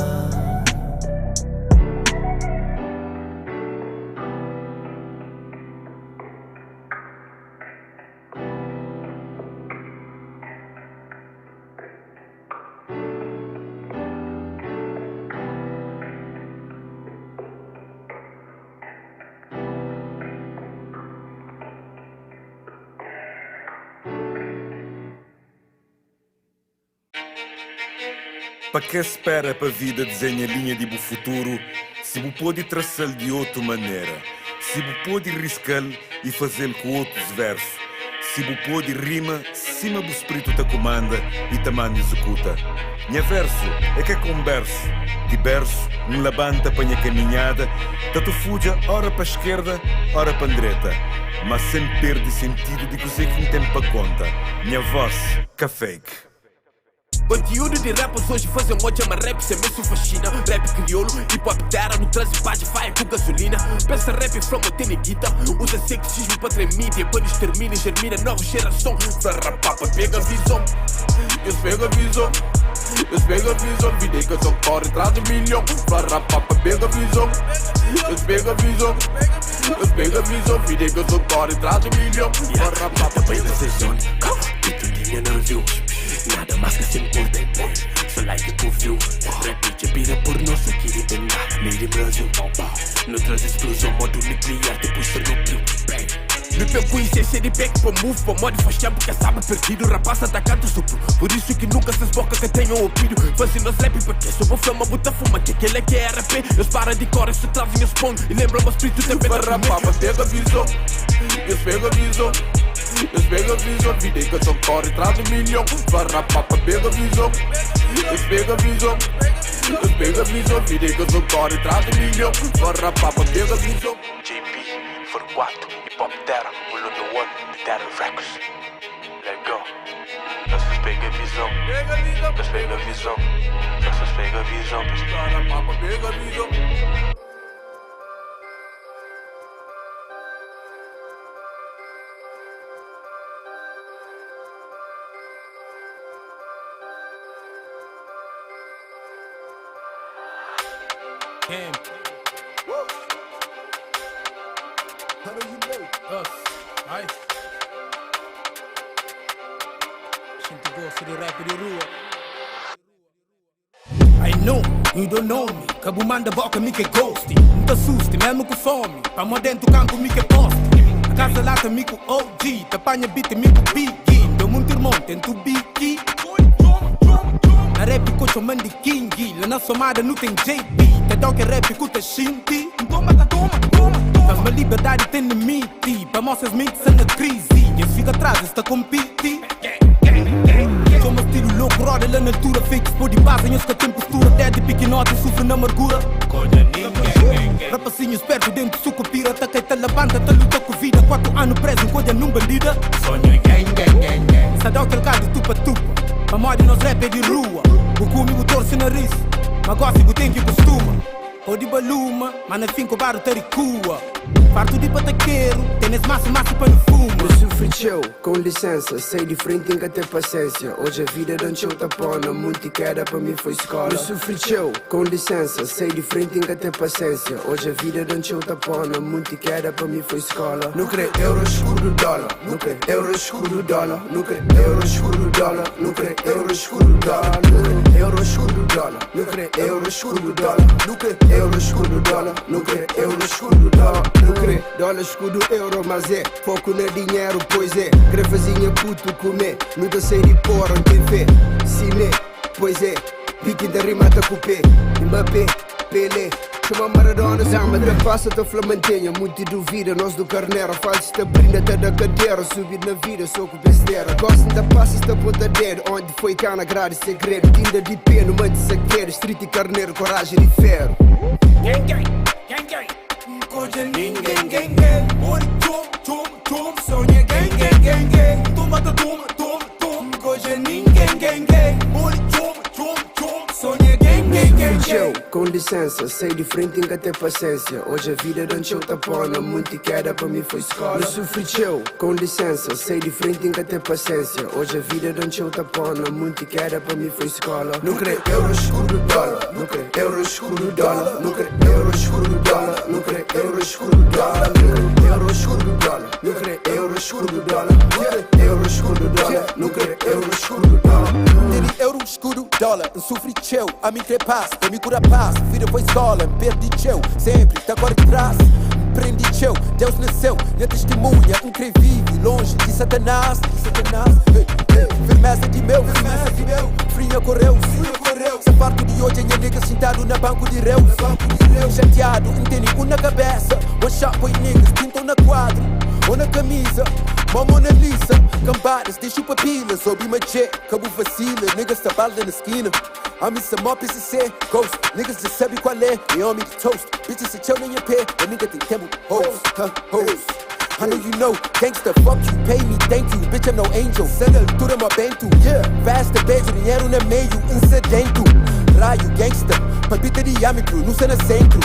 Para que espera para a vida desenha linha de futuro, se você pode traçá-lo de outra maneira, se você pode riscá-lo e fazê-lo com outros versos, se você pode rima, cima do espírito te comanda e te manda executa. Minha verso é que converso, de berço, levanta para minha caminhada, tanto fuja ora para a esquerda, ora para a direita, mas sem perder sentido de coisa que não tem para conta. Minha voz, que fake. Conteúdo de rappers hoje fazem moja, mas rap sem mesmo fascina. Rap crioulo, hip hop terra, no trans e page fire com gasolina. Pensa rap from a teneguita, usa sexismo para tremídia. Quando extermina e germina nova geração. Farrapapa, pega a visão, eles pegam a visão. Eles pegam a visão, vida que eu sou corre atrás de milhão. Farrapapa, pega a visão, eles pegam a visão. Eles pegam a visão, vida que eu sou corre atrás de milhão. Farrapapa, pega a visão, e tu tinha não viu. Nada mais que sem curta, só like tu viu. Rap te pira por nós, aqui de penar, made in Brasil. No traz explosão, modo nuclear, depois Chernobyl. No tempo essência de back para move, para modo faz tempo que sabe perdido. Rapaz atacando supro, por isso que nunca se esboca que tenham ouvido. Fazendo as rap porque sou bom flama, bota fuma, que aquele que é RP. Eles param de cor, se trazem os pão e lembram o espírito também da rapapa. Pega a visão, eles pegam a visão. Eles pegam a visão, vida que eu sou corre atrás de milhão. Farrapapa, pega a visão. Eles pegam a visão. Eles pegam a visão, vida que eu sou corre atrás de milhão. Farrapapa, pega a visão. JP, for 4, hip hop terra, pulo no one, terra records. Let go. Eles pegam a visão. Eles pegam a visão. Eles pegam a visão. Farrapapa, pega a visão. Camp. How do you know? Us. Ai. Gente gosta de rap de rua. I know, you don't know me. Cabo manda boca, me que ghost. Não te assuste, mesmo com fome. Pra mo dentro canco, me que poste. A casa lata, me com OG. Tapanha beat, me com big. Deu muito irmão, tento big. Na rap com chamando de King. Lá na somada não tem JB. Cada que rap com shinti. Toma. Mas uma liberdade tem limite. Para mostrar mitos na crise. E fica atrás, está compete. Sou meu estilo louco, roda lá na altura. Feitos por de base, em que tem postura. Dead pique nota, sofre na amargura. Rapacinhos perto dentro, suco pira. Tá que tá levanta, tá luta com vida. 4 anos preso, encolha num bandida. Sonho gang. Sadão trocado tupa. Mamãe nós rap é de rua. O comigo torce nariz. Mas gosto de tem que costuma. Ou de baluma, mas no fim cobar o taricua. Farto de pataqueiro, tênis massa para no fumo. Eu sofri teu, com licença, sei de frente, tem que ter paciência. Hoje a vida não te tapona, muito queda para mim foi escola. Eu sofri teu, com licença, sei de frente, tem que ter paciência. Hoje a vida não te tapona, muito queda para mim foi escola. Não crê euro, escudo, dólar. Não crê euro, escudo, dólar. Não crê euro, escudo, dólar. Não crê euro, escudo, dólar. Não crê euro, escudo, dólar. Não crê euro, escudo, dólar. Não crê euro, escudo, dólar. Não crê euro, escudo, dólar. Não crê dólar, escudo, euro, mas é foco no dinheiro, pois é. Grefazinha puto comer, não dá sei de porra, não tem fé. Cine, pois é. Pique da rima tá com pé. Mbappé, Pelé. Chama Maradona, Zama, da passa, tá flamantenha. Muito duvida, nós do carneiro. Faz esta brinda, tá da cadeira. Subir na vida, sou com besteira. Gosto da passa, esta ponta dedo. Onde foi cá na grade, segredo. Tinda de pé, no meio de saqueiro. Street e carneiro, coragem de ferro. Gang. Hoje ninguém, gang, gang. Oi, tum, tum, tum. Sonha, gang, gang, gang, gang. Tuma, tum, tum, tum. Hoje ninguém, gang, gang. Oi, tum, tum, tum. Sonha, gang, gang, gang, gang. Com licença, sei de frente, nunca ter paciência. Hoje a vida não encheu tapona, muito queda para mim foi escola. Eu sofri teu, com licença, sei de frente, nunca ter paciência. Hoje a vida não encheu tapona, muito queda para mim foi escola. Não crê euro, escuro, dólar. Não crê euro, escuro, dólar. Não crê euro, escuro, dólar. Não crê euro, escuro, dólar. Não crê euro, escuro, dólar. Não crê euro, escuro, dólar. Não crê euro, escuro, dólar. Não crê euro, escuro, dólar. Dele euro, escuro, dólar. Eu sofri teu, a mim crê paz, a mim cura paz. Vida foi escola, perdi teu, sempre tá agora de trás. Prendi teu, Deus nasceu, minha testemunha, incrível, longe de Satanás, firmeza de meu, fria correu, essa parte de hoje é minha nega sentado na banco de réus, chateado, entende, na cabeça, one shot boy niggas, pintam na quadro, ou na camisa, uma Mona Lisa, cambadas, deixo papilas, soube uma jet, cabo vacila, niggas tá balda na esquina. I'm in some more PCC, ghost. Niggas just sabe qual é, they on me to toast. Bitches se chill in your pair, a nigga tem tempo, hoes, hoes. I know you know, gangsta, fuck you, pay me, thank you. Bitch, I'm no angel, sendo altura uma bento. Yeah, fast, beijo, dinheiro no meio, sedento. Raio, gangsta, palpita diâmetro, no cena centro.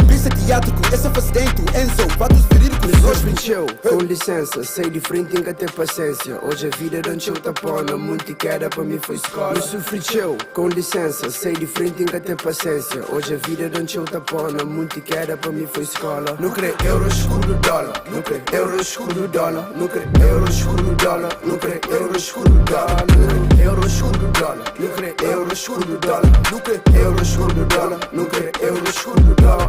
Pista teátrico, essa faz dentro, Enzo, fatos verídicos. Sofri teu, com licença, sei de frente, nunca ter paciência. Hoje a vida não encheu tapona, muito queda para mim foi escola. Eu sofri teu, com licença, sei de frente, nunca ter paciência. Hoje a vida não encheu tapona, muito queda para mim foi escola. Não crê euro, escuro, dólar. Não crê euro, escuro, dólar. Não crê euro, escuro, dólar. Não crê euro, escuro, dólar. Não crê euro, escuro, dólar. Não crê euro, escuro, dólar. Não crê euro, escuro, dólar. Não crê euro, escuro, dólar.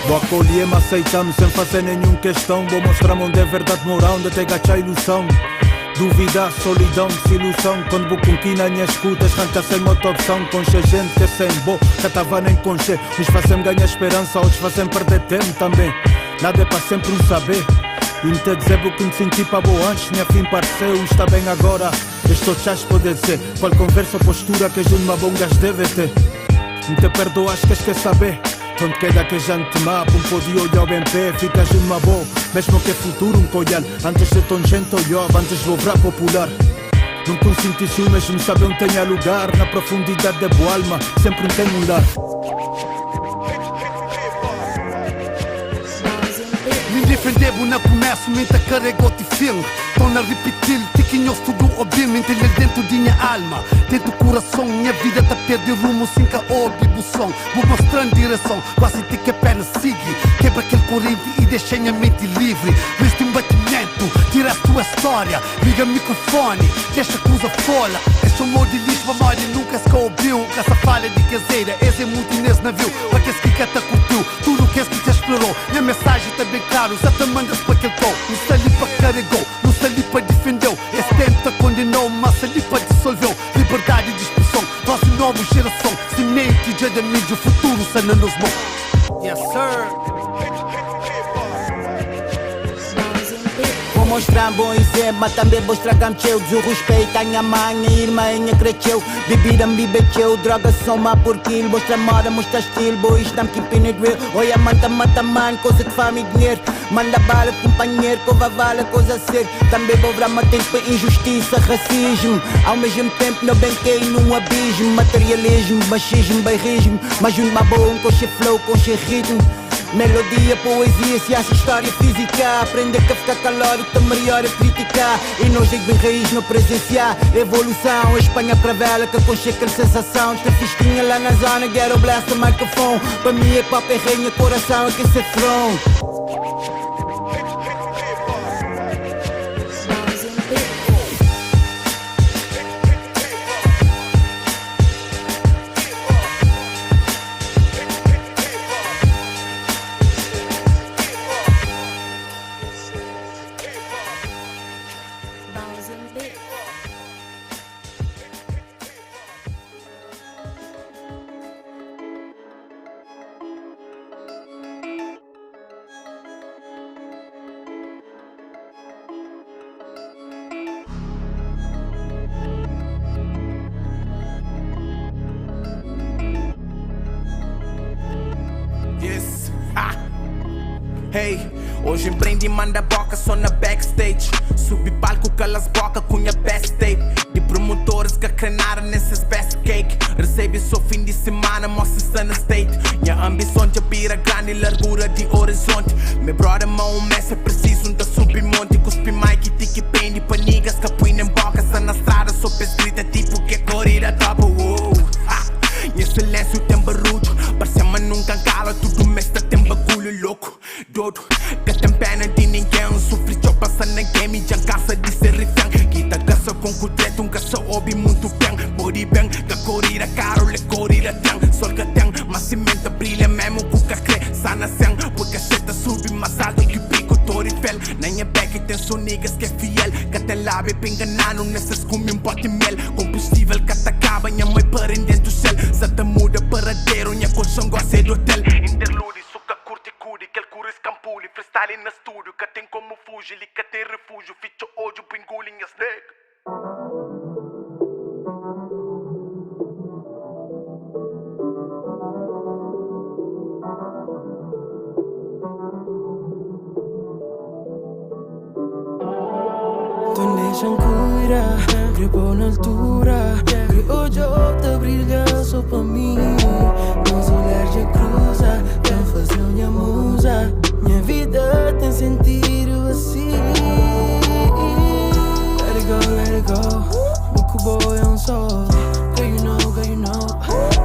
Vou acolher, me aceitamos sem fazer nenhuma questão. Vou mostrar onde é verdade moral, onde até gacha a ilusão. Dúvida, solidão, desilusão. Quando vou com quina, minha escuta, arranca sem outra opção. Concha gente que é sem boa, que tava nem conche. Uns fazem ganhar esperança, outros fazem perder tempo também. Nada é para sempre um saber. E me te dizer o que me senti para boa antes, minha fim pareceu, está bem agora. Estou chás pode dizer, qual conversa ou postura que de uma bom gajo deve ter. Me te perdoas que quer saber. Onde queda que a gente mapa, um pó de olho bem pé, ficas numa boa. Mesmo que é futuro um colhar, antes de tão gente olhava, antes de louvar popular. Não consenti ciúmes, me sabe onde tenha lugar. Na profundidade da boa alma, sempre tem um lar. Me defendebo na começo, mente carregou-te filme. Estão a repetir, tiquinhos tudo ouvi, mente dentro de minha alma. Dentro do coração, minha vida tá perdendo rumo, sem que ouve o som. Vou mostrando direção, quase te que a pena sigue. Quebra aquele corrente e deixa minha mente livre. Viste um batimento, tira a tua história. Liga o microfone, deixa a coisa fora. Esse amor de lixo, mamãe nunca se ouviu. Essa falha de caseira, esse é muito nesse navio. Para que esse que te curtiu, tudo que esse que te explorou. Minha mensagem tá bem claro, já te mandas para aquele gol. Não está ali para carregou, não está ali para defendeu. Esse tempo te condenou, mas ali para dissolveu. Liberdade de expressão, nossa nova geração. Semente já da mídia, o futuro está na nos mãos. Yes, sir. Vou mostrar bom exemplo, mas também vou estragar meu desrespeito. A minha mãe, a irmã, a cresceu. Bebida me bebeu, droga soma por quilo. Mostra moda, mostra estilo, boy, estamos keeping it real. Olha, manta, mata, man, coisa que faz-me dinheiro. Manda bala, companheiro, cova vala, coisa a ser. Também vou virar tempo para injustiça, racismo. Ao mesmo tempo não benquei num abismo. Materialismo, machismo, bairrismo. Mas uma boa, com che flow, com che ritmo. Melodia, poesia, ciência, história, física. Aprender a ficar calórico, tá melhor a criticar. E nós é bem raiz no presenciar. Evolução, a Espanha cravela, que aconchega a sensação. Esta fisquinha lá na zona, ghetto blast o microfone. Para mim é pop, é rainha, coração, é que se throne. Hey, hoje empreende e manda boca só na backstage. Subi palco, calas boca, cunha best tape. De promotores que crenaram nesses best cake. Recebe só fim de semana, mostra-se na state. Minha ambição de pira grande e largura de horizonte. Meu brother, mão, mestre, é preciso da submonte. Cuspi Mike, tique, pende, panigas, capuína em boca. Sa na estrada, só escrita tipo que corrida top. Em silêncio tem barulho. Parecema nunca cala, tudo mestre tem bagulho louco. Dodo, que tem pena de ninguém. Sofri de passar na game, já cansa de ser refém. Quita caça com cudreto, um caça hobby muito bem. Body bem, que corrida caro, le corrida tem. Sol que tem, mas cimenta brilha mesmo com que crê. Sana sem, porque a seta sube mais alto que pico Torifel. Na minha back tem só niggas que é fiel. Que até lá bebe enganando, nessas come um pote mel. Combustível que te acaba, minha mãe para dentro do céu. Se te muda paradeiro, minha colchão gosta do hotel. Interlude, suca curte cude, que ele cura escampule. Freestyle na estúdio, que tem como fugir, que tem refúgio. Ficho ódio, engole em snake. Tu deixam cuidar, gripo na altura. Criou de outra brilha só pra mim. Meus olhares já cruza, pra fazer minha musa. Minha vida tem sentido assim. Let it go, Buku boy on sol. Girl you know,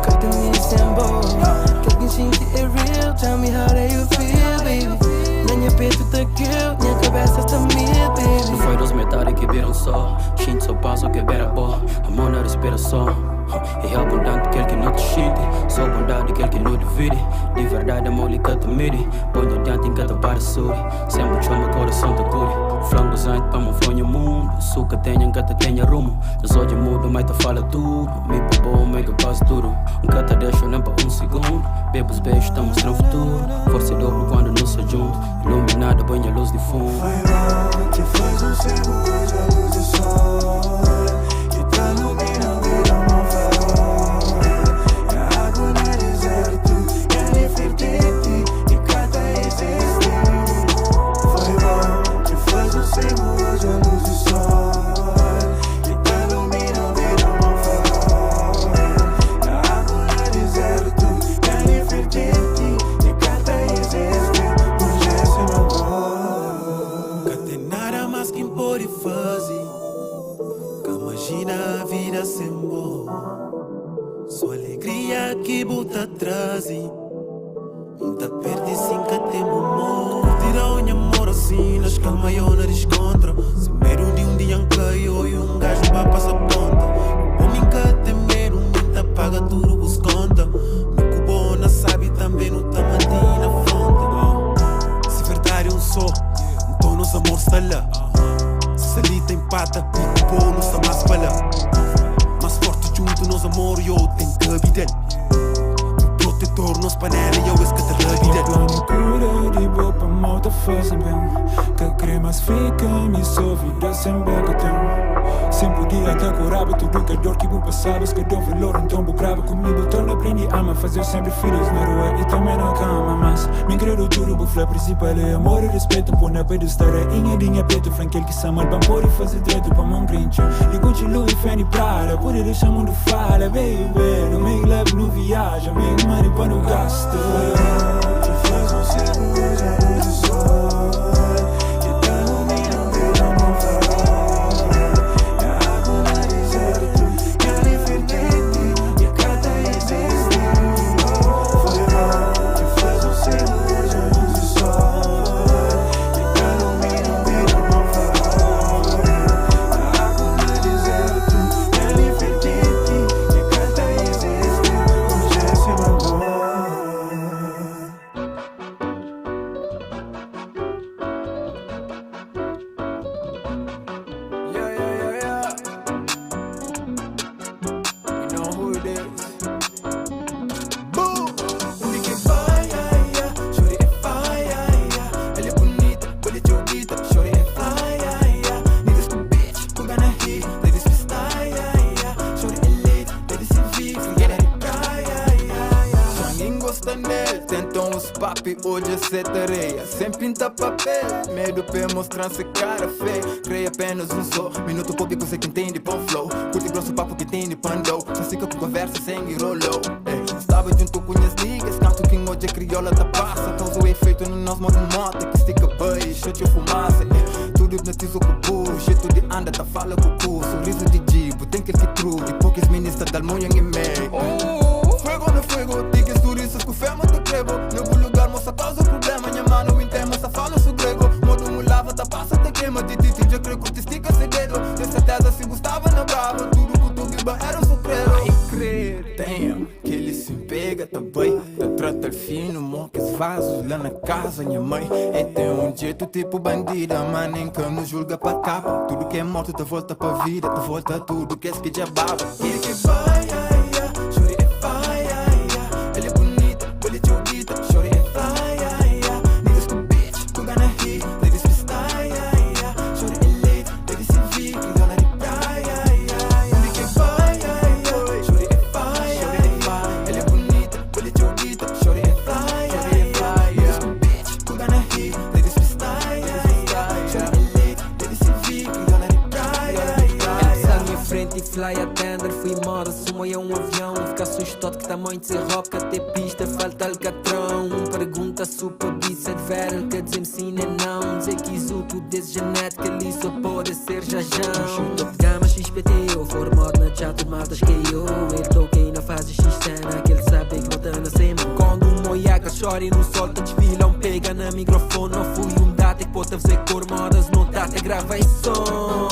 cut the me symbol. Quer que sinta é real, tell me how do you feel, baby. Minha peito tá kill, minha cabeça está mil, baby. Não foi dos metades que viram só. Shinto só passo que vera boa. Amor na respiração. É abundante aquele que não te xinte. Só bondade aquele que não divide. De verdade amor que te mire. Põe adiante em cada para suri. Sempre chama coração te cure. Frango zante para me fonha mundo. Suca tenha que te tenha rumo. Nos olhos mudo mas te fala tudo. Me para bom mega quase duro. Nunca te deixo nem para segundo. Bebo os beijos tá mostrando futuro. Força dobro quando não se junto. Iluminada banha luz de fundo. Vai lá, te faz segundo a luz do sol. Que tá iluminando vida uma farol. É água no deserto, é Nefertiti e cada existe. Vai lá, te faz segundo a luz do sol. Que tá iluminando vida uma farol. É água no deserto, é Nefertiti e cada existe. Urgência não pode. Que tem nada mais que pode fazer. Que imagina a vida sem bom. Sua alegria que bota atrás. Muita perde sem que tem amor. Tira o amor assim, nas calma eu não descontra. Se medo de um dia caiu e um gajo para passar ponta. Homem que tem medo, minta paga tudo os conta. Me cubona sabe também não tá mantendo na fonte. Se verdade um só, então nos amor está lá. Se ali tem pata, me cubou não está mais falar. Mais forte junto nos amor eu tenho que habitar. Protetor nos panela eu escuto a vida. Plano cura de boa pra mal te fazem bem. Que cremas fica me só vida sem boca tem. Sempre dia que acurava tudo que dor que vou passar. Que deu valor então vou grava comigo. Então aprendi a me fazer sempre feliz na rua e também na cama. Mas me credo tudo vou falar principal é amor e respeito. Pô na pede história inha dinha preto. Franquel que sama para pôr e fazer direito para mão grincha. E Gucci, Louis, Fendi, Prada. Por ele deixar mundo fala, baby. No meio leve no viagem, meio money para não gasta. Te faz segundo a luz do sol. Que tá iluminando vida uma farol. É água no deserto, é Nefertiti e cada existe. Foi lá, te faz segundo a luz do sol. Que tá iluminando vida uma farol. É água no deserto, é Nefertiti e cada existe. Urgência não pode. encosta nele. Tentam os papi, hoje é sete areia. Sem pinta papel, medo pra mostrar-se cara feia. Creia apenas um só, minuto público sei que entende pão flow. Curte grosso papo que tem de pandou. Já fica com conversa sem rolou. Estava junto com as niggas, canto que hoje a crioula tá passa. Causa o efeito no nosso modo moto, que estica bem, chute fumaça. Tudo hipnotizo com o burro, jeito de anda, tá fala com o cu. Sorriso de jibo, tem que truque, poucas ministras da munha em meio. Fuego no fuego, digas turistas com fé, mas te crebo. No lugar, moça, causa problema. Minha mano, em tema, só fala su grego. Modo mulava, tá passa, te queima. Titi, já creio que te estica esse dedo. Tem certeza se gostava na brava. Tudo que tu guiba era um sucreiro. Ai, crer, tenho que ele se pega também. Eu trato el fino, moques vasos lá na casa, minha mãe. E tem um jeito tipo bandida, mas nem que nos julga pra capa. Tudo que é morto te volta pra vida, te volta tudo que é que já baba. Ele que vai, chore é vai, ele é bonita, ele é joguita, chore é vai, niggas com bitch, com gana hit, ladies que style, chore é late, ladies se vi, que gana de praia, ele que vai, chore é vai, ele é bonita, ele é joguita, chore é vai, niggas com bitch, com gana hit, ladies que style, chore é late, ladies se vi, que gana de praia. Ele está à minha frente e fly attender, fui moda, sumo é um avião. Fica assustado que tamanho de ser rock, até pista, falta alcatrão. Pergunta super beat, é de vera, quer dizer-me sim nem não. Dizer que isso tudo desse genética, ali só pode ser jajão. Top gama XPTO, formado na chat, matas que eu. Ele toquei na fase X-Cena, que ele sabe que não tá na sema. Quando um moiaca chora e no sol tá desfilão, pega na microfone, não fui um data que pode fazer cor, modas, não tá até grava e som.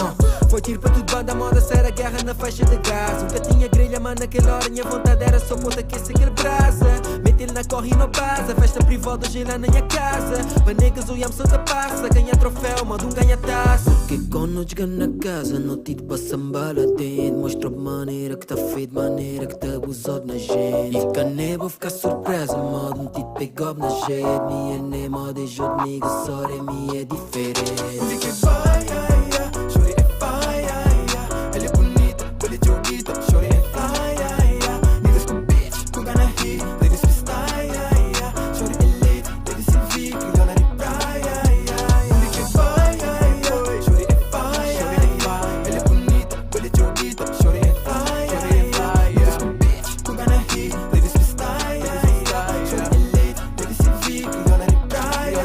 Foi tiro para tudo, banda moda, será guerra na faixa de gás. Nunca tinha grelha, mas naquela hora minha vontade era só pôr aquecer aquele brasa. Mete ele na corre e não passa, festa privada hoje lá na minha casa. Para negas o yam só passa, ganha troféu, manda ganha taça. Que quando nós chegamos na casa, não tive para sambar lá dentro. Mostra maneira que tá feito, maneira que tá abusado na gente. E caneba ficar surpresa, modo não tive pegou na gente. Minha nem moda é jogo, nigga, só é minha diferente. Ele que vai, chore é vai, ele é bonita, ele é joguita, chore é vai, niggas com bitch, com gana hit, ladies que style, chore é late, ladies se vi, que gana de praia. Ele que vai, chore é vai, ele é bonita, ele é joguita, chore é vai, niggas com bitch, com gana hit, ladies que style, chore é late, ladies se vi, que gana de praia.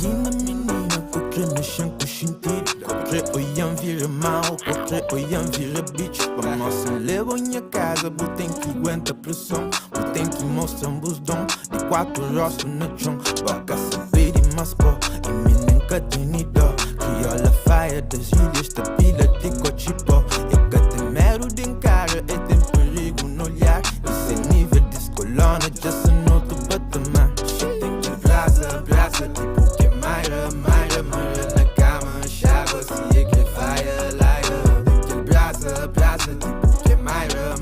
Menina, coquê no chão com sentido. Coquê olham vira mal, coquê olham vira bitch. Pra nossa leva minha casa, tem que aguenta pressão. Tem que mostrar um busdom de 4 rostos no chão. Boca saber de mais pó, e me nunca tem dó. Crioula faia das ilhas, tapila de cochipó. E que tem mero de encara, e tem perigo no olhar. Esse nível de escolona, já se nota o patamar. Tem que brasa, tipo que Mayra na cama, chava, se é que vai a laia. Tem que brasa, tipo que Mayra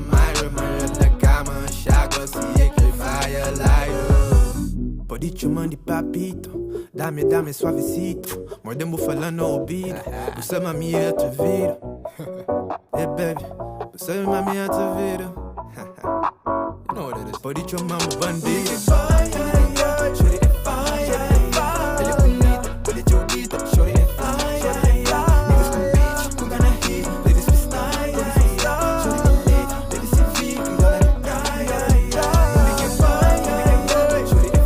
na cama, chava, se é que vai a laia. Pode chamar de papito, dame suavecito. Mordemos falando ao ouvido, você mami é atrevido. Yeah baby, você mami é atrevido. You know what it is. Pode chamar um bandido. Chore é vai, ele é bonita, ele é joguita, chore é vai, niggas com bitch, com gana hit, ladies que style, chore é late, ladies se vi, que gana de praia. Ele que vai, chore é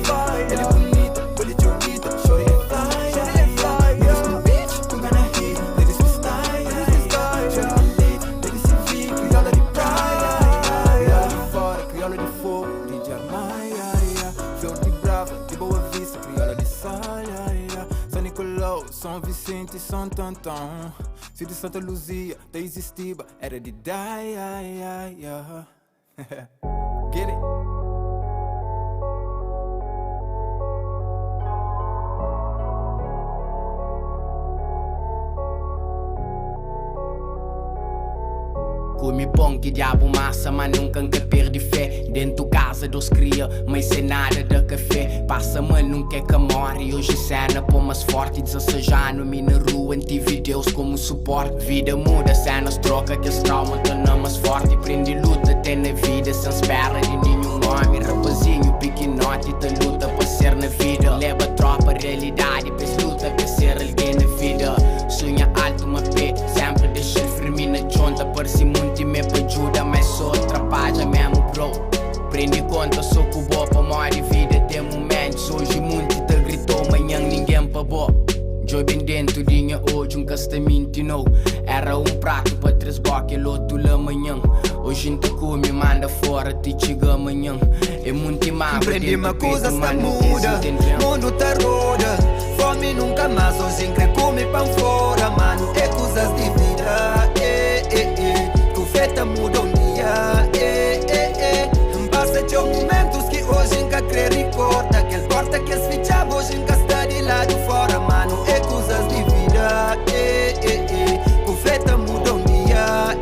vai, ele é bonita, ele é joguita, chore é vai, niggas com bitch, com gana hit, ladies que style, chore é late, ladies se vi, que gana de praia. Crioula de fora, crioula de fogo, DJ Armaia, flor de brava, de Boa Vista, crioula de saia, São Nicolau, São Vicente e São Tantão, Cidade de Santa Luzia, da Existiba, era de Daia. Get it? Come bom que diabo massa, mas nunca que perde fé. Dentro casa dos cria, mas sem nada de café. Passa mal, nunca é que morre. Hoje cena pô mais forte, 16 anos, me na rua, tive Deus como suporte. Vida muda, cenas troca, que esse trauma torna mais forte. Prende luta, tem na vida, sem espera de nenhum Prendi conta, sou com boa pra maior vida. Tem momentos, hoje muito te gritou, amanhã ninguém pra boa. Joy bem dentro dinha hoje castamento não. Era prato para 3 boques, outro lá amanhã. Hoje não te come, manda fora, te chega amanhã. É muito mal. Comprendi uma coisa está muda, mundo tá roda. Fome nunca mais, hoje em que come pão fora. Mano, é coisas de vida, Tu feta muda um dia, Passa de momentos que hoje em que quer recorda. Aquele porta que se fichava, hoje em que está de lado fora. Mano, é coisas de vida, Tu feta muda um dia,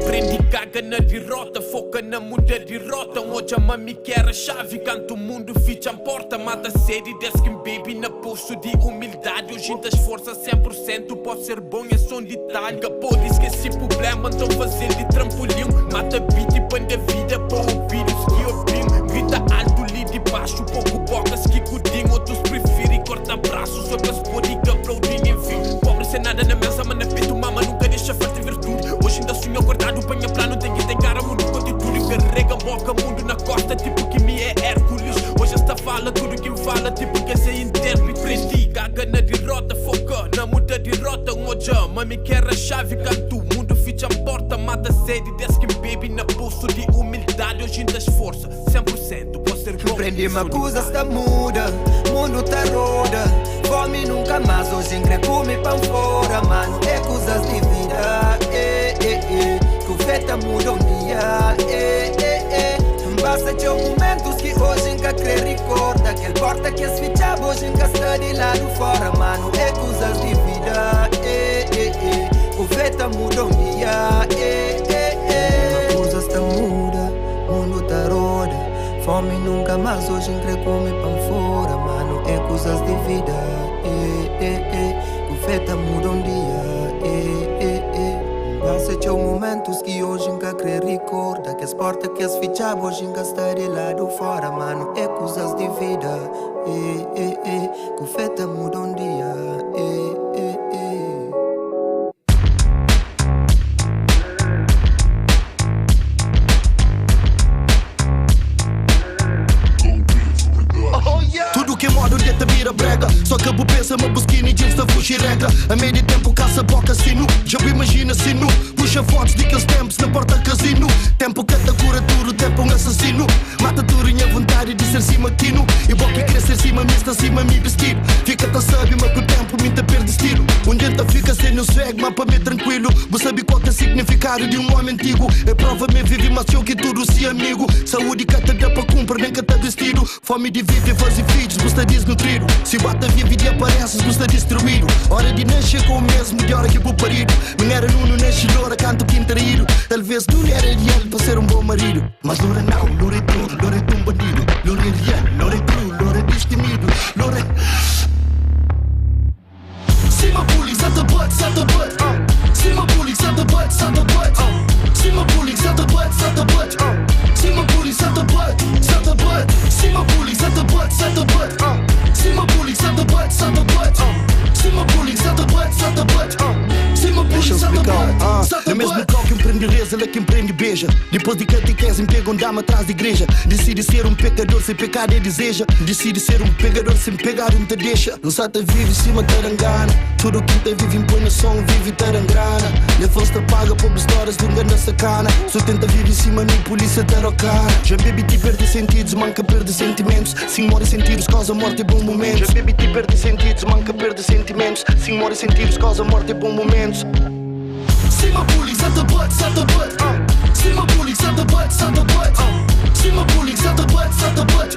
Prendi caga na derrota, foca na muda de rota. Hoje a mami quer a chave, canto o mundo ficha a porta. Mata sede, desce que baby na posto de humildade. Hoje te esforça 100%, pode ser bom, é só um detalhe. Capô diz que esse problema então fazer de trampolim. Mata beat e põe da vida para ouvir os que opinam. Grita alto, li de baixo, pouco bocas que cudinho. Outros preferem cortar braços, outras podem que aplaudem, enfim. Pobre sem nada na mesa, mas na peito mama nunca deixa falta virtude. Hoje ainda sonho guardado, panha plano, tem que ter cara, mundo com atitude. Carrega boca, mundo na costa, tipo que me é Hércules. Hoje esta fala, tudo que me fala, tipo que essa intérprete. Prendi, caga na derrota, foca na muda de rota. Hoje a mami quer a chave, canto o mundo ficha a porta. Mata sede, desce que baby na bolso de humildade. Hoje ainda esforça 100%, pode ser bom. Comprendi uma coisa está muda, mundo tá roda. Fome nunca mais, hoje em que come pão fora. Mano, é coisas de vida, Tu feta muda um dia, Basta de momentos que hoje em que quer recorda. Aquele porta que se fichava, hoje em que está de lado fora. Mano, é coisas de vida, Tu feta muda um dia, Uma coisa está muda, mundo tá roda. Fome nunca mais, hoje em que come pão fora. Mano, é coisas de vida, Tu feta muda um dia, Passa de momentos que hoje em que quer recorda. Que as portas que se fichava, hoje em que está de lado fora. Mano, é coisas de vida, Que feta muda um dia, Tudo que modo de te vira brega. Só que eu pensa, uma busquina e jeans da fugir regra. A meio de tempo caça boca sino. Já me imagina sino. Puxa fotos de aqueles tempos na porta casino. Tempo que te cura tudo, tempo um assassino. Mata tudo minha vontade de ser cima quino. E boca querer ser cima, me está cima me vestido. Fica-te sabe, mas com o tempo me te perde estilo. Um dia fica sem o swag, mas para mim tranquilo. Você sabe qual que é o significado de um homem antigo. É prova me vive, mas eu que tudo se amigo. Saúde que te dá para cumprir, nem que te vestido. Fome de viver, fazer filhos, você desnutrido. Se bata vive e apareces, você destruído. Hora de nascer com o mesmo de hora que vou parido. Minera Nuno nasce loura, canto quintarído. Talvez não era real para ser bom marido. Mas loura não, loura é tudo, loura é um bandido. Loura é real, loura é true, loura é destemido. Loura See my bullies at the butt, at the butt. See my bullies at the butt, at the butt. See my bullies at the butt, at the butt. See my bullies at the butt, at the butt. See my bullies at the butt, at the butt. See my bullies at the butt, at the butt. See my bullies at the butt, at the butt. See my bullies at the butt. No mesmo local que empreende reza, ela que empreende beija. Depois de catequese, pega um dama atrás da igreja. Decide ser um pecador sem pecar e deseja. Decide ser um pegador sem pegar e te deixa. Não sabe vive em cima tarangana. Tudo que te vive impõe no som, vive tarangrana. Levou-se te paga por histórias de um grande sacana. Só tenta viver em cima, nem polícia tarocana. Já bebi te perde sentidos, manca perde sentimentos. Sim, morre sentidos, causa morte e bom momentos. Já bebi te perde sentidos, manca perde sentimentos. Sim, morre sentidos, causa morte e bom momentos. See my bullies at the butt, at the butt. See my bullies at the butt, at the butt. See my bullies at the butt, at the butt.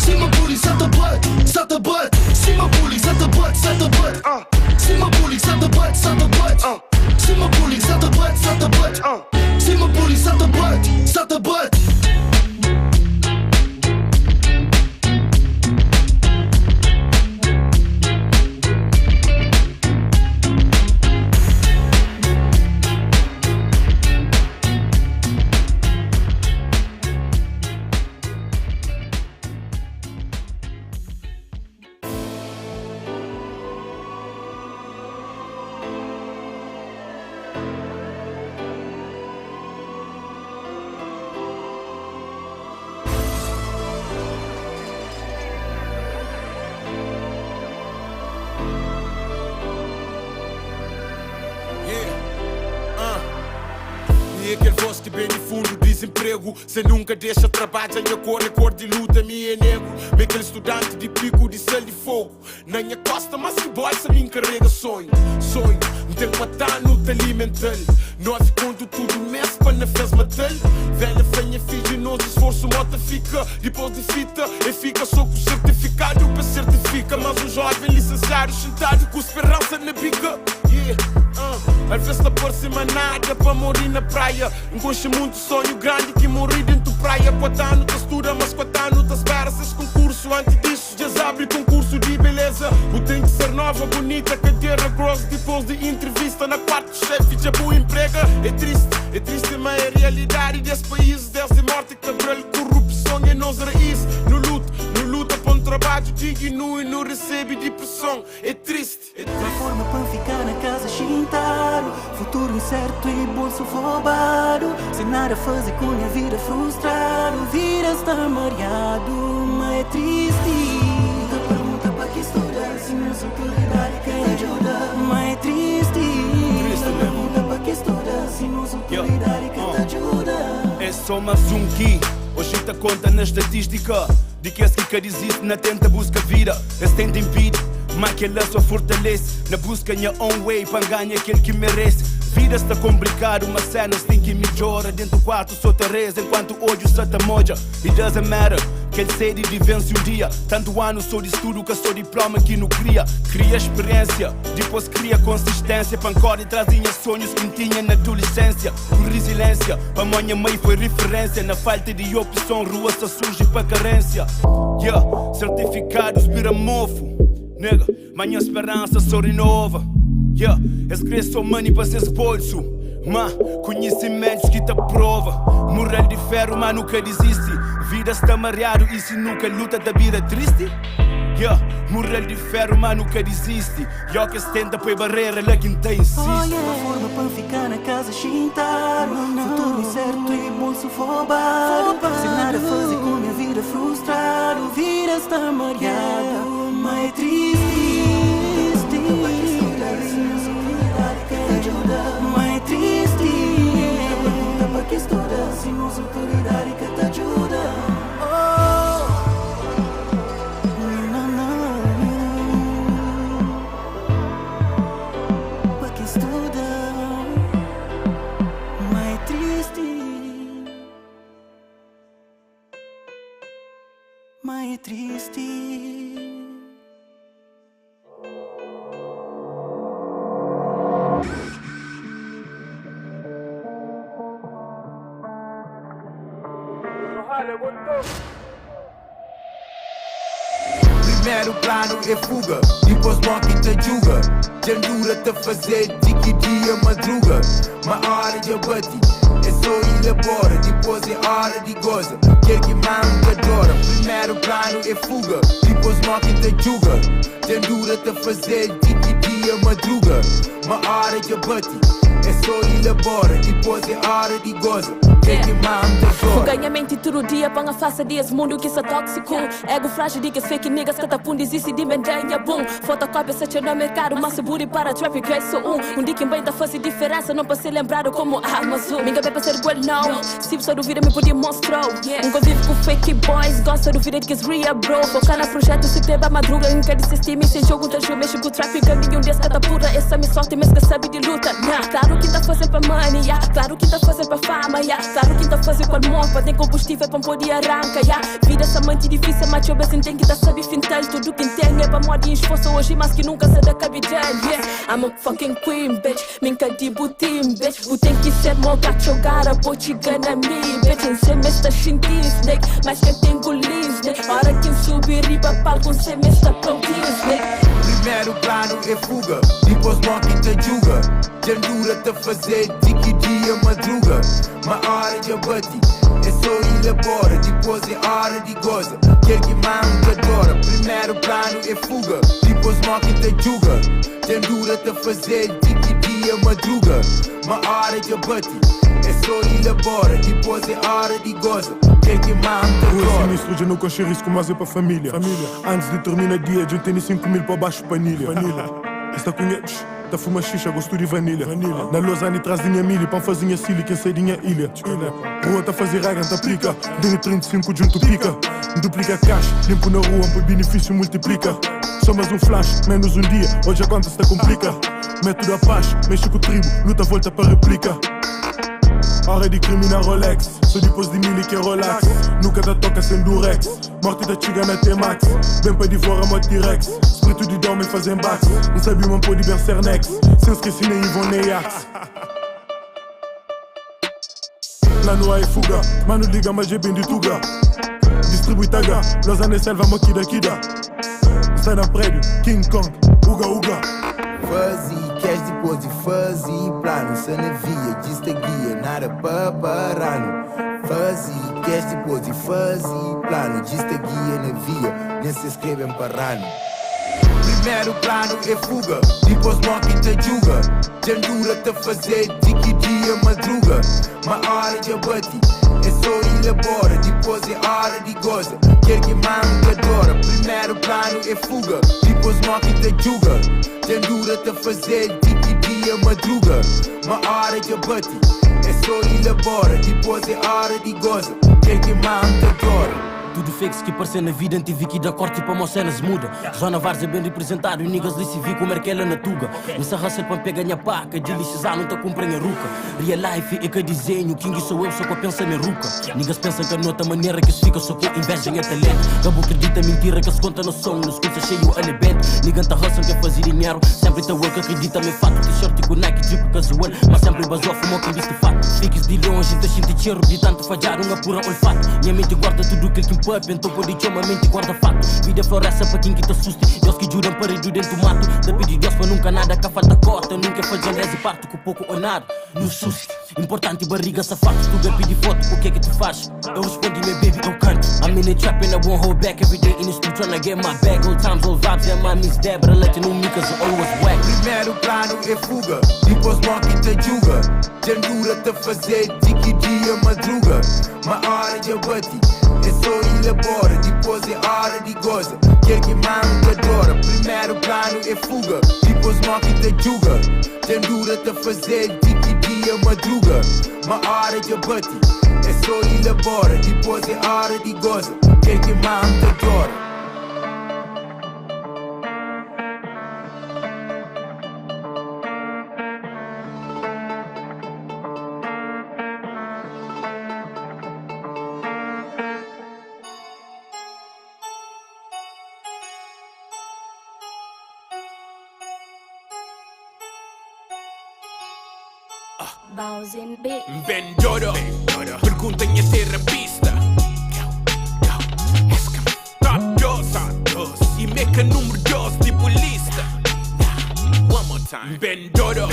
See my bullies at the butt, at the butt. See my bullies at the butt, at the butt. See my bullies at the butt, at the butt. See my bullies at the butt, at the butt. See my bullies at the butt, at the butt. Gosto bem de fundo, desemprego. Cê nunca deixa trabalho, minha cor de luta, me é negro. Bem aquele estudante de pico, de sal de fogo. Na minha costa, mas que boy, se me encarrega sonho. Sonho, não tem que matar, não te alimentar. Nós conto tudo mês, para não fez matar. Velha fenha, filho, nosso esforço, mota fica. Depois de fita, e fica só com o certificado para certifica. Mas o jovem licenciado, sentado com esperança na bica. Às vezes não por cima nada para morrer na praia. Enconche muito sonho grande que morri dentro da praia. 4 anos te estuda, mas 4 anos te espera. Seis concurso, antes disso já abre concurso de beleza. O tem que ser nova, bonita, cadeira grossa. Depois de entrevista na quarto chefe, já boa emprega. É triste, mas é a realidade desse país. Desde morte, cabelo, corrupção é nossa raiz. No luta para um trabalho digno e não recebe depressão. É triste, é triste. Uma forma para ficar na casa chintaro. Futuro incerto e bolso roubado. Sem nada fazer com a vida frustrado. Vida está mareado, mas é triste. Da pergunta para que estudar se não sou autoridade quem ajuda. Mas é triste. Da pergunta para que estudar se não sou autoridade quem te ajuda. É só mais um que hoje te conta na estatística de que esse que diz isso não tenta busca vida. Esse tenta impede, mas que ela só fortalece. Na busca minha own way para ganhar aquele que merece. Vida está complicado, mas cenas tem que melhora. Dentro do quarto só te reza enquanto o ódio só te moja. It doesn't matter, que ele sede de vence um dia. Tanto ano sou de estudo que sou diploma que não cria. Cria experiência, depois cria consistência. Pancora e trazia sonhos que tinha na adolescência. Com resiliência, para minha mãe foi referência. Na falta de opção, rua só surge para carência. Certificados vira mofo. Nega, manhã esperança só renova. Escrevo só money para seus bolsos. Mas conhecimentos que te prova. Moral de ferro, mas nunca desiste. Vida está mareado e se nunca luta da vida triste. Moral de ferro, mas nunca desiste. Que se tenta põe barreira, lá quem tem insiste. Uma forma para ficar na casa chintaro. Futuro incerto e bolso roubado. Sem nada fazer com minha vida frustrado. Vida está mareado, mas é triste. Mas é triste. Pergunta para que estuda se não sou autoridade que te ajuda. Para que estuda. Mas é triste. Mas é triste. Primeiro plano é fuga, depois morre te julga. Tendura te fazer de que dia madruga. Uma hora de abate, é só elabora. Depois é hora de goza, quer que manda adora. Primeiro plano é fuga, depois morre te julga. Tendura te fazer de que dia madruga. Uma hora de abate, é só elabora. Depois é hora de goza. O ganhamento todo dia para a face desse mundo que é tóxico. Ego frágil de que fake niggas que tapum desiste de mendanha boom. Fotocópia se no mercado, mas se buri para traffic é só um dia que bem tá faz diferença, não para ser lembrado como Amazon. Minha bem para ser well não. Se só duvida me podia mostrar. Nunca vivo com fake boys, gosta do vida de que é real bro. Focar na projeto se teve a madruga, nunca desistir, sem jogo da jogo, mexe com o traffic, caminho desse cada pura. Essa me sorte, mas que sabe de luta. Claro que tá fazendo para money, claro que tá fazendo para fama, claro que tá fazendo com amor, tem combustível para poder arrancar. Vida essa mente difícil, mas eu bem tem que tá sabe fintal. Tudo que tem é para morrer em esforço hoje, mas que nunca se dá capital. I'm a fucking queen, bitch. Minha de butim, bitch. O tem que ser meu gato jogar a bote gana me, bitch. Em semestre xinti snake, mas quem tem golim snake. Hora que subir riba palco, um semestre prontinho snake. Primeiro plano é fuga, depois morre te julga. Tendura te fazer de que dia madruga. Uma hora de abate, é só elabora. Depois é hora de goza, quer que manda adora. Primeiro plano é fuga, depois morre te julga. Tendura te fazer de que dia madruga. Uma hora de abate, é só elabora. Depois é hora de goza, quer que manda adora. O ministro já não coxa risco, mas é para família. Antes de terminar o dia, já tem 5 mil para baixo panilha. Esta conheces? Tá fuma xixa, gosto de vanilha. Na Lausanne traz dinha milho, pão fazinha silly, quem sei dinha ilha. Rua tá fazer raga, tá plica. Dinha 35 junto pica. Duplica cash, limpo na rua, por benefício multiplica. Só mais um flash, menos um dia, hoje a conta se complica. Método a paz, mexe com o tribo, luta volta para réplica. Hora de crime na Rolex, só depois de milho que é relax. Nunca dá toca sem durex, morte da chiga na T-Max. Bem para devorar moto T-Rex, espírito de dorme fazem bax. Não sabe uma pô de Bersernex, sem esquecer nem Ivon nem Axe. Lá no é fuga, mano liga mas é bem de tuga. Distribui taga, Lausanne selva moquida kida. Está na prédio, King Kong, uga uga. Fuzzy, cash depois de fuzzy, plano, se navia, dista guia, nada para parano. Fuzzy, cash depois de fuzzy, plano, dista guia, navia, nem se escrevem parano. Primeiro plano é fuga, depois morre te julga. Tendura te fazer de que dia madruga. Uma hora de abate, é só elabora, depois é hora de goza. Quer que mano adora, primeiro plano é fuga, depois morre te julga. Tendura te fazer de que dia madruga. Uma hora de abate, é só elabora, depois é hora de goza. Quer que mano adora. Tudo fake que parecer na vida, tive que dar corte para uma cena se muda. Zona Várzea bem representado, e niggas li se vi como ela na tuga. Nessa raça para pegar minha paca, de lixizar não tá cumprindo a ruca. Real life é que desenho, King sou eu, só que eu penso na ruca. Niggas pensam que a outra maneira que se fica, só que inveja é talento. Cabo acredita mentira que se conta no som, nos cursos cheio elemento. Nigga tá raça que fazer dinheiro, sempre tá work, acredita me fato. T-shirt com Nike, drip casual, mas sempre basou, fumou quem viste fato. Fiques de longe, te sinto cheiro, de tanto falhar, uma pura olfato. Minha mente guarda tudo que pub, então pode te uma mente guarda fato. Vida floresta para quem que te assuste. Deus que juram parede dentro do mato. Te pedi Deus para nunca nada, que falta cota. Nunca fazendo esse parto com pouco ou nada. No susto, importante barriga safado. Tu me pedi foto, o que é que tu faz? Eu respondi, meu baby, eu canto. I'm in the trap and I won't hold back. Every day in the street tryna get my bag. Old times, old vibes, yeah, my miss Debra. Let you know me cause I always whack. Primeiro plano é fuga, depois morre te julga. Tendura te fazer de que dia madruga. Uma hora de abate, é só elabora, depois é hora de goza. Quer que mano te adora, primeiro plano é fuga, depois morre te julga. Tendura te fazer de que dia madruga. Uma hora de abate, é só elabora, depois é hora de goza. Quer que mano te adora. Ben Dodo, pergunta em terapista. Top 2 e meca número 2 tipo lista. One more time. Ben Dodo,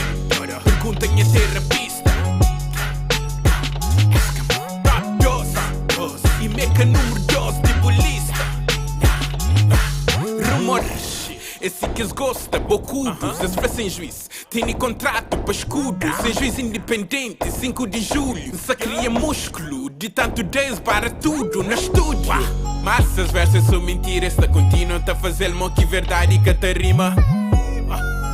pergunta em terapista. Top 2 e meca número 2 tipo lista. Rumores, esse que eles gostam, bocudos, eles fazem sem juízo. Tem contrato para escudo, sem juiz independente, 5 de julho. Só cria músculo, de tanto days para tudo no estúdio. Mas essas versas são mentiras, esta continua a fazer mal que verdade que te rima.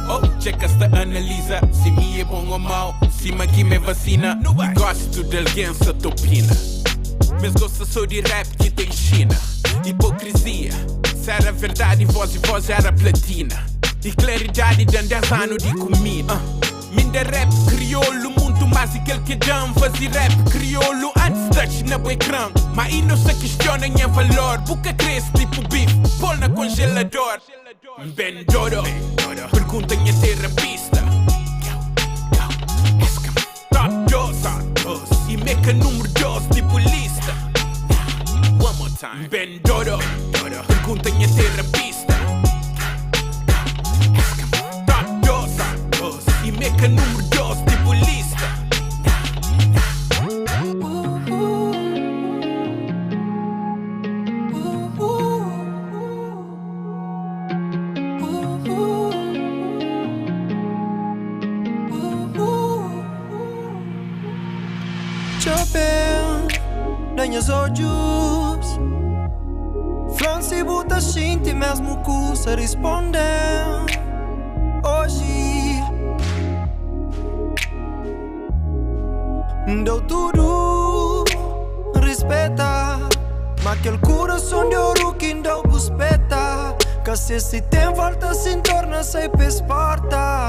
Oh, checa esta analisa, se me é bom ou mau, se me aqui me vacina. Gosto de alguém se opina, mas gosto só de rap que tem China. Hipocrisia, se era verdade, voz era platina. E claridade de 10 anos de comida. Minda rap crioulo, muito mais aquele que dão. Fazer rap crioulo antes touch na ecrã. Mas aí não se questiona em valor. Boca cresce tipo bife, pôr na congelador. Ben Dodo, pergunta em terapista. Top 2 e meca número 2 tipo lista. One more time. Ben Dodo, pergunta em terapista. E meca número 2 tipo lista. Chapéu, lenhas olhos. Franci buta shinti mesmo custa responder. Hoje Dou tudo, respeta. Mas aquele coração de ouro que não buspeta. Que se tem volta, se torna sem porta.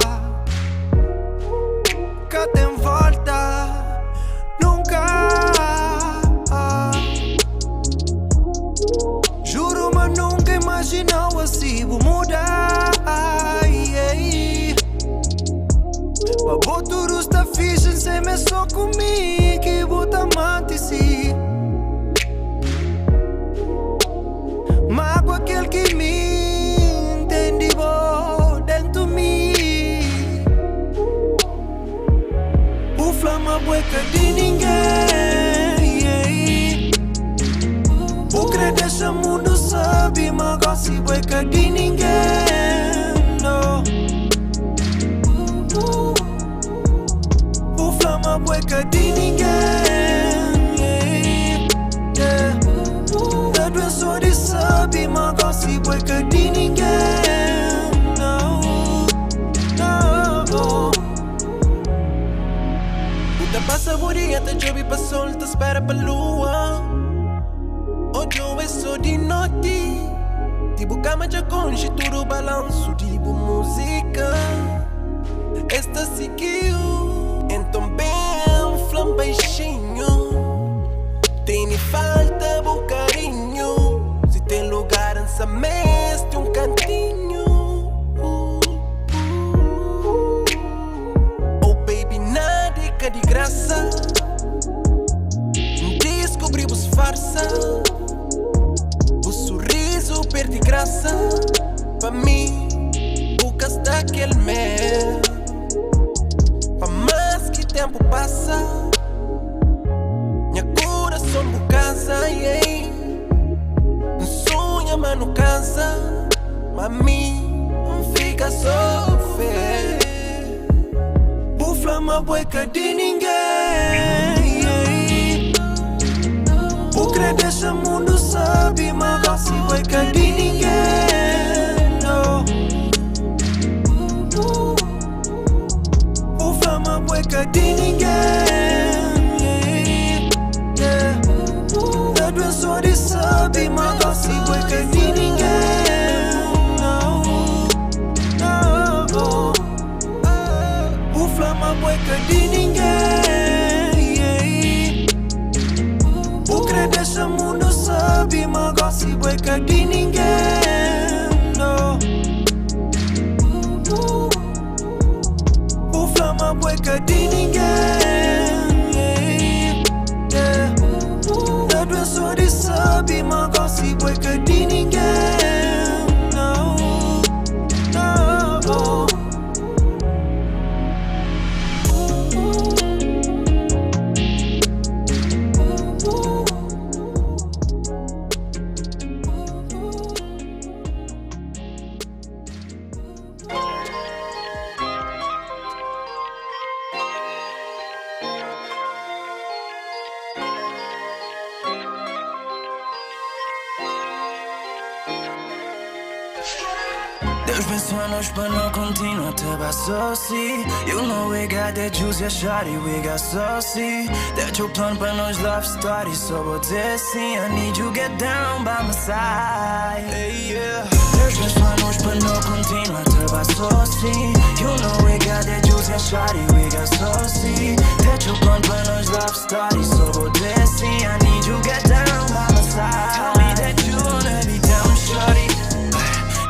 Que tem volta, nunca. Juro, mas nunca imaginava assim vou mudar. Mas tudo está fixe, sem me só comigo que bota amante sim. Mas com aquele que me entende dentro de mim. O flama bueca de ninguém. O credo deixa mundo sabe, mas gosta bueca de ninguém. No. O flama bueca de ninguém. Só de sabe, mas gosta bueca de ninguém. Não, não. Puta passa por dia, te chove pra sol, te espera pra lua. Hoje eu é só de noite. Tipo cama de conche, tudo balanço, tipo música. Esta seguiu, então bem, flam baixinho. Tem falta bo carinho. Se tem lugar nessa mesa, tem cantinho. Oh baby, nada é de graça. Descobrimos farsa. O sorriso perde graça. Pra mim, buscas daquele mel. Pra mais que tempo passa, coração por casa, yeah. Sonha, mas não cansa. Mami, não fica só fé. Por flama bueca de ninguém, yeah. O credo deixa mundo sabe, mas gosta bueca de ninguém. No. Por flama bueca de ninguém. Só de sabe, mas gosta bueca de ninguém. Não, não. O flama bueca de ninguém. O credo deixa mundo sabe, mas gosta bueca de ninguém. Não. O flama bueca de ninguém. Só de sabe, mas gosta bueca de ninguém. Não, não. Deus pensou em nós para não continuar to buy saucy. You know we got that juice, yeah, shawty, we got saucy. That your plan para nós love story, so vou dizer sim. I need you get down by my side. Hey, yeah. Deus pensou em nós para não continuar to buy saucy. You know we got that juice, yeah, shawty, we got saucy. That your plan para nós love story, so vou dizer sim. I need you get down by my side. Tell me that you wanna be down, shawty.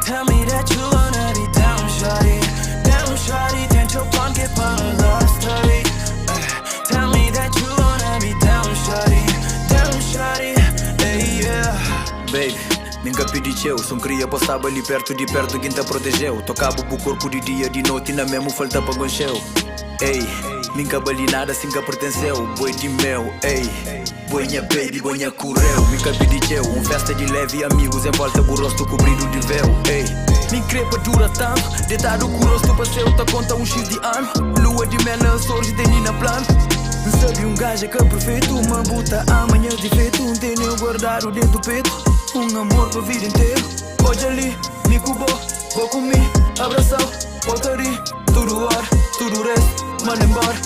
Tell me that you wanna be down, shawty. Down, shawty, tenta your plan, get para nós love story. Tell me that you wanna be down, shawty, hey, yeah. Baby, nunca pedi eu, só queria passar ali perto de quem te protegeu. Tocava o corpo de dia, de noite, na mesmo falta para goncheu. Ei, nunca bali nada sem que pertenceu. Boi de mel, ei. Boinha baby, boinha correu. Nunca pedi eu, festa de leve amigos em volta do rosto cobrido de véu. Ei, me crepa dura tanto, deitado com o rosto passeio, tá conta X de ano. Lua de mel, sorge de nina plano. Sabe gajo que é perfeito, uma buta amanhã de feito. Tem eu guardado dentro do peito, amor pra vida inteira. Hoje ali, me cubou, vou comigo, abração, voltaria. Tudo ar, tudo resto, manda embora.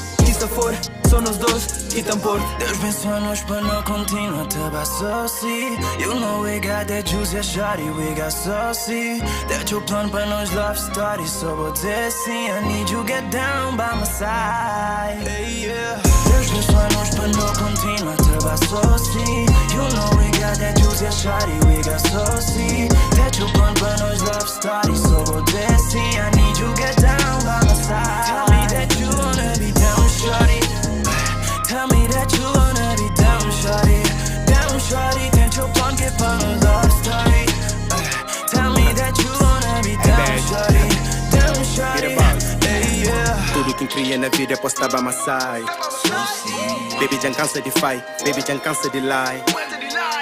esta for, só nós dois e tão por. Deus abençoa-nos para não continuar a passar assim. You know we got that juice, yeah, shawty, we got saucy. That your plan para nós love story, só vou dizer sim. I need you get down by my side. Hey, yeah. Deus abençoa-nos para não continuar a passar assim. You know we got that juice, yeah, shawty, we got saucy. That your plan para nós love story, só vou dizer sim. I need you get down by my side. Tell me that you wanna be down, shawty. Tell me that you wanna be down, shawty. Down, shawty, tenta your plan que para nós love story. Tell me that you wanna be down, shawty. Down, shawty. Hey, yeah. Tudo que cria na vida é postar by my side. Baby, já cansa de fight, baby, já cansa de lie.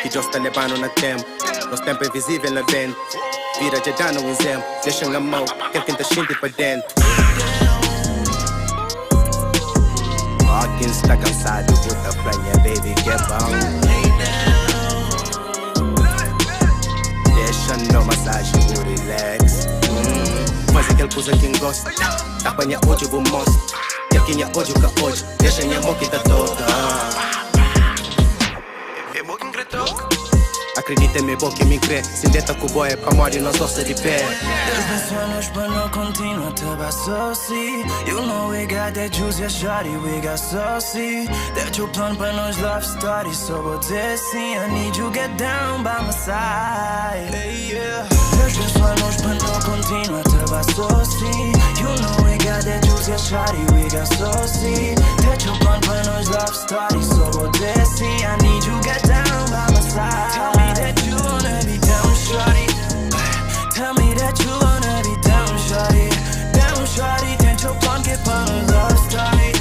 Que já está levando na tempo, nosso tempo é invisível na dentro. Vira já dá no exemplo, deixa na mão, quem tenta sentir para dentro. Quem está cansado, bota pranha, baby, que é bom. Deixa no massagem, relax. Faz aquele coisa que gosta. Apanha hoje, eu vou mostrar. E aqui é hoje, o que hoje. Deixa minha mão que tá toda. Acredita em mim, boca e me crê. Se deta com o boy é pra morrer, nós doce de pé. Deus abençoa-nos para não continuar a passar assim. You know we got that juice, yeah, shawty, we got saucy. That your plan para nós love story, só vou dizer sim. I need you get down by my side. Hey, yeah. Deus abençoa-nos para não continuar a passar assim. You know we got that juice, yeah, shawty, we got saucy. That your plan para nós love story, só vou dizer sim. I need you get down by my side. Tell me that you wanna be down, shawty. Tell me that you wanna be down, shawty. Down, shawty, tenta your plan que para nós love story.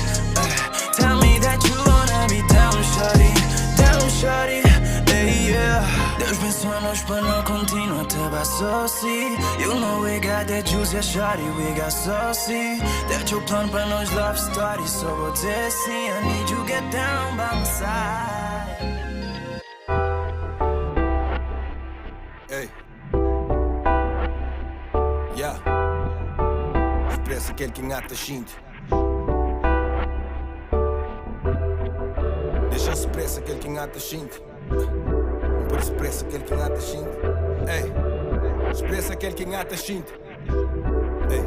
Tell me that you wanna be down, shawty. Down, shawty. Hey, yeah. Deus abençoa-nos para não continuar a passar assim. You know we got that juice, yeah, shawty, we got saucy. That your plan para nós love story, só vou dizer sim. I need you get down by my side. Hey. Yeah. Expressa aquele que engata gente. Deixa expressa aquele que engata gente. Por expressa aquele que engata gente. Ei. Expressa aquele que engata gente. Ei.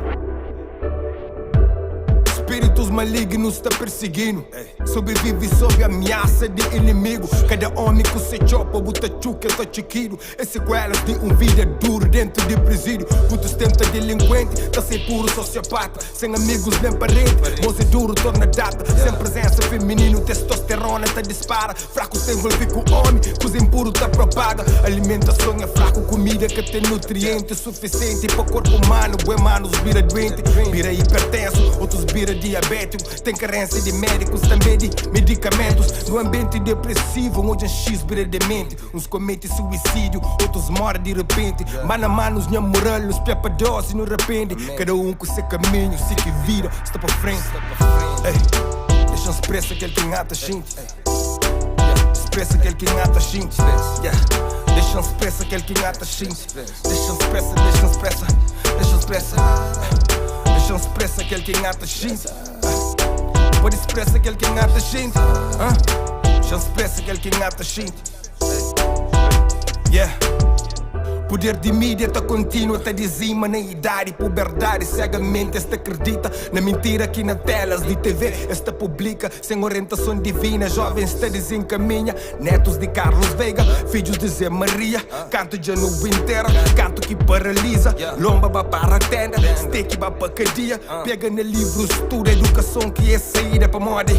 Espíritos malignos está perseguindo. Sobrevive sob ameaça de inimigo. Cada homem com seu chopa, buta chuca, tá chiquiro. É sequelas de vida duro dentro de presídio. Muitos tentam delinquente, tá sem puro sociopata. Sem amigos nem parente, moço duro torna data. Sem presença feminino, testosterona tá dispara. Fraco se envolve com homem, coisa impuro tá propaga. Alimentação é fraco, comida que tem nutrientes suficiente para o corpo humano. Bué manos vira doente, vira hipertenso, outros vira diabético. Tem carência de médicos, também de medicamentos. No ambiente depressivo, onde X vira demente. Uns cometem suicídio, outros morrem de repente. Mano a mano, os minha moral, os pepadoses no repente. Cada um com seu caminho, se que vira, está para frente. Ei, deixa expressa aquele que engata gente. Expressa aquele que engata gente. Deixa expressa aquele que engata gente. Deixa expressa, deixa expressa, deixa expressa. Deixa expressa aquele que engata gente. Pode expressa aquele que engata gente. Deixa expressa aquele que engata gente. Yeah. Poder de mídia tá contínuo, tá dizima na idade, puberdade, cegamente esta acredita na mentira aqui na telas de TV, esta publica sem orientação divina, jovens está desencaminha, netos de Carlos Veiga, filhos de Zé Maria, canto de novo inteira, canto que paralisa, lomba vai para a tenda, steak vai para cadeia, pega no livro, estuda educação que é saída para moda.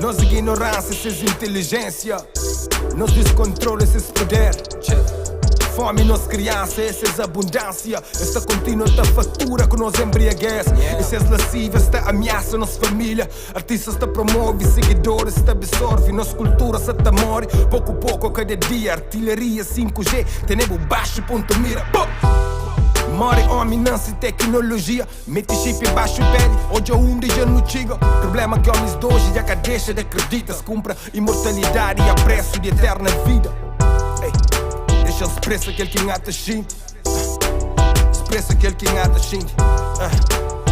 Nossa ignorância, essas inteligência, nos descontrola esses poder. Fome nos crianças, essas abundância. Esta contínua esta fatura que nos embriaguece. Essas lascivas, esta ameaça nossa família. Artistas te promove, seguidores te absorve. Nossa cultura se te morre, pouco a pouco cada dia. Artilharia 5G, tenemos baixo ponto mira. Morre homem, não se tecnologia. Mete chip baixo pele, hoje é um dia no chiga. Problema que homens de hoje já que deixa de acreditar. Se compra imortalidade e a preço de eterna vida. Deixa expressa aquele que engata gente. Expressa aquele que engata gente.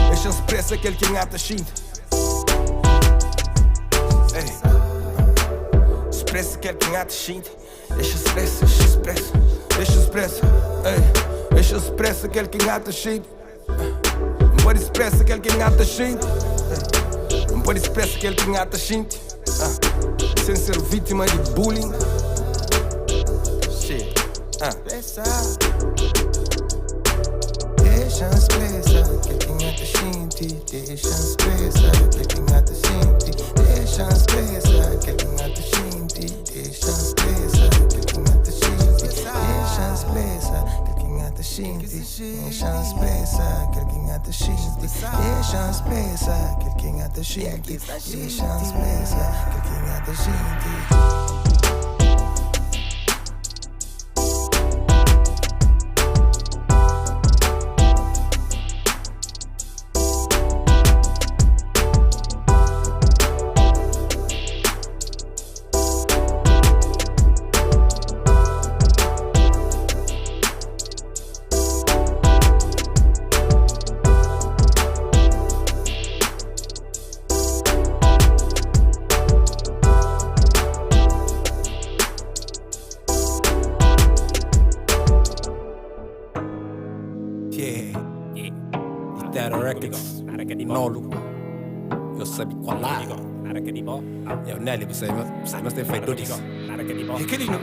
Deixa expressa aquele que engata gente. expressa aquele que engata xinte. Deixa expressa, deixa expressa. Deixa expressa, ei. Deixa expressa aquele que engata xinte. Não pode expressa aquele que engata xinte. Não pode expressa aquele que engata xinte. Sem ser vítima de bullying. Shit. Deixa expressa aquele que engata xinte. Deixa expressa aquele que engata xinte. Deixa expressa aquele que engata xinte. Deixa expressa aquele que engata xinte. Deixa expressa aquele que engata xinte. Deixa expressa aquele que engata xinte. Deixa expressa aquele que engata xinte. Deixa expressa aquele que engata xinte. Mas tem feito disso. É que lindo.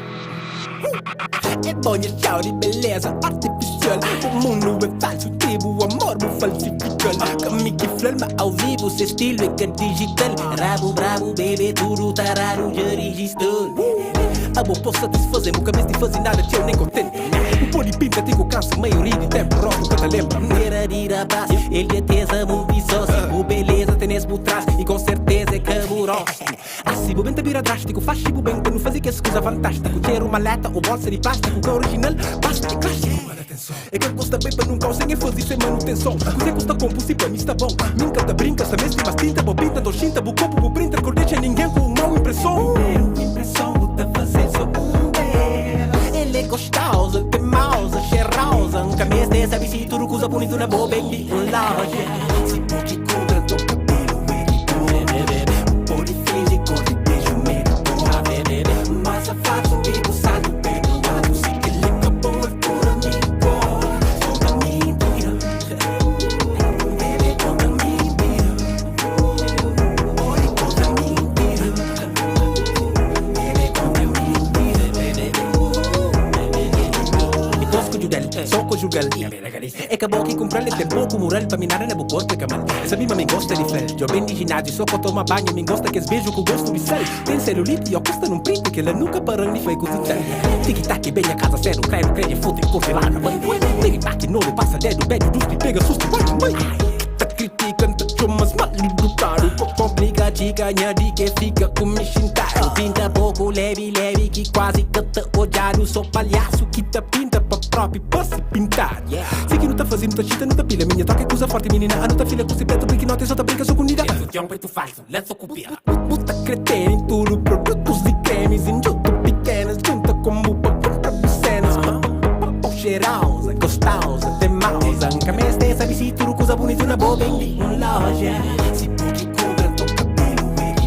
É bonha, tchau de beleza artificial. O mundo é falso, tipo o amor me falsifica. Comigo e flama ao vivo, seu estilo é que é digital. Rabo, bravo, bebê, tudo tá raro, já registrou. Amor, posso satisfazer, nunca mais te fazer nada que eu nem contento. O pôr de pinta, tem que alcance, maioria de tempo, rosto, que te lembra. Era de rapaz, ele é tesa, muito sócio. O beleza tem nesse por trás, e com certeza é caburoso. Assim, o bem tá vira drástico, faz tipo bem, quando fazer que essa coisa fantástico. Ter uma maleta ou bolsa de plástico, que é original, basta de clássico. É que custa bem para nunca, sem fazer sem manutenção. Você custa compulsivo, para mim está bom. Minca tá brinca, essa mesma mas tinta, bo pinta, do chinta, bo copo, bo printer, cor deixa ninguém com uma impressão. Impressão, tá fazer só ele é gostosa, tem mouse, cheirosa. Nunca mais tem essa bici, tudo coisa bonita na boa, bem de loja. Se pode cobrar teu cabelo, ele pode fingir cor de beijo, medo, mas a fato que gostado, perdoado. Se que ele acabou, é por amigo. Conta mentira, conta mentira. Oi, conta mentira, conta mentira. Tosco judel, soco jugal. É que a boca e comprar-lhe tem pouco moral para minar na boca corpo, é que mal. Essa mima me gosta de fel. Eu bem de ginásio, só que toma banho, me gosta que es beijo com gosto de sal. Tem celulite e eu costa num print que ela nunca parou nem foi cozitar. Tic-tac, bem a casa zero, creio, fute, porcelana, mãe. Tic-tac, novo, passa dedo, beijo, dos que pega susto, mãe. Tá criticando, tá chumas, mal e brutal. Complica de ganhar de que fica com me chintar. Pinta pouco, leve, que quase canta odiado. Sou palhaço que tá pinta pra próprio posso pintar. Sei que não tá fazendo, tá chita, não tá pilha. Minha toca é coisa forte, menina. A não tá filha com se preto, porque não tem só tá brinca, sou comida. É um preto falso, let's ocupar. Puta cretena em tudo, produtos e cremes. Em junto pequenas, junta como pra cenas. Cheirosa, gostosa, tem mausa. Nunca mais tem essa bici, tudo coisa bonita na boa, bem de loja. Se pode cobrar teu cabelo, ele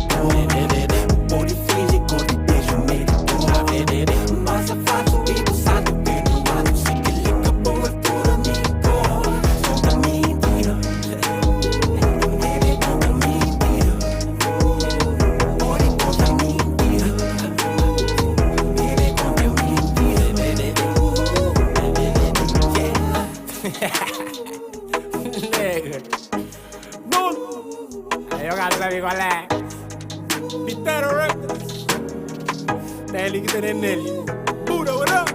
pode fingir cor de beijo, medo. Mas a fato que gostado, perdoado. Se que ele acabou, é por amigo. Conta mentira, conta mentira. Oi, conta mentira, conta mentira. Nulo. Aí eu quero saber qual é. Pitero Records. Nele que tem nele. Pura, ora.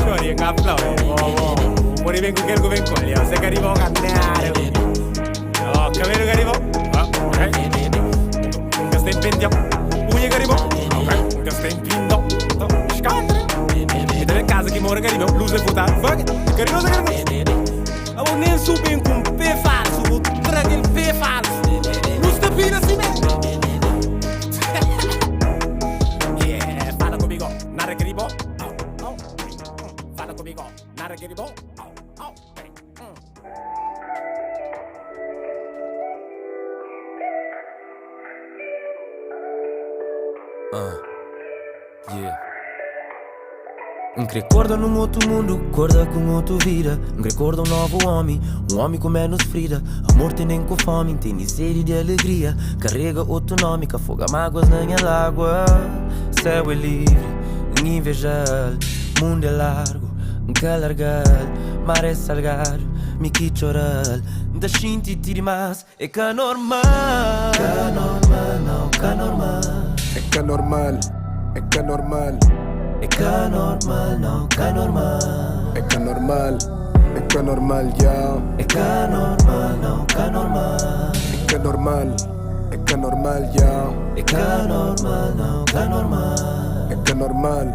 Chori, em caplau. Por aí vem com aquele que vem com ele. Você quer ir para o caminhar. Ó, cabelo quer ir para. Ok. Nunca se tem pendião. Unha quer ir para. Ok. Nunca se tem pindão. Escada. E também casa que mora quer ir para. Luz é puta. Fuck. Quer ir para. Eu nem subi com pé falso. Vou trazer pé falso. Luz da pira assim mesmo. Fala comigo, nada que ribo. Fala comigo, nada que ribo. Yeah. Recorda num outro mundo, acorda com outro vida. Recorda novo homem com menos frida. Amor tem nem com fome, tem nem sede de alegria. Carrega outro nome, que afoga mágoas na minha água. Céu é livre, invejar. Mundo é largo, que largar. Mar é salgado, me que chorar. Da shinti tiri mas, é que normal. Que normal, não, que normal. É que normal, é que normal. É que normal, não, que normal. É que normal, é que normal, yeah. É que normal, não, que normal. É que normal, é que normal, yeah. É que normal, não, que normal. É que normal.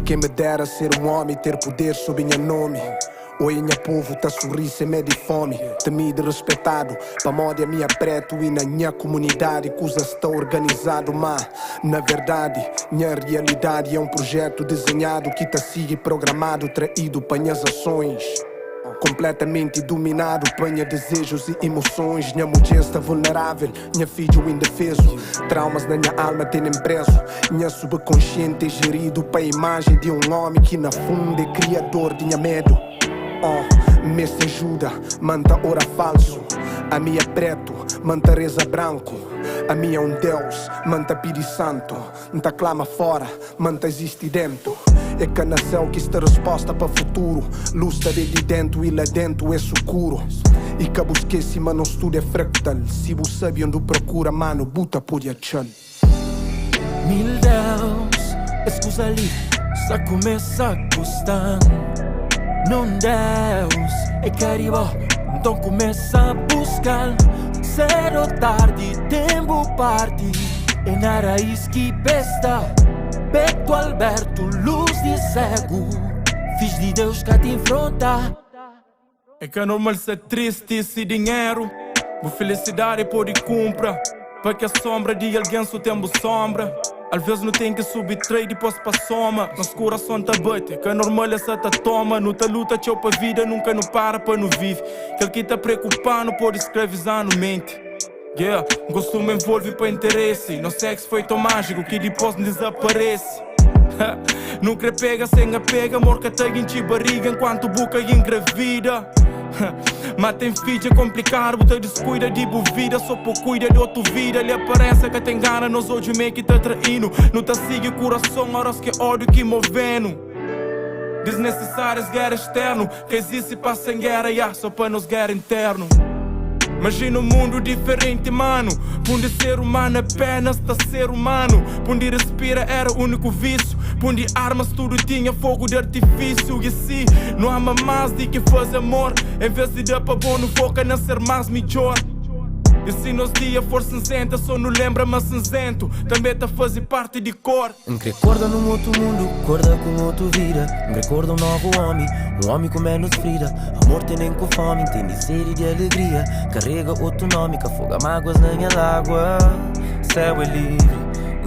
Quem me dera ser homem e ter poder sob minha nome. Oi, minha povo, tá sorrir sem medo de fome. Temido e respeitado, pra moda minha preto e na minha comunidade. Coisa está organizado, mas na verdade, minha realidade é projeto desenhado que tá sigue programado, traído para minhas ações. Completamente dominado, panha desejos e emoções. Minha mulher está vulnerável, minha filho indefeso. Traumas na minha alma têm preso. Minha subconsciente é gerido para a imagem de homem que na fundo é criador de minha medo. Mestre ajuda, manta ora falso. A minha preto, manta reza branco. A minha Deus, manta pidi santo. Nta clama fora, manta existe dentro. É que nasceu que está resposta para futuro. Luz está de dentro e lá dentro é escuro. E que busquei se mas não estudo é fractal. Se você sabe onde procura, mano, buta por achar. Mil Deus, escusa ali, só começa a custar. Não Deus, é caribó, então começa a buscar. Cedo ou tarde, tempo parte. É na raiz que besta. Beto Alberto, luz de cego. Fiz de Deus que te enfronta. É que é normal ser triste e sem dinheiro. Boa felicidade pode comprar. Para que a sombra de alguém só tem sombra. Às vezes não tem que subir trade depois pra soma. Mas coração tá bate, que é normal essa tá toma. Não tá luta, tchau pra vida, nunca não para não vive. Aquele que tá preocupado pode escravizar no mente. Yeah, gosto me envolve para interesse. Não sexo foi tão mágico que depois desaparece. Nunca pega sem apega, morca tá em barriga enquanto boca engravida. Mas tem filho é complicado, você descuida de vida, só por cuida de outra vida. Lhe aparece que tem gana, nós hoje meio que tá traindo. Não tá sigue o coração, horas que ódio que movendo. Desnecessárias guerra externo, que existe para sem guerra, yeah, só para nos guerra interno. Imagina um mundo diferente, mano. Onde ser humano apenas tá ser humano. Onde respira era o único vício. Onde armas tudo tinha fogo de artifício. E assim, não há mais de que fazer amor. Em vez de dar pra bom, não foca na ser mais melhor. E se nos dias for cinzenta, só não lembra mas cinzento. Também tá fazer parte de cor. Recorda num outro mundo, acorda com outra vida. Recorda novo homem com menos frida. Amor tem nem com fome, tem nem sede de alegria. Carrega outro nome, que afoga mágoas na minha água. Céu é livre,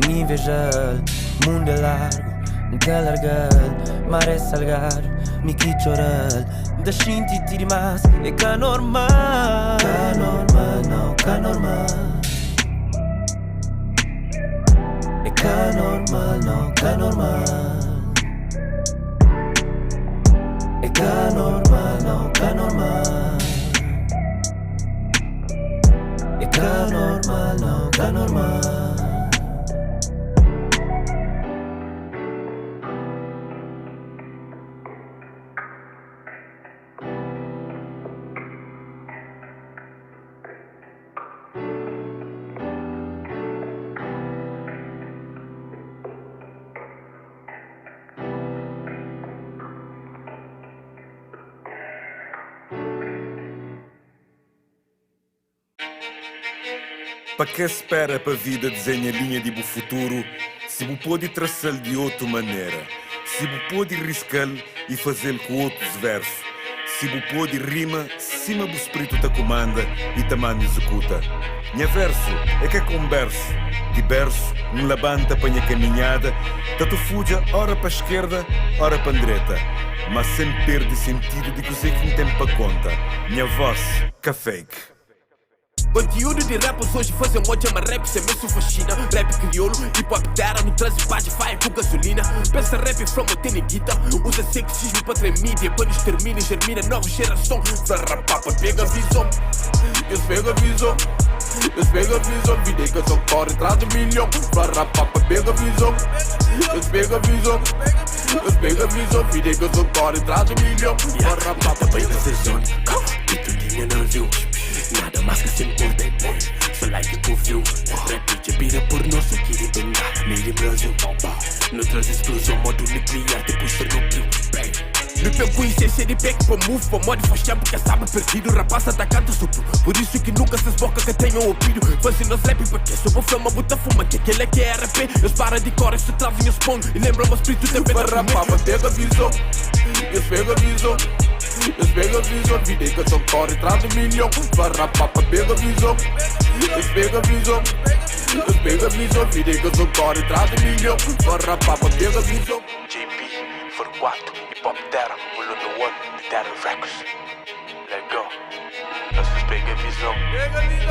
invejar. Mundo é largo, que largar. Mar é salgado, me que chorar. Da shinti tiri mas, é que normal. Que normal, não, que normal. É que normal, não, que normal. É que normal, não, que normal. É que normal, não, que normal. Para que espera para a vida desenha linha de bo futuro, se bo pode traçá-lo de outra maneira, se bo pode riscá-lo e fazê-lo com outros versos, se bo pode rima, cima do espírito te comanda e tamanho executa. Minha verso é que converso, de berço, um labanta para minha caminhada, tanto fuja ora para a esquerda, ora para a direita, mas sempre perde sentido de que sei que não tem para conta. Minha voz, que fake. Conteúdo de rap hoje fazer moja, mas rap sem mesmo fascina. Rap crioulo, hip hop terra, no trans e paz, fire com gasolina. Pensa rap from o guita, usa sexismo para ter mídia. Quando extermina e germina nova geração. Farrapapa, pega a visão, eles pegam a visão. Eles pegam a visão, vida que eu só corre atrás de milhão. Farrapapa, pega a visão, eles pegam a visão. Eles pegam a visão, vida que eu só corre atrás de milhão. Farrapapa, pega a visão. E tu ninguém não viu. Nada mais que se importa, só like por view. Rap te pira por nosso querido bengar. Meio Brasil, no trans explosão, modo nuclear, tipo Chernobyl. Me pego com essência de back para move, para modo faz tempo que sabe perdido. Rapaz atacando supro, por isso que nunca se esboca que tenham ouvido. Fazendo rap porque sou bom fama, buta fuma, que aquele que é RP. Eles param de cor, se trazem os pão e lembram o espírito de pena. Rapaz, pega a visão, eles pegam a visão. Eles pegam a visão, vida que só corre atrás de milhão. Farrapapa, pega a visão. Eles pegam a visão. Eles pegam a visão, vida que só corre atrás de milhão. Farrapapa, pega a visão. JP, for 4, hip hop terra, Volume 1, the Terra Records. Let go. Eles pegam a visão.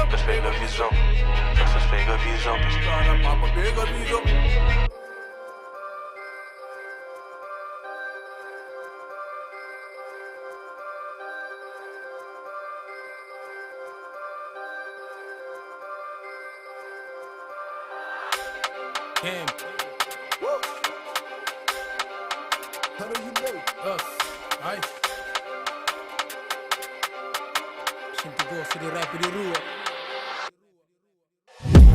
Eles pegam a visão. Eles pegam a visão. Farrapapa, pega a visão. Game. How do you know? Us. Ai. Gente gosta de rap de rua.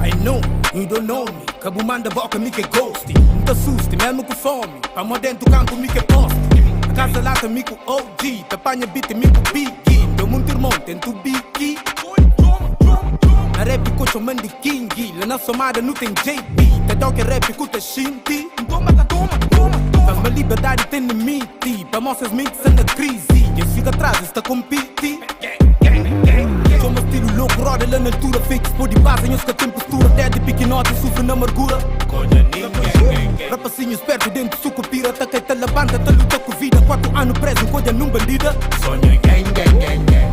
I know, you don't know me. Cabo manda boca, me que ghost. Não te assuste, mesmo com fome. Vamos dentro do campo, me que poste. A casa lata, me com OG. Tapanha beat, me com Biggie. Deu muito irmão, tento Biggie. Na rap com chamando de King. Lá na somada não tem JP. Te toca rap com te shinti. Toma. Faz uma liberdade tem limite. Para mostrar mix na crise. Eu fico atrás, está compete. Sou meu estilo louco, roda lá na altura. Fake sport de base, eu que tem postura. Dead piquinote e sofre na amargura. Rapacinho esperto dentro do suco pira. Taquei tá levanta, tá luta com vida. 4 anos preso, coisa num bandida. Sonho gang.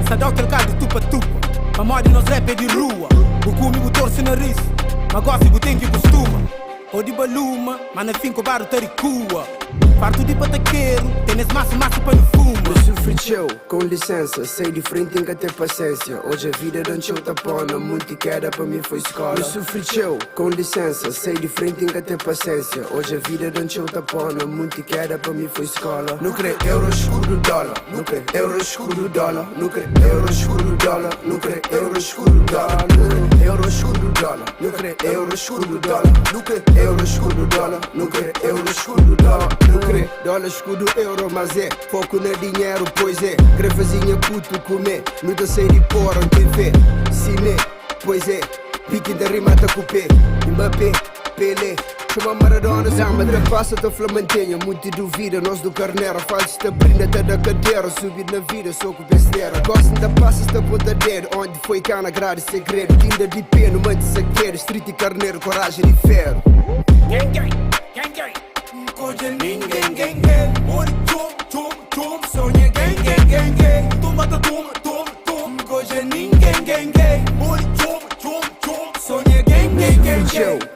Essa dá o calcado tupa. Mamãe nós rap é de rua. O comigo torce nariz. Mas gosto de tem que costuma. Ou de baluma, mas na fim com o baro taricua. Farto de pataqueiro, tênis massa para no fumo. Eu sofri teu, com licença. Sei de frente, tem que ter paciência. Hoje a vida não teu tapona. Muito queda para mim foi escola. Eu sofri teu, com licença. Sei de frente, tem que ter paciência. Hoje a vida não teu tapona. Muito queda para mim foi escola. Não crê euro, escuro, dólar. Não crê euro, escuro, dólar. Não crê euro, escuro, dólar. Não crê euro, escuro, dólar. Euro, escuro, dólar. Não crê euro, escuro, dólar. Não crê euro, escudo, dólar. Não crê euro, escudo, dólar. Não crê dólar, escudo, euro, mas é foco no dinheiro, pois é. Grefazinha, puto, comer. Nunca sei de porra, tem fé. Cine, pois é. Pique da rima, tá cupê. Mbappé, Pelé. Chama Maradona, Zamba, da passa, tá flamentenha. Muito duvida, nós do carneiro. Faz esta brinda, tá da cadeira. Subir na vida, sou com besteira. Gostam da passa, esta ponta dedo. Onde foi cá na grade, segredo. Tinda de pena, mante saqueiro. Street e carneiro, coragem de ferro. Gang. Coisa ninguém, gang. Oi, tom. Sonha, gang. Toma. Coisa ninguém, gang. Oi, tom. Sonha, gang.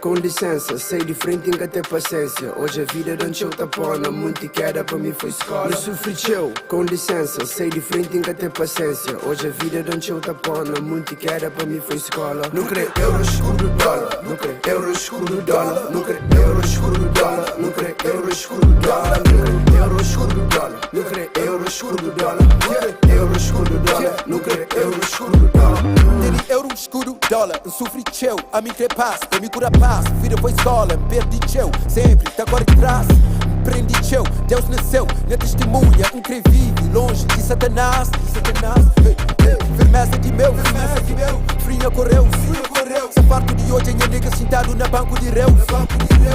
Com licença, sei de frente, tem que ter paciência. Hoje a vida não teu tapona. Muito queda para mim foi escola. Eu sofri teu, com licença. Sei de frente, tem que ter paciência. Hoje a vida não teu tapona. Muito queda para mim foi escola. Não crê euro, escuro, dólar. Não crê euro, escuro, dólar. Não crê euro, escuro, dólar. Não crê euro, escuro, dólar. Não crê euro, escuro, dólar. Não crê euro, escuro, dólar. Não crê euro, escuro, dólar. Não crê euro, escuro, dólar. Dele euro, escuro, dólar. Eu sofri teu, a mim crê paz. Pra me curar paz, vida foi escola. Me perdi teu, sempre tá agora de trás. Me prendi teu, Deus nasceu. Minha testemunha, incrível, longe de Satanás. Firmeza de meu. Fria correu. Sou farto de hoje, minha nigga sentado na banco de réu.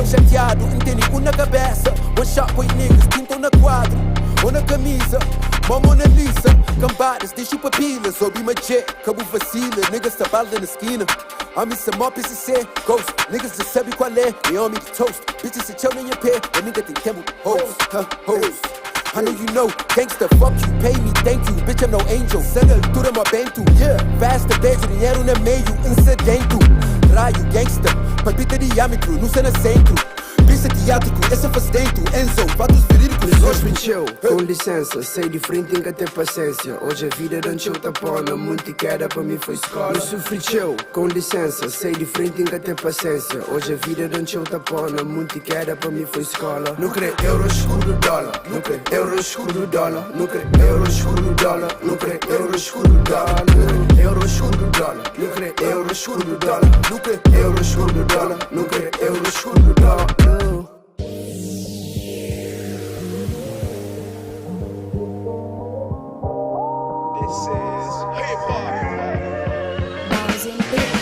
Chateado, entende na cabeça. One shot boy niggas, pintam na quadro ou na camisa. Mona Lisa, cambadas, deixo papilas. Soube uma jet, cabo vacila. Niggas tá balda na esquina. A mim some up PCC, ghost. Niggas já sabe qual é. Me homem de toast. Bitches se tchau nem a pé. A nigga tem tempo, hoes. I know you know, gangsta, fuck you, pay me, thank you, bitch I'm no angel. Sendo altura meu bento, yeah. Festa, beijo, dinheiro no meio, incidento. Raio, gangsta, palpita diâmetro, no cena centro. Pista teátrico, essa faz dentro, Enzo, fatos verídicos. Sospecheu, com licença, sei de frente, nunca ter paciência. Hoje a vida dançou tapona, muito queda para mim foi escola. Me sofreu, com licença, sei de frente, nunca ter paciência. Hoje a vida dançou tapona, muito queda para mim foi escola. Não crê euro, escuro, dólar. Não crê euro, escuro, dólar. Não crê euro, escuro, dólar. Não crê euro, escuro, dólar. Euro, escuro, dólar. Não crê euro, escuro, dólar. Não crê euro, escuro, dólar. Não crê euro, escuro, dólar.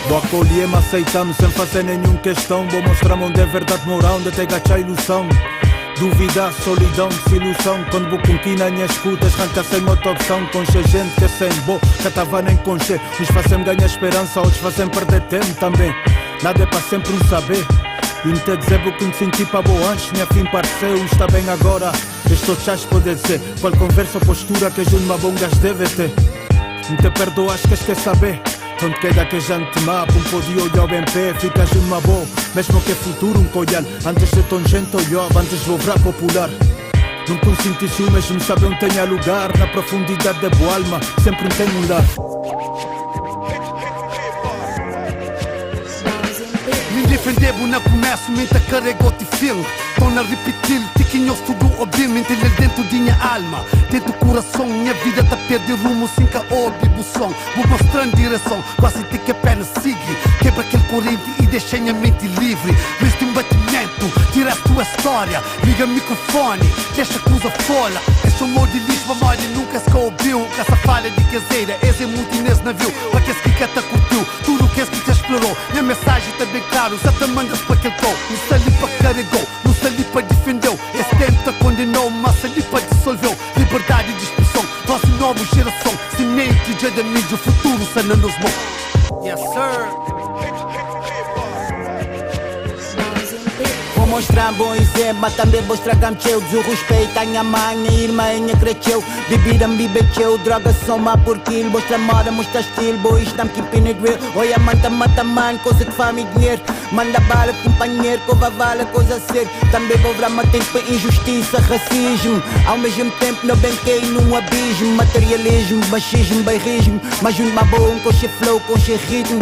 Vou acolher, mas aceitamos sem fazer nenhuma questão. Vou mostrar onde é verdade moral, onde até gacha a ilusão. Dúvida, solidão, desilusão. Quando vou com quina, minhas escutas, arranca sem outra opção. Concha gente que é sem boa, que estava nem conche. Uns fazem ganhar esperança, outros fazem perder tempo também. Nada é para sempre um saber. E não te dizer o que me senti para boa antes, minha fim pareceu, está bem agora. Estou chás pode dizer, qual conversa ou postura que de uma bom gajo deve ter. Não te perdoas, quer saber. Quando queda que já te mapa, um podio olhar bem pé, ficas uma boa. Mesmo que é futuro um colhar, antes de tão gente olhar, antes vou virar popular. Não consinto ciúmes, não sabe onde tenha lugar. Na profundidade da boa alma, sempre tem um lar. Me defender, na começo, mente carregou-te filme. Tô na repetir, tiquinhos tudo obviamente lá dentro de minha alma. Dentro do coração, minha vida tá perdendo rumo, sem caô, bibo som. Vou mostrando direção, quase te que a perna sigue. Quebra aquele corrente e deixa minha mente livre. Veste um batimento, tira a tua história. Liga o microfone, deixa a coisa fora. Esse amor de lixo, mamãe nunca se ouviu. Essa falha de caseira, esse é muito nesse navio. Para que esse que te curtiu, tudo que esse que te explorou. Minha mensagem tá bem claro, já te mandas para aquele gol. Não está ali para carregou, não está ali para defendeu. Esse tempo te condenou, mas ali para dissolveu. Liberdade de expressão, nossa nova geração. Semente de da mídia, o futuro sana nos mãos. Yes sir. Vou mostrar bom exemplo, mas também mostrar camcheu. Desrespeito a minha mãe, minha irmã, minha cresceu. Bebida me bebeu, droga soma por quilo. Mostra moda, mostra estilo, boy, estamos keeping it real. Olha, mata, man, coisa que faz me dinheiro. Manda bala, companheiro, cova vale, coisa séria. Também vou virar meu tempo para injustiça, racismo. Ao mesmo tempo não banquei num abismo. Materialismo, machismo, bairrismo. Mas junto uma boa, com che flow, com che ritmo.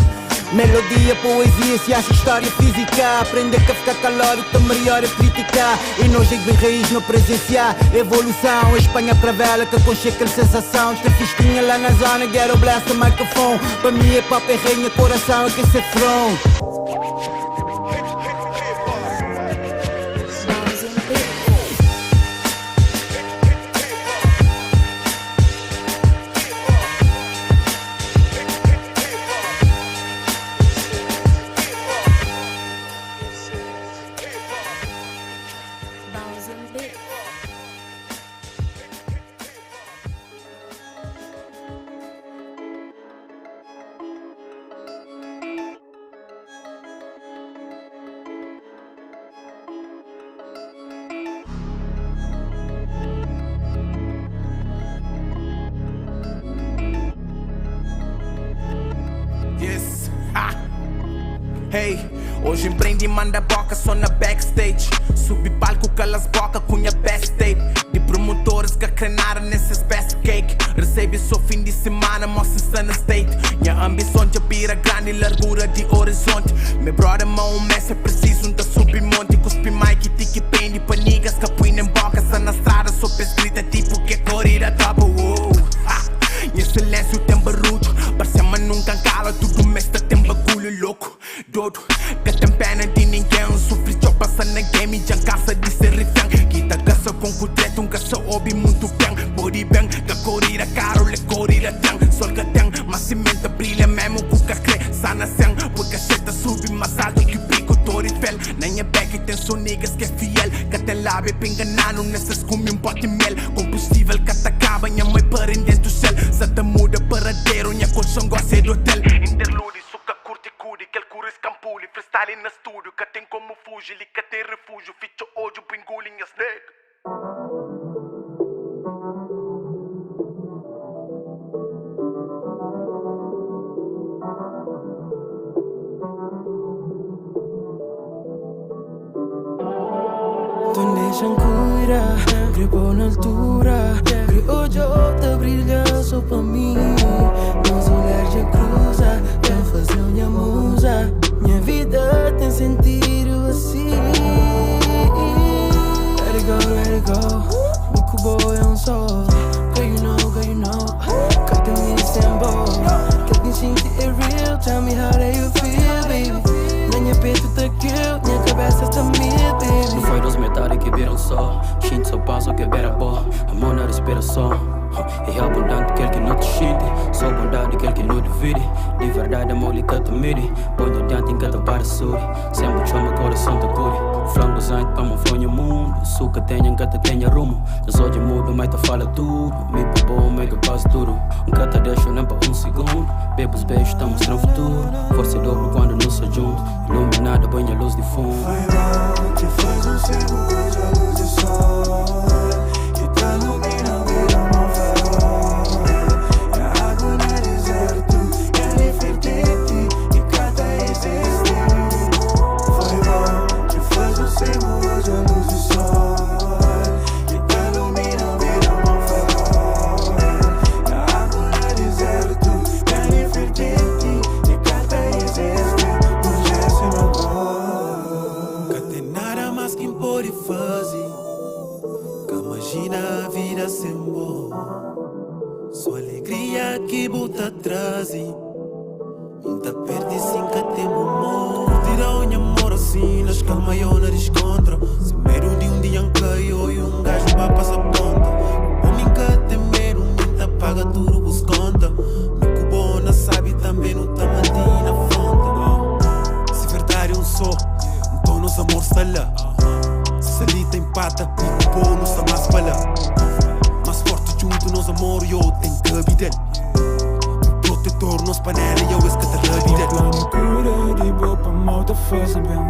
Melodia, poesia, ciência, história, física. Aprender que ficar calórico, tão melhor é criticar. E nós de raiz não presenciar evolução. Espanha para vela que conche aquela sensação. Esta fisquinha lá na zona, ghetto blast o microfone. Para mim é pop, é rainha, coração, é que ser front. Hey, hoje empreende e manda boca só na backstage. Subi palco, calas boca, cunha best tape. De promotores que crenaram nesses best cake. Recebe só fim de semana, mostra na state. Minha ambição de pira grande e largura de horizonte. Meu brother, mão, mestre, preciso de subir monte. Cuspi mic e tique pende pra niggas que põe em boca. Só na estrada, só escrita tipo que corrida top. Em silêncio tem barulho, parece-me nunca cala. Tudo mestre tem bagulho louco. Dodo, que tem pena de ninguém. Sofri de passa na game, já caça de ser refém. Quita caça com cudreto, caça hobby muito bem. Body bem, que corrida caro, le corrida tem. Sol que tem, mas cimento brilha mesmo com que crê. Sana sem, porque a cheta sube mais alto que o pico torifel. Nem é back tem só niggas que é fiel. Que tem lábio enganado, nessas come bote mel. Combustível que te acaba, minha mãe para dentro do céu. Se te muda paradeiro, minha colchão gosta do hotel. Interlude, suca curte curi, que ele cura escampule. Freestyle na estúdio, que tem como fugir, que tem refúgio. Ficha ódio, pingulinha snake. Tu deixam cuidar, gripou na altura. Criou de outra brilha só pra mim. Meus olhares já cruza, eu fazer minha musa. Minha vida tem sentido assim. Let it go, Buku boy on só. Girl you know, cut the me symbol. Quer que sinta é real, tell me how do you feel, baby. Na minha peito tá kill, minha cabeça está mil, baby. Não foi dos metades que viram só, shinto só passo que beira boa. Amor na respiração. É abundante aquele que não te xinte. Só bondade aquele que não divide. De verdade amor lhe canta mire. Põe adiante em cada parasuri. Sempre chama coração da cure. Flango dos anos para uma fronha mundo. Suca tenha em cada tenha rumo. Nas olhos mudo, mas tá fala tudo. Me bom, mega quase duro. Cata deixa nem para segundo. Bebo os beijos, tá mostrando futuro. Força dobro quando não se junto. Iluminada, banha luz de fundo. Foi bom, te faz segundo, a luz do sol. Que tá iluminando vida no farol. E a água no deserto, quer Nefertiti e cada existe. Foi bom, te faz segundo, a luz do sol. Que tá iluminando vida no farol. E a água no deserto, quer Nefertiti e cada existe. Urgência no bom. Não tem nada mais que pode fazer. Imagina a vida sem bom. Sua alegria que bota atrás. Muita perde sem que tem amor. Tira o amor assim, nas calma eu não descontra. Se medo de um dia caiu e um gajo vai passar ponta. Homem que tem medo, muita paga tudo vos conta. Me cubou não sabe também não tá mantendo na fonte. Se verdade só, então nos amor está lá. Se ali tem pata, me cubou não está mais falar. Mais forte junto nos amor eu tenho que habitar. Protetor nos panela e eu escata rabida. Plano cura de boa pra malta fazem bem.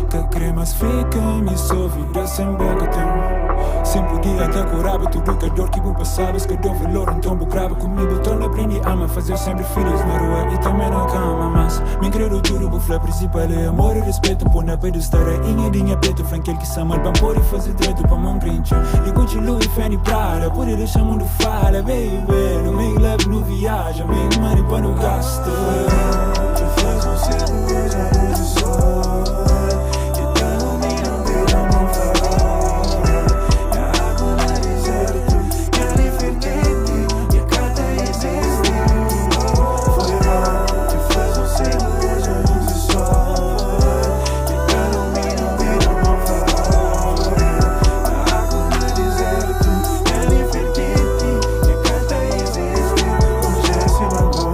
Que cremas fica me só vida sem boca tem. Sempre dia até curava tudo que a dor que vou passar. Que deu valor então vou grava comigo. Torna aprendi a fazer sempre filhos na rua e também na cama. Mas me creio tudo vou falar principal é amor e respeito. Pôr na peito estará em dinha preto. Franquel que se amar, pôr e fazer direito pra mão grincha. E continue fé de prada, por ele deixar mundo fala. Baby, não me leve no viagem. Me money pra não gasta. Te faz segundo, a luz do sol. Que tá iluminando vida no farol. E a água no deserto, quer Nefertiti e cada existe. Foi bom, te faz segundo, a luz do sol. Que tá iluminando vida no farol. E a água no deserto, quer Nefertiti e cada existe. Urgência no bom.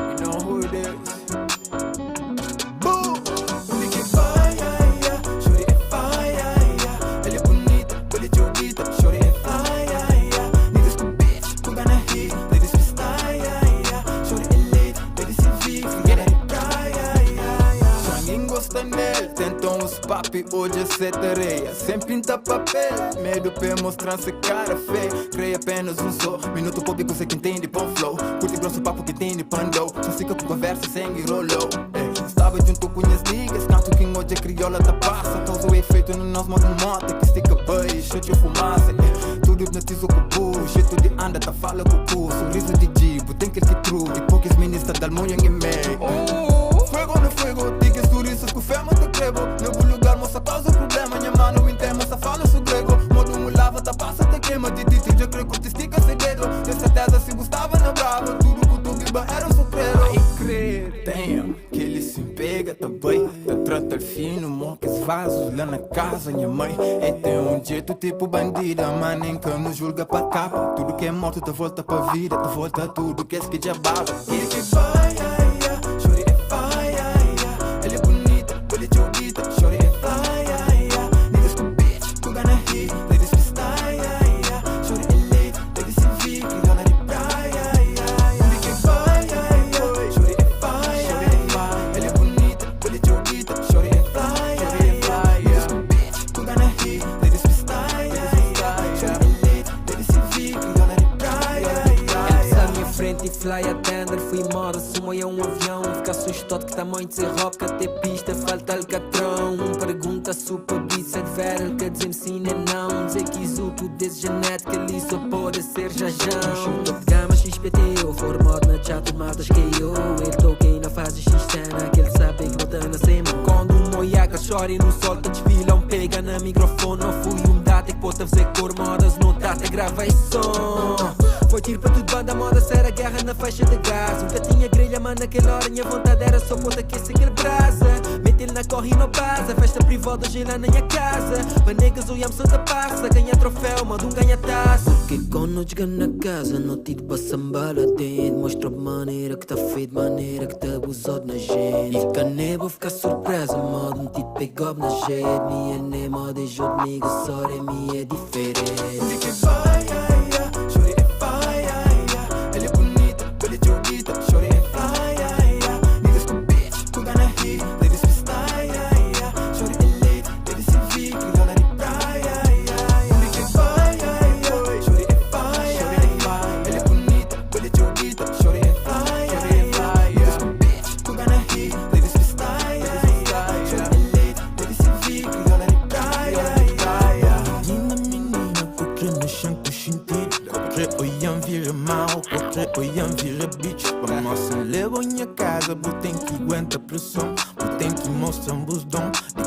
You know who it is. Boom! Onde que vai, chore é fire, ela é bonita, olha de ouvida, chore é fire, niggas com bitch, who gonna hit, ladies with style, chore é late, ladies se vive, forget it, cry, ninguém gosta nele, tentam os papi, hoje é sete areia, sem pinta papel, medo pra mostrar-se cara feia, creia apenas um só, minuto público, sei que entende, pão flow, curte grosso papo que tem de pandou, só fica com conversa, sangue rolou, estava junto com as niggas, canto que hoje é crioula da passa, causa o efeito no nosso modo moto, que estica boi, chute ou fumaça, tudo hipnotizo com o burro, jeito de anda, tá fala com o cu, sorriso de dibo, tem que true, de poucas ministras da almunha em meio, fuego no fuego, digas turistas com fé, mas te crebo, no lugar, moça causa problema, minha mano interna, moça fala su grego, modo mulava, tá passa, te queima, de dito, já creio que te estica segredo, de certeza se gostava na brava, tudo que tu viva era um sofreiro, aí crer, damn, que ele se pega, tá bem, tá trata fino, mocas vasos, lá na casa, minha mãe, é tem um jeito tipo bandida, mas nem que nos julga pra capa, tudo que é morto, tá volta pra vida, tá volta tudo que é que já baba, que vai, chore é fire, ela é bonita, olha de ouvida, chore é fire, niggas com bitch, who gonna hit, ladies with style, chore é late, ladies se vive, dona de praia, onde que vai, chore é fire, ela é bonita, olha de ouvida, chore é fire, niggas com bitch, who gonna hit, ladies with style, chore é late, ladies se vive, dona de fly attender, fui moda, sumo é um avião. Fica assustado que tamanho de ser rock, até pista, falta alcatrão. Pergunta super bicha de vera, que dizer sim nem não. Dizer que isso tudo desse genética, ali só pode ser jajão. Top de gama XPTO, formado na chat, matas que eu. Ele toquei na fase X-Cena, que ele sabe que não tá na cima. Quando um moiaca chora e no sol tá desfilão, pega na microfone, não fui um data que pode fazer cor, modas no data, grava esse som. Foi tiro para tudo, banda moda, será guerra na faixa de gás. Nunca tinha grelha, mas naquela hora minha vontade era só pôr aquecer aquele brasa. Mete ele na corre e não passa, festa privada hoje lá na minha casa. Mas negas o Yamson da passa, ganha troféu, manda ganha taça. Porque quando chega na casa, não te passa bala dentro. Mostra a maneira que tá feito, maneira que tá abusado na gente. E caneba fica surpresa, modo um tipo pegou na gente. Minha nem moda é jogo, amiga, só é minha é diferente.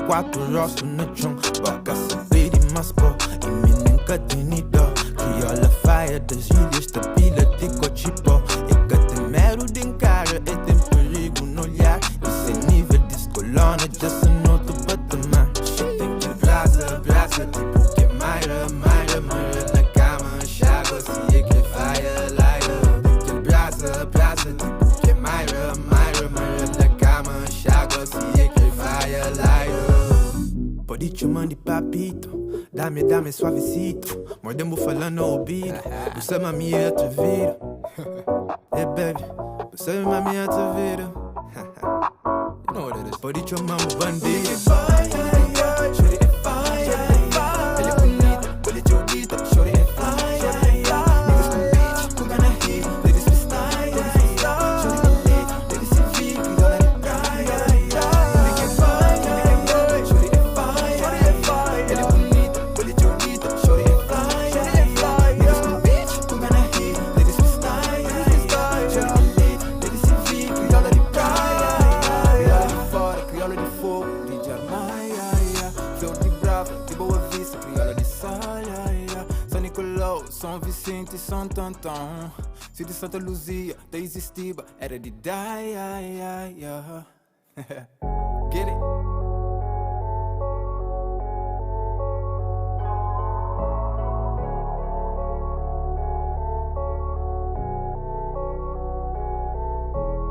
Quatro rostos no chão, boca saber e mais pó. E me nunca tem dó. Crioula faia das ilhas, tapila de cochipó. E que tem mero de encara, e tem perigo no olhar. Isso é nível de escolona, já se nota o patamar. Tem que brasa, brasa, tipo que Mayra, Mayra, Mayra na cama, chágua, se é que faia, laira. Tem que brasa, brasa, tipo que Mayra, Mayra, Mayra na cama, chágua, se é que faia, laira. Pode chamar de papito, dame suavecito. Mordemos falando no ouvido, você mami é atrevido. Yeah baby, você mami é atrevido. You know what it is. Pode chamar um bandido. Ele é bonita, ele é jodita, shorty é fly. Niggas com bitch, com gana hit, ladies freestyle. Shorty é lit, ladies se vive, galera de praia. São Vicente e São Tantão, Cid Santa Luzia, da Existiba, era de die, Get it?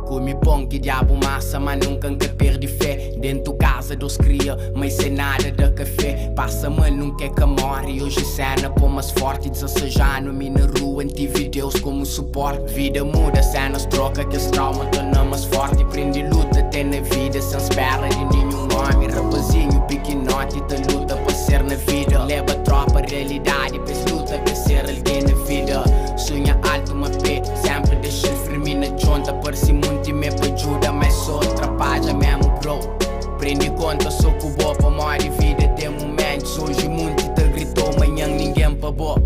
Come bom que diabo massa, mas nunca que perde fé. Dentro casa dos cria, mas sem nada de café. Passa mal, nunca é que morre. Hoje cena pô mais forte, 16 anos. Me na rua, tive Deus como suporte. Vida muda, cenas troca, que esse trauma torna mais forte. Prende luta, tem na vida, sem espera de nenhum nome. Rapazinho, pequenote, te luta pra ser na vida. Leva tropa, realidade, pes luta pra ser alguém na vida. Sonha alto, uma pé, sempre deixa ele firme na junta. Parece muito e me ajuda, mas só atrapalha mesmo, bro. Prende conta, sou com boa pra morrer vida. Tem momentos, hoje muito te gritou, amanhã ninguém pagou.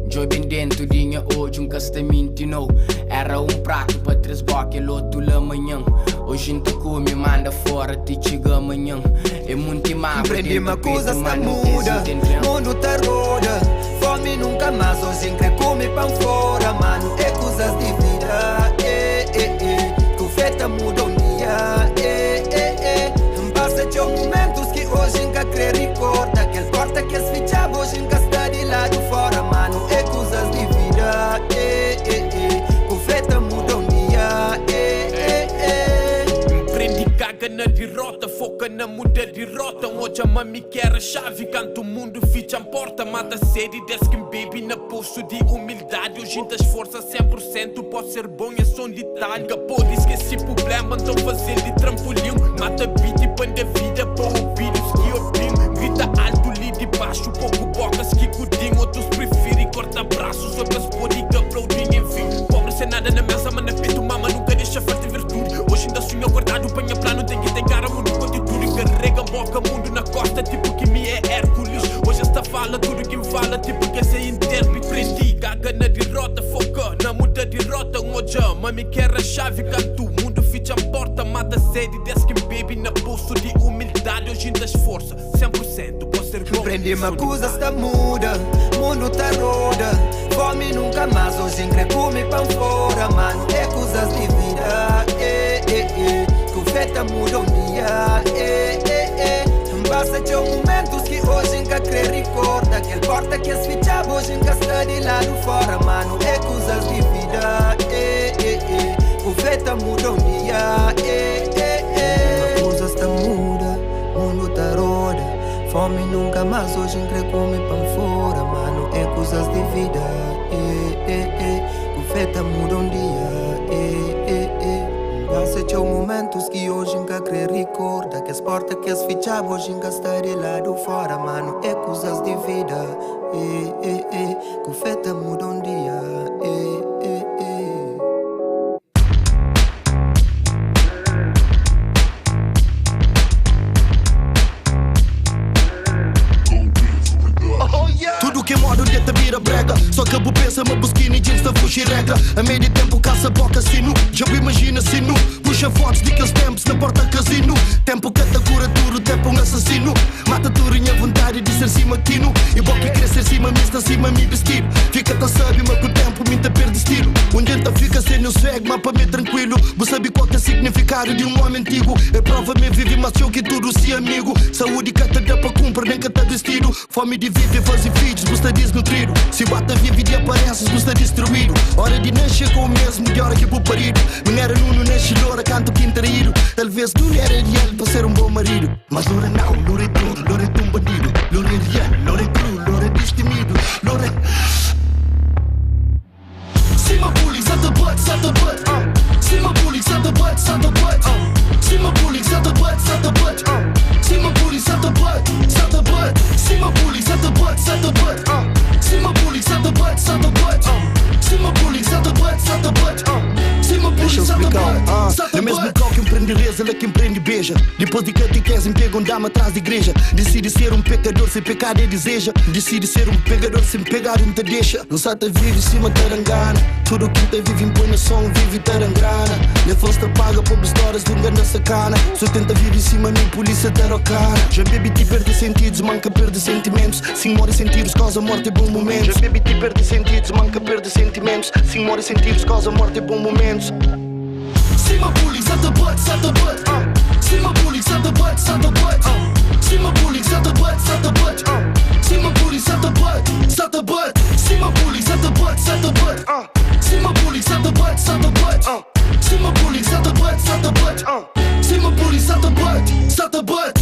Joy bem dentro, dinha hoje, castamento não. Era prato pra 3 boques, outro lá amanhã. Hoje não te come, manda fora, te chega amanhã. É muito mal, compreende uma coisa está muda, mundo tá roda. Fome nunca mais, hoje em que come pão fora. Mano, é coisas de vida, que o feta muda um dia, Passa de momentos que hoje em que quer recorda. Aquele porta que se fichava, hoje em que está de lado fora. Mano, é coisas de vida, que o feta muda um dia, Prendi caga na derrota, foca na muda de rota. Hoje a mami quer a chave, canto o mundo ficha a porta. Mata sede, desce baby na pulso de humildade. Hoje ainda esforça 100%, pode ser bom, é só um detalhe. Pode esquecer problema, então fazer de trampolim. Mata beat e põe da vida para ouvir os que opinam. Grita alto, li de baixo, pouco bocas que cudinho. Outros preferem cortar braços, outras podem aplaudir, enfim. Pobre sem nada na mesa, mas na mas me quer a chave que tu mundo ficha a porta, mata sede, desce que bebe na bolsa de humildade, hoje ainda esforça, 100%, pode ser bom. Prendi-me acusa, está muda, mundo tá roda, fome nunca mais, hoje come pão fora, mano, é coisas de vida, que feta muda dia, basta ter momentos que hoje nunca crê recorda, aquele porta que as ficha hoje nunca está de lado fora, mano, é coisas de vida, que feta muda dia, a coisa está muda, mundo tá roda, fome nunca mais, hoje come pão fora, mano, é coisas de vida, que feta muda dia, basta ter momentos que hoje nunca crê recorda, que as portas que as ficha hoje nunca está de lado fora, mano, é coisas de vida, que feta muda dia, Tudo que modo de te vira brega, só que eu pensa uma busquina e jeans da fugir regra. A meio de tempo caça boca sino, já imagina sino. Puxa fotos de aqueles tempos na porta casino. Tempo que te cura tudo, tempo um assassino. Mata tudo em a vontade de ser cima quino. E bom que quer ser cima, me está cima me vestir. Fica tão sábio, mas com o tempo me perde estilo. Um dia fica sem o swag, mas para mim tranquilo. Você sabe qual que é o significado de um homem antigo. É prova me vive, mas eu que tudo se amigo. Saúde que te dá para cumprir, nem que te vestido. Fome de viver, fazer filhos, você desnutrido. Se bata vive e aparece, você destruído. Hora de nascer com o mesmo, de hora que vou parido. Não era Nuno, nasce loura, canto quintarído. Talvez não era real para ser um bom marido. Mas loura não, loura é tudo, loura é um bandido. Loura é real, loura é cru, loura é destemido. Loura é... Cima bully, sata butt, sata butt. Cima bully, sata butt, sata butt. Cima bully, sata butt, sata butt. Cima bully, sata butt, sata butt. Cima bully, sata butt, sata butt. Cima bully, sata butt, sata butt. Cima bully, sata butt, sata butt. Cima bully, sata butt, sata butt. É mesmo qual que empreende reza, ela que empreende beija. Depois de catequese, pega um dama atrás da igreja. Decide ser um pecador sem pecar e deseja. Decide ser um pegador sem pegar não te deixa. Não sata vive em cima tarangana. Tudo que te vive impõe na som, vive tarangrana. Nem fosse paga por histórias de um grande sacana. Só tenta viver em cima, nem polícia tarocana. Já bebi te perde sentidos, manca perde sentimentos. Sim, morre sentidos, causa morte e bom momentos. Já bebi te perde sentidos, manca perde sentimentos. Sim, morre sentidos, causa morte e bom momentos. Cima bully, sata butt, sata butt. Cima bully, sata butt, sata butt. Cima bully, sata butt, sata butt. Cima bully, sata butt, sata butt. Cima bully, sata butt, sata butt. Cima bully, sata butt, sata butt. Cima bully, sata butt, sata butt. Cima bully, sata butt, sata butt.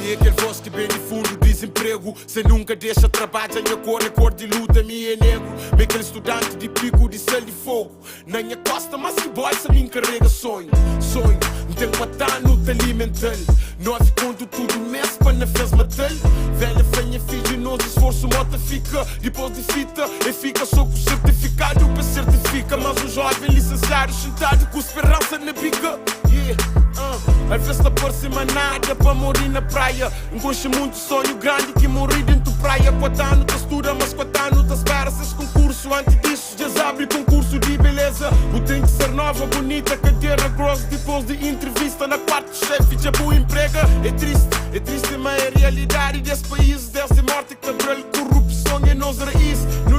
E aquele voz que bem de fundo desemprego. Cê nunca deixa trabalho, minha cor é cor de luta, me é negro. Bem aquele estudante de pico de céu de fogo. Na minha costa, mas que boy, se me encarrega sonho. Sonho, não tem que matar no te alimentar. Nós quando tudo mexe, para na fez matar. Velha, fenha, filho, nós esforço, mota fica. Depois de fita, e fica só com o certificado para certifica. Mas o jovem licenciado, sentado com esperança na bica. Às vezes não parece mais nada para morir na praia. Enconcha muito sonho grande que morri dentro da praia. 4 anos te estuda, mas 4 anos te espera. Seis concurso, antes disso já abre concurso de beleza. O tem que ser nova, bonita, cadeira grossa. Depois de entrevista na quarta chefe, já boa emprega. É triste, mas é a realidade desse país. Desde morte, cabelo, corrupção e nos raiz. No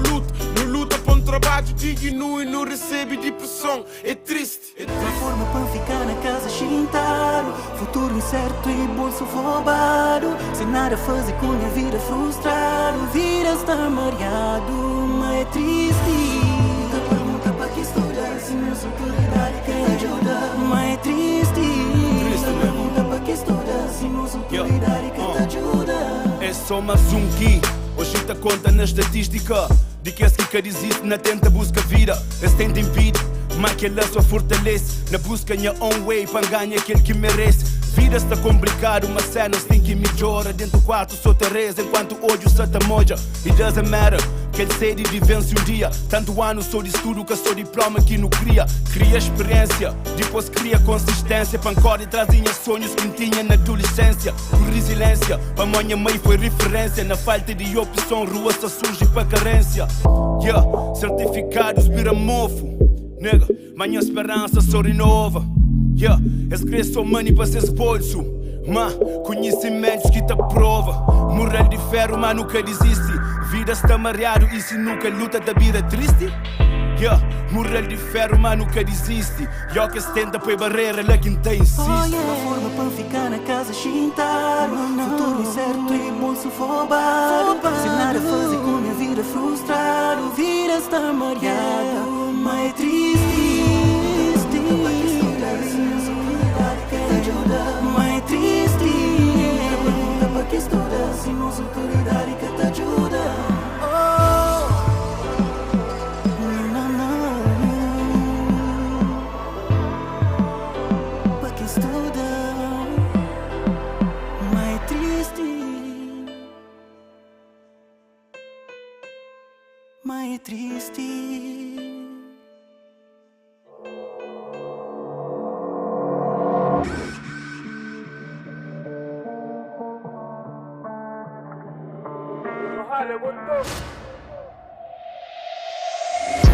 luta para um trabalho digno e não recebe depressão. É triste. Uma forma para ficar na casa chintaro. Futuro incerto e bolso roubado. Sem nada fazer com a vida frustrado. Vida está mareado, mas é triste. Pergunta para que estudar, se não sou autoridade quem ajuda. Mas é triste. só mais um que hoje te conta na estatística de que esse que desiste na tenta busca vida. Esse tenta impede, mas que ela só fortalece na busca minha own way para ganhar aquele que merece. Vida está complicado, mas cenas tem que melhorar. Dentro do quarto só te reza enquanto hoje o sata moja. It doesn't matter, que ele sede de vence um dia. Tanto ano sou de estudo que sou diploma que não cria. Cria experiência, depois cria consistência. Pancora e trazia sonhos que tinha na adolescência. Com resiliência, para minha mãe foi referência. Na falta de opção, rua só surge para carência. Yeah, certificados vira mofo. Nega, minha esperança só renova. Yeah, escrevo só money para ser bolso. Mas conhecimentos que te prova. Moral de ferro, mas nunca desiste. Vida está mareado e se nunca luta da vida triste. Yeah, moral de ferro, mas nunca desiste. E ao que se tenta põe barreira, lá quem tem insiste. Oh yeah, uma forma para ficar na casa chintar. Futuro incerto e bolso roubado. Sem nada fazer com minha vida frustrado. Vida está mareado, mas é triste. Mas triste. Pergunta para que estuda se não sou autoridade que te ajuda. Para que estuda. Mas triste. Mas triste.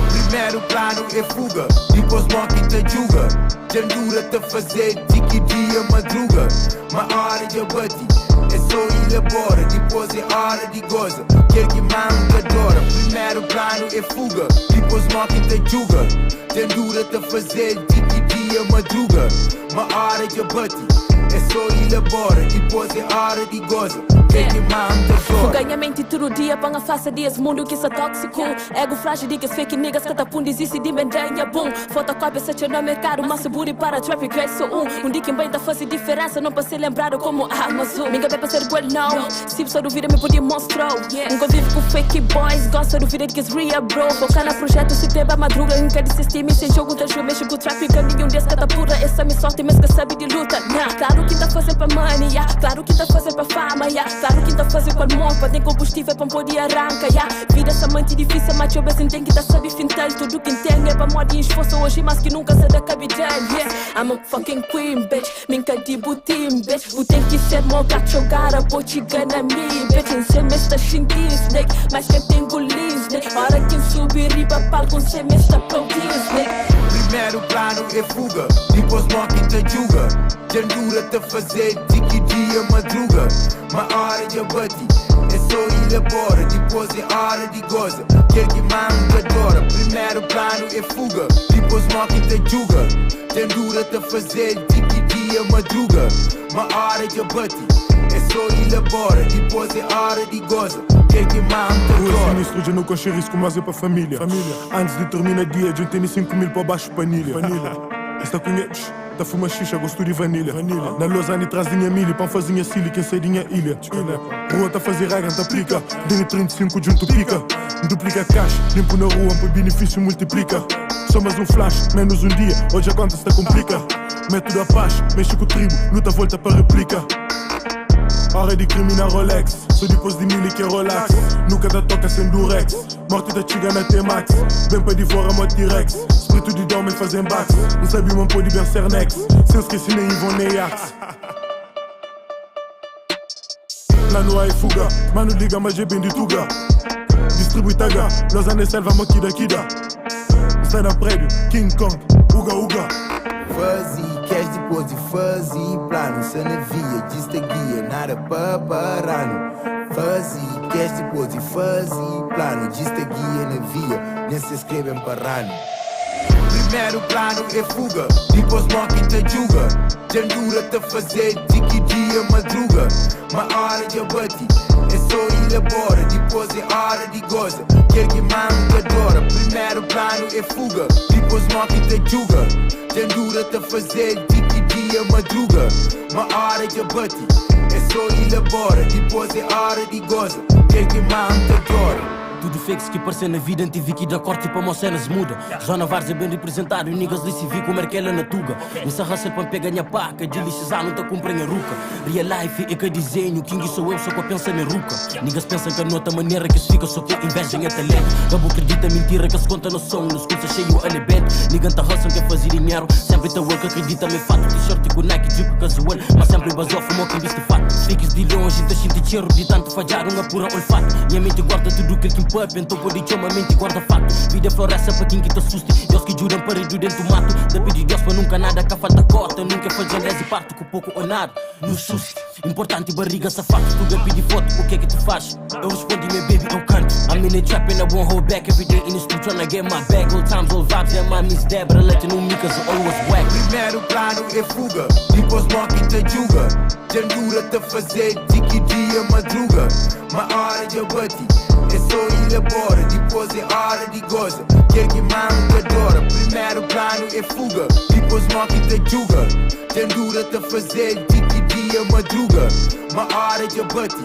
Primeiro plano é fuga, depois morre e te julga. Tendura te fazer de que dia madruga. Uma hora de abate, é só elabora. Depois é hora de goza, quer que manda adora. Primeiro plano é fuga, depois morre e te julga. Tendura te fazer de que dia madruga. Uma hora de abate, é só elabora. Depois é hora de goza. Ganha mente todo dia, para a face desse mundo que é tóxico. Ego frágil, diga fake niggas, cada pum desiste de mendenha, boom. Fotocópia, seja no mercado, mas booty para traffic, grace sou um dia que bem tá fazendo diferença, não para ser lembrado como Amazon. Ninguém vai para ser well, não. Se só duvida, me podia mostrar. Nunca vive com fake boys, gosta do vida de que é real, bro. Focar na projeto, se tem a madruga, nunca desistir, sem jogo, tá jogo, mexe com o traffic, nenhum desse cada pura. Essa me sorte, mas que sabe de luta, nah. Claro que tá fazendo para money, yeah. Claro que tá fazendo para fama, yeah. Claro que tá fazendo com mopa, tem combustível para poder arrancar, yeah. Vida essa mente difícil, mas eu assim tem que tá sabe fintal. Tudo que tem é para morrer esforço hoje, mas que nunca se dá capital, yeah. I'm a fucking queen, bitch. Minha de butim, bitch. O tem que ser meu gato jogar a botiga na mim, bitch. Em semestre xinguis, snake, mas quem tem golis, snake. Hora que subir riba palco, semestre aplaudis, snake. Primeiro plano é fuga, depois morre e te julga. Tendura te fazer de que dia madruga. Uma hora de abate, é só elabora. Depois é hora de goza, quer que manda adora. Primeiro plano é fuga, depois morre e te julga. Tendura te fazer de que dia madruga. Uma hora de abate, é só elabora. Depois é hora de goza, quer que manda adora. O sinistro já não coxa risco, mas é para família. Antes de terminar dia, já tem 5 mil para baixo panilha. Esta conhece, tá fuma xixa, gosto de vanilha. Na Lausanne traz dinha milho, pão fazinha silly, quem sei dinha ilha. Rua tá fazer regra, tá aplica. Dinha 35 junto pica. Duplica cash, limpo na rua, por benefício multiplica. Só mais um flash, menos um dia, hoje a conta se tá complica. Método a paz, mexe com o tribo, luta volta para réplica. Hora de criminar Rolex, só depois de mil que é relax. Nunca da toca sem durex, morte da chiga na T-Max. Vem para devorar uma T-Rex, espírito de dom e fazem bax. Não sabe uma pode bem ser nex, sem esquecer nem Ivon nem Axe. Lá no ar é fuga, mano liga mas é bem de tuga. Distribui taga, Lausanne selva maquida kida. Sai na prédio, King Kong, uga uga. Fuzzy, cash depois de fuzzy. Plano, se navia, dista guia, nada para parano. Fuzzy, cash depois de fuzzy. Plano, dista guia, navia, nem se escrevem parano. Primeiro plano é fuga, depois morre e te julga. Tendura te fazer de que dia madruga. Uma hora de abate, é só elabora. Depois é hora de goza, quer que manda adora. Primeiro plano é fuga, depois morre e te julga. Tendura te fazer de que dia dia, madruga. Uma hora de abate, é só elabora. Depois é hora de goza, quem que manda adora. Tudo fake que parecer na vida, tive que dar corte para uma cena se muda. Zona Vars é bem representado, e niggas se vi como é que ela na tuga. Nessa raça para pegar minha paca, de lixizar não tá cumprindo a ruca. Real life é que desenho, King sou eu, só que eu penso na ruca. Niggas pensam que a nota maneira que se fica, só que inveja é talento. Cabo acredita mentira que se conta no som, nos cursos cheio a nebete. Nigga tá raça quer fazer dinheiro, sempre tá work, acredita me fato. T-shirt com Nike, Jeep casual, mas sempre basou, fumou quem viste fato. Fakes de longe, tá cheio cheiro, de tanto falhar, uma pura olfato. Minha mente guarda tudo que ele up, então pode chamar mente e guarda fato. Vida floresta para quem que te assuste. Deus que juram para ir dentro do mato. Da pedir Deus para nunca nada, que a falta corta. Nunca faz genese e parto com pouco ou nada. No susto, importante barriga safado. Tu pedir foto, o que é que tu faz? Eu respondi, meu baby, eu canto. I'm in the trap and I won't hold back. Every day in the street tryna get my bag. Old times, old vibes, and my miss Debra. Letting no me cause I always whack. Primeiro plano é fuga, depois morre e te julga. Jandura te fazer de que dia madruga. Uma hora de abate, é só elabora. Depois é hora de goza, quem que manda adora. Primeiro plano é fuga, depois morre e te julga. Jandura te fazer de que dia madruga. Uma hora de abate,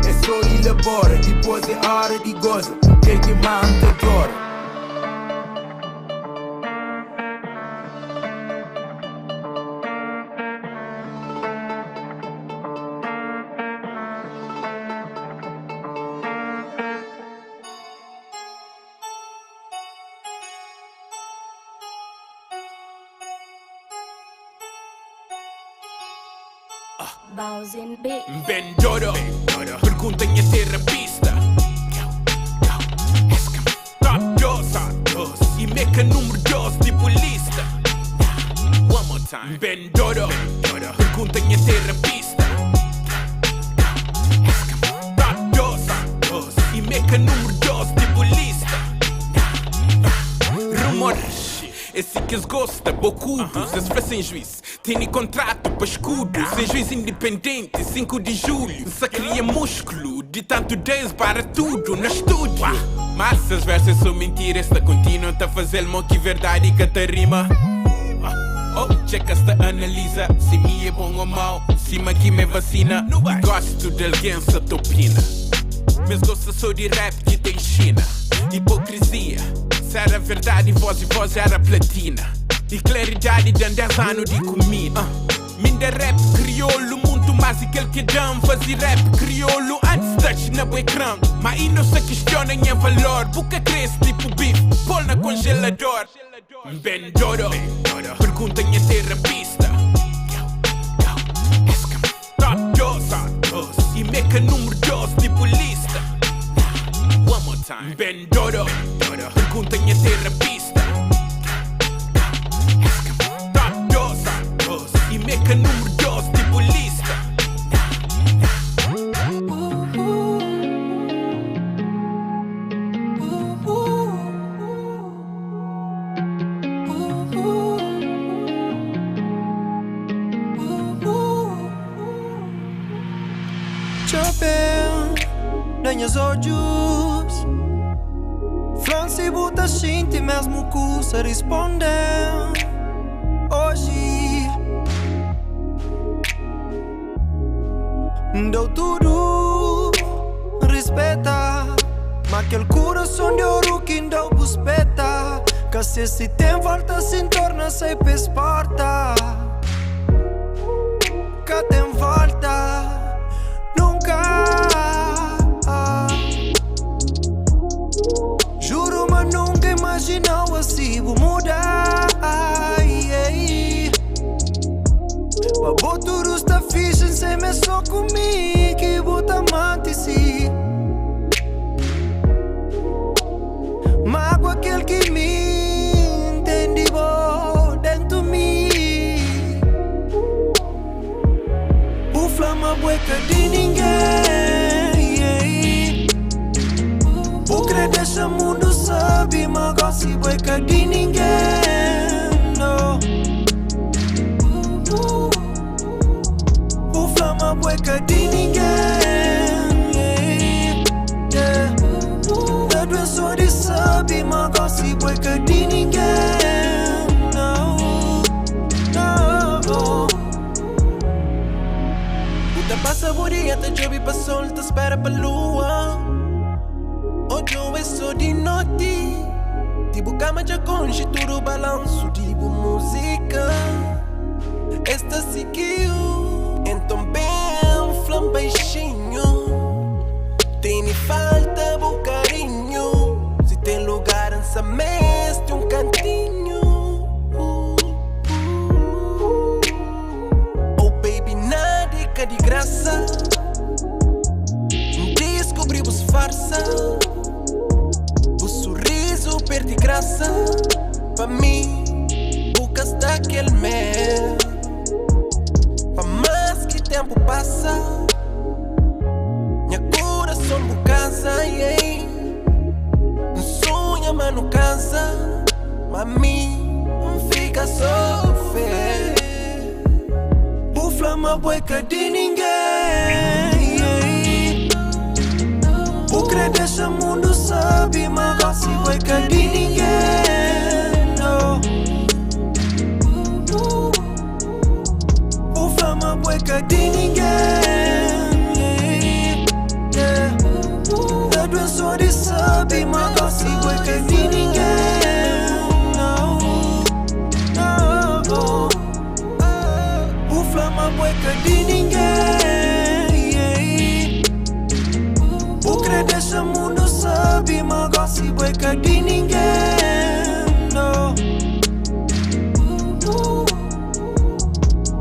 é só elabora. Depois é hora de goza, quem que manda adora. Bendoro, pergunta minha terapista. Top 2 e meca número 2 tipo lista. One more time. Bendoro, pergunta minha terapista. Top 2 e meca número 2 tipo lista. Rumores, esse que eles gostam, bocudos, eles fazem juízo. Tem contrato para escudo, sem juiz independente, 5 de julho. Só cria músculo, de tanto 10 para tudo no estúdio. Mas as versas são mentiras, esta continuam a fazer mal que verdade que te rima. Oh, checa esta analisa, se me é bom ou mau, se me aqui me vacina. Gosto de alguém se topina, mas gosto só de rap que tem China. Hipocrisia, se era verdade, voz era platina. E claridade de 10 anos de comida. Minda rap crioulo, muito mais aquele que dão. Fazer rap crioulo antes de touch na ecrã. Mas aí não se questiona em valor. Boca cresce tipo bife, pôr na congelador. Bendoro, pergunta minha terapista. Top 2 e meca número 2 tipo lista. One more time. Bendoro, pergunta minha terapista. E meca número 2 tipo lista. Chopin, danhas olhos. Franci buta shinti mesmo custa responder. Hoje dou tudo, respeita. Mas aquele coração de ouro que deu buspeta. Que se tem volta, se torna sem porta. Que tem volta, nunca. Juro, mas nunca imaginou assim vou mudar. Mas botudo está fixe, sem me só comigo que bota amante si. Mago aquele que me entende bom dentro de mim. O flama bueca de ninguém. O credo deixa mundo sabe, mas gosta bueca de ninguém. No. O flama bueca de ninguém. A doença de sabe, mas gosta bueca de ninguém. No. Passa o dia, te jobi pra sol, te espera pra lua. Hoje eu sou de noite. Tipo cama de conche, tudo balanço, tipo música. Esta seguiu, então bem, flam baixinho. Tem falta bom carinho. Se tem lugar nessa mesa, tem cantinho. Oh baby, nada é de graça. Descobrimos farsa. O sorriso perde graça. Pra mim, buscas daquele mel. Pra mais que tempo passa, minha coração por casa, yeah. Não sonha, mas não cansa. Mami, não fica só fé. Por flama boica de ninguém, yeah. Por crer deixa mundo sabe, mas assim boica de ninguém, no. Por flama boica de ninguém, yeah. Da doença de sabe, mas assim boica de ninguém, no, no. Por flama boica de ninguém, yeah. Por crer deixa mundo sabe, mas assim boica de ninguém, no.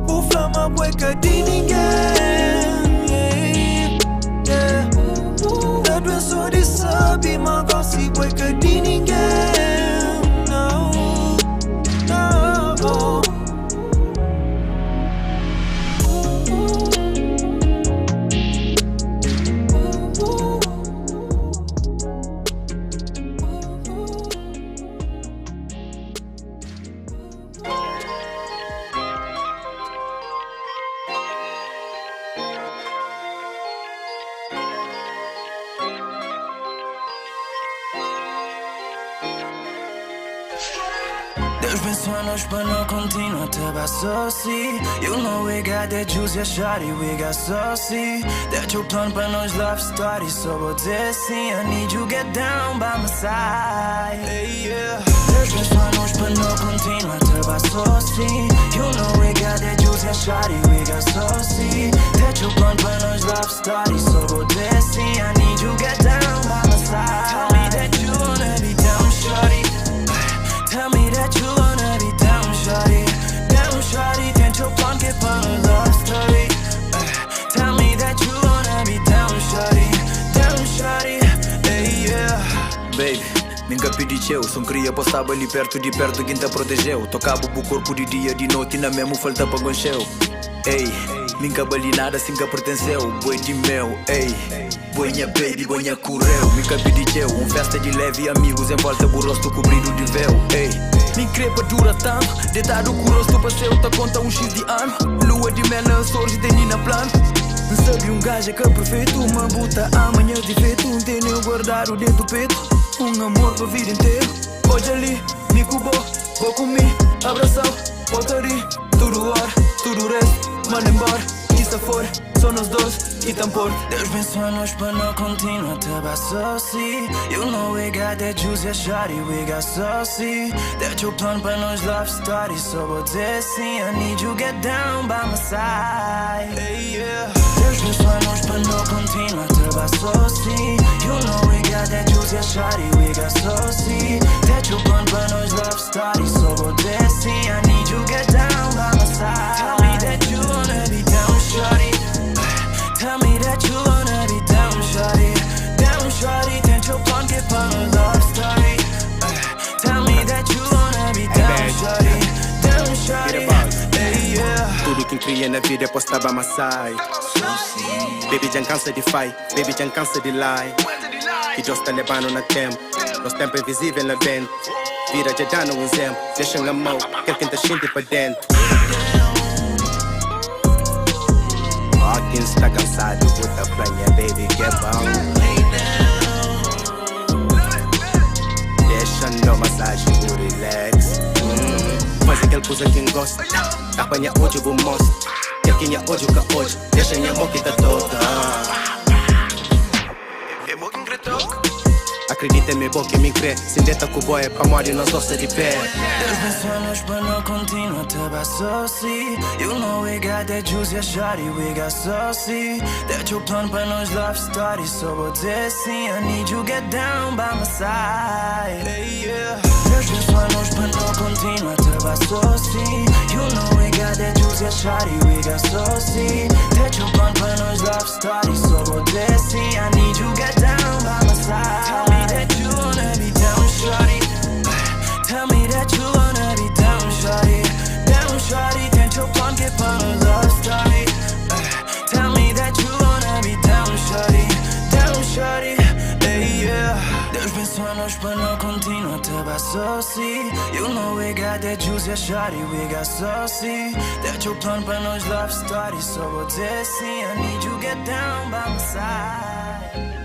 Por flama boica de ninguém, yeah. Da doença de sabe, mas assim boica de ninguém, no, no. Deus pensou nos pra não continuar te bassoci. You know we got that juice, yeah, shawty, we got saucy. That your plan pra nos love story, so vou dizer sim. I need you get down by my side, hey, yeah. Deus pensou nos pra não continuar te bassoci. You know we got that juice, yeah, shawty, we got saucy. That your plan pra nos love story, so vou dizer sim. I need you get down by my side. Tell me that you wanna be down, shawty. Tell me that you wanna be down, shawty. Down, shawty, tenta o plano que para um love story. Tell me that you wanna be down, shawty, hey, yeah. Baby, nunca pedi eu, só queria passar ali perto de quem te protegeu. Tocava o corpo de dia, de noite, e na mesmo falta para goncheu. Ei, nunca bali nada, assim que pertenceu. Boi de mel, ei. Boinha baby, boinha correu. Nunca pedi eu, festa de leve, amigos em volta, o rosto cobrido de véu, ei. Me crepa dura tanto, deitado com o rosto passeio, tá conta X de ano. Lua de mel na sorte, tem na plano. Não sabe gajo que é perfeito, uma buta amanhã de feito. Um tênis guardado dentro do peito, amor pra vida inteira. Hoje ali, me cubou, vou comigo, abração, voltarei. Tudo hora, tudo resto, manda embora. Isso fora, só nós dois e tampor. Deus pensou nos pra não continuar te bassoci. You know we got that juice, yeah, shawty, we got saucy. That your plan pra nos love story, so vou dizer sim. I need you get down by my side, hey, yeah. Deus pensou nos pra não continuar te bassoci. You know we got that juice, yeah, shawty, we got saucy. That your plan pra nos love story, so vou dizer sim. I need you get down by my side. Tell me that you wanna be down, shawty. Tell me that you wanna be down, shawty. Down, shawty, tenta o plano que para um love story. Tell me that you wanna be down, shawty. Down, shawty, hey, yeah. Tudo que cria na vida é postar by my side. Baby, já cansa de fight, baby, já cansa de lie. E já está levando na tempo, nosso tempo é visível na vento. Vira já dá no exemplo, deixa na mão, quer tá gente pra dentro. Hawkins tá cansado, puta planha, baby, que é bom. Deixa no massagem, o relax. faz aquela coisa que gosta. Apanha hoje, vou mostrar. Quer quem é hoje, o que hoje. Deixa minha boca da toda. Acredita em mim, boca me crê. Se deta com o boy é pra morrer, nós doce de pé. There's been so much, but no continue to buy saucy. You know we got that juice, yeah, shawty, we got saucy. That you plan, but no love story, so we'll see. I need you get down by my side. Hey, yeah. There's been so much, but no continue to buy saucy. You know we got that juice, yeah, shawty, we got saucy. That you plan, but no love story, so we'll see. I need you get down by my side. Tell me that you wanna be down, shawty. Tell me that you wanna be down, shawty. Down, shawty. Can't you plan get on a love story? Tell me that you wanna be down, shawty. Down, shawty. Hey, yeah. There's been so much, but no continue to buy saucy. You know we got that juice, yeah, shawty, we got saucy. That you plan, but no love story, so we'll see. I need you get down by my side.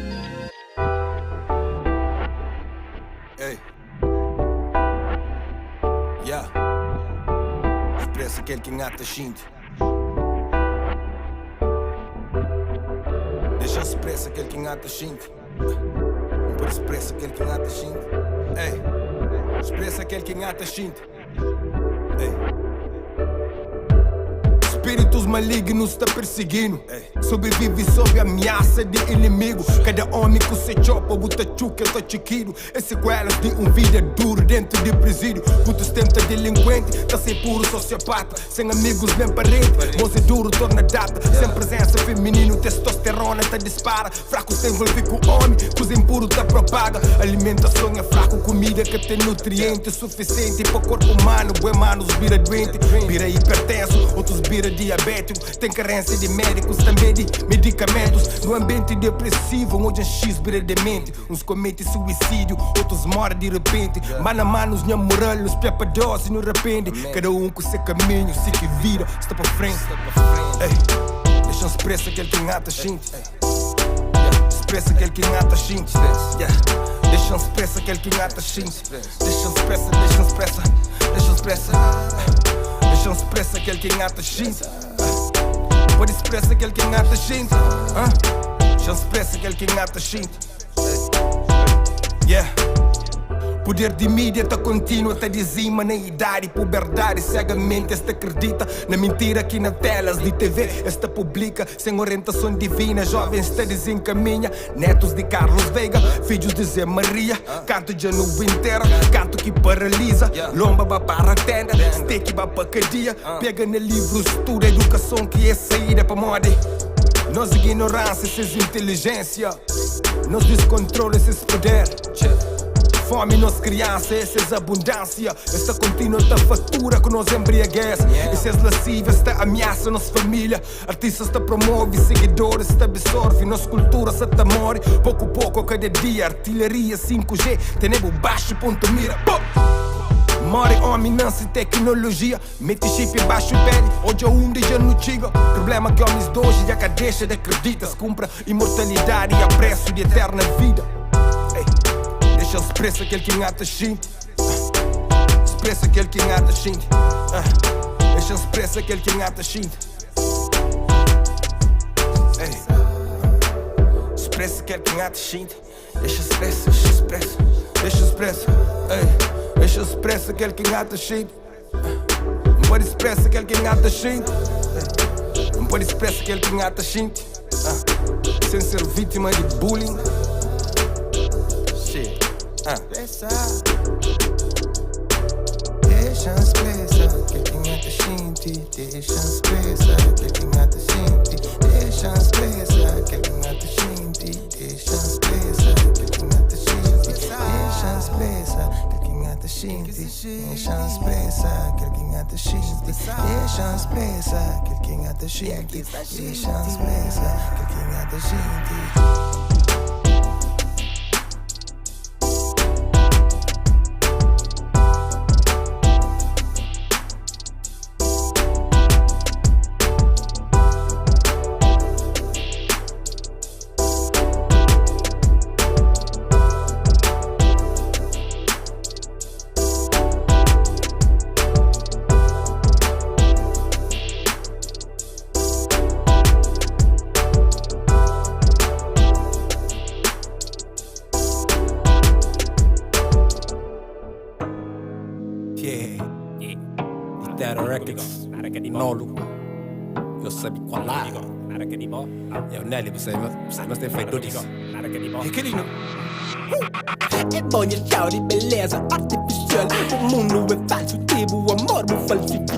Hey. Yeah. Expressa aquele que engata xinte. Deixa expressa aquele que engata xinte. Por expressa aquele que engata xinte. Ei. Expressa aquele que engata xinte. Ei. Espíritos malignos está perseguindo. Sobrevive sob ameaça de inimigo. Cada homem que se chopa, buta chuca, tá chiquiro. É sequelas de vida duro dentro de presídio. Puto tenta delinquente, tá sem puro sociopata. Sem amigos nem parente, moço duro torna data. Sem presença feminino, testosterona tá dispara. Fraco se envolve com homem, coisa impuro tá propaga. Alimentação é fraco, comida que tem nutrientes suficiente para o corpo humano. Bué manos vira doente, vira hipertenso, outros vira diabético, tem carência de médicos, também de medicamentos. No ambiente depressivo, onde a X vira demente. Uns cometem suicídio, outros morrem de repente. Mano a mano, os nhamoralos, pepa dose no repente. Cada um com seu caminho, se que vira, está para frente. Ei, deixa expressa aquele que engata xinte. Expressa aquele que engata xinte. Deixa expressa aquele que engata xinte. Deixa expressa, deixa expressa, deixa expressa. Deixa expressa aquele que engata xinte. Pode expressa aquele que engata xinte. Deixa expressa aquele que engata xinte. Yeah. Poder de mídia tá contínuo, tá dizima na idade, puberdade, cegamente esta acredita na mentira aqui na telas de TV, esta publica sem orientação divina, jovens está desencaminha, netos de Carlos Veiga, filhos de Zé Maria, canto de novo inteira, canto que paralisa, lomba vai para a tenda, steak vai para cadeia, pega no livro, estuda educação que é saída para moda. Nós ignorância, esses inteligência, nós descontrole, esses poder. Fome nos criança, essa é abundância. Esta contínua da fatura que nos embriaguece. Essas lascivas, esta ameaça nossa família. Artistas te promove, seguidores te absorve. Nossa cultura se te morre, pouco a pouco cada dia. Artilharia 5G, tenebo baixo ponto mira. More homem, não se tecnologia. Mete chip baixo pele, hoje é um dia no chiga. Problema que homens de hoje já que deixa de acreditar. Se compra imortalidade e a preço de eterna vida. Deixa expressa aquele que engata xinte. Expressa aquele que engata xinte. Deixa expressa aquele que engata xinte. Expressa aquele que engata xinte. Deixa expressa, deixa expressa. Deixa expressa. Deixa expressa aquele que engata xinte. Não pode expressa aquele que engata xinte. Não pode expressa aquele que engata xinte. Sem ser vítima de bullying. Deixa expressa aquele que engata xinte. Deixa expressa aquele que engata xinte. Deixa expressa aquele que engata xinte. Deixa expressa aquele que engata xinte. Deixa expressa aquele que engata xinte. Deixa expressa aquele que engata xinte. Deixa expressa aquele que engata xinte. Deixa expressa aquele que engata xinte. Manolo. Eu sabe qual lá. Nada que animou. Eu Nelly, você não tem feito disso. Nada que animou. E que lindo. É bom de tchau de beleza artificial. O mundo é falso, tipo o amor me falsifica.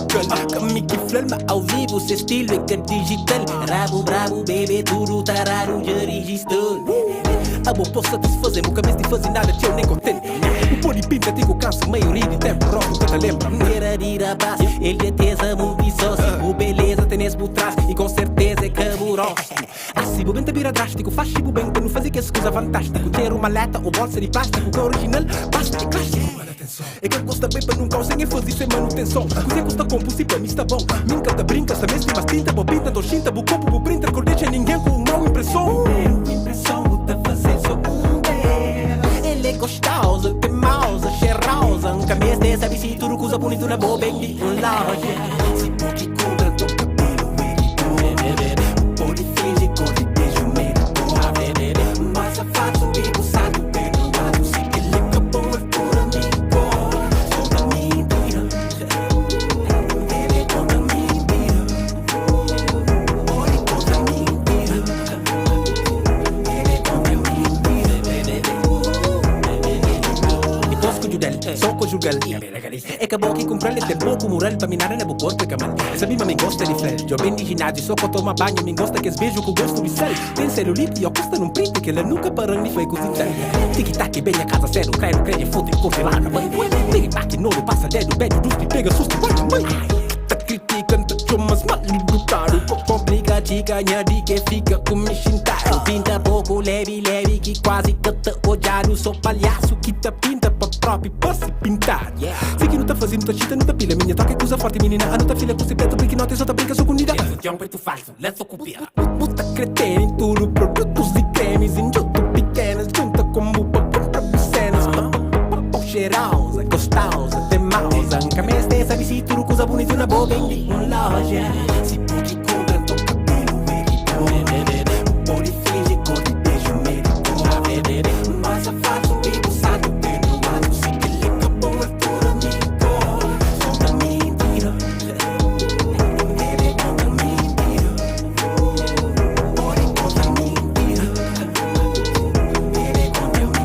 Caminho que flama ao vivo, seu estilo é que é digital. Rabo, bravo, baby, tudo tarado, já registrou. A boa posso satisfazer, nunca mais de fazer nada, tchau, nem contente. O pôr de pinta, digo canso, maioria de tempo, rock, que te lembra. Queira ir a base, ele é tesa, muito sócio. O beleza tem nesse por trás, e com certeza é caburão. Assim, o bem te vira drástico, faz tipo bem, para não fazer que essa coisa fantástico. Ter uma lata ou bolsa de plástico, que é original, basta é clássico. É que custa bem para nunca sem fazer sem manutenção. Coisa custa compulsivo, para mim está bom. Minca te brinca, se mesmo mas tinta, bo pinta, do chinta, bo copo, bo printer, cordecha, ninguém com uma impressão. Impressão, tá fazendo só ele é gostoso, teimosa, cheirosa. Nunca me esquece, sabe se tudo coisa bonita na boa, bem de loja. Se pode contra teu cabelo, ele pode fingir cor de beijo, medo, mas a fato amigo sabe perdoado. Se ele acabou é por amigo, só da mentira. Ele é contra mentira, pode contra mentira. Ele é contra mentira. Só conjugal. É que a boca comprar tem pouco moral para minar na boca corpo, camal. Essa mima me gosta de fel. Eu bem de ginásio, só que eu tomo banho, me gosta que es beijo com gosto de sal. Tem celulite e eu custa num print que ela nunca parou nem foi cozinhar. Tic-tac, bem a casa zero, cai no crédito, foda e congelar na mãe. Pig-back, novo, passa dedo, beijo, dusty, pega susto, vai na mãe. Tá criticando, tá chumas, mal e brutal. Complica, dica, nhadi que fica com me chintaro. Pinta pouco, leve, que quase que te odiado. Sou palhaço que te pinta pra próprio posso pintar. Se que não tá fazendo, tá chita, não tá pilha. Minha toca é coisa forte, menina. A não tá filha, você preto, porque não tem só tá brinca, sou comida. É um preto falso, let's copiar. Puta cretena em tudo, produtos e cremes. Em junto pequenas, junta como pra comprar cenas. Cheirosa, gostosa, teimosa. Nunca me esquece, sabe se tudo coisa bonita na boa, bem de loja. Se pode contra teu cabelo, ele pode fingir cor de beijo, medo, mas a fato amigo sabe perdoado. Se ele acabou é por amigo, só da mentira. Ele é contra mentira, pode contra mentira. Ele é contra mentira.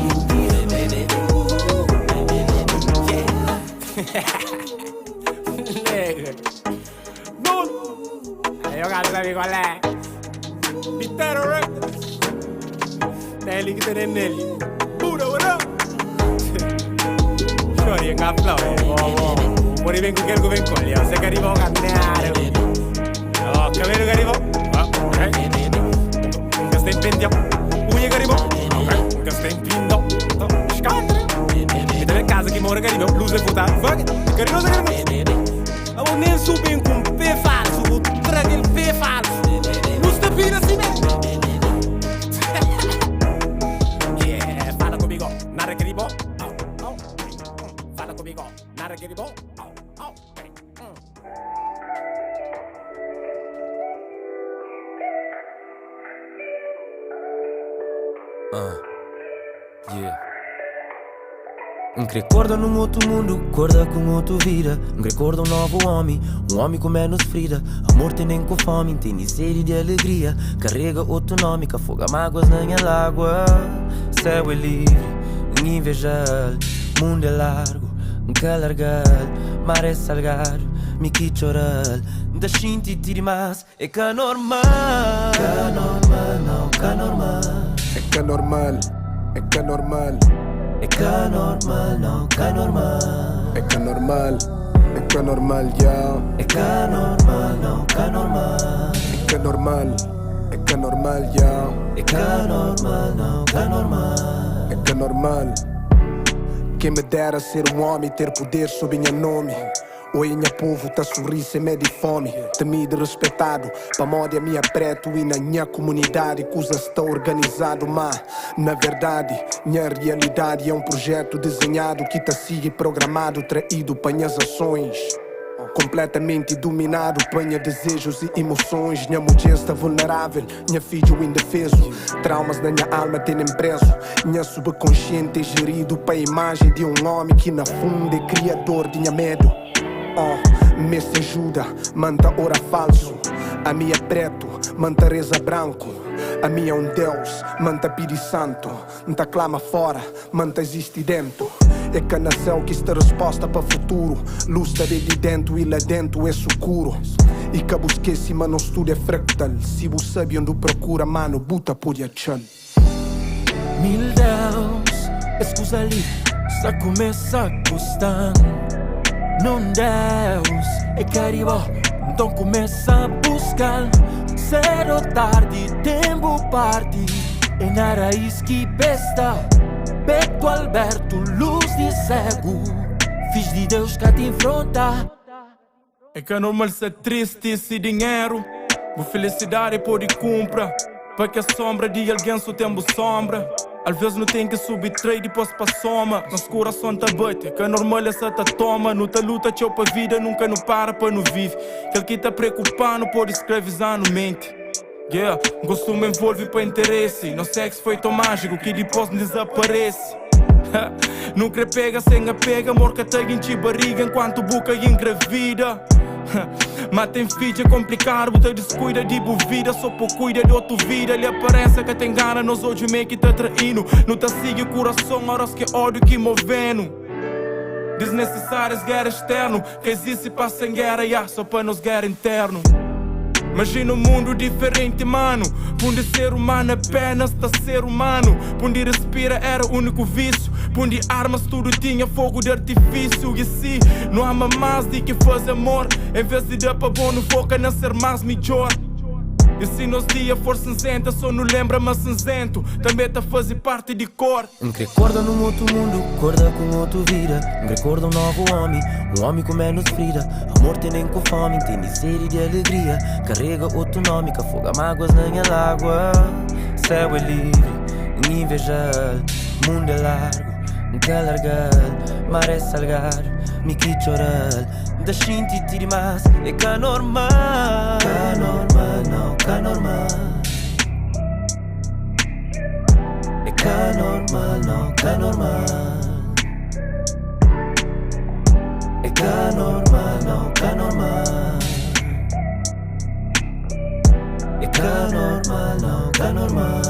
Io cazzo capi qual è? Pittero Records Nelly che te ne Nelly Pura ora Shori è un flore Muori vengo che vengo lì Se che arrivo a camminare Oh, capito che arrivo? Ok Che stai impendio Uie che arrivo Ok Che stai impindo Scandre E te ne casa che muore che arrivo Luce futa Fuck Che arrivo se che arrivo Amo nem subir com P falso Traga ele P falso Não está vindo assim mesmo Yeah, fala comigo Nada que ribo Fala comigo Nada que ribo Yeah. Recorda num outro mundo, acorda com outro vida. Recorda um novo homem com menos ferida. Amor tem nem com fome, tem nem sede de alegria. Carrega outro nome, que afoga mágoas na minha lágua. Céu é livre, invejal. Mundo é largo, calargal. Mar é salgado, me que chorar. Da shinti tiri mas, é que normal. Que normal, não, que normal. É que normal, é que normal. É que normal, não, que normal. É que normal, é que normal, yeah. É que normal, não, que normal. É que normal, é que normal, yeah. É que normal, não, que normal. É que normal. Quem me dera ser homem e ter poder sob meu nome. Oi, minha povo, tá sorrir sem medo e fome. Temido e respeitado, pra moda a minha preto e na minha comunidade. Coisa está organizado, mas na verdade, minha realidade é um projeto desenhado que tá sigue programado, traído para minhas ações. Completamente dominado, panha desejos e emoções. Minha mulher está vulnerável, minha filho indefeso. Traumas na minha alma têm preso. Minha subconsciente é gerido para a imagem de um homem que na fundo é criador de minha medo. Me se ajuda, manta ora falso. A minha é preto, manta reza branco. A minha é um Deus, manta piri santo. Nta clama fora, manta existe dentro. É que nasceu que esta resposta para futuro. Luz está de dentro e lá dentro é escuro. E que busquei cima no estudo é fractal. Se você sabe onde procura, mano, buta por achar. Mil Deus, escusa ali, só começa a custar. Não Deus, é caribó, então começa a buscar. Cedo ou tarde, tempo parte. É na raiz que besta. Beto Alberto, luz de cego. Fiz de Deus que te enfronta. É que é normal ser triste sem dinheiro. Boa felicidade pode comprar. Para que a sombra de alguém só tem boa sombra. Às vezes não tem que subir trade depois para soma. Mas coração tá bate, é que é normal essa tá toma. Não tá luta, tchau pra vida, nunca não para não vive. Aquele que tá preocupado pode escravizar no mente. Yeah, gosto me envolve para interesse. Não sexo foi tão mágico que depois desaparece. Nunca pega sem apega, morca tag em barriga enquanto boca engravida. Mas tem filho é complicado, você descuida de boa vida, só por cuida de outra vida. Ele aparece que tem gana, nós hoje meio que tá traindo. Não tá seguindo o coração, horas que ódio que movendo. Desnecessárias guerra externo, que existe para sem guerra, yeah, só para nos guerra interno. Imagina um mundo diferente, mano. Onde ser humano apenas tá ser humano. Onde respira era o único vício. Onde armas tudo tinha fogo de artifício. E assim, não ama mais de que faz amor. Em vez de dar pra bom, não foca na ser mais melhor. E se nos dias for cinzenta, só não lembra mas cinzento. Também tá fazer parte de cor. Recorda num outro mundo, acorda com outro vida. Recorda um novo homem, um homem com menos frida. Amor tem nem com fome, tem sede de alegria. Carrega outro nome, que afoga mágoas na minha água. Céu é livre, invejar. Mundo é largo, nunca largar. Mar é salgado, me que chorar. Da shinti tiri mais, é que normal. Cá normal, não, cá normal. É cá normal, não, cá normal. É cá normal, não, cá normal. É cá normal, não, cá normal.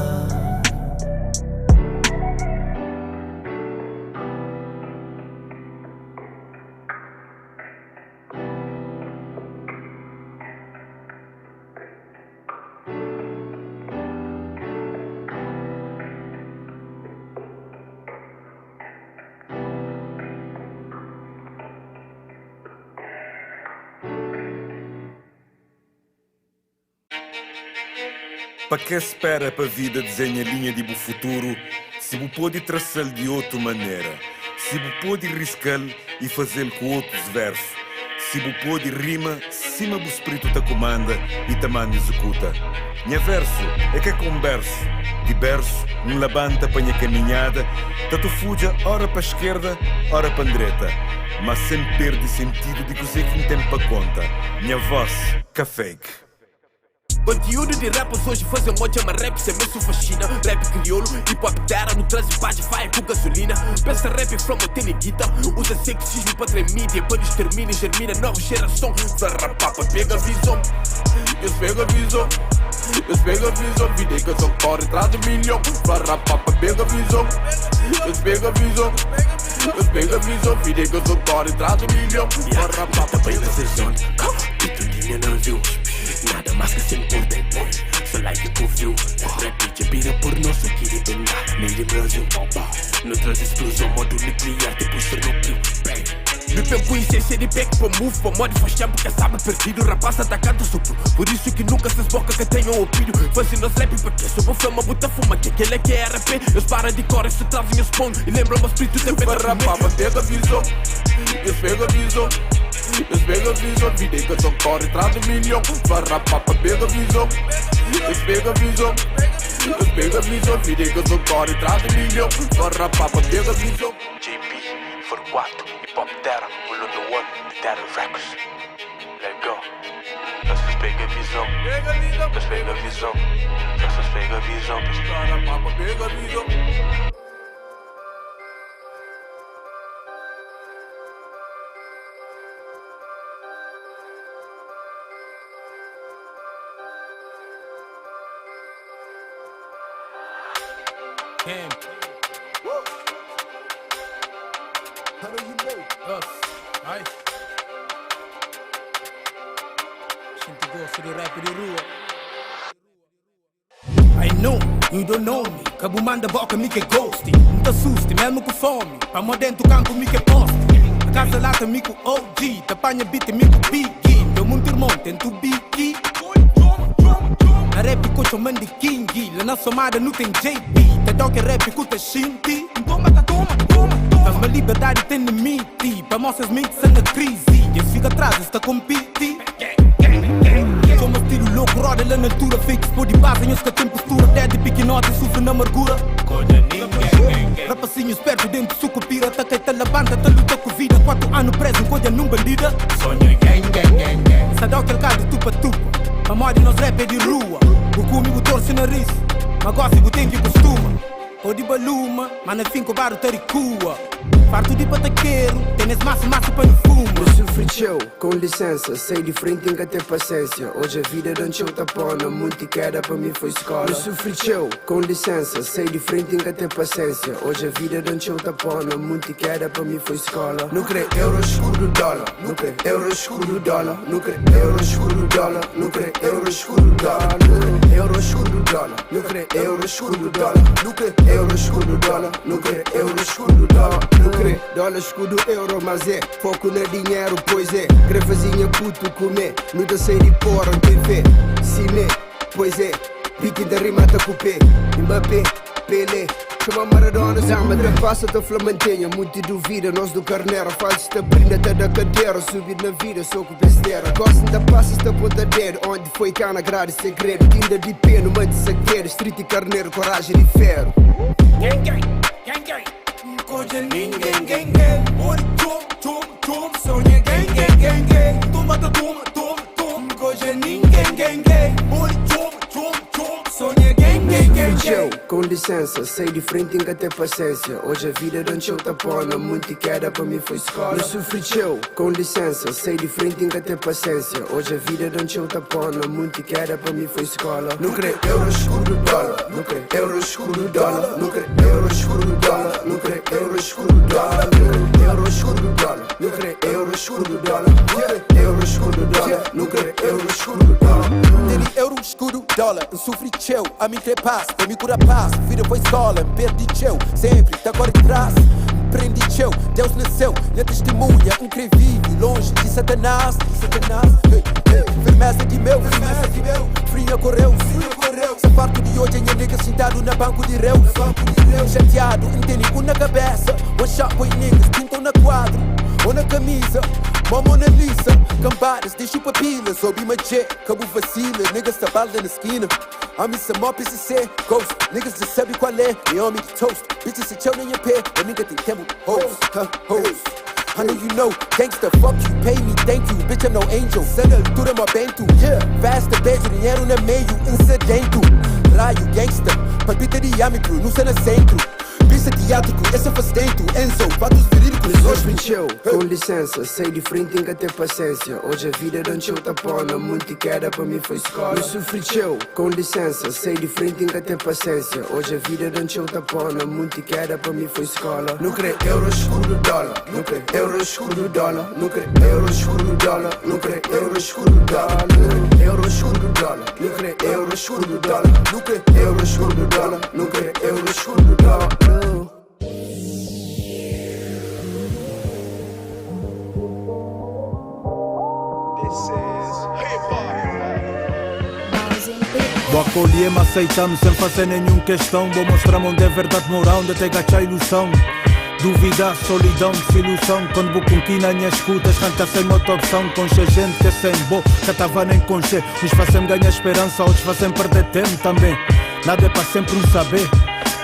Para que espera para a vida desenha linha de bo futuro, se bo pode traçá-lo de outra maneira, se bo pode riscá-lo e fazê-lo com outros versos, se bo pode rima, cima do espírito te comanda e tamanho executa. Minha verso é que converso, de berço, labanta para minha caminhada, tanto fuja ora para a esquerda, ora para a direita, mas sempre perde sentido de cozer que não tem para conta. Minha voz, que fake. Conteúdo de rappers hoje fazem moja, mas rap sem mesmo fascina. Rap crioulo, hip hop terra, no trânsito page vai com gasolina. Pensa rap from o guita, usa sexismo para tremídia. Quando extermina e germina nova geração. Farrapapa pega a visão, eles pegam a visão. Eles pegam a visão, vida que eu sou corre atrás do milhão. Farrapapa pega a visão, eles pegam a visão. Eles pegam a visão, vida que eu sou corre atrás do milhão. Farrapapa pega a visão, e tu ninguém não viu. Nada mais que sempre por dentro. Só like por view. Rap de pira por nosso que de bengar. Nem de Brasil. Não traz explosão, modo nuclear, depois Chernobyl. Me pego com essência de back para move. Para modo faz tempo que sabe perdido. Rapaz atacando sopro. Por isso que nunca se esboca que tenham opinião. Fazendo as rap porque sou bom fama, bota fuma. Que aquele é que é RP. Eles param de cor e se trazem os pão. E lembram-me espírito tem feito. Rapapa pega a visão. Eles pegam a visão. Eles pegam a visão, vida que eu sou corre atrás do milhão. Farrapapa pega a visão. Eles pegam a visão. Eles pegam a visão, vida que eu sou corre atrás do milhão. Farrapapa pega a visão. JP, for 4, hip hop terra, volume 1, terra records. Let go. Eles pegam a visão. Eles pegam a visão. Eles pegam a visão. Farrapapa pega a visão. Ai. Gente gosta de rap de rua. I know, you don't know me. Cabumanda boca me que ghost. Não te assuste, mesmo com fome. Pra mo dentro campo me que poste. A casa lata me com OG. Te apanha beat me com biggie. Deu muito irmão, tento biggie. Na rap coach man de King. Lá na somada não tem JP. Te toque rap com te shinti. Toma. Mas a liberdade tem limite. Para moças mentes são na crise. E fica atrás, está compete. Sou meu estilo louco, roda lá na altura. Fake spot de base, em que tem postura. Dead piquinote e sofre na amargura. Rapacinhos perto dentro, sucupira. Ataca e te levanta, te luta com vida. 4 anos preso, encolha num bandida. Sonho gang. Sadão que alcado, tupa. A moda nos rap é de rua. O comigo torce o nariz. Mas gosto e tem que costuma. Ou de baluma, mas no fim cobar o taricua. Farto de pataqueiro, tens massa para no fumo. Eu sofri teu, com licença, sei de frente em que ter paciência. Hoje a vida não te tapona, muito queda para mim foi escola. Eu sofri teu, com licença, sei de frente em que ter paciência. Hoje a vida não te tapona, muito queda para mim foi escola. Não crê euro escuro dólar, não crê euro escuro dólar, não crê euro escuro dólar, não crê euro escuro dólar, euro escuro dólar, não crê euro escuro dólar, não crê euro escuro dólar, não crê euro escuro dólar, não crê dólar escudo euro, mas é foco no dinheiro, pois é. Grefazinha puto comer, não dá sei de porra, não tem fé. Cine, pois é, pique da rima tá com pé. Mbappé, Pelé, chama Maradona, Zama, passa da Flamentenha. Muito duvida, nós do Carneiro. Faz esta brinda até da cadeira, subir na vida, sou com besteira. Gosto da passa esta pontadeira, onde foi cá na grade segredo. Tinda de pé, no meio de saqueiro, street e carneiro, coragem de ferro. Gang. Koja ninguém, gang. Ori tom, sonha gang. Toma, koja ninguém, gang. Ori tom, sonha gang. Com licença, sei de frente em que ter paciência. Hoje a vida não te tapona, muito queda para mim foi escola. Eu sofri teu, com licença, sei de frente em que ter paciência. Hoje a vida não te tapona, muito queda para mim foi escola. Não crê euro escuro dólar, não crê euro escuro dólar, não crê euro escuro dólar, não crê euro escuro dólar, euro escuro dólar, não crê euro escuro dólar, euro escuro dólar, não crê euro escuro dólar. Dele euro escuro dólar, eu sofri teu, a mim crê paz, a mim cura paz, vida foi escola, perdi teu, sempre tá agora de trás. Prendi teu, Deus nasceu, minha testemunha incrível, longe de Satanás, firmeza de meu, fria correu, essa parte de hoje é nigga sentado na banco de réu, chateado, entende na cabeça, one shot boy niggas, pintam na quadro, ou na camisa, uma Mona Lisa, campadas, deixo papilas, ouvi uma jet, cabo vacila, niggas trabalham na esquina. I'm in some more PCC, ghost. Niggas just sabe qual é, they on me to toast. Bitches se chão nem a pé, a nigga tem tempo, hoes, hoes. I know you know, gangsta, fuck you, pay me, thank you. Bitch, I'm no angel, sendo altura mó bento. Yeah, fasta, beijo, dinheiro no meio, incidento. Raio, gangsta, palpita diâmetro, no cena centro. Pista teátrico, esse é fastento, Enzo, fatos verídicos. Sofri teu, com licença, sei de frente em que ter paciência. Hoje a vida não te tapona, muito queda para mim foi escola. Eu sofri teu, com licença, sei de frente em que ter paciência. Hoje a vida não te tapona, muito queda para mim foi escola. Não crê euro escuro dólar, não crê euro escuro dólar, não crê euro escuro dólar, não crê euro escuro dólar, euro escuro dólar, não crê euro escuro dólar, não crê euro escuro dólar, não crê euro escuro dólar. Vou acolher, mas aceitamos sem fazer nenhuma questão. Vou mostrar onde é verdade moral, onde até gacha a ilusão. Dúvida, solidão, desilusão. Quando vou com quina, minha escutas, arranca sem outra opção. Concha gente que é sem boa, que tava nem conche. Uns fazem ganhar esperança, outros fazem perder tempo também. Nada é para sempre um saber.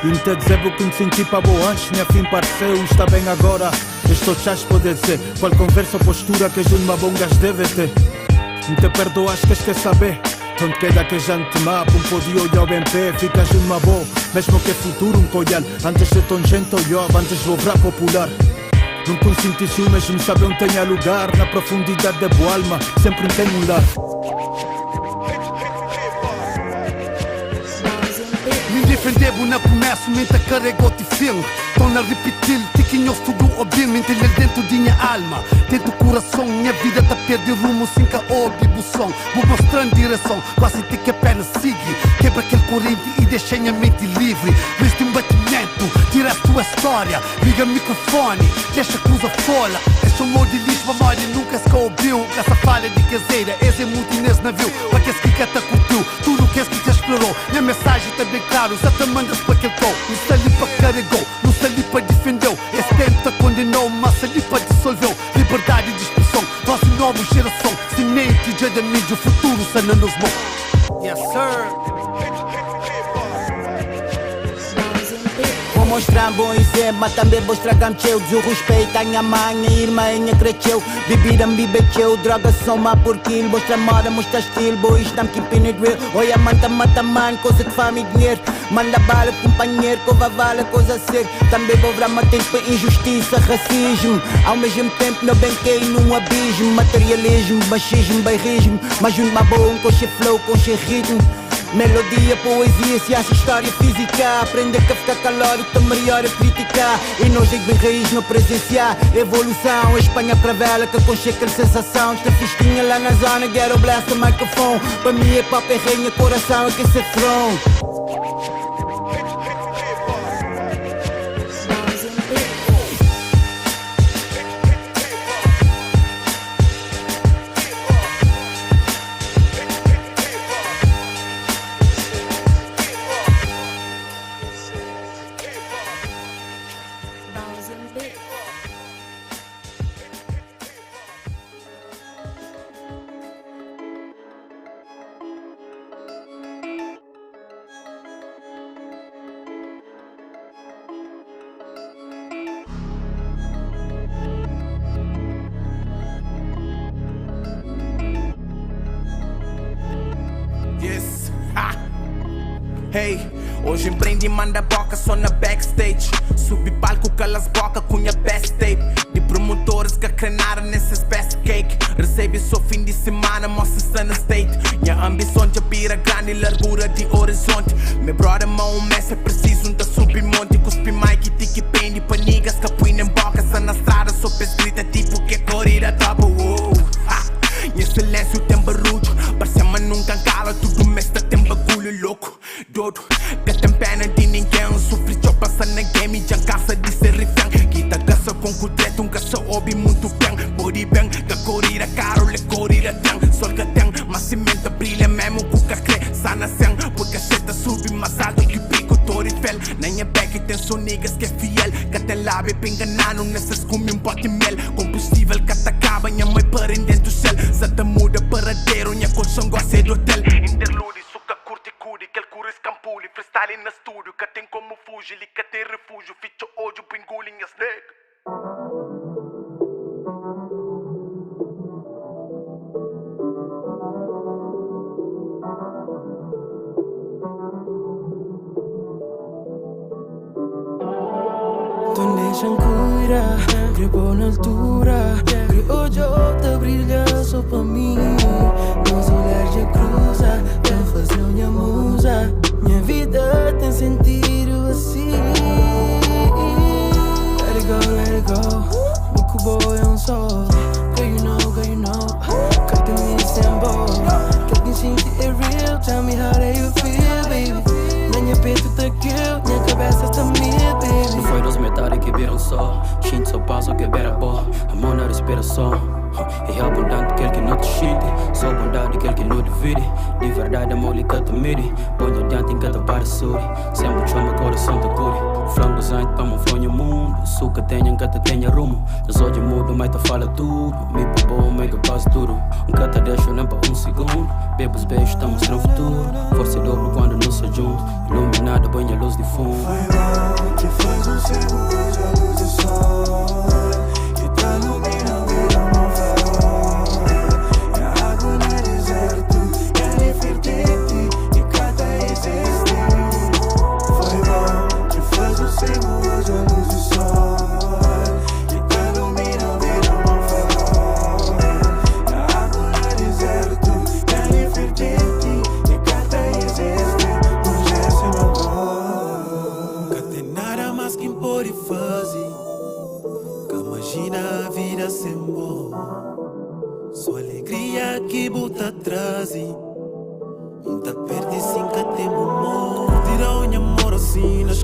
E me te dizer o que me senti para boa antes, minha fim pareceu, está bem agora. Estou chás pode dizer, qual conversa ou postura que uma bom gajo deve ter. Me te perdoas que quer saber. Onde queda que já te mapa, pô de olhar bem pé, ficas numa boa. Mesmo que é futuro colhar, antes de tão gente olhava, antes vou virar popular. Não consinto ciúmes, me sabe onde tenha lugar. Na profundidade da boa alma, sempre tem um lar. defendebo na começo, mente carregou-te fim. Tô na repetir, tiquinhos tudo obim, mente lá dentro de minha alma, dentro do coração. Minha vida tá perde rumo, sem que ouve o som. Vou mostrando direção, quase te que apenas sigue. Quebra aquele corrente e deixa minha mente livre. Viste um batimento, tira a tua história. Liga o microfone, deixa a coisa fora. Esse amor de lixo, mamãe nunca se ouviu. Essa falha de caseira, esse é muito nesse navio. Para que esse que te curtiu, tudo que esse que te explorou. Minha mensagem tá bem claro, só te mandas para aquele tom. Não está ali para carregou, não está ali para defendeu. Esse tempo te condenou, mas ali para dissolveu. Liberdade de expressão, nossa nova geração. Semente de da mídia, o futuro sana nos mãos. Yes, sir. Vou mostrar um bom exemplo, mas também vou estragar meu desrespeito. A minha mãe, a irmã, a minha cresceu. Bebida, bebeu, droga, soma por quilo. Mostra moda, mostra estilo, boy, estamos keeping it real. Olha, manta, mata, man, coisa de fama e dinheiro. Manda bala, companheiro, cova vale, coisa séria. Também vou virar tempo para injustiça, racismo. Ao mesmo tempo, não banquei num abismo. Materialismo, machismo, bairrismo. Mas junto uma boa, com cheio flow, com cheio ritmo. Melodia, poesia, ciência, história, física. Aprender que ficar calórico, tá melhor a criticar. E nós é bem raiz no presenciar. Evolução, a Espanha cravela que conchega a sensação. Esta festinha lá na zona, ghetto blast, o microfone. Para mim é pop, é rainha, coração, é que esse throne. Hey, hoje empreende e manda boca só na backstage. Subi palco, calas boca, cunha best tape. De promotores que crenaram nesses best cake. Recebe só fim de semana, mostra-se na state. Minha ambição de pira grande e largura de horizonte. Meu brother, mão, mestre, preciso de subir monte. Cuspi Mike, tique, pende, panigas, capuína em boca. Só na estrada, só escrita tipo que corrida double. Em silêncio tem barulho, parece mas nunca cala. Tudo mestre tem bagulho louco. Dodo, que tem pena de ninguém. Sofri eu passa na game, já cansa de ser refém. Quita caça com cutreto, um caça hobby muito bem. Body bem, que corrida caro, le corrida tem. Sol que tem, mas cimento brilha mesmo com que crê. Sana sem, porque a seta sube mais alto que pico Torifel. Na minha back tem só niggas que é fiel. Que até lá bebe enganando, nessas come um pote mel. Combustível que te acaba, minha mãe para dentro do céu. Se te muda paradeiro, minha colchão gosta do hotel. Interlude, suca, curte, curi, que ele cura escampule. Freestyle na estúdio, que tem como fugir, que tem refúgio. Ficha ódio, pingule, minha snake. Tu deixa cura, gripou na altura. Criou de outra brilha só pra mim. Nos olhares de cruza, pra fazer minha musa. Minha vida tem sentido assim. Let it go, Buku boy on soul. Girl you know, cut the me symbol. Quer que sinta é real, tell me how do you feel, baby. Na minha peito tá kill, minha cabeça tá mil, baby. Não foi dos metade que viram só. Shinto só passo que beira boa. Amor na respiração. E abundante aquele que não te xinte. Só bondade aquele que não divide. De verdade amor lhe cata mire. Põe adiante em cada parasuri. Sempre chama coração da curi. Frango zainte para uma fronha mundo. Suca tenha em cata tenha rumo. Nas olhos mudo, mas te fala tudo. Me para bom, mega quase tudo. Um cata deixa nem para segundo. Bebo os beijos, tá mostrando futuro. Força dobro quando não se junto. Iluminada, banha a luz de fundo. Foi mal que fez um segundo a luz do sol. Que tá iluminando vida no farol. É água no deserto, quer infinity e cada existir. Foi mal que fez um segundo a luz do sol. Que tá iluminando vida no farol. É água no deserto, quer infinity e cada existir. Hoje é seu amor.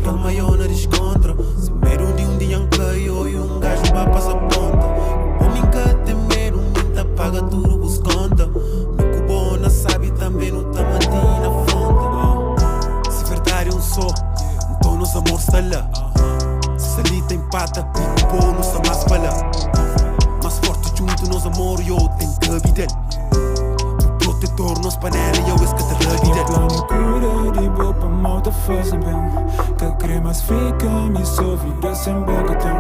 calma e eu não descontra. Se medo de um dia caiu e um gajo vai passar ponta. O homem que tem medo, minta paga tudo os conta. Me cubou não sabe também no tamanho na fonte. Se verdade eu sou, então nos amor está lá. Se ali tem pata, me cubou nos amas para lá. Mais forte junto nos amor e eu tenho que habitar. Protetor nos panela e eu escuto a vida. Plano cura de boa pra malta fazer bem. Que cremas fica me só vida sem boca tem.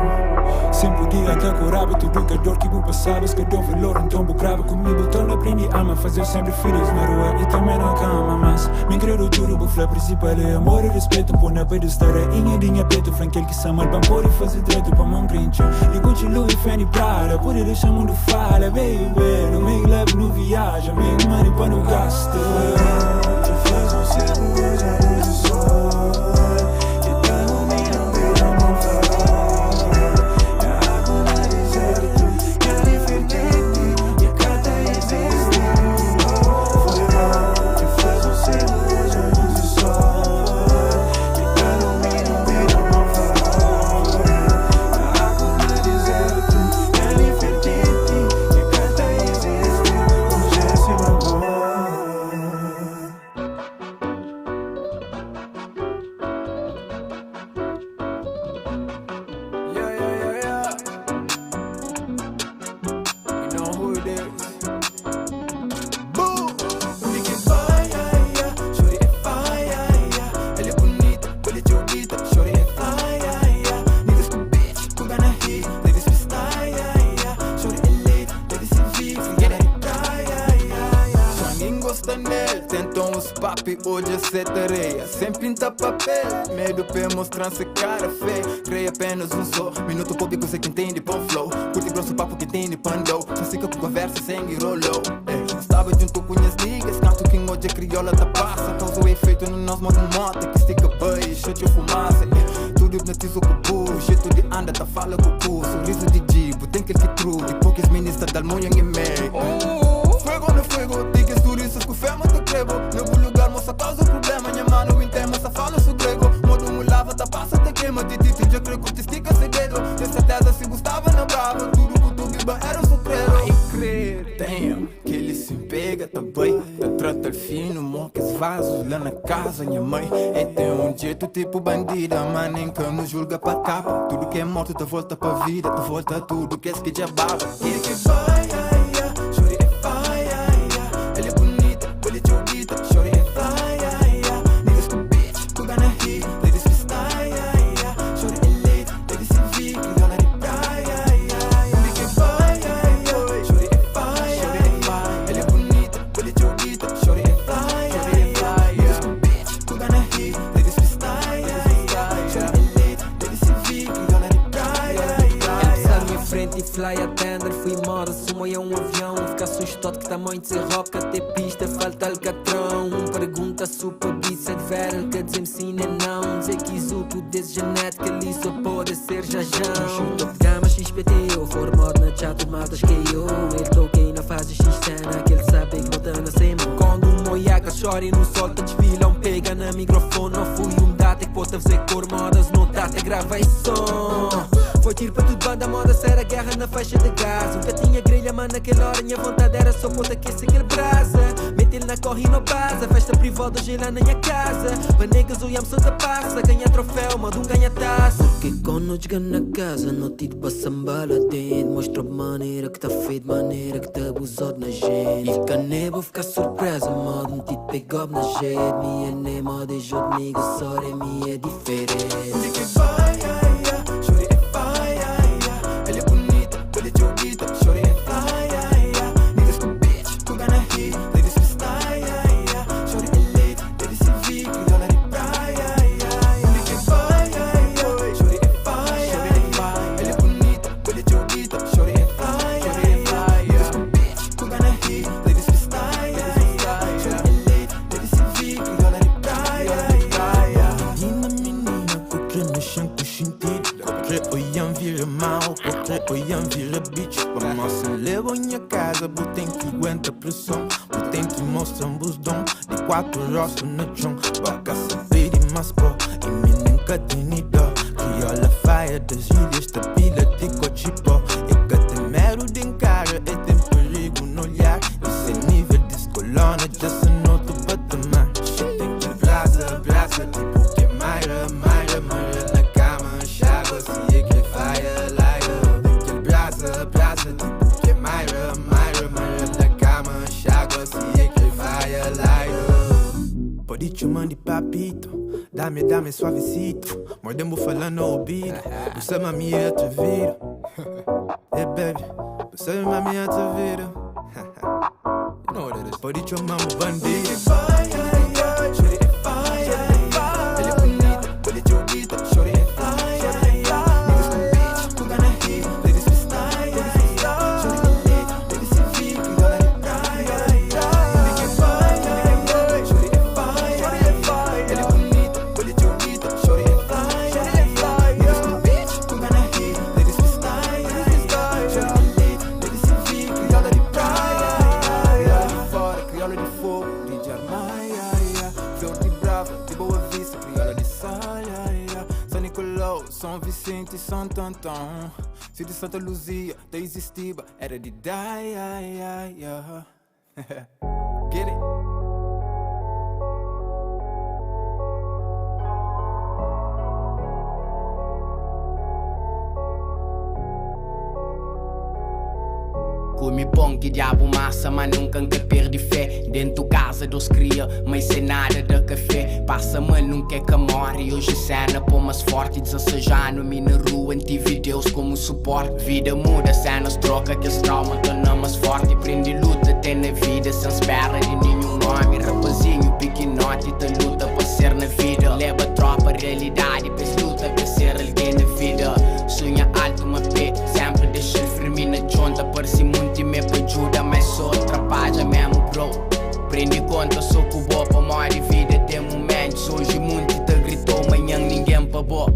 Sempre podia até curar tudo que a dor que vou passar. Que dou valor então vou grava comigo. Então aprendi a me fazer sempre feliz na rua e também na cama. Mas me creio tudo vou falar principal é amor e respeito. Pô na beira estar em dinha preto. Franquel que sama para pôr e fazer direito para mão crente. E continue e Fanny Prada. Por ele deixa mundo fala baby. No meio leve no viagem. Meio money para no gasto. Te faz um seguro já luz do sol. E tá no meio do amor farol. E a água no deserto. Que ali fervente. E a carta existe. Te faz um seguro já luz do sol. E tá no meio do amor farol. E a água no deserto. Que ali fervente. E a carta existe. Hoje é esse amor. Hoje é sete areia, sem pinta papel. Medo pra mostrar-se cara feia. Creio apenas um só, minuto público sei quem entende pão flow. Curte grosso papo que entende pandou. Já fica com conversa sem rolou. Estava junto com minhas ligas, canto que hoje é crioula da passa. Causou efeito no nosso modo moto, que estica bem, show de fumaça. Tudo hipnotizo com o burro, jeito de anda, tá fala com o cu. Sorriso de dibo, tem que true. De poucas ministras da almunha em meio. Fuego no fuego, digas turistas com fé, mas te crevo. Novo lugar, moça, causa problema. Minha mano, inteira, moça, fala su grego. Modo mulava, tá passa, te queima. Titito, já creio que te estica segredo. De certeza, se gostava, não brava. Tudo que tu biba era o sucredo. Ai, crer, tenho que ele se pega também. Tá trata fino, mocas vasos lá na casa, minha mãe. E tem um jeito tipo bandida, mas nem que nos julga pra capa. Tudo que é morto, tá volta pra vida. Tá volta tudo que é que já baba. E que vai, chore e vai, ela é bonita, ele te ouvita. Chore e vai, niggas com bitch, tu gonna hit. Ladies que style, chore e late, ladies se vi, que dólar de praia. E que vai, chore e vai, ela é bonita, ele te ouvita. Chore e vai, niggas com bitch, tu gonna hit. Ladies que style, chore e late, ladies se vi, que dólar de praia. Ela à minha frente e fly attender. Fui moda, sumo é um avião. Fica assustado que tamanho de ser rock. Até pista, falta alcatrão. Pergunta super beat, é de vera. Que dizer-me sim nem não. Dizer que exuto desse genética ali só pode ser jajão. Chuta de gama XPTO. Formado na chat, matas que eu. Ele toquei na fase X-Cena. Que ele sabe que volta na sema. Quando o moiaca chora e não solta desfilão. Pega na microfone, não fui um data. Que pode fazer cor modas, não data, grava esse som. Foi tiro para tudo, banda moda, era guerra na faixa de gás. Nunca tinha grelha, mas naquela hora minha vontade era só poder aquecer aquele brasa. Mete ele na corre e não passa, festa privada hoje lá na minha casa. Para negas o Yamson da passa, ganha troféu, manda ganha taça. Porque quando nós chegamos na casa, não tive para sambar lá dentro. Mostra maneira que tá feito, maneira que tá abusado na gente. E caneba ficar surpresa, modo não tive pegou na gente. Minha nem moda é jogo, nigga, só é minha diferente. E que vai, chore e vai, ela é bonita, ele te ouvita. Chore e vai, niggas com bitch, tu gonna hit. Ladies que style, chore e late, ladies se vi, que dólar de praia. E que vai, chore e vai, ela é bonita, ele te ouvita. Chore e vai, niggas com bitch, tu gonna hit. Ladies que style, chore e late, ladies se vi, que dólar de praia. Menina, qualquer mexão com sentido. Qualquer olhão vira mal, qualquer olhão vira bitch. Vamos acelerar minha casa, tem que aguenta pressão. Tem que mostrar um busdom de 4 rostos no chão. Baka saber de mais pó, e me nunca nunca tenho dó. Crioula fire das ilhas, tapila de Cochipó. É que tem mero de encara, é tem perigo no olhar. Esse nível de escolona, já se nota o patamar. Tem que brasa, brasa, tipo que Mayra, Mayra, Mayra na cama, chágua, se é que fire, liar. Tem que brasa, brasa, tipo que Mayra, Mayra, Mayra na cama, chágua, se é que fire, liar. Pode chamar de papito, dame suavecito. Mordendo falando no ouvido, você mami é atrevido. Hey baby, você mami é atrevido. You know what it is. Pode chamar um bandido. Shorty é fire, ele é bonita, ele é judita. Shorty é fire, niggas com bitch, com gana hit, ladies with style. Shorty é lit, ladies se vir, que gola de praia. Nigga fire, shorty é fire, ele é bonita, ele é judita. Shorty é fire, niggas com bitch, com gana hit, ladies with style. Shorty é lit, ladies se vir, que gola de praia. Crioula de fora, crioula de fogo, DJ Armaia. Flor de Brava, de Boa Vista, crioula de saia. São Nicolau, São Vicente e Santo Antão. Filho de Santa Luzia, da Existiba, era de Daia. Get it? Come pão que diabo massa, mas nunca que perde fé. Dentro casa dos cria, mas sem nada de café. Passa-me nunca é que morre. Hoje cena pô mais forte, 16 anos. Me na rua, tive Deus como suporte. Vida muda, cenas troca, que esse trauma torna mais forte. Prende luta até na vida, sem espera de nenhum nome. Rapazinho, pequenote, te luta para ser na vida. Leva tropa, realidade, pes luta para ser alguém na vida. Sonha alto, uma pé, sempre deixa ele firme na junta. Parece muito e me ajuda, mas só atrapalha mesmo, bro. Prende conta, sou com boa para morrer vida. Tem momentos, hoje muito te gritou, amanhã ninguém pagou.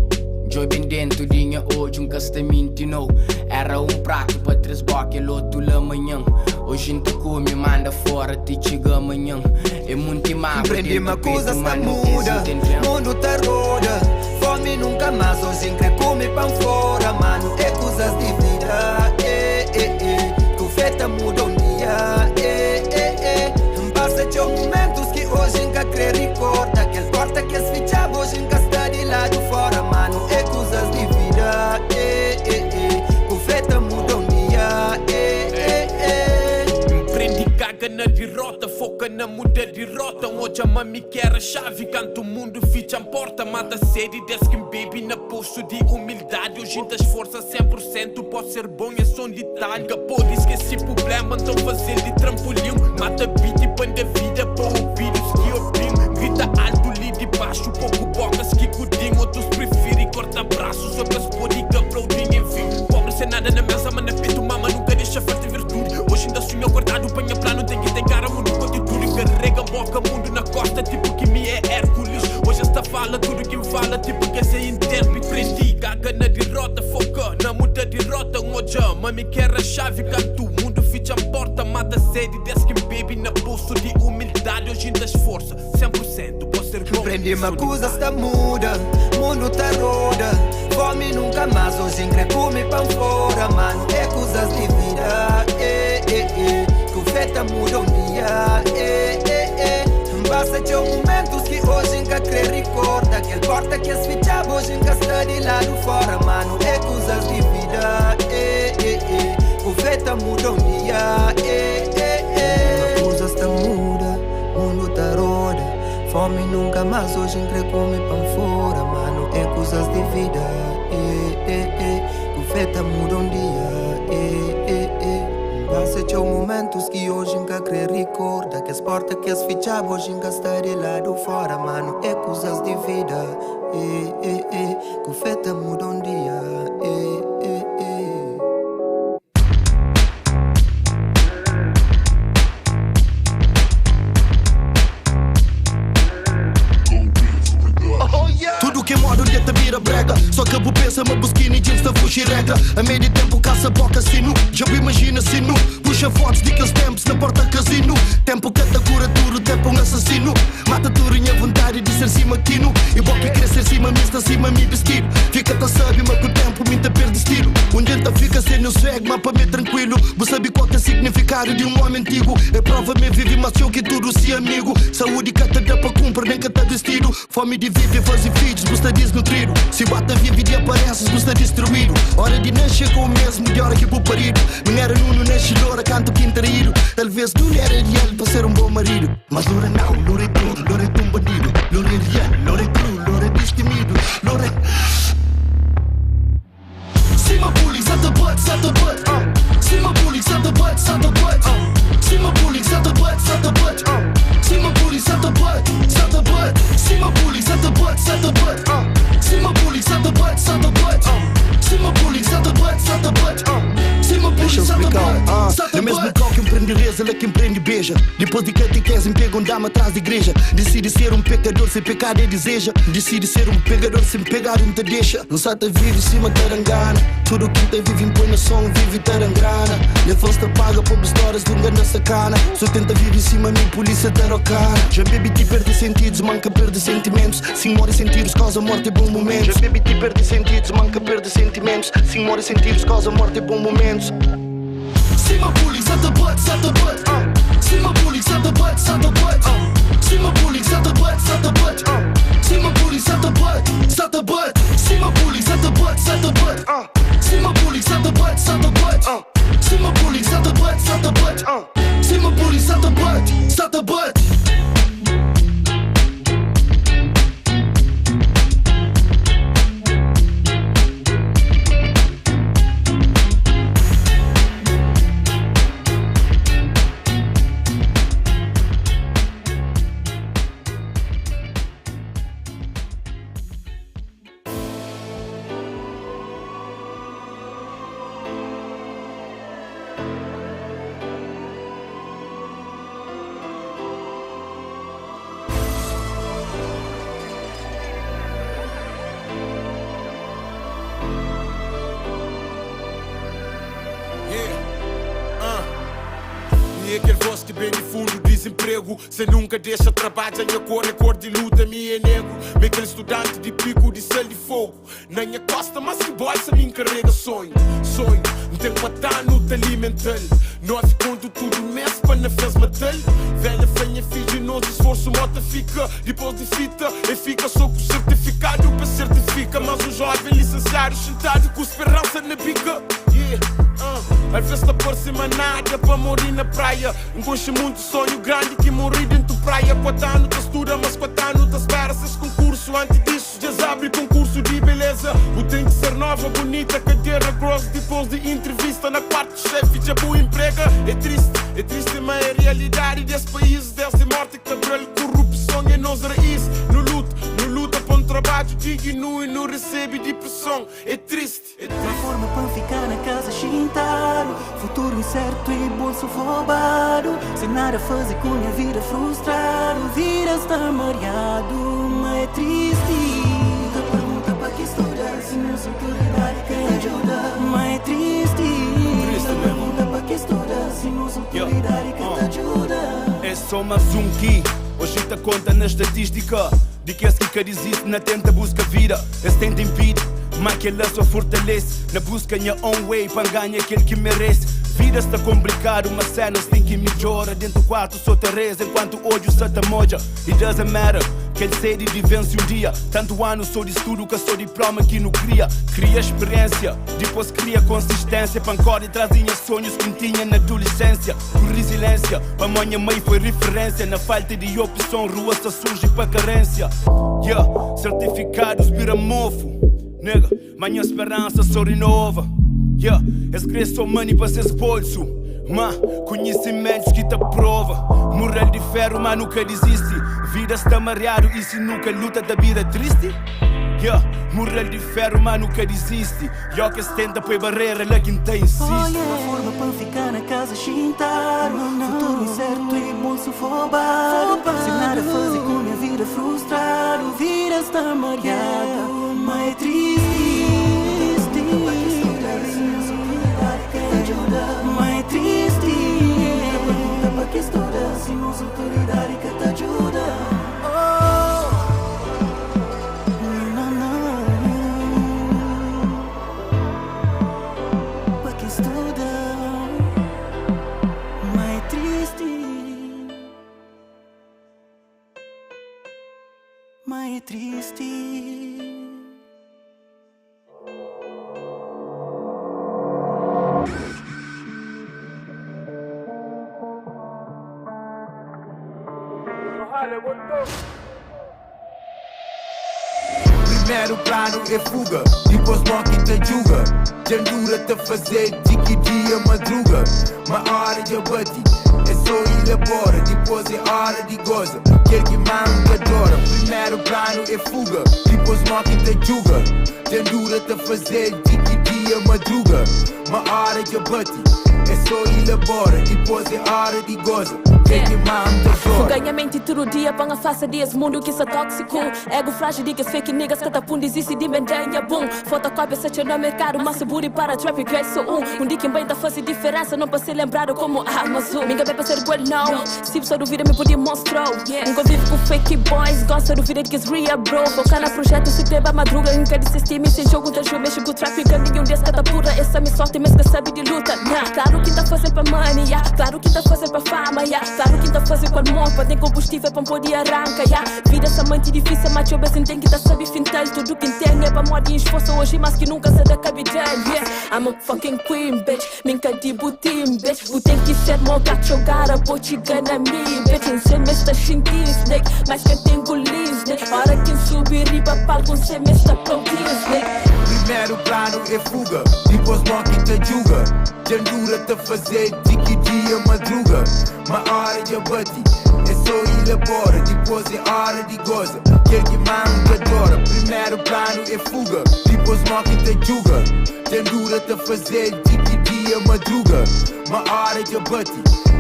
Joy bem dentro, dinha hoje um castamento não. Era um prato para 3 bocas, outro lá amanhã. Hoje não te come, manda fora, te chega amanhã. É muito má, compreende uma coisa está muda, mundo tá roda. Fome nunca mais, hoje quer comer pão fora. Mano, é coisas de vida, que o feta muda um dia, Passa de momentos que hoje nunca quer recorda. Aquele porta que as fichas hoje nunca está de lado fora. Mano, é coisas de vida, que o feta muda um dia, Empreende, caga na derrota, foca na muda de rota. Hoje a mami quer a chave, canto o mundo ficha a porta. Mata sede, desce que baby na pulso de humildade. Hoje das forças 100%, pode ser bom, é só um detalhe. Pode esquecer problema, então fazer de trampolim. Mata beat e põe da vida para ouvir os que oprime. Grita alto, li de baixo, pouco bocas que cudinho. Outros preferem cortar braços, outras podem aplaudir, enfim. Pobre sem nada na mesa, mas na peito mama nunca deixa falta virtude. Hoje ainda sonho guardado, panha plano, tem que ter cara, mundo com atitude. Carrega boca, mundo na costa, tipo que me é Hércules. Hoje esta fala, tudo que me fala, tipo que essa intérprete. Prendi, caga na derrota, foca na muda derrota. Hoje a mami quer a chave, canto o mundo ficha a porta. Mata sede, desce que baby na pulso de humildade. Hoje ainda esforça, 100%, pode ser bom. Prende uma coisa está muda, mundo tá roda. Fome nunca mais, hoje quer comer pão fora. Mano, é coisas de vida, que o feta muda um dia, Passa de momentos que hoje nunca quer recorda. Aquele porta que as fichas hoje nunca está de lado fora. Mano, é coisas de vida, o feta muda um dia, Uma coisa está muda, mundo tá roda. Fome nunca mais, hoje quer comer pão fora. Mano, é coisas de vida, o feta muda um dia, Passa de momentos que hoje nunca quer recorda. Que as portas que as fichas hoje nunca está de lado fora. Mano, é coisas de vida, que o feta muda um dia, Tudo que é modo lhe vira brega. Só que a pensa, uma busquina e jeans da fugir regra. A meio tempo caça boca sino. Já me imagina sino. Puxa fotos daqueles tempos na porta casino. Tempo que te cura duro, tempo um assassino. Mata tudo em vontade história de ser cima quino. E bom que querer ser cima, me está cima, me vestido. Fica-te a saber, mas com o tempo me tá perde estilo. Onde enta fica sem o swag, mas para mim tranquilo. Você sabe qual é o significado de um homem antigo. É prova me vive, mas eu que tudo se amigo. Saúde que te dá para cumprir, nem que tá vestido. Fome de viver, fazer filhos, você desnutrido. Se bata vive de aparências, você destruído. Hora de nascer com o mesmo de hora que vou parido. Não era nuno, nasce loura, canto quintarído. Talvez não era real para ser um bom marido. Mas loura não, loura é tudo, loura é um bandido. Loura é real, loura é cru, loura é destemido. Loura é... Cima bullying, sata butt, sata butt. Cima bullying, sata butt, sata butt. Cima bullying, sata butt, sata butt. Cima bullying, sata butt, sata butt. Cima bullying, sata butt, sata butt. Cima bullying, sata butt, sata butt. Cima bullying, sata butt, sata butt. Cima bullying, sata butt, sata butt. É mesmo qual que empreende reza, ela que empreende beija. Depois de catequese, pega um dama atrás da igreja. Decide ser um pecador sem pecado e deseja. Decide ser um pegador sem pegar não te deixa. Não sata vive em cima tarangana. Tudo que te vive impõe na som, vive tarangrana. E a fosta paga por histórias de um grande sacana. Só tenta viver em cima, nem polícia tarocana. Já bebi te perde sentidos, manca perde sentimentos. Sim, morre sentidos, causa morte e bom momentos. Já bebi te perde sentidos, manca perde sentimentos. Sim, morre sentidos, causa morte e bom momentos. Cima bullying, sata butt, sata butt. Cima bullying, sata butt, sata butt. Cima bullying, sata butt, sata butt. Cima bullying, sata butt, sata butt. Cima bullying, sata butt, sata butt. Cima bullying, sata butt, sata butt. Cima bullying, sata butt, sata butt. Cima bullying, sata butt, sata butt. Cê nunca deixa trabalho, a cor é cor de luta, me é negro. Me aquele estudante de pico de selo de fogo. Na minha costa, mas que bolsa me encarrega sonho. Sonho, não tenho matar, não te alimentar. Nós conto tudo mês para não fez matar. Velha fenha, filho, nós esforço, mota fica. Depois de fita, e fica só com certificado para certifica. Mas o jovem licenciado, sentado com esperança na bica. Às vezes não parece mais nada para morir na praia. Enconche muito sonho grande que morri dentro da praia. 4 anos te estuda, mas 4 anos te espera. Seis concurso, antes disso já abre concurso de beleza. O tem que ser nova, bonita, cadeira gross. Depois de entrevista na quarta chefe, já boa emprega. É triste, mas é a realidade desse país. Desde morte, cabelo, corrupção é nos raiz. No luta para um trabalho digno e não recebe depressão. É triste. Uma forma para ficar na casa chintado. Futuro incerto e bolso roubado. Sem nada fazer com a vida frustrado. Vida está mareado, mas é triste. Nunca pergunta para que estudar. Se não sou autoridade, quem ajuda? Mas é triste. Nunca pergunta para que estudar. Se não sou autoridade, quem te ajuda? É só mais um que hoje te conta na estatística de que esse que existe na tenta busca vida. Esse tenta impede, mas que ela só fortalece. Na busca minha own way para ganhar aquele que merece. Vida está complicado, mas cenas tem que melhora. Dentro do quarto só te reza enquanto ódio só te moja. It doesn't matter, quem sede de vence um dia. Tanto ano sou de estudo que sou diploma que não cria. Cria experiência, depois cria consistência. Pancora e trazia sonhos que tinha na adolescência. Com resiliência, para minha mãe foi referência. Na falta de opção, rua só surge para carência. Certificados vira mofo. Nega, minha esperança só renova. Escreço money para seus bolsos. Mas conhecimentos que te prova. Moral de ferro, mas nunca desiste. Vida está mareado e se nunca luta da vida triste. Moral de ferro, mas nunca desiste. Que se tenta põe barreira, lá quem tem insiste. Uma forma para ficar na casa chintado. Futuro incerto e bolso roubado. Sem nada fazer com a vida frustrado. Vida está mareado, mas é triste. Mas é triste. Pergunta para que estudar. Se não sou autoridade que te ajuda. mais triste. Primeiro plano é fuga, depois morre te julga. Jandura te fazer de que dia madruga. Uma hora de abate, é só elabora. Depois é hora de goza, quer que manda adora. Primeiro plano é fuga, depois morre te julga. Jandura te fazer de que dia madruga. Uma hora de abate, é só elabora. Depois é hora de goza. Ganha mente todo dia, para a face desse mundo que é tóxico. Ego frágil, digas fake niggas, que tá pundes e se dimendenha, boom. Fotocópia, search no mercado, massa booty para traffic, eu sou um dia que bem tá fazendo diferença, não para ser lembrado como Amazon. Minha bem para ser well não, se só duvida me podia mostrar. Nunca vivo com fake boys, gosta de vida que é real, bro. Focar no projeto, se treba madruga, nunca desistir, sem jogo, tá jogo, mexe com tráfico, nenhum dia tá pura, essa me sorte, mas que sabe de luta, Claro que tá fazendo para money, claro que tá fazendo para fama, Claro que tá fazendo com amor, para ter combustível para poder arrancar, Vida essa mente difícil, mas eu bem tem que tá sabe fintal. Tudo que tem é para morrer esforço hoje, mas que nunca se dá capital, I'm a fucking queen, bitch. Minha de butim, bitch. Tu tem que ser mó gato, jogar a botiga na mim, bitch. Em ser mesta xintin, snake, mas que tem golis, snake. Hora que subir riba palco, ser mesta prontin, snake. Primeiro plano é fuga, depois morre te julga. Jandura te fazer de que dia madruga. Uma hora de abate, é só elabora. Depois é hora de goza, quer que manda adora. Primeiro plano é fuga, depois morre te julga. Jandura te fazer de que dia madruga. Uma hora de abate,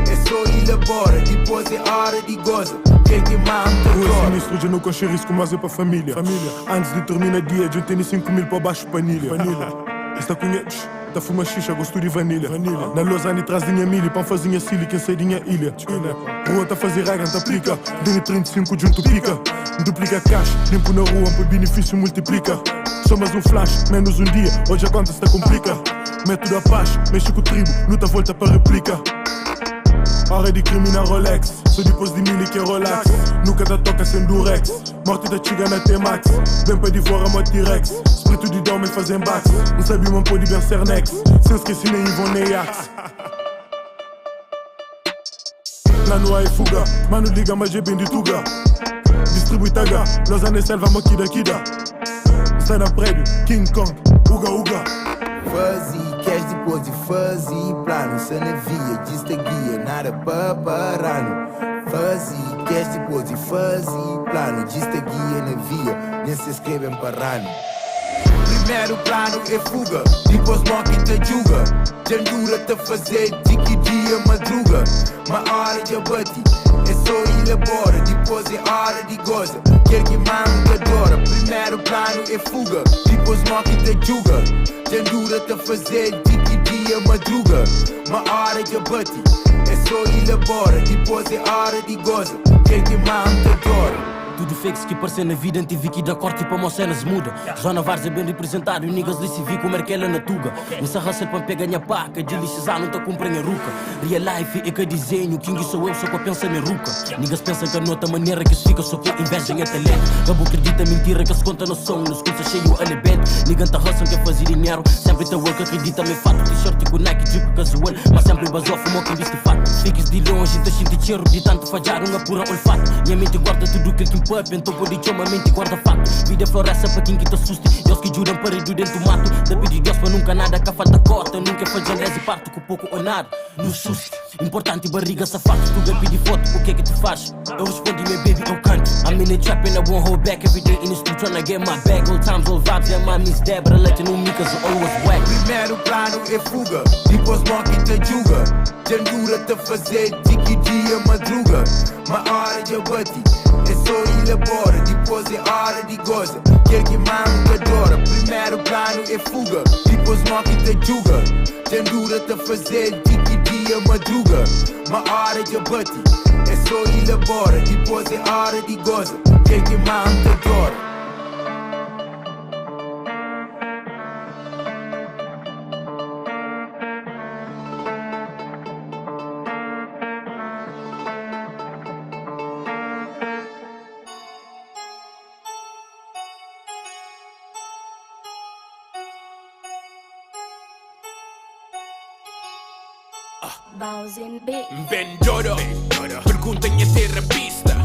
é só elabora. Depois é hora de goza, quer que manda adora. Sinistro de não coxer risco, mas é para família. Antes de terminar dia, eu tenho 5 mil para baixo panilha. Está conhece, tá fuma xixa, gosto de vanilha. Na Lausanne traz dinha milho, pão fazinha silly, quem sei dinha ilha. Rua tá fazer ragan, tá aplica. Dene 35 junto pica. Duplica cash, limpo na rua, por benefício multiplica. Só mais um flash, menos um dia, hoje a conta está complica. Método a paz, mexe com o tribo, luta volta para réplica. Hora de criminar Rolex, só depois de mil que é relax. Nunca da toca sem durex, morte da chiga na T-Max. Bem para devorar uma T-Rex, espírito de dorme fazem bax. Não sabia uma pôr de vencer nex, sem esquecer nem Ivon nem Axe. Lá no é fuga, mano liga mas é bem de tuga. Distribui taga, Lausanne selva maquida kida. Sai na prédio, King Kong, uga uga. Fuzzy, queres depois de fuzzy. Plano, se na via, diz te guia, nada para parano. Fuzzy, queres depois de fuzzy. Plano, diz te guia na via, nem se escrevem parano. Primeiro plano é fuga, depois morre te julga. Jandura te fazer de que dia madruga. Uma hora de abate, é só elabora. Depois é hora de goza, quer que manda adora. Primeiro plano é fuga, depois morre te julga. Jandura te fazer de que dia madruga. Uma hora de abate, é só elabora. Depois é hora de goza, quer que manda adora. Tudo fake que pareceu na vida, tive que dar corte para uma cena se muda. Zona Vars é bem representado e niggas de vi como ela na tuga. Nessa raça para pegar minha paca, de licisar não tá comprando a ruca. Real life é que desenho, King sou eu, só que eu penso em ruca. Niggas pensam que é outra maneira que se fica, só que inveja em talento. Rabo acredita mentira que se conta no som, nos cursos cheio alebento. Nigga tá raça que fazer dinheiro, sempre tá work, acredita me fato. T-shirt com Nike, drip casual, mas sempre basou, fumou quem disse fato. Fiques de longe, tá cheio de cheiro, de tanto falhar, uma pura olfato. Minha mente guarda tudo que ele pup, então pode chamar a mente guarda fato. Vida floresta para quem que te assuste. Deus que juram parede dentro do mato. Da pedir Deus para nunca nada, que a falta corta. Nunca faz andrés e parto com pouco ou nada. No susto, importante barriga safado. Tu ganha pedir foto, o que é que tu faz? Eu respondi, meu baby, eu canto. I'm in the trap and I won't hold back. Every day in the street tryna get my bag. Old times, old vibes, yeah, my miss Debra. Letting no micas, always whack. Primeiro plano é fuga, depois morre te julga. Jandura te fazer de que dia madruga. Uma hora de abate, é só elabora. Depois é hora de goza, quer que manda adora. Primeiro plano é fuga, depois morre te julga. Jandura te fazer de que dia madruga. Uma hora de abate, é só elabora. Depois é hora de goza, quer que manda adora. Ben Dodo, pergunta-me a terapista.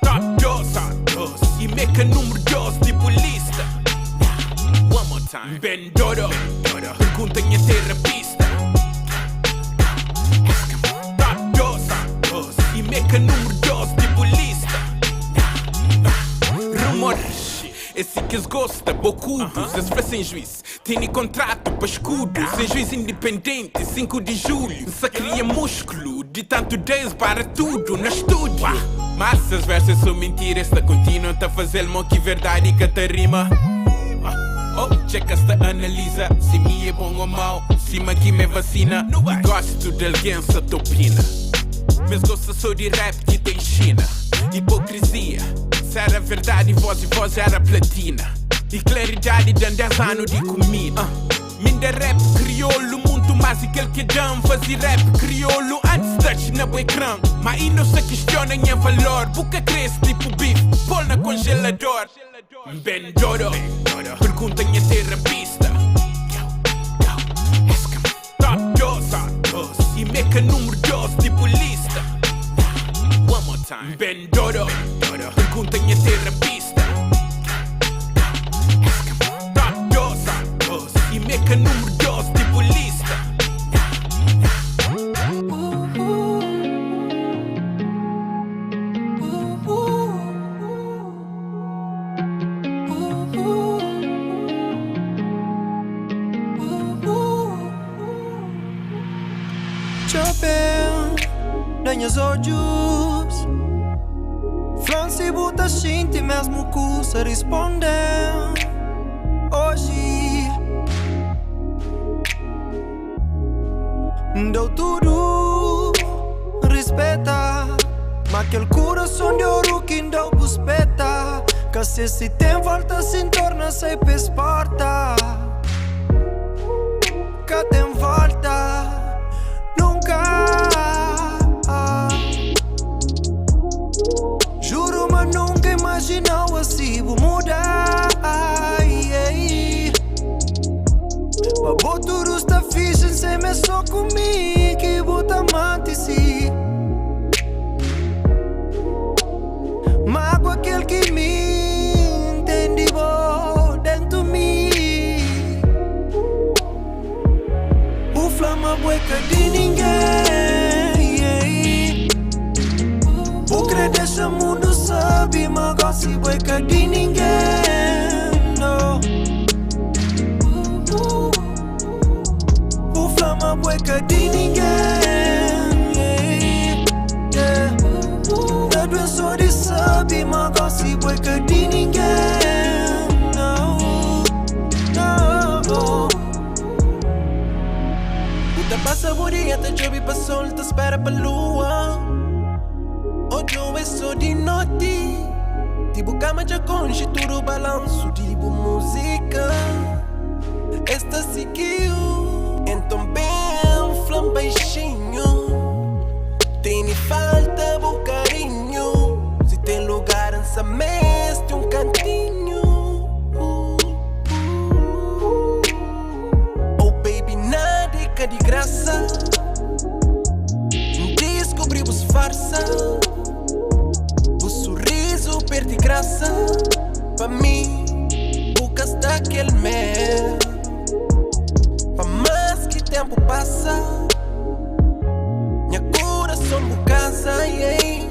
Top 2 e meca número 12 tipo lista. One more time. Ben Dodo, pergunta-me a terapista. Top 2 e meca número 12 tipo lista. Rumores, esse que eles gostam, bocudos, eles fazem juízo. Tem contrato para escudos, sem juiz independente, 5 de julho. Só cria músculo, de tanto 10 para tudo no estúdio. Mas essas versas são mentiras, tá continuam a fazer mo que verdade que te rima. Oh, checa-se, analisa, se me é bom ou mau, se me aqui me vacina. Gosto de alguém se opina, mas gosto só de rap que tem China. Hipocrisia, se era verdade, voz era platina. E claridade de 10 anos de comida. Minda rap crioulo, muito mais aquele que dão. Fazer rap crioulo antes touch na boa ecrã. Mas aí não se questiona em valor. Boca cresce tipo bife, pôr na congelador. Ben Dodo, pergunta-me a terapista. Top 2 e meca número 12 tipo lista. One more time. Ben Dodo, pergunta-me a terapista. E meca número 12 tipo lista. Chopin, danhas olhos Franci buta shinti mesmo cusa respondem hoje. Deu tudo, respeita. Mas aquele coração de ouro que não buspeta. Que se tem volta se torna sem porta. Que tem volta, nunca. Juro, mas nunca imaginava assim vou mudar. Mas boturos tá fixe sem me só comigo que bota amante si. Mas aquele que me entende dentro de mim. O flama bueca de ninguém. O crer deixa mundo sabe, mas gosta bueca de ninguém. No. Flama bueca de ninguém. Da doença de sabe, mas gosta bueca de ninguém. Não, não. Puta passa borinha, tá chove pra sol, tá espera pra lua. Hoje eu é só de noite. Tipo cama já conge, tudo balanço, tipo música. Esta seguiu. Então bem, flam baixinho. Tem falta bom carinho. Se tem lugar nessa mesa, tem cantinho. Oh baby, nada é de graça. Descobrimos farsa. O sorriso perde graça. Pra mim, bocas daquele mel. Tempo passa, minha coração não cansa, yeah.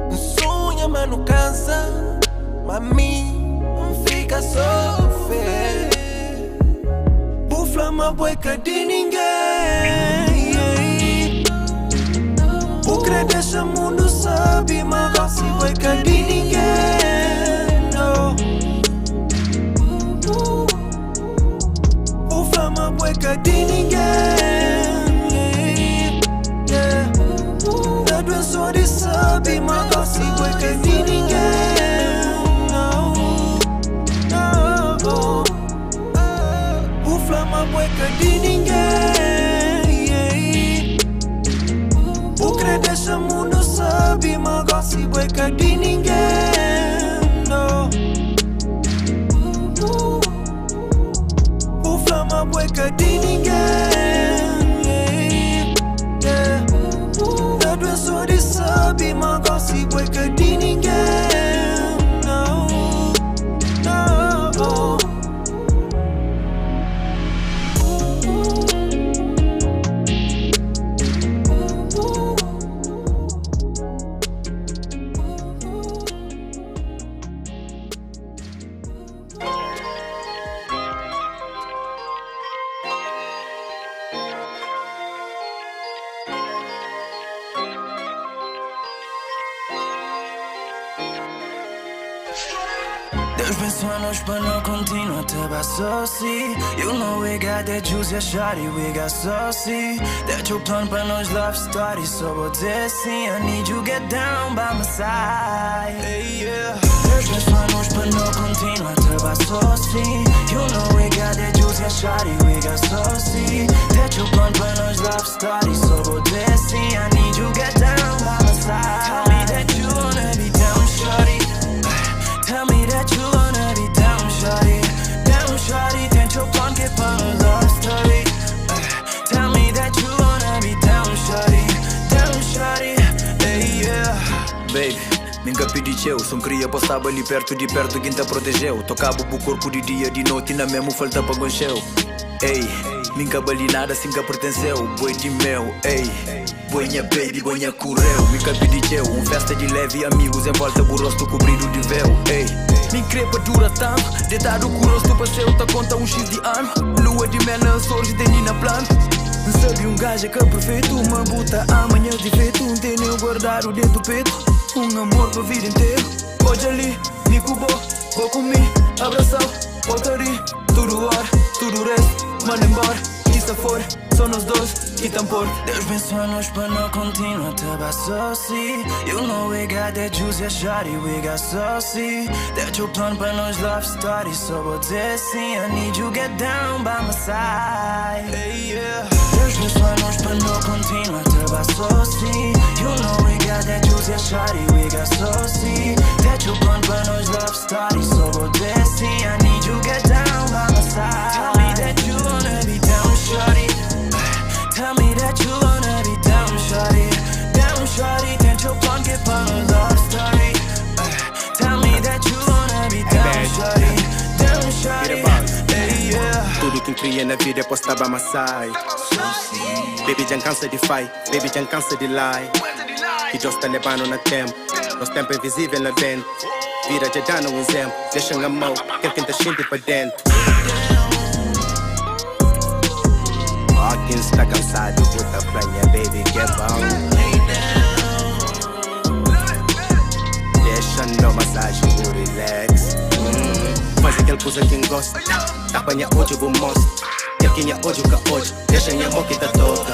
Um sonho mas não cansa, mas mim fica sofrer. Por flama bueca de ninguém, yeah. Por crer deixa mundo sabe, mas gosta bueca de ninguém. No. Flama bueca de ninguém, yeah. Da doença de sabe, mas gosta bueca de ninguém. Não, não. O flama bueca de ninguém, yeah. O crer deixa mundo sabe, mas gosta bueca de ninguém. Não. Flama bueca de ninguém. be my gossip, boy, que de ninguém. No, no. Deus pensou-nos para não continuar a te associar. You know we got that juice, yeah, shawty, we got saucy. That your plan para nos love story, só vou dizer sim. I need you get down by my side. Hey, yeah. Deus pensou-nos para não continuar a te associar. You know we got that juice, yeah, shawty, we got saucy. That your plan para nos love story, só vou dizer sim. I need you get down by my side. Tell me that you wanna be down, shawty. Tell me that you wanna be down, shawty. Down, shawty, tento your plan que para no love story. Tell me that you wanna be down, shawty, hey, yeah. Baby, nunca pedi eu, só queria passar ali perto de perto quem te protegeu. Tocava o corpo de dia, de noite, na mesmo falta para goncheu. Ei, nunca bali nada assim que pertenceu. Boi de meu, ei. Boinha baby, boinha correu. Nunca pedi eu, festa de leve amigos em volta o rosto cobrido de véu. Ei, me crepa dura tanto, deitado com o rosto passeio, tá conta X de ano. Lua de mel na sorte, tem na planta. Sabe gajo que é perfeito, uma buta amanhã de feito. Tem nem guardado dentro do peito, amor pra vida inteira. Hoje ali, me cubou, vou comigo, abraçou, voltaria. Tudo hora, tudo resto, manda embora. Isso for, só nós dois e tampor. Deus pensou-nos para não continuar a te associar. You know we got that juice, yeah, shawty, we got saucy. That your plan para nos love story, só vou dizer sim. I need you get down by my side. Hey, yeah. Deus pensou-nos para não continuar a te associar. You know we got that juice, yeah, shawty, we got saucy. That your plan para nos love story, só vou dizer sim. I need you get down by my side. Tell me that you wanna be down, shawty. Tell me that you wanna be down, shawty. Down, shawty, tento your plan que para no love story. Tell me that you wanna be down, shawty. Down, shawty, hey, yeah. Tudo que cria na vida é postar by my side. Baby, já cansa de fight, baby, já cansa de lie. Que Deus tá levando na tempo, nosso tempo é invisível lá dentro. Vira já dando exemplo, deixa na mão, quer quem tá gente pra dentro. Ó quem está cansado, puta pranha, baby, que é bom. Deixa na massagem, por relax. Faz aquele coisa quem gosta, apanha hoje eu vou mostrar. Quer quem é hoje o que hoje, deixa minha mão que tá toda.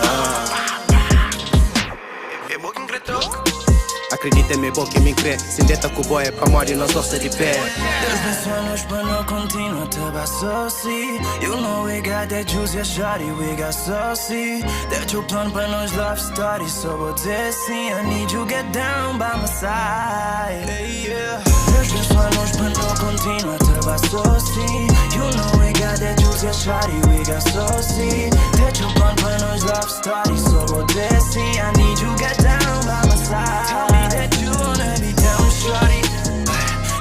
Acredita em mim, boa que me crê. Se deta com o boy é pra morrer, nós doce de pé. Deus pensou-nos para não continuar a te associar. You know we got that juice, yeah, shawty, we got saucy. That your plan para nos love story, só vou dizer sim. I need you get down by my side. Hey, yeah. Deus pensou-nos para não continuar a te associar. You know we got that juice, yeah, shawty, we got saucy. That your plan para nos love story, só vou dizer sim. I need you get down by my side. Tell me that you wanna be down, shawty.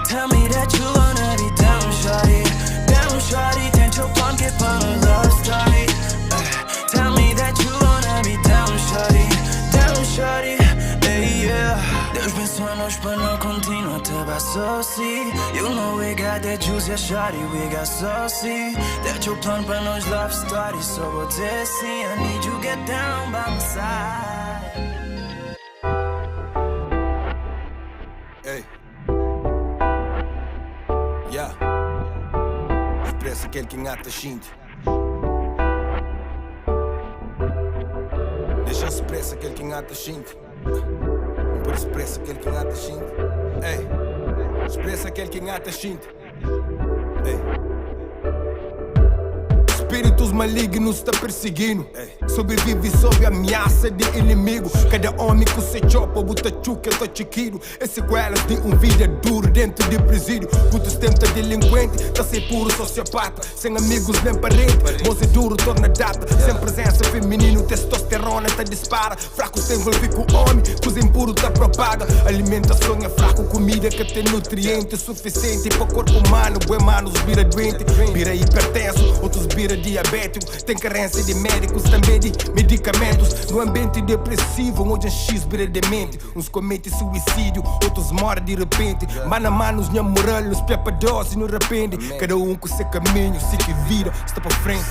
Tell me that you wanna be down, shawty. Down, shawty, tento your plan que para no love story. Tell me that you wanna be down, shawty. Down, shawty, hey, yeah. Deus pensou-nos para não continuar a te associar. You know we got that juice, yeah, shawty, we got saucy. That your plan para nos love story, só vou dizer sim. I need you get down by my side. Ei, yeah. Expressa aquele que engata xinte. Deixa expressa aquele que engata xinte. Por expressa aquele que engata xinte. Ei, expressa aquele que engata xinte. Ei. espíritos malignos tá perseguindo. Sobrevive sob ameaça de inimigo. Cada homem com seu chopa, buta chuca, eu tô chiquiro. É sequelas de um vida duro dentro de presídio. Muitos tentam delinquente, tá sem puro sociopata. Sem amigos nem parente, moço duro torna data. Sem presença feminino, testosterona tá dispara. Fraco se envolve com homem, coisa impuro tá propaga. Alimentação é fraco, comida que tem nutrientes suficiente para o corpo humano. Boi manos vira doente, vira hipertenso, outros vira diabético. Tem carência de médicos, também de medicamentos. No ambiente depressivo, onde a X vira demente. Uns cometem suicídio, outros morrem de repente. Mano a manos, minha moral, nos pepa dose no repente. Cada um com seu caminho, se que vira, está para frente.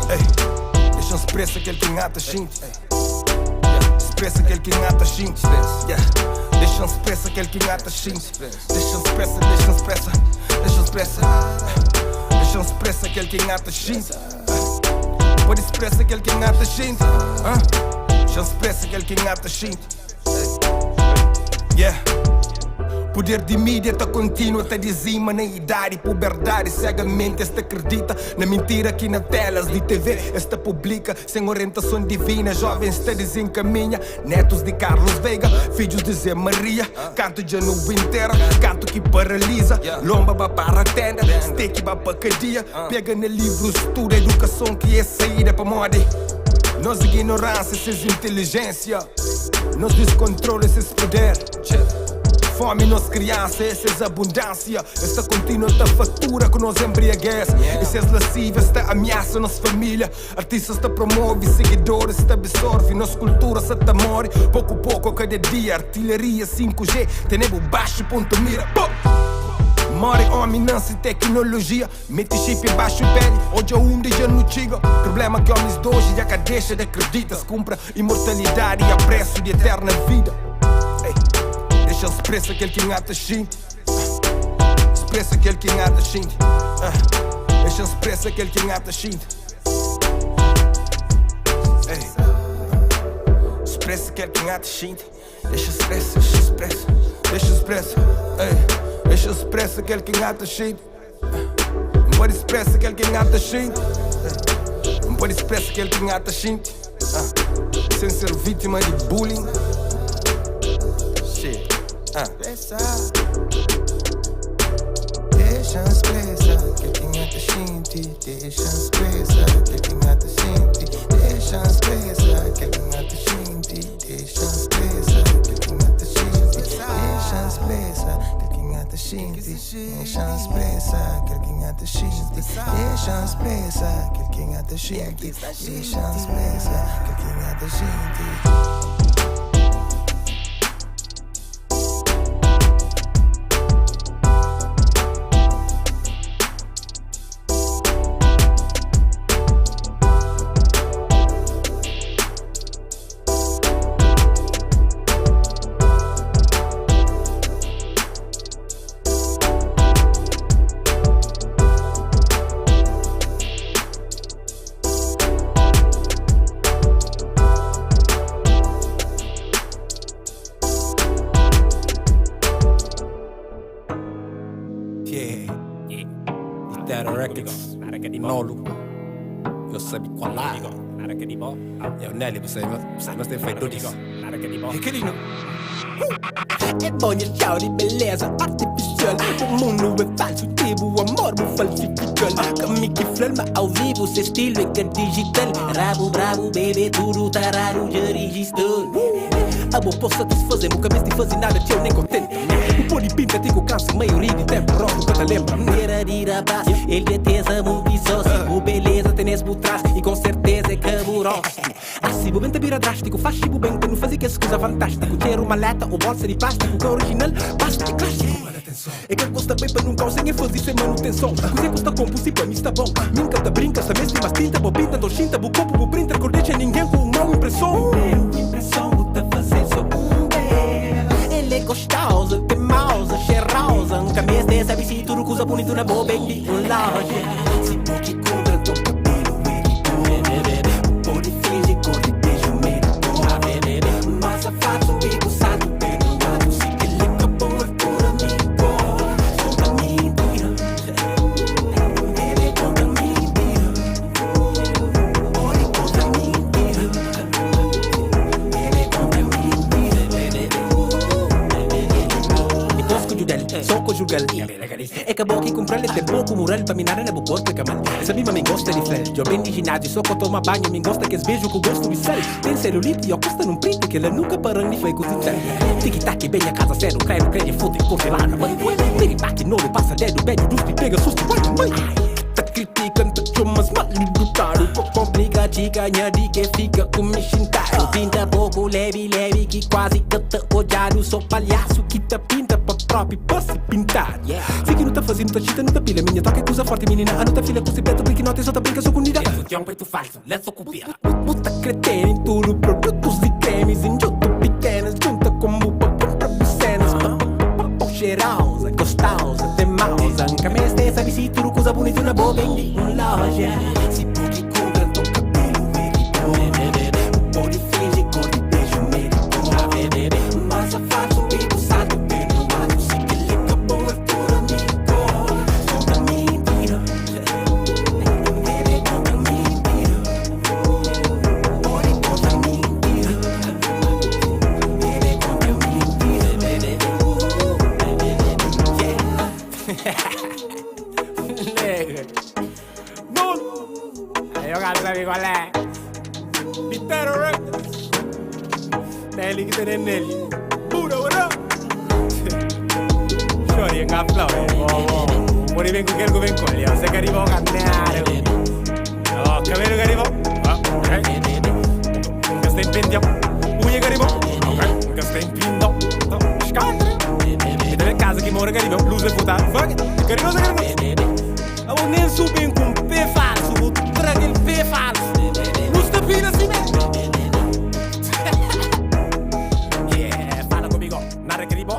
Ei, deixa expressa aquele que engata gente. Expressa aquele que engata gente. Deixa expressa aquele que engata gente. Deixa expressa, deixa expressa, deixa expressa. Deixa expressa aquele que engata gente. Pode expressa aquele que engata gente. Deixa expressa aquele que engata gente. Yeah. Poder de mídia tá contínuo, tá dizima na idade e puberdade. Cegamente esta acredita na mentira que na telas de TV esta publica. Sem orientação divina, jovens te desencaminha. Netos de Carlos Veiga, filhos de Zé Maria. Canto de novo inteira, canto que paralisa. Lomba ba para a tenda, steak ba para cadeia. Pega no livro, estuda educação que é saída para moda. Nós ignorância, esses inteligência. Nós descontrole, esses poder. Fome nos criança, essa é abundância. Esta contínua tá fatura com nos embriaguez. Essas lascivas esta ameaça nossa família. Artistas te promove, seguidores te absorve. Nossa cultura se te morre, pouco a pouco cada dia. Artilharia 5G, tenemos baixo ponto mira. Morre homem, não-se tecnologia. Mete chip embaixo pele, hoje é um dia no chiga. Problema que homens de hoje já que deixa de acreditar. Se compra imortalidade e apreço de eterna vida. Deixa expressa aquele que engata gente. Expressa aquele que engata gente. Deixa expressa aquele que engata gente. Expressa aquele que engata gente. Deixa expressa, deixa expressa. Deixa expressa, deixa expressa aquele que engata gente. Não pode expressa aquele que engata gente. Não pode expressa aquele que engata gente. Sem ser vítima de bullying. Deixa expressa aquele que engata gente. Deixa expressa aquele que engata gente. Deixa expressa aquele que engata gente. Deixa expressa aquele que engata gente. Deixa expressa aquele que engata gente. Deixa expressa aquele que engata gente. Deixa expressa aquele que engata gente. Deixa expressa aquele que engata gente. Nelly, você não tem feito disso. É querido. É bom de tchau de beleza artificial. O mundo é falso, tipo o amor é falsificado. Comigo que flama ao vivo, seu estilo é que é digital. Rabo, brabo, bebê, tudo tarado, já registrou. A boa posso satisfazer, meu cabeça de fazer nada, tchau, nem contente. O pôr de pinta, tem com câncer, maioria de tempo, rock, que te lembra. Era de rapaz, ele é tesa, muito sócio. O beleza tem nesse por trás, e com certeza é caburoso. Assim, o bem te vira drástico, faz tipo bem, tu não faz que essa coisa fantástica. Ter uma lata ou bolsa de plástico, que é original, basta é clássico. É que custa bem para nunca, sem fazer sem manutenção. Coisa custa compulsivo, para mim está bom. Minca te brinca, se mestre mas tinta, bo pinta, do chinta, bo copo, bo printer, cor deixa ninguém com uma impressão. Impressão, tá fazer só ele é gostosa, tem mouse, cheirosa. Nunca me esqueça, sabe se tudo coisa bonita na boa, bem de loja. Se tu te compra, tô cabelo, ele pode fingir, corre, beijo, medo, mas a fato, amigo, sabe, perdoado. Se ele acabou, é por amigo. Conta mentira, ele conta mentira. só conjugal. É que a boca e comprar ele tem pouco moral pra minar na boca corpo e camal. Sabe, mas me gosta de fel. Eu bem de ginásio, só que eu tomo banho, me gosta que es beijo com gosto de sal. Tem celulite e eu costa num print que ela nunca parou de feio cozinhar. Tic-tac, bem a casa zero, creio, foda e congelada. Piripaque, não lhe passa dedo, beijo, duspe, pega susto, mãe. Tá criticando, tá chumas, mal do caro. Complica, ganha de que fica com me chintar. Pinta pouco, leve, que quase que tá odiado. Sou palhaço que tá pinta pra próprio pra se pintar. Se que não tá fazendo, tá chita, não tá pilha. Minha toca é coisa forte, menina. A não tá filha com se preto, porque não tem só tá brinca, sou comida. É um peito falso, let's ocupar. Puta cretena em tudo, produtos e cremes. Em junto pequenas, junta como pra comprar bucenas. Cheirosa, gostosa, teimosa. Nunca me esquece, sabe se tudo coisa bonita na boca em loja. Se porque compra, tô cabelo merito. O pó de finge, cor de beijo merito. Mas a faço um bico, sabe o perdoado. Se que ele acabou, é por amigo. Solta mentira. Ele conta mentira. Pode contar mentira. Ele conta mentira. Aí eu quero saber qual é. Pitero Records. Nelly que tem nele. Pura, ora. Chori, en aplauso. Por aí vem com aquele que vem com ele. Você que arriba a caminhar. Ó, cabelo que arriba. Ok. Nunca está em pendião. Unha que arriba. Ok. Nunca está em pindão. Escada. E também casa que mora que arriba. Luz de puta. Fuck. Que arriba, que arriba. Eu vou nem subir com pé falso. Vou trazer aquele pé falso. Luz de pina assim mesmo. Yeah, fala comigo. Nada que arriba.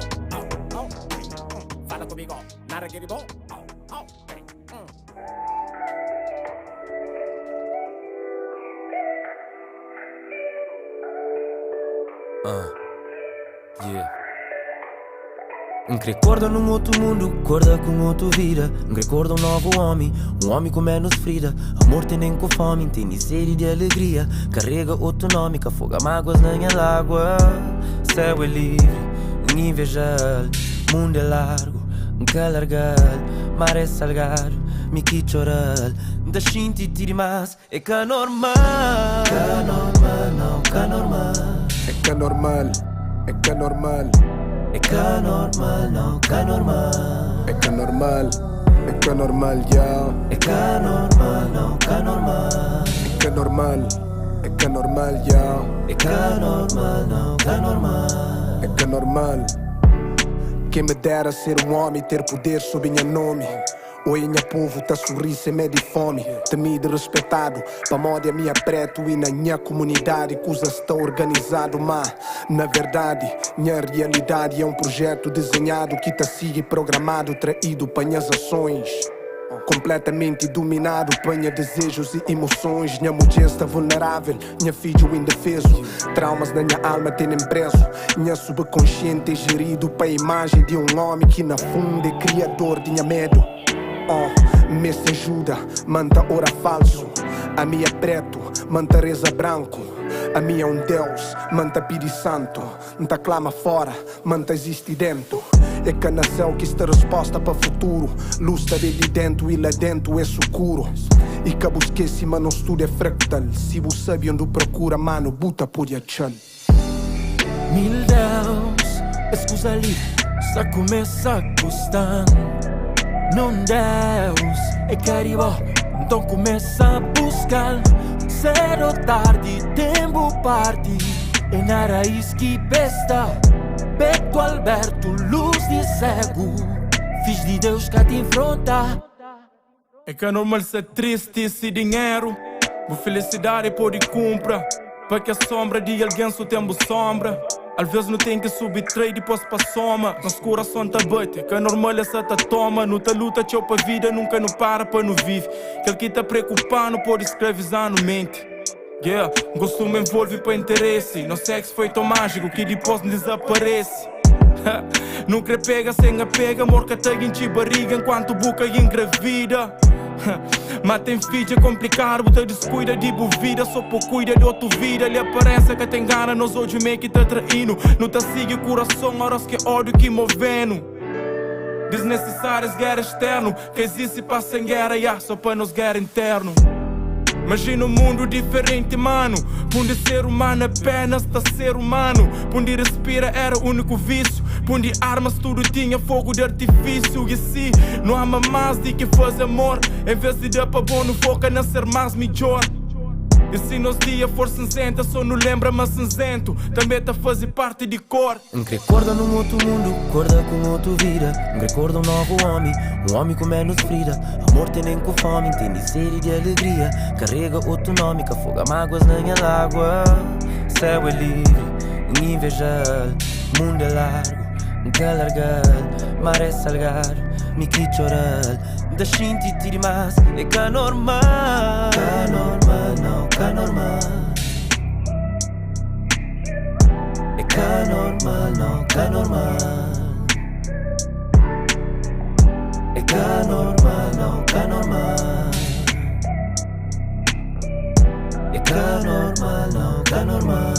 Fala comigo. Nada que arriba. Yeah. Recorda num outro mundo, acorda com outro vida. Recorda um novo homem com menos frida. Amor tem nem com fome, tem nem sede de alegria. Carrega outro nome, que afoga mágoas na minha água. Céu é livre, invejável. Mundo é largo, que largar. Mar é salgado, me que chorar. Da xinti tiri mais, é que normal. Que normal, não, que normal. É que normal, é que normal. É que normal, não, que normal. É que normal, é que normal, yeah. É que normal, não, que normal. É que normal, é que normal, yeah. É que normal, não, que normal. É que normal. Quem me dera ser um homem, ter poder sob minha nome. Oi, minha povo, tá sorrir sem medo e fome. Temido e respeitado, pra moda minha preto e na minha comunidade. Coisas estão organizado, mas na verdade, minha realidade é um projeto desenhado que tá sigue programado, traído para minhas ações. Completamente dominado, panha desejos e emoções. Minha mulher está vulnerável, minha filho indefeso. Traumas na minha alma têm preso. Minha subconsciente é gerido para a imagem de um homem que na fundo é criador de minha medo. Me se ajuda, manta ora falso. A minha é preto, manta reza branco. A minha é um Deus, manta pidi santo. Nta clama fora, manta existe dentro. É que nasceu que está resposta para futuro. Luz está de dentro e lá dentro é escuro. E que esquece, mas não estudo é fractal. Se você sabe onde procura, mano, buta por achar. Mil Deus, escusa ali, só começa a custar. Não Deus, é caribó, então começa a buscar. Cedo ou tarde, tempo parte. É na raiz que besta. Beto Alberto, luz de cego. Fiz de Deus que te enfronta. É que é normal ser triste e sem dinheiro. Boa felicidade pode comprar. Para que a sombra de alguém só tem sombra. Às vezes não tem que subir trade depois pra soma. Nosso coração tá bate, que é normal essa tá toma. Não tá luta, tchau pra vida, nunca não para pra não vive. Aquele que tá preocupando pode escravizar no mente. Yeah, costume envolve pra interesse. Não sexo foi tão mágico que depois desaparece. Nunca pega sem apega, morca tag em barriga enquanto boca engravida. Mas tem filho é complicado, você descuida de vida, só por cuida de outra vida. Ele aparece que tem gana, nós hoje meio que tá traindo. Não tá sigue o coração, horas que ódio que movendo. Desnecessárias guerra externo, que existe para sem guerra, só para nos guerra interno. Imagina um mundo diferente, mano. Onde ser humano apenas tá ser humano. Onde respira era o único vício. Onde armas tudo tinha fogo de artifício. E assim, não há mais de que fazer amor. Em vez de dar para bom, não foca na ser mais melhor. E se nos dias for cinzenta, só não lembra mas cinzento. Também tá fazer parte de cor. Recorda num outro mundo, acorda com outro vida. Recorda um novo homem com menos frida. Amor tem nem com fome, tem de sede de alegria. Carrega outro nome, que afoga mágoas na minha água. Céu é livre, invejal. Mundo é largo, que largar. Mar é salgado, me que chorar. Da shinti tiri mais, é que normal. Que normal, não, que normal. É que normal, não, que normal. É que normal, não, que normal. É que normal, não, que normal.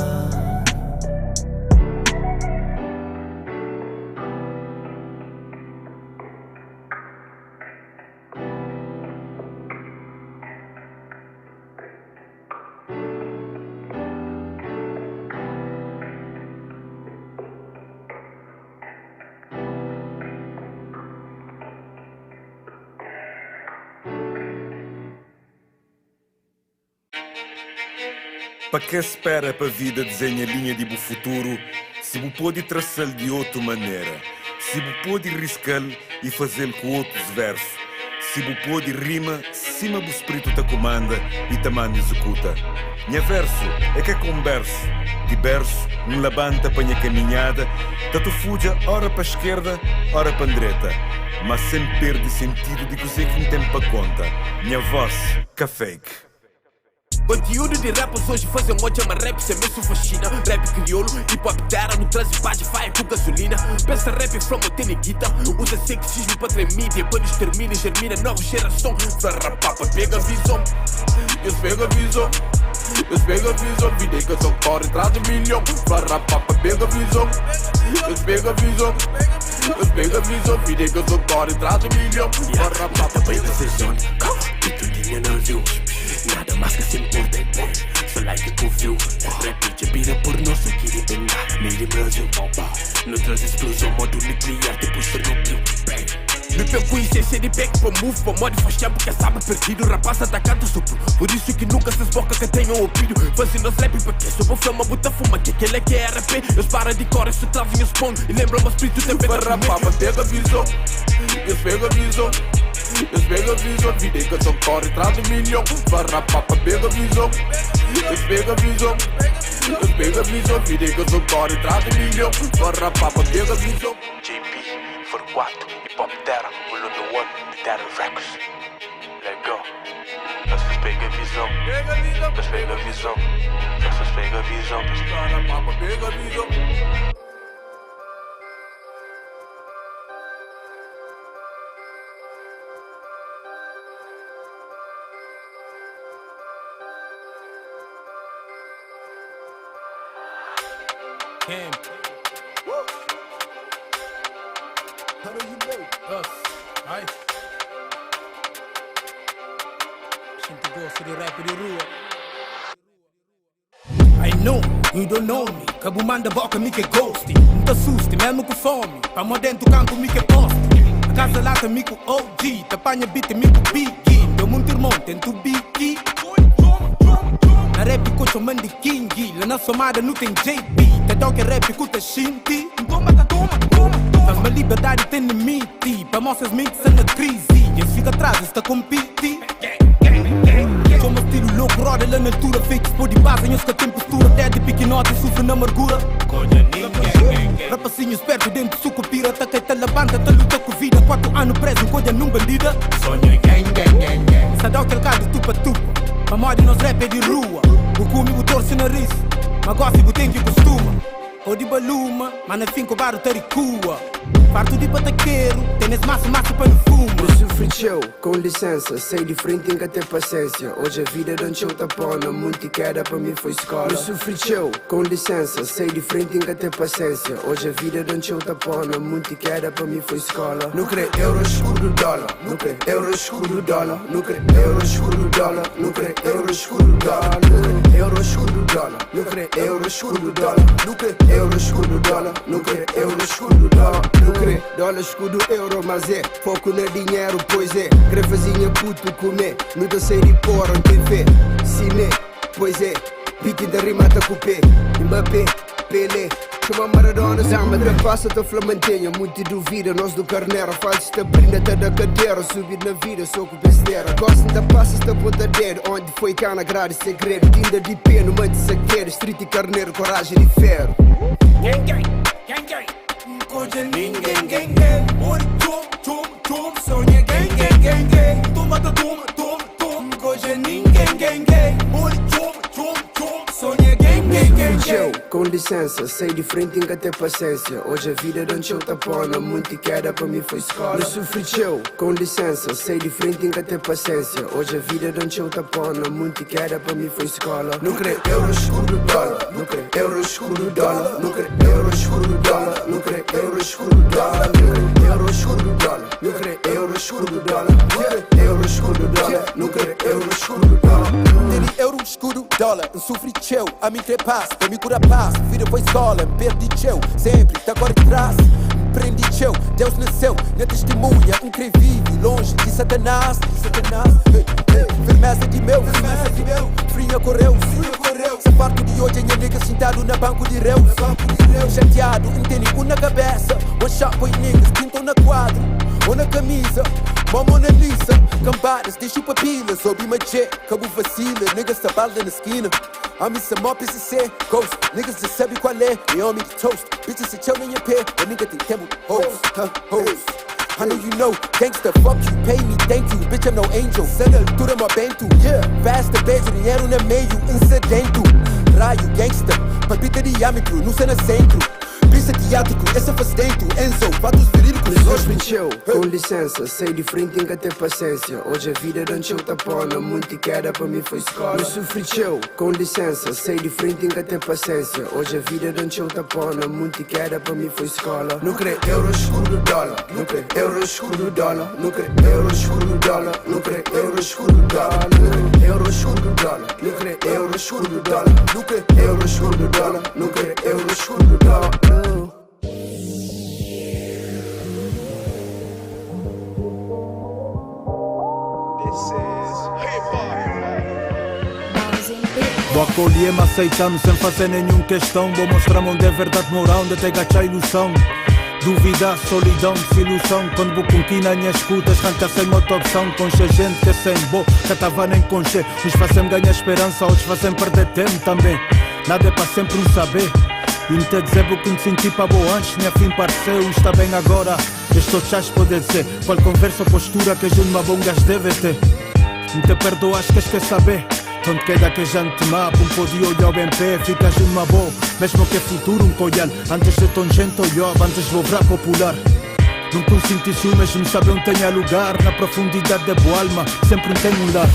Para que espera para a vida desenha linha de futuro, se você pode traçá-lo de outra maneira, se você pode riscá-lo e fazê-lo com outros versos, se você pode rima, cima do espírito te comanda e te manda executa. Minha verso é que converso, de berço, um labanta para minha caminhada, tanto fuja ora para a esquerda, ora para a direita, mas sempre perde sentido de coisa que não tem para conta. Minha voz, que fake. Conteúdo de rappers hoje fazem moja, mas rap sem mesmo fascina. Rap crioulo, hip hop terra, no trans page vai com gasolina. Pensa rap from o guita, usa sexismo para tremer, depois termina e germina nova geração. Farrapapa, pega a visão, eles pegam a visão. Eles pegam a visão, vida que são corre atrás de milhão. Farrapapa, pega a visão, eles pegam a visão. Eles pegam a visão, vida que são corre atrás de milhão. Farrapapa, pega a visão, que tu dinha não viu. Nada mais que se importa, só like que viu. Rap de pira por nós, aqui de bengar. Meio Brasil, não traz explosão, modo nuclear, depois Chernobyl. Me pego com essência de back para move, para modo faz tempo que sabe perdido. Rapaz atacando supro, por isso que nunca se esboca que tenham opinião. Fazendo rap porque sou fama, buta fuma, que aquele é que é RP. Eles param de cor, se trazem os pão e lembram o espírito de pega. Rapaz, pega a visão, eles pegam a visão. Eles pegam a visão, vida que são corre atrás de milhão. Farrapapa, pega a visão. Eles pegam a visão. Eles pegam a visão, vida que são corre atrás de milhão. Farrapapa, pega a visão. JP, for 4, hip hop terra, pull on the one, terra records. Let go. Eles pegam a visão. Eles pegam a visão. Eles pegam a visão. Farrapapa, pega a visão. Camp. How do you know? Us. Ai. Sinto gosto de rap de rua. I know, you don't know me. Cabo manda boca, me que ghost. Não te assuste, mesmo com fome. Vamos dentro do campo, me que poste. A casa lata, me com OG. Te apanha beat, me com big. Meu mundo irmão, tento big. Na rap com chamam de King. Lá na somada não tem JB. Te toca rap com te shinti. Toma. Faz-me liberdade tem limite. Para mostras mentes na crise. Eles ficam atrás, está compete. Sou meu estilo louco, roda lá na altura. Fakes por de base, em que tem postura. Até de piquinote e sofre na amargura. Rapacinhos perto dentro do suco pira. Tá que te levanta, te luta com vida. 4 anos preso, encolha num bandida. Sonho gang. Sadão que ele de tupa. Mamãe nos rap é de rua. O comigo torce nariz. Mas gosto e tem que costuma. Ou de baluma, mas na fim com o barro taricua. farto de pataqueiro, tens massa para no fumo. Eu sofri tchau, com licença, sei de frente em ter paciência. Hoje a vida dá tchau tapona, muito queda para mim foi escola. Eu sofri tchau, com licença, sei de frente em ter paciência. Hoje a vida dá tchau tapona, muito queda para mim foi escola. Não crê euro escuro dólar, não crê euro escuro dólar, não crê euro escuro dólar, não crê euro escuro dólar, não crê euro escuro dólar, não crê euro escuro dólar, não crê euro escuro dólar, não crê euro escuro dólar, não crê dólar escudo euro, mas é foco no dinheiro, pois é. Grevazinha puto comer, não dá sei de porra, TV, cine, pois é. Pique da rimata com P, Mbappé, Pelé. Chama Maradona, Zama, da passa da Flamentenha. Muito duvida, nós do Carneiro. Faz esta brinda, tá da cadeira. Subir na vida, sou com besteira. Gostam da passa, esta pontadeira. Onde foi cá na grade, segredo. Tinda de pé, no meio de saqueiro. Street e carneiro, coragem de ferro. Gang, gang, gang, gang. Coisa ninguém, gang, gang. Oi, tum, sonha, gang, gang, gang, gang. Toma, coisa ninguém, gang, gang. Oi, tum, sonha, gang, gang, gang, gang. Com licença, sei de frente em ter paciência. Hoje a vida dá tchau tapona, muito queda para mim foi escola. Eu sofri tchau, com licença, sei de frente em ter paciência. Hoje a vida dá tchau tapona, muito queda para mim foi escola. Não crê euro escuro dólar, não crê euro escuro dólar, não crê euro escuro dólar, não crê euro escuro dólar, não crê euro escuro dólar, não crê euro escuro dólar, não crê euro escuro dólar, não crê euro escuro dólar. Dele euro escuro dólar, eu sofri tchau, a mim ter paz, pra me curar paz. Vida foi escola, perdi tchau, sempre tá agora de trás. Prendi tchau, Deus nasceu na testemunha, incrível, longe de Satanás. Firmeza de meu, fria correu. Se farto de hoje, minha nigga sentado na banco de réus. Chateado, entende na cabeça. One shot boy niggas, pintam na quadro ou na camisa. Mona Lisa, cambadas, deixo papilas. Soube uma jet, cabo vacila. Niggas tá balda na esquina. I'm in some more PCC, ghost. Niggas just sabe qual é. Me homem de toast. Bitches se chão em pé. A nigga tem tempo, hoes, hoes. I know you know, gangsta, fuck you, pay me, thank you. Bitch, I'm no angel. Cê na altura, meu bento. Yeah, fasta, beijo, dinheiro na meio, incedento. Raio, gangsta, palpita diâmetro, no cena centro. Pista teátrico, essa faz dentro. Enzo, fatos verídicos. Hoje tchau, com licença, sei de frente em ter paciência. Hoje a vida dá tchau tapona, muito queda para mim foi escola. Eu sofri tchau, com licença, sei de frente em ter paciência. Hoje a vida dá tchau tapona, muito queda para mim foi escola. Não crê euro escuro dólar, não crê euro escuro dólar, não crê euro escuro dólar, não crê euro escuro dólar, não crê euro escuro dólar, não crê euro escuro dólar, não crê euro escuro dólar, não crê euro escuro dólar. Vou acolher-me aceitando sem fazer nenhuma questão. Vou mostrar onde é verdade moral, onde até gacha a ilusão. Dúvida, solidão, desilusão. Quando vou com quina minhas escutas, canta sem outra opção. Concha gente que é sem boa, que tava nem conche. Uns fazem ganhar esperança, outros fazem perder tempo também. Nada é para sempre um saber. E não te dizer o que me senti para boa antes, minha fim pareceu, está bem agora. Estou chás pode dizer, qual conversa ou postura que a gente uma bongas deve ter. Não te perdoas, quer saber. Onde queda que a gente mapa, pode olhar bem pé, ficas numa boa. Mesmo que é futuro um colhar, antes de tão gente olhar, antes vou virar popular. Não consinto ciúmes, não sabe onde tenha lugar. Na profundidade da boa alma, sempre tem um lar.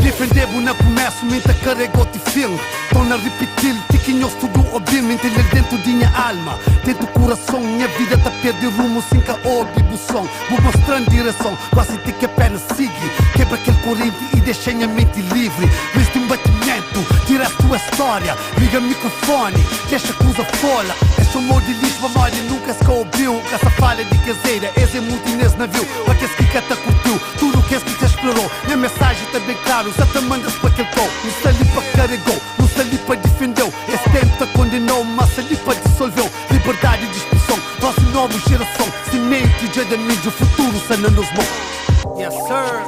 Defendebo na começo, minta carregote film. Tô na repetir, tiquinhos tudo obviamente ele dentro de minha alma. Dentro do coração, minha vida tá perdendo rumo. Sem caô, bibução, vou mostrando direção. Quase te que a pena sigue. Quebra aquele corrente e deixa minha mente livre. Vês de um batimento, tira a tua história. Liga o microfone, deixa a coisa fora. Esse amor de lixo, memória nunca se ouviu. Essa falha de caseira, esse é muito nesse navio. Para que esse que cata curtiu, tudo que esse que te explorou. Minha mensagem tá bem claro, já te mandas para aquele gol. Não está ali para carregou, não está ali para defendeu. Esse tempo te condenou, mas ali para dissolveu. Liberdade de expressão, nossa nova geração. Semente de mídia, o futuro sana nos mãos. Yes sir.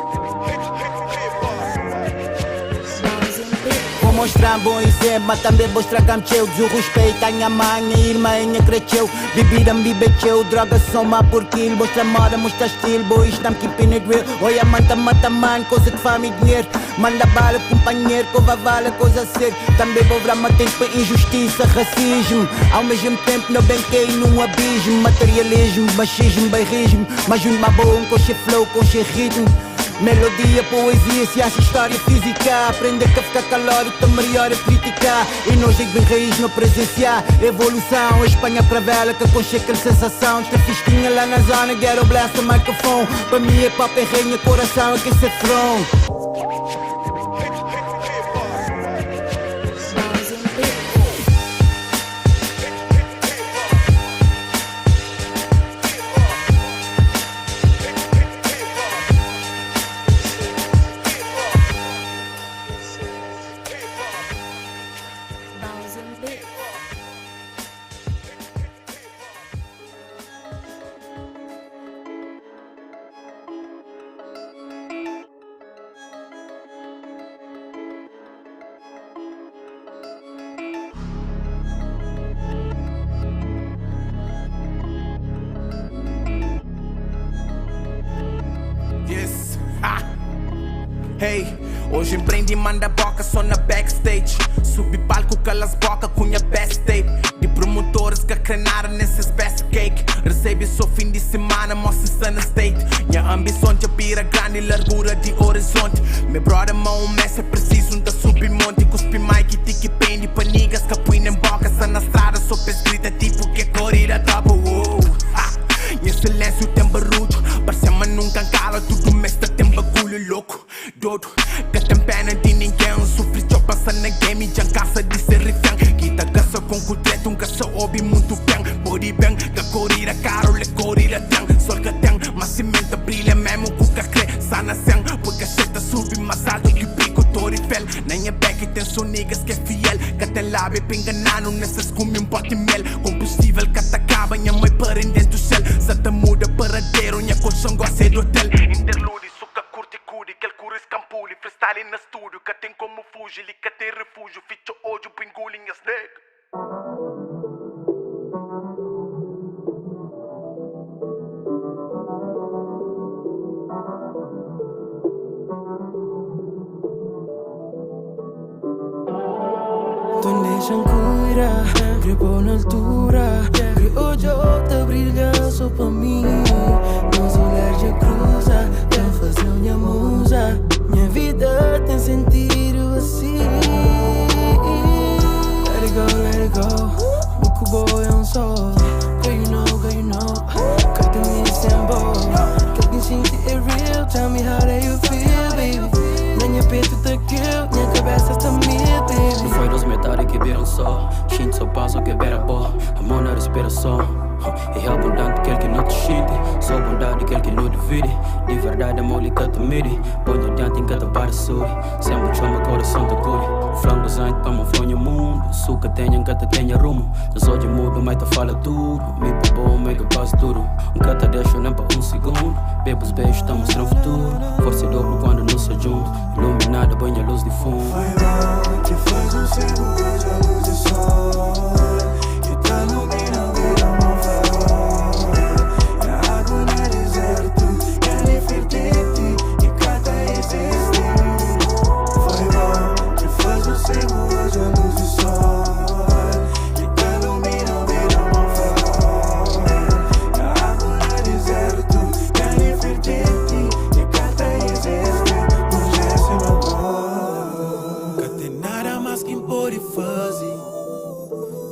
Como mostrar um bom exemplo, mas também vou estragar eu desrespeito a minha mãe, minha irmã, minha cresceu. Bebida me bebeu, droga só má por quilo. Mostra moda, mostra estilo, boys, I'm keeping it real. Olha, manta, mata, man, coisa que faz me dinheiro. Manda bala, companheiro, cova vale, coisa séria. Também vou ver mais tempo injustiça, racismo. Ao mesmo tempo não bem caí num abismo. Materialismo, machismo, bairrismo. Mas junto uma boa, com cheio flow, com cheio ritmo. Melodia, poesia, ciência, história, física. Aprender a ficar calórico, melhor é criticar. E nós é bem raiz no presenciar. Evolução, Espanha para vela, que com aquela sensação. Esta festinha lá na zona, ghetto blast o microfone. Para mim é pop, é rainha, coração, é que se front. Hey, hoje empreende e manda boca só na backstage. Subi palco, calas boca com minha best tape. De promotores que crenaram nesses best cake. Recebe só fim de semana, mostra sana state. Minha ambição de pira grande e largura de horizonte. Meu brother, mão, mestre, preciso da submonte. Cuspi Mike, tiki pende, panigas, capuína em boca. Sa na estrada, só escrita tipo que corrida double. Em silêncio tem barulho. Parecema nunca cala, tudo mestre tem bagulho louco. Dodo, que tem pena de ninguém. Sofri de passar na game, já cansa de ser refém. Quita caça com cudreto, um caça hobby muito bem. Body bang, que corrida caro, le corrida tem. Sol que tem, mas cimenta brilha mesmo com que crê. Sana sem, porque a cheta sube mais alto que pico Torifel. Na minha back tem só niggas que é fiel. Que tem lábio enganando nessas come um pote mel. Combustível que te acaba, minha mãe para dentro do céu. Se te muda paradeiro, minha colchão gosta do hotel. Interlude, suca curte curi, que ele cura escampule. Freestyle na estúdio, que tem como fugir, que tem refúgio. Ficha ódio, pingule em snake. Tu deixam cuidar, gripo na altura. Criou de outra brilha só pra mim. Meus olhares já cruza, já fazem minha musa. Minha vida tem sentido assim. Let it go, Buku boy on sol. Girl you know, cut the me symbol. Quem sente é real, tell me how do you feel, baby. Na minha peito tá kill, minha cabeça está mil, baby. Não foi dos metade que viram só. Shinto só passo que vera boa. Amor na respiração. É abundante aquele que não te xinte. Só bondade aquele que não divide. De verdade amor lhe cata mire. Põe adiante em cada para suri. Sempre chama coração da curi. Flango design para uma flonha mundo. Suca tenha em cata tenha rumo. Das hoje mudo, mas te fala tudo. Me bom, mega quase duro. Cata deixa nem para segundo. Bebos beijos, estamos no futuro. Força dobro quando não se junto. Iluminada, banha luz de fundo. Foi bom, te fez segundo, vejo a luz do sol. E tá iluminando, vira uma farol. E a água no deserto, ele fertete e cata existe. Foi bom, te fez segundo, vejo a luz do sol. E tá iluminando, vira uma farol. E a água no deserto, ele fertete e cata existe. Hoje é seu amor. Que tem nada mais que pode fazer.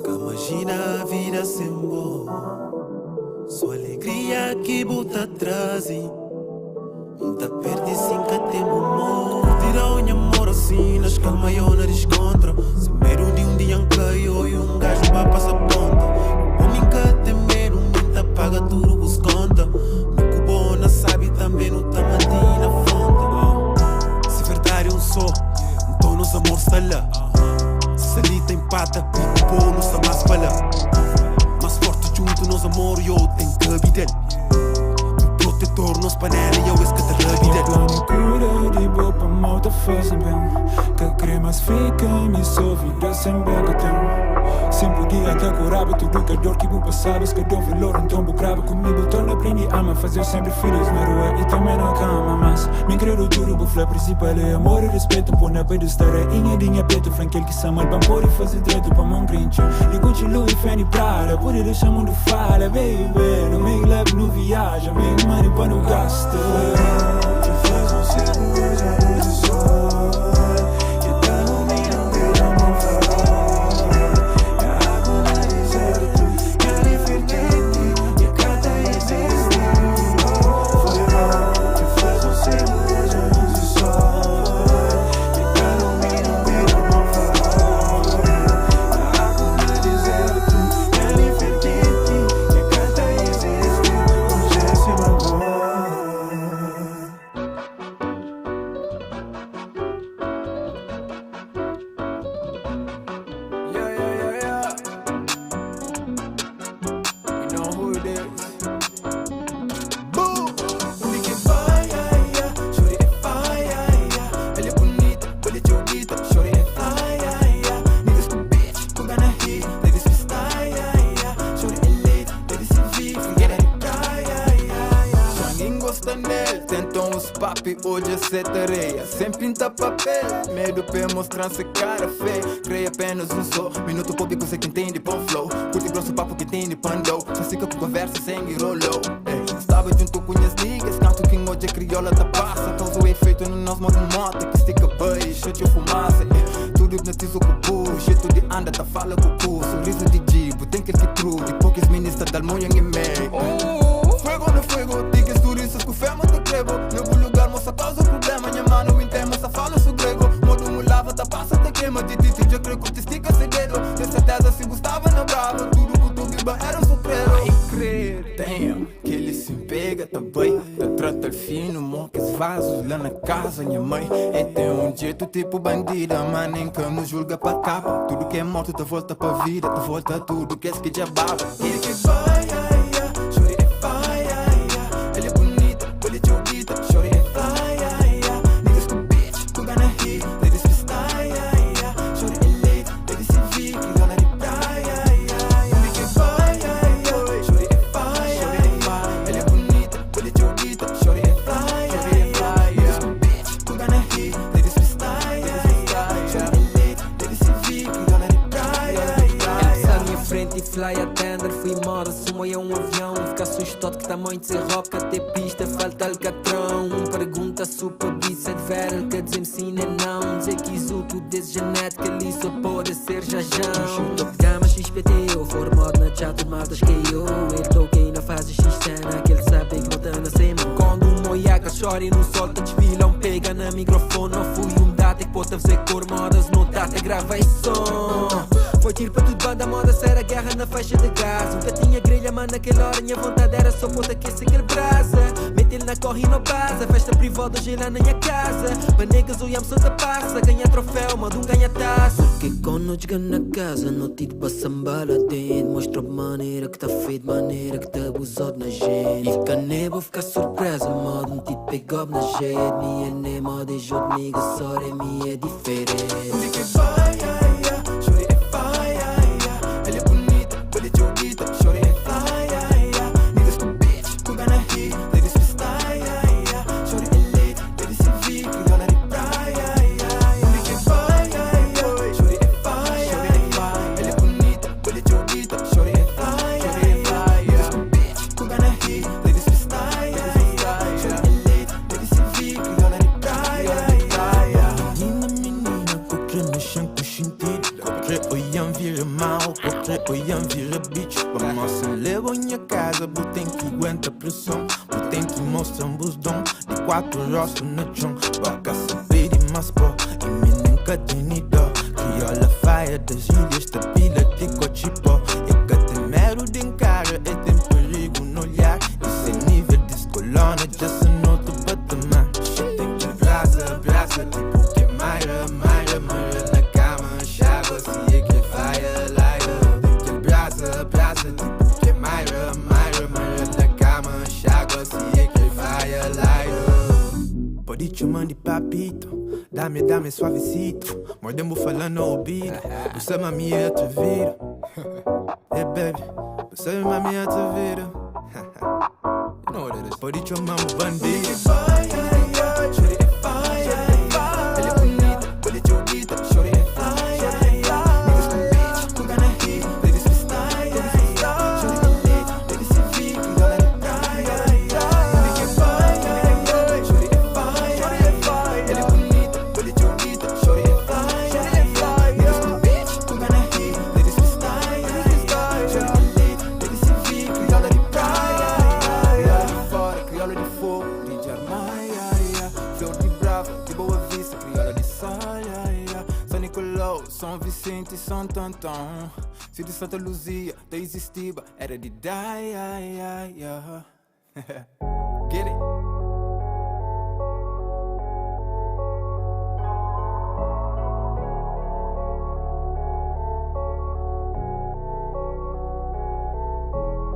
Que imagina a vida sem bom. Sua alegria que bota atrás. Muita perde sem que tem amor. Tira o meu amor assim, nas calma eu não descontra. Se medo de dia caiu e gajo vai passar ponta. O nunca tem medo, muita paga tudo os conta. Me cubona sabe também não tá mantendo na fonte. Se verdade só, então nos amor está lá. Se ali tem pata, me cubona não está mais falar. Mais forte junto nos amor eu tenho que habitar. Protetor nos panela e eu escata a vida. Cura de boa pra malta. te fazem bem. Que cremas fica em minha sua vida sem boca tem. Sem podia até curava tudo que a dor que vou passar. Se que deu valor então vou grava comigo. Então aprendi a me fazer sempre feliz na rua e também na cama. Mas me creio tudo, o flor principal é amor e respeito. Por na beira estar em dinha preto. Franquel que se mal, pode fazer direito para mão grincha. E continua e Fanny Prada, por ele chama de fala. Baby, no meio leve no viagem, meio money para no gasto. Te faz um cego hoje a luz do sol. Que tá no meio, vira mão farol. É água no deserto, é ali fervente. E a carta existe. Foi bom, te faz um cego hoje a luz do sol. Que tá no meio, vira mão farol. É água no deserto, é ali fervente. E a carta existe. Hoje é seu amor. Hoje é sete areia, sem pintar papel. Medo pra mostrar-se cara feia. Creia apenas um só minuto público, sei que entende bom flow. Curte grosso papo que entende pandou. Só fica com conversa sem rolou. Estava junto com as niggas, canto que hoje é crioula da passa. Causa o efeito no nosso modo moto, que estica bem, cheio de fumaça. Tudo hipnotizo com o pulo, jeito de anda, tá fala com o cu. Sorriso de dibo, tem que true. De poucas ministras da almunha em meio. Fuego no fuego, digas turistas com fé, mas te crevo. No lugar, moça, causa problema. Minha mano, em tema, só fala su grego. Modo mulava, tá passa, te queima. De dito, já creio que te estica segredo. De certeza, se gostava, não brava. Tudo que tu viva era um sucreiro. Ai, crer, damn, que ele se pega também. Eu trato al fino, mocas vasos lá na casa, minha mãe. E tem um jeito tipo bandida, mas nem que nos julga pra capa. Tudo que é morto, te volta pra vida. Te volta tudo que é que já baba. Ele que vai, chore é vai, ela é bonita, ele é jodita, chore é fly, niggas com bitch, com gana hit, ladies que style, chore é late, ladies se vi, que gana de praia, ele que vai, chore é vai, ela é bonita, ele é jodita, chore é fly, niggas com bitch, com gana hit, ladies que style, chore é late, ladies se vi, que gana de praia, essa minha frente e fly attender, fui moda, sumo é um avião. Fica assustado que tamanho de ser rock, até pista falta alcatrão. Pergunta super bicha de vera, quer dizer sim nem não. Dizer que isso tudo desse genética ali só pode ser jajão. Top gama XPTO, formado na chat de matas que eu. Ele toquei na fase X-cena, que ele sabe que não tá na sema. Quando um moiaca chora e não solta desfilão, pega na microfone. Não fui um data que pode fazer cor modas, não tá até grava esse som. Foi tiro para tudo, banda moda, será guerra na faixa de gás. Nunca tinha grelha, mas naquela hora minha vontade era só pôr aquecer aquele brasa. Mete ele na corre e não passa, festa privada hoje lá na minha casa. Mas negas o Yamson da passa, ganha troféu, manda um ganha taça. Que quando nós na casa, não te passa bala dentro. Mostra a maneira que tá feito, maneira que tá abusado na gente. E caneba vou ficar surpresa, modo um tipo pegou na gente. Minha nem moda é jogo, nigga, só é minha diferente. Ele que vai, chore é vai, ela é bonita, ele é jodita, chore é fly, niggas com bitch, com gana hit, ladies que style, chore é late, ladies se vi, que gana de praia, ele que vai, chore é vai, ela é bonita, ele é jodita, chore é fly, niggas com bitch, com gana hit, ladies que style, chore é late, ladies se vi, que gana de praia. Menina, qualquer mexão com sentido. Qualquer olhão vira mal, qualquer olhão vira bitch. Pra nossa leva minha casa, botem que aguenta pressão. Botem que mostra um busdom de 4 rostos no chão. Boca saber de mais pó, e me nunca tem dó. Crioula faia das ilhas, da pila de cochipó. E que tem mero de encara, e tem perigo no olhar. Esse nível de escolona, já se nota o patamar. Tem que brasa, brasa, tipo que Mayra, Mayra, Mayra na cama, chava, se é que vai a live. Tem que brasa, brasa, tipo que Mayra, Mayra, Mayra na cama, chava, se é que vai a live. Pode chamar de papito, Dame suavecito, mordendo falando no ouvido. Você mami é te vira. Hey baby, você mami é te vira. You know what it is. Por isso eu mamo bandido. Ela é bonita, ela é jodita, shorty é fly. Niggas com bitch, who gonna hit? Ladies freestyle, shorty é lit, ladies se fica, ela é praia. Nigga é fly, shorty é fly. Ela é bonita, ela é jodita, shorty é fly. Niggas com bitch, who gonna hit? Ladies freestyle, shorty é lit, ladies se fica, ela é praia. Fora, crioula de fogo, DJ Armaia, flor de Brava, de Boa Vista, crioula de Saia, São Nicolau, São Vicente e São Tantão, se de Santa Luzia, da Existiba, era de Daia. Get it?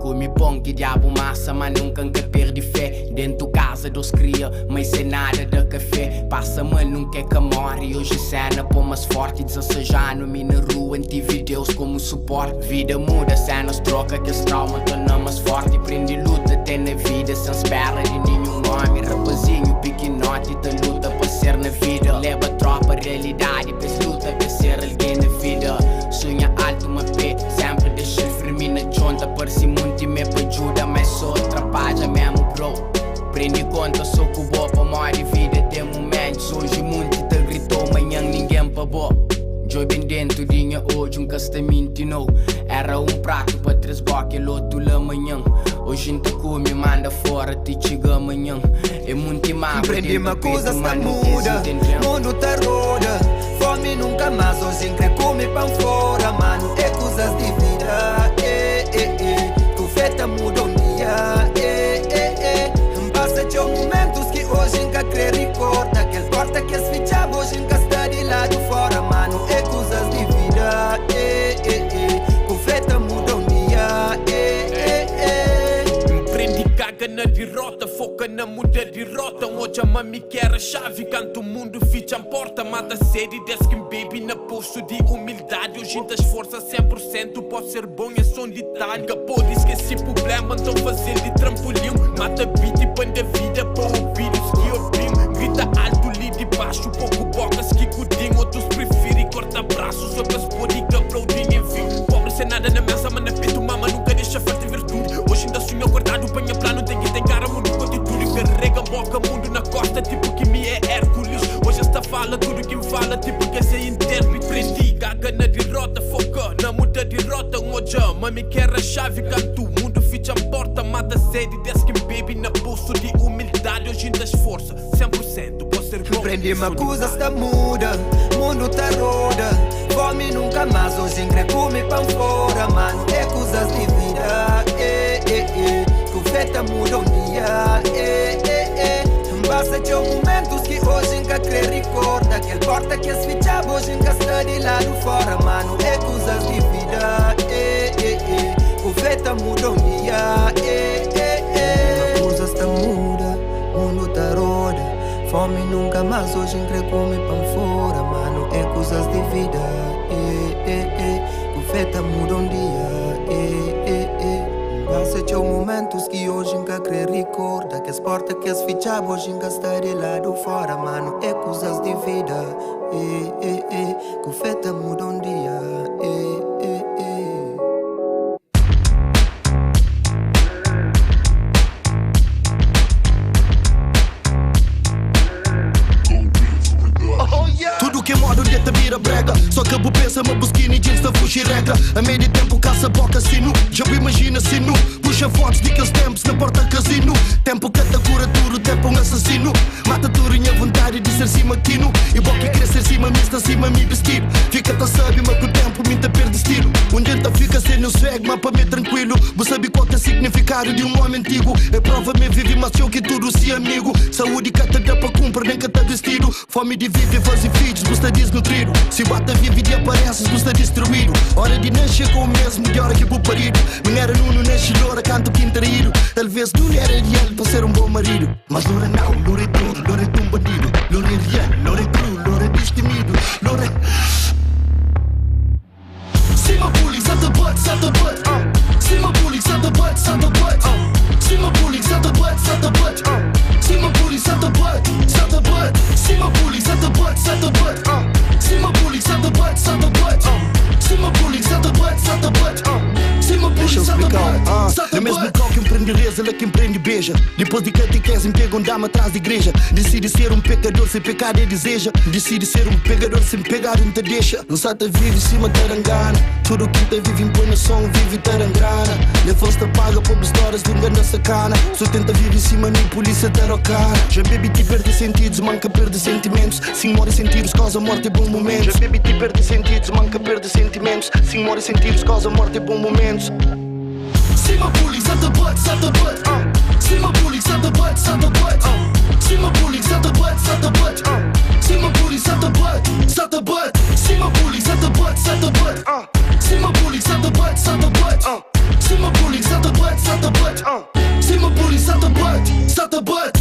Come bom que diabo massa, mas nunca perdi fé. Dentro casa dos cria, mas sem nada de café. Passa mal, nunca é que morre. Hoje cena pô mais forte, 16 anos. Me na rua, tive Deus como suporte. Vida muda, cenas troca, que esse trauma torna mais forte. Prende luta, tem na vida, sem espera de nenhum nome. Rapazinho, pequenote, te luta para ser na vida. Leva tropa, realidade, pes luta para ser alguém na vida. Sonha alto, uma pé, sempre deixa firme na jonta. Parece muito e me ajuda, mas só atrapalha mesmo, bro. Prende conta, sou com boa pra morrer vida. Tem momentos, hoje muito te gritou, amanhã ninguém pagou. Joy bem dentro, dinha hoje, um castamento não. Era um prato para 3 boques, outro lá amanhã. Hoje não te come, manda fora, te chega amanhã. É muito má, aprendi uma coisa está muda, mundo tá roda. Fome nunca mais, hoje em que come pão fora, mano. É coisas de vida, tu feta muda um dia, Passa de momentos que hoje nunca crê recorda. Aquele porta que as ficha hoje nunca está de lado fora, mano. É coisas de vida, tu feta muda um dia, Prendi caga na derrota, foca na muda de rota. Hoje a mami quer a chave, canto o mundo ficha a porta. Mata série, deskin baby na posto de humildade. Hoje das forças 100%, pode ser bom, é só um detalhe. Capô diz que esse problema então fazer de trampolim. Mata beat e põe da vida para ouvir os que ouvim. Grita alto, li de baixo, pouco bocas que cudinho. Outros preferem corta braços, outras podem aplaudir, enfim. Pobre sem nada na mesa, mas na peito mama nunca deixa falta virtude. Hoje ainda sonho guardado, banha plano, tem que ter cara, mundo com atitude. Carrega a boca, mundo na costa, tipo que me é Hércules. Hoje esta fala, tudo que me fala, tipo que esse é intérprete. Prendi, caga na derrota, foca na muda de rota. Hoje a mami quer a chave, canto o mundo ficha a porta. Mata sede, deskin baby na bolso de humildade. Hoje ainda esforça, 100%, pode ser bom. Prendi uma coisa está muda, mundo tá roda. Fome nunca mais, hoje em que come pão fora, mano. É coisas de vida, tu feta muda um dia, Passa de momentos que hoje nunca crê recorda. Aquele porta que as ficha hoje nunca está de lado fora, mano. É coisas de vida, tu feta muda um dia, Uma coisa está muda, mundo tá roda. Fome nunca mais, hoje em que come pão fora, mano. É coisas de vida, tu feta muda um dia, Passa de momentos que hoje nunca crê recorda. Que as portas que as ficha hoje nunca está de lado fora, mano. É coisas de vida, que feta muda um dia, Tudo que modo de te vira brega. Só que eu pensa, uma busquina e jeans da fugir regra. A meio de tempo caça boca sino. Já imagina sino. Puxa fotos de aqueles tempos na porta casino. Tempo que te cura tudo, tempo um assassino. Mata tudo em a vontade de ser cima quino. E bom que quer ser cima, mista cima me vestir. Fica-te sabe, mas com o tempo me te perde estilo. Um dia fica sem o swag, mas para mim tranquilo. Você sabe qual que é o significado de um homem antigo. É prova me vive, mas eu que tudo se amigo. Saúde que te dá para cumprir, nem que te vestido. Fome de viver, fazer filhos, você desnutrido. Se bate vive e apareces, você destruído. Hora de nascer com o mesmo, de hora que vou parido. Minha Nuno nasce loura, canto quintarído. Talvez não era real para ser um bom marido. Mas loura não, loura é tudo, loura é um bandido. Loura é real, loura é cru, loura timido. Lore. Cima bullying, sa te băt, sa te băt. Cima bullying, sa te băt, sa te băt. Cima bullying, sa te băt, sa te băt. Cima bullying, sa te băt, sa te băt. Cima bullying, sa te băt, sa te băt. Cima bullying, sa te băt, sa te băt. Cima bullying, sa te băt, sa te băt. Cima bullying, sa te băt, sa te băt. No mesmo local que empreende reza, lá que empreende beija. Depois de catequese, pega um dama atrás da igreja. Decide ser pecador sem pecar e deseja. Decide ser pecador sem pegar e te deixa. Não sata vive em cima tarangana. Tudo que te vive impõe na som, vive tarangrana. Nem foste paga por histórias de engana sacana. Só tenta viver em cima, nem polícia tarocana. Já baby te perde sentidos, manca perde sentimentos. Sim, morre sentidos, causa morte e bom momentos. Já baby te perde sentidos, manca perde sentimentos. Sim, morre sentidos, causa morte e bom momentos. Cima bullying, sa te băt, sa te băt. Cima bullying, sa te băt, sa te băt. Cima bullying, sa te băt, sa te băt. Cima bullying, sa te băt, sa te băt. Cima bullying, sa te băt, sa te băt. Cima bullying, sa te băt, sa te băt. Cima bullying, sa te băt, sa te băt. Cima bullying, sa te băt, sa te băt.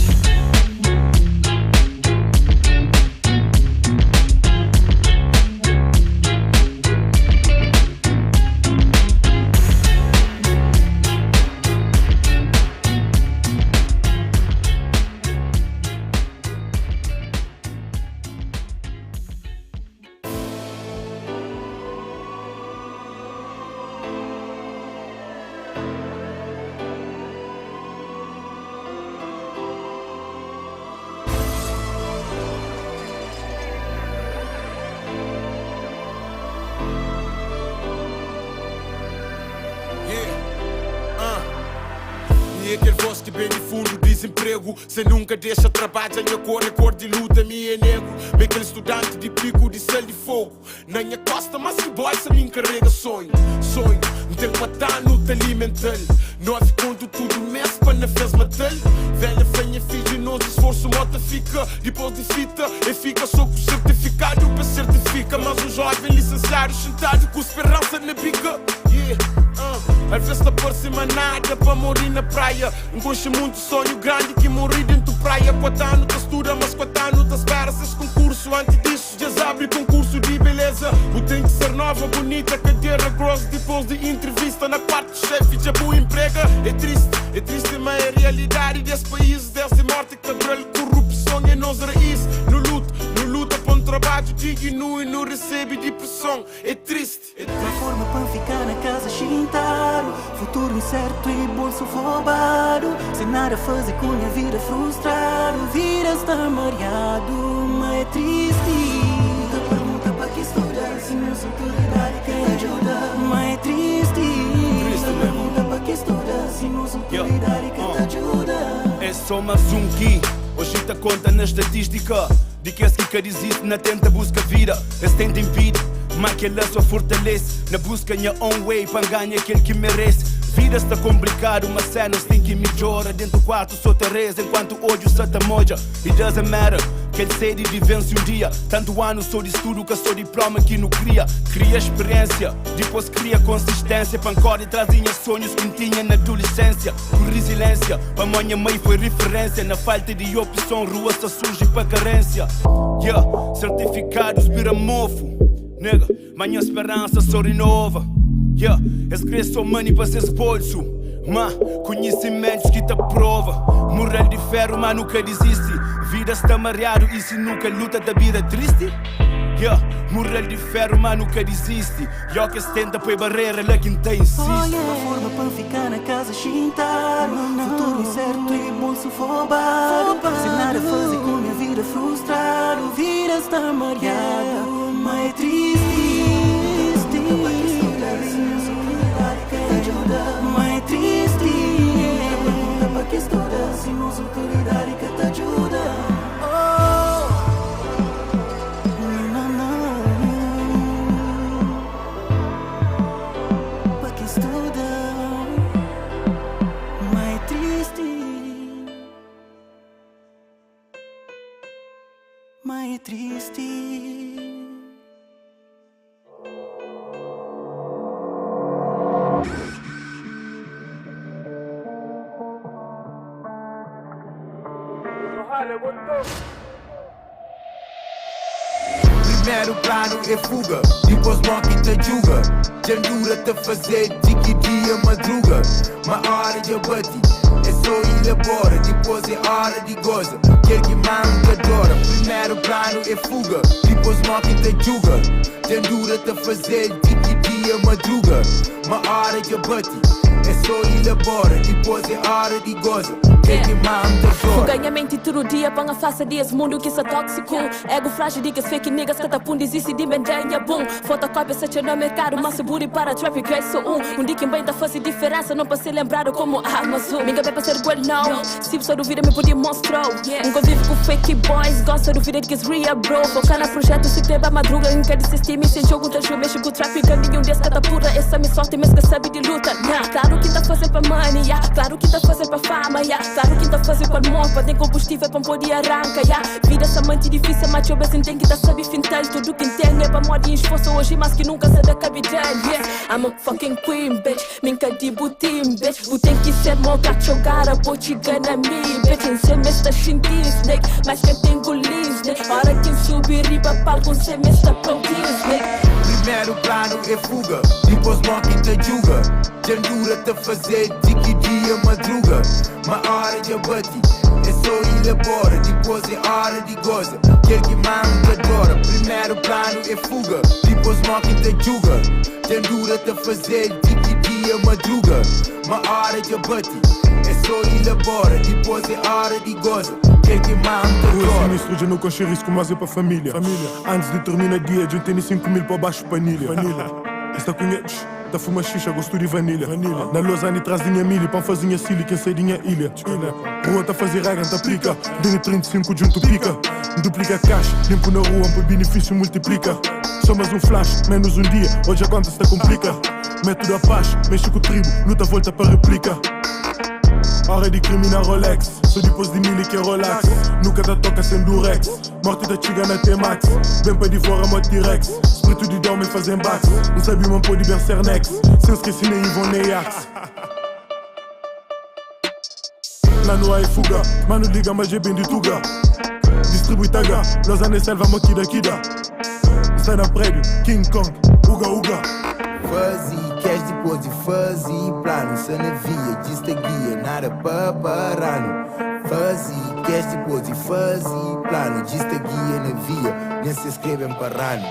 E aquele voz que bem no fundo desemprego. Cê nunca deixa trabalho, minha cor é cor de luta, me é nego. Bem aquele estudante de pico de céu de fogo. Na minha costa, mas que boy, se me encarrega sonho. Sonho, não tenho matar no te alimentar. Nove conto tudo mês para na fez matar. Velha fenha, filho, nosso esforço, mota fica. Depois de fita, e fica só com certificado para certifica. Mas um jovem licenciado, sentado com esperança na bica. Às vezes tá por cima nada para morrer na praia. Enconcha muito sonho grande que morri dentro da praia. 4 anos te estuda, mas 4 anos te espera. Seis concurso, antes disso já abre concurso de beleza. O tem que ser nova, bonita, cadeira grossa. Depois de entrevista na parte chefe, já boa emprega. É triste, mas é realidade desse país. Desde morte, cabelo, corrupção é nossa raiz. No luta para um trabalho digno e não recebe depressão. É triste. Uma forma para ficar na casa chintaro. Futuro incerto e bolso roubado. Sem nada a fazer com a vida frustrado. Vida está mareado, mas é triste. Muita pergunta para que estudar se não sou autoridade quem ajuda. Mas é triste. Muita pergunta para que estudar se não sou autoridade quem te ajuda. É só mais que hoje te conta na estatística de que esse que diz isso na tenta busca vida. Esse tenta impede, mas que ela só fortalece. Na busca minha own way para ganhar aquele que merece. Vida está complicado, mas cenas tem que melhora. Dentro do quarto só te reza enquanto hoje só te moja. It doesn't matter, que ele sede de vence um dia. Tanto ano sou de estudo que sou diploma que não cria. Cria experiência, depois cria consistência. Pancora e trazia sonhos que tinha na adolescência. Com resiliência, para minha mãe foi referência. Na falta de opção, rua só surge para carência. Yeah, certificados vira mofo. Nega, manhã esperança só renova. Yeah, escreve só money para seus bolsos. Mas conhecimentos que te prova. Moral de ferro, mas nunca desiste. Vida está mareado e se nunca luta da vida triste. Yeah, moral de ferro, mas nunca desiste. E ao que se tenta põe barreira, lá quem tem insiste. Uma forma para ficar na casa chintaro. Futuro incerto e bolso roubado. Sem nada a fazer com a vida frustrado. Vida está mareada, mas é triste. Mas é triste. Pergunta para que estuda se não sou autoridade que te ajuda. Para que estuda. Mas é triste. Mas é triste. Primeiro plano é fuga, depois morre e te julga. Jandura-te a fazer de que dia madruga. Uma hora de abate, é só elabora. Depois é hora de goza, quer que manda adora. Primeiro plano é fuga, depois morre e te julga. Jandura-te a fazer de que dia madruga. Uma hora de abate, é só elabora. Depois é hora de goza, quer que manda adora. Ganha mente todo dia, para faça dias, mundo que é tóxico. Ego frágil, digas fake niggas, catapundis e se dimendenha, boom. Fotocópia, seja no mercado, mas seguro para traffic, é só um dia que bem tá fazendo diferença, não para ser lembrado como Amazon. Minha bem para ser well não, se você duvida me podia mostrar. Nunca vive com fake boys, gosta do vida que é real bro. Focar na projeto, se tem a madruga, em cada sistema, sem jogo, tá jogo, mexe com o traffic, nenhum dia cada pura, essa me sorte, mas que sabe de luta, yeah. Claro que tá fazendo para money, yeah. Claro que tá fazendo para fama, yeah. Claro que tá fazendo para amor, para ter combustível para poder arrancar, yeah. Vida essa mente difícil, mas eu bem tem que tá sabe fintal, tudo que tem é para morrer, esforço hoje, mas que nunca se dá capital, yeah. I'm a fucking queen, bitch, minha de butim, bitch. O tem que ser meu gato jogar a bote gana me, bitch. Em semestre xintis, snake, mas que tem golis, snake. Hora que subir riba palco, semestre prontis, snake. Primeiro plano é fuga, depois morre e te julga. Jandura-te a fazer de que dia madruga. Uma hora de abate, é só elabora. Depois é hora de goza, quer que manda adora. Primeiro plano é fuga, depois morre e te julga. Jandura-te a fazer de que dia madruga. Uma hora de abate, é só elabora. Depois é hora de goza, quer que manda adora. O sinistro já não coxa risco, mas é para família. Antes de terminar o dia, já tenho 5 mil para baixo panilha. Está conhece? Da fuma xixa, gosto de vanilha. Na Lausanne traz dinha milha, para fazer cília, quem sai dinha ilha. Rua tá fazer raga, tá aplica. Dinha 35 junto pica. Duplica cash, limpo na rua, por benefício multiplica. Só mais um flash, menos um dia, hoje a conta está complica. Método a paz, mexe com o tribo, luta volta para réplica. Hora de criminar Rolex, só depois de mil que é relax. Nunca da toca sem durex, morte da chiga na T-Max. Vem para divora moto T-Rex, espírito de dorme fazem bax. Não sabe uma pode ver Cernex, sem esquecer nem Ivon nem Axe. Lá no ar é fuga, mano liga mas é bem de tuga. Distribui taga, Lausanne selva maquida kida. Sai na prédio, King Kong, uga uga. Fuzzy, cash depois de fuzzy, plano, só na via, dista guia, nada para parano. Fuzzy, cash depois de fuzzy, plano, dista guia na via, nem se escrevem parano.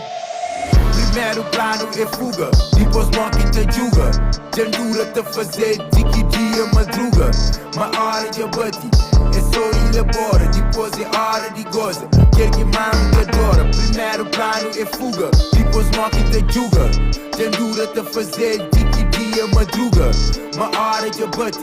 Primeiro plano é fuga, depois morre e te julga. Jandura-te a fazer de que dia madruga. Uma hora de abate, é só elabora. Depois é hora de goza, quer que manda adora. Primeiro plano é fuga, depois morre e te julga. Jandura-te a fazer de que dia madruga. Uma hora de abate,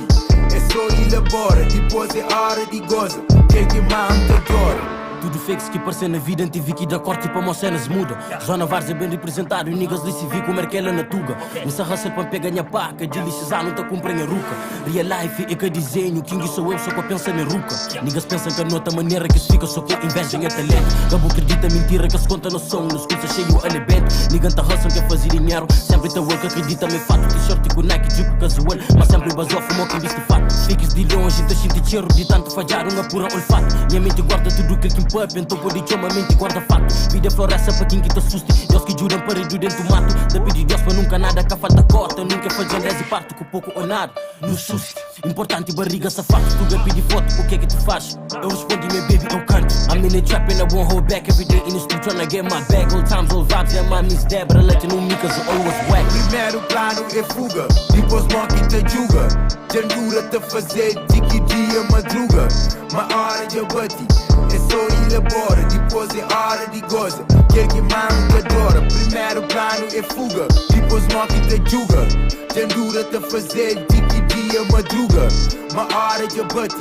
é só elabora. Depois é hora de goza, quer que manda adora. Tudo fakes que parecem na vida, tive que dar corte para as cenas muda. Zona Vars é bem representado e niggas lhe se vi como é que ela na tuga. Nessa raça para pegar minha paca, de licisar não tá cumprindo a ruca. Real life é que desenho, King sou eu, só que eu penso na ruca. Niggas pensam que é outra maneira que se fica, só com inveja é talento. Cabo acredita mentira que se conta no som, nos cursos cheio a lebete. Nigga tá hustle, quer fazer dinheiro, sempre tá work, acredita me fato. T-shirt com Nike, Juke casual, mas sempre basou, fumou quem viste fato. Fakes de longe, tá cheio de cheiro, de tanto falhar, uma pura olfato. Minha mente guarda tudo que pub, então pode chamar mente guarda fato. Vida floresta para quem que te assuste. Deus que juram para ir dentro do mato. Depende de Deus para nunca nada, que falta cota. Nunca faz genese parte com pouco ou nada. No susto, importante barriga safado. Tu vai pedir foto, o que é que tu faz? Eu respondi, meu baby, eu canto. I'm in the trap and I won't hold back. Every day in the street tryna get my bag. Old times, old vibes, yeah, my miss Debra. Let you know me cause I always whack. Primeiro plano é fuga, depois morre e te julga. Jandura-te a fazer de que dia madruga. Uma hora de abate, é só elabora. Depois é hora de goza, quer que manda adora. Primeiro plano é fuga, depois morre e te julga. Jandura-te a fazer de que dia madruga. Uma hora de abate,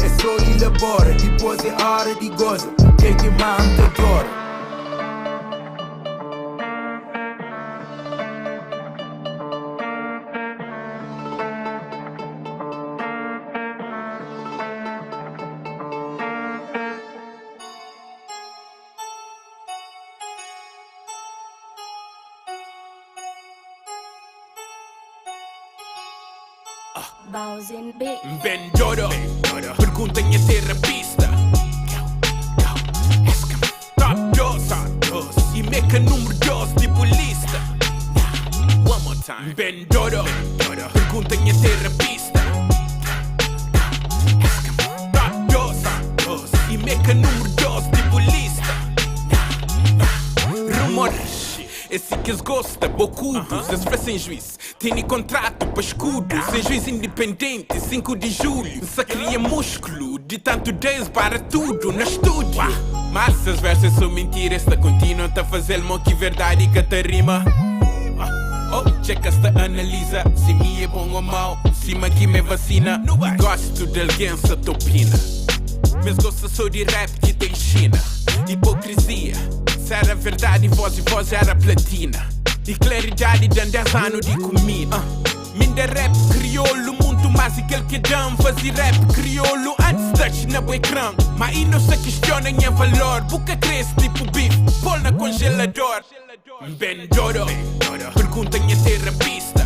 é só elabora. Depois é hora de goza, quer que manda adora. Vendoro, pergunta em terapista. Top dosa, e me meca número 12 tipo lista. One more time. Ben Dodo, pergunta minha terapista. Top 12 e meca número 12 tipo lista. Rumores, esse que eles gostam, bocudos, eles fazem juiz. Tem contrato para escudo, sem juiz independente, 5 de julho. Só cria músculo, de tanto 10 para tudo no estúdio. Mas essas versas são mentiras, esta continua a fazer mal que verdade que te rima. Oh, checa esta analisa, se me é bom ou mau, se me aqui me vacina. Gosto de alguém se topina, mas gosto só de rap que tem China. Hipocrisia, se era verdade, voz era platina. E claridade de 10 anos de comida. Minda rap crioulo, muito mais aquele que dão. Fazer rap crioulo antes touch na ecrã. Mas aí não se questiona em valor. Boca cresce tipo bife, pôr na congelador. Ben Dodo, pergunta minha terapista.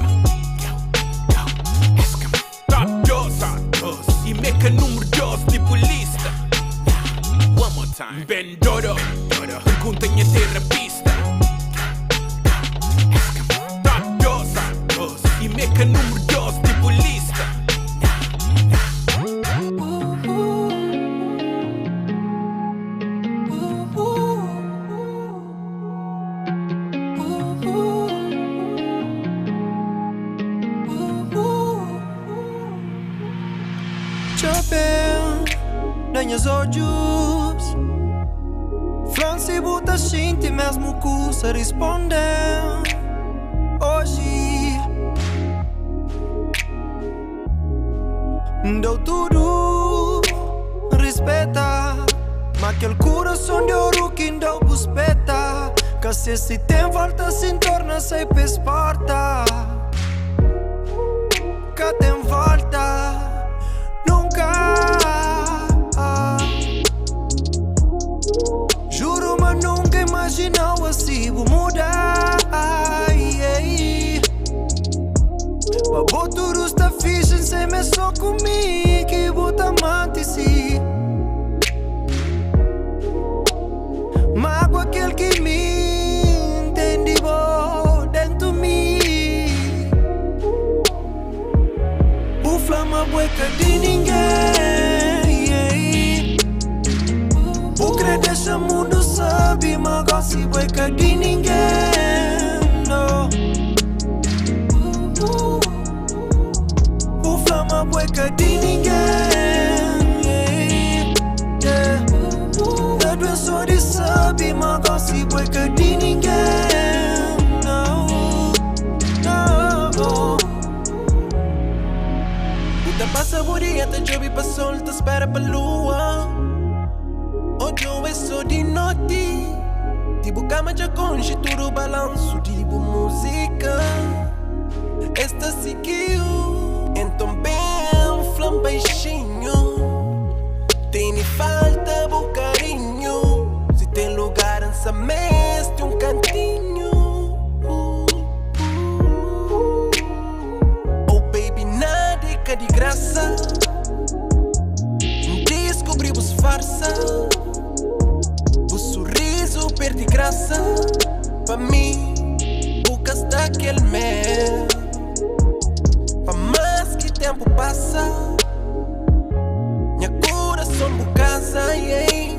Top 12 e meca número 12 tipo lista. One more time. Ben Dodo, pergunta minha terapista. E meca número 12 tipo lista. Chapéu, nanhas olhos Franci buta shinti mesmo cusa responder hoje. Deu tudo, respeita. Mas aquele coração de ouro que deu buspeta. Que se tem volta, se torna sem pesparta. Que tem volta, nunca. Juro, mas nunca imaginava assim vou mudar. Mas tudo está fixe, sem me só comigo que bota amante si. Mago aquele que me entende dentro de mim. O flama bueca de ninguém. O crer deixa mundo sabe, mas gosta bueca de ninguém. No. Flama bueca de ninguém. A doença de sabe, mas gosta bueca de ninguém. Não, não. Puta passa buria, tá jobi pra sol, tá espera pra lua. Hoje eu é só de noite. Tipo cama de conche, tudo balanço, tipo música. Esta seguiu. Então bem, flam baixinho. Tem falta bom carinho. Se tem lugar nessa mesa, tem cantinho. Oh baby, nada é de graça. Descobrimos farsa. O sorriso perde graça. Pra mim, bocas daquele mel. Mas que tempo passa, minha coração por casa, yeah.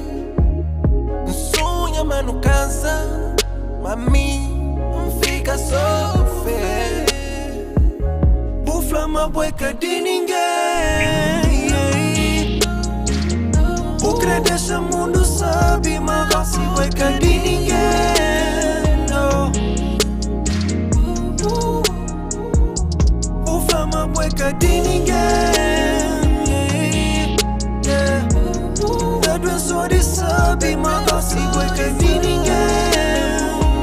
Sonha, mas não cansa. Mas mim não fica só fé. O flama bueca de ninguém, yeah. O crer deixa mundo sabe, mas gosta bueca de ninguém. No. Flama bueca de ninguém, yeah. A doença de sabe, mas gosta bueca de ninguém.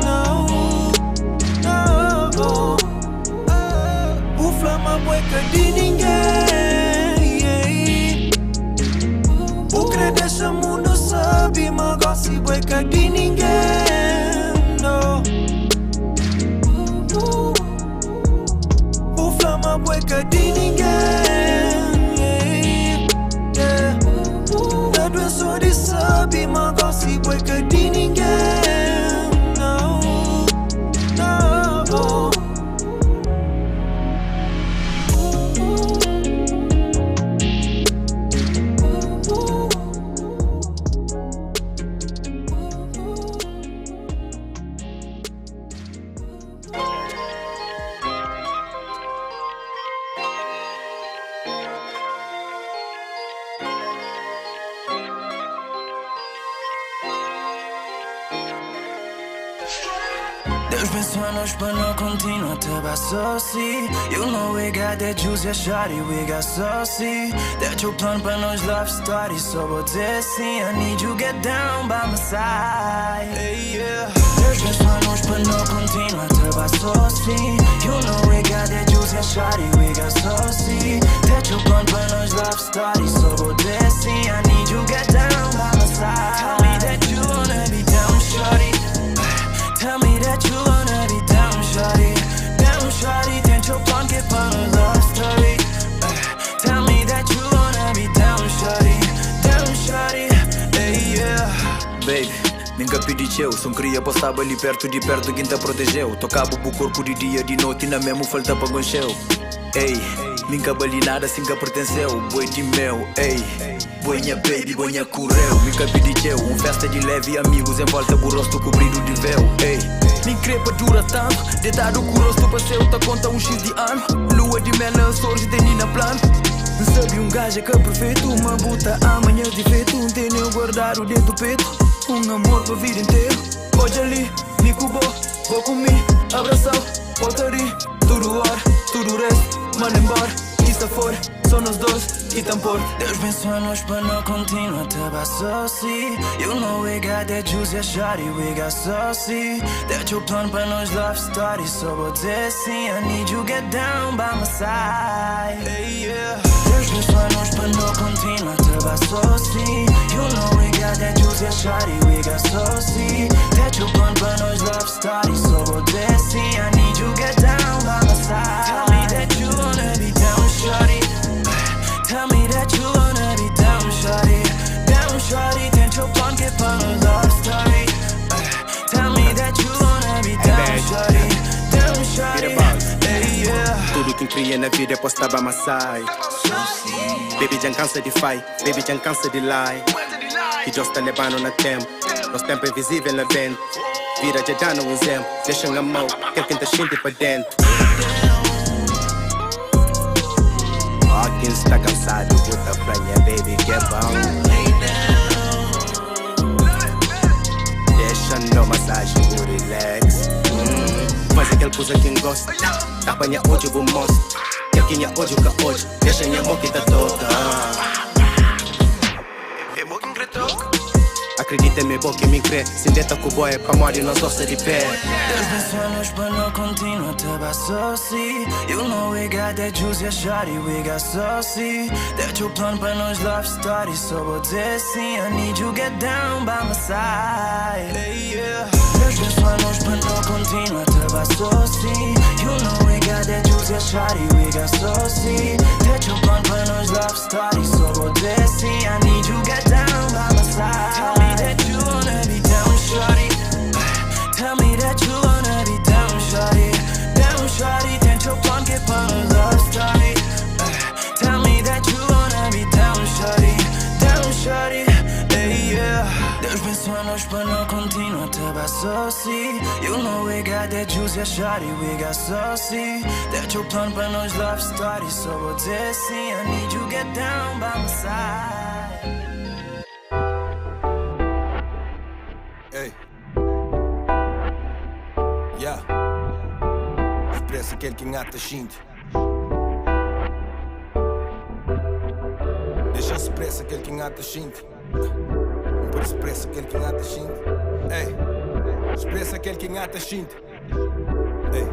Não, não. O flama bueca de ninguém, yeah. O crer deixa mundo sabe, mas gosta bueca de ninguém. No. Flama bueca de ninguém, yeah. A doença de sabe, mas gosta bueca de ninguém. Não. Deus pensou-nos para não continuar a te associar. You know we got that juice, yeah, shawty, we got saucy. That your plan para nos love story. So vou dizer sim, I need you get down by my side. Hey, yeah. Deus pensou-nos para não continuar a te associar. You know we got that juice, yeah, shawty, we got saucy. That your plan para nos love story. So vou dizer sim, I need you get down by my side. Tell me that you wanna be down, shawty. Tell me that you wanna be down, shawty. Down, shawty, tenta o plan que para nos love story. Tell me that you wanna be down, shawty, hey, yeah. Baby, nunca pedi eu, só queria passar ali perto de perto quem te protegeu. Tocava o corpo de dia, de noite, na mesmo falta para goncheu. Ei, nunca bali nada, sem que pertenceu. Boi de meu, ei, boinha baby, boinha correu. Nunca pedi eu, festa de leve, amigos em volta, o rosto cobrido de véu. Ei, nem crepa dura tanto, deitado com o rosto passeu, tá conta X de ano. Lua de mel na sorte, tem na plano. Sabe gajo que é perfeito, uma buta amanhã de feito. Tem eu guardado dentro do peito, amor pra vida inteira. Hoje ali, me cubou, vou comigo, abraçar, voltarei. Tudo hora, tudo resto, manda embora. Isso fora, só nós dois e tampor. Deus pensou-nos para não continuar a te associar. You know we got that juice, yeah, shawty, we got saucy. That your plan para nos love story. So vou dizer sim, I need you get down by my side. Hey, yeah. Deus pensou-nos para não continuar a te associar. You know we got that juice, yeah, shawty, we got saucy. That your plan para nos love story. So vou dizer sim, I need you get down by my side. Tell me that you wanna be down, shawty. Tell me that you wanna be down, shawty. Down, shawty, tenta o plan que para nos love story. Tell me that you wanna be down, shawty. Down, shawty, hey, yeah. Tudo que cria na vida é postar by my side. Baby, já cansa de fight, baby, já cansa de lie. Que já está levando na tempo, nosso tempo é invisível na dentro. Vira já dá no exemplo, deixa na mão, quer quem tá xinte pra dentro. Quem está cansado, bota pranha, baby, que é bom. Deixa no massagem, o relax. Faz aquele coisa que gosta. Apanha hoje, eu vou mostrar. Quer quem é hoje, o que hoje. Deixa minha mão que tá toda. Acredita em mim, boca me crê. Se deta com o boy, pra morrer nós ossos de pé. Deus pensou-nos para não continuar a te associar. You know we got that juice, yeah, shawty, we got saucy. That your plan para nos love story. So vou dizer sim, I need you get down by my side. Hey, yeah. Deus pensou-nos para não continuar a te associar. You know we got that juice, yeah, shawty, we got saucy. That your plan para nos love story. So vou dizer sim, I need you get down by my side. Tell me that you wanna be down, shawty. Tell me that you wanna be down, shawty. Down, shawty, tenta o plan que para nos love story. Tell me that you wanna be down, shawty, hey, yeah. Deus pensou-nos para não continuar a te associar. You know we got that juice, yeah, shawty, we got saucy. That your plan para nos love story. So vou dizer sim, I need you get down by my side. Hey. Yeah. Expressa aquele que engata xinte. Deixa expressa aquele que engata xinte. Por expressa aquele que engata xinte. Ei. Expressa aquele que engata xinte. Ei.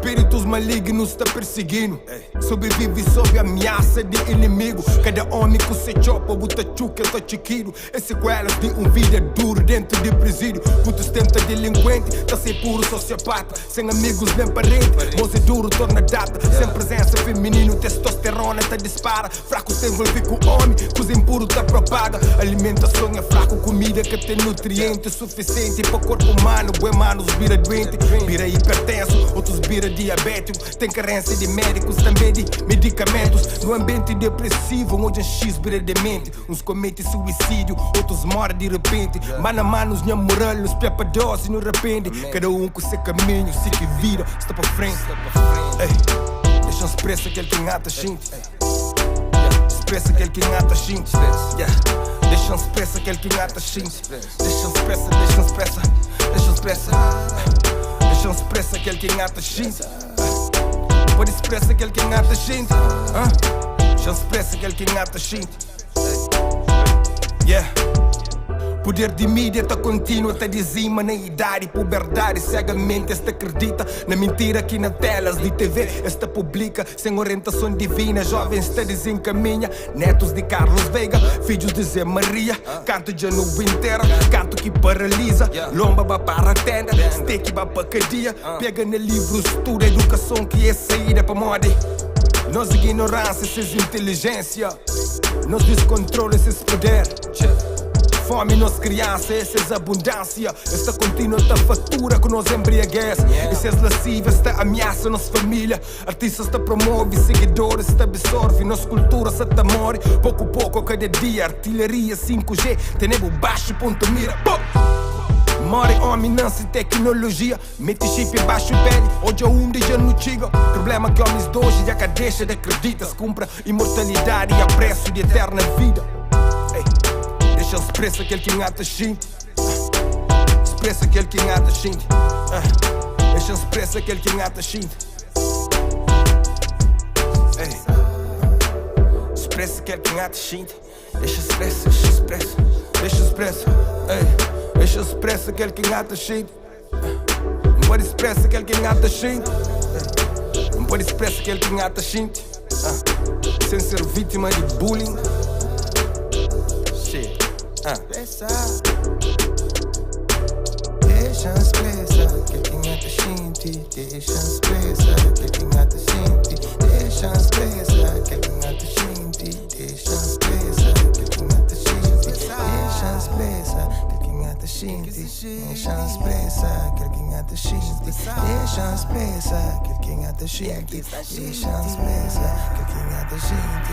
Espíritos malignos está perseguindo. Sobrevive sob ameaça de inimigo. Cada homem com seu chopa, buta chuca, tá chiquiro. É sequelas de vida duro dentro de presídio. Puto tenta delinquente, tá sem puro sociopata. Sem amigos nem parente, moço é duro, torna data. Sem presença feminino, testosterona tá dispara. Fraco se envolve com homem, coisa impuro tá propaga. Alimentação é fraco, comida que tem nutrientes suficiente para o corpo humano. Bué manos vira doente, vira hipertenso, outros vira diabético, tem carência de médicos, também de medicamentos. No ambiente depressivo, onde um X vira demente. Uns cometem suicídio, outros morrem de repente. Mano a mano, os minha moral, os pepa dose no repente. Cada um com seu caminho, se que vira, está para frente. Ei, deixa expressa aquele que engata xinte. Expressa aquele que engata xinte. Deixa expressa aquele que engata xinte. Deixa expressa. Deixa-se pressa aquele que engata gente. Pode expressa aquele que engata gente. Deixa-se pressa aquele que engata gente. Yeah. Poder de mídia tá contínuo, tá dizima na idade, puberdade, cegamente esta acredita na mentira aqui na telas de TV, esta publica sem orientação divina, jovens está desencaminha, netos de Carlos Veiga, filhos de Zé Maria, canto de nuvem inteira, canto que paralisa, lomba ba para a tenda, steak ba para cadeia, pega no livro, estuda educação que é saída para moda. Nós ignorância, esses inteligência, nós descontrole, esses poder. Fome nos criança, essa abundância. Esta contínua fatura que nos embriaguece. Essas lascivas, esta ameaça nossa família. Artistas te promove, seguidores te absorve. Nossa cultura se te morre. Pouco a pouco, cada dia. Artilharia 5G, tenemos baixo ponto mira. More homem, não se tecnologia. Mete chip baixo pele, hoje é dia no chiga. Problema que homens de hoje já que deixa de acreditar. Se compra imortalidade e a preço de eterna vida. Deixa-se pressa aquele que engata gente. Expressa aquele que engata gente. Deixa-se pressa aquele que engata gente. Expressa aquele que engata gente. Deixa-se pressa, deixa-se pressa. Deixa-se pressa. Deixa-se pressa aquele que engata gente. Não pode expressa aquele que engata gente. Não pode expressa aquele que engata gente. Sem ser vítima de bullying. Pressa. Deixa-se pressa, que quem engata gente. Deixa-se pressa, que quem engata gente. Deixa-se pressa, que quem engata gente. Deixa-se pressa, que quem engata gente. Deixa-se pressa, que quem engata gente. Deixa-se pressa, que quem engata gente. Deixa-se pressa, que quem engata gente. Deixa-se pressa, que quem engata gente.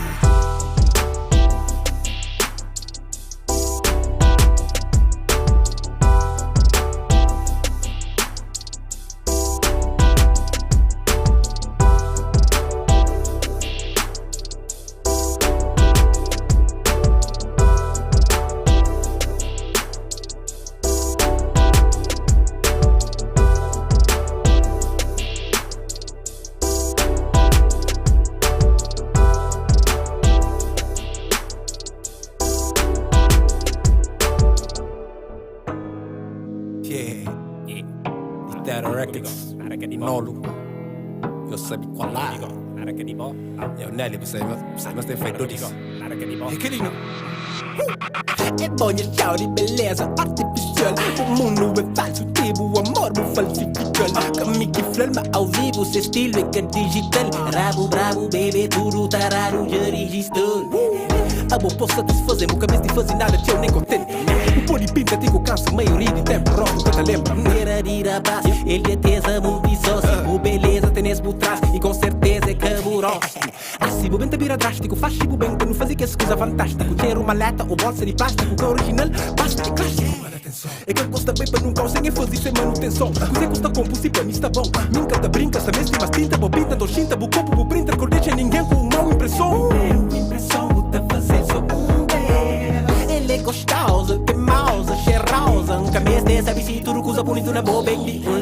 Mas tem feito disso. É que lindo. É bom de tchau de beleza artificial. O mundo é falso, tipo o amor me falsifica. Caminho que flama ao vivo, seu estilo é que é digital. Rabo, bravo, baby, tudo tarado, já registrou. A boa posso satisfazer, meu cabeça de fazer nada, tchau, nem contente. O poli pinta, digo canso, maioria de tempo, rock, que te lembra. Era de rapaz, ele é tesa, multisócio. O beleza tem esse por trás, e com certeza é caburoso. Se o bem te vira drástico, faz o bem que não fazia que essa coisa fantástica. Ter uma maleta ou bolsa de plástico que é original, basta de clássico. É que custa bem para nunca sem fazer sem manutenção. Coisa custa compulsivo, para mim está bom. Minca te brinca, se mesmo mas tinta, bobita, dochinta, bo copo, bo printer, que deixa ninguém com uma impressão. Impressão, te fazer só ele é gostosa, tem mouse, cheirosa. Nunca me desse, sabe se tudo coisa bonito na boa, bem de loja.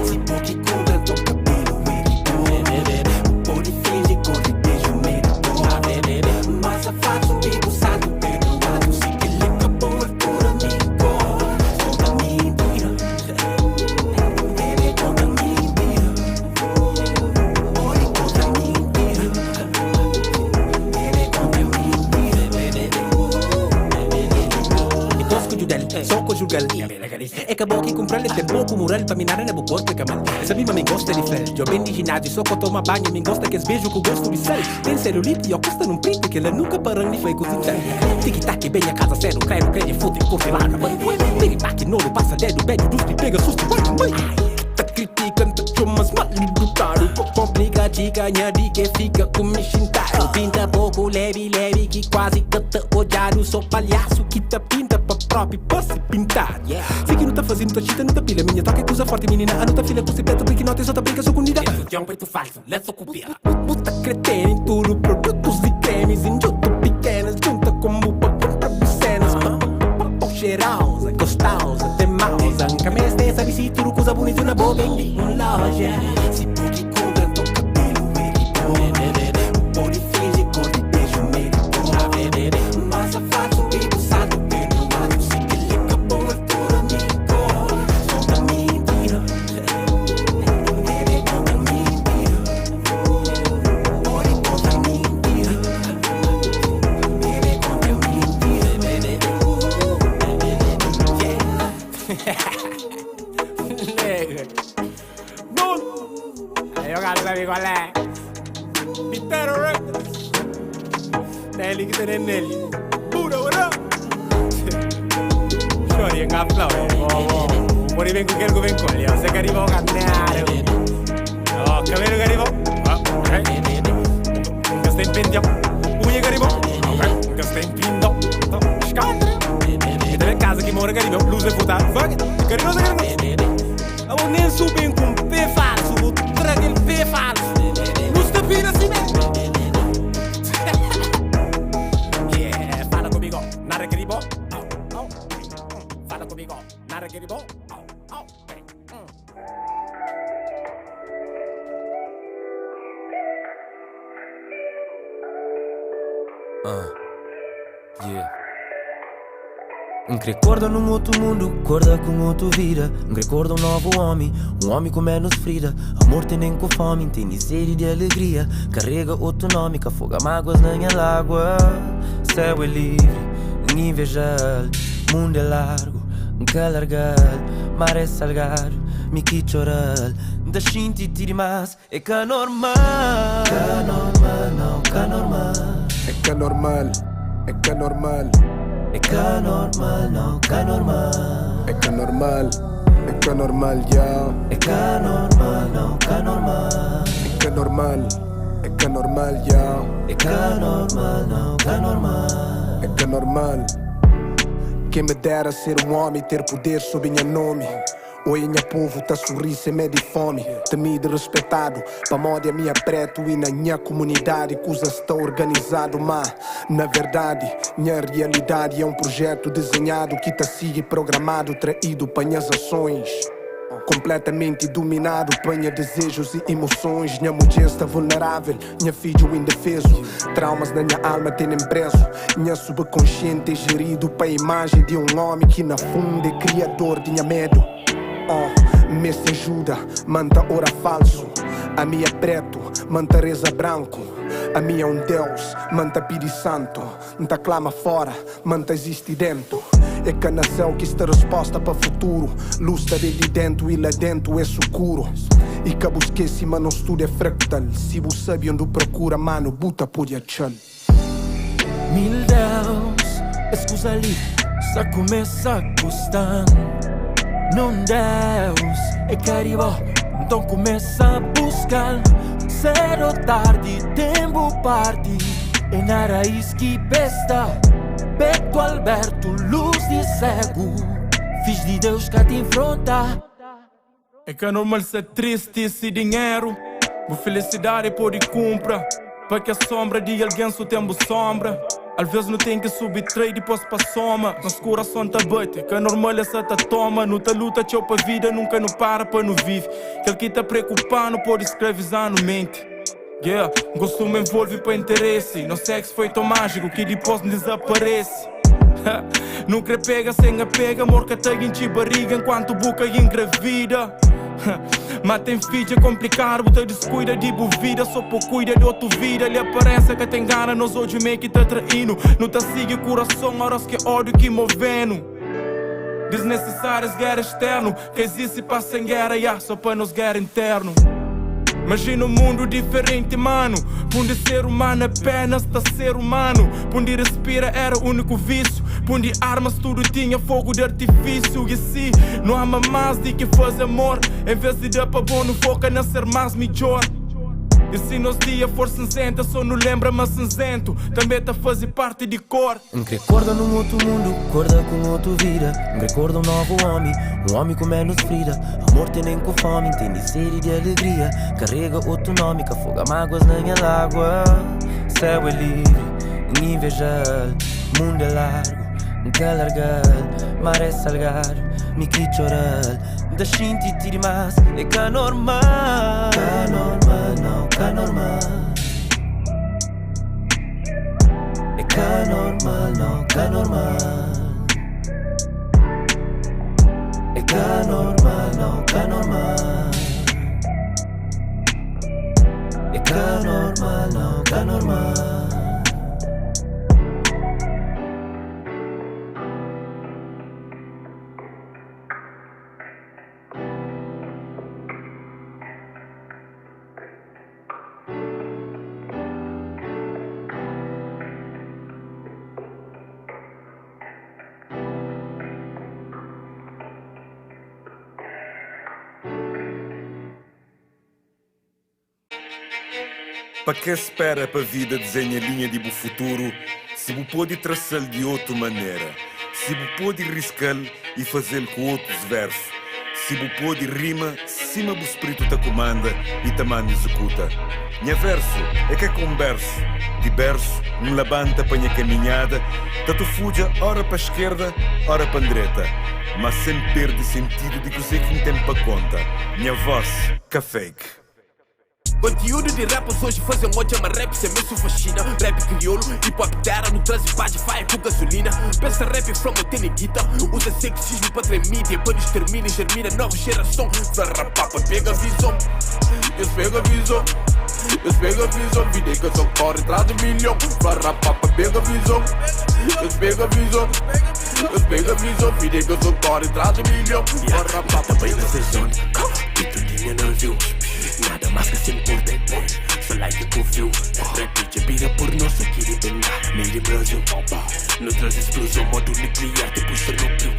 Se pode contra, toca pelo meio. Pode físico, de beijo meio. Mas a fato, amigo, sabe, perdoado. Se que ele acabou, é por amigo. Toda mentira. Ele é toda mentira. Oi, toda mentira. Ele é toda mentira. E tosco de dele, só com o gel. É que a boca comprarle tem pouco moral para minar na boa corpo e camal. Essa mima me gosta de fel. Eu bem de ginásio, só que toma banho, me gosta que es beijo com gosto de sal. Tem celulite e eu custa num print que ela nunca parou nem foi cozinhar. Tic-tac, bem a casa sério, cai no crédito, fute, congelada. Piripaque, nolo, passa dedo, bede, dusty, pega, susto, vai, mãe. Tá criticando, tá chumas, mal brutado. Complica de ganhar, de que fica com me chintado. Pinta pouco, leve, que quase canta odiado. Sou palhaço que tá pinta pra próprio, posso pintar. Se que não tá fazendo, tá chita, não tá pilha. Minha toca é coisa forte, menina. A não tá filha, com se peta, porque não tem só tá brinca, sou comida. É um peito falso, let's copiar. Puta cretena em tudo, produtos e cremes. Em junto pequenas, junta como pra comprar cenas. Cheirosa, gostosa, tem mouse, acabou bem de loja. Se tu que cobra teu cabelo, ele bom. Pode fingir cor de beijo, meio bom. Mas safado e buçado pelo lado. Se que ele acabou é por amigo. Só da mentira. Bebê, conta mentira. Pode contar mentira. Bebê, conta mentira. Nega. Aí eu quero saber qual é. Pitero Records. Nelly que tem Nelly. Pura, ora. Chori, em aplauso. Por aí vem com aquele que vem com ele. Você quer ir para o caminhar. Ó, cabelo que arriba. Nunca está em pendião. Unha que arriba. Nunca está em pindão. Escada. E também casa que mora que arriba. Luz é futar. Fuck it. Que arriba, que arriba. Eu nem subi com pé falso. Vou trazer ele pé falso. Luz da pira assim mesmo. Yeah, fala comigo. Nada que arriba. Fala comigo. Nada que arriba. Yeah. Recorda num outro mundo, acorda com outra vida. Recorda um novo homem com menos ferida. Amor tem nem com fome, tem nem sede de alegria. Carrega outro nome, que afoga mágoas na minha lágua. Céu é livre, invejal. Mundo é largo, calargal. Mar é salgado, me que chorar. Da xinti tiri mas, é que normal. Que normal, não, que normal. É que normal, é que normal. É que normal, não, que normal. É que normal, é que normal, yeah. É que normal, não, que normal. É que normal, é que normal, yeah. É que normal, não, que normal. É que normal. Quem me dera ser um homem e ter poder sob minha nome. Oi, minha povo, tá sorrir sem medo de fome. Temido e respeitado, pra moda minha preto e na minha comunidade. Coisas estão organizado, mas na verdade, minha realidade é um projeto desenhado que tá sigue programado, traído para minhas ações. Completamente dominado, panha desejos e emoções. Minha mulher está vulnerável, minha filho indefeso. Traumas na minha alma têm preso. Minha subconsciente é gerido para a imagem de um homem que na fundo é criador de minha medo. Me se ajuda, manta ora falso. A minha preto, manta reza branco. A minha um Deus, manta pidi santo. Nta clama fora, manta existe dentro. É que nasceu que está resposta para futuro. Luz está de dentro e lá dentro é sucuro. E que busquei se mas não estudo é fractal. Se você sabe onde procura, mano, buta podia chal. Mil Deus, escusa ali, só começa a custar. Não Deus, é caribó, então começa a buscar. Cedo ou tarde, tempo parte. É na raiz que besta. Beto Alberto, luz de cego. Fiz de Deus que te enfrenta. É que é normal ser triste se dinheiro. Boa felicidade pode comprar. Para que a sombra de alguém só tem sombra. Às vezes não tem que subir trade depois pra soma. Mas coração tá bate, que é normal essa tá toma. Não tá luta, tchau pra vida, nunca não para não vive. Aquele que tá preocupado pode escravizar no mente. Yeah, gosto me envolve para interesse. Não sei se foi tão mágico que depois desaparece. Nunca pega sem apega, morca tá em barriga enquanto boca engravida. Mas tem filho é complicado, você descuida de boa vida, só por cuida de outra vida. Lhe aparência que tem gana, nós hoje meio que tá traindo. Não tá seguindo o coração, horas que ódio que movendo. Desnecessárias guerra externo, que existe para sem guerra, yeah, só para nos guerra interno. Imagina um mundo diferente, mano. Onde ser humano apenas tá ser humano. Onde respira era o único vício. Onde armas tudo tinha fogo de artifício. E se não ama mais de que faz amor. Em vez de dar pra bom, não foca na ser mais melhor. E se nos dias for cinzenta, só não lembra mas cinzento. Também tá fazer parte de cor. Recorda num outro mundo, acorda com outra vida. Recorda um novo homem com menos ferida. Amor tem nem com fome, tem nem sede de alegria. Carrega outro nome, que afoga mágoas na minha lágua. Céu é livre, invejal. Mundo é largo, Calargal, mare salgar, mi choral, da shinti tiri mas, e ca normal. Ca normal, não, ca normal. E ca normal, não, ca normal. E ca normal, não, ca normal. E ca normal, não, ca normal. Para que espera para a vida desenha linha de futuro, se você pode traçá-lo de outra maneira, se você pode riscá-lo e fazê-lo com outros versos, se você pode rima, cima do espírito te comanda e te manda executa. Minha verso é que converso, de berço, labanta para minha caminhada, tanto fuja ora para a esquerda, ora para a direita, mas sempre perde sentido de que sei que não tem para conta. Minha voz, que fake. Conteúdo de rappers hoje fazem moja, mas rap sem mesmo fascina. Rap crioulo, hip hop terra, no trans e paz vai com gasolina. Pensa rap from o teneguita, usa sexismo para tremídia, para extermina e germina nova geração. Zarrapapa, pega a visão, eles pegam a visão. Eles pegam a visão, vida que só corre atrás de milhão. Zarrapapa, pega a visão, eles pegam a visão. Eles pegam a visão, vida que só corre atrás de milhão. Zarrapapa, pega a visão, e tu dinha não viu. Nada mais que se importa, só like que viu. Repite, pira por nós, aqui de Bengar, Mili Brasil. No traz explosão, modo nuclear, te puxa no pio.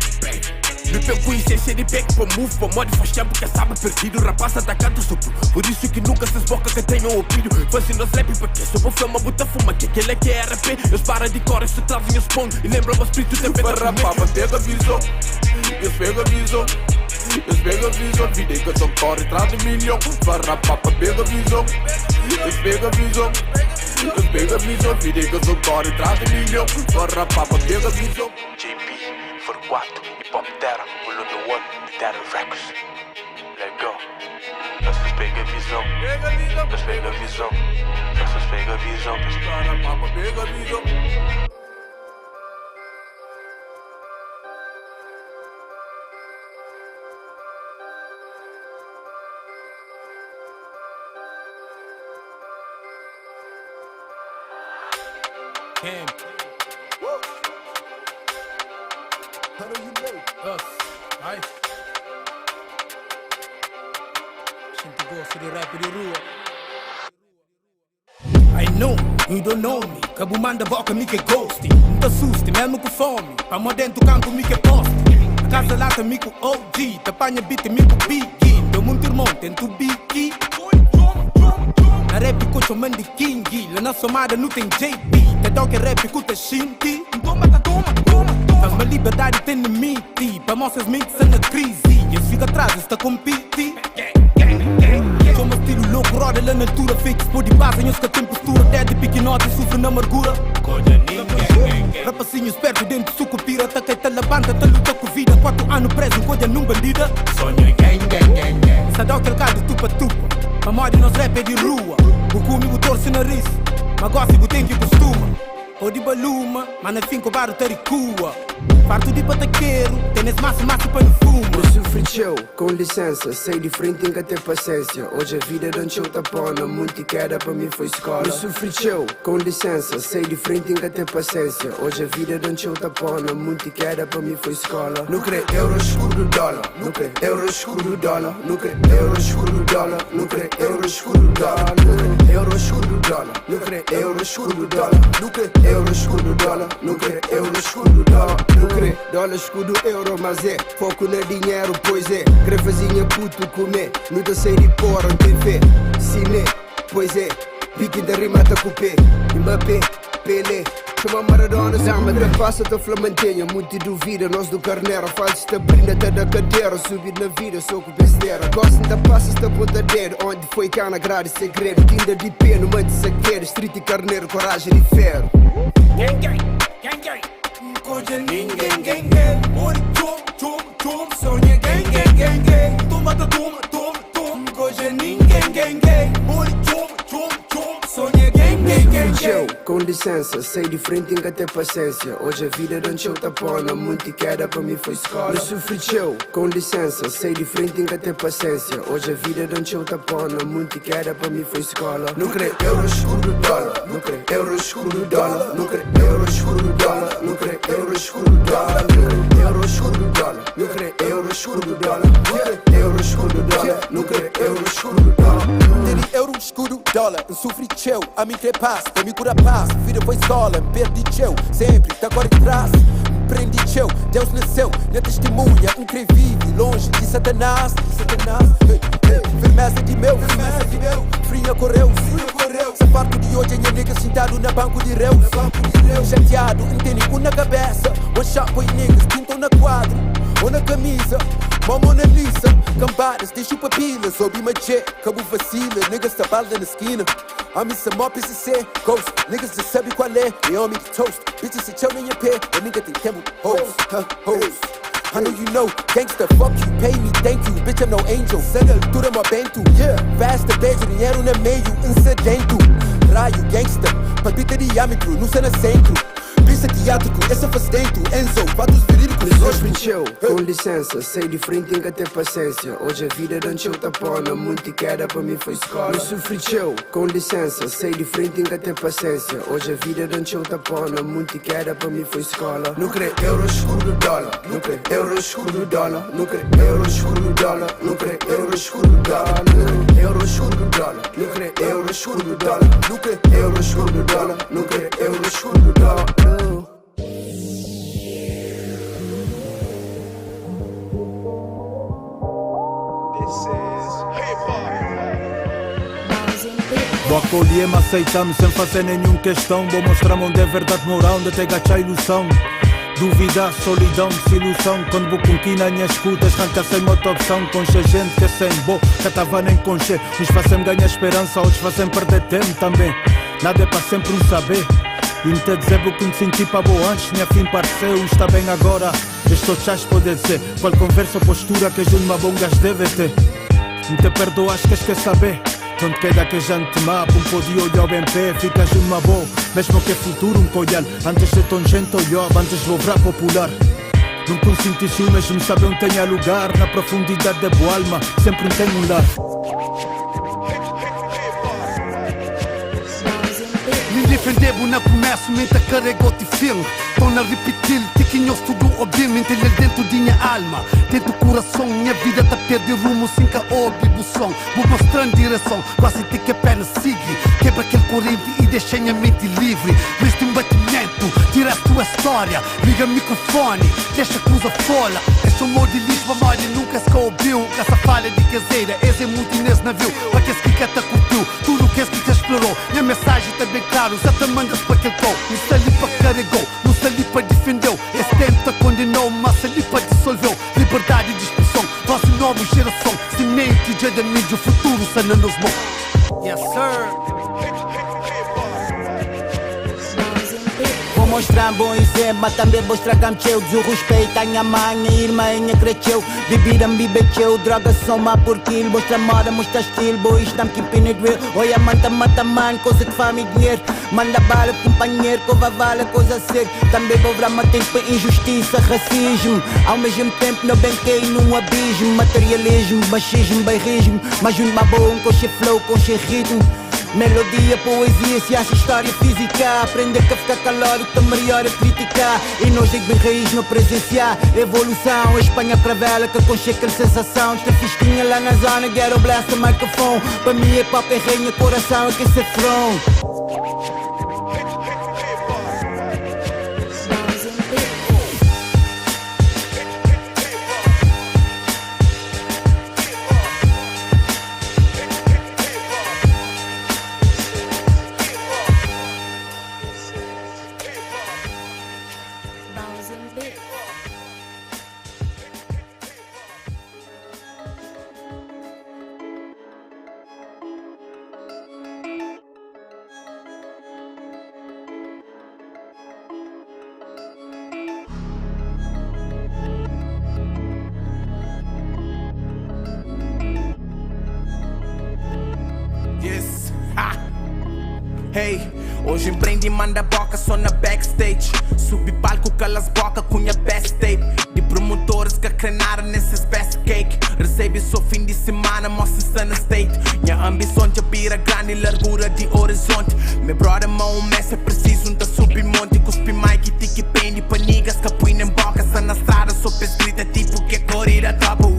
Me pego em essência de back para move, para modo faz tempo que sabe perdido. Rapaz atacando o sopro, por isso que nunca se esboca que tenho ouvido. Fazendo as rap para que sou flama, bota fuma, que aquele é que é RP. Eles param de cor, se trazem os pão e lembram o espírito da pedra. Rapaz, pega a visão, eles pegam a visão. Eles pegam a visão, vida que só corre atrás de milhão. Farrapapa, pega a visão. Eles pegam a visão. Eles pegam a visão, vida que só corre atrás de milhão. Farrapapa, pega a visão. JP, for 4, hip hop terra, pulo no one, terra records. Let go. Eles pegam a visão. Eles pegam a visão. Eles pegam a visão. Farrapapa, pega a visão. Camp. How do you know? Us. Ai. Gente gosta de rap de rua. I know, you don't know me. Cabo manda boca, me que ghost. Não te assuste, mesmo com fome. Pra dentro do campo, me que poste. A casa lata, me com OG. Tapanha beat, me com Biggie. Deu muito irmão, tento Biggie. Na rap com chamam de King. Lá na somada não tem JP. Cada que rap com te shinti. Toma. Faz uma liberdade tem limite. Pra mostrar mix na crise. Eles ficam atrás, está compete. Sou um estilo louco, roda lá na altura. Fakes por de base, eles que tem postura. Dead piquinote, sofre na amargura. Rapacinhos perto dentro do suco pira. Tá que tá levanta, tá luta com vida. 4 anos preso, coisa num bandida. Sonho gang. Sadão que é de tupa. Mamori nos rap é de rua. O comigo torce nariz. Mas gosto de tem que costuma. Ou de baluma, mas no fim cobar o taricua. Parto de pataqueiro, tens massa para no fumo. Eu sofri teu, com licença, sei de frente, tem que ter paciência. Hoje a vida não te tapona, muito queda para mim foi escola. Eu sofri teu, com licença, sei de frente, tem que ter paciência. Hoje a vida não te tapona, muito queda para mim foi escola. Não crê euro escuro dólar, não crê euro escuro dólar, não crê euro escuro dólar, não crê euro escuro dólar, não crê euro escuro dólar, não crê euro escuro dólar, não crê euro escuro dólar, não crê euro escuro dólar, não crê dólar escudo euro, mas é foco no dinheiro, pois é. Grevazinha puto comer, não te sei de porra, não tem fé. Cine, pois é, pique da rima tá com pé. Mbappé, Pelé, chama Maradona, Zama, da passa da Flamantenha. Muito duvida, nós do Carneiro, faz esta brinda até da cadeira. Subir na vida, sou com besteira. Gostam da passa, esta pontadeira. Onde foi cá na grade, segredo. Tinda de pé, no meio de saqueiro. Street e Carneiro, coragem e ferro. Gang. Hoje ninguém, gang, gang. Mori, tum, tum, tum. Sonha, gang, gang, gang, gang. Tomada, tum, tum, tum. Hoje ninguém, gang, gang. Mori, tum, tum, tum. Sonha, gang, gang, gang, gang. Com licença, sei de frente, nunca ter paciência. Hoje a vida não te tapona, muito queda para mim foi escola. Me sofri teu, com licença, sei de frente, nunca ter paciência. Hoje a vida não te tapona, muito queda para mim foi escola. Não creio euro, escuro, dólar. Não creio euro, escuro, dólar. Não creio euro, escuro, dólar. Não creio euro, escuro, dólar. Não creio euro, escuro, dólar. Não creio euro, escuro, dólar. Não creio euro, escuro, dólar. Não creio euro, escuro, dólar. Dele euro, escuro, dólar. Eu sofri teu, a mim que paz, a mim cura paz. Vida foi escola, me perdi teu. Sempre tá agora em trás. Me prendi teu, Deus nasceu na testemunha. Incrível, longe de Satanás. Firmeza de meu, fria correu. Essa parte de hoje é minha nigga sentado na banco de réus. Chateado, entende na cabeça. One shot boy niggas, pintam na quadro ou na camisa. Mona Lisa, cambadas, deixa papilas. Soube uma jet, cabo vacila. Niggas tá balda na esquina. A missa mó PCC, ghost. Niggas já sabe qual é. E homem de toast. Bitches se tchau nem a pé. A nigga tem tempo, hoes, hoes. I know you know, gangsta, fuck you, pay me, thank you. Bitch, I'm no angel. Cê na altura, mó bento. Yeah, fasta, beijo, dinheiro na meio, sedento. Raio, gangsta, palpita diâmetro, no cena centro. Pista teátrico, essa faz dentro. Enzo, fatos verídicos. Com licença, sei de frente, nunca ter paciência. Hoje a vida não te tapona, muito queda para mim foi escola. Me sofri teu, com licença, sei de frente, nunca ter paciência. Hoje a vida não te tapona, muito queda para mim foi escola. Não creio euro, escuro, dólar. Não creio euro, escuro, dólar. Não creio euro, escuro, dólar. Não creio euro, escuro, dólar. Não creio euro, escuro, dólar. Não creio euro, escuro, dólar. Não creio euro, escuro, dólar. Não creio euro, escuro, dólar. Vou acolher, me aceitamos sem fazer nenhuma questão. Vou mostrar onde é verdade moral, onde até gacha a ilusão. Dúvida, solidão, desilusão. Quando vou com quina, minhas escutas, arranca sem outra opção. Concha gente que é sem boa, que tava nem conche. Uns fazem ganhar esperança, outros fazem perder tempo também. Nada é para sempre um saber. E me te dizer o que me senti para boa antes, minha fim pareceu, está bem agora. Estou chás pode dizer, qual conversa ou postura que de uma bongas deve ter. Me te perdoas que quer saber. Onde queda que a gente mapa, pode olhar bem pé, ficas uma boa. Mesmo que é futuro um colhar, antes de tão gente olhar, antes vou virar popular. Não consinto ciúmes, me sabe onde tenha lugar. Na profundidade da boa alma, sempre tem um lar. Defendebo na começo, mente carregou-te filme. Tô na repetir, tiquinhos tudo ouvir. Mente dentro de minha alma, dentro do coração. Minha vida tá perdendo rumo, sem caô, som. Vou mostrando direção, quase te que a pena sigue. Quebra aquele corrente e deixa minha mente livre. Viste um batimento, tira a tua história. Liga o microfone, deixa a coisa fora. Esse humor de lixo, a maioria nunca se ouviu. Essa falha de caseira, esse é muito nesse navio. Para que esse que te curtiu, tudo que esse que te explorou. Minha mensagem tá bem claro, já te mandas para aquele gol. Não está ali para carregou, não está ali para defendeu. Esse tempo te condenou, mas ali para dissolveu. Liberdade de expressão, nossa nova geração. Semente de da mídia, o futuro está na nos mãos. Yes, sir. Vou mostrar bom exemplo, mas também vou estragar meu. Desrespeito a minha mãe, minha irmã, minha cresceu. Bebida me bebeu, drogas são má por quilo. Mostra moda, mostra estilo, boys, I'm keeping it real. Olha, mata man, coisa que faz me dinheiro. Manda bala, companheiro, cova vale, coisa séria. Também vou virar tempo injustiça, racismo. Ao mesmo tempo não banquei num abismo. Materialismo, machismo, bairrismo. Mas junto uma boa, com che flow, com che ritmo. Melodia, poesia, ciência, história, física. Aprender a ficar calórico, tá melhor a criticar. E nós digo bem raiz no presenciar. Evolução, a Espanha cravela que conchega aquela sensação. Esta fisquinha lá na zona, ghetto blast o microfone. Para mim é pop, é rainha, coração, é que se front. Hey, hoje empreende e manda boca só na backstage. Subi palco, calas boca com minha best tape. De promotores que crenaram nesses best cake. Recebe só fim de semana, mostra-se na state. Minha ambição de abrir grande e largura de horizonte. Meu brother, mão, Messi é preciso de subir monte. Cuspi Mike, tique pende, panigas, capuína em boca. Sa na estrada, só escrita tipo que corrida top.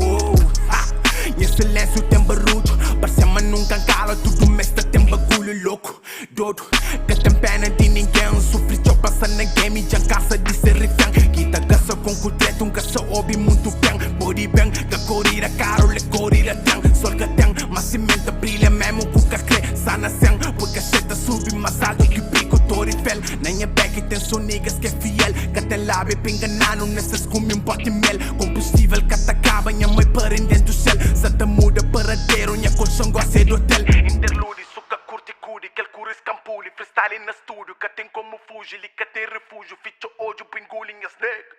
Em silêncio tem barulho. Parecema nunca cala, tudo mestre tem bagulho louco. Dodo, que tem pena de ninguém. Sofri de passar na game e já cansa de ser refém. Quita caça com cudreto, um caça hobby muito bem. Body bang, que corrida caro, le corrida tem. Sol que tem, mas cimenta brilha mesmo com que crê. Sana sem, porque a cheta sube mais alto que pico Torifel. Na minha back tem só niggas que é fiel. Que tem lábio enganando nessas come um pote mel. Combustível que te acaba, minha mãe para dentro do céu. Se te muda paradeiro, minha colchão gosta do hotel. Interlude, suca curte cude, que ele cura escampule. Freestyle na estúdio, que tem como fugir, que tem refúgio. Ficho ódio, pinguling a snake.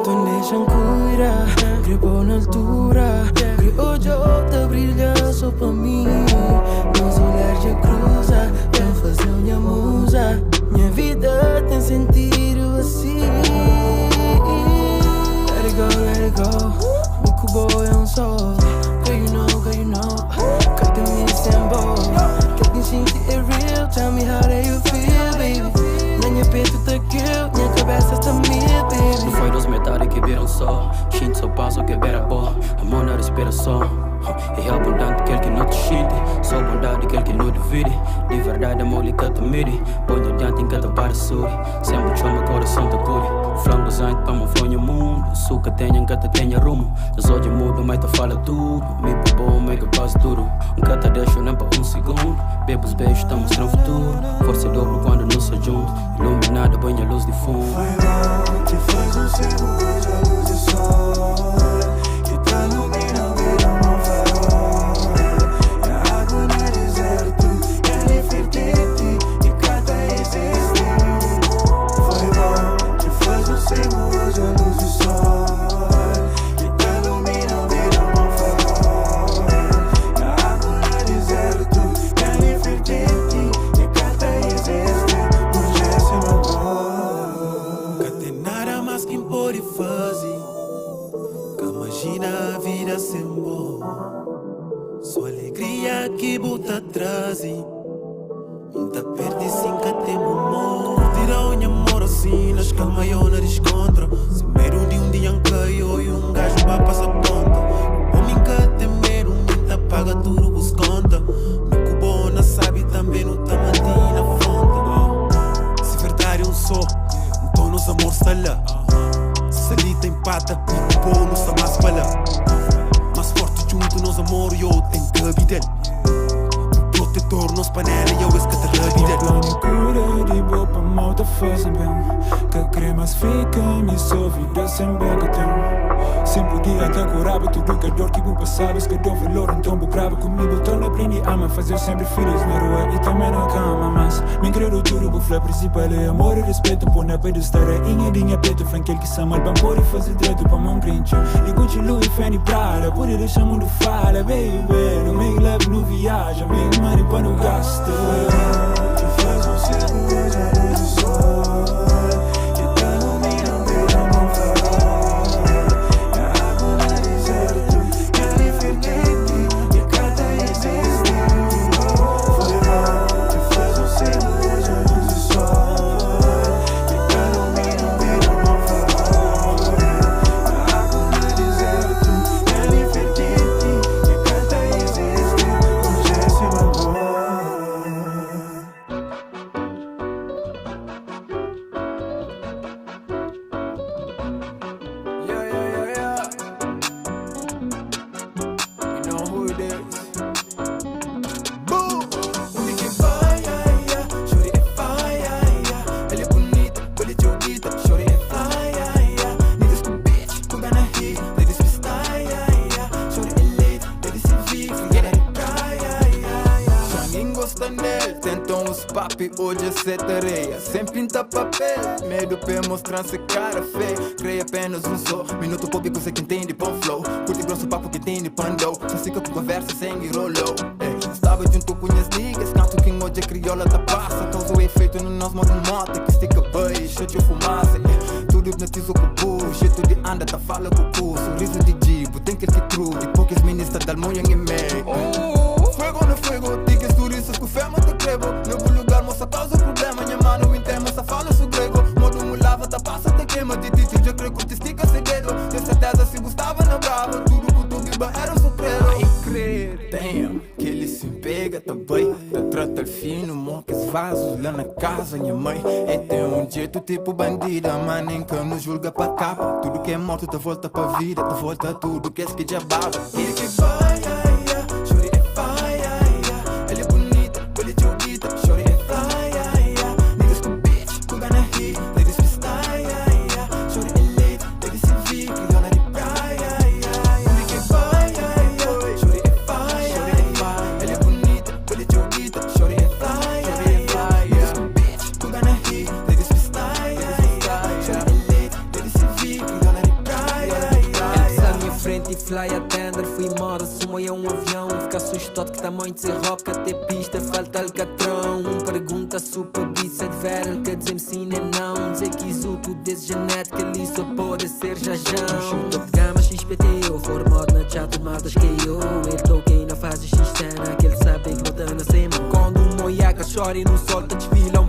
Tu deixam cuidar, gripo na altura. Hoje outra brilha só pra mim. Meus olhares já cruza, pra fazer minha musa. Minha vida tem sentido assim. Let it go. Buco boy é sol. Girl you know. Cut the me symbol. Que quem sente é real. Tell me how do you feel, baby. Na minha peito tá kill, minha cabeça está mil, baby. Não foi dos metade que viram só. Shinto só passo que vera boa. Amor na respiração. É abundante aquele que não te xinte. Só bondade aquele que não divide. De verdade amor lhe cata mire. Põe adiante em cada parasuri. Sempre chama coração te cure. Frango zainte para me flonha mundo. Suca tenha em cata tenha rumo. Os olhos mudam mas te fala tudo. Me bom, mega quase duro. Cata deixa nem para segundo. Bebo os beijos, tá mostrando futuro. Força dobro quando não se junto. Iluminada, banha luz de fundo. Vai lá, te faz cego, hoje a luz do sol. Que tá iluminando vida no farol. É água no deserto, é Nefertiti. E cada existe. Vai lá, te faz cego, hoje a luz do sol. Que tá iluminando vida no farol. É água no deserto, é Nefertiti. E cada existe. Hoje é seu amor. Que tem nada mais que pode fazer. Que imagina a vida sem bom. Sua alegria que bota atrás. Muita perde sim que tem amor. Tira o meu amor assim, nas calma eu não descontra. Se medo de dia em caiu e gajo vai passar ponta. Homem que tem medo, minta paga tudo os conta. Me cubona sabe também não tá mantendo na fonte. Se verdade só, então nos amor está lá. Se ali tem pata, me cubona não está mais falar. Mais forte junto nos amor eu tenho que habitar. Protetor nos panela eu escata a vida. Cura de boa pra mal tá fazendo bem. Que cremas fica me só vida sem boca tem. Sempre dia tá curava tudo que dor que vou passar. Que dou valor então vou grava comigo. Tô na aprendi ama fazer sempre feliz na rua e também na cama. Mas me credo tudo vou falar principal é amor e respeito. Pô na pedestal é inha peito. Franquel que sama ban pode fazer direito pra mão crente. E continue fé e prada. Pode deixar mundo fala baby. No meio leve no viaja. Meio money pra não gasta. Que faz cego, hoje a luz do sol. Que tá iluminando vida no farol. É água no deserto, é Nefertiti. E cada existe. Foi lá, que faz cego, hoje a luz do sol. Que tá iluminando vida no farol. É água no deserto, é Nefertiti. E cada existe. Hoje é seu amor. papi, hoje é sete areia. Sem pinta papel, medo pra mostrar-se cara feia. Creio apenas um só, minuto público sei que entende bom flow. Curte grosso papo que tem de pandou. Só fica com conversa sem rolou. Estava junto com as niggas, canto que hoje a crioula tá passa. Causa o efeito no nosso modo moto, que estica bem, cheio de fumaça. Tudo hipnotizo com o pulo, jeito de anda, tá fala com o cu. Sorriso de dibo, tem que true, de poucas ministras da munha em meio. Fuego no fuego, tickets turistas com fé, mas te crebo. No bom lugar, moça, causa problema. Minha mano, entende, moça, fala su grego. Modo mulava, tá passa, te queima. De tito, já creio que te estica segredo. De certeza, se gostava na brava. Tudo que tu guiba era sofrero. Ai, crer, damn, que ele se pega também. Tá trata fino, mocas vasos lá na casa, minha mãe. E tem um jeito tipo bandida, mas nem que nos julga pra capa. Tudo que é morto, te volta pra vida. Te volta tudo que é que já baba. Ele que vai, chore é vai, ela é bonita, ele é joguita, chore é vai, niggas com bitch, com gana hit, ladies freestyle, chore é late, ladies se vi, crioula de praia, ele que vai, chore é vai, ela é bonita, ele é joguita, chore é vai, niggas com bitch, com gana hit, ladies freestyle, chore é late, ladies se vi, crioula de praia. Eles à minha frente e fly attender, fui moda, sumo é um avião. Fica assustado que tamanho de ser rock, até pista falta alcatrão. Pergunta super bicha de vera, quer dizer sim nem não. Dizer que exuto desse genética, ali só pode ser jajão. Top de gama XPTO, formado na chat, matas que eu. Ele toquei na fase X-Cena, que ele sabe que não tá na sema. Quando um moiaca chora e no sol tá desfila,